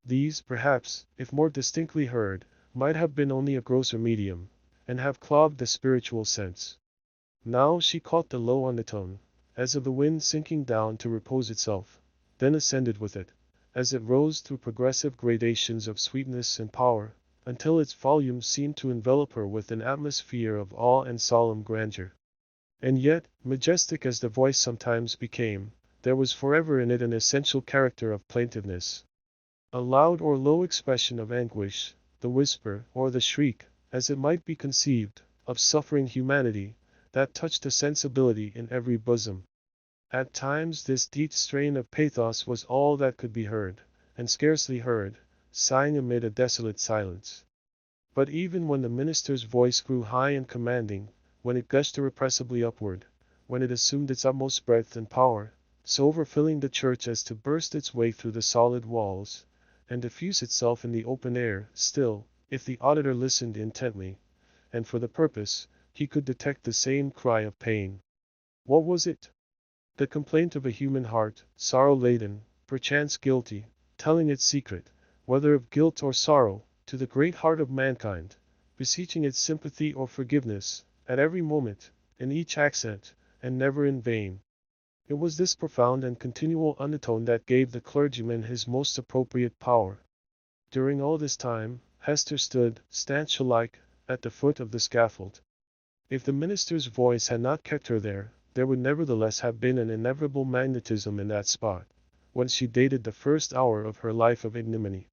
These, perhaps, if more distinctly heard, might have been only a grosser medium, and have clogged the spiritual sense. Now she caught the low undertone, as of the wind sinking down to repose itself, then ascended with it, as it rose through progressive gradations of sweetness and power, until its volume seemed to envelop her with an atmosphere of awe and solemn grandeur. And yet, majestic as the voice sometimes became, there was forever in it an essential character of plaintiveness. A loud or low expression of anguish, the whisper, or the shriek, as it might be conceived, of suffering humanity, that touched a sensibility in every bosom. At times this deep strain of pathos was all that could be heard, and scarcely heard, sighing amid a desolate silence. But even when the minister's voice grew high and commanding, when it gushed irrepressibly upward, when it assumed its utmost breadth and power, so overfilling the church as to burst its way through the solid walls, and diffuse itself in the open air, still, if the auditor listened intently, and for the purpose, he could detect the same cry of pain. What was it? The complaint of a human heart, sorrow-laden, perchance guilty, telling its secret, whether of guilt or sorrow, to the great heart of mankind, beseeching its sympathy or forgiveness, at every moment, in each accent, and never in vain. It was this profound and continual undertone that gave the clergyman his most appropriate power. During all this time, Hester stood, stanch-alike, at the foot of the scaffold. If the minister's voice had not kept her there, there would nevertheless have been an inevitable magnetism in that spot, whence she dated the first hour of her life of ignominy.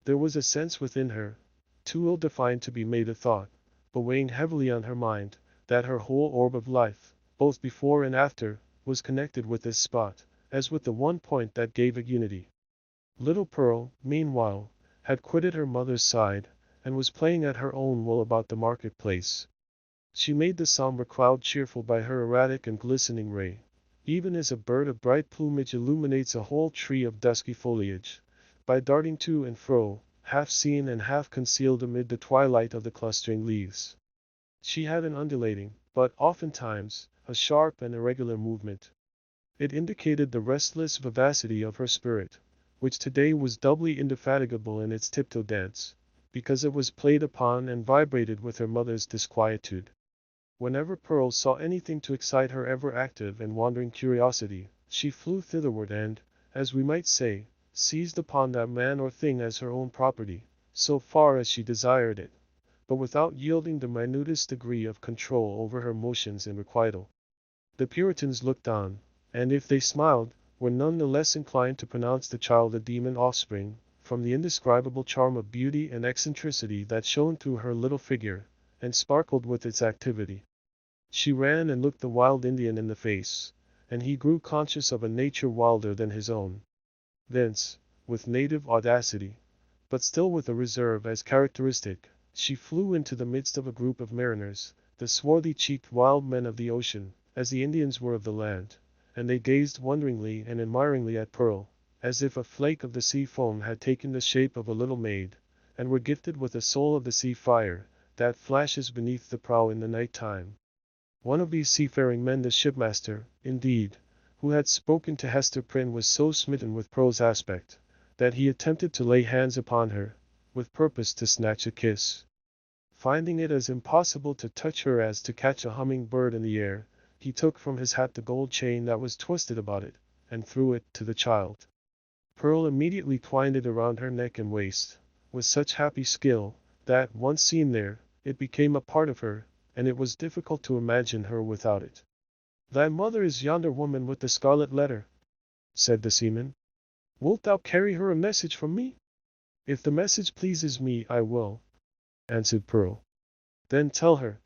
There was a sense within her, too ill-defined to be made a thought, but weighing heavily on her mind, that her whole orb of life, both before and after, was connected with this spot, as with the one point that gave it unity. Little Pearl, meanwhile, had quitted her mother's side, and was playing at her own will about the market-place. She made the sombre crowd cheerful by her erratic and glistening ray, even as a bird of bright plumage illuminates a whole tree of dusky foliage, by darting to and fro, half seen and half concealed amid the twilight of the clustering leaves. She had an undulating, but oftentimes, a sharp and irregular movement. It indicated the restless vivacity of her spirit, which today was doubly indefatigable in its tiptoe dance, because it was played upon and vibrated with her mother's disquietude. Whenever Pearl saw anything to excite her ever-active and wandering curiosity, she flew thitherward and, as we might say, seized upon that man or thing as her own property, so far as she desired it, but without yielding the minutest degree of control over her motions in requital. The Puritans looked on, and if they smiled, were none the less inclined to pronounce the child a demon offspring, from the indescribable charm of beauty and eccentricity that shone through her little figure, and sparkled with its activity. She ran and looked the wild Indian in the face, and he grew conscious of a nature wilder than his own. Thence, with native audacity, but still with a reserve as characteristic, she flew into the midst of a group of mariners, the swarthy-cheeked wild men of the ocean, as the Indians were of the land, and they gazed wonderingly and admiringly at Pearl, as if a flake of the sea foam had taken the shape of a little maid, and were gifted with the soul of the sea fire, that flashes beneath the prow in the night time. One of these seafaring men, the shipmaster, indeed, who had spoken to Hester Prynne, was so smitten with Pearl's aspect, that he attempted to lay hands upon her, with purpose to snatch a kiss. Finding it as impossible to touch her as to catch a humming bird in the air, he took from his hat the gold chain that was twisted about it, and threw it to the child. Pearl immediately twined it around her neck and waist, with such happy skill, that, once seen there, it became a part of her, and it was difficult to imagine her without it. "Thy mother is yonder woman with the scarlet letter," said the seaman. "Wilt thou carry her a message from me?" "If the message pleases me, I will," answered Pearl. "Then tell her,"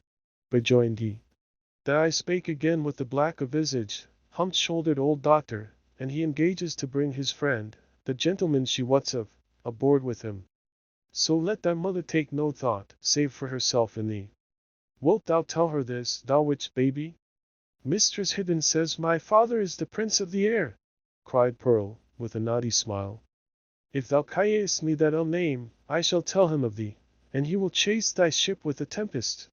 rejoined he, "that I spake again with the black-a-visaged, hump-shouldered old doctor, and he engages to bring his friend, the gentleman she wots of, aboard with him. So let thy mother take no thought, save for herself and thee. Wilt thou tell her this, thou witch baby?" "Mistress Hidden says my father is the prince of the air," cried Pearl, with a naughty smile. "If thou callest me that ill name, I shall tell him of thee, and he will chase thy ship with a tempest.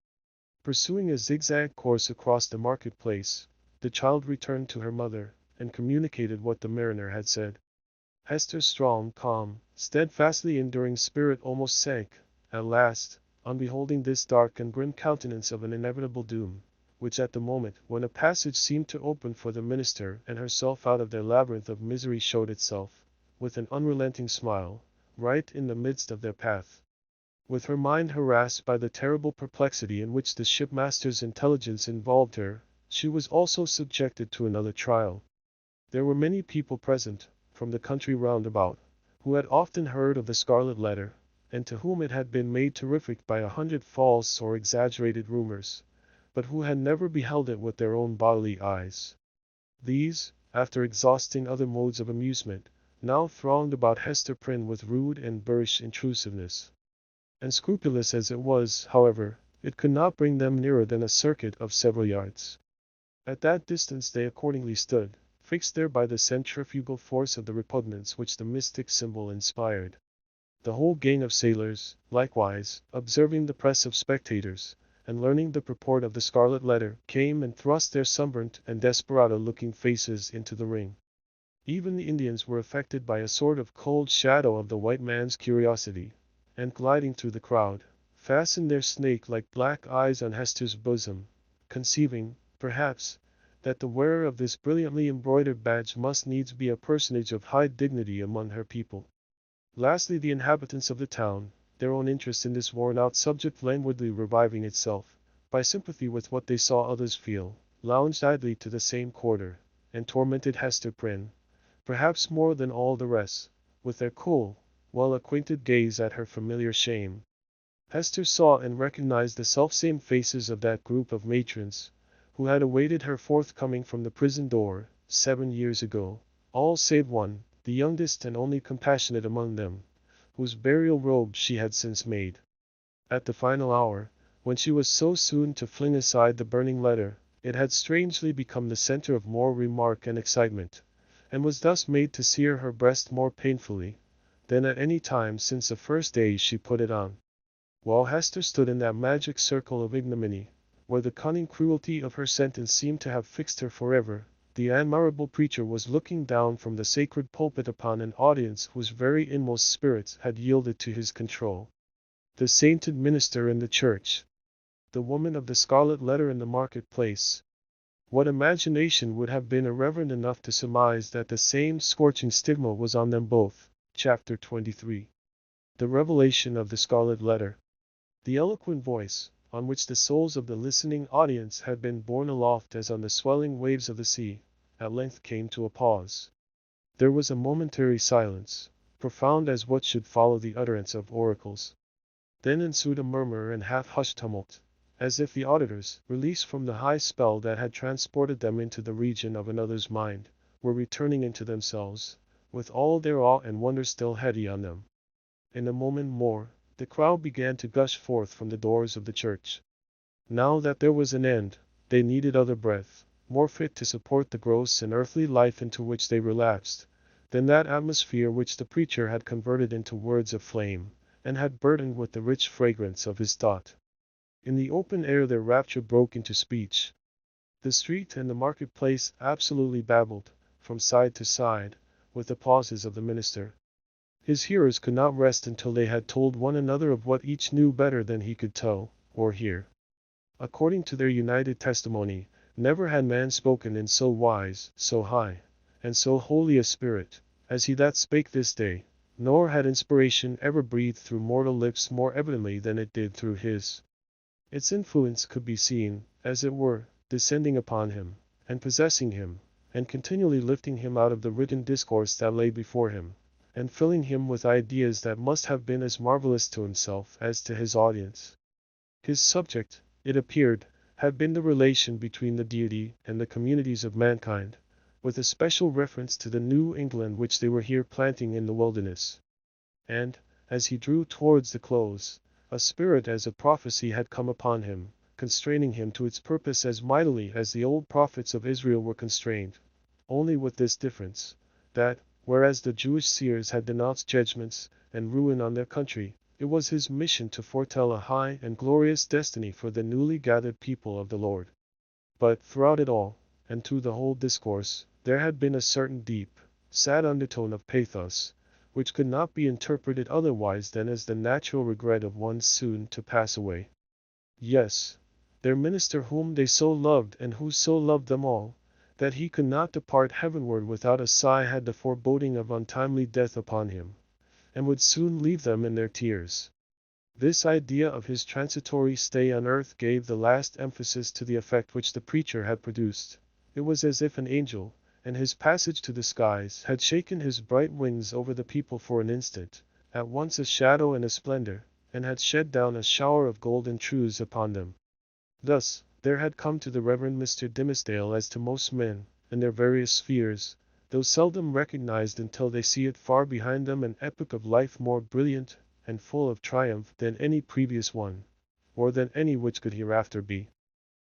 Pursuing a zigzag course across the marketplace, the child returned to her mother, and communicated what the mariner had said. Hester's strong, calm, steadfastly enduring spirit almost sank, at last, on beholding this dark and grim countenance of an inevitable doom, which at the moment when a passage seemed to open for the minister and herself out of their labyrinth of misery showed itself, with an unrelenting smile, right in the midst of their path. With her mind harassed by the terrible perplexity in which the shipmaster's intelligence involved her, she was also subjected to another trial. There were many people present, from the country round about, who had often heard of the Scarlet Letter, and to whom it had been made terrific by 100 false or exaggerated rumors, but who had never beheld it with their own bodily eyes. These, after exhausting other modes of amusement, now thronged about Hester Prynne with rude and boorish intrusiveness. Unscrupulous as it was, however, it could not bring them nearer than a circuit of several yards. At that distance they accordingly stood, fixed there by the centrifugal force of the repugnance which the mystic symbol inspired. The whole gang of sailors, likewise, observing the press of spectators, and learning the purport of the Scarlet Letter, came and thrust their sunburnt and desperado-looking faces into the ring. Even the Indians were affected by a sort of cold shadow of the white man's curiosity, and gliding through the crowd, fastened their snake-like black eyes on Hester's bosom, conceiving, perhaps, that the wearer of this brilliantly embroidered badge must needs be a personage of high dignity among her people. Lastly, the inhabitants of the town, their own interest in this worn-out subject languidly reviving itself, by sympathy with what they saw others feel, lounged idly to the same quarter, and tormented Hester Prynne, perhaps more than all the rest, with their cool, well-acquainted gaze at her familiar shame. Hester saw and recognized the selfsame faces of that group of matrons, who had awaited her forthcoming from the prison door, 7 years ago, all save one, the youngest and only compassionate among them, whose burial robe she had since made. At the final hour, when she was so soon to fling aside the burning letter, it had strangely become the center of more remark and excitement, and was thus made to sear her breast more painfully than at any time since the first day she put it on. While Hester stood in that magic circle of ignominy, where the cunning cruelty of her sentence seemed to have fixed her forever, the admirable preacher was looking down from the sacred pulpit upon an audience whose very inmost spirits had yielded to his control. The sainted minister in the church. The woman of the Scarlet Letter in the marketplace. What imagination would have been irreverent enough to surmise that the same scorching stigma was on them both? Chapter 23. The Revelation of the Scarlet Letter. The eloquent voice, on which the souls of the listening audience had been borne aloft as on the swelling waves of the sea, at length came to a pause. There was a momentary silence, profound as what should follow the utterance of oracles. Then ensued a murmur and half-hushed tumult, as if the auditors, released from the high spell that had transported them into the region of another's mind, were returning into themselves, with all their awe and wonder still heavy on them. In a moment more, the crowd began to gush forth from the doors of the church. Now that there was an end, they needed other breath, more fit to support the gross and earthly life into which they relapsed, than that atmosphere which the preacher had converted into words of flame, and had burdened with the rich fragrance of his thought. In the open air their rapture broke into speech. The street and the marketplace absolutely babbled, from side to side, with the pauses of the minister. His hearers could not rest until they had told one another of what each knew better than he could tell, or hear. According to their united testimony, never had man spoken in so wise, so high, and so holy a spirit, as he that spake this day, nor had inspiration ever breathed through mortal lips more evidently than it did through his. Its influence could be seen, as it were, descending upon him, and possessing him, and continually lifting him out of the written discourse that lay before him, and filling him with ideas that must have been as marvelous to himself as to his audience. His subject, it appeared, had been the relation between the deity and the communities of mankind, with a special reference to the New England which they were here planting in the wilderness. And, as he drew towards the close, a spirit as a prophecy had come upon him, constraining him to its purpose as mightily as the old prophets of Israel were constrained, only with this difference, that, whereas the Jewish seers had denounced judgments and ruin on their country, It was his mission to foretell a high and glorious destiny for the newly gathered people of the Lord. But throughout it all, and through the whole discourse, there had been a certain deep, sad undertone of pathos, which could not be interpreted otherwise than as the natural regret of one soon to pass away. Yes, their minister whom they so loved and who so loved them all, that he could not depart heavenward without a sigh, had the foreboding of untimely death upon him, and would soon leave them in their tears. This idea of his transitory stay on earth gave the last emphasis to the effect which the preacher had produced. It was as if an angel, in his passage to the skies, had shaken his bright wings over the people for an instant, at once a shadow and a splendor, and had shed down a shower of golden truths upon them. Thus, there had come to the Reverend Mr. Dimmesdale, as to most men, in their various spheres, though seldom recognized until they see it far behind them, an epoch of life more brilliant and full of triumph than any previous one, or than any which could hereafter be.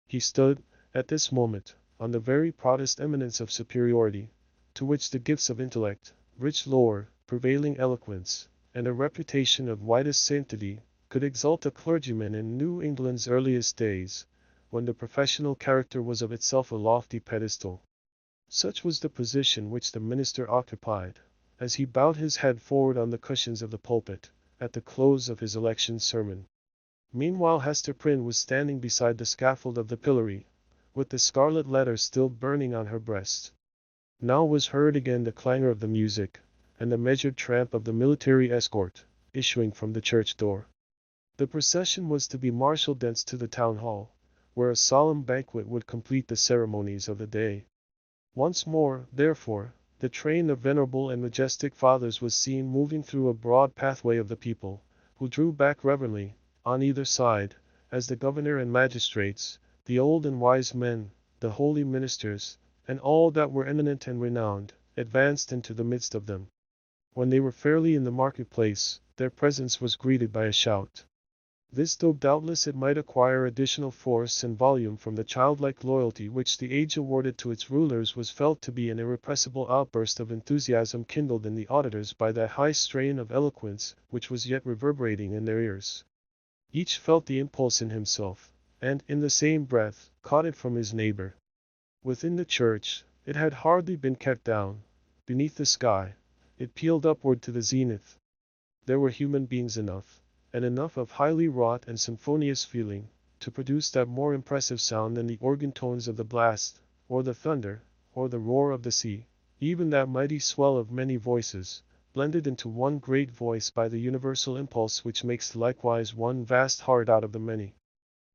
He stood, at this moment, on the very proudest eminence of superiority, to which the gifts of intellect, rich lore, prevailing eloquence, and a reputation of widest sanctity, could exalt a clergyman in New England's earliest days, when the professional character was of itself a lofty pedestal. Such was the position which the minister occupied, as he bowed his head forward on the cushions of the pulpit, at the close of his election sermon. Meanwhile Hester Prynne was standing beside the scaffold of the pillory, with the Scarlet Letter still burning on her breast. Now was heard again the clangor of the music, and the measured tramp of the military escort, issuing from the church door. The procession was to be marshaled thence to the town hall, where a solemn banquet would complete the ceremonies of the day. Once more, therefore, the train of venerable and majestic fathers was seen moving through a broad pathway of the people, who drew back reverently, on either side, as the governor and magistrates, the old and wise men, the holy ministers, and all that were eminent and renowned, advanced into the midst of them. When they were fairly in the marketplace, their presence was greeted by a shout. This, though doubtless it might acquire additional force and volume from the childlike loyalty which the age awarded to its rulers, was felt to be an irrepressible outburst of enthusiasm kindled in the auditors by that high strain of eloquence which was yet reverberating in their ears. Each felt the impulse in himself, and, in the same breath, caught it from his neighbor. Within the church, it had hardly been kept down. Beneath the sky, it pealed upward to the zenith. There were human beings enough, and enough of highly wrought and symphonious feeling, to produce that more impressive sound than the organ tones of the blast, or the thunder, or the roar of the sea, even that mighty swell of many voices, blended into one great voice by the universal impulse which makes likewise one vast heart out of the many.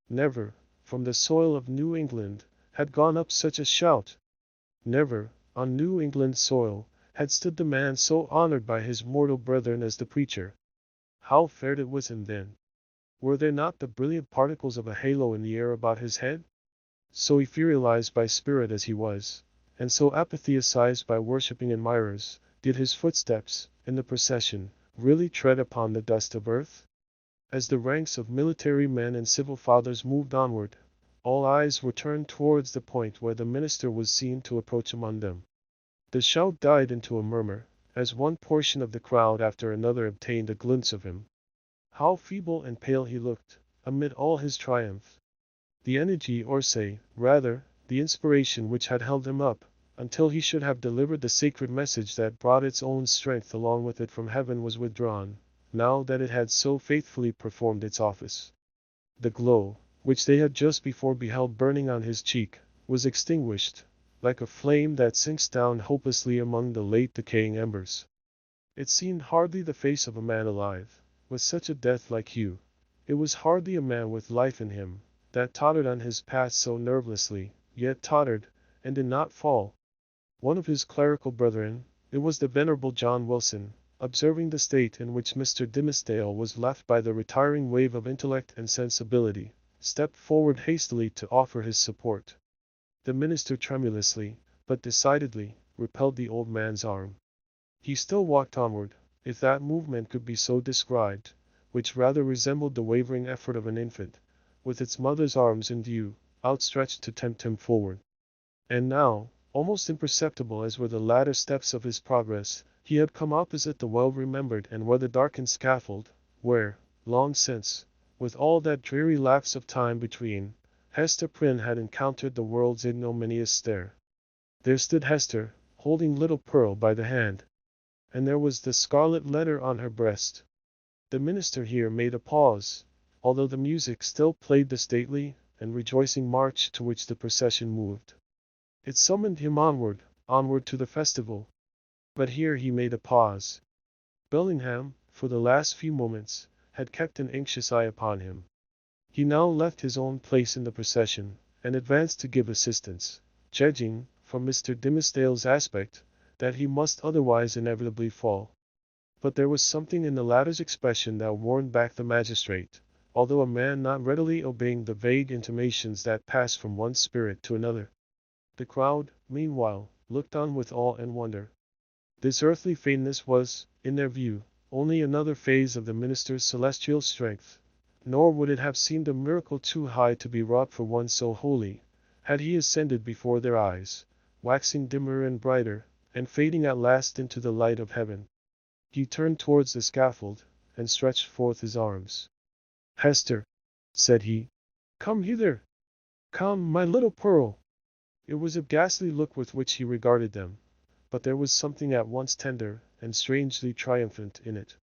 Never, from the soil of New England, had gone up such a shout. Never, on New England soil, had stood the man so honored by his mortal brethren as the preacher. How fared it with him then? Were there not the brilliant particles of a halo in the air about his head? So etherealized by spirit as he was, and so apatheized by worshipping admirers, did his footsteps, in the procession, really tread upon the dust of earth? As the ranks of military men and civil fathers moved onward, all eyes were turned towards the point where the minister was seen to approach among them. The shout died into a murmur, as one portion of the crowd after another obtained a glimpse of him. How feeble and pale he looked, amid all his triumph! The energy, or say, rather, the inspiration which had held him up, until he should have delivered the sacred message that brought its own strength along with it from heaven, was withdrawn, now that it had so faithfully performed its office. The glow, which they had just before beheld burning on his cheek, was extinguished, like a flame that sinks down hopelessly among the late decaying embers. It seemed hardly the face of a man alive, with such a death-like hue. It was hardly a man with life in him, that tottered on his path so nervelessly, yet tottered, and did not fall. One of his clerical brethren, it was the venerable John Wilson, observing the state in which Mr. Dimmesdale was left by the retiring wave of intellect and sensibility, stepped forward hastily to offer his support. The minister tremulously, but decidedly, repelled the old man's arm. He still walked onward, if that movement could be so described, which rather resembled the wavering effort of an infant, with its mother's arms in view, outstretched to tempt him forward. And now, almost imperceptible as were the latter steps of his progress, he had come opposite the well-remembered and weather-darkened scaffold, where, long since, with all that dreary lapse of time between, Hester Prynne had encountered the world's ignominious stare. There stood Hester, holding little Pearl by the hand, and there was the scarlet letter on her breast. The minister here made a pause, although the music still played the stately and rejoicing march to which the procession moved. It summoned him onward, onward to the festival. But here he made a pause. Bellingham, for the last few moments, had kept an anxious eye upon him. He now left his own place in the procession, and advanced to give assistance, judging, from Mr. Dimmesdale's aspect, that he must otherwise inevitably fall. But there was something in the latter's expression that warned back the magistrate, although a man not readily obeying the vague intimations that pass from one spirit to another. The crowd, meanwhile, looked on with awe and wonder. This earthly faintness was, in their view, only another phase of the minister's celestial strength, nor would it have seemed a miracle too high to be wrought for one so holy, had he ascended before their eyes, waxing dimmer and brighter, and fading at last into the light of heaven. He turned towards the scaffold, and stretched forth his arms. "Hester," said he, "come hither. Come, my little Pearl." It was a ghastly look with which he regarded them, but there was something at once tender and strangely triumphant in it.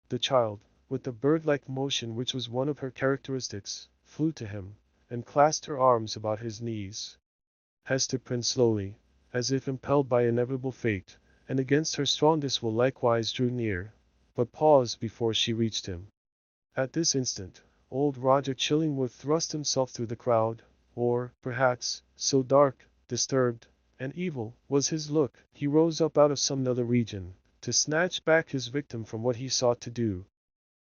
The child, with the bird-like motion which was one of her characteristics, flew to him, and clasped her arms about his knees. Hester Prynne slowly, as if impelled by inevitable fate, and against her strongest will likewise drew near, but paused before she reached him. At this instant, old Roger Chillingworth thrust himself through the crowd, or, perhaps, so dark, disturbed, and evil was his look, he rose up out of some nether region, to snatch back his victim from what he sought to do.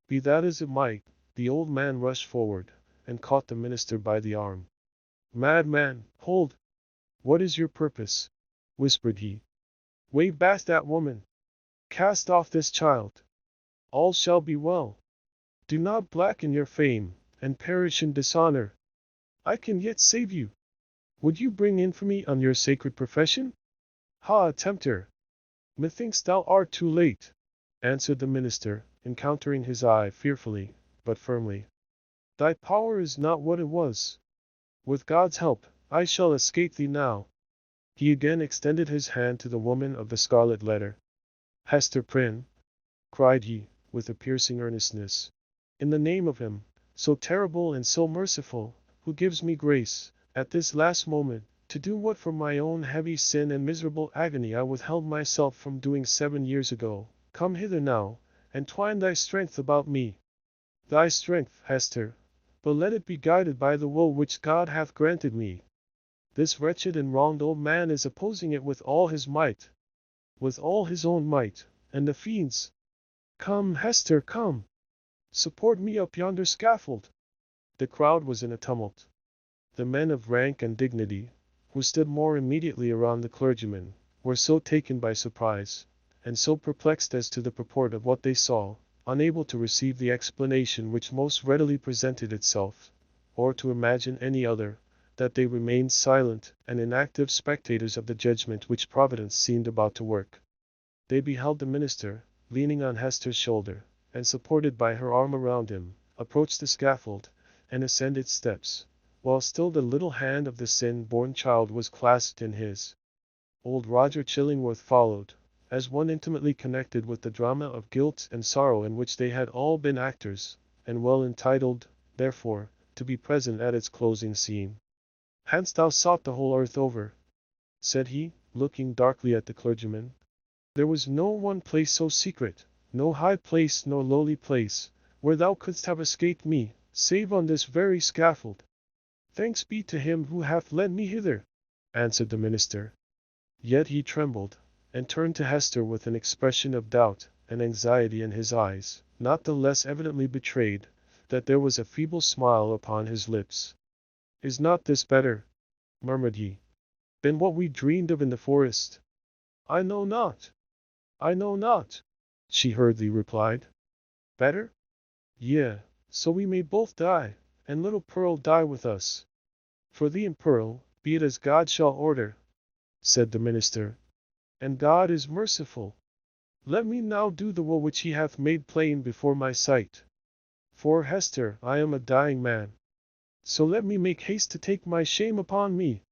Be that as it might, the old man rushed forward, and caught the minister by the arm. "Madman, hold! What is your purpose?" whispered he. "Wave back that woman! Cast off this child! All shall be well. Do not blacken your fame, and perish in dishonor. I can yet save you. Would you bring infamy on your sacred profession? Ha, tempter! Methinks thou art too late," answered the minister, encountering his eye fearfully, but firmly. "Thy power is not what it was. With God's help, I shall escape thee now." He again extended his hand to the woman of the scarlet letter. "Hester Prynne," cried he, with a piercing earnestness, "in the name of Him, so terrible and so merciful, who gives me grace, at this last moment, to do what for my own heavy sin and miserable agony I withheld myself from doing 7 years ago, come hither now, and twine thy strength about me. Thy strength, Hester, but let it be guided by the will which God hath granted me. This wretched and wronged old man is opposing it with all his might, with all his own might, and the fiend's. Come, Hester, come! Support me up yonder scaffold." The crowd was in a tumult. The men of rank and dignity, who stood more immediately around the clergyman, were so taken by surprise, and so perplexed as to the purport of what they saw, unable to receive the explanation which most readily presented itself, or to imagine any other, that they remained silent and inactive spectators of the judgment which Providence seemed about to work. They beheld the minister, leaning on Hester's shoulder, and supported by her arm around him, approach the scaffold, and ascend its steps, while still the little hand of the sin-born child was clasped in his. Old Roger Chillingworth followed, as one intimately connected with the drama of guilt and sorrow in which they had all been actors, and well entitled, therefore, to be present at its closing scene. "Hadst thou sought the whole earth over," said he, looking darkly at the clergyman, "there was no one place so secret, no high place nor lowly place, where thou couldst have escaped me, save on this very scaffold." "Thanks be to Him who hath led me hither," answered the minister. Yet he trembled, and turned to Hester with an expression of doubt and anxiety in his eyes, not the less evidently betrayed, that there was a feeble smile upon his lips. "Is not this better," murmured he, "than what we dreamed of in the forest?" "I know not. I know not," she hurriedly replied. "Better? Yea, so we may both die, and little Pearl die with us. For thee and Pearl, be it as God shall order," said the minister. "And God is merciful. Let me now do the will which He hath made plain before my sight, For Hester, I am a dying man. So let me make haste to take my shame upon me.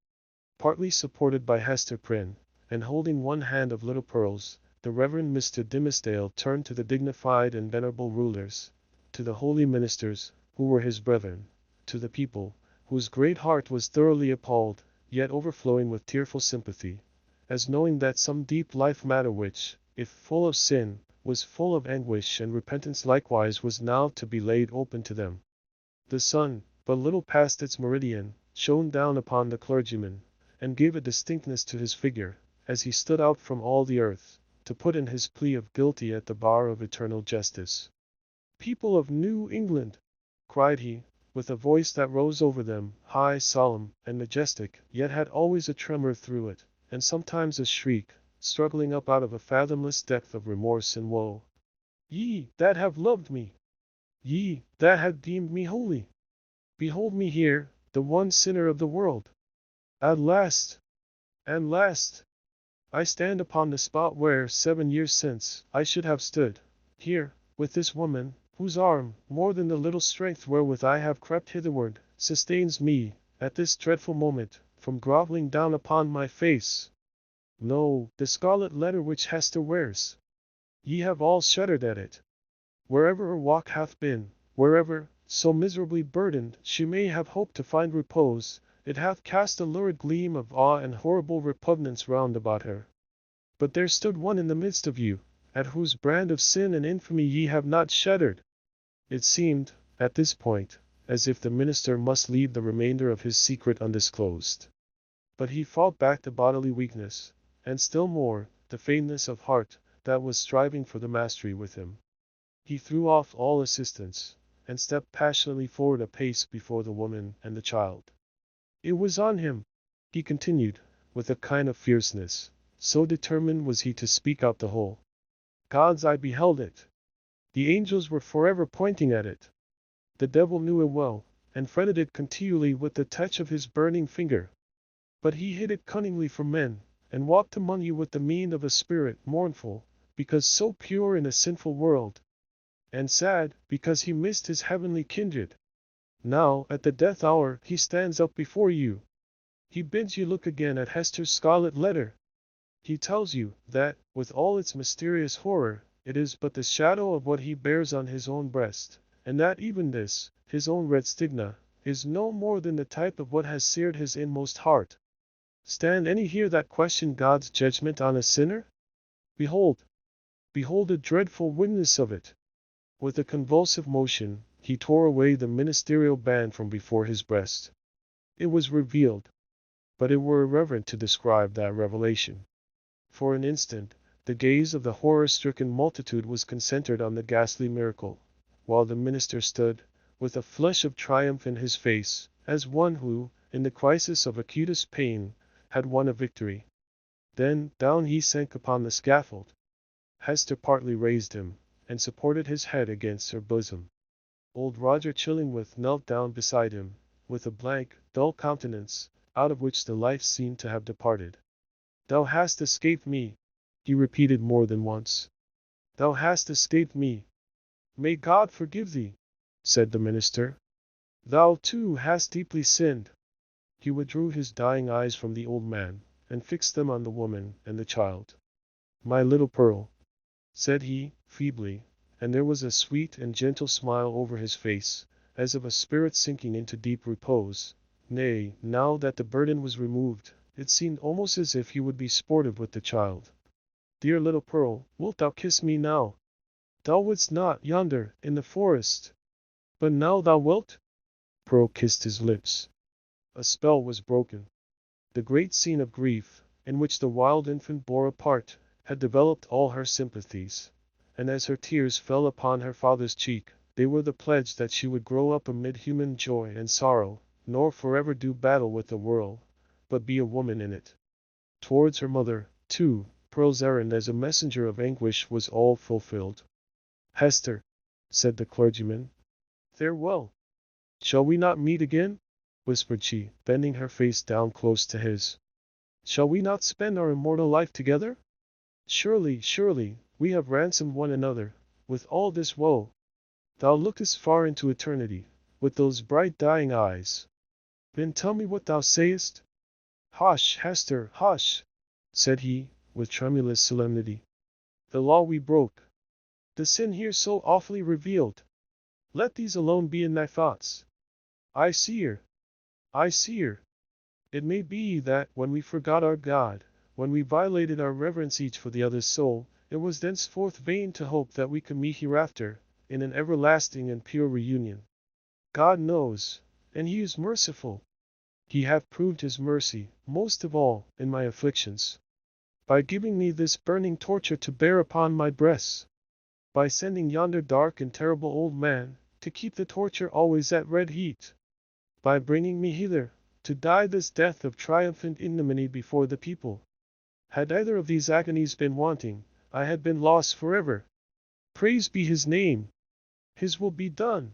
Partly supported by Hester Prynne, and holding one hand of little Pearl's, the Reverend Mr. Dimmesdale turned to the dignified and venerable rulers, to the holy ministers, who were his brethren, to the people, whose great heart was thoroughly appalled, yet overflowing with tearful sympathy, as knowing that some deep life matter which, if full of sin, was full of anguish and repentance likewise was now to be laid open to them. The sun, but little past its meridian, shone down upon the clergyman, and gave a distinctness to his figure, as he stood out from all the earth, to put in his plea of guilty at the bar of eternal justice. "People of New England," cried he, with a voice that rose over them, high, solemn, and majestic, yet had always a tremor through it, and sometimes a shriek, struggling up out of a fathomless depth of remorse and woe. "Ye that have loved me, ye that have deemed me holy, behold me here, the one sinner of the world. At last, I stand upon the spot where, 7 years since, I should have stood, here, with this woman, whose arm, more than the little strength wherewith I have crept hitherward, sustains me, at this dreadful moment, from groveling down upon my face. No, the scarlet letter which Hester wears. Ye have all shuddered at it. Wherever her walk hath been, wherever, so miserably burdened, she may have hoped to find repose, it hath cast a lurid gleam of awe and horrible repugnance round about her. But there stood one in the midst of you, at whose brand of sin and infamy ye have not shuddered." It seemed, at this point, as if the minister must leave the remainder of his secret undisclosed. But he fought back the bodily weakness, and still more, the faintness of heart, that was striving for the mastery with him. He threw off all assistance, and stepped passionately forward a pace before the woman and the child. "It was on him," he continued, with a kind of fierceness, so determined was he to speak out the whole. "God's eye beheld it. The angels were forever pointing at it. The devil knew it well, and fretted it continually with the touch of his burning finger. But he hid it cunningly from men, and walked among you with the mien of a spirit mournful, because so pure in a sinful world, and sad, because he missed his heavenly kindred. Now, at the death hour, he stands up before you. He bids you look again at Hester's scarlet letter. He tells you that, with all its mysterious horror, it is but the shadow of what he bears on his own breast, and that even this, his own red stigma, is no more than the type of what has seared his inmost heart. Stand any here that question God's judgment on a sinner? Behold a dreadful witness of it." With a convulsive motion, he tore away the ministerial band from before his breast. It was revealed. But it were irreverent to describe that revelation. For an instant, the gaze of the horror-stricken multitude was concentered on the ghastly miracle, while the minister stood, with a flush of triumph in his face, as one who, in the crisis of acutest pain, had won a victory. Then, down he sank upon the scaffold. Hester partly raised him, and supported his head against her bosom. Old Roger Chillingworth knelt down beside him, with a blank, dull countenance, out of which the life seemed to have departed. "Thou hast escaped me," he repeated more than once. "Thou hast escaped me. May God forgive thee," said the minister. "Thou too hast deeply sinned." He withdrew his dying eyes from the old man, and fixed them on the woman and the child. "My little Pearl," said he, feebly, and there was a sweet and gentle smile over his face, as of a spirit sinking into deep repose. Nay, now that the burden was removed, it seemed almost as if he would be sportive with the child. "Dear little Pearl, wilt thou kiss me now? Thou wouldst not yonder, in the forest. But now thou wilt?" Pearl kissed his lips. A spell was broken. The great scene of grief, in which the wild infant bore a part, had developed all her sympathies, and as her tears fell upon her father's cheek, they were the pledge that she would grow up amid human joy and sorrow, nor forever do battle with the world, but be a woman in it. Towards her mother, too, Pearl's errand as a messenger of anguish was all fulfilled. "Hester," said the clergyman, "farewell. Shall we not meet again?" whispered she, bending her face down close to his. "Shall we not spend our immortal life together? Surely, we have ransomed one another, with all this woe. Thou lookest far into eternity, with those bright dying eyes. Then tell me what thou sayest? Hush, Hester, hush, said he, with tremulous solemnity. The law we broke. The sin here so awfully revealed. Let these alone be in thy thoughts. I see her. I see her. It may be that, when we forgot our God, when we violated our reverence each for the other's soul, it was thenceforth vain to hope that we could meet hereafter, in an everlasting and pure reunion. God knows, and he is merciful. He hath proved his mercy, most of all, in my afflictions. By giving me this burning torture to bear upon my breast. By sending yonder dark and terrible old man, to keep the torture always at red heat. By bringing me hither, to die this death of triumphant ignominy before the people. Had either of these agonies been wanting, I had been lost forever. Praise be his name! His will be done.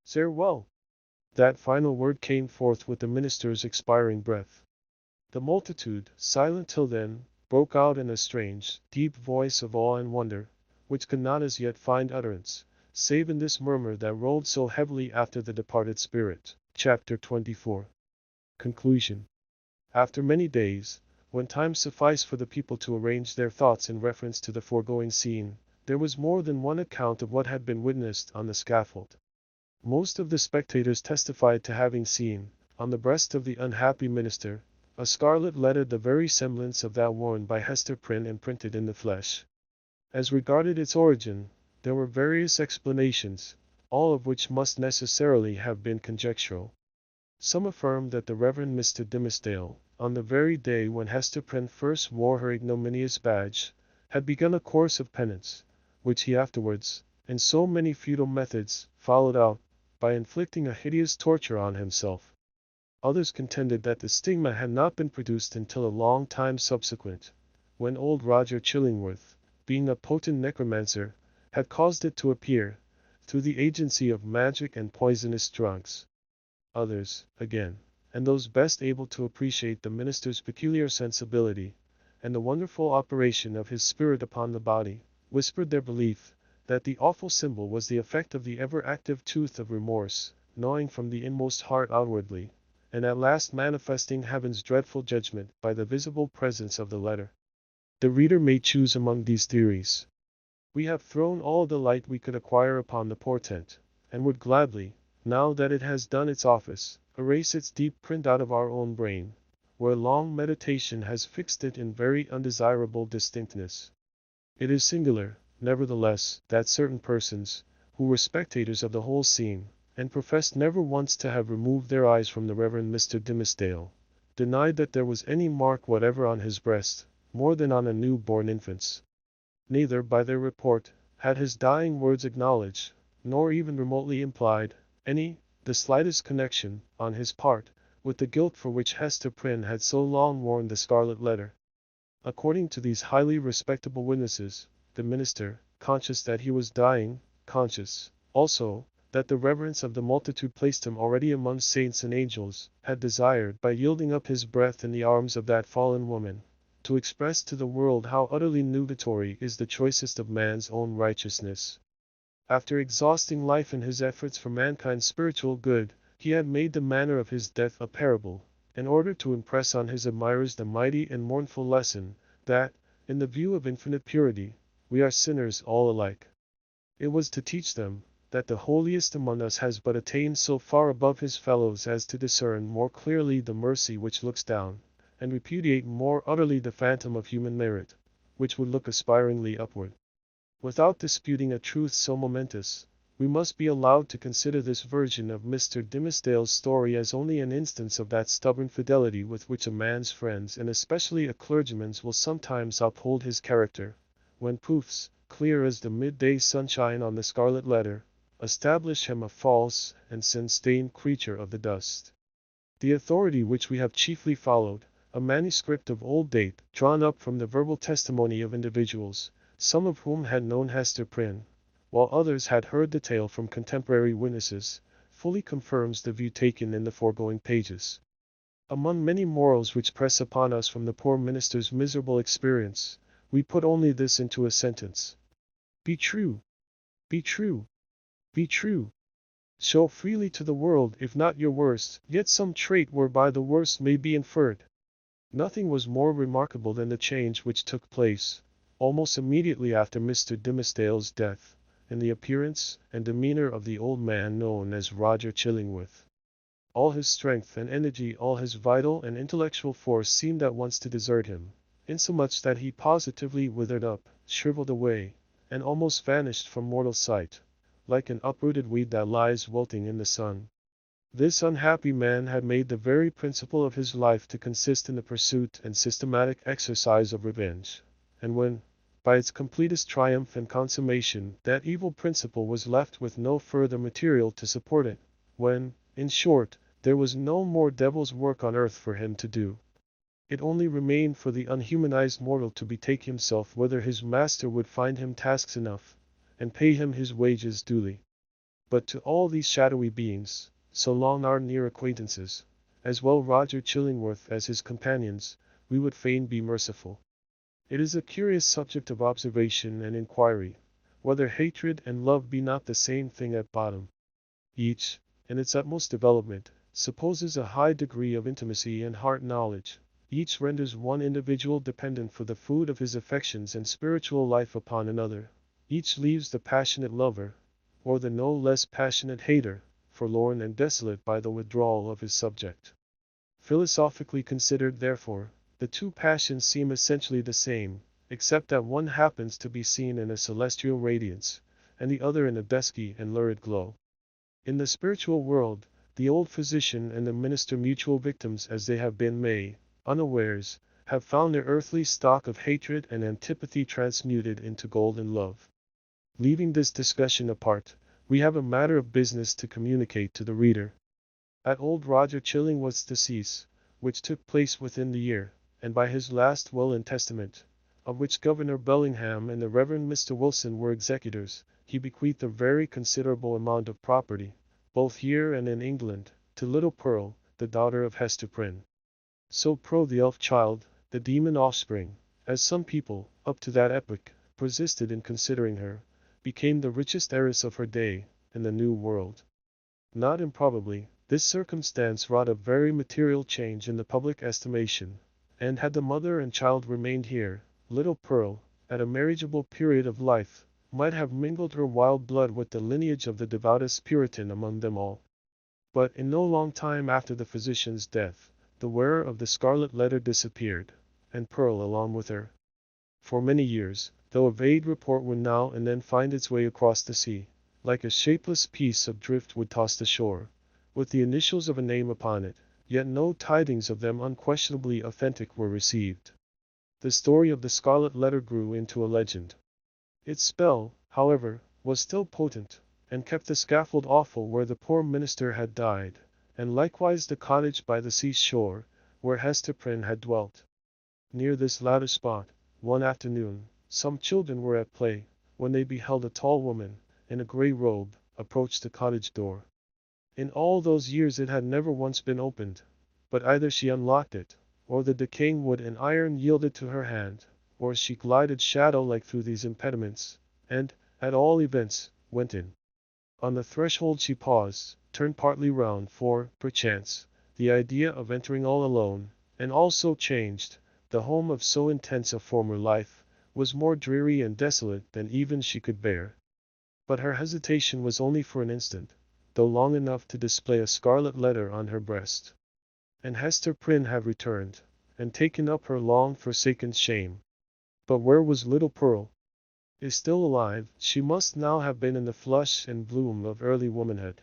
Farewell. That final word came forth with the minister's expiring breath. The multitude, silent till then, broke out in a strange, deep voice of awe and wonder, which could not as yet find utterance, save in this murmur that rolled so heavily after the departed spirit. Chapter 24. Conclusion. After many days, when time sufficed for the people to arrange their thoughts in reference to the foregoing scene, there was more than one account of what had been witnessed on the scaffold. Most of the spectators testified to having seen, on the breast of the unhappy minister, a scarlet letter the very semblance of that worn by Hester Prynne and printed in the flesh. As regarded its origin, there were various explanations, all of which must necessarily have been conjectural. Some affirmed that the Reverend Mr. Dimmesdale, on the very day when Hester Prynne first wore her ignominious badge, had begun a course of penance, which he afterwards, in so many futile methods, followed out, by inflicting a hideous torture on himself. Others contended that the stigma had not been produced until a long time subsequent, when old Roger Chillingworth, being a potent necromancer, had caused it to appear, through the agency of magic and poisonous drugs. Others, again, and those best able to appreciate the minister's peculiar sensibility, and the wonderful operation of his spirit upon the body, whispered their belief, that the awful symbol was the effect of the ever-active tooth of remorse, gnawing from the inmost heart outwardly, and at last manifesting heaven's dreadful judgment by the visible presence of the letter. The reader may choose among these theories. We have thrown all the light we could acquire upon the portent, and would gladly, now that it has done its office, erase its deep print out of our own brain, where long meditation has fixed it in very undesirable distinctness. It is singular, nevertheless, that certain persons, who were spectators of the whole scene, and professed never once to have removed their eyes from the Reverend Mr. Dimmesdale, denied that there was any mark whatever on his breast, more than on a new-born infant's. Neither, by their report, had his dying words acknowledged, nor even remotely implied, the slightest connection, on his part, with the guilt for which Hester Prynne had so long worn the scarlet letter. According to these highly respectable witnesses, the minister, conscious that he was dying, conscious, also, that the reverence of the multitude placed him already among saints and angels, had desired, by yielding up his breath in the arms of that fallen woman, to express to the world how utterly nugatory is the choicest of man's own righteousness. After exhausting life in his efforts for mankind's spiritual good, he had made the manner of his death a parable, in order to impress on his admirers the mighty and mournful lesson, that, in the view of infinite purity, we are sinners all alike. It was to teach them, that the holiest among us has but attained so far above his fellows as to discern more clearly the mercy which looks down, and repudiate more utterly the phantom of human merit, which would look aspiringly upward. Without disputing a truth so momentous, we must be allowed to consider this version of Mr. Dimmesdale's story as only an instance of that stubborn fidelity with which a man's friends and especially a clergyman's will sometimes uphold his character, when proofs, clear as the midday sunshine on the scarlet letter, establish him a false and sin-stained creature of the dust. The authority which we have chiefly followed, a manuscript of old date, drawn up from the verbal testimony of individuals, some of whom had known Hester Prynne, while others had heard the tale from contemporary witnesses, fully confirms the view taken in the foregoing pages. Among many morals which press upon us from the poor minister's miserable experience, we put only this into a sentence. Be true. Be true. Be true. Show freely to the world if not your worst, yet some trait whereby the worst may be inferred. Nothing was more remarkable than the change which took place, almost immediately after Mr. Dimmesdale's death, in the appearance and demeanor of the old man known as Roger Chillingworth. All his strength and energy, all his vital and intellectual force seemed at once to desert him, insomuch that he positively withered up, shriveled away, and almost vanished from mortal sight, like an uprooted weed that lies wilting in the sun. This unhappy man had made the very principle of his life to consist in the pursuit and systematic exercise of revenge, and when, by its completest triumph and consummation, that evil principle was left with no further material to support it, when, in short, there was no more devil's work on earth for him to do, it only remained for the unhumanized mortal to betake himself whither his master would find him tasks enough, and pay him his wages duly. But to all these shadowy beings, so long our near acquaintances, as well Roger Chillingworth as his companions, we would fain be merciful. It is a curious subject of observation and inquiry, whether hatred and love be not the same thing at bottom. Each, in its utmost development, supposes a high degree of intimacy and heart knowledge. Each renders one individual dependent for the food of his affections and spiritual life upon another. Each leaves the passionate lover, or the no less passionate hater, forlorn and desolate by the withdrawal of his subject. Philosophically considered, therefore, the two passions seem essentially the same, except that one happens to be seen in a celestial radiance, and the other in a dusky and lurid glow. In the spiritual world, the old physician and the minister, mutual victims as they have been, may, unawares, have found their earthly stock of hatred and antipathy transmuted into golden love. Leaving this discussion apart, we have a matter of business to communicate to the reader. At old Roger Chillingworth's decease, which took place within the year, and by his last will and testament, of which Governor Bellingham and the Reverend Mr. Wilson were executors, he bequeathed a very considerable amount of property, both here and in England, to little Pearl, the daughter of Hester Prynne. So Pearl, the elf child, the demon offspring, as some people, up to that epoch, persisted in considering her, became the richest heiress of her day, in the New World. Not improbably, this circumstance wrought a very material change in the public estimation, and had the mother and child remained here, little Pearl, at a marriageable period of life, might have mingled her wild blood with the lineage of the devoutest Puritan among them all. But in no long time after the physician's death, the wearer of the Scarlet Letter disappeared, and Pearl along with her. For many years, though a vague report would now and then find its way across the sea, like a shapeless piece of driftwood tossed ashore, with the initials of a name upon it, yet no tidings of them unquestionably authentic were received. The story of the Scarlet Letter grew into a legend. Its spell, however, was still potent, and kept the scaffold awful where the poor minister had died, and likewise the cottage by the sea shore, where Hester Prynne had dwelt. Near this latter spot, one afternoon, some children were at play, when they beheld a tall woman, in a grey robe, approach the cottage door. In all those years it had never once been opened, but either she unlocked it, or the decaying wood and iron yielded to her hand, or she glided shadow-like through these impediments, and, at all events, went in. On the threshold she paused, turned partly round, for, perchance, the idea of entering all alone, and all so changed, the home of so intense a former life, was more dreary and desolate than even she could bear. But her hesitation was only for an instant, though long enough to display a scarlet letter on her breast. And Hester Prynne had returned, and taken up her long-forsaken shame. But where was little Pearl? Is still alive, she must now have been in the flush and bloom of early womanhood.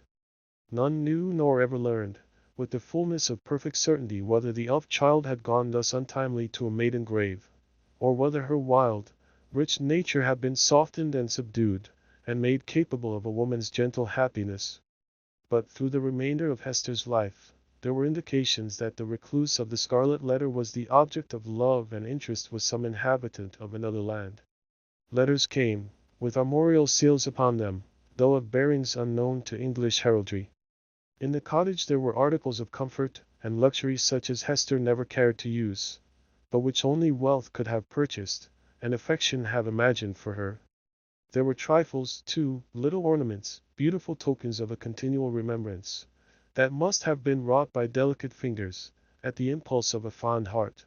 None knew nor ever learned, with the fullness of perfect certainty, whether the elf child had gone thus untimely to a maiden grave, or whether her wild, rich nature had been softened and subdued, and made capable of a woman's gentle happiness. But through the remainder of Hester's life, there were indications that the recluse of the Scarlet Letter was the object of love and interest with some inhabitant of another land. Letters came, with armorial seals upon them, though of bearings unknown to English heraldry. In the cottage there were articles of comfort and luxury such as Hester never cared to use, but which only wealth could have purchased, and affection have imagined for her. There were trifles, too, little ornaments, beautiful tokens of a continual remembrance, that must have been wrought by delicate fingers, at the impulse of a fond heart.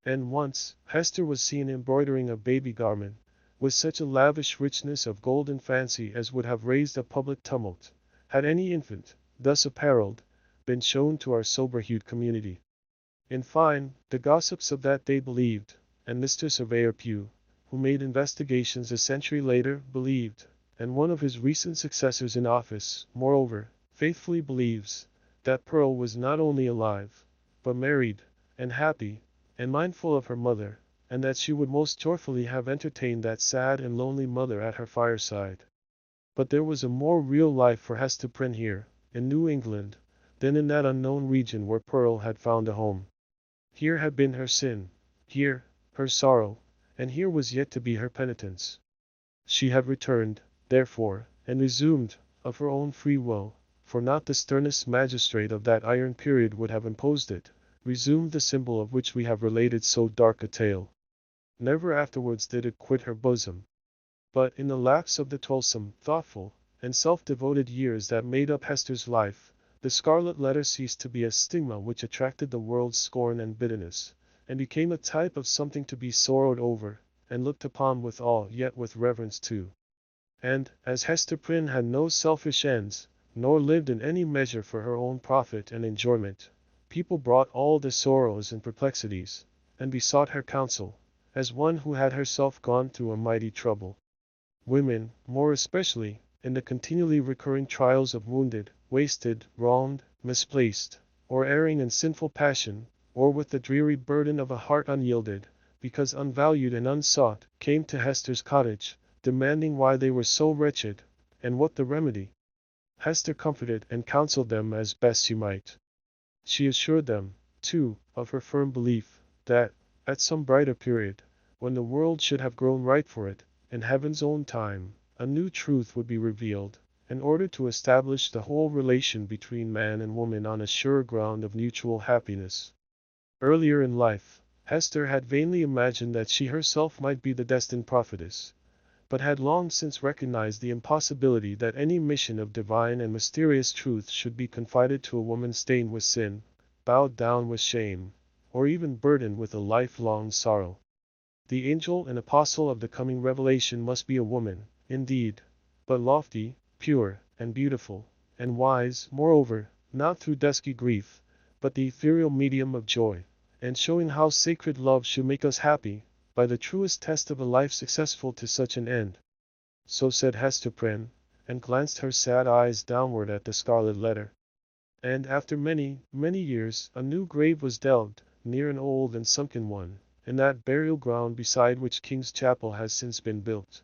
And once, Hester was seen embroidering a baby garment, with such a lavish richness of golden fancy as would have raised a public tumult, had any infant, thus apparelled, been shown to our sober-hued community. In fine, the gossips of that day believed, and Mr. Surveyor Pugh, who made investigations a century later, believed, and one of his recent successors in office, moreover, faithfully believes, that Pearl was not only alive, but married, and happy, and mindful of her mother, and that she would most joyfully have entertained that sad and lonely mother at her fireside. But there was a more real life for Hester Prynne here, in New England, than in that unknown region where Pearl had found a home. Here had been her sin, here, her sorrow, and here was yet to be her penitence. She had returned, therefore, and resumed, of her own free will, for not the sternest magistrate of that iron period would have imposed it, resumed the symbol of which we have related so dark a tale. Never afterwards did it quit her bosom. But in the lapse of the toilsome, thoughtful, and self-devoted years that made up Hester's life, the Scarlet Letter ceased to be a stigma which attracted the world's scorn and bitterness, and became a type of something to be sorrowed over, and looked upon with awe yet with reverence too. And, as Hester Prynne had no selfish ends, nor lived in any measure for her own profit and enjoyment, people brought all their sorrows and perplexities, and besought her counsel, as one who had herself gone through a mighty trouble. Women, more especially, in the continually recurring trials of wounded, wasted, wronged, misplaced, or erring in sinful passion, or with the dreary burden of a heart unyielded, because unvalued and unsought, came to Hester's cottage, demanding why they were so wretched, and what the remedy. Hester comforted and counseled them as best she might. She assured them, too, of her firm belief, that, at some brighter period, when the world should have grown ripe for it, in heaven's own time, a new truth would be revealed, in order to establish the whole relation between man and woman on a sure ground of mutual happiness. Earlier in life, Hester had vainly imagined that she herself might be the destined prophetess, but had long since recognized the impossibility that any mission of divine and mysterious truth should be confided to a woman stained with sin, bowed down with shame, or even burdened with a lifelong sorrow. The angel and apostle of the coming revelation must be a woman, indeed, but lofty, pure, and beautiful, and wise, moreover, not through dusky grief, but the ethereal medium of joy, and showing how sacred love should make us happy, by the truest test of a life successful to such an end. So said Hester Prynne, and glanced her sad eyes downward at the Scarlet Letter. And after many, many years, a new grave was delved, near an old and sunken one, in that burial ground beside which King's Chapel has since been built.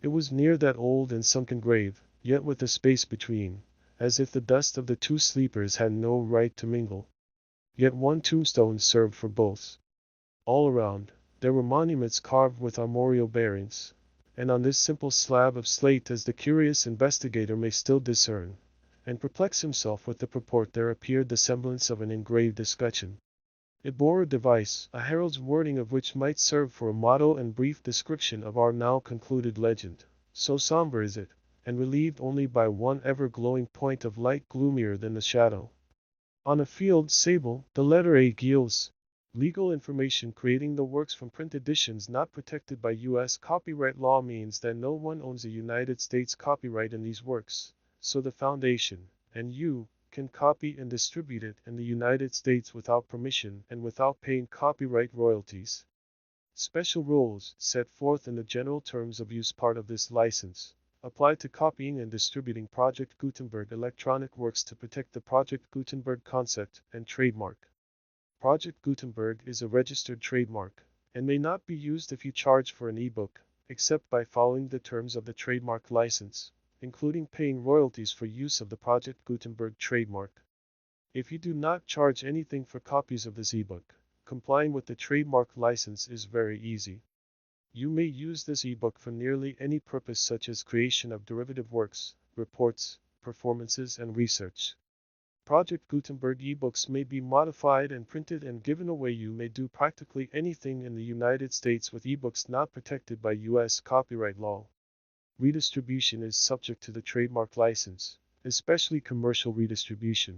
It was near that old and sunken grave, yet with a space between, as if the dust of the two sleepers had no right to mingle. Yet one tombstone served for both. All around, there were monuments carved with armorial bearings, and on this simple slab of slate, as the curious investigator may still discern, and perplex himself with the purport, there appeared the semblance of an engraved escutcheon. It bore a device, a herald's wording of which might serve for a motto and brief description of our now concluded legend, so somber is it, and relieved only by one ever-glowing point of light gloomier than the shadow. On a field sable, the letter A yields legal information. Creating the works from print editions not protected by U.S. copyright law means that no one owns a United States copyright in these works, so the Foundation, and you, can copy and distribute it in the United States without permission and without paying copyright royalties. Special rules, set forth in the general terms of use part of this license, apply to copying and distributing Project Gutenberg electronic works to protect the Project Gutenberg concept and trademark. Project Gutenberg is a registered trademark, and may not be used if you charge for an ebook, except by following the terms of the trademark license, including paying royalties for use of the Project Gutenberg trademark. If you do not charge anything for copies of this ebook, complying with the trademark license is very easy. You may use this ebook for nearly any purpose, such as creation of derivative works, reports, performances, and research. Project Gutenberg ebooks may be modified and printed and given away. You may do practically anything in the United States with ebooks not protected by U.S. copyright law. redistribution is subject to the trademark license, especially commercial redistribution.